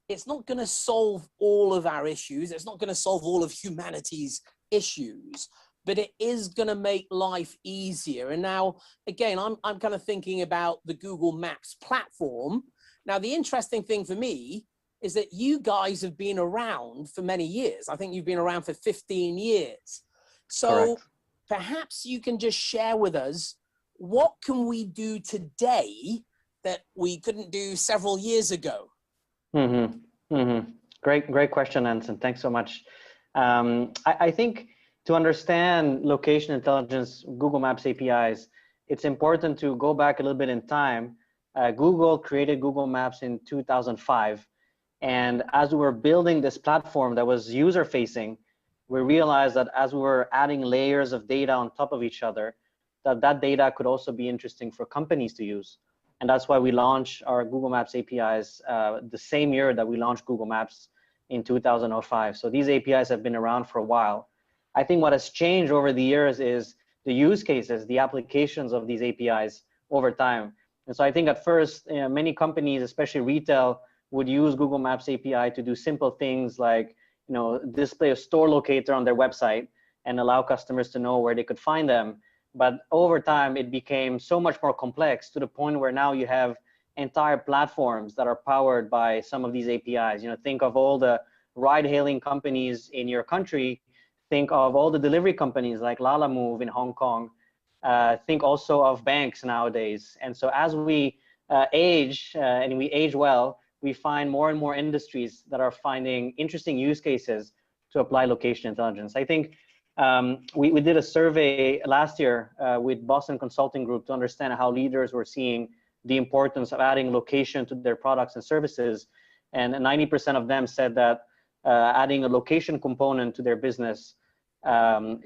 it's not going to solve all of our issues. It's not going to solve all of humanity's issues, but it is going to make life easier. And now, again, I'm kind of thinking about the Google Maps platform. Now, the interesting thing for me is that you guys have been around for many years. I think you've been around for 15 years. So Correct. Perhaps you can just share with us, what can we do today that we couldn't do several years ago? Great question, Anson. Thanks so much. I think to understand location intelligence, Google Maps APIs, it's important to go back a little bit in time. Google created Google Maps in 2005. And as we were building this platform that was user-facing, we realized that as we were adding layers of data on top of each other, that data could also be interesting for companies to use. And that's why we launched our Google Maps APIs the same year that we launched Google Maps in 2005. So these APIs have been around for a while. I think what has changed over the years is the use cases, the applications of these APIs over time. And so I think at first, many companies, especially retail, would use Google Maps API to do simple things like, display a store locator on their website and allow customers to know where they could find them. But over time, it became so much more complex to the point where now you have entire platforms that are powered by some of these APIs. Think of all the ride-hailing companies in your country. Think of all the delivery companies like Lalamove in Hong Kong. Think also of banks nowadays. And so as we age, and we age well, we find more and more industries that are finding interesting use cases to apply location intelligence. I think we did a survey last year with Boston Consulting Group to understand how leaders were seeing the importance of adding location to their products and services. And 90% of them said that adding a location component to their business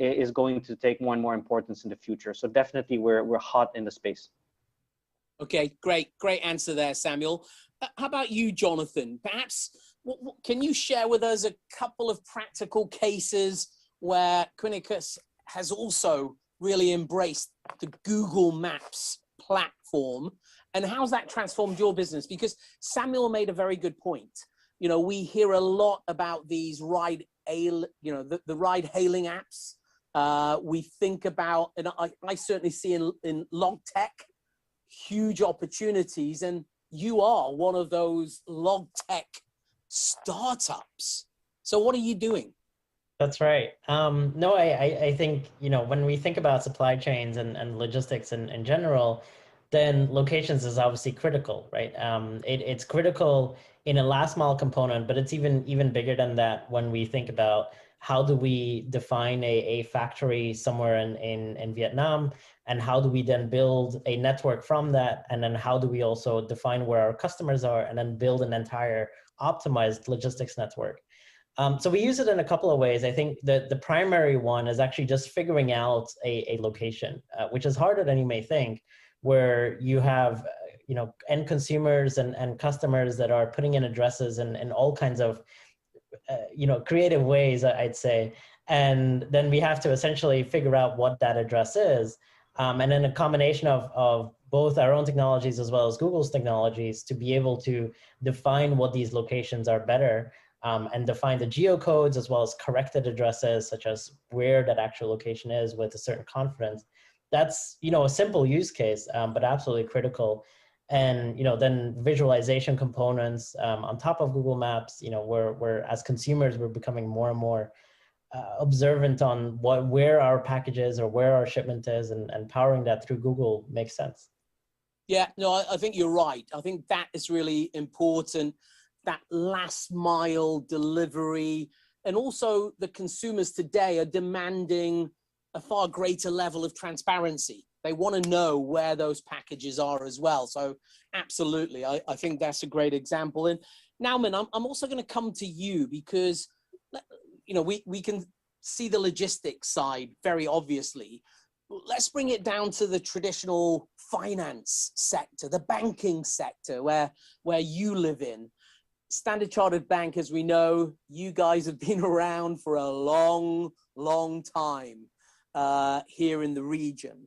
is going to take more and more importance in the future. So definitely we're hot in the space. Okay, great answer there, Samuel. How about you, Jonathan? Perhaps, can you share with us a couple of practical cases where Quinicus has also really embraced the Google Maps platform, and how's that transformed your business? Because Samuel made a very good point. We hear a lot about these the ride-hailing apps. We think about, and I certainly see in log tech, huge opportunities, and you are one of those log tech startups. So what are you doing? That's right. No, I think, when we think about supply chains and logistics in general, then locations is obviously critical, right? It's critical in a last mile component, but it's even bigger than that when we think about how do we define a factory somewhere in Vietnam, and how do we then build a network from that, and then how do we also define where our customers are, and then build an entire optimized logistics network. So we use it in a couple of ways. I think that the primary one is actually just figuring out a location, which is harder than you may think, where you have end consumers and customers that are putting in addresses and all kinds of creative ways, I'd say. And then we have to essentially figure out what that address is. And then a combination of both our own technologies as well as Google's technologies to be able to define what these locations are better, and define the geocodes as well as corrected addresses, such as where that actual location is with a certain confidence. That's, a simple use case, but absolutely critical. And, then visualization components on top of Google Maps, where as consumers, we're becoming more and more observant on where our package is or where our shipment is, and powering that through Google makes sense. Yeah, no, I think you're right. I think that is really important, that last mile delivery. And also the consumers today are demanding a far greater level of transparency. They want to know where those packages are as well. So absolutely, I think that's a great example. And Nauman, I'm also going to come to you because, we can see the logistics side very obviously. Let's bring it down to the traditional finance sector, the banking sector, where you live in. Standard Chartered Bank, as we know, you guys have been around for a long, long time here in the region.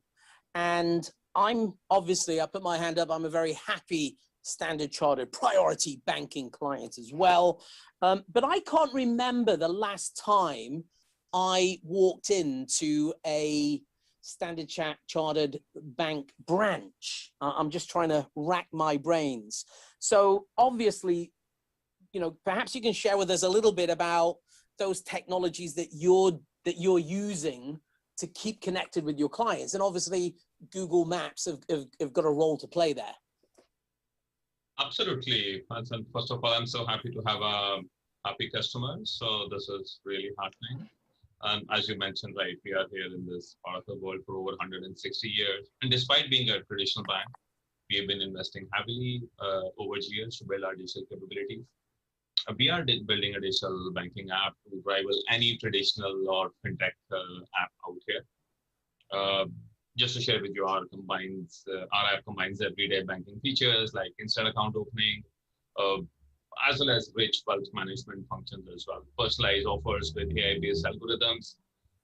And I put my hand up, I'm a very happy Standard Chartered Priority Banking client as well. But I can't remember the last time I walked into a Standard Chartered Bank branch. I'm just trying to rack my brains. So obviously, perhaps you can share with us a little bit about those technologies that you're using to keep connected with your clients. And obviously, Google Maps have got a role to play there. Absolutely. And first of all, I'm so happy to have happy customers. So this is really heartening. And as you mentioned, right, we are here in this part of the world for over 160 years. And despite being a traditional bank, we have been investing heavily over years to build our digital capabilities. We are building a digital banking app to rival any traditional or fintech app out here. Just to share with you, our app combines everyday banking features like instant account opening, as well as rich wealth management functions as well. Personalized offers with AI-based algorithms,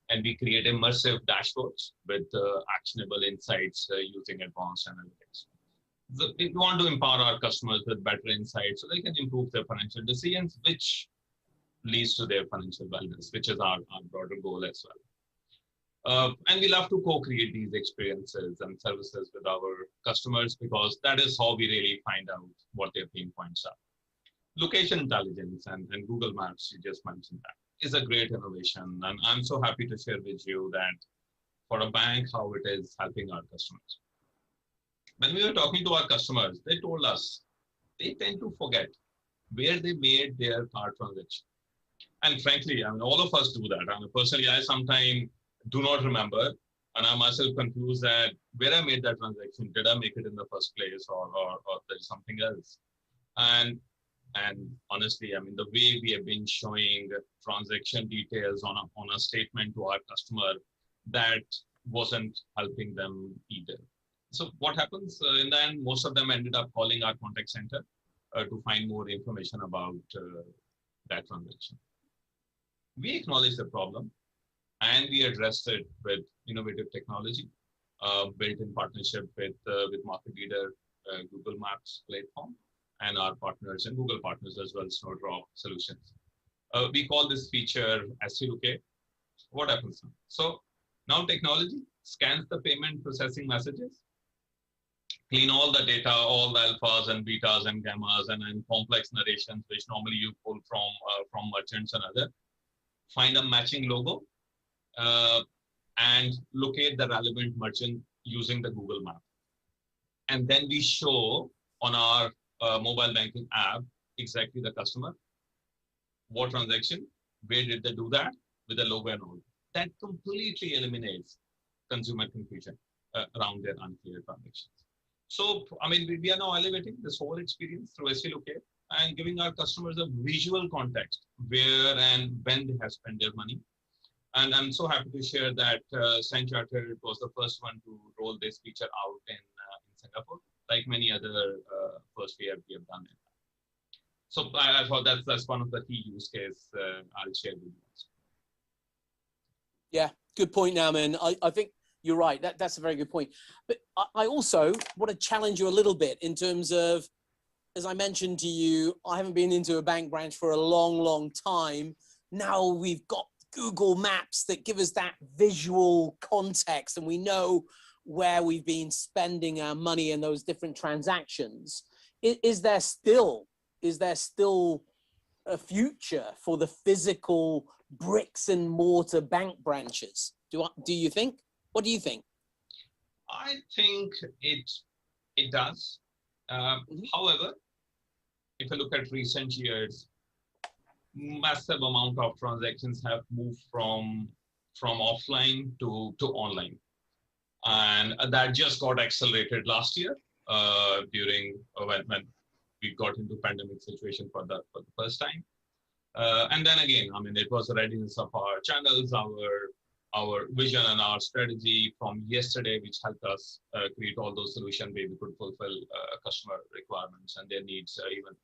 and we create immersive dashboards with actionable insights using advanced analytics. We want to empower our customers with better insights so they can improve their financial decisions, which leads to their financial wellness, which is our broader goal as well. And we love to co-create these experiences and services with our customers because that is how we really find out what their pain points are. Location intelligence and Google Maps, you just mentioned that, is a great innovation. And I'm so happy to share with you that for a bank, how it is helping our customers. When we were talking to our customers, they told us they tend to forget where they made their card transaction. And frankly, all of us do that. Personally, I sometimes do not remember, and I'm myself confused that where I made that transaction, did I make it in the first place or there's something else? And honestly, the way we have been showing transaction details on a statement to our customer, that wasn't helping them either. So what happens in the end, most of them ended up calling our contact center to find more information about that transaction. We acknowledged the problem and we addressed it with innovative technology built in partnership with market leader Google Maps platform and our partners and Google partners as well, Snowdrop Solutions. We call this feature SIS21. What happens now? So now technology scans the payment processing messages, clean all the data, all the alphas and betas and gammas and complex narrations, which normally you pull from merchants and other, find a matching logo, and locate the relevant merchant using the Google map. And then we show on our mobile banking app exactly the customer, what transaction, where did they do that, with the logo and all. That completely eliminates consumer confusion around their unclear transactions. So, we are now elevating this whole experience through SIS21 and giving our customers a visual context where and when they have spent their money. And I'm so happy to share that Standard Chartered was the first one to roll this feature out in Singapore, like many other first we have done it. So I thought that's one of the key use cases I'll share with you. Yeah, good point, Nauman. I think you're right. That's a very good point. But I also want to challenge you a little bit in terms of, as I mentioned to you, I haven't been into a bank branch for a long, long time. Now we've got Google Maps that give us that visual context, and we know where we've been spending our money in those different transactions. Is there still a future for the physical bricks and mortar bank branches? Do you think? What do you think? I think it does. However, if you look at recent years, massive amount of transactions have moved from offline to online, and that just got accelerated last year during when we got into pandemic situation for the first time. And then again, I mean, it was the readiness of our channels, our vision and our strategy from yesterday, which helped us create all those solutions where we could fulfill customer requirements and their needs even.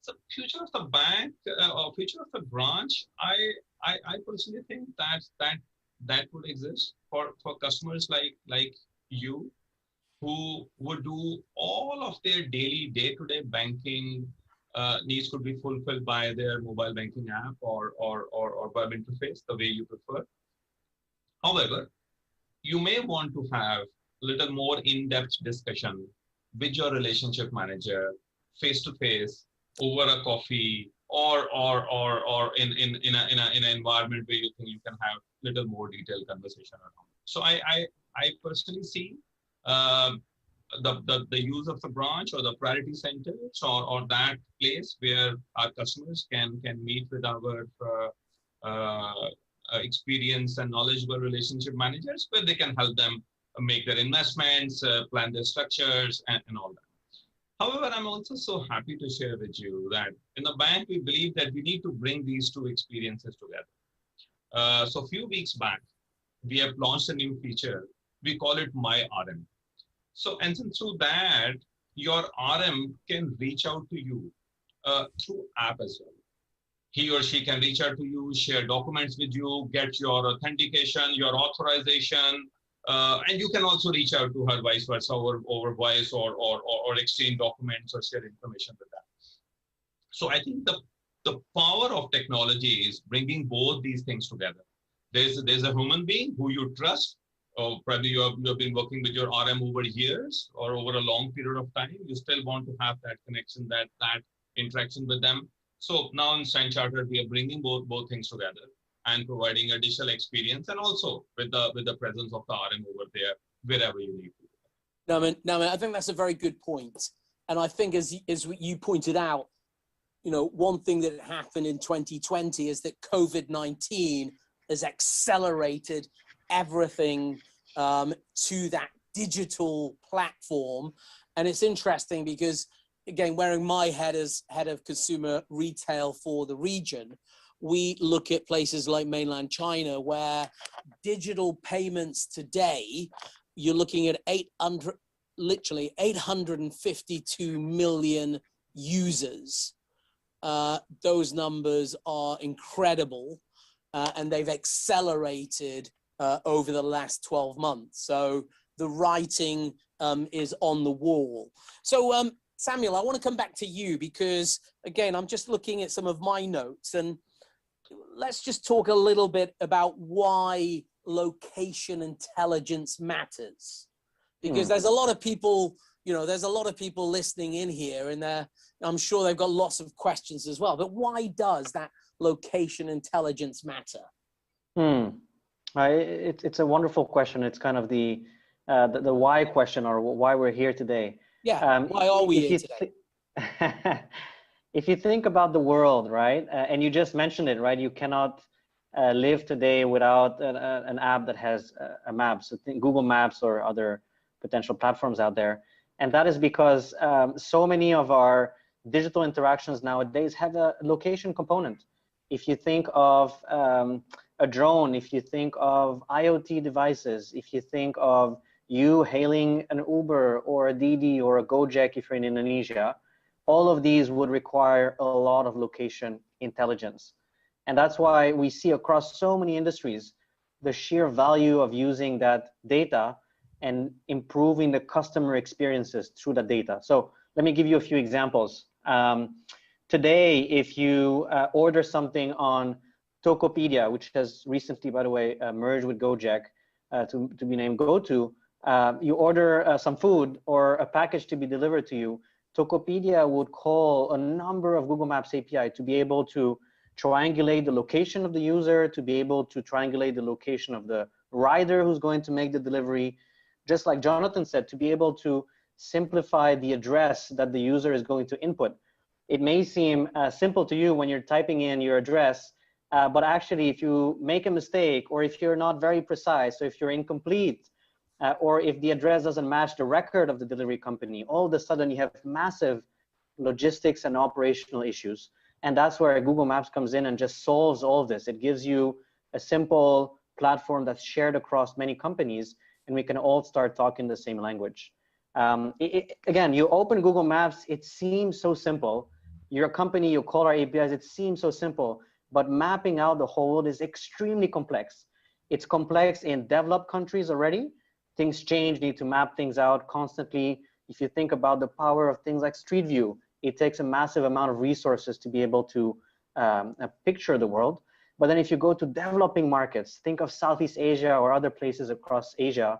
So future of the bank or future of the branch, I personally think that would exist for customers like you, who would do all of their daily day-to-day banking needs could be fulfilled by their mobile banking app or web interface, the way you prefer. However, you may want to have a little more in-depth discussion with your relationship manager, face-to-face, over a coffee, or in an environment where you think you can have a little more detailed conversation around. So I personally see the use of the branch or the priority centers or that place where our customers can meet with our experienced and knowledgeable relationship managers, where they can help them make their investments, plan their structures, and all that. However, I'm also so happy to share with you that in the bank, we believe that we need to bring these two experiences together. So a few weeks back, we have launched a new feature. We call it My RM. So, and through that, your RM can reach out to you through app as well. He or she can reach out to you, share documents with you, get your authentication, your authorization, and you can also reach out to her vice versa over voice or exchange documents or share information with them. So I think the power of technology is bringing both these things together. There's a human being who you trust, or probably you have been working with your RM over years or over a long period of time. You still want to have that connection, that interaction with them. So now in Standard Chartered, we are bringing both things together and providing additional experience, and also with the presence of the RM over there, wherever you need to. No, I think that's a very good point. And I think as you pointed out, one thing that happened in 2020 is that COVID-19 has accelerated everything to that digital platform. And it's interesting because, again, wearing my head as head of consumer retail for the region, we look at places like mainland China, where digital payments today, you're looking at 852 million users. Those numbers are incredible, and they've accelerated over the last 12 months. So the writing is on the wall. So Samuel, I want to come back to you because, again, I'm just looking at some of my notes, and let's just talk a little bit about why location intelligence matters. Because there's a lot of people, listening in here, and I'm sure they've got lots of questions as well. But why does that location intelligence matter? It's a wonderful question. It's kind of the why question, or why we're here today. Yeah, why are we here today? If you think about the world, right, and you just mentioned it, right, you cannot live today without an app that has a map. So think Google Maps or other potential platforms out there. And that is because so many of our digital interactions nowadays have a location component. If you think of a drone, if you think of IoT devices, if you think of you hailing an Uber or a Didi or a Gojek if you're in Indonesia, all of these would require a lot of location intelligence. And that's why we see across so many industries, the sheer value of using that data and improving the customer experiences through the data. So let me give you a few examples. Today, if you order something on Tokopedia, which has recently, by the way, merged with Gojek to be named GoTo, you order some food or a package to be delivered to you, Tokopedia would call a number of Google Maps API to be able to triangulate the location of the user, to be able to triangulate the location of the rider who's going to make the delivery. Just like Jonathan said, to be able to simplify the address that the user is going to input. It may seem simple to you when you're typing in your address, but actually if you make a mistake, or if you're not very precise, or if you're incomplete, or if the address doesn't match the record of the delivery company, all of a sudden you have massive logistics and operational issues. And that's where Google Maps comes in and just solves all of this. It gives you a simple platform that's shared across many companies, and we can all start talking the same language. Again, you open Google Maps, it seems so simple. You're a company, you call our APIs, it seems so simple, but mapping out the whole world is extremely complex. It's complex in developed countries already. Things change, need to map things out constantly. If you think about the power of things like Street View, it takes a massive amount of resources to be able to picture the world. But then if you go to developing markets, think of Southeast Asia or other places across Asia,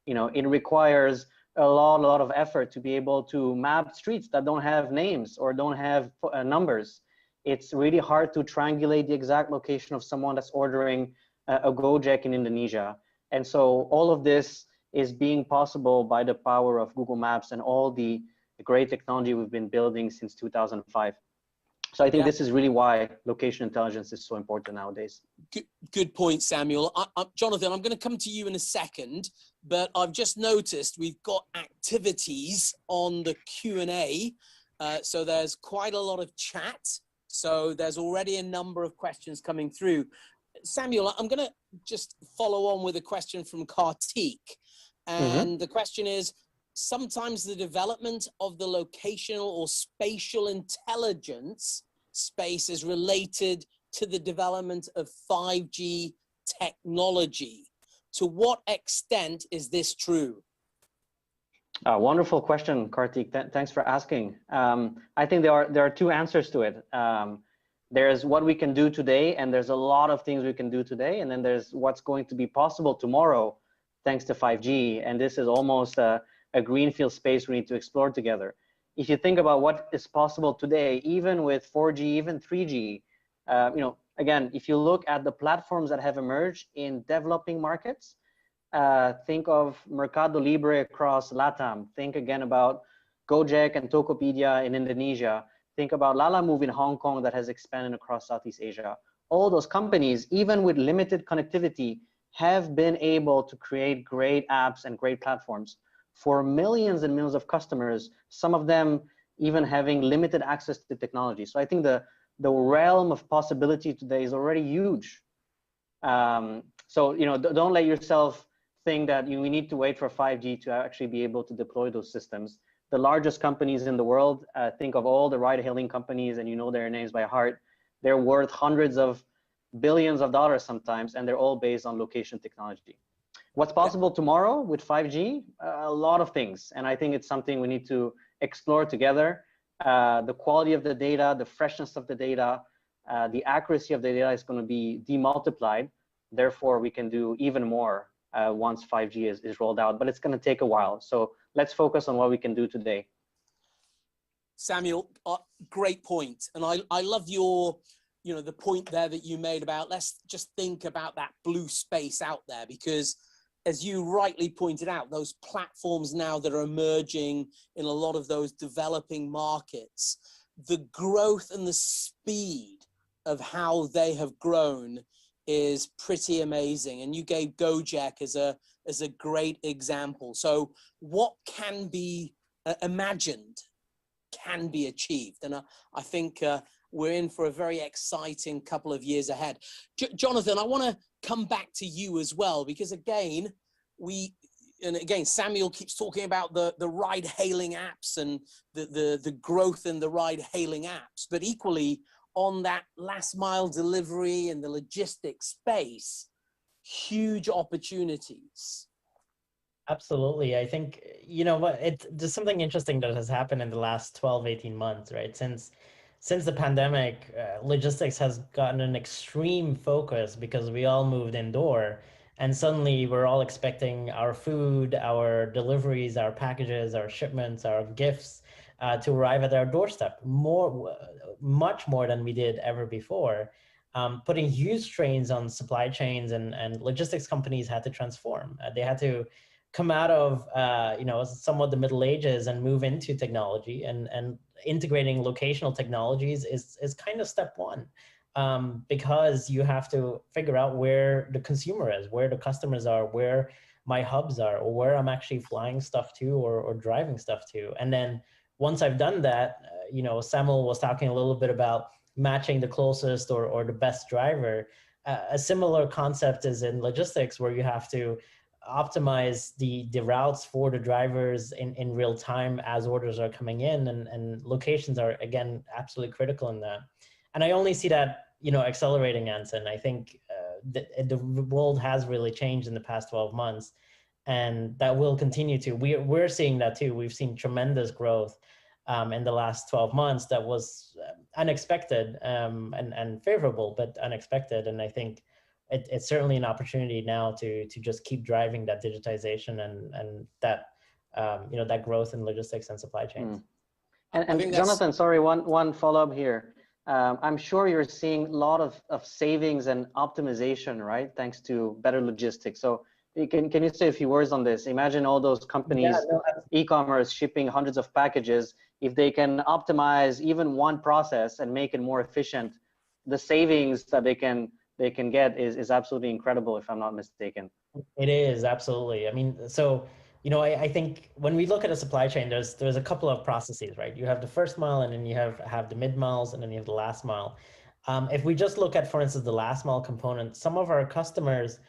you know, it requires a lot of effort to be able to map streets that don't have names or don't have numbers. It's really hard to triangulate the exact location of someone that's ordering a Gojek in Indonesia. And so all of this is being possible by the power of Google Maps and all the great technology we've been building since 2005. So I think this is really why location intelligence is so important nowadays. Good point, Samuel. Jonathan, I'm going to come to you in a second, but I've just noticed we've got activities on the Q&A. So there's quite a lot of chat. So there's already a number of questions coming through. Samuel, I'm going to just follow on with a question from Kartik. And the question is, sometimes the development of the locational or spatial intelligence space is related to the development of 5G technology. To what extent is this true? Wonderful question, Kartik. Thanks for asking. I think there are two answers to it. There's what we can do today, and there's a lot of things we can do today, and then there's what's going to be possible tomorrow thanks to 5G, and this is almost a greenfield space we need to explore together. If you think about what is possible today, even with 4G, even 3G, you know, again, if you look at the platforms that have emerged in developing markets, think of Mercado Libre across LATAM. Think again about Gojek and Tokopedia in Indonesia. Think about Lalamove in Hong Kong that has expanded across Southeast Asia. All those companies, even with limited connectivity, have been able to create great apps and great platforms for millions and millions of customers, some of them even having limited access to technology. So I think the realm of possibility today is already huge. So, you know, don't let yourself think that we need to wait for 5G to actually be able to deploy those systems. The largest companies in the world, think of all the ride-hailing companies, and you know their names by heart. They're worth hundreds of billions of dollars sometimes, and they're all based on location technology. What's possible tomorrow with 5G? A lot of things, and I think it's something we need to explore together. The quality of the data, the freshness of the data, the accuracy of the data is going to be demultiplied. Therefore, we can do even more once 5G is rolled out, but it's going to take a while. So let's focus on what we can do today. Samuel, great point. And I love your, you know, the point there that you made about let's just think about that blue space out there, because as you rightly pointed out, those platforms now that are emerging in a lot of those developing markets, the growth and the speed of how they have grown is pretty amazing. And you gave Gojek as a great example. So what can be imagined can be achieved. And I think we're in for a very exciting couple of years ahead. Jonathan, I want to come back to you as well, because again, and again, Samuel keeps talking about the ride-hailing apps and the growth in the ride-hailing apps, but equally on that last-mile delivery and the logistics space, huge opportunities. Absolutely. I think, you know what, there's something interesting that has happened in the last 12, 18 months, right? Since the pandemic, logistics has gotten an extreme focus because we all moved indoor, and suddenly we're all expecting our food, our deliveries, our packages, our shipments, our gifts to arrive at our doorstep much more than we did ever before, putting huge strains on supply chains, and logistics companies had to transform. They had to come out of somewhat the Middle Ages and move into technology, and integrating locational technologies is kind of step one, because you have to figure out where the consumer is, where the customers are, where my hubs are, or where I'm actually flying stuff to or driving stuff to. And then once I've done that, Samuel was talking a little bit about matching the closest or the best driver. A similar concept is in logistics, where you have to optimize the routes for the drivers in real time as orders are coming in, and locations are, again, absolutely critical in that. And I only see that, accelerating, Anson. I think the world has really changed in the past 12 months, and that will continue to. We're seeing that too. We've seen tremendous growth in the last 12 months that was unexpected, and favorable, but unexpected. And I think it's certainly an opportunity now to just keep driving that digitization and that that growth in logistics and supply chains. And Jonathan, sorry, one follow-up here. I'm sure you're seeing a lot of savings and optimization, right? Thanks to better logistics. So can you say a few words on this? Imagine all those companies, e-commerce, shipping hundreds of packages. If they can optimize even one process and make it more efficient, the savings that they can get is absolutely incredible, if I'm not mistaken. It is, absolutely. I mean, so, I think when we look at a supply chain, there's a couple of processes, right? You have the first mile, and then you have the mid miles, and then you have the last mile. If we just look at, for instance, the last mile component, some of our customers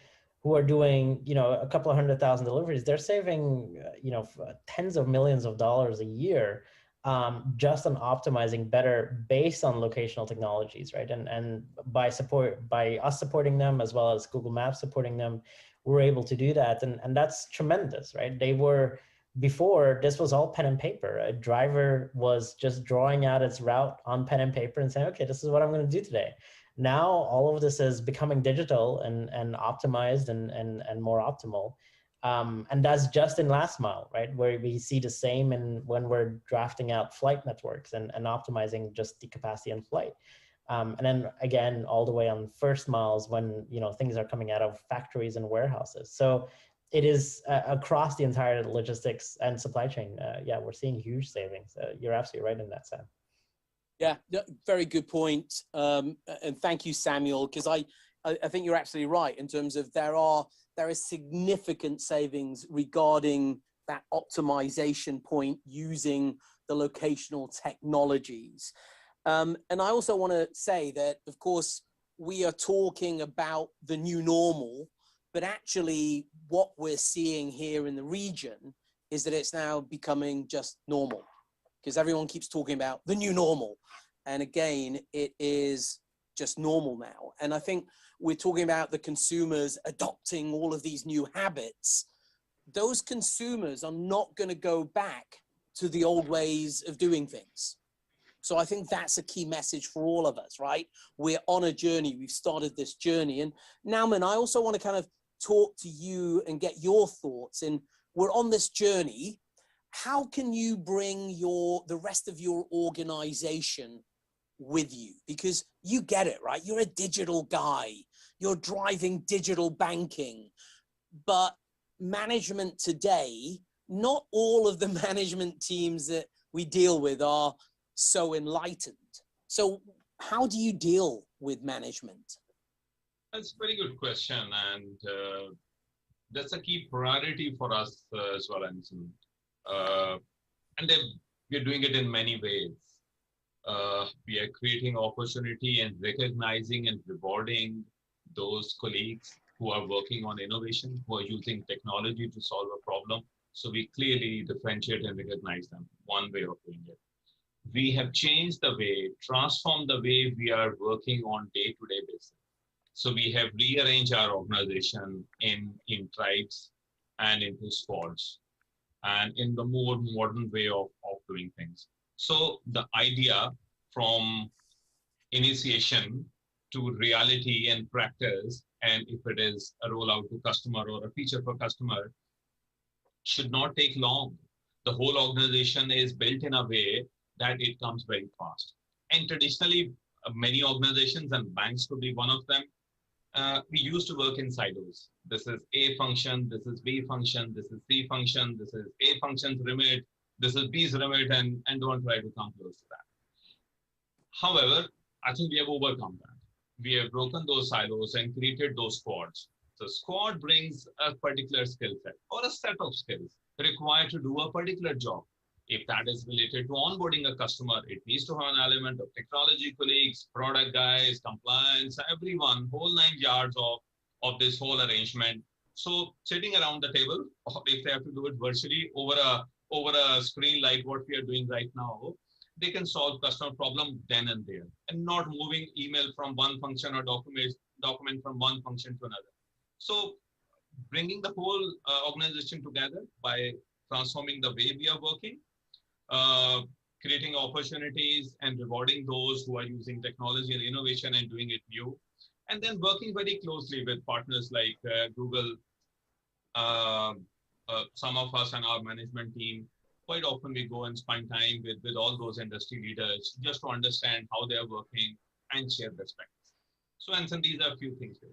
who are doing, a couple of 100,000 deliveries, they're saving, tens of millions of dollars a year, just on optimizing better based on locational technologies, right? And by us supporting them, as well as Google Maps supporting them, we're able to do that. And that's tremendous, right? Before, this was all pen and paper. A driver was just drawing out its route on pen and paper and saying, okay, this is what I'm going to do today. Now, all of this is becoming digital and optimized and more optimal. And that's just in last mile, right? Where we see the same when we're drafting out flight networks and optimizing just the capacity on flight. And then again, all the way on first miles when, things are coming out of factories and warehouses. So it is across the entire logistics and supply chain. Yeah, we're seeing huge savings. You're absolutely right in that, Sam. Yeah, very good point. And thank you, Samuel, because I think you're absolutely right in terms of there is significant savings regarding that optimization point using the locational technologies. And I also want to say that, of course, we are talking about the new normal, but actually what we're seeing here in the region is that it's now becoming just normal, because everyone keeps talking about the new normal. And again, it is just normal now. And I think we're talking about the consumers adopting all of these new habits. Those consumers are not going to go back to the old ways of doing things. So I think that's a key message for all of us, right? We're on a journey. We've started this journey. And Nauman, I also want to kind of talk to you and get your thoughts. And we're on this journey. How can you bring the rest of your organization with you? Because you get it, right? You're a digital guy. You're driving digital banking. But management today, not all of the management teams that we deal with are so enlightened. So how do you deal with management? That's a very good question. And that's a key priority for us as well, Anson. And then we're doing it in many ways. We are creating opportunity and recognizing and rewarding those colleagues who are working on innovation, who are using technology to solve a problem. So we clearly differentiate and recognize them. One way of doing it. We have changed the way, transformed the way we are working on day-to-day basis. So we have rearranged our organization in tribes and into squads, and in the more modern way of doing things. So the idea from initiation to reality and practice, and if it is a rollout to customer or a feature for customer, should not take long. The whole organization is built in a way that it comes very fast. And traditionally, many organizations, and banks could be one of them, we used to work in silos. This is A function, this is B function, this is C function, this is A function's remit, this is B's remit, and don't try to come close to that. However, I think we have overcome that. We have broken those silos and created those squads. So squad brings a particular skill set or a set of skills required to do a particular job. If that is related to onboarding a customer, it needs to have an element of technology colleagues, product guys, compliance, everyone, whole 9 yards of this whole arrangement. So sitting around the table, or if they have to do it virtually over a screen like what we are doing right now, they can solve customer problem then and there, and not moving email from one function or document from one function to another. So bringing the whole organization together by transforming the way we are working, creating opportunities and rewarding those who are using technology and innovation and doing it new, and then working very closely with partners like Google, some of us and our management team. Quite often we go and spend time with all those industry leaders just to understand how they are working and share best practices. So, Anson, these are a few things here.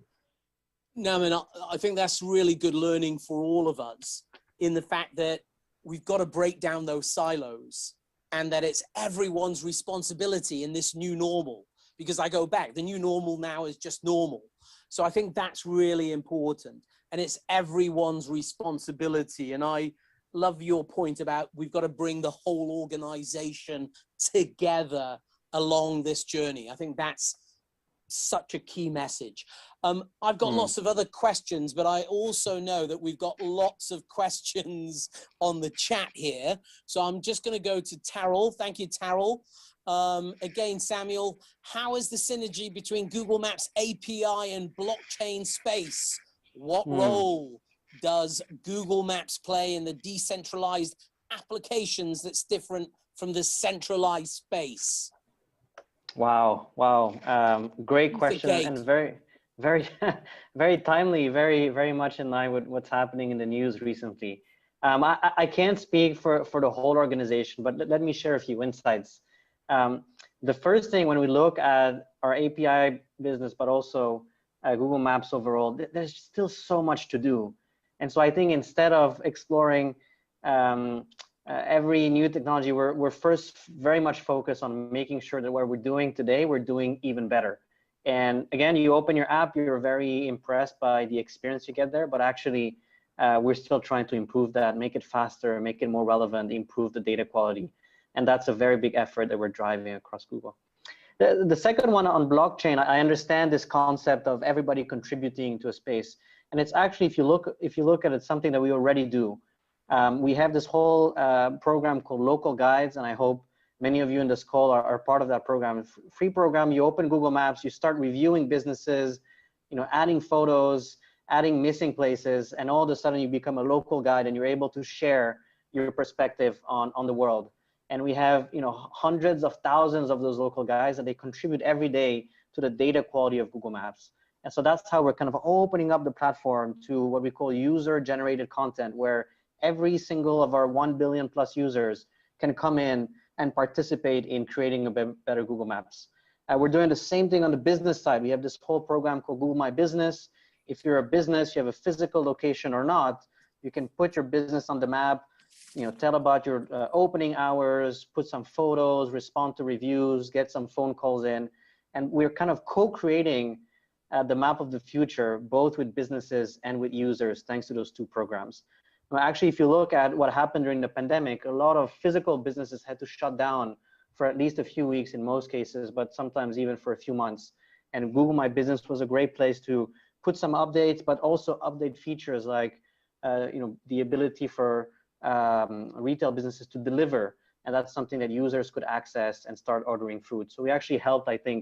No, I mean, I think that's really good learning for all of us, in the fact that we've got to break down those silos, and that it's everyone's responsibility in this new normal. Because I go back, the new normal now is just normal. So I think that's really important, and it's everyone's responsibility. And I love your point about we've got to bring the whole organization together along this journey. I think that's such a key message. I've got lots of other questions, but I also know that we've got lots of questions on the chat here. So I'm just going to go to Terrell. Thank you, Terrell. Again, Samuel, how is the synergy between Google Maps API and blockchain space? What role does Google Maps play in the decentralized applications that's different from the centralized space? Wow. Great question, and very, very timely, very much in line with what's happening in the news recently. I can't speak for the whole organization, but let me share a few insights. The first thing, when we look at our API business, but also Google Maps overall, there's still so much to do. And so I think instead of exploring every new technology, we're first very much focused on making sure that what we're doing today, we're doing even better. And again, you open your app, you're very impressed by the experience you get there, but actually we're still trying to improve that, make it faster, make it more relevant, improve the data quality. And that's a very big effort that we're driving across Google. The second one on blockchain, I understand this concept of everybody contributing to a space. And it's actually, if you look at it, something that we already do. We have this whole program called Local Guides, and I hope many of you in this call are part of that program. Free program, you open Google Maps, you start reviewing businesses, adding photos, adding missing places, and all of a sudden you become a local guide and you're able to share your perspective on the world. And we have hundreds of thousands of those local guides, and they contribute every day to the data quality of Google Maps. And so that's how we're kind of opening up the platform to what we call user-generated content, where every single of our 1 billion plus users can come in and participate in creating a better Google Maps. We're doing the same thing on the business side. We have this whole program called Google My Business. If you're a business, you have a physical location or not, you can put your business on the map, tell about your opening hours, put some photos, respond to reviews, get some phone calls in. And we're kind of co-creating the map of the future, both with businesses and with users, thanks to those two programs. Now, actually, if you look at what happened during the pandemic, a lot of physical businesses had to shut down for at least a few weeks in most cases, but sometimes even for a few months. And Google My Business was a great place to put some updates, but also update features like the ability for retail businesses to deliver, and that's something that users could access and start ordering food. So we actually helped, I think,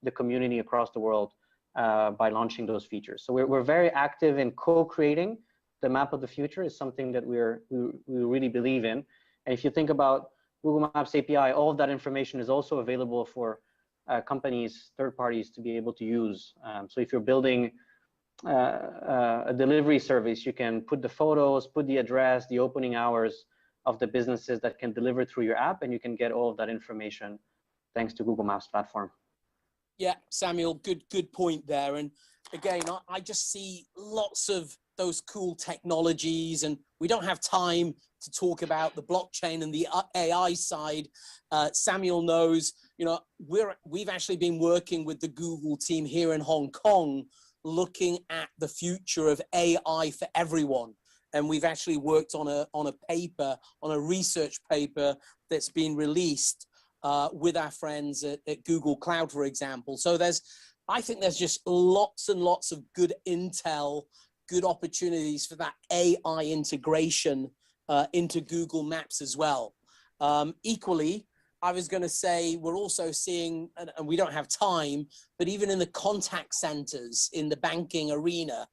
the community across the world by launching those features. So we're very active in co-creating the map of the future. Is something that we really believe in. And if you think about Google Maps API, all of that information is also available for companies, third parties to be able to use. So if you're building a delivery service, you can put the photos, put the address, the opening hours of the businesses that can deliver through your app, and you can get all of that information thanks to Google Maps platform. Yeah, Samuel, good point there. And again, I just see lots of those cool technologies, and we don't have time to talk about the blockchain and the AI side. Samuel knows, we've actually been working with the Google team here in Hong Kong, looking at the future of AI for everyone. And we've actually worked on a research paper that's been released with our friends at Google Cloud, for example. So I think there's just lots and lots of good intel, good opportunities for that AI integration into Google Maps as well. Equally, I was going to say we're also seeing, and we don't have time, but even in the contact centers in the banking arena,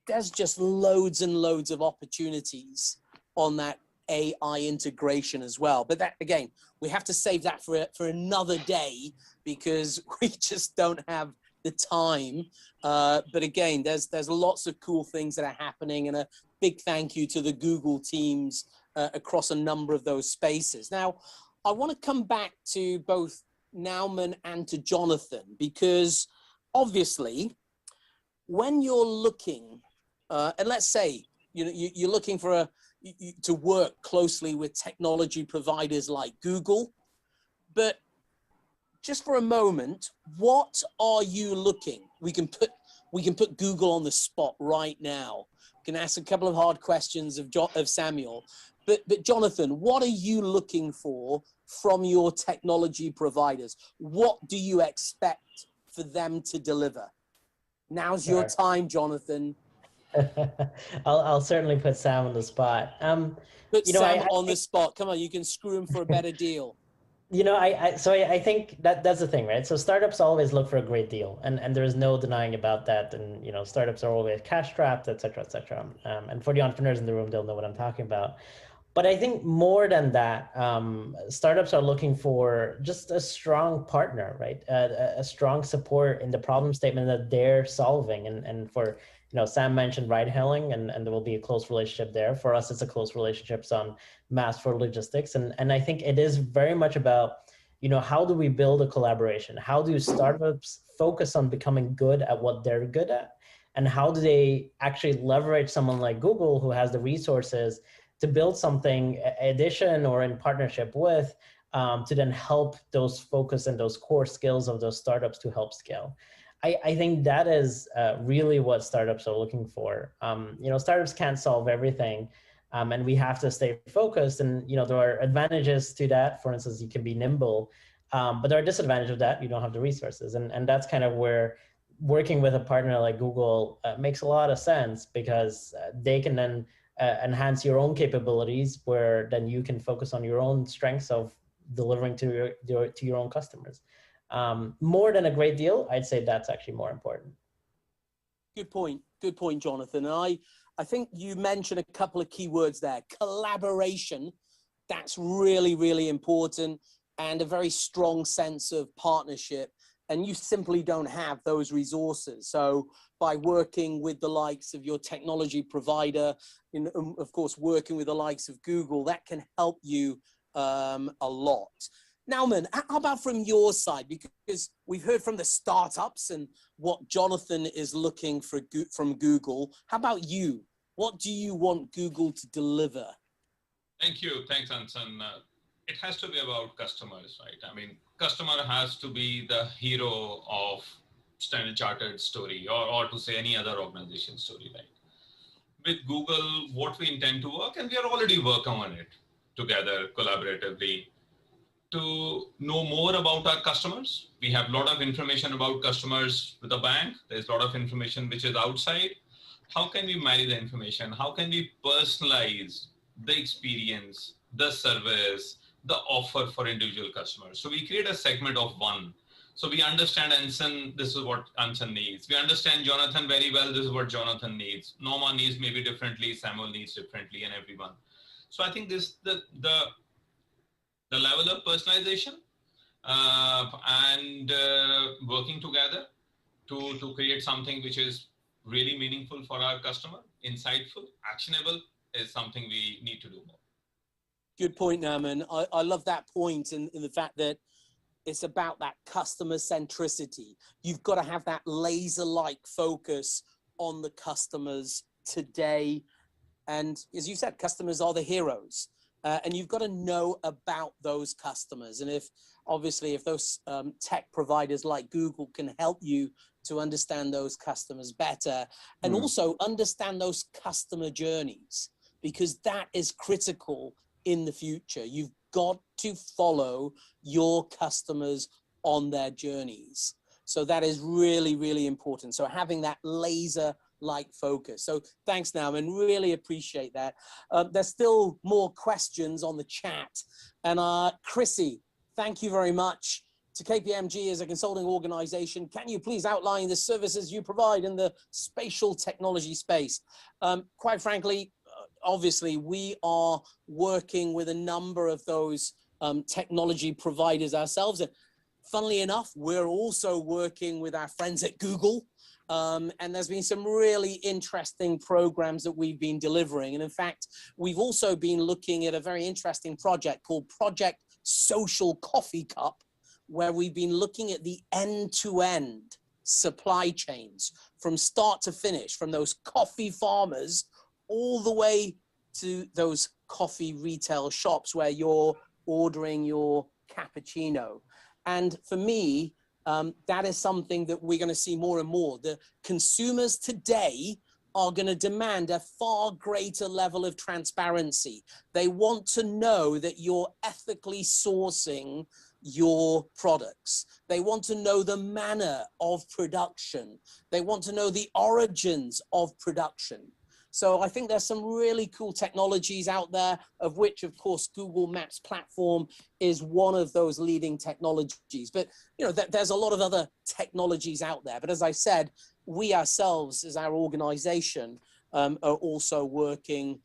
there's just loads and loads of opportunities on that AI integration as well. But that, again, we have to save that for another day because we just don't have the time. But again, there's lots of cool things that are happening, and a big thank you to the Google teams across a number of those spaces. Now, I want to come back to both Nauman and to Jonathan, because obviously when you're looking, and let's say you're looking for to work closely with technology providers like Google, but just for a moment, what are you looking? We can put Google on the spot right now. We can ask a couple of hard questions of Samuel, but Jonathan, what are you looking for from your technology providers? What do you expect for them to deliver? Now's your time, Jonathan. I'll certainly put Sam on the spot. Put Sam on the spot. Come on, you can screw him for a better deal. I think that's the thing, right? So startups always look for a great deal, and there is no denying about that. And startups are always cash strapped, et cetera, et cetera. And for the entrepreneurs in the room, they'll know what I'm talking about. But I think more than that, startups are looking for just a strong partner, right? A strong support in the problem statement that they're solving. And for, Sam mentioned ride hailing, and there will be a close relationship there. For us, it's a close relationship on mass for logistics. And I think it is very much about, how do we build a collaboration? How do startups focus on becoming good at what they're good at? And how do they actually leverage someone like Google, who has the resources to build something addition or in partnership with, to then help those focus and those core skills of those startups to help scale. I think that is really what startups are looking for. Startups can't solve everything, and we have to stay focused. And there are advantages to that. For instance, you can be nimble, but there are disadvantages of that. You don't have the resources, and that's kind of where working with a partner like Google makes a lot of sense, because they can then enhance your own capabilities, where then you can focus on your own strengths of delivering to your own customers. More than a great deal, I'd say that's actually more important. Good point, Jonathan. And I think you mentioned a couple of key words there. Collaboration, that's really, really important, and a very strong sense of partnership. And you simply don't have those resources. So by working with the likes of your technology provider, of course, working with the likes of Google, that can help you a lot. Nauman, how about from your side? Because we've heard from the startups and what Jonathan is looking for from Google. How about you? What do you want Google to deliver? Thank you. Thanks, Anson. It has to be about customers, right? I mean, customer has to be the hero of Standard Chartered story, or to say any other organization story, right? With Google, what we intend to work, and we are already working on it together collaboratively, to know more about our customers. We have a lot of information about customers with the bank. There's a lot of information which is outside. How can we marry the information? How can we personalize the experience, the service, the offer for individual customers? So we create a segment of one. So we understand Anson, this is what Anson needs. We understand Jonathan very well, this is what Jonathan needs. Norma needs maybe differently, Samuel needs differently, and everyone. So I think this the level of personalization and working together to create something which is really meaningful for our customer, insightful, actionable, is something we need to do more. Good point, Naman. I love that point in the fact that it's about that customer centricity. You've got to have that laser-like focus on the customers today. And as you said, customers are the heroes. And you've got to know about those customers. And if those tech providers like Google can help you to understand those customers better and also understand those customer journeys, because that is critical in the future. You've got to follow your customers on their journeys. So that is really, really important. So having that laser-like focus. So thanks, Nauman, really appreciate that. There's still more questions on the chat. And Chrissy, thank you very much. To KPMG as a consulting organization, can you please outline the services you provide in the spatial technology space? Quite frankly, obviously, we are working with a number of those technology providers ourselves. And funnily enough, we're also working with our friends at Google. And there's been some really interesting programs that we've been delivering. And in fact, we've also been looking at a very interesting project called Project Social Coffee Cup, where we've been looking at the end-to-end supply chains from start to finish, from those coffee farmers all the way to those coffee retail shops where you're ordering your cappuccino. And for me, that is something that we're going to see more and more. The consumers today are going to demand a far greater level of transparency. They want to know that you're ethically sourcing your products. They want to know the manner of production. They want to know the origins of production. So I think there's some really cool technologies out there, of which, of course, Google Maps platform is one of those leading technologies. But there's a lot of other technologies out there. But as I said, we ourselves, as our organization, are also working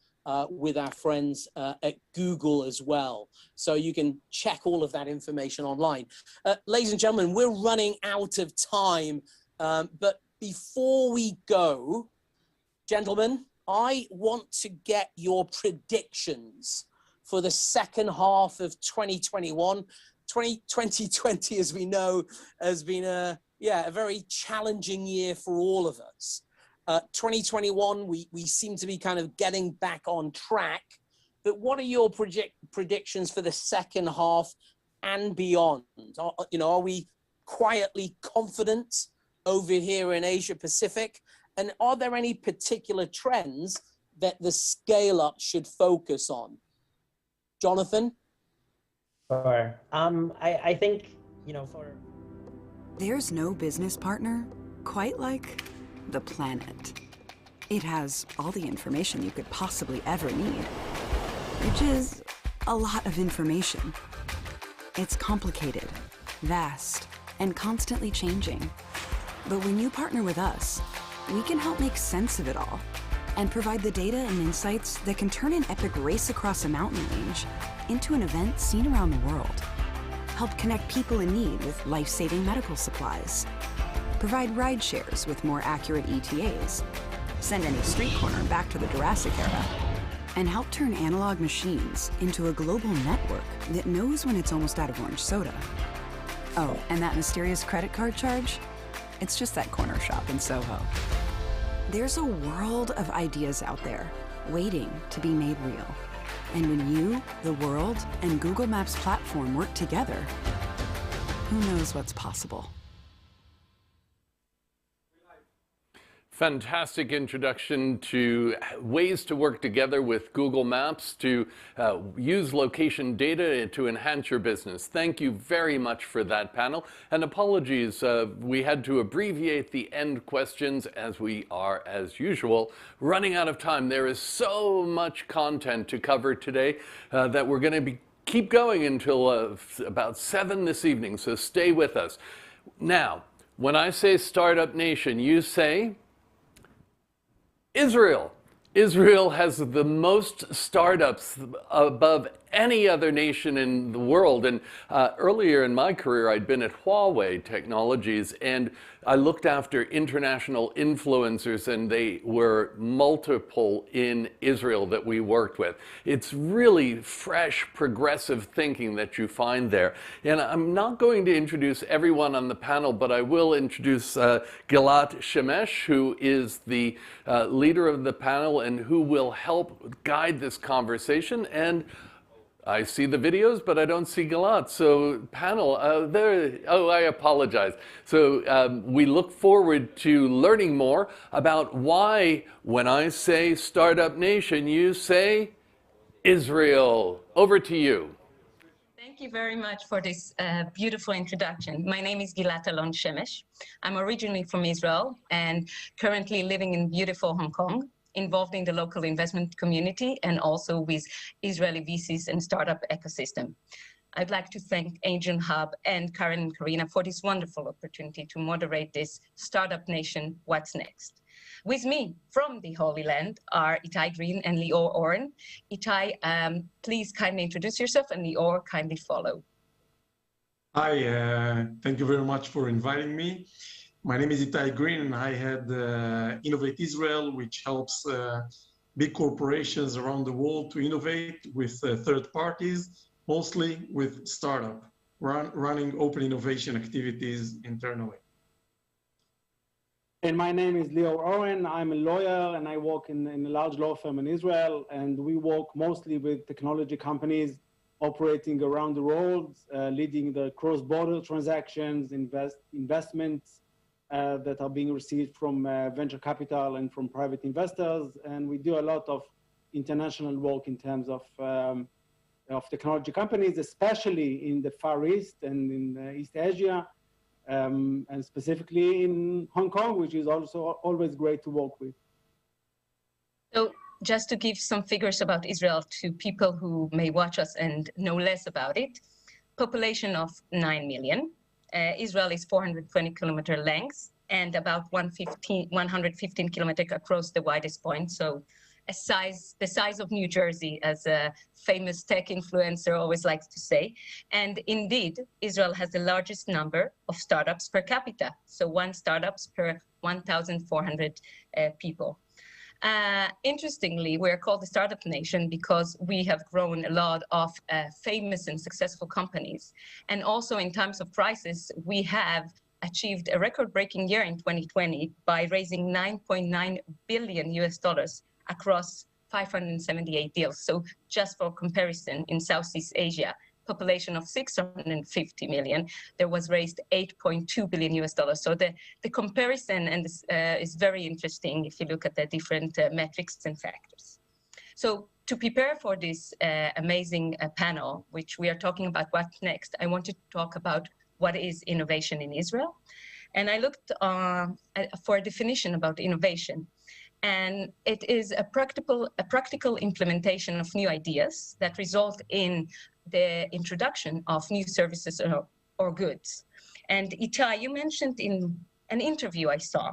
with our friends at Google as well. So you can check all of that information online. Ladies and gentlemen, we're running out of time. But before we go, gentlemen, I want to get your predictions for the second half of 2021. 2020, as we know, has been a very challenging year for all of us. 2021, we seem to be kind of getting back on track. But what are your predictions for the second half and beyond? Are we quietly confident over here in Asia Pacific? And are there any particular trends that the scale up should focus on? Jonathan? Sure. I think, There's no business partner quite like the planet. It has all the information you could possibly ever need, which is a lot of information. It's complicated, vast, and constantly changing. But when you partner with us, we can help make sense of it all and provide the data and insights that can turn an epic race across a mountain range into an event seen around the world. Help connect people in need with life-saving medical supplies. Provide ride shares with more accurate ETAs. Send any street corner back to the Jurassic era. And help turn analog machines into a global network that knows when it's almost out of orange soda. Oh, and that mysterious credit card charge? It's just that corner shop in Soho. There's a world of ideas out there waiting to be made real. And when you, the world, and Google Maps platform work together, who knows what's possible? Fantastic introduction to ways to work together with Google Maps to use location data to enhance your business. Thank you very much for that panel. And apologies, we had to abbreviate the end questions as we are, as usual, running out of time. There is so much content to cover today that we're going to keep going until about 7 this evening, so stay with us. Now, when I say Startup Nation, you say Israel. Israel has the most startups above any other nation in the world. And earlier in my career, I'd been at Huawei Technologies, and I looked after international influencers, and they were multiple in Israel that we worked with. It's really fresh, progressive thinking that you find there. And I'm not going to introduce everyone on the panel, but I will introduce Gilat Shemesh, who is the leader of the panel and who will help guide this conversation. And I see the videos, but I don't see Gilat. So panel, I apologize. So we look forward to learning more about why, when I say Startup Nation, you say Israel. Over to you. Thank you very much for this beautiful introduction. My name is Gilat Alon Shemesh. I'm originally from Israel and currently living in beautiful Hong Kong, involved in the local investment community and also with Israeli VCs and startup ecosystem. I'd like to thank Angel Hub and Karen and Karina for this wonderful opportunity to moderate this Startup Nation What's Next. With me from the Holy Land are Itai Green and Lior Oren. Itai, please kindly introduce yourself, and Lior, kindly follow. Hi, thank you very much for inviting me. My name is Itai Green, and I head Innovate Israel, which helps big corporations around the world to innovate with third parties, mostly with startup, running open innovation activities internally. And my name is Lior Oren. I'm a lawyer, and I work in a large law firm in Israel, and we work mostly with technology companies operating around the world, leading the cross-border transactions, investments, that are being received from venture capital and from private investors. And we do a lot of international work in terms of technology companies, especially in the Far East and in East Asia, and specifically in Hong Kong, which is also always great to work with. So just to give some figures about Israel to people who may watch us and know less about it, population of 9 million. Israel is 420 kilometer length and about 115 kilometers across the widest point. So the size of New Jersey, as a famous tech influencer always likes to say. And indeed, Israel has the largest number of startups per capita. So 1 startups per 1,400 people. Interestingly, we're called the Startup Nation because we have grown a lot of famous and successful companies. And also in times of crisis, we have achieved a record-breaking year in 2020 by raising $9.9 billion across 578 deals. So just for comparison, in Southeast Asia, population of 650 million, there was raised $8.2 billion. So the comparison and this, is very interesting if you look at the different metrics and factors. So to prepare for this amazing panel, which we are talking about what's next, I wanted to talk about what is innovation in Israel. And I looked for a definition about innovation. And it is a practical implementation of new ideas that result in the introduction of new services or goods. And Itai, you mentioned in an interview I saw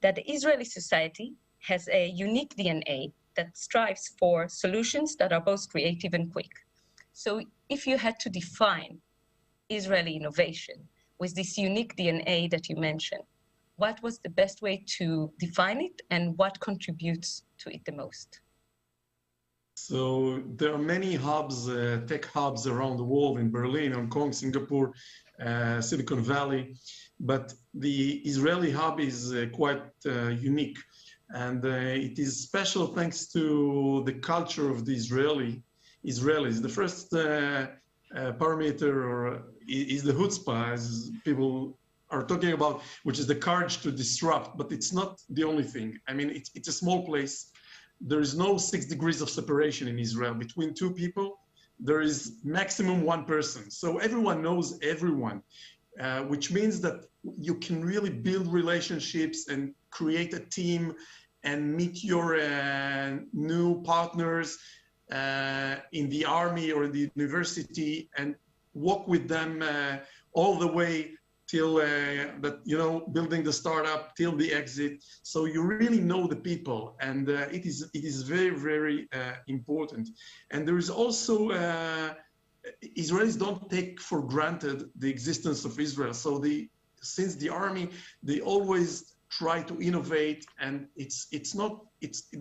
that the Israeli society has a unique DNA that strives for solutions that are both creative and quick. So if you had to define Israeli innovation with this unique DNA that you mentioned, what was the best way to define it and what contributes to it the most? So there are many hubs, tech hubs around the world, in Berlin, Hong Kong, Singapore, Silicon Valley, but the Israeli hub is quite unique. And it is special thanks to the culture of the Israelis. The first parameter is the chutzpah, as people are talking about, which is the courage to disrupt, but it's not the only thing. I mean, it's a small place. There is no 6 degrees of separation in Israel. Between 2 people, there is maximum 1 person. So everyone knows everyone, which means that you can really build relationships and create a team and meet your new partners in the army or in the university and walk with them all the way till building the startup till the exit. So you really know the people, and it is very, very important. And there is also Israelis don't take for granted the existence of Israel. So since the army, they always try to innovate, and it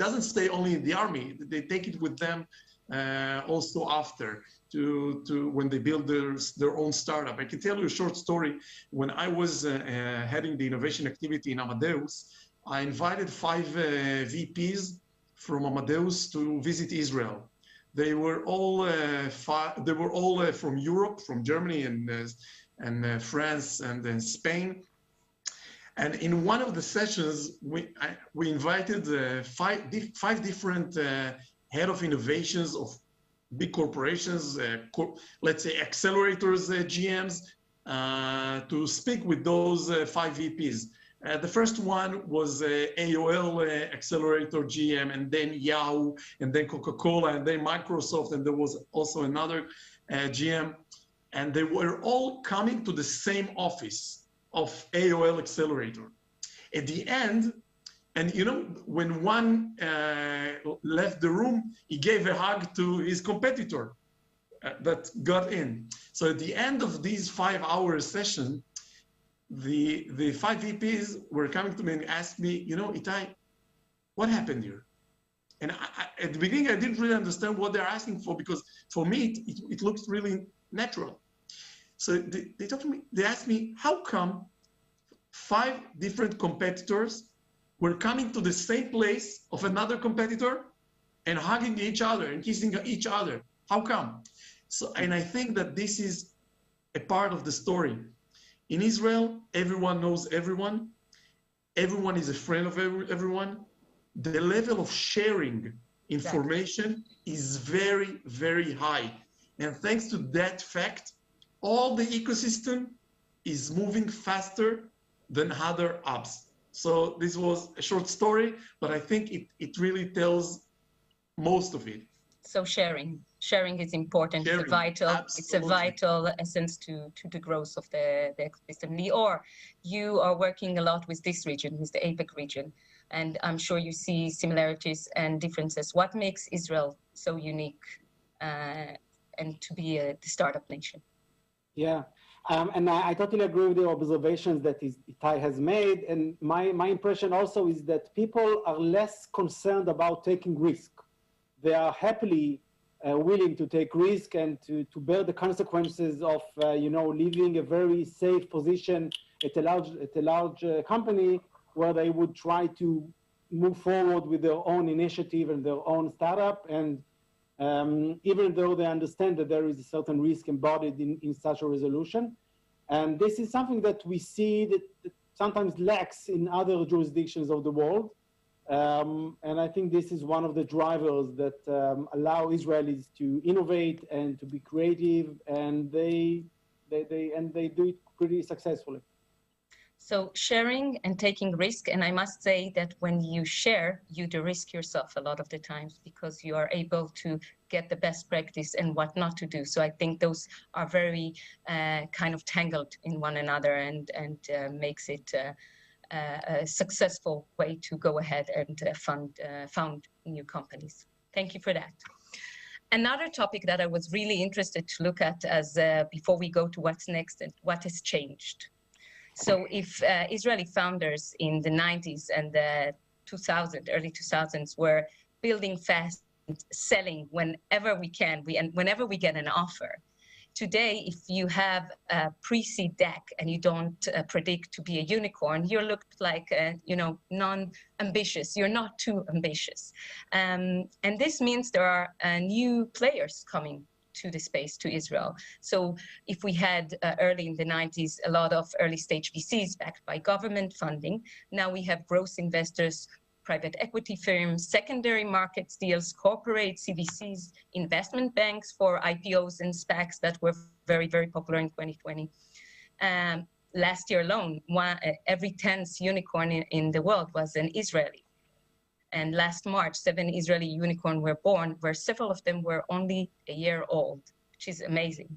doesn't stay only in the army. They take it with them also after to when they build their own startup. I can tell you a short story. When I was heading the innovation activity in Amadeus, I invited 5 VPs from Amadeus to visit Israel. They were all from Europe, from Germany and France and Spain. And in one of the sessions, we invited 5 different head of innovations of big corporations, let's say accelerators, GMs, to speak with those 5 VPs. The first one was AOL accelerator GM, and then Yahoo, and then Coca-Cola, and then Microsoft, and there was also another GM. And they were all coming to the same office of AOL accelerator. At the end, and when one left the room, he gave a hug to his competitor that got in. So at the end of these 5-hour session, the 5 VPs were coming to me and asked me, Itai, what happened here? And at the beginning, I didn't really understand what they're asking for, because for me, it looks really natural. So they talked to me, they asked me, how come 5 different competitors were coming to the same place of another competitor and hugging each other and kissing each other? How come? So, and I think that this is a part of the story. In Israel, everyone knows everyone. Everyone is a friend of everyone. The level of sharing information is very, very high. And thanks to that fact, all the ecosystem is moving faster than other apps. So this was a short story, but I think it really tells most of it. So sharing is important. It's a vital essence to the growth of the ecosystem. Lior, you are working a lot with this region, with the APEC region, and I'm sure you see similarities and differences. What makes Israel so unique and to be the startup nation? Yeah, and I totally agree with the observations that Itai has made. And my impression also is that people are less concerned about taking risk. They are happily willing to take risk and to bear the consequences of leaving a very safe position at a large company where they would try to move forward with their own initiative and their own startup. And even though they understand that there is a certain risk embodied in such a resolution. And this is something that we see that sometimes lacks in other jurisdictions of the world. And I think this is one of the drivers that allow Israelis to innovate and to be creative, and they do it pretty successfully. So sharing and taking risk, and I must say that when you share, you de-risk yourself a lot of the times, because you are able to get the best practice and what not to do. So I think those are very kind of tangled in one another, and makes it a successful way to go ahead and found new companies. Thank you for that. Another topic that I was really interested to look at as before we go to what's next and what has changed. So if Israeli founders in the 90s and the early 2000s were building fast, selling whenever we can, and whenever we get an offer. Today, if you have a pre-seed deck and you don't predict to be a unicorn, you're looked like, non-ambitious. You're not too ambitious. And this means there are new players coming to the space, to Israel. So if we had early in the 90s a lot of early stage VCs backed by government funding, now we have growth investors, private equity firms, secondary markets deals, corporate CVCs, investment banks for IPOs and SPACs that were very, very popular in 2020. Last year alone, every 10th unicorn in the world was an Israeli. And last March, 7 Israeli unicorns were born, where several of them were only a year old, which is amazing.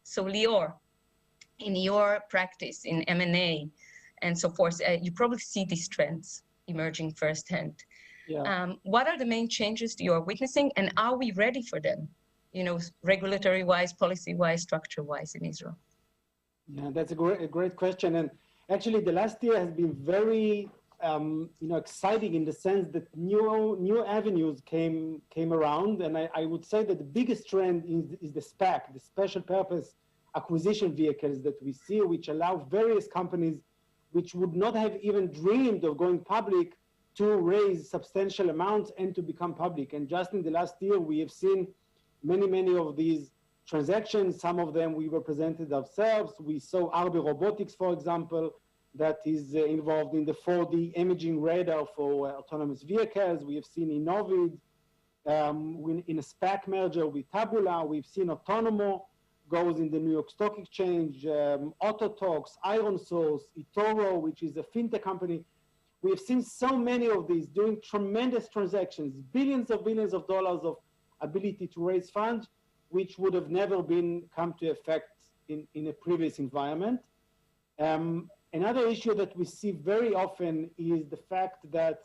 So Lior, in your practice in M&A and so forth, you probably see these trends emerging firsthand. Yeah. What are the main changes you are witnessing, and are we ready for them? You know, regulatory-wise, policy-wise, structure-wise in Israel? Yeah, that's a great question. And actually, the last year has been very exciting in the sense that new avenues came around, and I would say that the biggest trend is the SPAC, the special purpose acquisition vehicles that we see, which allow various companies which would not have even dreamed of going public to raise substantial amounts and to become public. And just in the last year, we have seen many of these transactions. Some of them we represented ourselves. We saw Arbe Robotics, for example, that is involved in the 4D imaging radar for autonomous vehicles. We have seen Innovid in a SPAC merger with Tabula. We've seen Autonomo goes in the New York Stock Exchange, Autotalks, IronSource, eToro, which is a fintech company. We have seen so many of these doing tremendous transactions, billions of dollars of ability to raise funds, which would have never come to effect in a previous environment. Another issue that we see very often is the fact that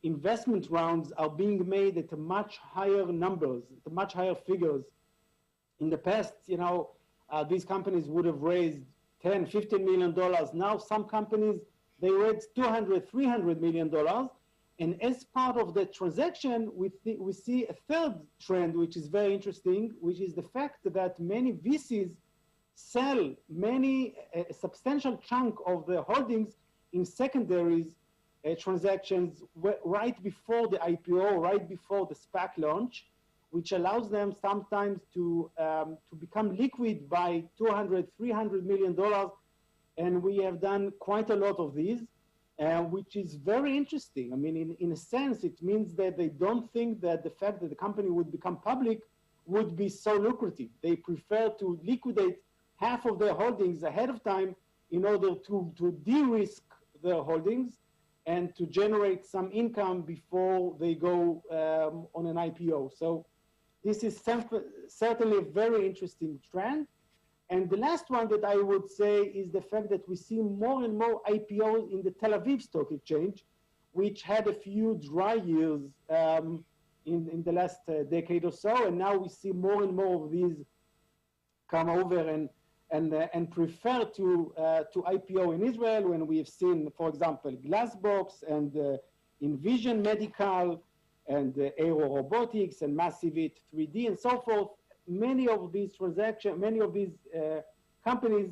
investment rounds are being made at a much higher numbers, at much higher figures. In the past, these companies would have raised $10, $15 million. Now some companies, they raised $200, $300 million. And as part of the transaction, we see a third trend, which is very interesting, which is the fact that many VCs sell a substantial chunk of their holdings in secondaries transactions right before the IPO, right before the SPAC launch, which allows them sometimes to become liquid by $200, $300 million. And we have done quite a lot of these, which is very interesting. I mean, in a sense, it means that they don't think that the fact that the company would become public would be so lucrative. They prefer to liquidate half of their holdings ahead of time in order to de-risk their holdings and to generate some income before they go on an IPO. So this is certainly a very interesting trend. And the last one that I would say is the fact that we see more and more IPOs in the Tel Aviv Stock Exchange, which had a few dry years in the last decade or so. And now we see more and more of these come over and prefer to IPO in Israel, when we have seen, for example, Glassbox and Envision Medical and Aero Robotics and Massivit 3D and so forth. Many of these transactions, many of these companies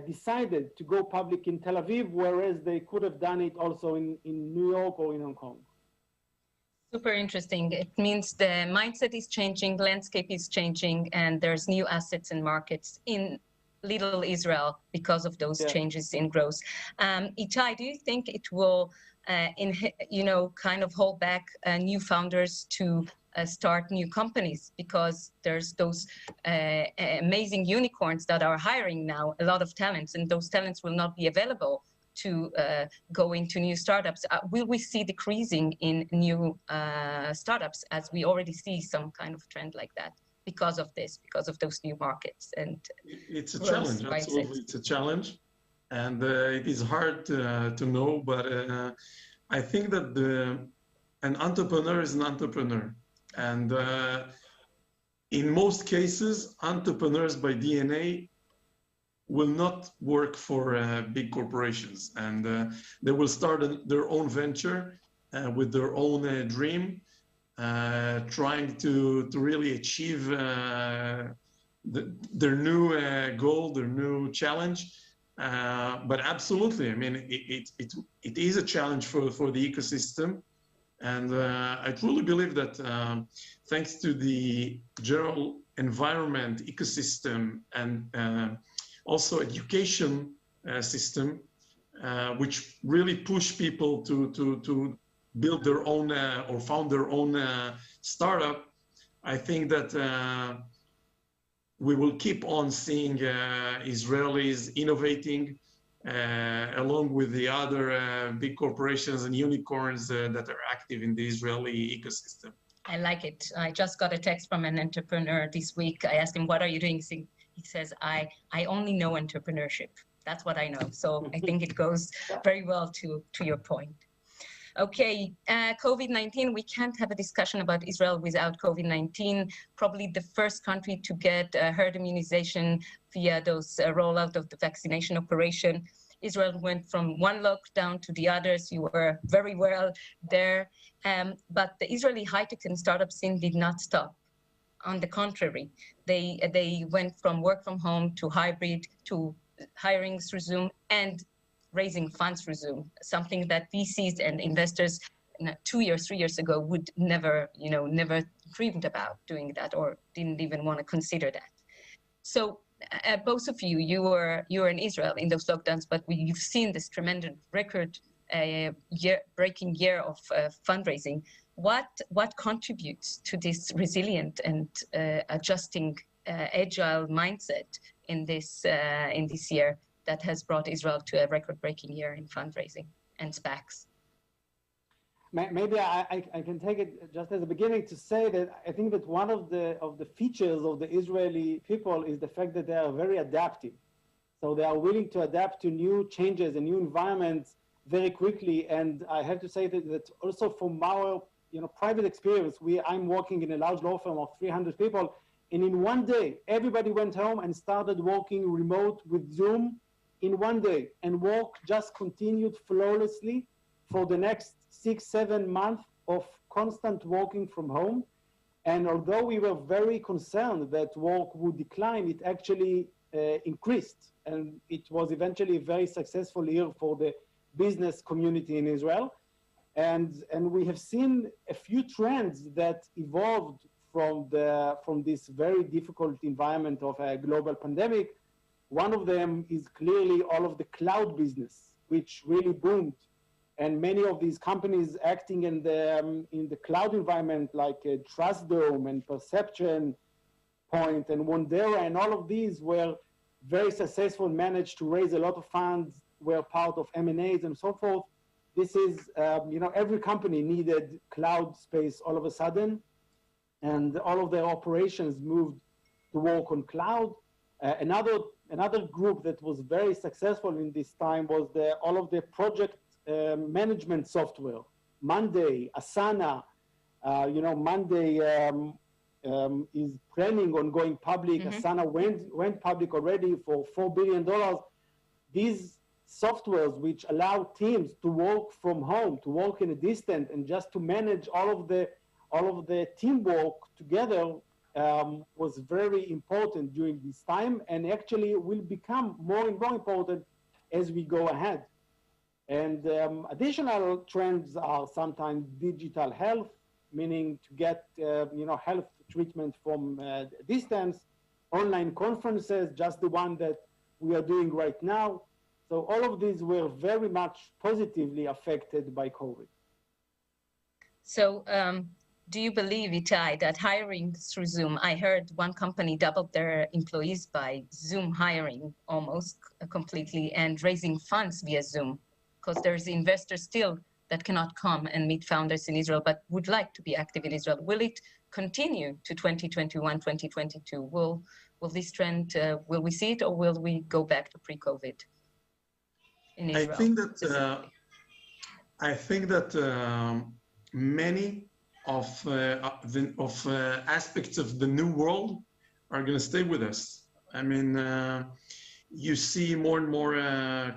decided to go public in Tel Aviv, whereas they could have done it also in New York or in Hong Kong. Super interesting. It means the mindset is changing, landscape is changing, and there's new assets and markets in Little Israel because of those changes in growth. Itai, do you think it will, kind of hold back new founders to start new companies, because there's those amazing unicorns that are hiring now a lot of talents, and those talents will not be available to go into new startups? Will we see decreasing in new startups, as we already see some kind of trend like that because of this, because of those new markets? And it's a challenge, absolutely. It's a challenge, and it is hard to know, but I think that an entrepreneur is an entrepreneur. And in most cases, entrepreneurs by DNA will not work for big corporations, and they will start their own venture with their own dream, trying to really achieve their new goal, their new challenge. But absolutely, I mean, it is a challenge for the ecosystem. And I truly believe that thanks to the general environment, ecosystem, and also education system, which really push people to build their own or found their own startup, I think that we will keep on seeing Israelis innovating along with the other big corporations and unicorns that are active in the Israeli ecosystem. I like it. I just got a text from an entrepreneur this week. I asked him, what are you doing? He says, I only know entrepreneurship. That's what I know. So I think it goes very well to your point. Okay, COVID-19, we can't have a discussion about Israel without COVID-19. Probably the first country to get herd immunization via those rollout of the vaccination operation. Israel went from one lockdown to the others. You were very well there. But the Israeli high-tech and startup scene did not stop. On the contrary, they went from work from home to hybrid to hiring through Zoom and raising funds through Zoom, something that VCs and investors 2 years, 3 years ago would never, never dreamed about doing that or didn't even want to consider that. So both of you, you were in Israel in those lockdowns, but you've seen this tremendous record breaking year of fundraising. What contributes to this resilient and adjusting agile mindset in this year that has brought Israel to a record-breaking year in fundraising and SPACs? Maybe I can take it just as a beginning to say that I think that one of the features of the Israeli people is the fact that they are very adaptive. So they are willing to adapt to new changes and new environments very quickly. And I have to say that also from our private experience, I'm working in a large law firm of 300 people, and in one day, everybody went home and started working remote with Zoom in one day, and work just continued flawlessly for the next 6-7 months of constant working from home. And although we were very concerned that work would decline, it actually increased. And it was eventually a very successful year for the business community in Israel. And we have seen a few trends that evolved from this very difficult environment of a global pandemic. One of them is clearly all of the cloud business, which really boomed. And many of these companies acting in the cloud environment, like Trustdome and Perception Point and Wondera, and all of these were very successful, managed to raise a lot of funds, were part of M&As and so forth. This is, every company needed cloud space all of a sudden, and all of their operations moved to work on cloud. Another group that was very successful in this time was all of the project management software. Monday, Asana, Monday is planning on going public. Asana went public already for $4 billion. These softwares which allow teams to work from home, to work in a distance, and just to manage all of the teamwork together was very important during this time, and actually will become more and more important as we go ahead. And additional trends are sometimes digital health, meaning to get health treatment from distance, online conferences, just the one that we are doing right now. So all of these were very much positively affected by COVID. So do you believe, Itai, that hiring through Zoom, I heard one company doubled their employees by Zoom hiring almost completely and raising funds via Zoom, because there's investors still that cannot come and meet founders in Israel, but would like to be active in Israel. Will it continue to 2021, 2022? Will this trend, will we see it, or will we go back to pre-COVID in Israel? I think that many of aspects of the new world are going to stay with us. I mean, you see more and more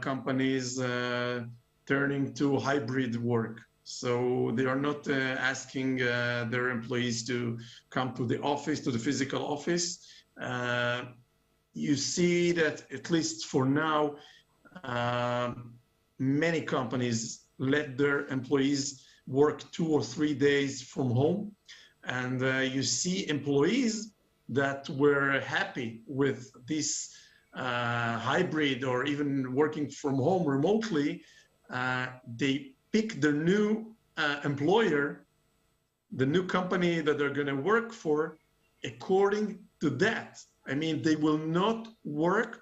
companies turning to hybrid work. So they are not asking their employees to come to the office, to the physical office. You see that, at least for now, many companies let their employees work 2 or 3 days from home. And you see employees that were happy with this hybrid or even working from home remotely. They pick their new employer, the new company that they're going to work for, according to that. I mean, they will not work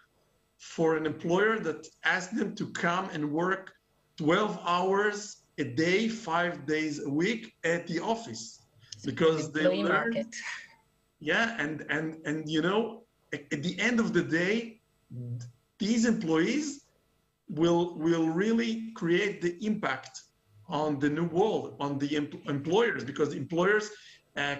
for an employer that asks them to come and work 12 hours a day, 5 days a week at the office, because they learn. Yeah, and you know, at the end of the day, these employees will really create the impact on the new world, on the employers, because employers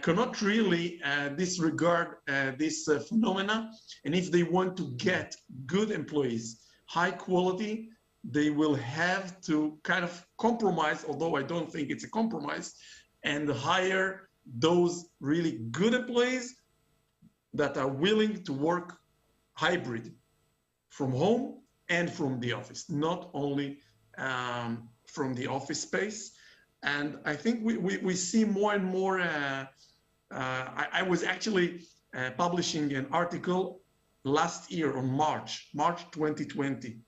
cannot really disregard this phenomena. And if they want to get good employees, high quality, they will have to kind of compromise, although I don't think it's a compromise, and hire those really good employees that are willing to work hybrid from home and from the office, not only from the office space. And I think we see more and more. I was actually publishing an article last year on March 2020,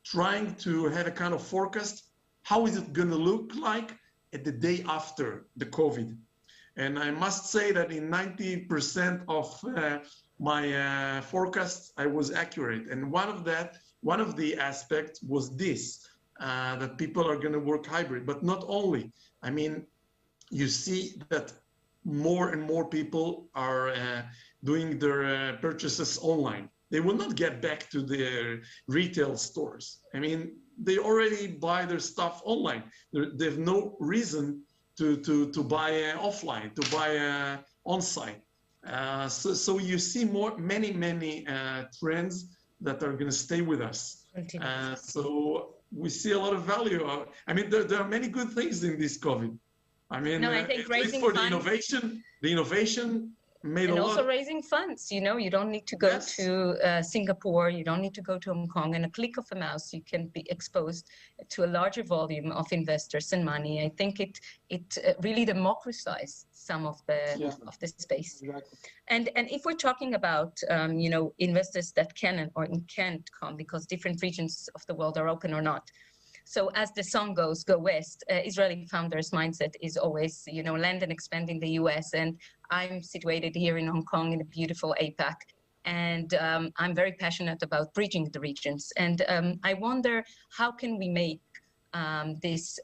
trying to have a kind of forecast. How is it going to look like at the day after the COVID? And I must say that in 90% of my forecasts, I was accurate. And one of the aspects was this, that people are going to work hybrid, but not only. I mean, you see that more and more people are doing their purchases online. They will not get back to their retail stores. I mean, they already buy their stuff online. They have no reason to buy offline, to buy on-site. So you see many trends that are going to stay with us. So we see a lot of value. I mean, there are many good things in this COVID. I mean, no, I think raising for funds, the innovation made and a lot. Also raising funds. You know, you don't need to go to Singapore. You don't need to go to Hong Kong. And a click of a mouse, you can be exposed to a larger volume of investors and money. I think it really democratized some of the space. Exactly. And if we're talking about you know, investors that can or can't come because different regions of the world are open or not. So as the song goes, go west, Israeli founders' mindset is always, you know, land and expand in the US. And I'm situated here in Hong Kong in a beautiful APAC. And I'm very passionate about bridging the regions. And I wonder, how can we make this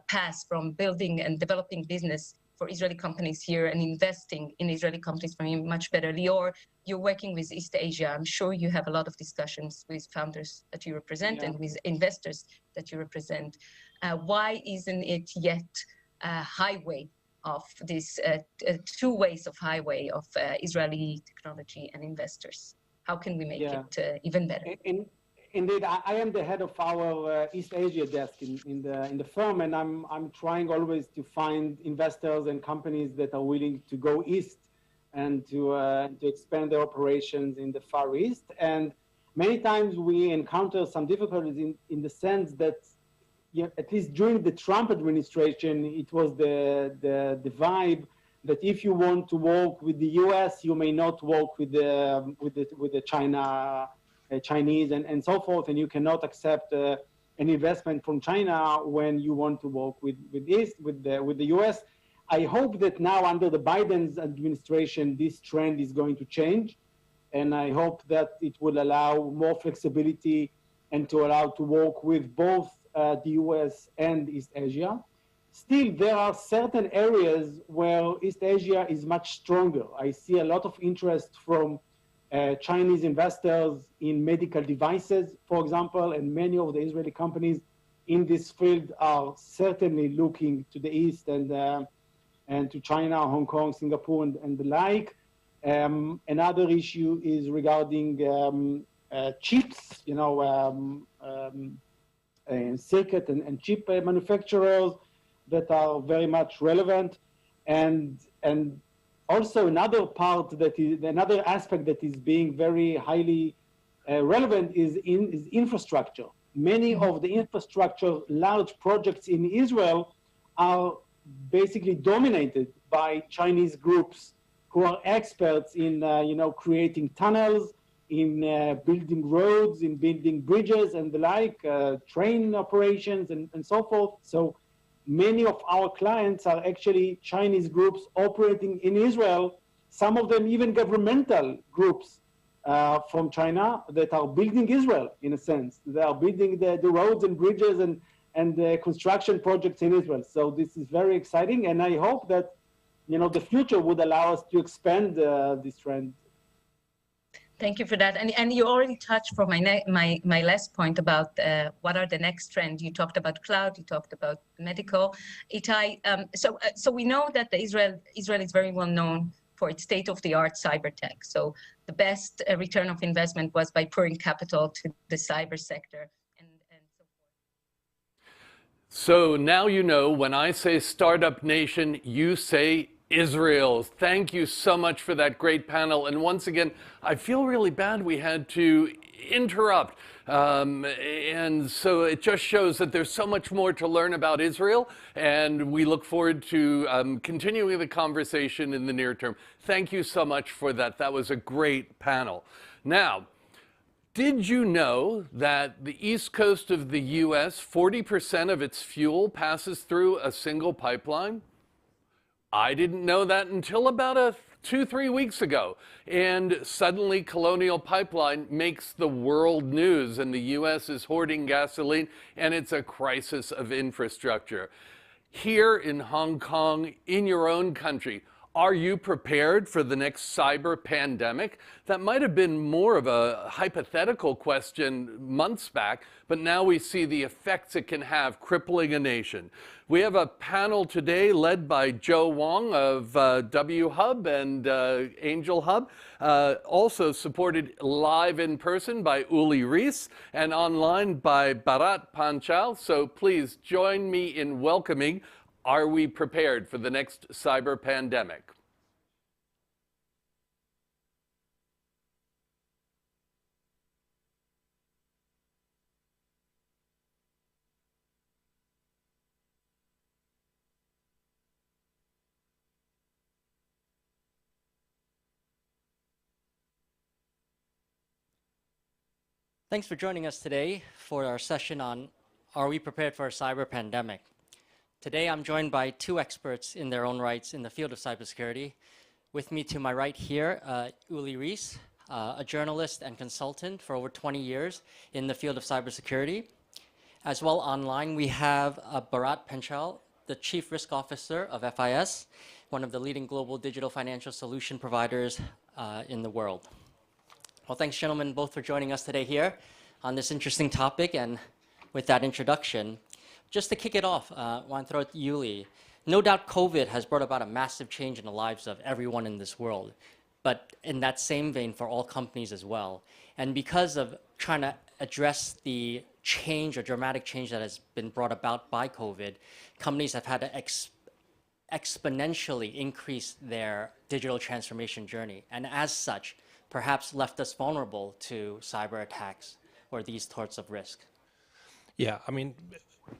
path from building and developing business for Israeli companies here and investing in Israeli companies for him much better? Lior, you're working with East Asia. I'm sure you have a lot of discussions with founders that you represent and with investors that you represent. Why isn't it yet a highway of this two ways of highway of Israeli technology and investors? How can we make it even better? Indeed, I am the head of our East Asia desk in the firm, and I'm trying always to find investors and companies that are willing to go east and to expand their operations in the Far East. And many times we encounter some difficulties in the sense that, at least during the Trump administration, it was the vibe that if you want to work with the US, you may not work with the Chinese and so forth, and you cannot accept an investment from China when you want to work with the US. I hope that now under the Biden's administration, this trend is going to change, and I hope that it will allow more flexibility and to allow to work with both the US and East Asia. Still, there are certain areas where East Asia is much stronger. I see a lot of interest from Chinese investors in medical devices, for example, and many of the Israeli companies in this field are certainly looking to the East and to China, Hong Kong, Singapore, and the like. Another issue is regarding chips, you know, circuit and chip manufacturers that are very much relevant. And also another aspect that is being very highly relevant is infrastructure. Many of the infrastructure large projects in Israel are basically dominated by Chinese groups who are experts in creating tunnels, in building roads, in building bridges and the like, train operations and so forth. So many of our clients are actually Chinese groups operating in Israel, some of them even governmental groups from China that are building Israel, in a sense. They are building the roads and bridges and the construction projects in Israel. So this is very exciting, and I hope that the future would allow us to expand this trend. Thank you for that. And you already touched for my last point about what are the next trends. You talked about cloud, you talked about medical. Itai, so we know that Israel is very well known for its state-of-the-art cyber tech. So the best return of investment was by pouring capital to the cyber sector. So now you know, when I say Startup Nation, you say Israel. Thank you so much for that great panel. And once again, I feel really bad we had to interrupt. And so it just shows that there's so much more to learn about Israel. And we look forward to continuing the conversation in the near term. Thank you so much for that. That was a great panel. Now, did you know that the east coast of the US, 40% of its fuel passes through a single pipeline? I didn't know that until about 2-3 weeks ago. And suddenly Colonial Pipeline makes the world news, and the US is hoarding gasoline, and it's a crisis of infrastructure. Here in Hong Kong, in your own country, are you prepared for the next cyber pandemic? That might have been more of a hypothetical question months back, but now we see the effects it can have, crippling a nation. We have a panel today led by Joe Wong of W Hub and Angel Hub, also supported live in person by Uli Rees and online by Bharat Panchal. So please join me in welcoming, are we prepared for the next cyber pandemic? Thanks for joining us today for our session on Are We Prepared for a Cyber Pandemic? Today I'm joined by two experts in their own rights in the field of cybersecurity. With me to my right here, Uli Rees, a journalist and consultant for over 20 years in the field of cybersecurity. As well online we have Bharat Panchal, the Chief Risk Officer of FIS, one of the leading global digital financial solution providers in the world. Well, thanks, gentlemen, both for joining us today here on this interesting topic. And with that introduction, just to kick it off, I want to throw it to Uli. No doubt COVID has brought about a massive change in the lives of everyone in this world, but in that same vein for all companies as well. And because of trying to address the change or dramatic change that has been brought about by COVID, companies have had to exponentially increase their digital transformation journey. And as such, perhaps left us vulnerable to cyber attacks or these sorts of risk. Yeah, I mean,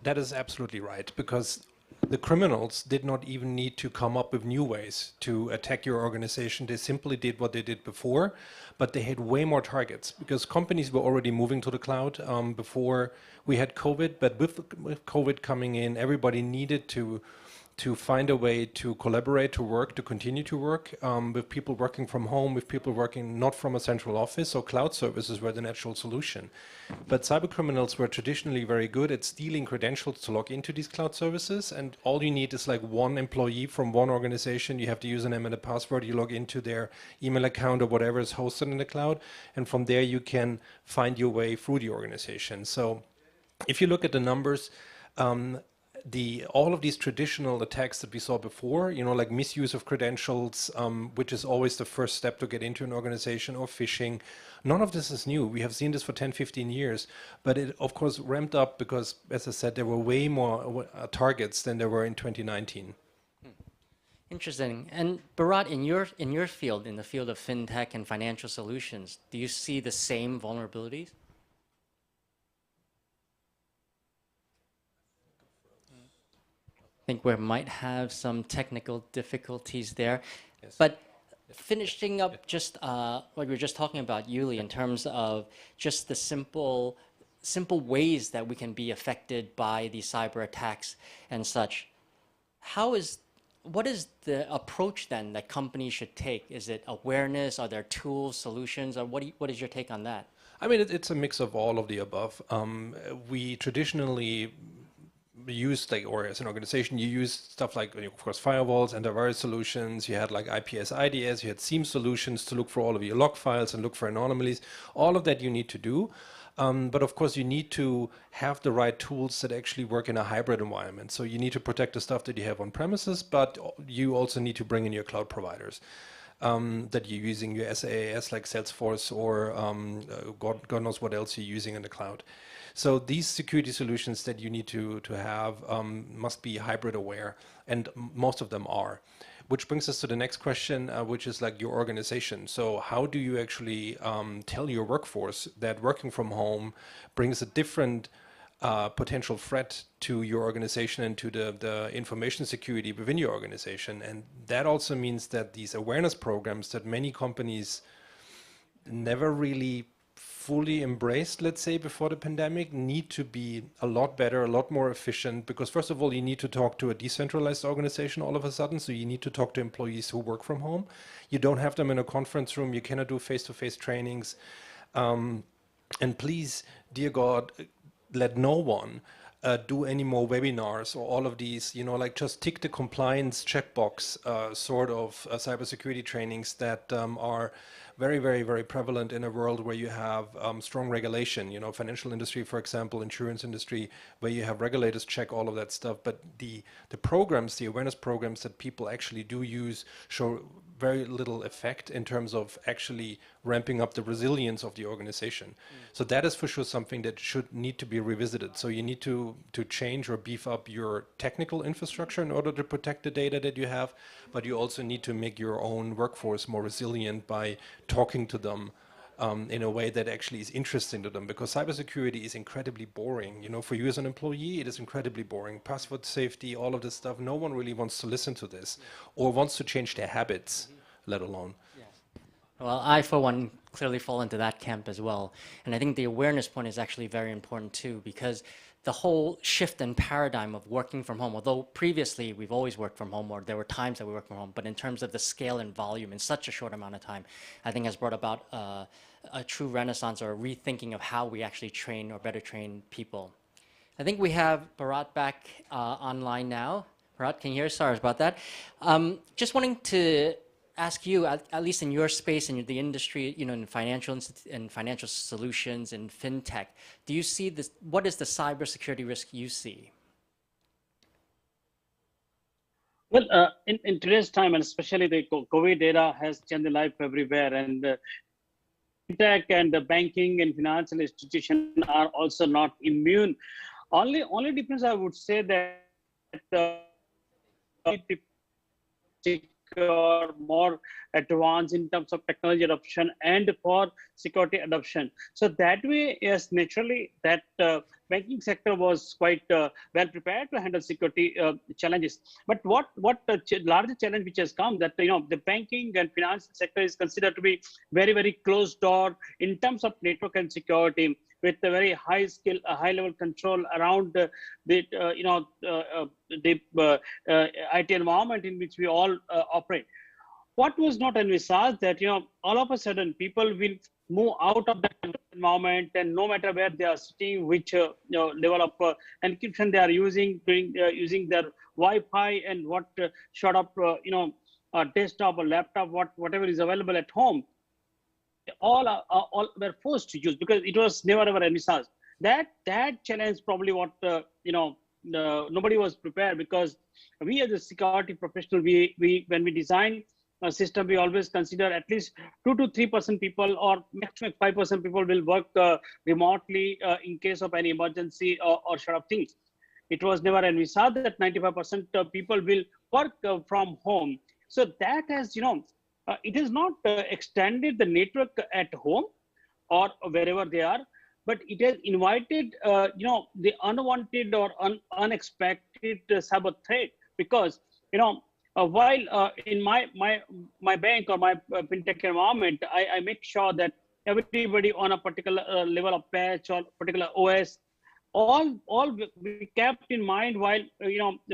that is absolutely right, because the criminals did not even need to come up with new ways to attack your organization. They simply did what they did before, but they had way more targets because companies were already moving to the cloud before we had COVID. But with COVID coming in, everybody needed to find a way to collaborate, to work, to continue to work with people working from home, with people working not from a central office. So cloud services were the natural solution. But cyber criminals were traditionally very good at stealing credentials to log into these cloud services. And all you need is like one employee from one organization. You have to use an name and a password. You log into their email account or whatever is hosted in the cloud. And from there, you can find your way through the organization. So if you look at the numbers, all of these traditional attacks that we saw before, like misuse of credentials, which is always the first step to get into an organization, or phishing, none of this is new. We have seen this for 10, 15 years, but it of course ramped up because, as I said, there were way more targets than there were in 2019. Interesting. And Bharat, in your field, in the field of fintech and financial solutions, do you see the same vulnerabilities? think we might have some technical difficulties there. Yes. But finishing up just what we were just talking about, Yuli, in terms of just the simple ways that we can be affected by these cyber attacks and such. What is the approach then that companies should take? Is it awareness? Are there tools, solutions, or what is your take on that? I mean, it's a mix of all of the above. We traditionally use, or as an organization, you use stuff like, of course, firewalls, antivirus solutions. You had like IPS IDS, you had SIEM solutions to look for all of your log files and look for anomalies. All of that you need to do. But of course, you need to have the right tools that actually work in a hybrid environment. So you need to protect the stuff that you have on premises, but you also need to bring in your cloud providers that you're using, your SaaS like Salesforce or God knows what else you're using in the cloud. So these security solutions that you need to have must be hybrid aware, and most of them are. Which brings us to the next question, which is like your organization. So how do you actually tell your workforce that working from home brings a different potential threat to your organization and to the information security within your organization? And that also means that these awareness programs that many companies never really fully embraced, let's say, before the pandemic, need to be a lot better, a lot more efficient, because first of all, you need to talk to a decentralized organization all of a sudden, so you need to talk to employees who work from home. You don't have them in a conference room, you cannot do face-to-face trainings. And please, dear God, let no one do any more webinars or all of these, like just tick the compliance checkbox sort of cybersecurity trainings that are very, very, very prevalent in a world where you have strong regulation, financial industry, for example, insurance industry, where you have regulators check all of that stuff. But the programs, the awareness programs that people actually do use show very little effect in terms of actually ramping up the resilience of the organization. So that is for sure something that should need to be revisited. So you need to change or beef up your technical infrastructure in order to protect the data that you have, but you also need to make your own workforce more resilient by talking to them in a way that actually is interesting to them, because cybersecurity is incredibly boring. For you as an employee, it is incredibly boring. Password safety, all of this stuff, no one really wants to listen to this or wants to change their habits, let alone. Well, I, for one, clearly fall into that camp as well. And I think the awareness point is actually very important too, because the whole shift in paradigm of working from home, although previously we've always worked from home, or there were times that we worked from home, but in terms of the scale and volume in such a short amount of time, I think has brought about a true renaissance or a rethinking of how we actually train or better train people. I think we have Bharat back online now. Bharat, can you hear us? Sorry about that. Just wanting to ask you, at least in your space, in the industry, in financial solutions and fintech, do you see this? What is the cybersecurity risk you see? Well, in today's time, and especially the COVID era has changed the life everywhere, and fintech and the banking and financial institutions are also not immune. Only difference I would say that are more advanced in terms of technology adoption and for security adoption. So that way, yes, naturally, that banking sector was quite well prepared to handle security challenges. But what larger challenge which has come, that the banking and financial sector is considered to be very, very closed door in terms of network and security, with a very high skill, high level control around the IT environment in which we all operate. What was not envisaged that all of a sudden people will move out of that environment, and no matter where they are sitting, which level of encryption they are using, using their Wi-Fi and what sort of desktop or laptop, whatever is available at home. All were forced to use, because it was never ever envisaged. That challenge probably what nobody was prepared, because we as a security professional, we when we design a system, we always consider at least 2 to 3% people, or maximum 5% people will work remotely in case of any emergency or sort of things. It was never envisaged that 95% of people will work from home. So that has it has not extended the network at home or wherever they are, but it has invited the unwanted or unexpected cyber threat because while in my bank or my fintech environment, I make sure that everybody on a particular level of patch or particular OS, all we kept in mind while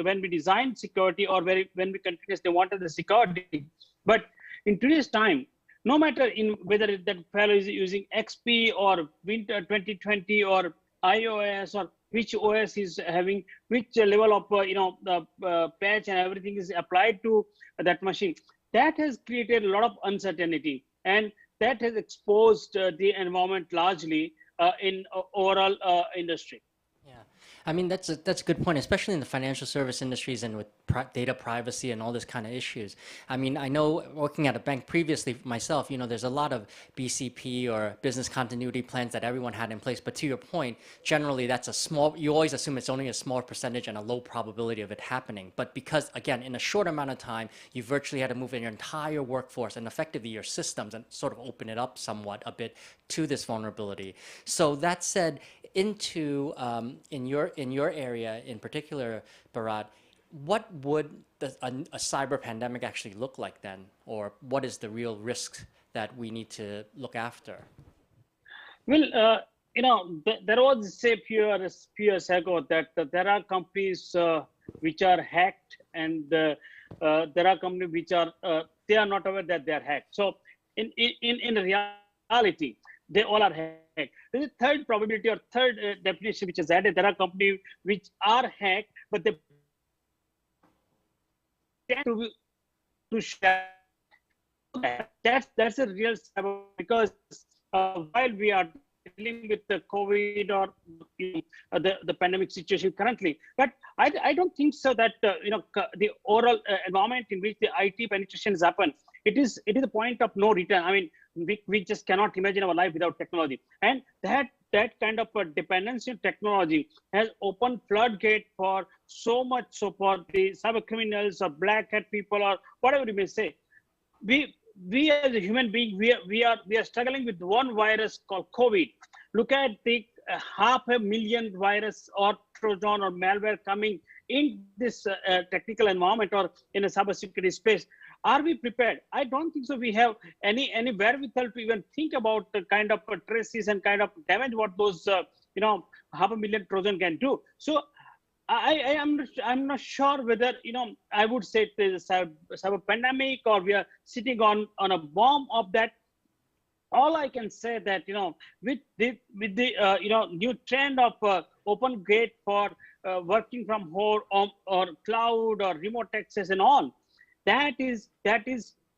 when we design security or when we continuously wanted the security. But in today's time, no matter in whether that fellow is using XP or Winter 2020 or iOS or which OS is having, which level of the patch and everything is applied to that machine, that has created a lot of uncertainty, and that has exposed the environment largely in overall industry. I mean, that's a good point, especially in the financial service industries and with data privacy and all this kind of issues. I mean, I know working at a bank previously myself, there's a lot of BCP or business continuity plans that everyone had in place. But to your point, generally that's a small, you always assume it's only a small percentage and a low probability of it happening. But because, again, in a short amount of time, you virtually had to move in your entire workforce and effectively your systems and sort of open it up somewhat a bit to this vulnerability. So that said, into in your area in particular, Bharat, what would a cyber pandemic actually look like then, or what is the real risk that we need to look after? Well, there was a few years ago that there are companies which are hacked, and there are companies which are they are not aware that they are hacked. So in reality, they all are hacked. There's a third probability or third definition which is added. There are companies which are hacked, but they tend to share. That's a real cyber, because while we are dealing with the COVID or the pandemic situation currently, but I don't think so that the overall environment in which the IT penetration has happened, it is a point of no return. I mean, we just cannot imagine our life without technology, and that kind of a dependency on technology has opened floodgate for so much. So for the cyber criminals or black hat people or whatever you may say, we as a human being, we are struggling with one virus called COVID. Look at the 500,000 virus or Trojan or malware coming in this technical environment or in a cybersecurity space. Are we prepared? I don't think so. We have any wherewithal to even think about the kind of traces and kind of damage what those 500,000 Trojan can do. So I'm not sure whether I would say it is a cyber pandemic or we are sitting on a bomb of that. All I can say that with the new trend of open gate for working from home or cloud or remote access and all, that is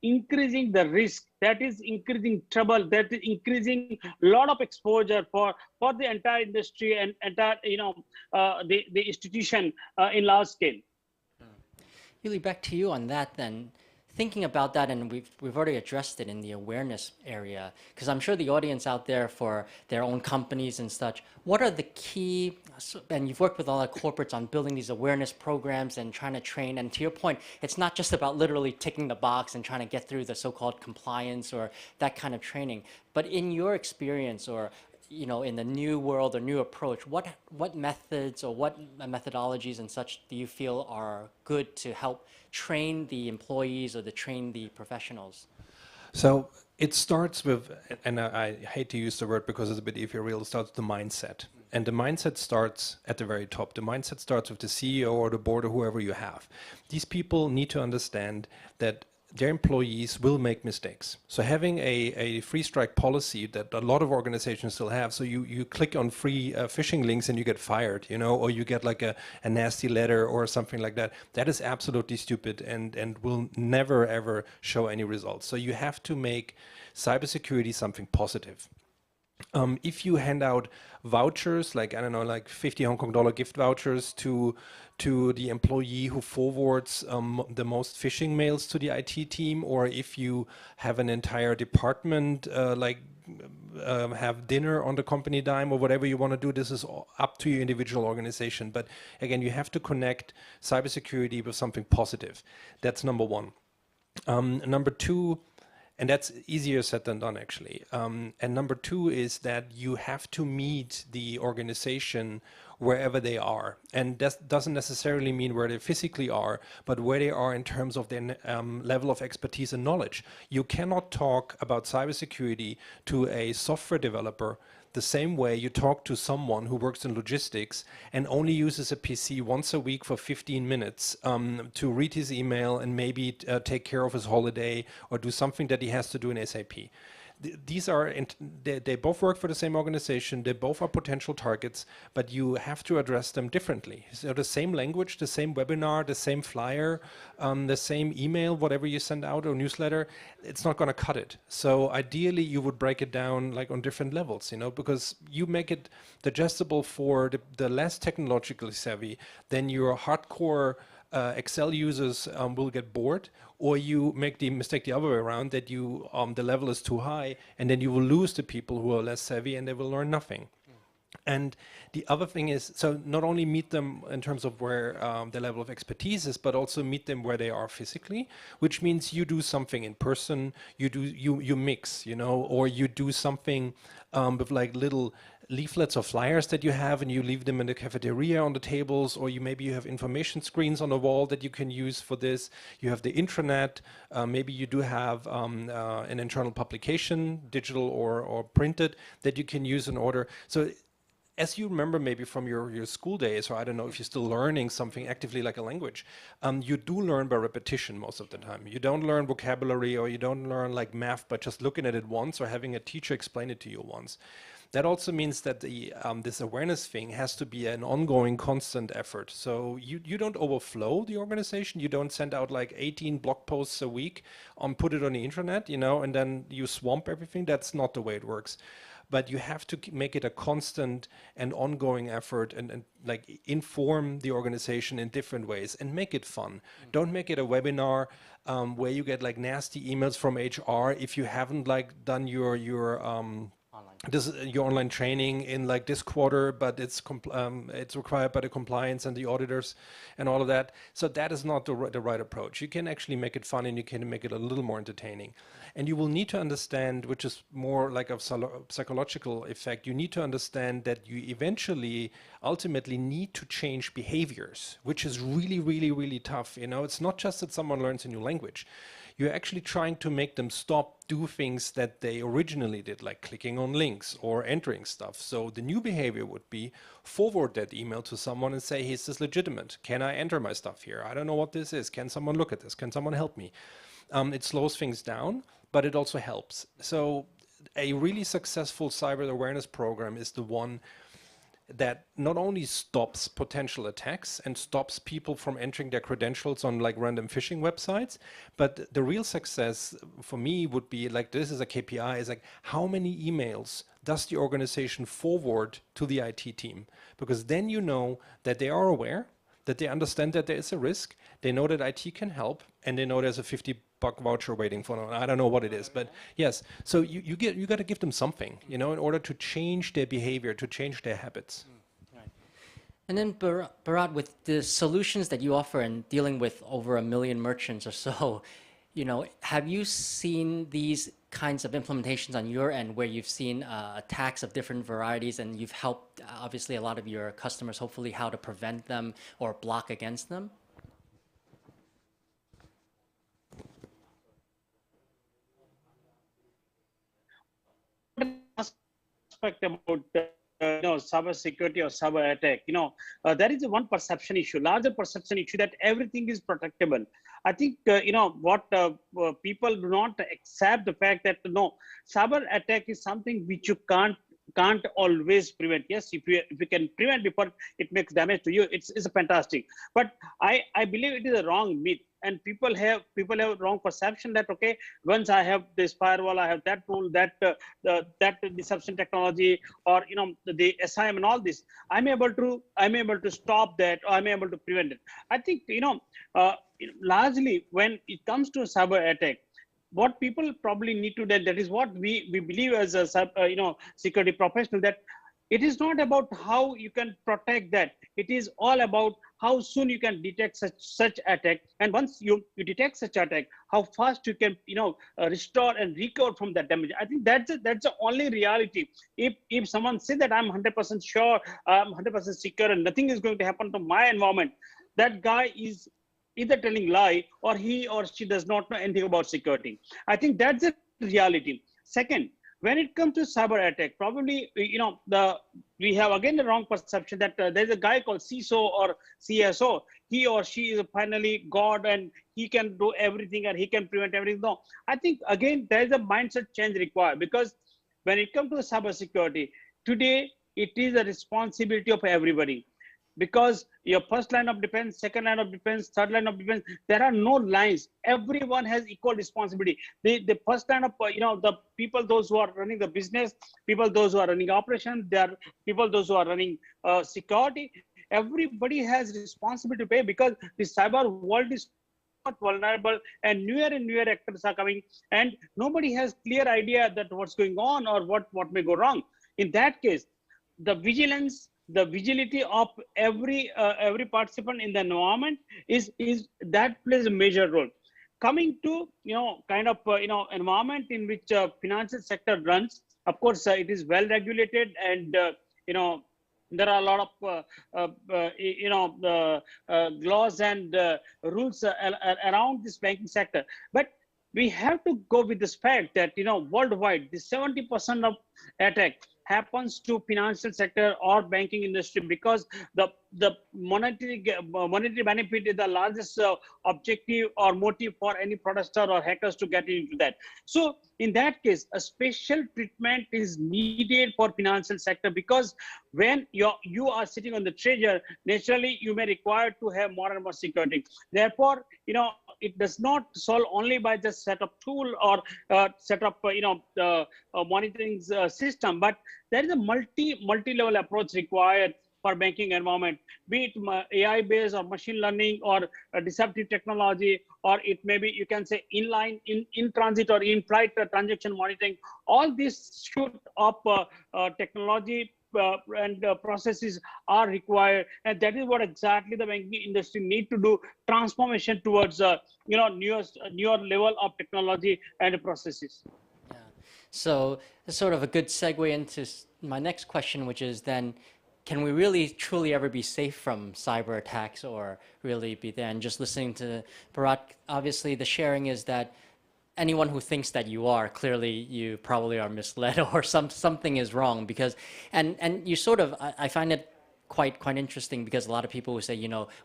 increasing the risk, that is increasing trouble, that is increasing a lot of exposure for the entire industry and entire the institution in large scale. Really, back to you on that then. Thinking about that, and we've already addressed it in the awareness area, because I'm sure the audience out there for their own companies and such, what are the key, and you've worked with a lot of corporates on building these awareness programs and trying to train, and to your point, it's not just about literally ticking the box and trying to get through the so-called compliance or that kind of training, but in your experience or in the new world or new approach, what methods or what methodologies and such do you feel are good to help train the employees or to train the professionals? So it starts with, and I hate to use the word because it's a bit ethereal, it starts with the mindset. And the mindset starts at the very top. The mindset starts with the CEO or the board or whoever you have. These people need to understand that their employees will make mistakes. So having a free strike policy that a lot of organizations still have, so you click on free phishing links and you get fired, or you get like a nasty letter or something like that, that is absolutely stupid and will never ever show any results. So you have to make cybersecurity something positive. If you hand out vouchers, like, I don't know, like 50 Hong Kong dollar gift vouchers to the employee who forwards the most phishing mails to the IT team, or if you have an entire department have dinner on the company dime or whatever you want to do, this is up to your individual organization. But again, you have to connect cybersecurity with something positive. That's number one. Number two, and that's easier said than done, actually. And number two is that you have to meet the organization wherever they are. And that doesn't necessarily mean where they physically are, but where they are in terms of their level of expertise and knowledge. You cannot talk about cybersecurity to a software developer the same way you talk to someone who works in logistics and only uses a PC once a week for 15 minutes to read his email and maybe take care of his holiday or do something that he has to do in SAP. These are, they both work for the same organization, they both are potential targets, but you have to address them differently. So the same language, the same webinar, the same flyer, the same email, whatever you send out or newsletter, it's not going to cut it. So ideally you would break it down like on different levels, you know, because you make it digestible for the less technologically savvy, then your hardcore Excel users will get bored, or you make the mistake the other way around, that you the level is too high, and then you will lose the people who are less savvy and they will learn nothing. And the other thing is, so not only meet them in terms of where the level of expertise is, but also meet them where they are physically, which means you do something in person, you mix, you know, or you do something with like little leaflets or flyers that you have and you leave them in the cafeteria on the tables, or maybe you have information screens on the wall that you can use for this. You have the intranet, maybe you do have an internal publication, digital or printed, that you can use in order. So as you remember maybe from your school days, or I don't know if you're still learning something actively like a language, you do learn by repetition most of the time. You don't learn vocabulary, or you don't learn like math by just looking at it once or having a teacher explain it to you once. That also means that the this awareness thing has to be an ongoing, constant effort. So you don't overflow the organization. You don't send out like 18 blog posts a week, put it on the internet, you know, and then you swamp everything. That's not the way it works. But you have to make it a constant and ongoing effort, and like inform the organization in different ways and make it fun. Don't make it a webinar where you get like nasty emails from HR if you haven't like done your online training in like this quarter, but it's required by the compliance and the auditors and all of that. So that is not the right approach. You can actually make it fun, and you can make it a little more entertaining. And you will need to understand, which is more like a psychological effect, you need to understand that you eventually, ultimately need to change behaviors, which is really, really, really tough. You know, it's not just that someone learns a new language. You're actually trying to make them stop do things that they originally did, like clicking on links or entering stuff. So the new behavior would be forward that email to someone and say, hey, is this legitimate? Can I enter my stuff here? I don't know what this is. Can someone look at this? Can someone help me? It slows things down, but it also helps. So a really successful cyber awareness program is the one that not only stops potential attacks and stops people from entering their credentials on like random phishing websites, but the real success for me would be like, this is a KPI, is like how many emails does the organization forward to the IT team? Because then you know that they are aware, that they understand that there is a risk, they know that IT can help, and they know there's a $50 voucher waiting for them. I don't know what it is, but yes. So you got to give them something, you know, in order to change their behavior, to change their habits. Right. And then Bharat, with the solutions that you offer and dealing with over 1 million merchants or so, you know, have you seen these kinds of implementations on your end where you've seen attacks of different varieties, and you've helped obviously a lot of your customers hopefully how to prevent them or block against them? Aspect about cyber security or cyber attack, there is one perception issue, larger perception issue, that everything is protectable. I think what people do not accept the fact that no, cyber attack is something which you can't always prevent. Yes, if we can prevent before it makes damage to you, it's fantastic. But I believe it is a wrong myth, and people have wrong perception that okay, once I have this firewall, I have that tool, that deception technology, or the SIM and all this, I'm able to stop that, or I'm able to prevent it. I think largely when it comes to cyber attack, what people probably need to do, that is what we believe as a security professional, that it is not about how you can protect that. It is all about how soon you can detect such attack, and once you detect such attack, how fast you can restore and recover from that damage. I think that's the only reality. If someone says that I'm 100% sure, I'm 100% secure, and nothing is going to happen to my environment, that guy is either telling lie, or he or she does not know anything about security. I think that's the reality. Second, when it comes to cyber attack, probably we have again the wrong perception that there's a guy called CISO or CSO. He or she is finally God and he can do everything and he can prevent everything. No, I think again there is a mindset change required, because when it comes to cyber security today, it is a responsibility of everybody. Because your first line of defense, second line of defense, third line of defense, there are no lines. Everyone has equal responsibility. The first line of, the people, those who are running the business, people, those who are running operations, there are people, those who are running security. Everybody has responsibility to pay, because the cyber world is vulnerable and newer actors are coming, and nobody has clear idea that what's going on or what may go wrong. In that case, the vigilance, the vigility of every participant in the environment is that plays a major role. Coming to environment in which financial sector runs, of course it is well regulated, and there are a lot of laws and rules around this banking sector. But we have to go with this fact that worldwide, the 70% of attack happens to financial sector or banking industry, because the monetary benefit is the largest objective or motive for any fraudster or hackers to get into that. So in that case, a special treatment is needed for financial sector, because when you are sitting on the treasure, naturally you may require to have more and more security. Therefore, it does not solve only by just set up tool or set up monitoring system, but there is a multi-level approach required for banking environment, be it AI based or machine learning or deceptive technology, or it may be, you can say, inline, in transit or in flight transaction monitoring. All these suite of technology and processes are required, and that is what exactly the banking industry need to do, transformation towards newer level of technology and processes. Yeah. So it's sort of a good segue into my next question, which is then, can we really truly ever be safe from cyber attacks, or really be there? And just listening to Bharat, obviously the sharing is that anyone who thinks that you are, clearly you probably are misled, or something is wrong, because and you sort of, I find it quite interesting, because a lot of people will say,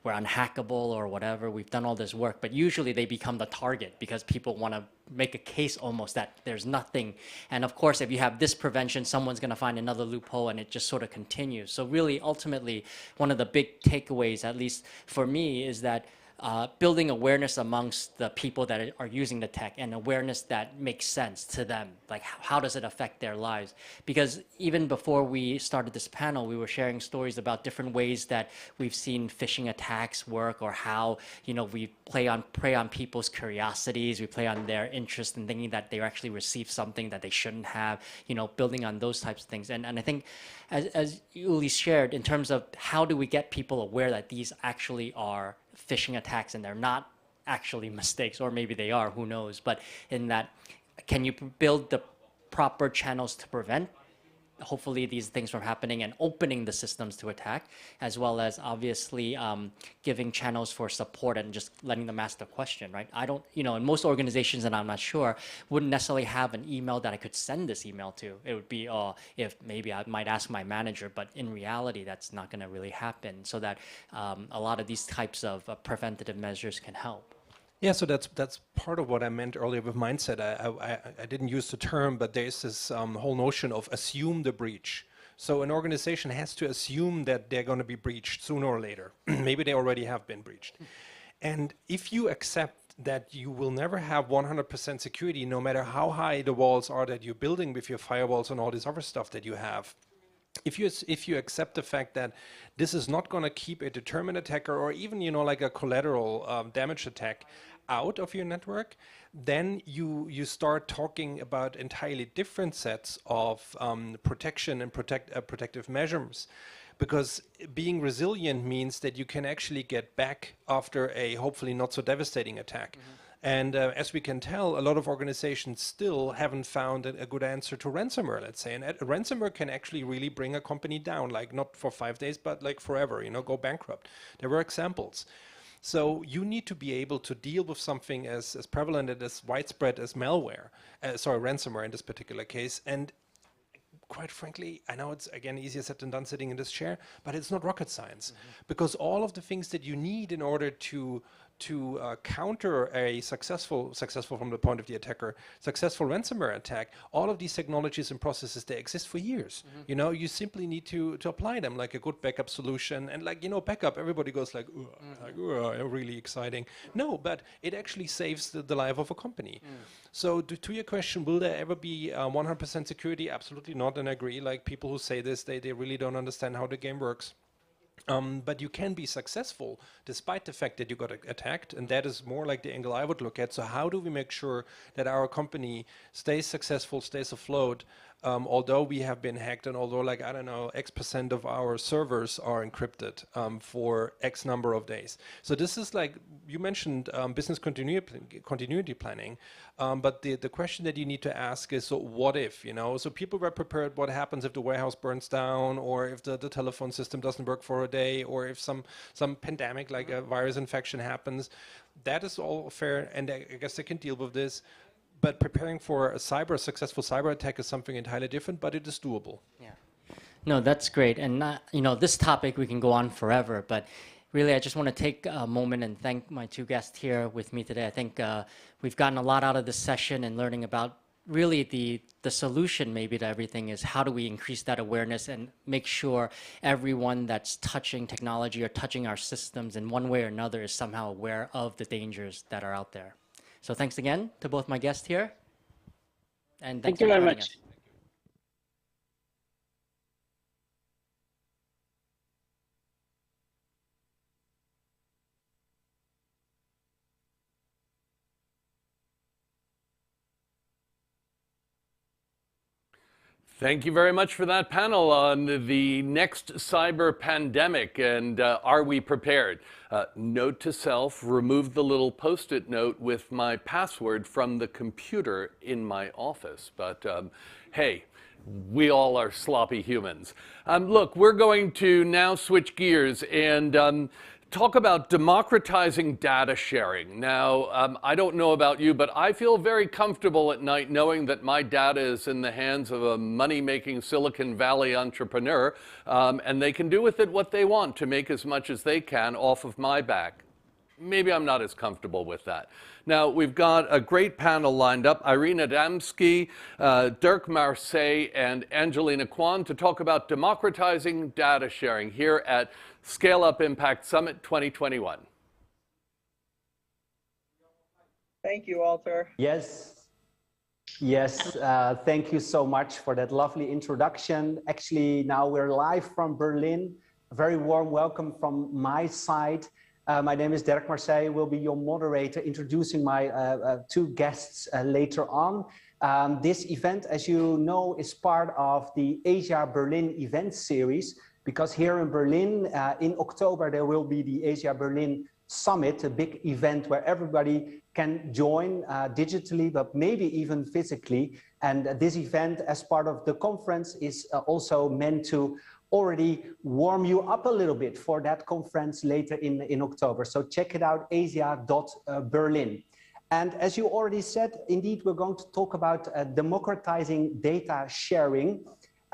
we're unhackable or whatever, we've done all this work, but usually they become the target because people want to make a case almost that there's nothing. And of course, if you have this prevention, someone's going to find another loophole, and it just sort of continues. So really, ultimately, one of the big takeaways, at least for me, is that building awareness amongst the people that are using the tech, and awareness that makes sense to them. Like, how does it affect their lives? Because even before we started this panel, we were sharing stories about different ways that we've seen phishing attacks work, or how, we prey on people's curiosities, we play on their interest in thinking that they actually received something that they shouldn't have, building on those types of things. And I think, as Uli shared, in terms of how do we get people aware that these actually are phishing attacks and they're not actually mistakes, or maybe they are, who knows, but in that, can you build the proper channels to prevent hopefully these things from happening, and opening the systems to attack, as well as obviously giving channels for support and just letting them ask the question, right? I don't, in most organizations, and I'm not sure, wouldn't necessarily have an email that I could send this email to. It would be, if maybe I might ask my manager, but in reality, that's not going to really happen, so that a lot of these types of preventative measures can help. Yeah, so that's part of what I meant earlier with mindset. I didn't use the term, but there's this whole notion of assume the breach. So an organization has to assume that they're going to be breached sooner or later. Maybe they already have been breached. And if you accept that you will never have 100% security, no matter how high the walls are that you're building with your firewalls and all this other stuff that you have, if you accept the fact that this is not going to keep a determined attacker, or even like a collateral damage attack out of your network, then you start talking about entirely different sets of protection and protective measures. Because being resilient means that you can actually get back after a hopefully not so devastating attack. And as we can tell, a lot of organizations still haven't found a good answer to ransomware, let's say. And ransomware can actually really bring a company down, like not for 5 days, but like forever, you know, go bankrupt. There were examples. So you need to be able to deal with something as prevalent and as widespread as malware, ransomware in this particular case. And quite frankly, I know it's, again, easier said than done sitting in this chair, but it's not rocket science. Because all of the things that you need in order to counter a successful from the point of the attacker, successful ransomware attack, all of these technologies and processes, they exist for years. You know, you simply need to apply them, like a good backup solution. And like, you know, backup, everybody goes like, really exciting. No, but it actually saves the life of a company. So to your question, will there ever be 100% security? Absolutely not, and I agree. Like, people who say this, they really don't understand how the game works. But you can be successful despite the fact that you got attacked, and that is more like the angle I would look at. So how do we make sure that our company stays successful, stays afloat, although we have been hacked, and although, like, I don't know, X% of our servers are encrypted for X number of days. So this is like, you mentioned business continuity planning, but the question that you need to ask is, so what if, you know? So people were prepared, what happens if the warehouse burns down, or if the telephone system doesn't work for a day, or if some pandemic, like a virus infection happens. That is all fair, and I guess they can deal with this. But preparing for a successful cyber attack is something entirely different, but it is doable. Yeah. No, that's great. And you know, this topic, we can go on forever, but really, I just want to take a moment and thank my two guests here with me today. I think we've gotten a lot out of this session, and learning about really the solution maybe to everything is how do we increase that awareness and make sure everyone that's touching technology or touching our systems in one way or another is somehow aware of the dangers that are out there. So thanks again to both my guests here. And thank you very much. Us. Thank you very much for that panel on the next cyber pandemic, and are we prepared? Note to self, remove the little post-it note with my password from the computer in my office. But hey, we all are sloppy humans. Look, we're going to now switch gears and talk about democratizing data sharing. Now, I don't know about you, but I feel very comfortable at night knowing that my data is in the hands of a money-making Silicon Valley entrepreneur, and they can do with it what they want to make as much as they can off of my back. Maybe I'm not as comfortable with that. Now, we've got a great panel lined up. Irina Adamski, Dirk Marseille, and Angelina Kwan to talk about democratizing data sharing here at Scale Up Impact Summit 2021. Thank you, Walter. Yes, thank you so much for that lovely introduction. Actually, now we're live from Berlin. A very warm welcome from my side. My name is Dirk Marseille, will be your moderator, introducing my two guests later on. This event, as you know, is part of the Asia Berlin event series, because here in Berlin, in October, there will be the Asia Berlin Summit, a big event where everybody can join digitally, but maybe even physically. And this event, as part of the conference, is also meant to already warm you up a little bit for that conference later in October. So check it out, asia.berlin. And as you already said, indeed, we're going to talk about democratizing data sharing.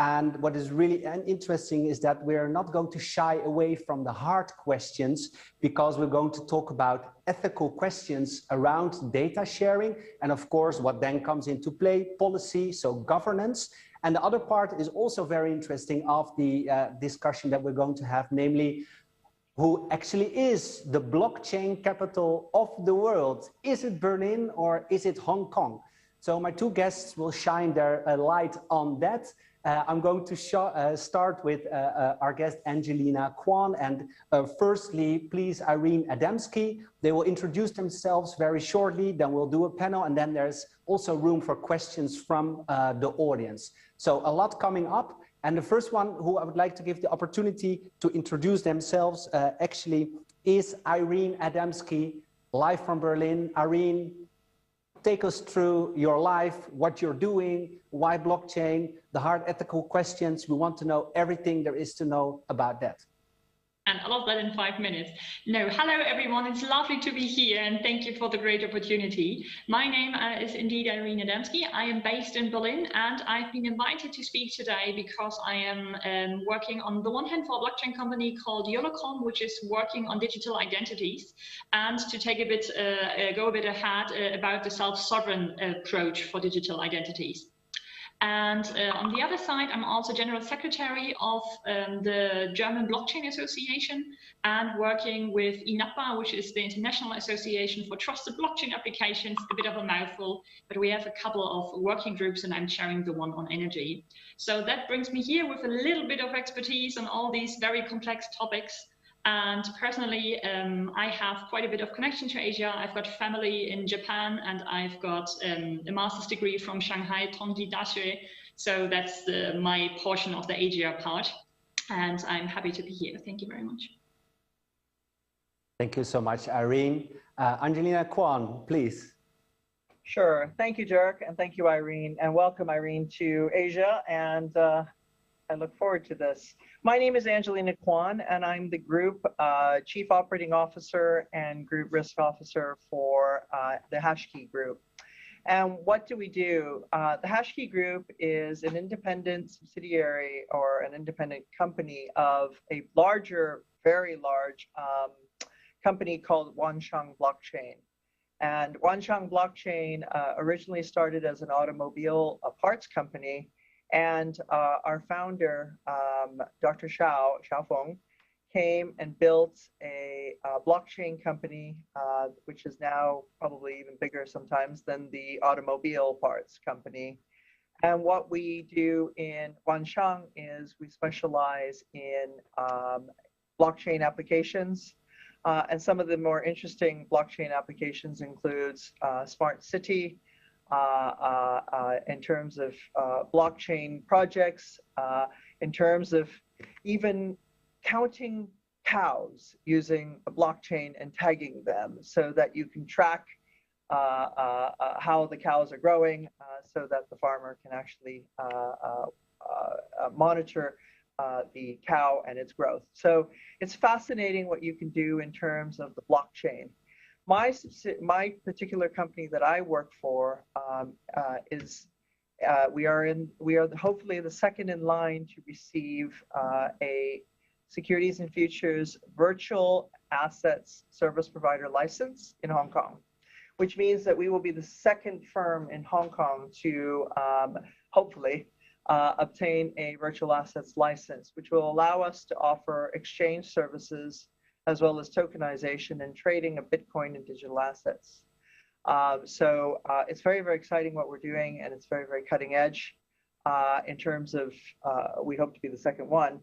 And what is really interesting is that we're not going to shy away from the hard questions, because we're going to talk about ethical questions around data sharing. And of course, what then comes into play, policy, so governance. And the other part is also very interesting of the discussion that we're going to have, namely, who actually is the blockchain capital of the world? Is it Berlin or is it Hong Kong? So my two guests will shine their light on that. I'm going to start with our guest, Angelina Kwan. And firstly, please, Irene Adamski. They will introduce themselves very shortly, then we'll do a panel, and then there's also room for questions from the audience. So a lot coming up. And the first one who I would like to give the opportunity to introduce themselves actually is Irene Adamski, live from Berlin. Irene, take us through your life, what you're doing, why blockchain, the hard ethical questions. We want to know everything there is to know about that. And I love that in 5 minutes. No, hello everyone, it's lovely to be here and thank you for the great opportunity. My name is indeed Irene Adamski. I am based in Berlin and I've been invited to speak today because I am working on the one hand for a blockchain company called Yolocom, which is working on digital identities, and to take a bit, go a bit ahead about the self-sovereign approach for digital identities. And on the other side, I'm also General Secretary of the German Blockchain Association and working with INAPA, which is the International Association for Trusted Blockchain Applications, a bit of a mouthful, but we have a couple of working groups and I'm chairing the one on energy. So that brings me here with a little bit of expertise on all these very complex topics. And personally, I have quite a bit of connection to Asia. I've got family in Japan and I've got a master's degree from Shanghai Tongji Dashi. So that's my portion of the Asia part. And I'm happy to be here. Thank you very much. Thank you so much, Irene. Angelina Kwan, please. Sure. Thank you, Dirk, and thank you, Irene, and welcome, Irene, to Asia. And I look forward to this. My name is Angelina Kwan, and I'm the Group Chief Operating Officer and Group Risk Officer for the HashKey Group. And what do we do? The HashKey Group is an independent subsidiary or an independent company of a larger, very large company called Wansheng Blockchain. And Wansheng Blockchain originally started as an automobile parts company. And our founder, Dr. Xiaofeng, came and built a blockchain company, which is now probably even bigger sometimes than the automobile parts company. And what we do in Wansheng is we specialize in blockchain applications. And some of the more interesting blockchain applications includes smart city, in terms of blockchain projects, in terms of even counting cows using a blockchain and tagging them so that you can track how the cows are growing so that the farmer can actually monitor the cow and its growth. So it's fascinating what you can do in terms of the blockchain. My particular company that I work for we are hopefully the second in line to receive a Securities and Futures Virtual Assets Service Provider license in Hong Kong, which means that we will be the second firm in Hong Kong to hopefully obtain a virtual assets license, which will allow us to offer exchange services as well as tokenization and trading of Bitcoin and digital assets. So it's very, very exciting what we're doing, and it's very, very cutting edge in terms of, we hope to be the second one.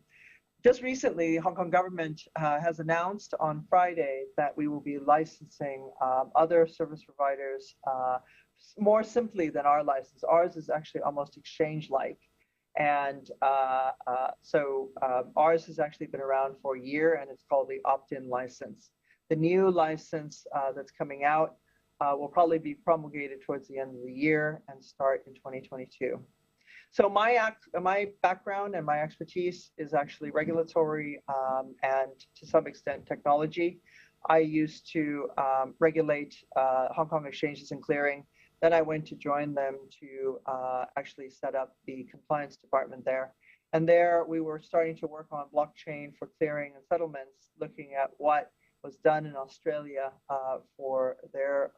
Just recently, the Hong Kong government has announced on Friday that we will be licensing other service providers more simply than our license. Ours is actually almost exchange-like. And so ours has actually been around for a year, and it's called the opt-in license. The new license that's coming out will probably be promulgated towards the end of the year and start in 2022. So my background and my expertise is actually regulatory and to some extent technology. I used to regulate Hong Kong exchanges and clearing. Then I went to join them to actually set up the compliance department there. And there we were starting to work on blockchain for clearing and settlements, looking at what was done in Australia for their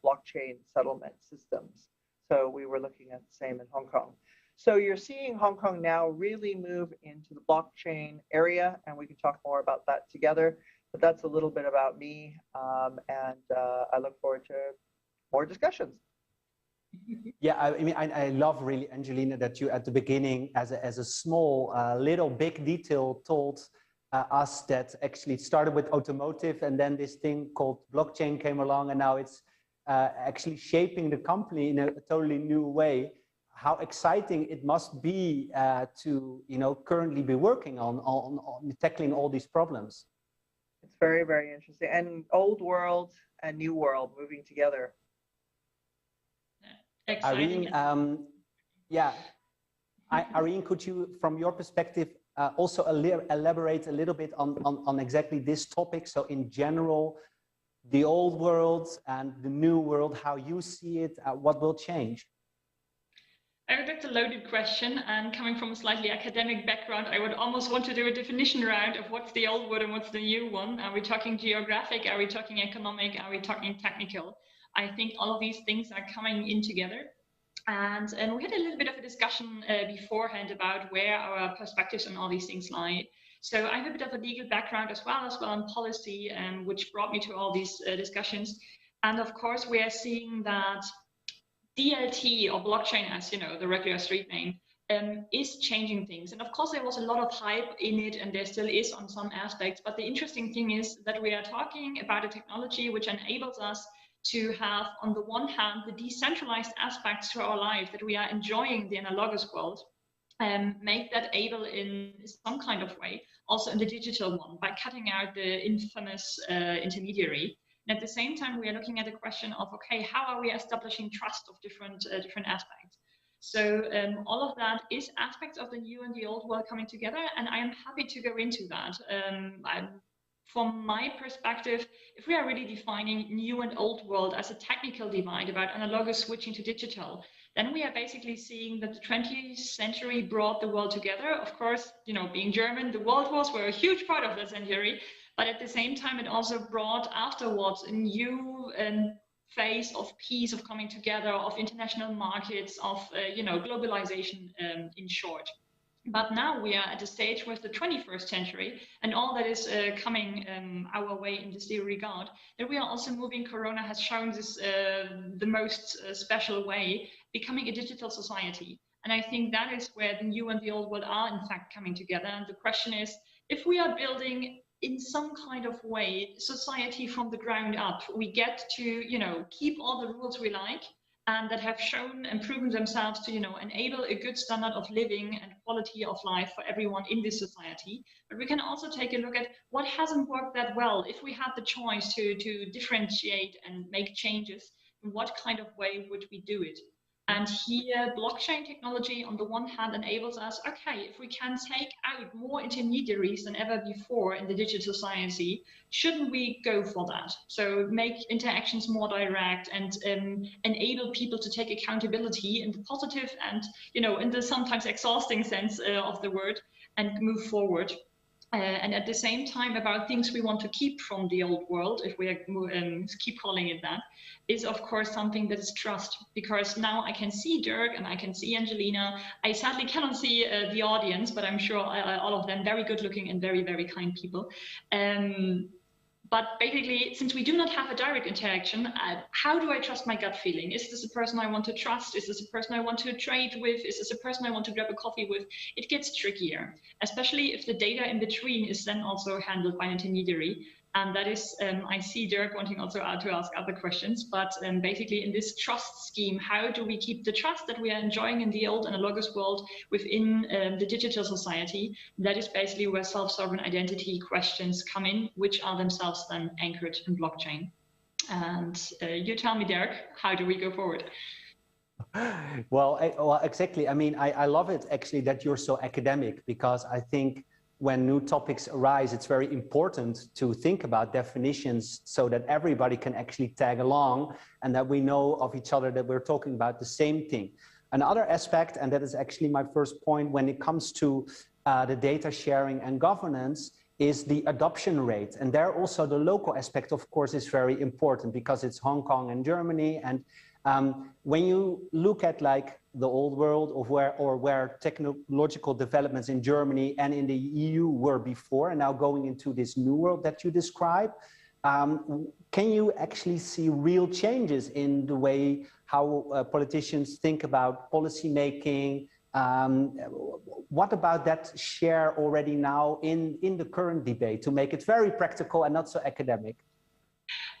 blockchain settlement systems. So we were looking at the same in Hong Kong. So you're seeing Hong Kong now really move into the blockchain area, and we can talk more about that together. But that's a little bit about me, and I look forward to more discussions. Yeah, I mean, I love really, Angelina, that you at the beginning, as a small, little big detail, told us that actually it started with automotive, and then this thing called blockchain came along, and now it's actually shaping the company in a totally new way. How exciting it must be to, currently be working on tackling all these problems. It's very, very interesting. And old world and new world moving together. Exciting. Irene, Irene, could you, from your perspective, also elaborate a little bit on exactly this topic? So in general, the old world and the new world, how you see it, what will change? I think that's a loaded question, and coming from a slightly academic background, I would almost want to do a definition round of what's the old world and what's the new one. Are we talking geographic? Are we talking economic? Are we talking technical? I think all of these things are coming in together. And we had a little bit of a discussion beforehand about where our perspectives on all these things lie. So I have a bit of a legal background as well in policy, which brought me to all these discussions. And of course, we are seeing that DLT, or blockchain, as you know, the regular street name, is changing things. And of course, there was a lot of hype in it, and there still is on some aspects. But the interesting thing is that we are talking about a technology which enables us to have, on the one hand, the decentralized aspects to our life that we are enjoying in the analogous world, make that able in some kind of way, also in the digital one, by cutting out the infamous intermediary. And at the same time, we are looking at the question of, okay, how are we establishing trust of different aspects? So all of that is aspects of the new and the old world coming together, and I am happy to go into that. From my perspective, if we are really defining new and old world as a technical divide about analogous switching to digital, then we are basically seeing that the 20th century brought the world together. Of course, being German, the world wars were a huge part of the century, but at the same time, it also brought afterwards a new phase of peace, of coming together, of international markets, of globalization in short. But now we are at a stage with the 21st century and all that is coming our way in this regard, that we are also moving. Corona has shown this the most special way, becoming a digital society. And I think that is where the new and the old world are in fact coming together. And the question is, if we are building in some kind of way society from the ground up, we get to keep all the rules we like, and that have shown and proven themselves to enable a good standard of living and quality of life for everyone in this society. But we can also take a look at what hasn't worked that well. If we had the choice to differentiate and make changes, in what kind of way would we do it? And here, blockchain technology on the one hand enables us, okay, if we can take out more intermediaries than ever before in the digital society, shouldn't we go for that? So make interactions more direct and enable people to take accountability in the positive and, in the sometimes exhausting sense of the word, and move forward. And at the same time, about things we want to keep from the old world, if we keep calling it that, is of course something that is trust. Because now I can see Dirk and I can see Angelina. I sadly cannot see the audience, but I'm sure all of them very good looking and very, very kind people. But basically, since we do not have a direct interaction, how do I trust my gut feeling? Is this a person I want to trust? Is this a person I want to trade with? Is this a person I want to grab a coffee with? It gets trickier, especially if the data in between is then also handled by an intermediary. And that is, I see Dirk wanting also to ask other questions, but basically in this trust scheme, how do we keep the trust that we are enjoying in the old analogous world within the digital society? That is basically where self-sovereign identity questions come in, which are themselves then anchored in blockchain. And you tell me, Dirk, how do we go forward? Well, exactly. I mean, I love it actually that you're so academic, because I think when new topics arise, it's very important to think about definitions so that everybody can actually tag along and that we know of each other that we're talking about the same thing. Another aspect, and that is actually my first point when it comes to the data sharing and governance, is the adoption rate. And there also the local aspect, of course, is very important because it's Hong Kong and Germany. And when you look at like the old world of where technological developments in Germany and in the EU were before, and now going into this new world that you describe, Can you actually see real changes in the way how politicians think about policy making? What about that share already now in the current debate to make it very practical and not so academic?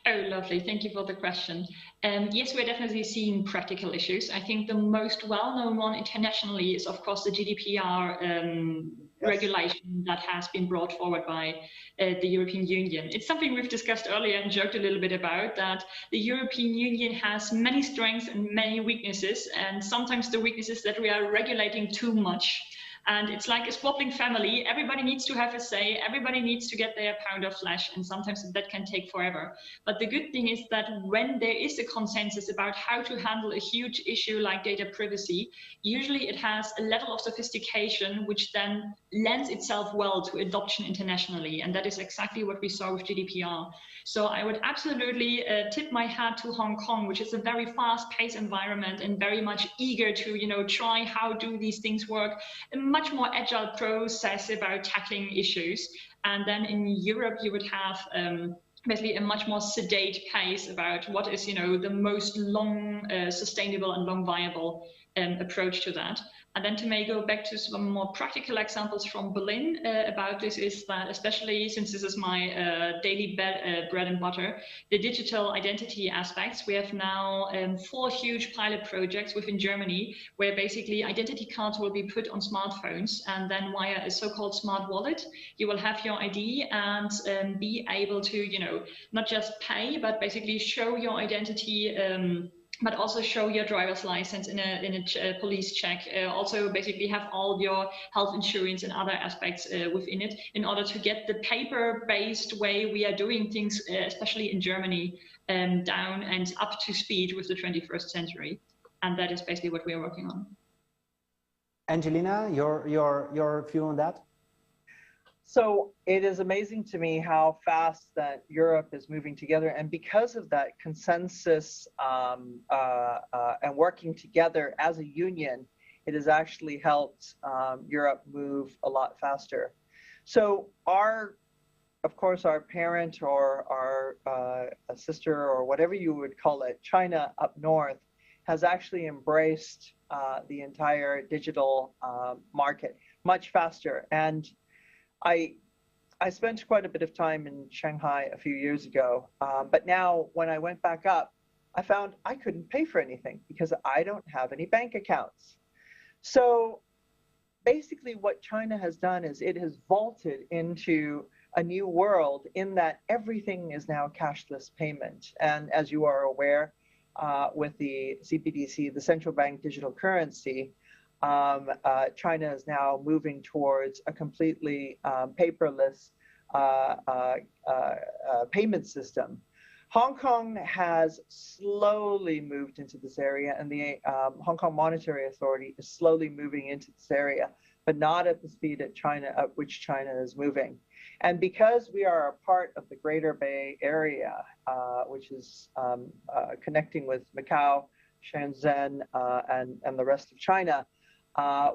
Oh, lovely. Thank you for the question. Yes, we're definitely seeing practical issues. I think the most well-known one internationally is, of course, the GDPR regulation that has been brought forward by the European Union. It's something we've discussed earlier and joked a little bit about, that the European Union has many strengths and many weaknesses, and sometimes the weakness is that we are regulating too much. And it's like a squabbling family. Everybody needs to have a say. Everybody needs to get their pound of flesh. And sometimes that can take forever. But the good thing is that when there is a consensus about how to handle a huge issue like data privacy, usually it has a level of sophistication which then lends itself well to adoption internationally. And that is exactly what we saw with GDPR. So I would absolutely tip my hat to Hong Kong, which is a very fast-paced environment and very much eager to, try how do these things work. A much more agile process about tackling issues. And then in Europe, you would have basically a much more sedate pace about what is, the most long, sustainable and long viable approach to that. And then to maybe go back to some more practical examples from Berlin about this is that, especially since this is my daily bread and butter, the digital identity aspects, we have now 4 huge pilot projects within Germany where basically identity cards will be put on smartphones, and then via a so-called smart wallet, you will have your ID and be able to, not just pay, but basically show your identity, but also show your driver's license in a police check. Also basically have all your health insurance and other aspects within it in order to get the paper-based way we are doing things, especially in Germany, down and up to speed with the 21st century. And that is basically what we are working on. Angelina, your view on that? So it is amazing to me how fast that Europe is moving together. And because of that consensus and working together as a union, it has actually helped Europe move a lot faster. So of course, our parent or our sister or whatever you would call it, China up north, has actually embraced the entire digital market much faster. And I spent quite a bit of time in Shanghai a few years ago, but now when I went back up, I found I couldn't pay for anything because I don't have any bank accounts. So basically what China has done is it has vaulted into a new world in that everything is now cashless payment. And as you are aware, with the CBDC, the central bank digital currency, China is now moving towards a completely paperless payment system. Hong Kong has slowly moved into this area, and the Hong Kong Monetary Authority is slowly moving into this area, but not at the speed at which China is moving. And because we are a part of the Greater Bay Area, which is connecting with Macau, Shenzhen, and the rest of China,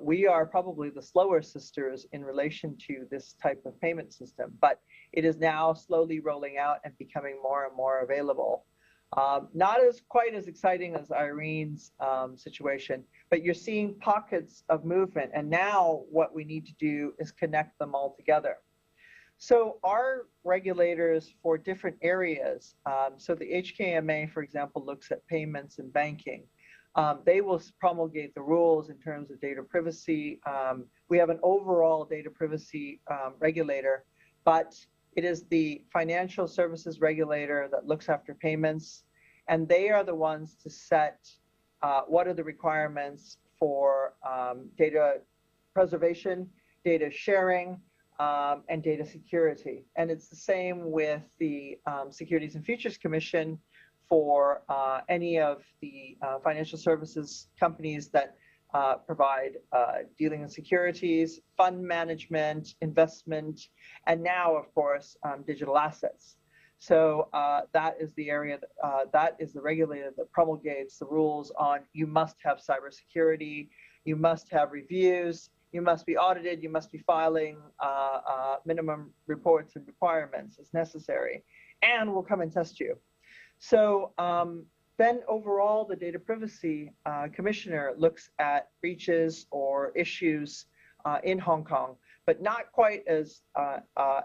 we are probably the slower sisters in relation to this type of payment system, but it is now slowly rolling out and becoming more and more available. Not quite as exciting as Irene's situation, but you're seeing pockets of movement. And now what we need to do is connect them all together. So our regulators for different areas, so the HKMA, for example, looks at payments and banking. They will promulgate the rules in terms of data privacy. We have an overall data privacy regulator, but it is the financial services regulator that looks after payments, and they are the ones to set what are the requirements for data preservation, data sharing, and data security. And it's the same with the Securities and Futures Commission for any of the financial services companies that provide dealing in securities, fund management, investment, and now, of course, digital assets. So that is the area, that is the regulator that promulgates the rules on you must have cybersecurity, you must have reviews, you must be audited, you must be filing minimum reports and requirements as necessary. and we'll come and test you. So then overall, the data privacy commissioner looks at breaches or issues in Hong Kong, but not quite as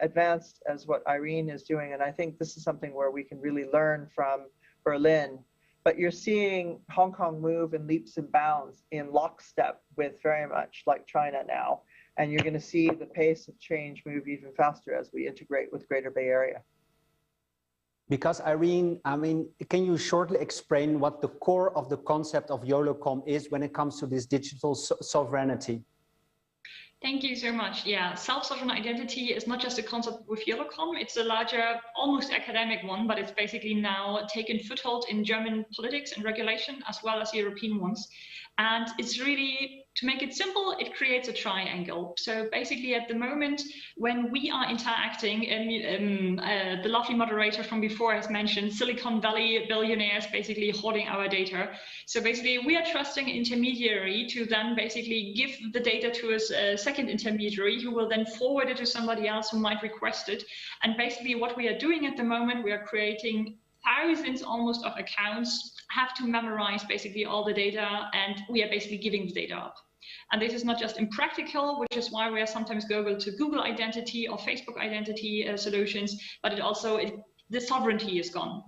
advanced as what Irene is doing. And I think this is something where we can really learn from Berlin. But you're seeing Hong Kong move in leaps and bounds in lockstep with very much like China now. And you're going to see the pace of change move even faster as we integrate with Greater Bay Area. Because Irene, I mean, can you shortly explain what the core of the concept of YOLOCOM is when it comes to this digital sovereignty? Thank you so much. Yeah, self-sovereign identity is not just a concept with YOLOCOM, it's a larger, almost academic one, but it's basically now taken foothold in German politics and regulation as well as European ones. And it's really, to make it simple, it creates a triangle. So basically at the moment, when we are interacting, and the lovely moderator from before has mentioned Silicon Valley billionaires basically hoarding our data. So basically we are trusting an intermediary to then basically give the data to a second intermediary who will then forward it to somebody else who might request it. And basically what we are doing at the moment, we are creating thousands almost of accounts, have to memorize basically all the data, and we are basically giving the data up. And this is not just impractical, which is why we are sometimes going to Google identity or Facebook identity solutions, but it also, the sovereignty is gone.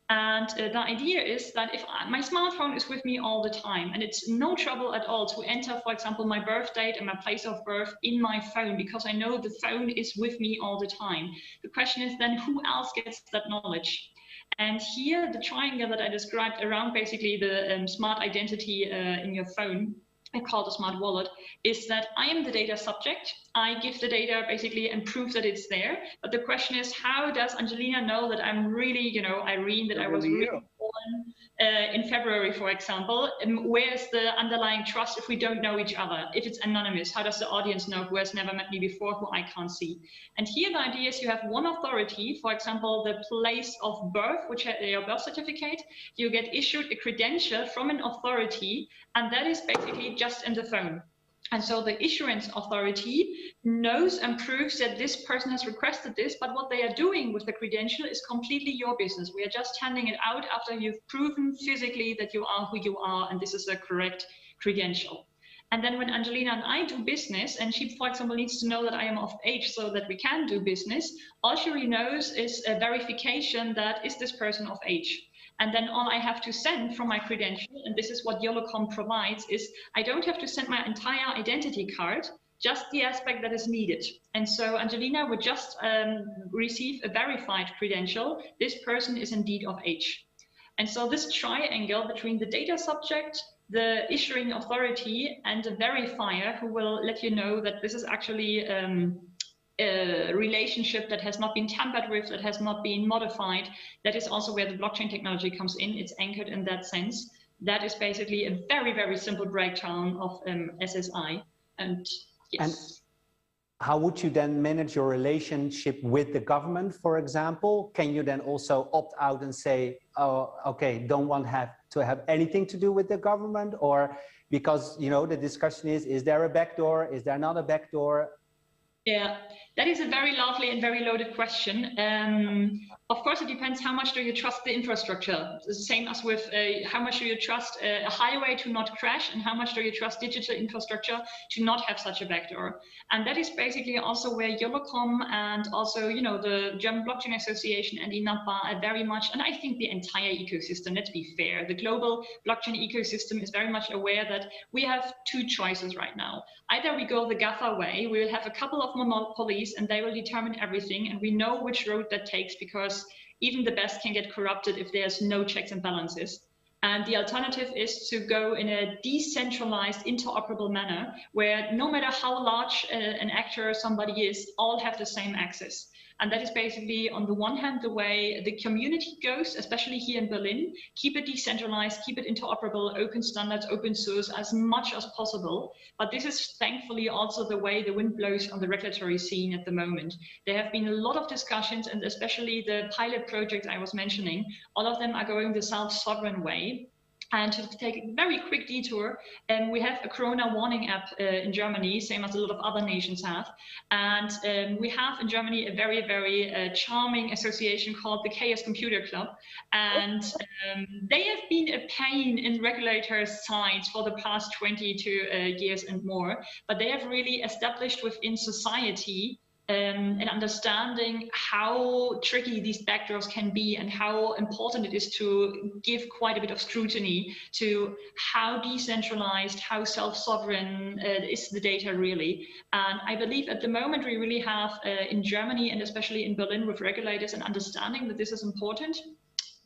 And the idea is that if my smartphone is with me all the time, and it's no trouble at all to enter, for example, my birth date and my place of birth in my phone, because I know the phone is with me all the time. The question is then, who else gets that knowledge? And here, the triangle that I described around basically the smart identity in your phone, I call the smart wallet, is that I am the data subject. I give the data basically and prove that it's there. But the question is, how does Angelina know that I'm really, you know, Irene, that I was really born in February, for example? And where's the underlying trust if we don't know each other? If it's anonymous, how does the audience know who has never met me before, who I can't see? And here the idea is you have one authority, for example, the place of birth, which is your birth certificate. You get issued a credential from an authority, and that is basically just in the phone. And so the issuance authority knows and proves that this person has requested this, but what they are doing with the credential is completely your business. We are just handing it out after you've proven physically that you are who you are, and this is a correct credential. And then when Angelina and I do business, and she, for example, needs to know that I am of age so that we can do business, all she really knows is a verification that is this person of age. And then all I have to send from my credential, and this is what YOLOCOM provides, is I don't have to send my entire identity card, just the aspect that is needed. And so Angelina would just receive a verified credential. This person is indeed of age. And so this triangle between the data subject, the issuing authority, and the verifier who will let you know that this is actually a relationship that has not been tampered with, that has not been modified. That is also where the blockchain technology comes in. It's anchored in that sense. That is basically a very, very simple breakdown of SSI. And yes. And how would you then manage your relationship with the government, for example? Can you then also opt out and say, oh, okay, don't want to have anything to do with the government? Or because, you know, the discussion is there a backdoor? Is there not a backdoor? Yeah, that is a very lovely and very loaded question. Of course, it depends how much do you trust the infrastructure. It's the same as with how much do you trust a highway to not crash, and how much do you trust digital infrastructure to not have such a backdoor. And that is basically also where YOLOCOM and also, you know, the German Blockchain Association and INAPA are very much, and I think the entire ecosystem, let's be fair, the global blockchain ecosystem is very much aware that we have two choices right now. Either we go the GAFA way, we will have a couple of monopolies and they will determine everything, and we know which road that takes because even the best can get corrupted if there's no checks and balances. And the alternative is to go in a decentralized, interoperable manner where no matter how large an actor somebody is, all have the same access. And that is basically, on the one hand, the way the community goes, especially here in Berlin. Keep it decentralized, keep it interoperable, open standards, open source as much as possible. But this is thankfully also the way the wind blows on the regulatory scene at the moment. There have been a lot of discussions, and especially the pilot projects I was mentioning, all of them are going the self-sovereign way. And to take a very quick detour, we have a Corona warning app in Germany, same as a lot of other nations have. And we have in Germany a very, very charming association called the Chaos Computer Club. And they have been a pain in regulators' sides for the past 22 years and more. But they have really established within society and understanding how tricky these backdoors can be and how important it is to give quite a bit of scrutiny to how decentralized, how self-sovereign is the data really. And I believe at the moment we really have in Germany and especially in Berlin with regulators an understanding that this is important.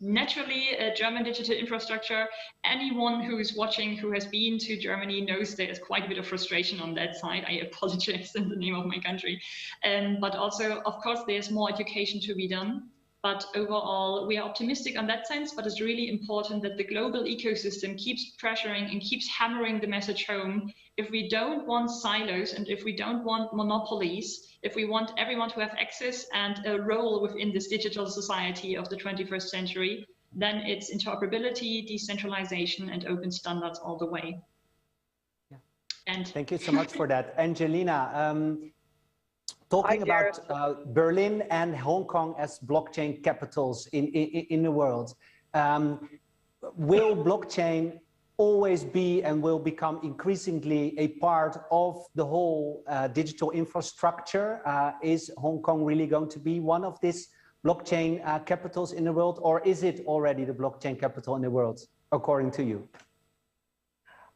Naturally, German digital infrastructure, anyone who is watching who has been to Germany knows there's quite a bit of frustration on that side. I apologize in the name of my country. But also, of course, there's more education to be done. But overall, we are optimistic on that sense, but it's really important that the global ecosystem keeps pressuring and keeps hammering the message home. If we don't want silos and if we don't want monopolies, if we want everyone to have access and a role within this digital society of the 21st century, then it's interoperability, decentralization, and open standards all the way. Yeah. And thank you so much for that. Angelina, talking about Berlin and Hong Kong as blockchain capitals in the world, will blockchain always be and will become increasingly a part of the whole digital infrastructure? Is Hong Kong really going to be one of these blockchain capitals in the world, or is it already the blockchain capital in the world, according to you?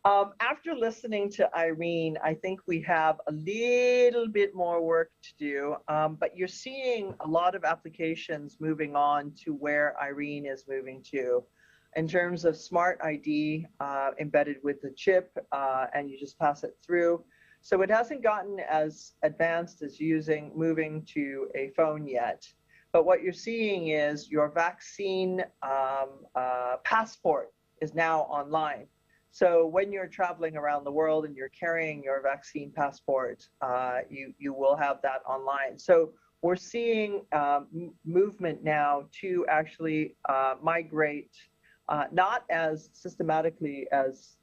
After listening to Irene, I think we have a little bit more work to do, but you're seeing a lot of applications moving on to where Irene is moving to. In terms of smart ID embedded with the chip, and you just pass it through. So it hasn't gotten as advanced as moving to a phone yet. But what you're seeing is your vaccine passport is now online. So when you're traveling around the world and you're carrying your vaccine passport, you will have that online. So we're seeing movement now to actually migrate, not as systematically as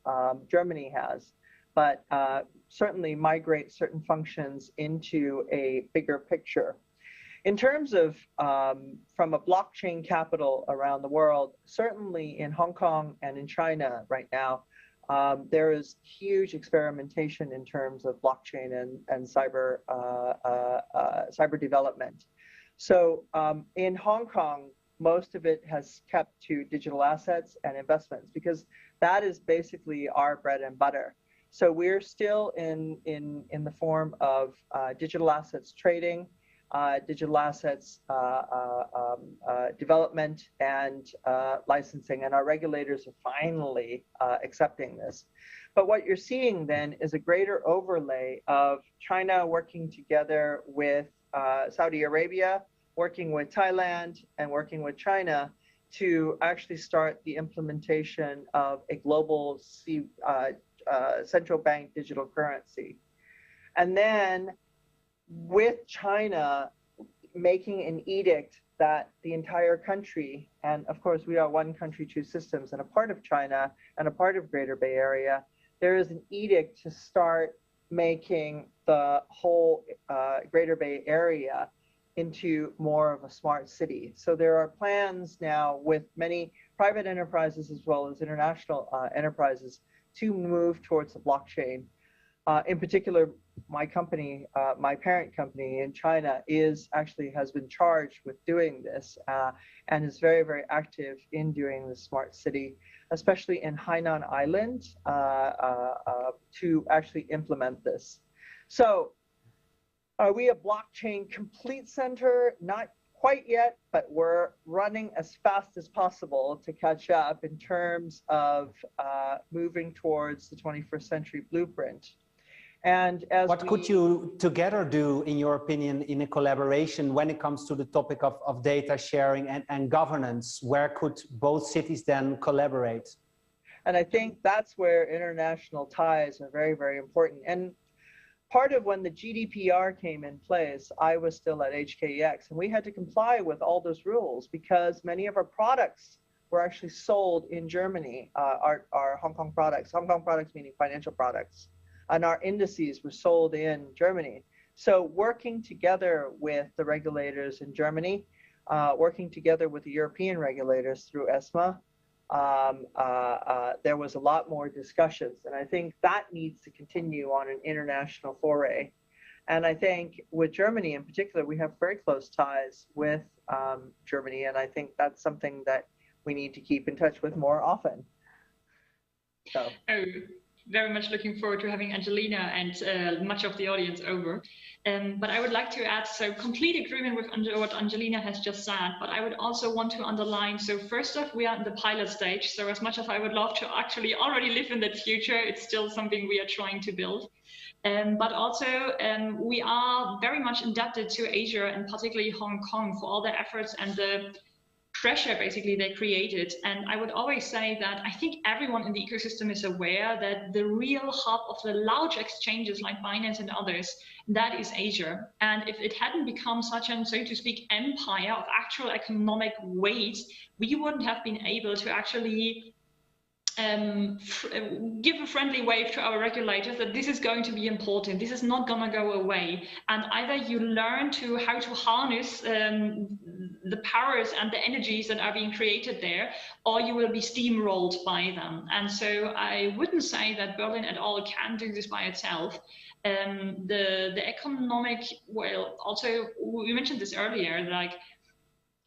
Germany has, but certainly migrate certain functions into a bigger picture. In terms of from a blockchain capital around the world, certainly in Hong Kong and in China right now, there is huge experimentation in terms of blockchain and cyber development. So in Hong Kong, most of it has kept to digital assets and investments because that is basically our bread and butter. So we're still in the form of digital assets trading, digital assets development and licensing, and our regulators are finally accepting this. But what you're seeing then is a greater overlay of China working together with Saudi Arabia, working with Thailand, and working with China to actually start the implementation of a global central bank digital currency. And then with China making an edict that the entire country, and of course we are one country, two systems, and a part of China and a part of Greater Bay Area, there is an edict to start making the whole Greater Bay Area into more of a smart city. So there are plans now with many private enterprises as well as international enterprises to move towards the blockchain. In particular, my company, my parent company in China has been charged with doing this and is very, very active in doing the smart city, especially in Hainan Island to actually implement this. So are we a blockchain complete center? Not quite yet, but we're running as fast as possible to catch up in terms of moving towards the 21st century blueprint. And as what could you together do, in your opinion, in a collaboration when it comes to the topic of data sharing and governance? Where could both cities then collaborate? And I think that's where international ties are very, very important. And part of when the GDPR came in place, I was still at HKEX, and we had to comply with all those rules because many of our products were actually sold in Germany, our Hong Kong products meaning financial products, and our indices were sold in Germany. So working together with the regulators in Germany, working together with the European regulators through ESMA, there was a lot more discussions. And I think that needs to continue on an international foray. And I think with Germany in particular, we have very close ties with Germany. And I think that's something that we need to keep in touch with more often. So. Oh, very much looking forward to having Angelina and much of the audience over. But I would like to add, so complete agreement with what Angelina has just said, but I would also want to underline, so first off, we are in the pilot stage. So as much as I would love to actually already live in that future, it's still something we are trying to build. But also, we are very much indebted to Asia and particularly Hong Kong for all their efforts and the pressure basically they created. And I would always say that I think everyone in the ecosystem is aware that the real hub of the large exchanges like Binance and others, that is Asia. And if it hadn't become such an, so to speak, empire of actual economic weight, we wouldn't have been able to actually give a friendly wave to our regulators that this is going to be important. This is not going to go away. And either you learn how to harness the powers and the energies that are being created there, or you will be steamrolled by them. And so I wouldn't say that Berlin at all can do this by itself. The economic, well, also we mentioned this earlier, like,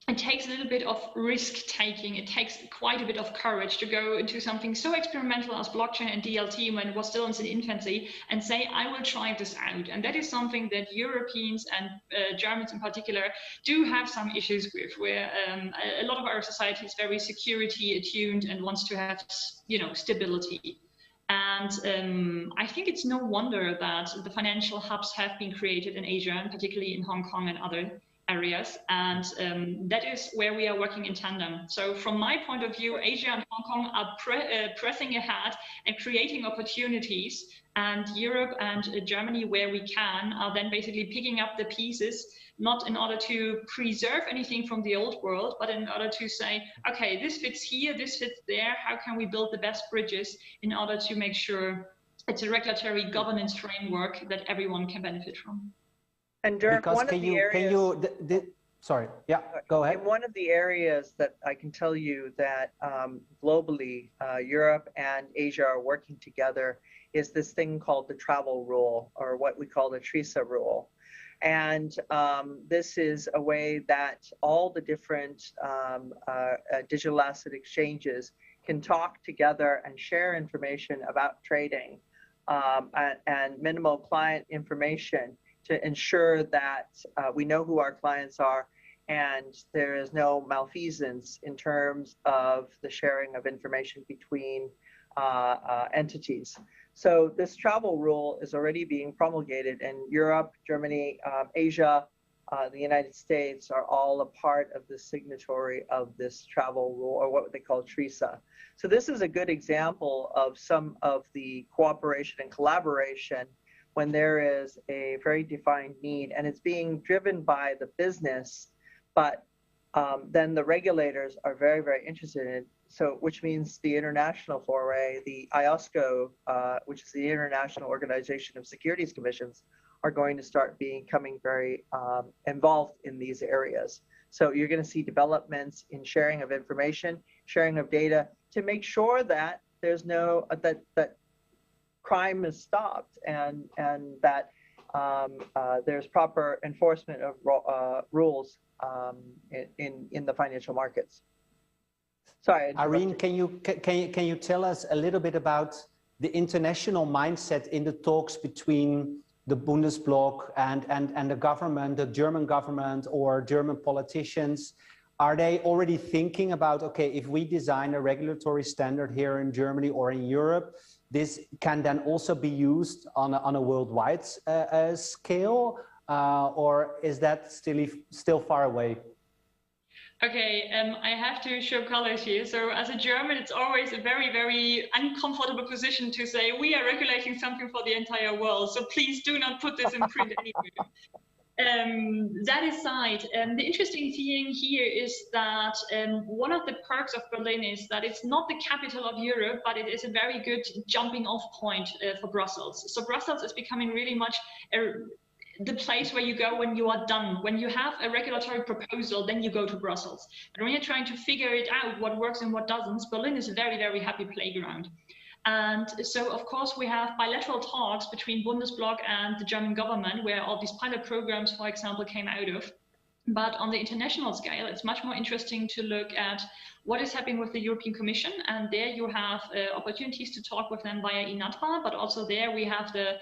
it takes a little bit of risk taking. It takes quite a bit of courage to go into something so experimental as blockchain and DLT when it was still in its infancy and say, I will try this out. And that is something that Europeans and Germans in particular do have some issues with, where a lot of our society is very security attuned and wants to have, stability. And I think it's no wonder that the financial hubs have been created in Asia, and particularly in Hong Kong and other areas, and that is where we are working in tandem. So from my point of view, Asia and Hong Kong are pressing ahead and creating opportunities, and Europe and Germany, where we can, are then basically picking up the pieces, not in order to preserve anything from the old world, but in order to say, okay, this fits here, this fits there, how can we build the best bridges in order to make sure it's a regulatory governance framework that everyone can benefit from. And Dirk, because sorry, yeah, go ahead. One of the areas that I can tell you that globally, Europe and Asia are working together is this thing called the travel rule, or what we call the TRISA rule. And this is a way that all the different digital asset exchanges can talk together and share information about trading and minimal client information to ensure that we know who our clients are and there is no malfeasance in terms of the sharing of information between entities. So this travel rule is already being promulgated, and Europe, Germany, Asia, the United States are all a part of the signatory of this travel rule, or what they call TRISA. So this is a good example of some of the cooperation and collaboration when there is a very defined need, and it's being driven by the business, but then the regulators are very, very interested in it. So, which means the international foray, the IOSCO, which is the International Organization of Securities Commissions, are going to start becoming very involved in these areas. So you're going to see developments in sharing of information, sharing of data, to make sure that there's no that crime is stopped and that there's proper enforcement of rules in the financial markets. Sorry, Irene, can you tell us a little bit about the international mindset in the talks between the Bundesblock and the government, the German government or German politicians? Are they already thinking about, okay, if we design a regulatory standard here in Germany or in Europe, this can then also be used on a worldwide scale, or is that still far away? Okay, I have to show colors here. So as a German, it's always a very, very uncomfortable position to say, we are regulating something for the entire world, so please do not put this in print anywhere. That aside, the interesting thing here is that one of the perks of Berlin is that it's not the capital of Europe, but it is a very good jumping off point for Brussels. So Brussels is becoming really much the place where you go when you are done. When you have a regulatory proposal, then you go to Brussels. And when you're trying to figure it out, what works and what doesn't, Berlin is a very, very happy playground. And so, of course, we have bilateral talks between Bundesblock and the German government, where all these pilot programs, for example, came out of. But on the international scale, it's much more interesting to look at what is happening with the European Commission. And there you have opportunities to talk with them via INATBA, but also there we have the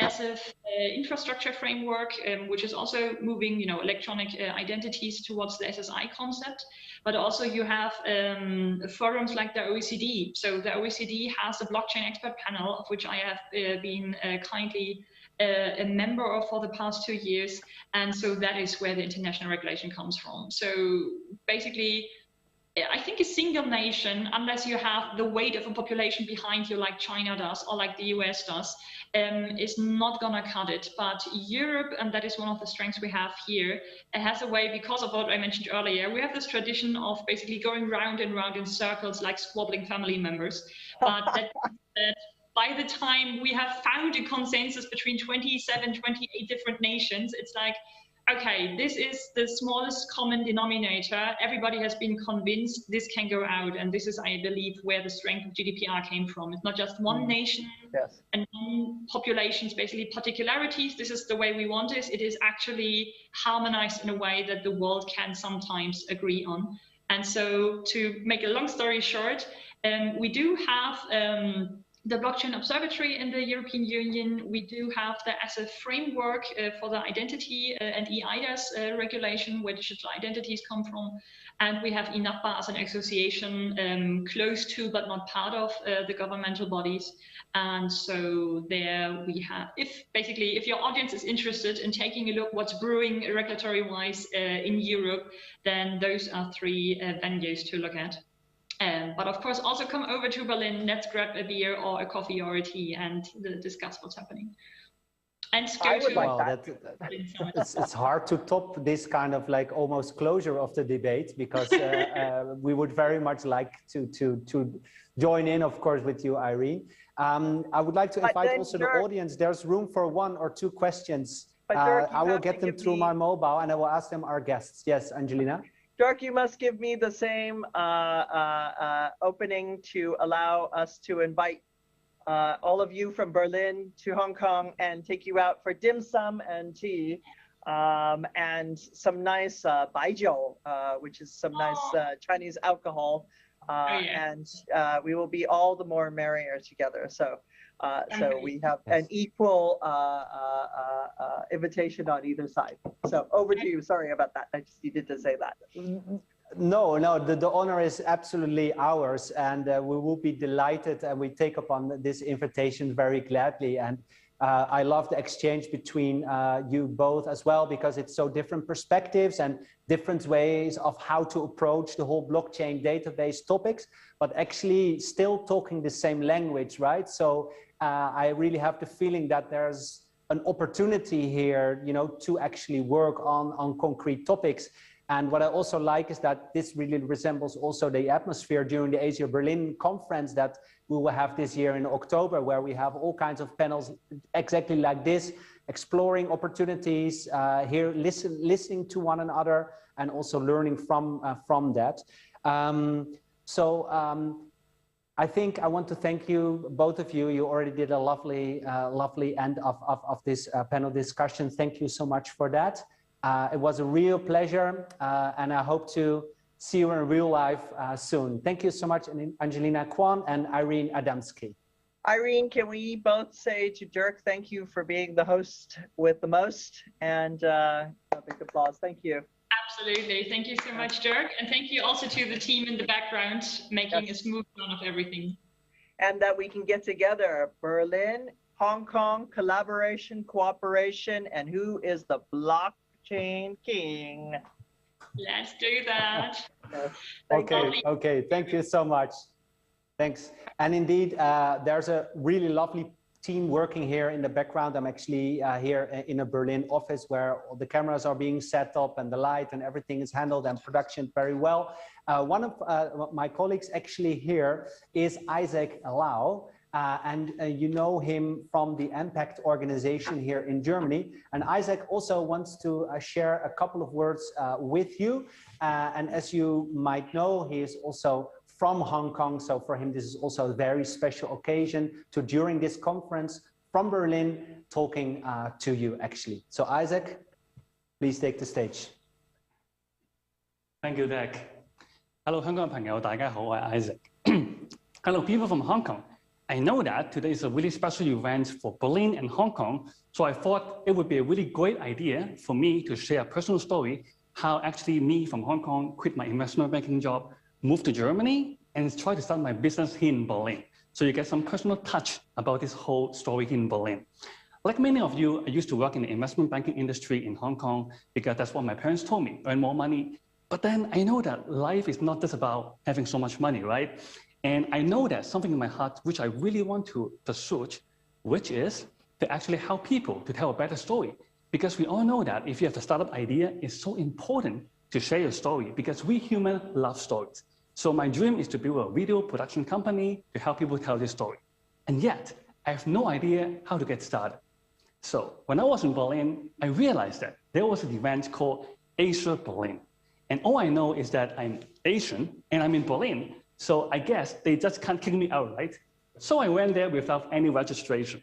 SIF infrastructure framework, which is also moving, electronic identities towards the SSI concept. But also you have forums like the OECD. So the OECD has a blockchain expert panel, of which I have been kindly a member of for the past 2 years. And so that is where the international regulation comes from. So basically, I think a single nation, unless you have the weight of a population behind you like China does or like the US does, is not gonna cut it. But Europe, and that is one of the strengths we have here, it has a way, because of what I mentioned earlier, we have this tradition of basically going round and round in circles like squabbling family members. But that by the time we have found a consensus between 27, 28 different nations, it's like, okay, this is the smallest common denominator. Everybody has been convinced this can go out. And this is, I believe, where the strength of GDPR came from. It's not just one nation and one population's basically particularities. This is the way we want it. It is actually harmonized in a way that the world can sometimes agree on. And so to make a long story short, we do have the Blockchain Observatory in the European Union. We do have the ASIF framework for the identity and eIDAS regulation, where digital identities come from. And we have INATBA as an association close to but not part of the governmental bodies. And so there we have, if your audience is interested in taking a look what's brewing regulatory-wise in Europe, then those are 3 venues to look at. But of course, also come over to Berlin, let's grab a beer or a coffee or a tea and discuss what's happening. And go to it's hard to top this kind of like almost closure of the debate, because we would very much like to join in, of course, with you, Irene. I would like to invite also the audience. There's room for 1 or 2 questions. I will get them through my mobile and I will ask them our guests. Yes, Angelina? Dirk, you must give me the same opening to allow us to invite all of you from Berlin to Hong Kong and take you out for dim sum and tea and some nice baijiu, which is some nice Chinese alcohol. And we will be all the more merrier together. So we have an equal invitation on either side. So over to you. Sorry about that. I just needed to say that. No, the honor is absolutely ours, and we will be delighted, and we take upon this invitation very gladly. And I love the exchange between you both as well, because it's so different perspectives and different ways of how to approach the whole blockchain database topics, but actually still talking the same language, right? So I really have the feeling that there's an opportunity here, to actually work on concrete topics. And what I also like is that this really resembles also the atmosphere during the Asia Berlin conference that we will have this year in October, where we have all kinds of panels exactly like this, exploring opportunities, here listening to one another, and also learning from that. I think I want to thank you, both of you. You already did a lovely end of this panel discussion. Thank you so much for that. It was a real pleasure, and I hope to see you in real life soon. Thank you so much, Angelina Kwan and Irene Adamski. Irene, can we both say to Dirk, thank you for being the host with the most, and a big applause. Thank you. Absolutely. Thank you so much, Dirk. And thank you also to the team in the background, making a smooth run of everything. And that we can get together, Berlin, Hong Kong, collaboration, cooperation, and who is the blockchain king? Let's do that. Okay. Thank you so much. Thanks. And indeed, there's a really lovely team working here in the background. I'm actually here in a Berlin office where all the cameras are being set up and the light and everything is handled and production very well. One of my colleagues actually here is Isaac Lau. And you know him from the Impact organization here in Germany. And Isaac also wants to share a couple of words with you. And as you might know, he is also from Hong Kong. So for him, this is also a very special occasion to, during this conference from Berlin, talking to you actually. So Isaac, please take the stage. Thank you, Derek. Hello, Hong Kong 朋友，大家好，我係 Isaac. Hello, people from Hong Kong. I know that today is a really special event for Berlin and Hong Kong, so I thought it would be a really great idea for me to share a personal story, how actually me from Hong Kong quit my investment banking job, moved to Germany, and try to start my business here in Berlin. So you get some personal touch about this whole story here in Berlin. Like many of you, I used to work in the investment banking industry in Hong Kong because that's what my parents told me, earn more money. But then I know that life is not just about having so much money, right? And I know that something in my heart which I really want to pursue, which is to actually help people to tell a better story. Because we all know that if you have a startup idea, it's so important to share your story because we humans love stories. So my dream is to build a video production company to help people tell this story. And yet, I have no idea how to get started. So when I was in Berlin, I realized that there was an event called Asia Berlin. And all I know is that I'm Asian and I'm in Berlin. So I guess they just can't kick me out, right? So I went there without any registration.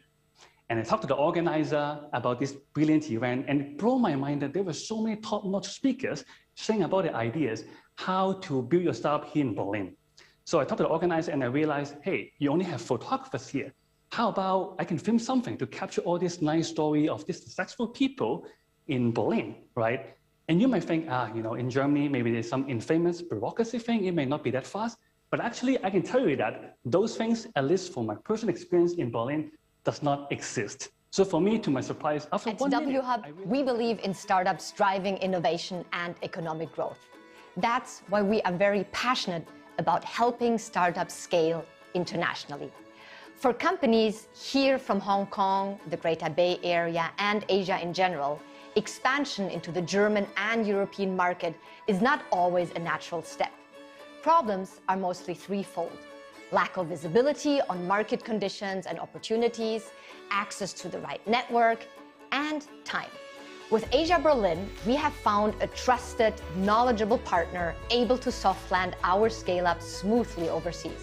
And I talked to the organizer about this brilliant event, and it blew my mind that there were so many top-notch speakers saying about the ideas, how to build your startup here in Berlin. So I talked to the organizer and I realized, hey, you only have photographers here. How about I can film something to capture all this nice story of these successful people in Berlin, right? And you might think, in Germany, maybe there's some infamous bureaucracy thing, it may not be that fast. But actually, I can tell you that those things, at least from my personal experience in Berlin, does not exist. So for me, to my surprise, after one minute, At WHub, we believe in startups driving innovation and economic growth. That's why we are very passionate about helping startups scale internationally. For companies here from Hong Kong, the Greater Bay Area, and Asia in general, expansion into the German and European market is not always a natural step. Problems are mostly threefold: lack of visibility on market conditions and opportunities, access to the right network, and time. With Asia Berlin, we have found a trusted, knowledgeable partner able to soft land our scale-up smoothly overseas.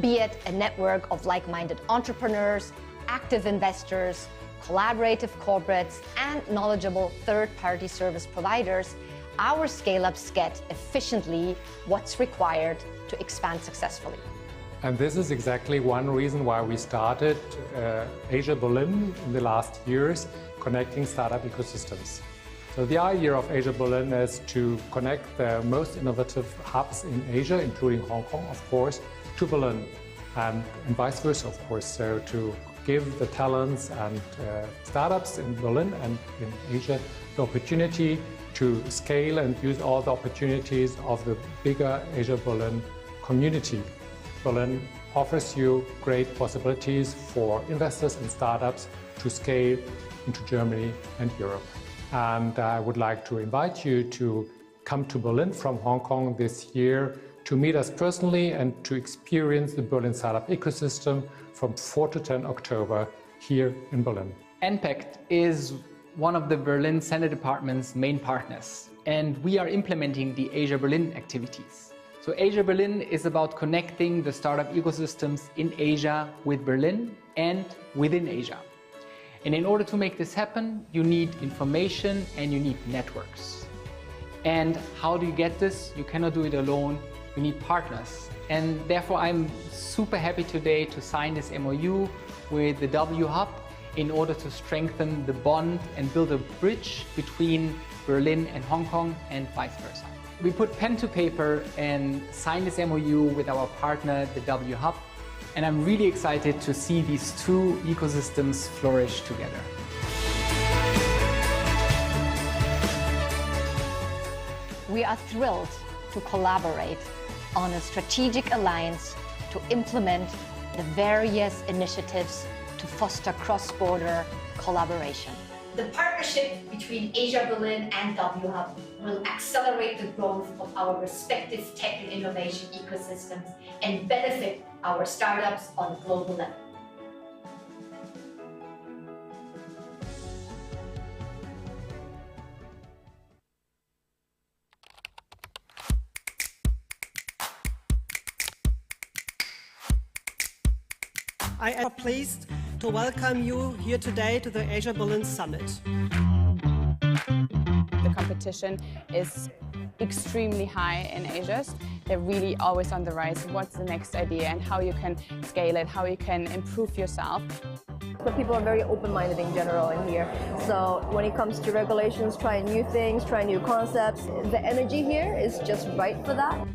Be it a network of like-minded entrepreneurs, active investors, collaborative corporates, and knowledgeable third-party service providers, our scale-ups get efficiently what's required to expand successfully. And this is exactly one reason why we started Asia Berlin in the last years, connecting startup ecosystems. So the idea of Asia Berlin is to connect the most innovative hubs in Asia, including Hong Kong, of course, to Berlin, and vice versa, of course. So to give the talents and startups in Berlin and in Asia the opportunity to scale and use all the opportunities of the bigger Asia Berlin community. Berlin offers you great possibilities for investors and startups to scale into Germany and Europe. And I would like to invite you to come to Berlin from Hong Kong this year to meet us personally and to experience the Berlin startup ecosystem from 4 to 10 October here in Berlin. Impact is one of the Berlin Center Department's main partners, and we are implementing the Asia Berlin activities. So Asia Berlin is about connecting the startup ecosystems in Asia with Berlin and within Asia. And in order to make this happen, you need information and you need networks. And how do you get this? You cannot do it alone. You need partners. And therefore, I'm super happy today to sign this MOU with the WHub in order to strengthen the bond and build a bridge between Berlin and Hong Kong and vice versa. We put pen to paper and signed this MOU with our partner, the WHub, and I'm really excited to see these two ecosystems flourish together. We are thrilled to collaborate on a strategic alliance to implement the various initiatives to to foster cross-border collaboration. The partnership between Asia Berlin and WHub will accelerate the growth of our respective tech and innovation ecosystems and benefit our startups on a global level. I am pleased to welcome you here today to the Asia Berlin Summit. The competition is extremely high in Asia. They're really always on the rise. What's the next idea and how you can scale it, how you can improve yourself. But people are very open-minded in general in here. So when it comes to regulations, trying new things, trying new concepts, the energy here is just right for that.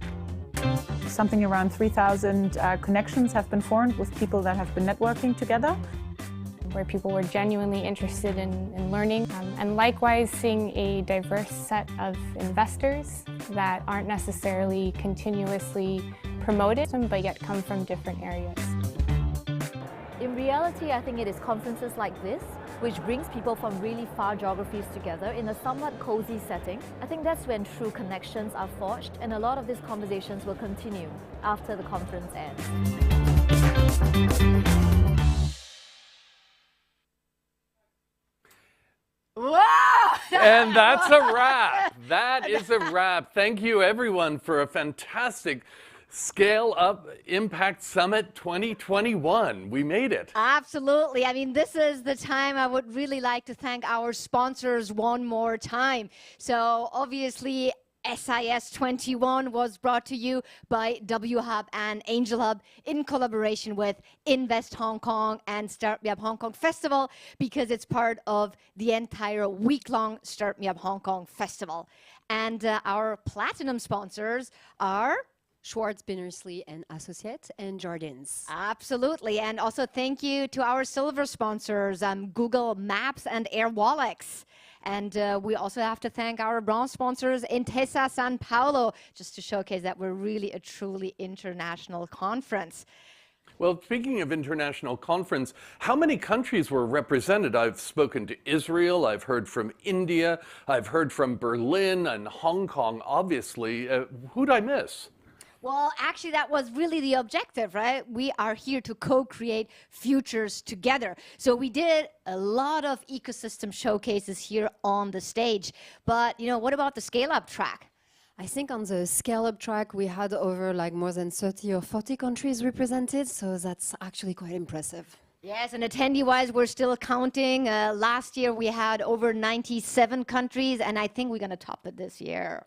Something around 3,000 connections have been formed with people that have been networking together. Where people were genuinely interested in learning, and likewise seeing a diverse set of investors that aren't necessarily continuously promoted, but yet come from different areas. In reality, I think it is conferences like this which brings people from really far geographies together in a somewhat cozy setting. I think that's when true connections are forged, and a lot of these conversations will continue after the conference ends. Wow! And that's a wrap. That is a wrap. Thank you, everyone, for a fantastic Scale Up Impact Summit 2021. We made it. Absolutely. I mean, this is the time I would really like to thank our sponsors one more time. So obviously, SIS21 was brought to you by WHub and Angel Hub in collaboration with Invest Hong Kong and Start Me Up Hong Kong Festival, because it's part of the entire week-long Start Me Up Hong Kong Festival. And our platinum sponsors are Schwartz, Binnersley and Associates, and Jardins. Absolutely. And also thank you to our silver sponsors, Google Maps and AirWallex. And we also have to thank our bronze sponsors, Intesa San Paulo, just to showcase that we're really a truly international conference. Well, speaking of international conference, how many countries were represented? I've spoken to Israel, I've heard from India, I've heard from Berlin and Hong Kong, obviously. Who'd I miss? Well, actually, that was really the objective, right? We are here to co-create futures together. So we did a lot of ecosystem showcases here on the stage. But, you know, what about the scale-up track? I think on the scale-up track, we had over like more than 30 or 40 countries represented. So that's actually quite impressive. Yes, and attendee-wise, we're still counting. Last year, we had over 97 countries, and I think we're going to top it this year.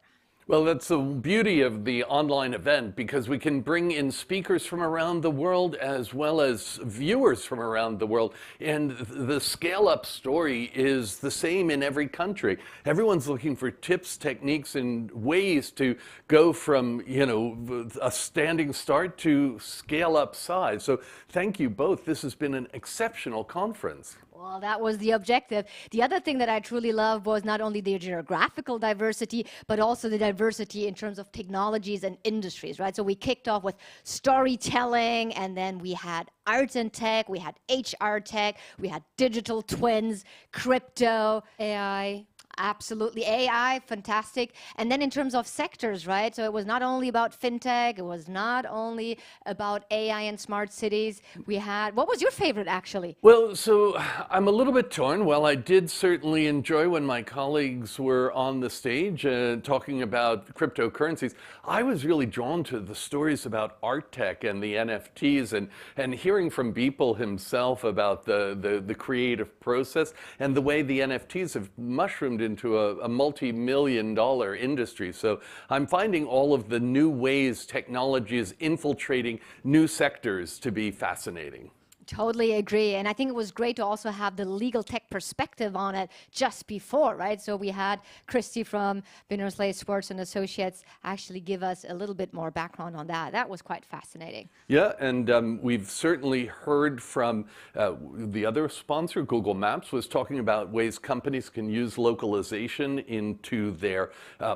Well, that's the beauty of the online event, because we can bring in speakers from around the world as well as viewers from around the world. And the scale-up story is the same in every country. Everyone's looking for tips, techniques, and ways to go from, you know, a standing start to scale-up size. So thank you both. This has been an exceptional conference. Well, that was the objective. The other thing that I truly loved was not only the geographical diversity, but also the diversity in terms of technologies and industries, right? So we kicked off with storytelling, and then we had arts and tech, we had HR tech, we had digital twins, crypto, AI. Absolutely. AI, fantastic. And then in terms of sectors, right? So it was not only about fintech, it was not only about AI and smart cities. We had, what was your favorite actually? Well, so I'm a little bit torn. Well, I did certainly enjoy when my colleagues were on the stage talking about cryptocurrencies. I was really drawn to the stories about art tech and the NFTs, and hearing from Beeple himself about the creative process and the way the NFTs have mushroomed into a multi-million-dollar industry. So I'm finding all of the new ways technology is infiltrating new sectors to be fascinating. Totally agree. And I think it was great to also have the legal tech perspective on it just before, right? So we had Christy from Binnersley Sports and Associates actually give us a little bit more background on that. That was quite fascinating. Yeah, and we've certainly heard from the other sponsor, Google Maps, was talking about ways companies can use localization into their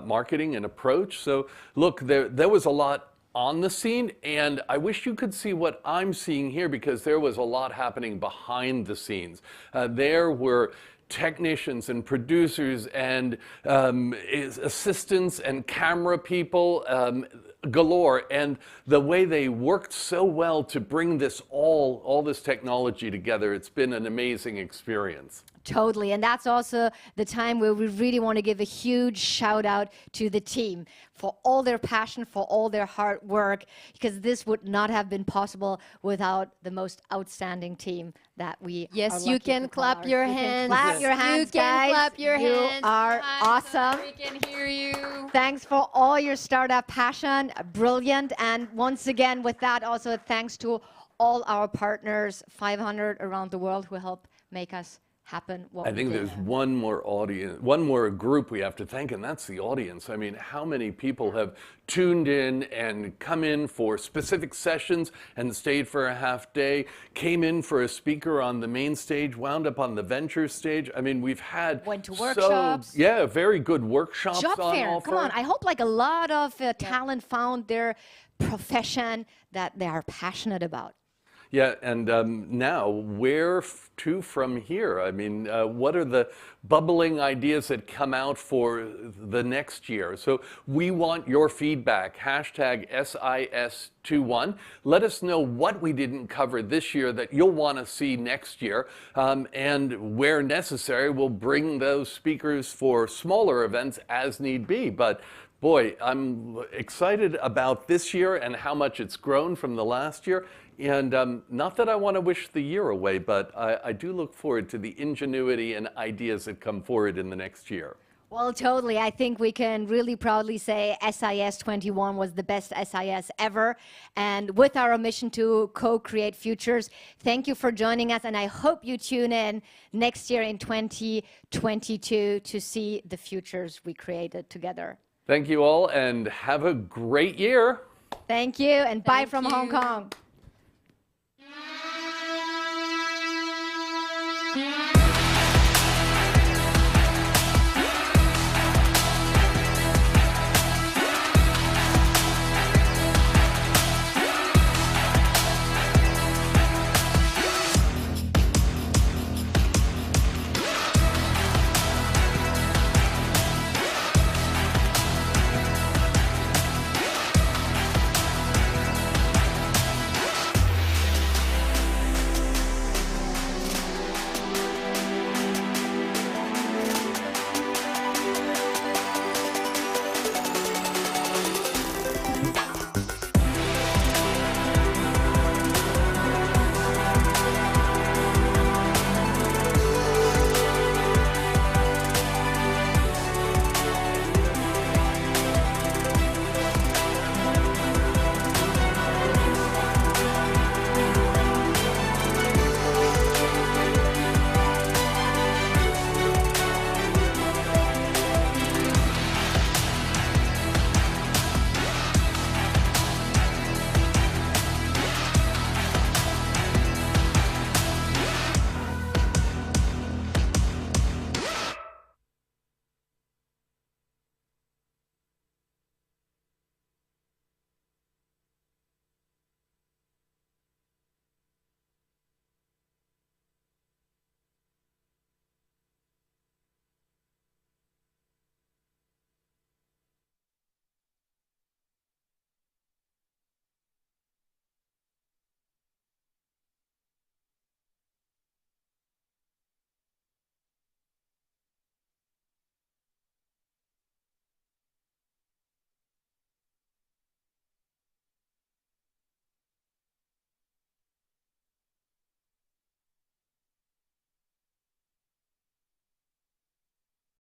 marketing and approach. So look, there was a lot on the scene, and I wish you could see what I'm seeing here, because there was a lot happening behind the scenes. There were technicians and producers and assistants and camera people galore, and the way they worked so well to bring this all this technology together. It's been an amazing experience. Totally, and that's also the time where we really want to give a huge shout out to the team for all their passion, for all their hard work, because this would not have been possible without the most outstanding team that we Yes, are you lucky can to clap call your ours. You can hands. clap your hands, You can guys. clap your You hands. are awesome. We can hear you. Thanks for all your startup passion, brilliant. And once again, with that, also thanks to all our partners, 500 around the world, who help make us happen. I think there's one more audience, one more group we have to thank, and that's the audience. I mean, how many people have tuned in and come in for specific sessions and stayed for a half day, came in for a speaker on the main stage, wound up on the venture stage. I mean, we've had went to workshops. Yeah, very good workshops Job on fair. offer. Come on, I hope like a lot of talent found their profession that they are passionate about. Yeah, and now, where to from here? I mean, what are the bubbling ideas that come out for the next year? So we want your feedback, hashtag SIS21. Let us know what we didn't cover this year that you'll want to see next year. And where necessary, we'll bring those speakers for smaller events as need be. But boy, I'm excited about this year and how much it's grown from the last year. And not that I want to wish the year away, but I do look forward to the ingenuity and ideas that come forward in the next year. Well, totally. I think we can really proudly say SIS21 was the best SIS ever. And with our mission to co-create futures, thank you for joining us. And I hope you tune in next year in 2022 to see the futures we created together. Thank you all, and have a great year. Thank you, and bye from Hong Kong.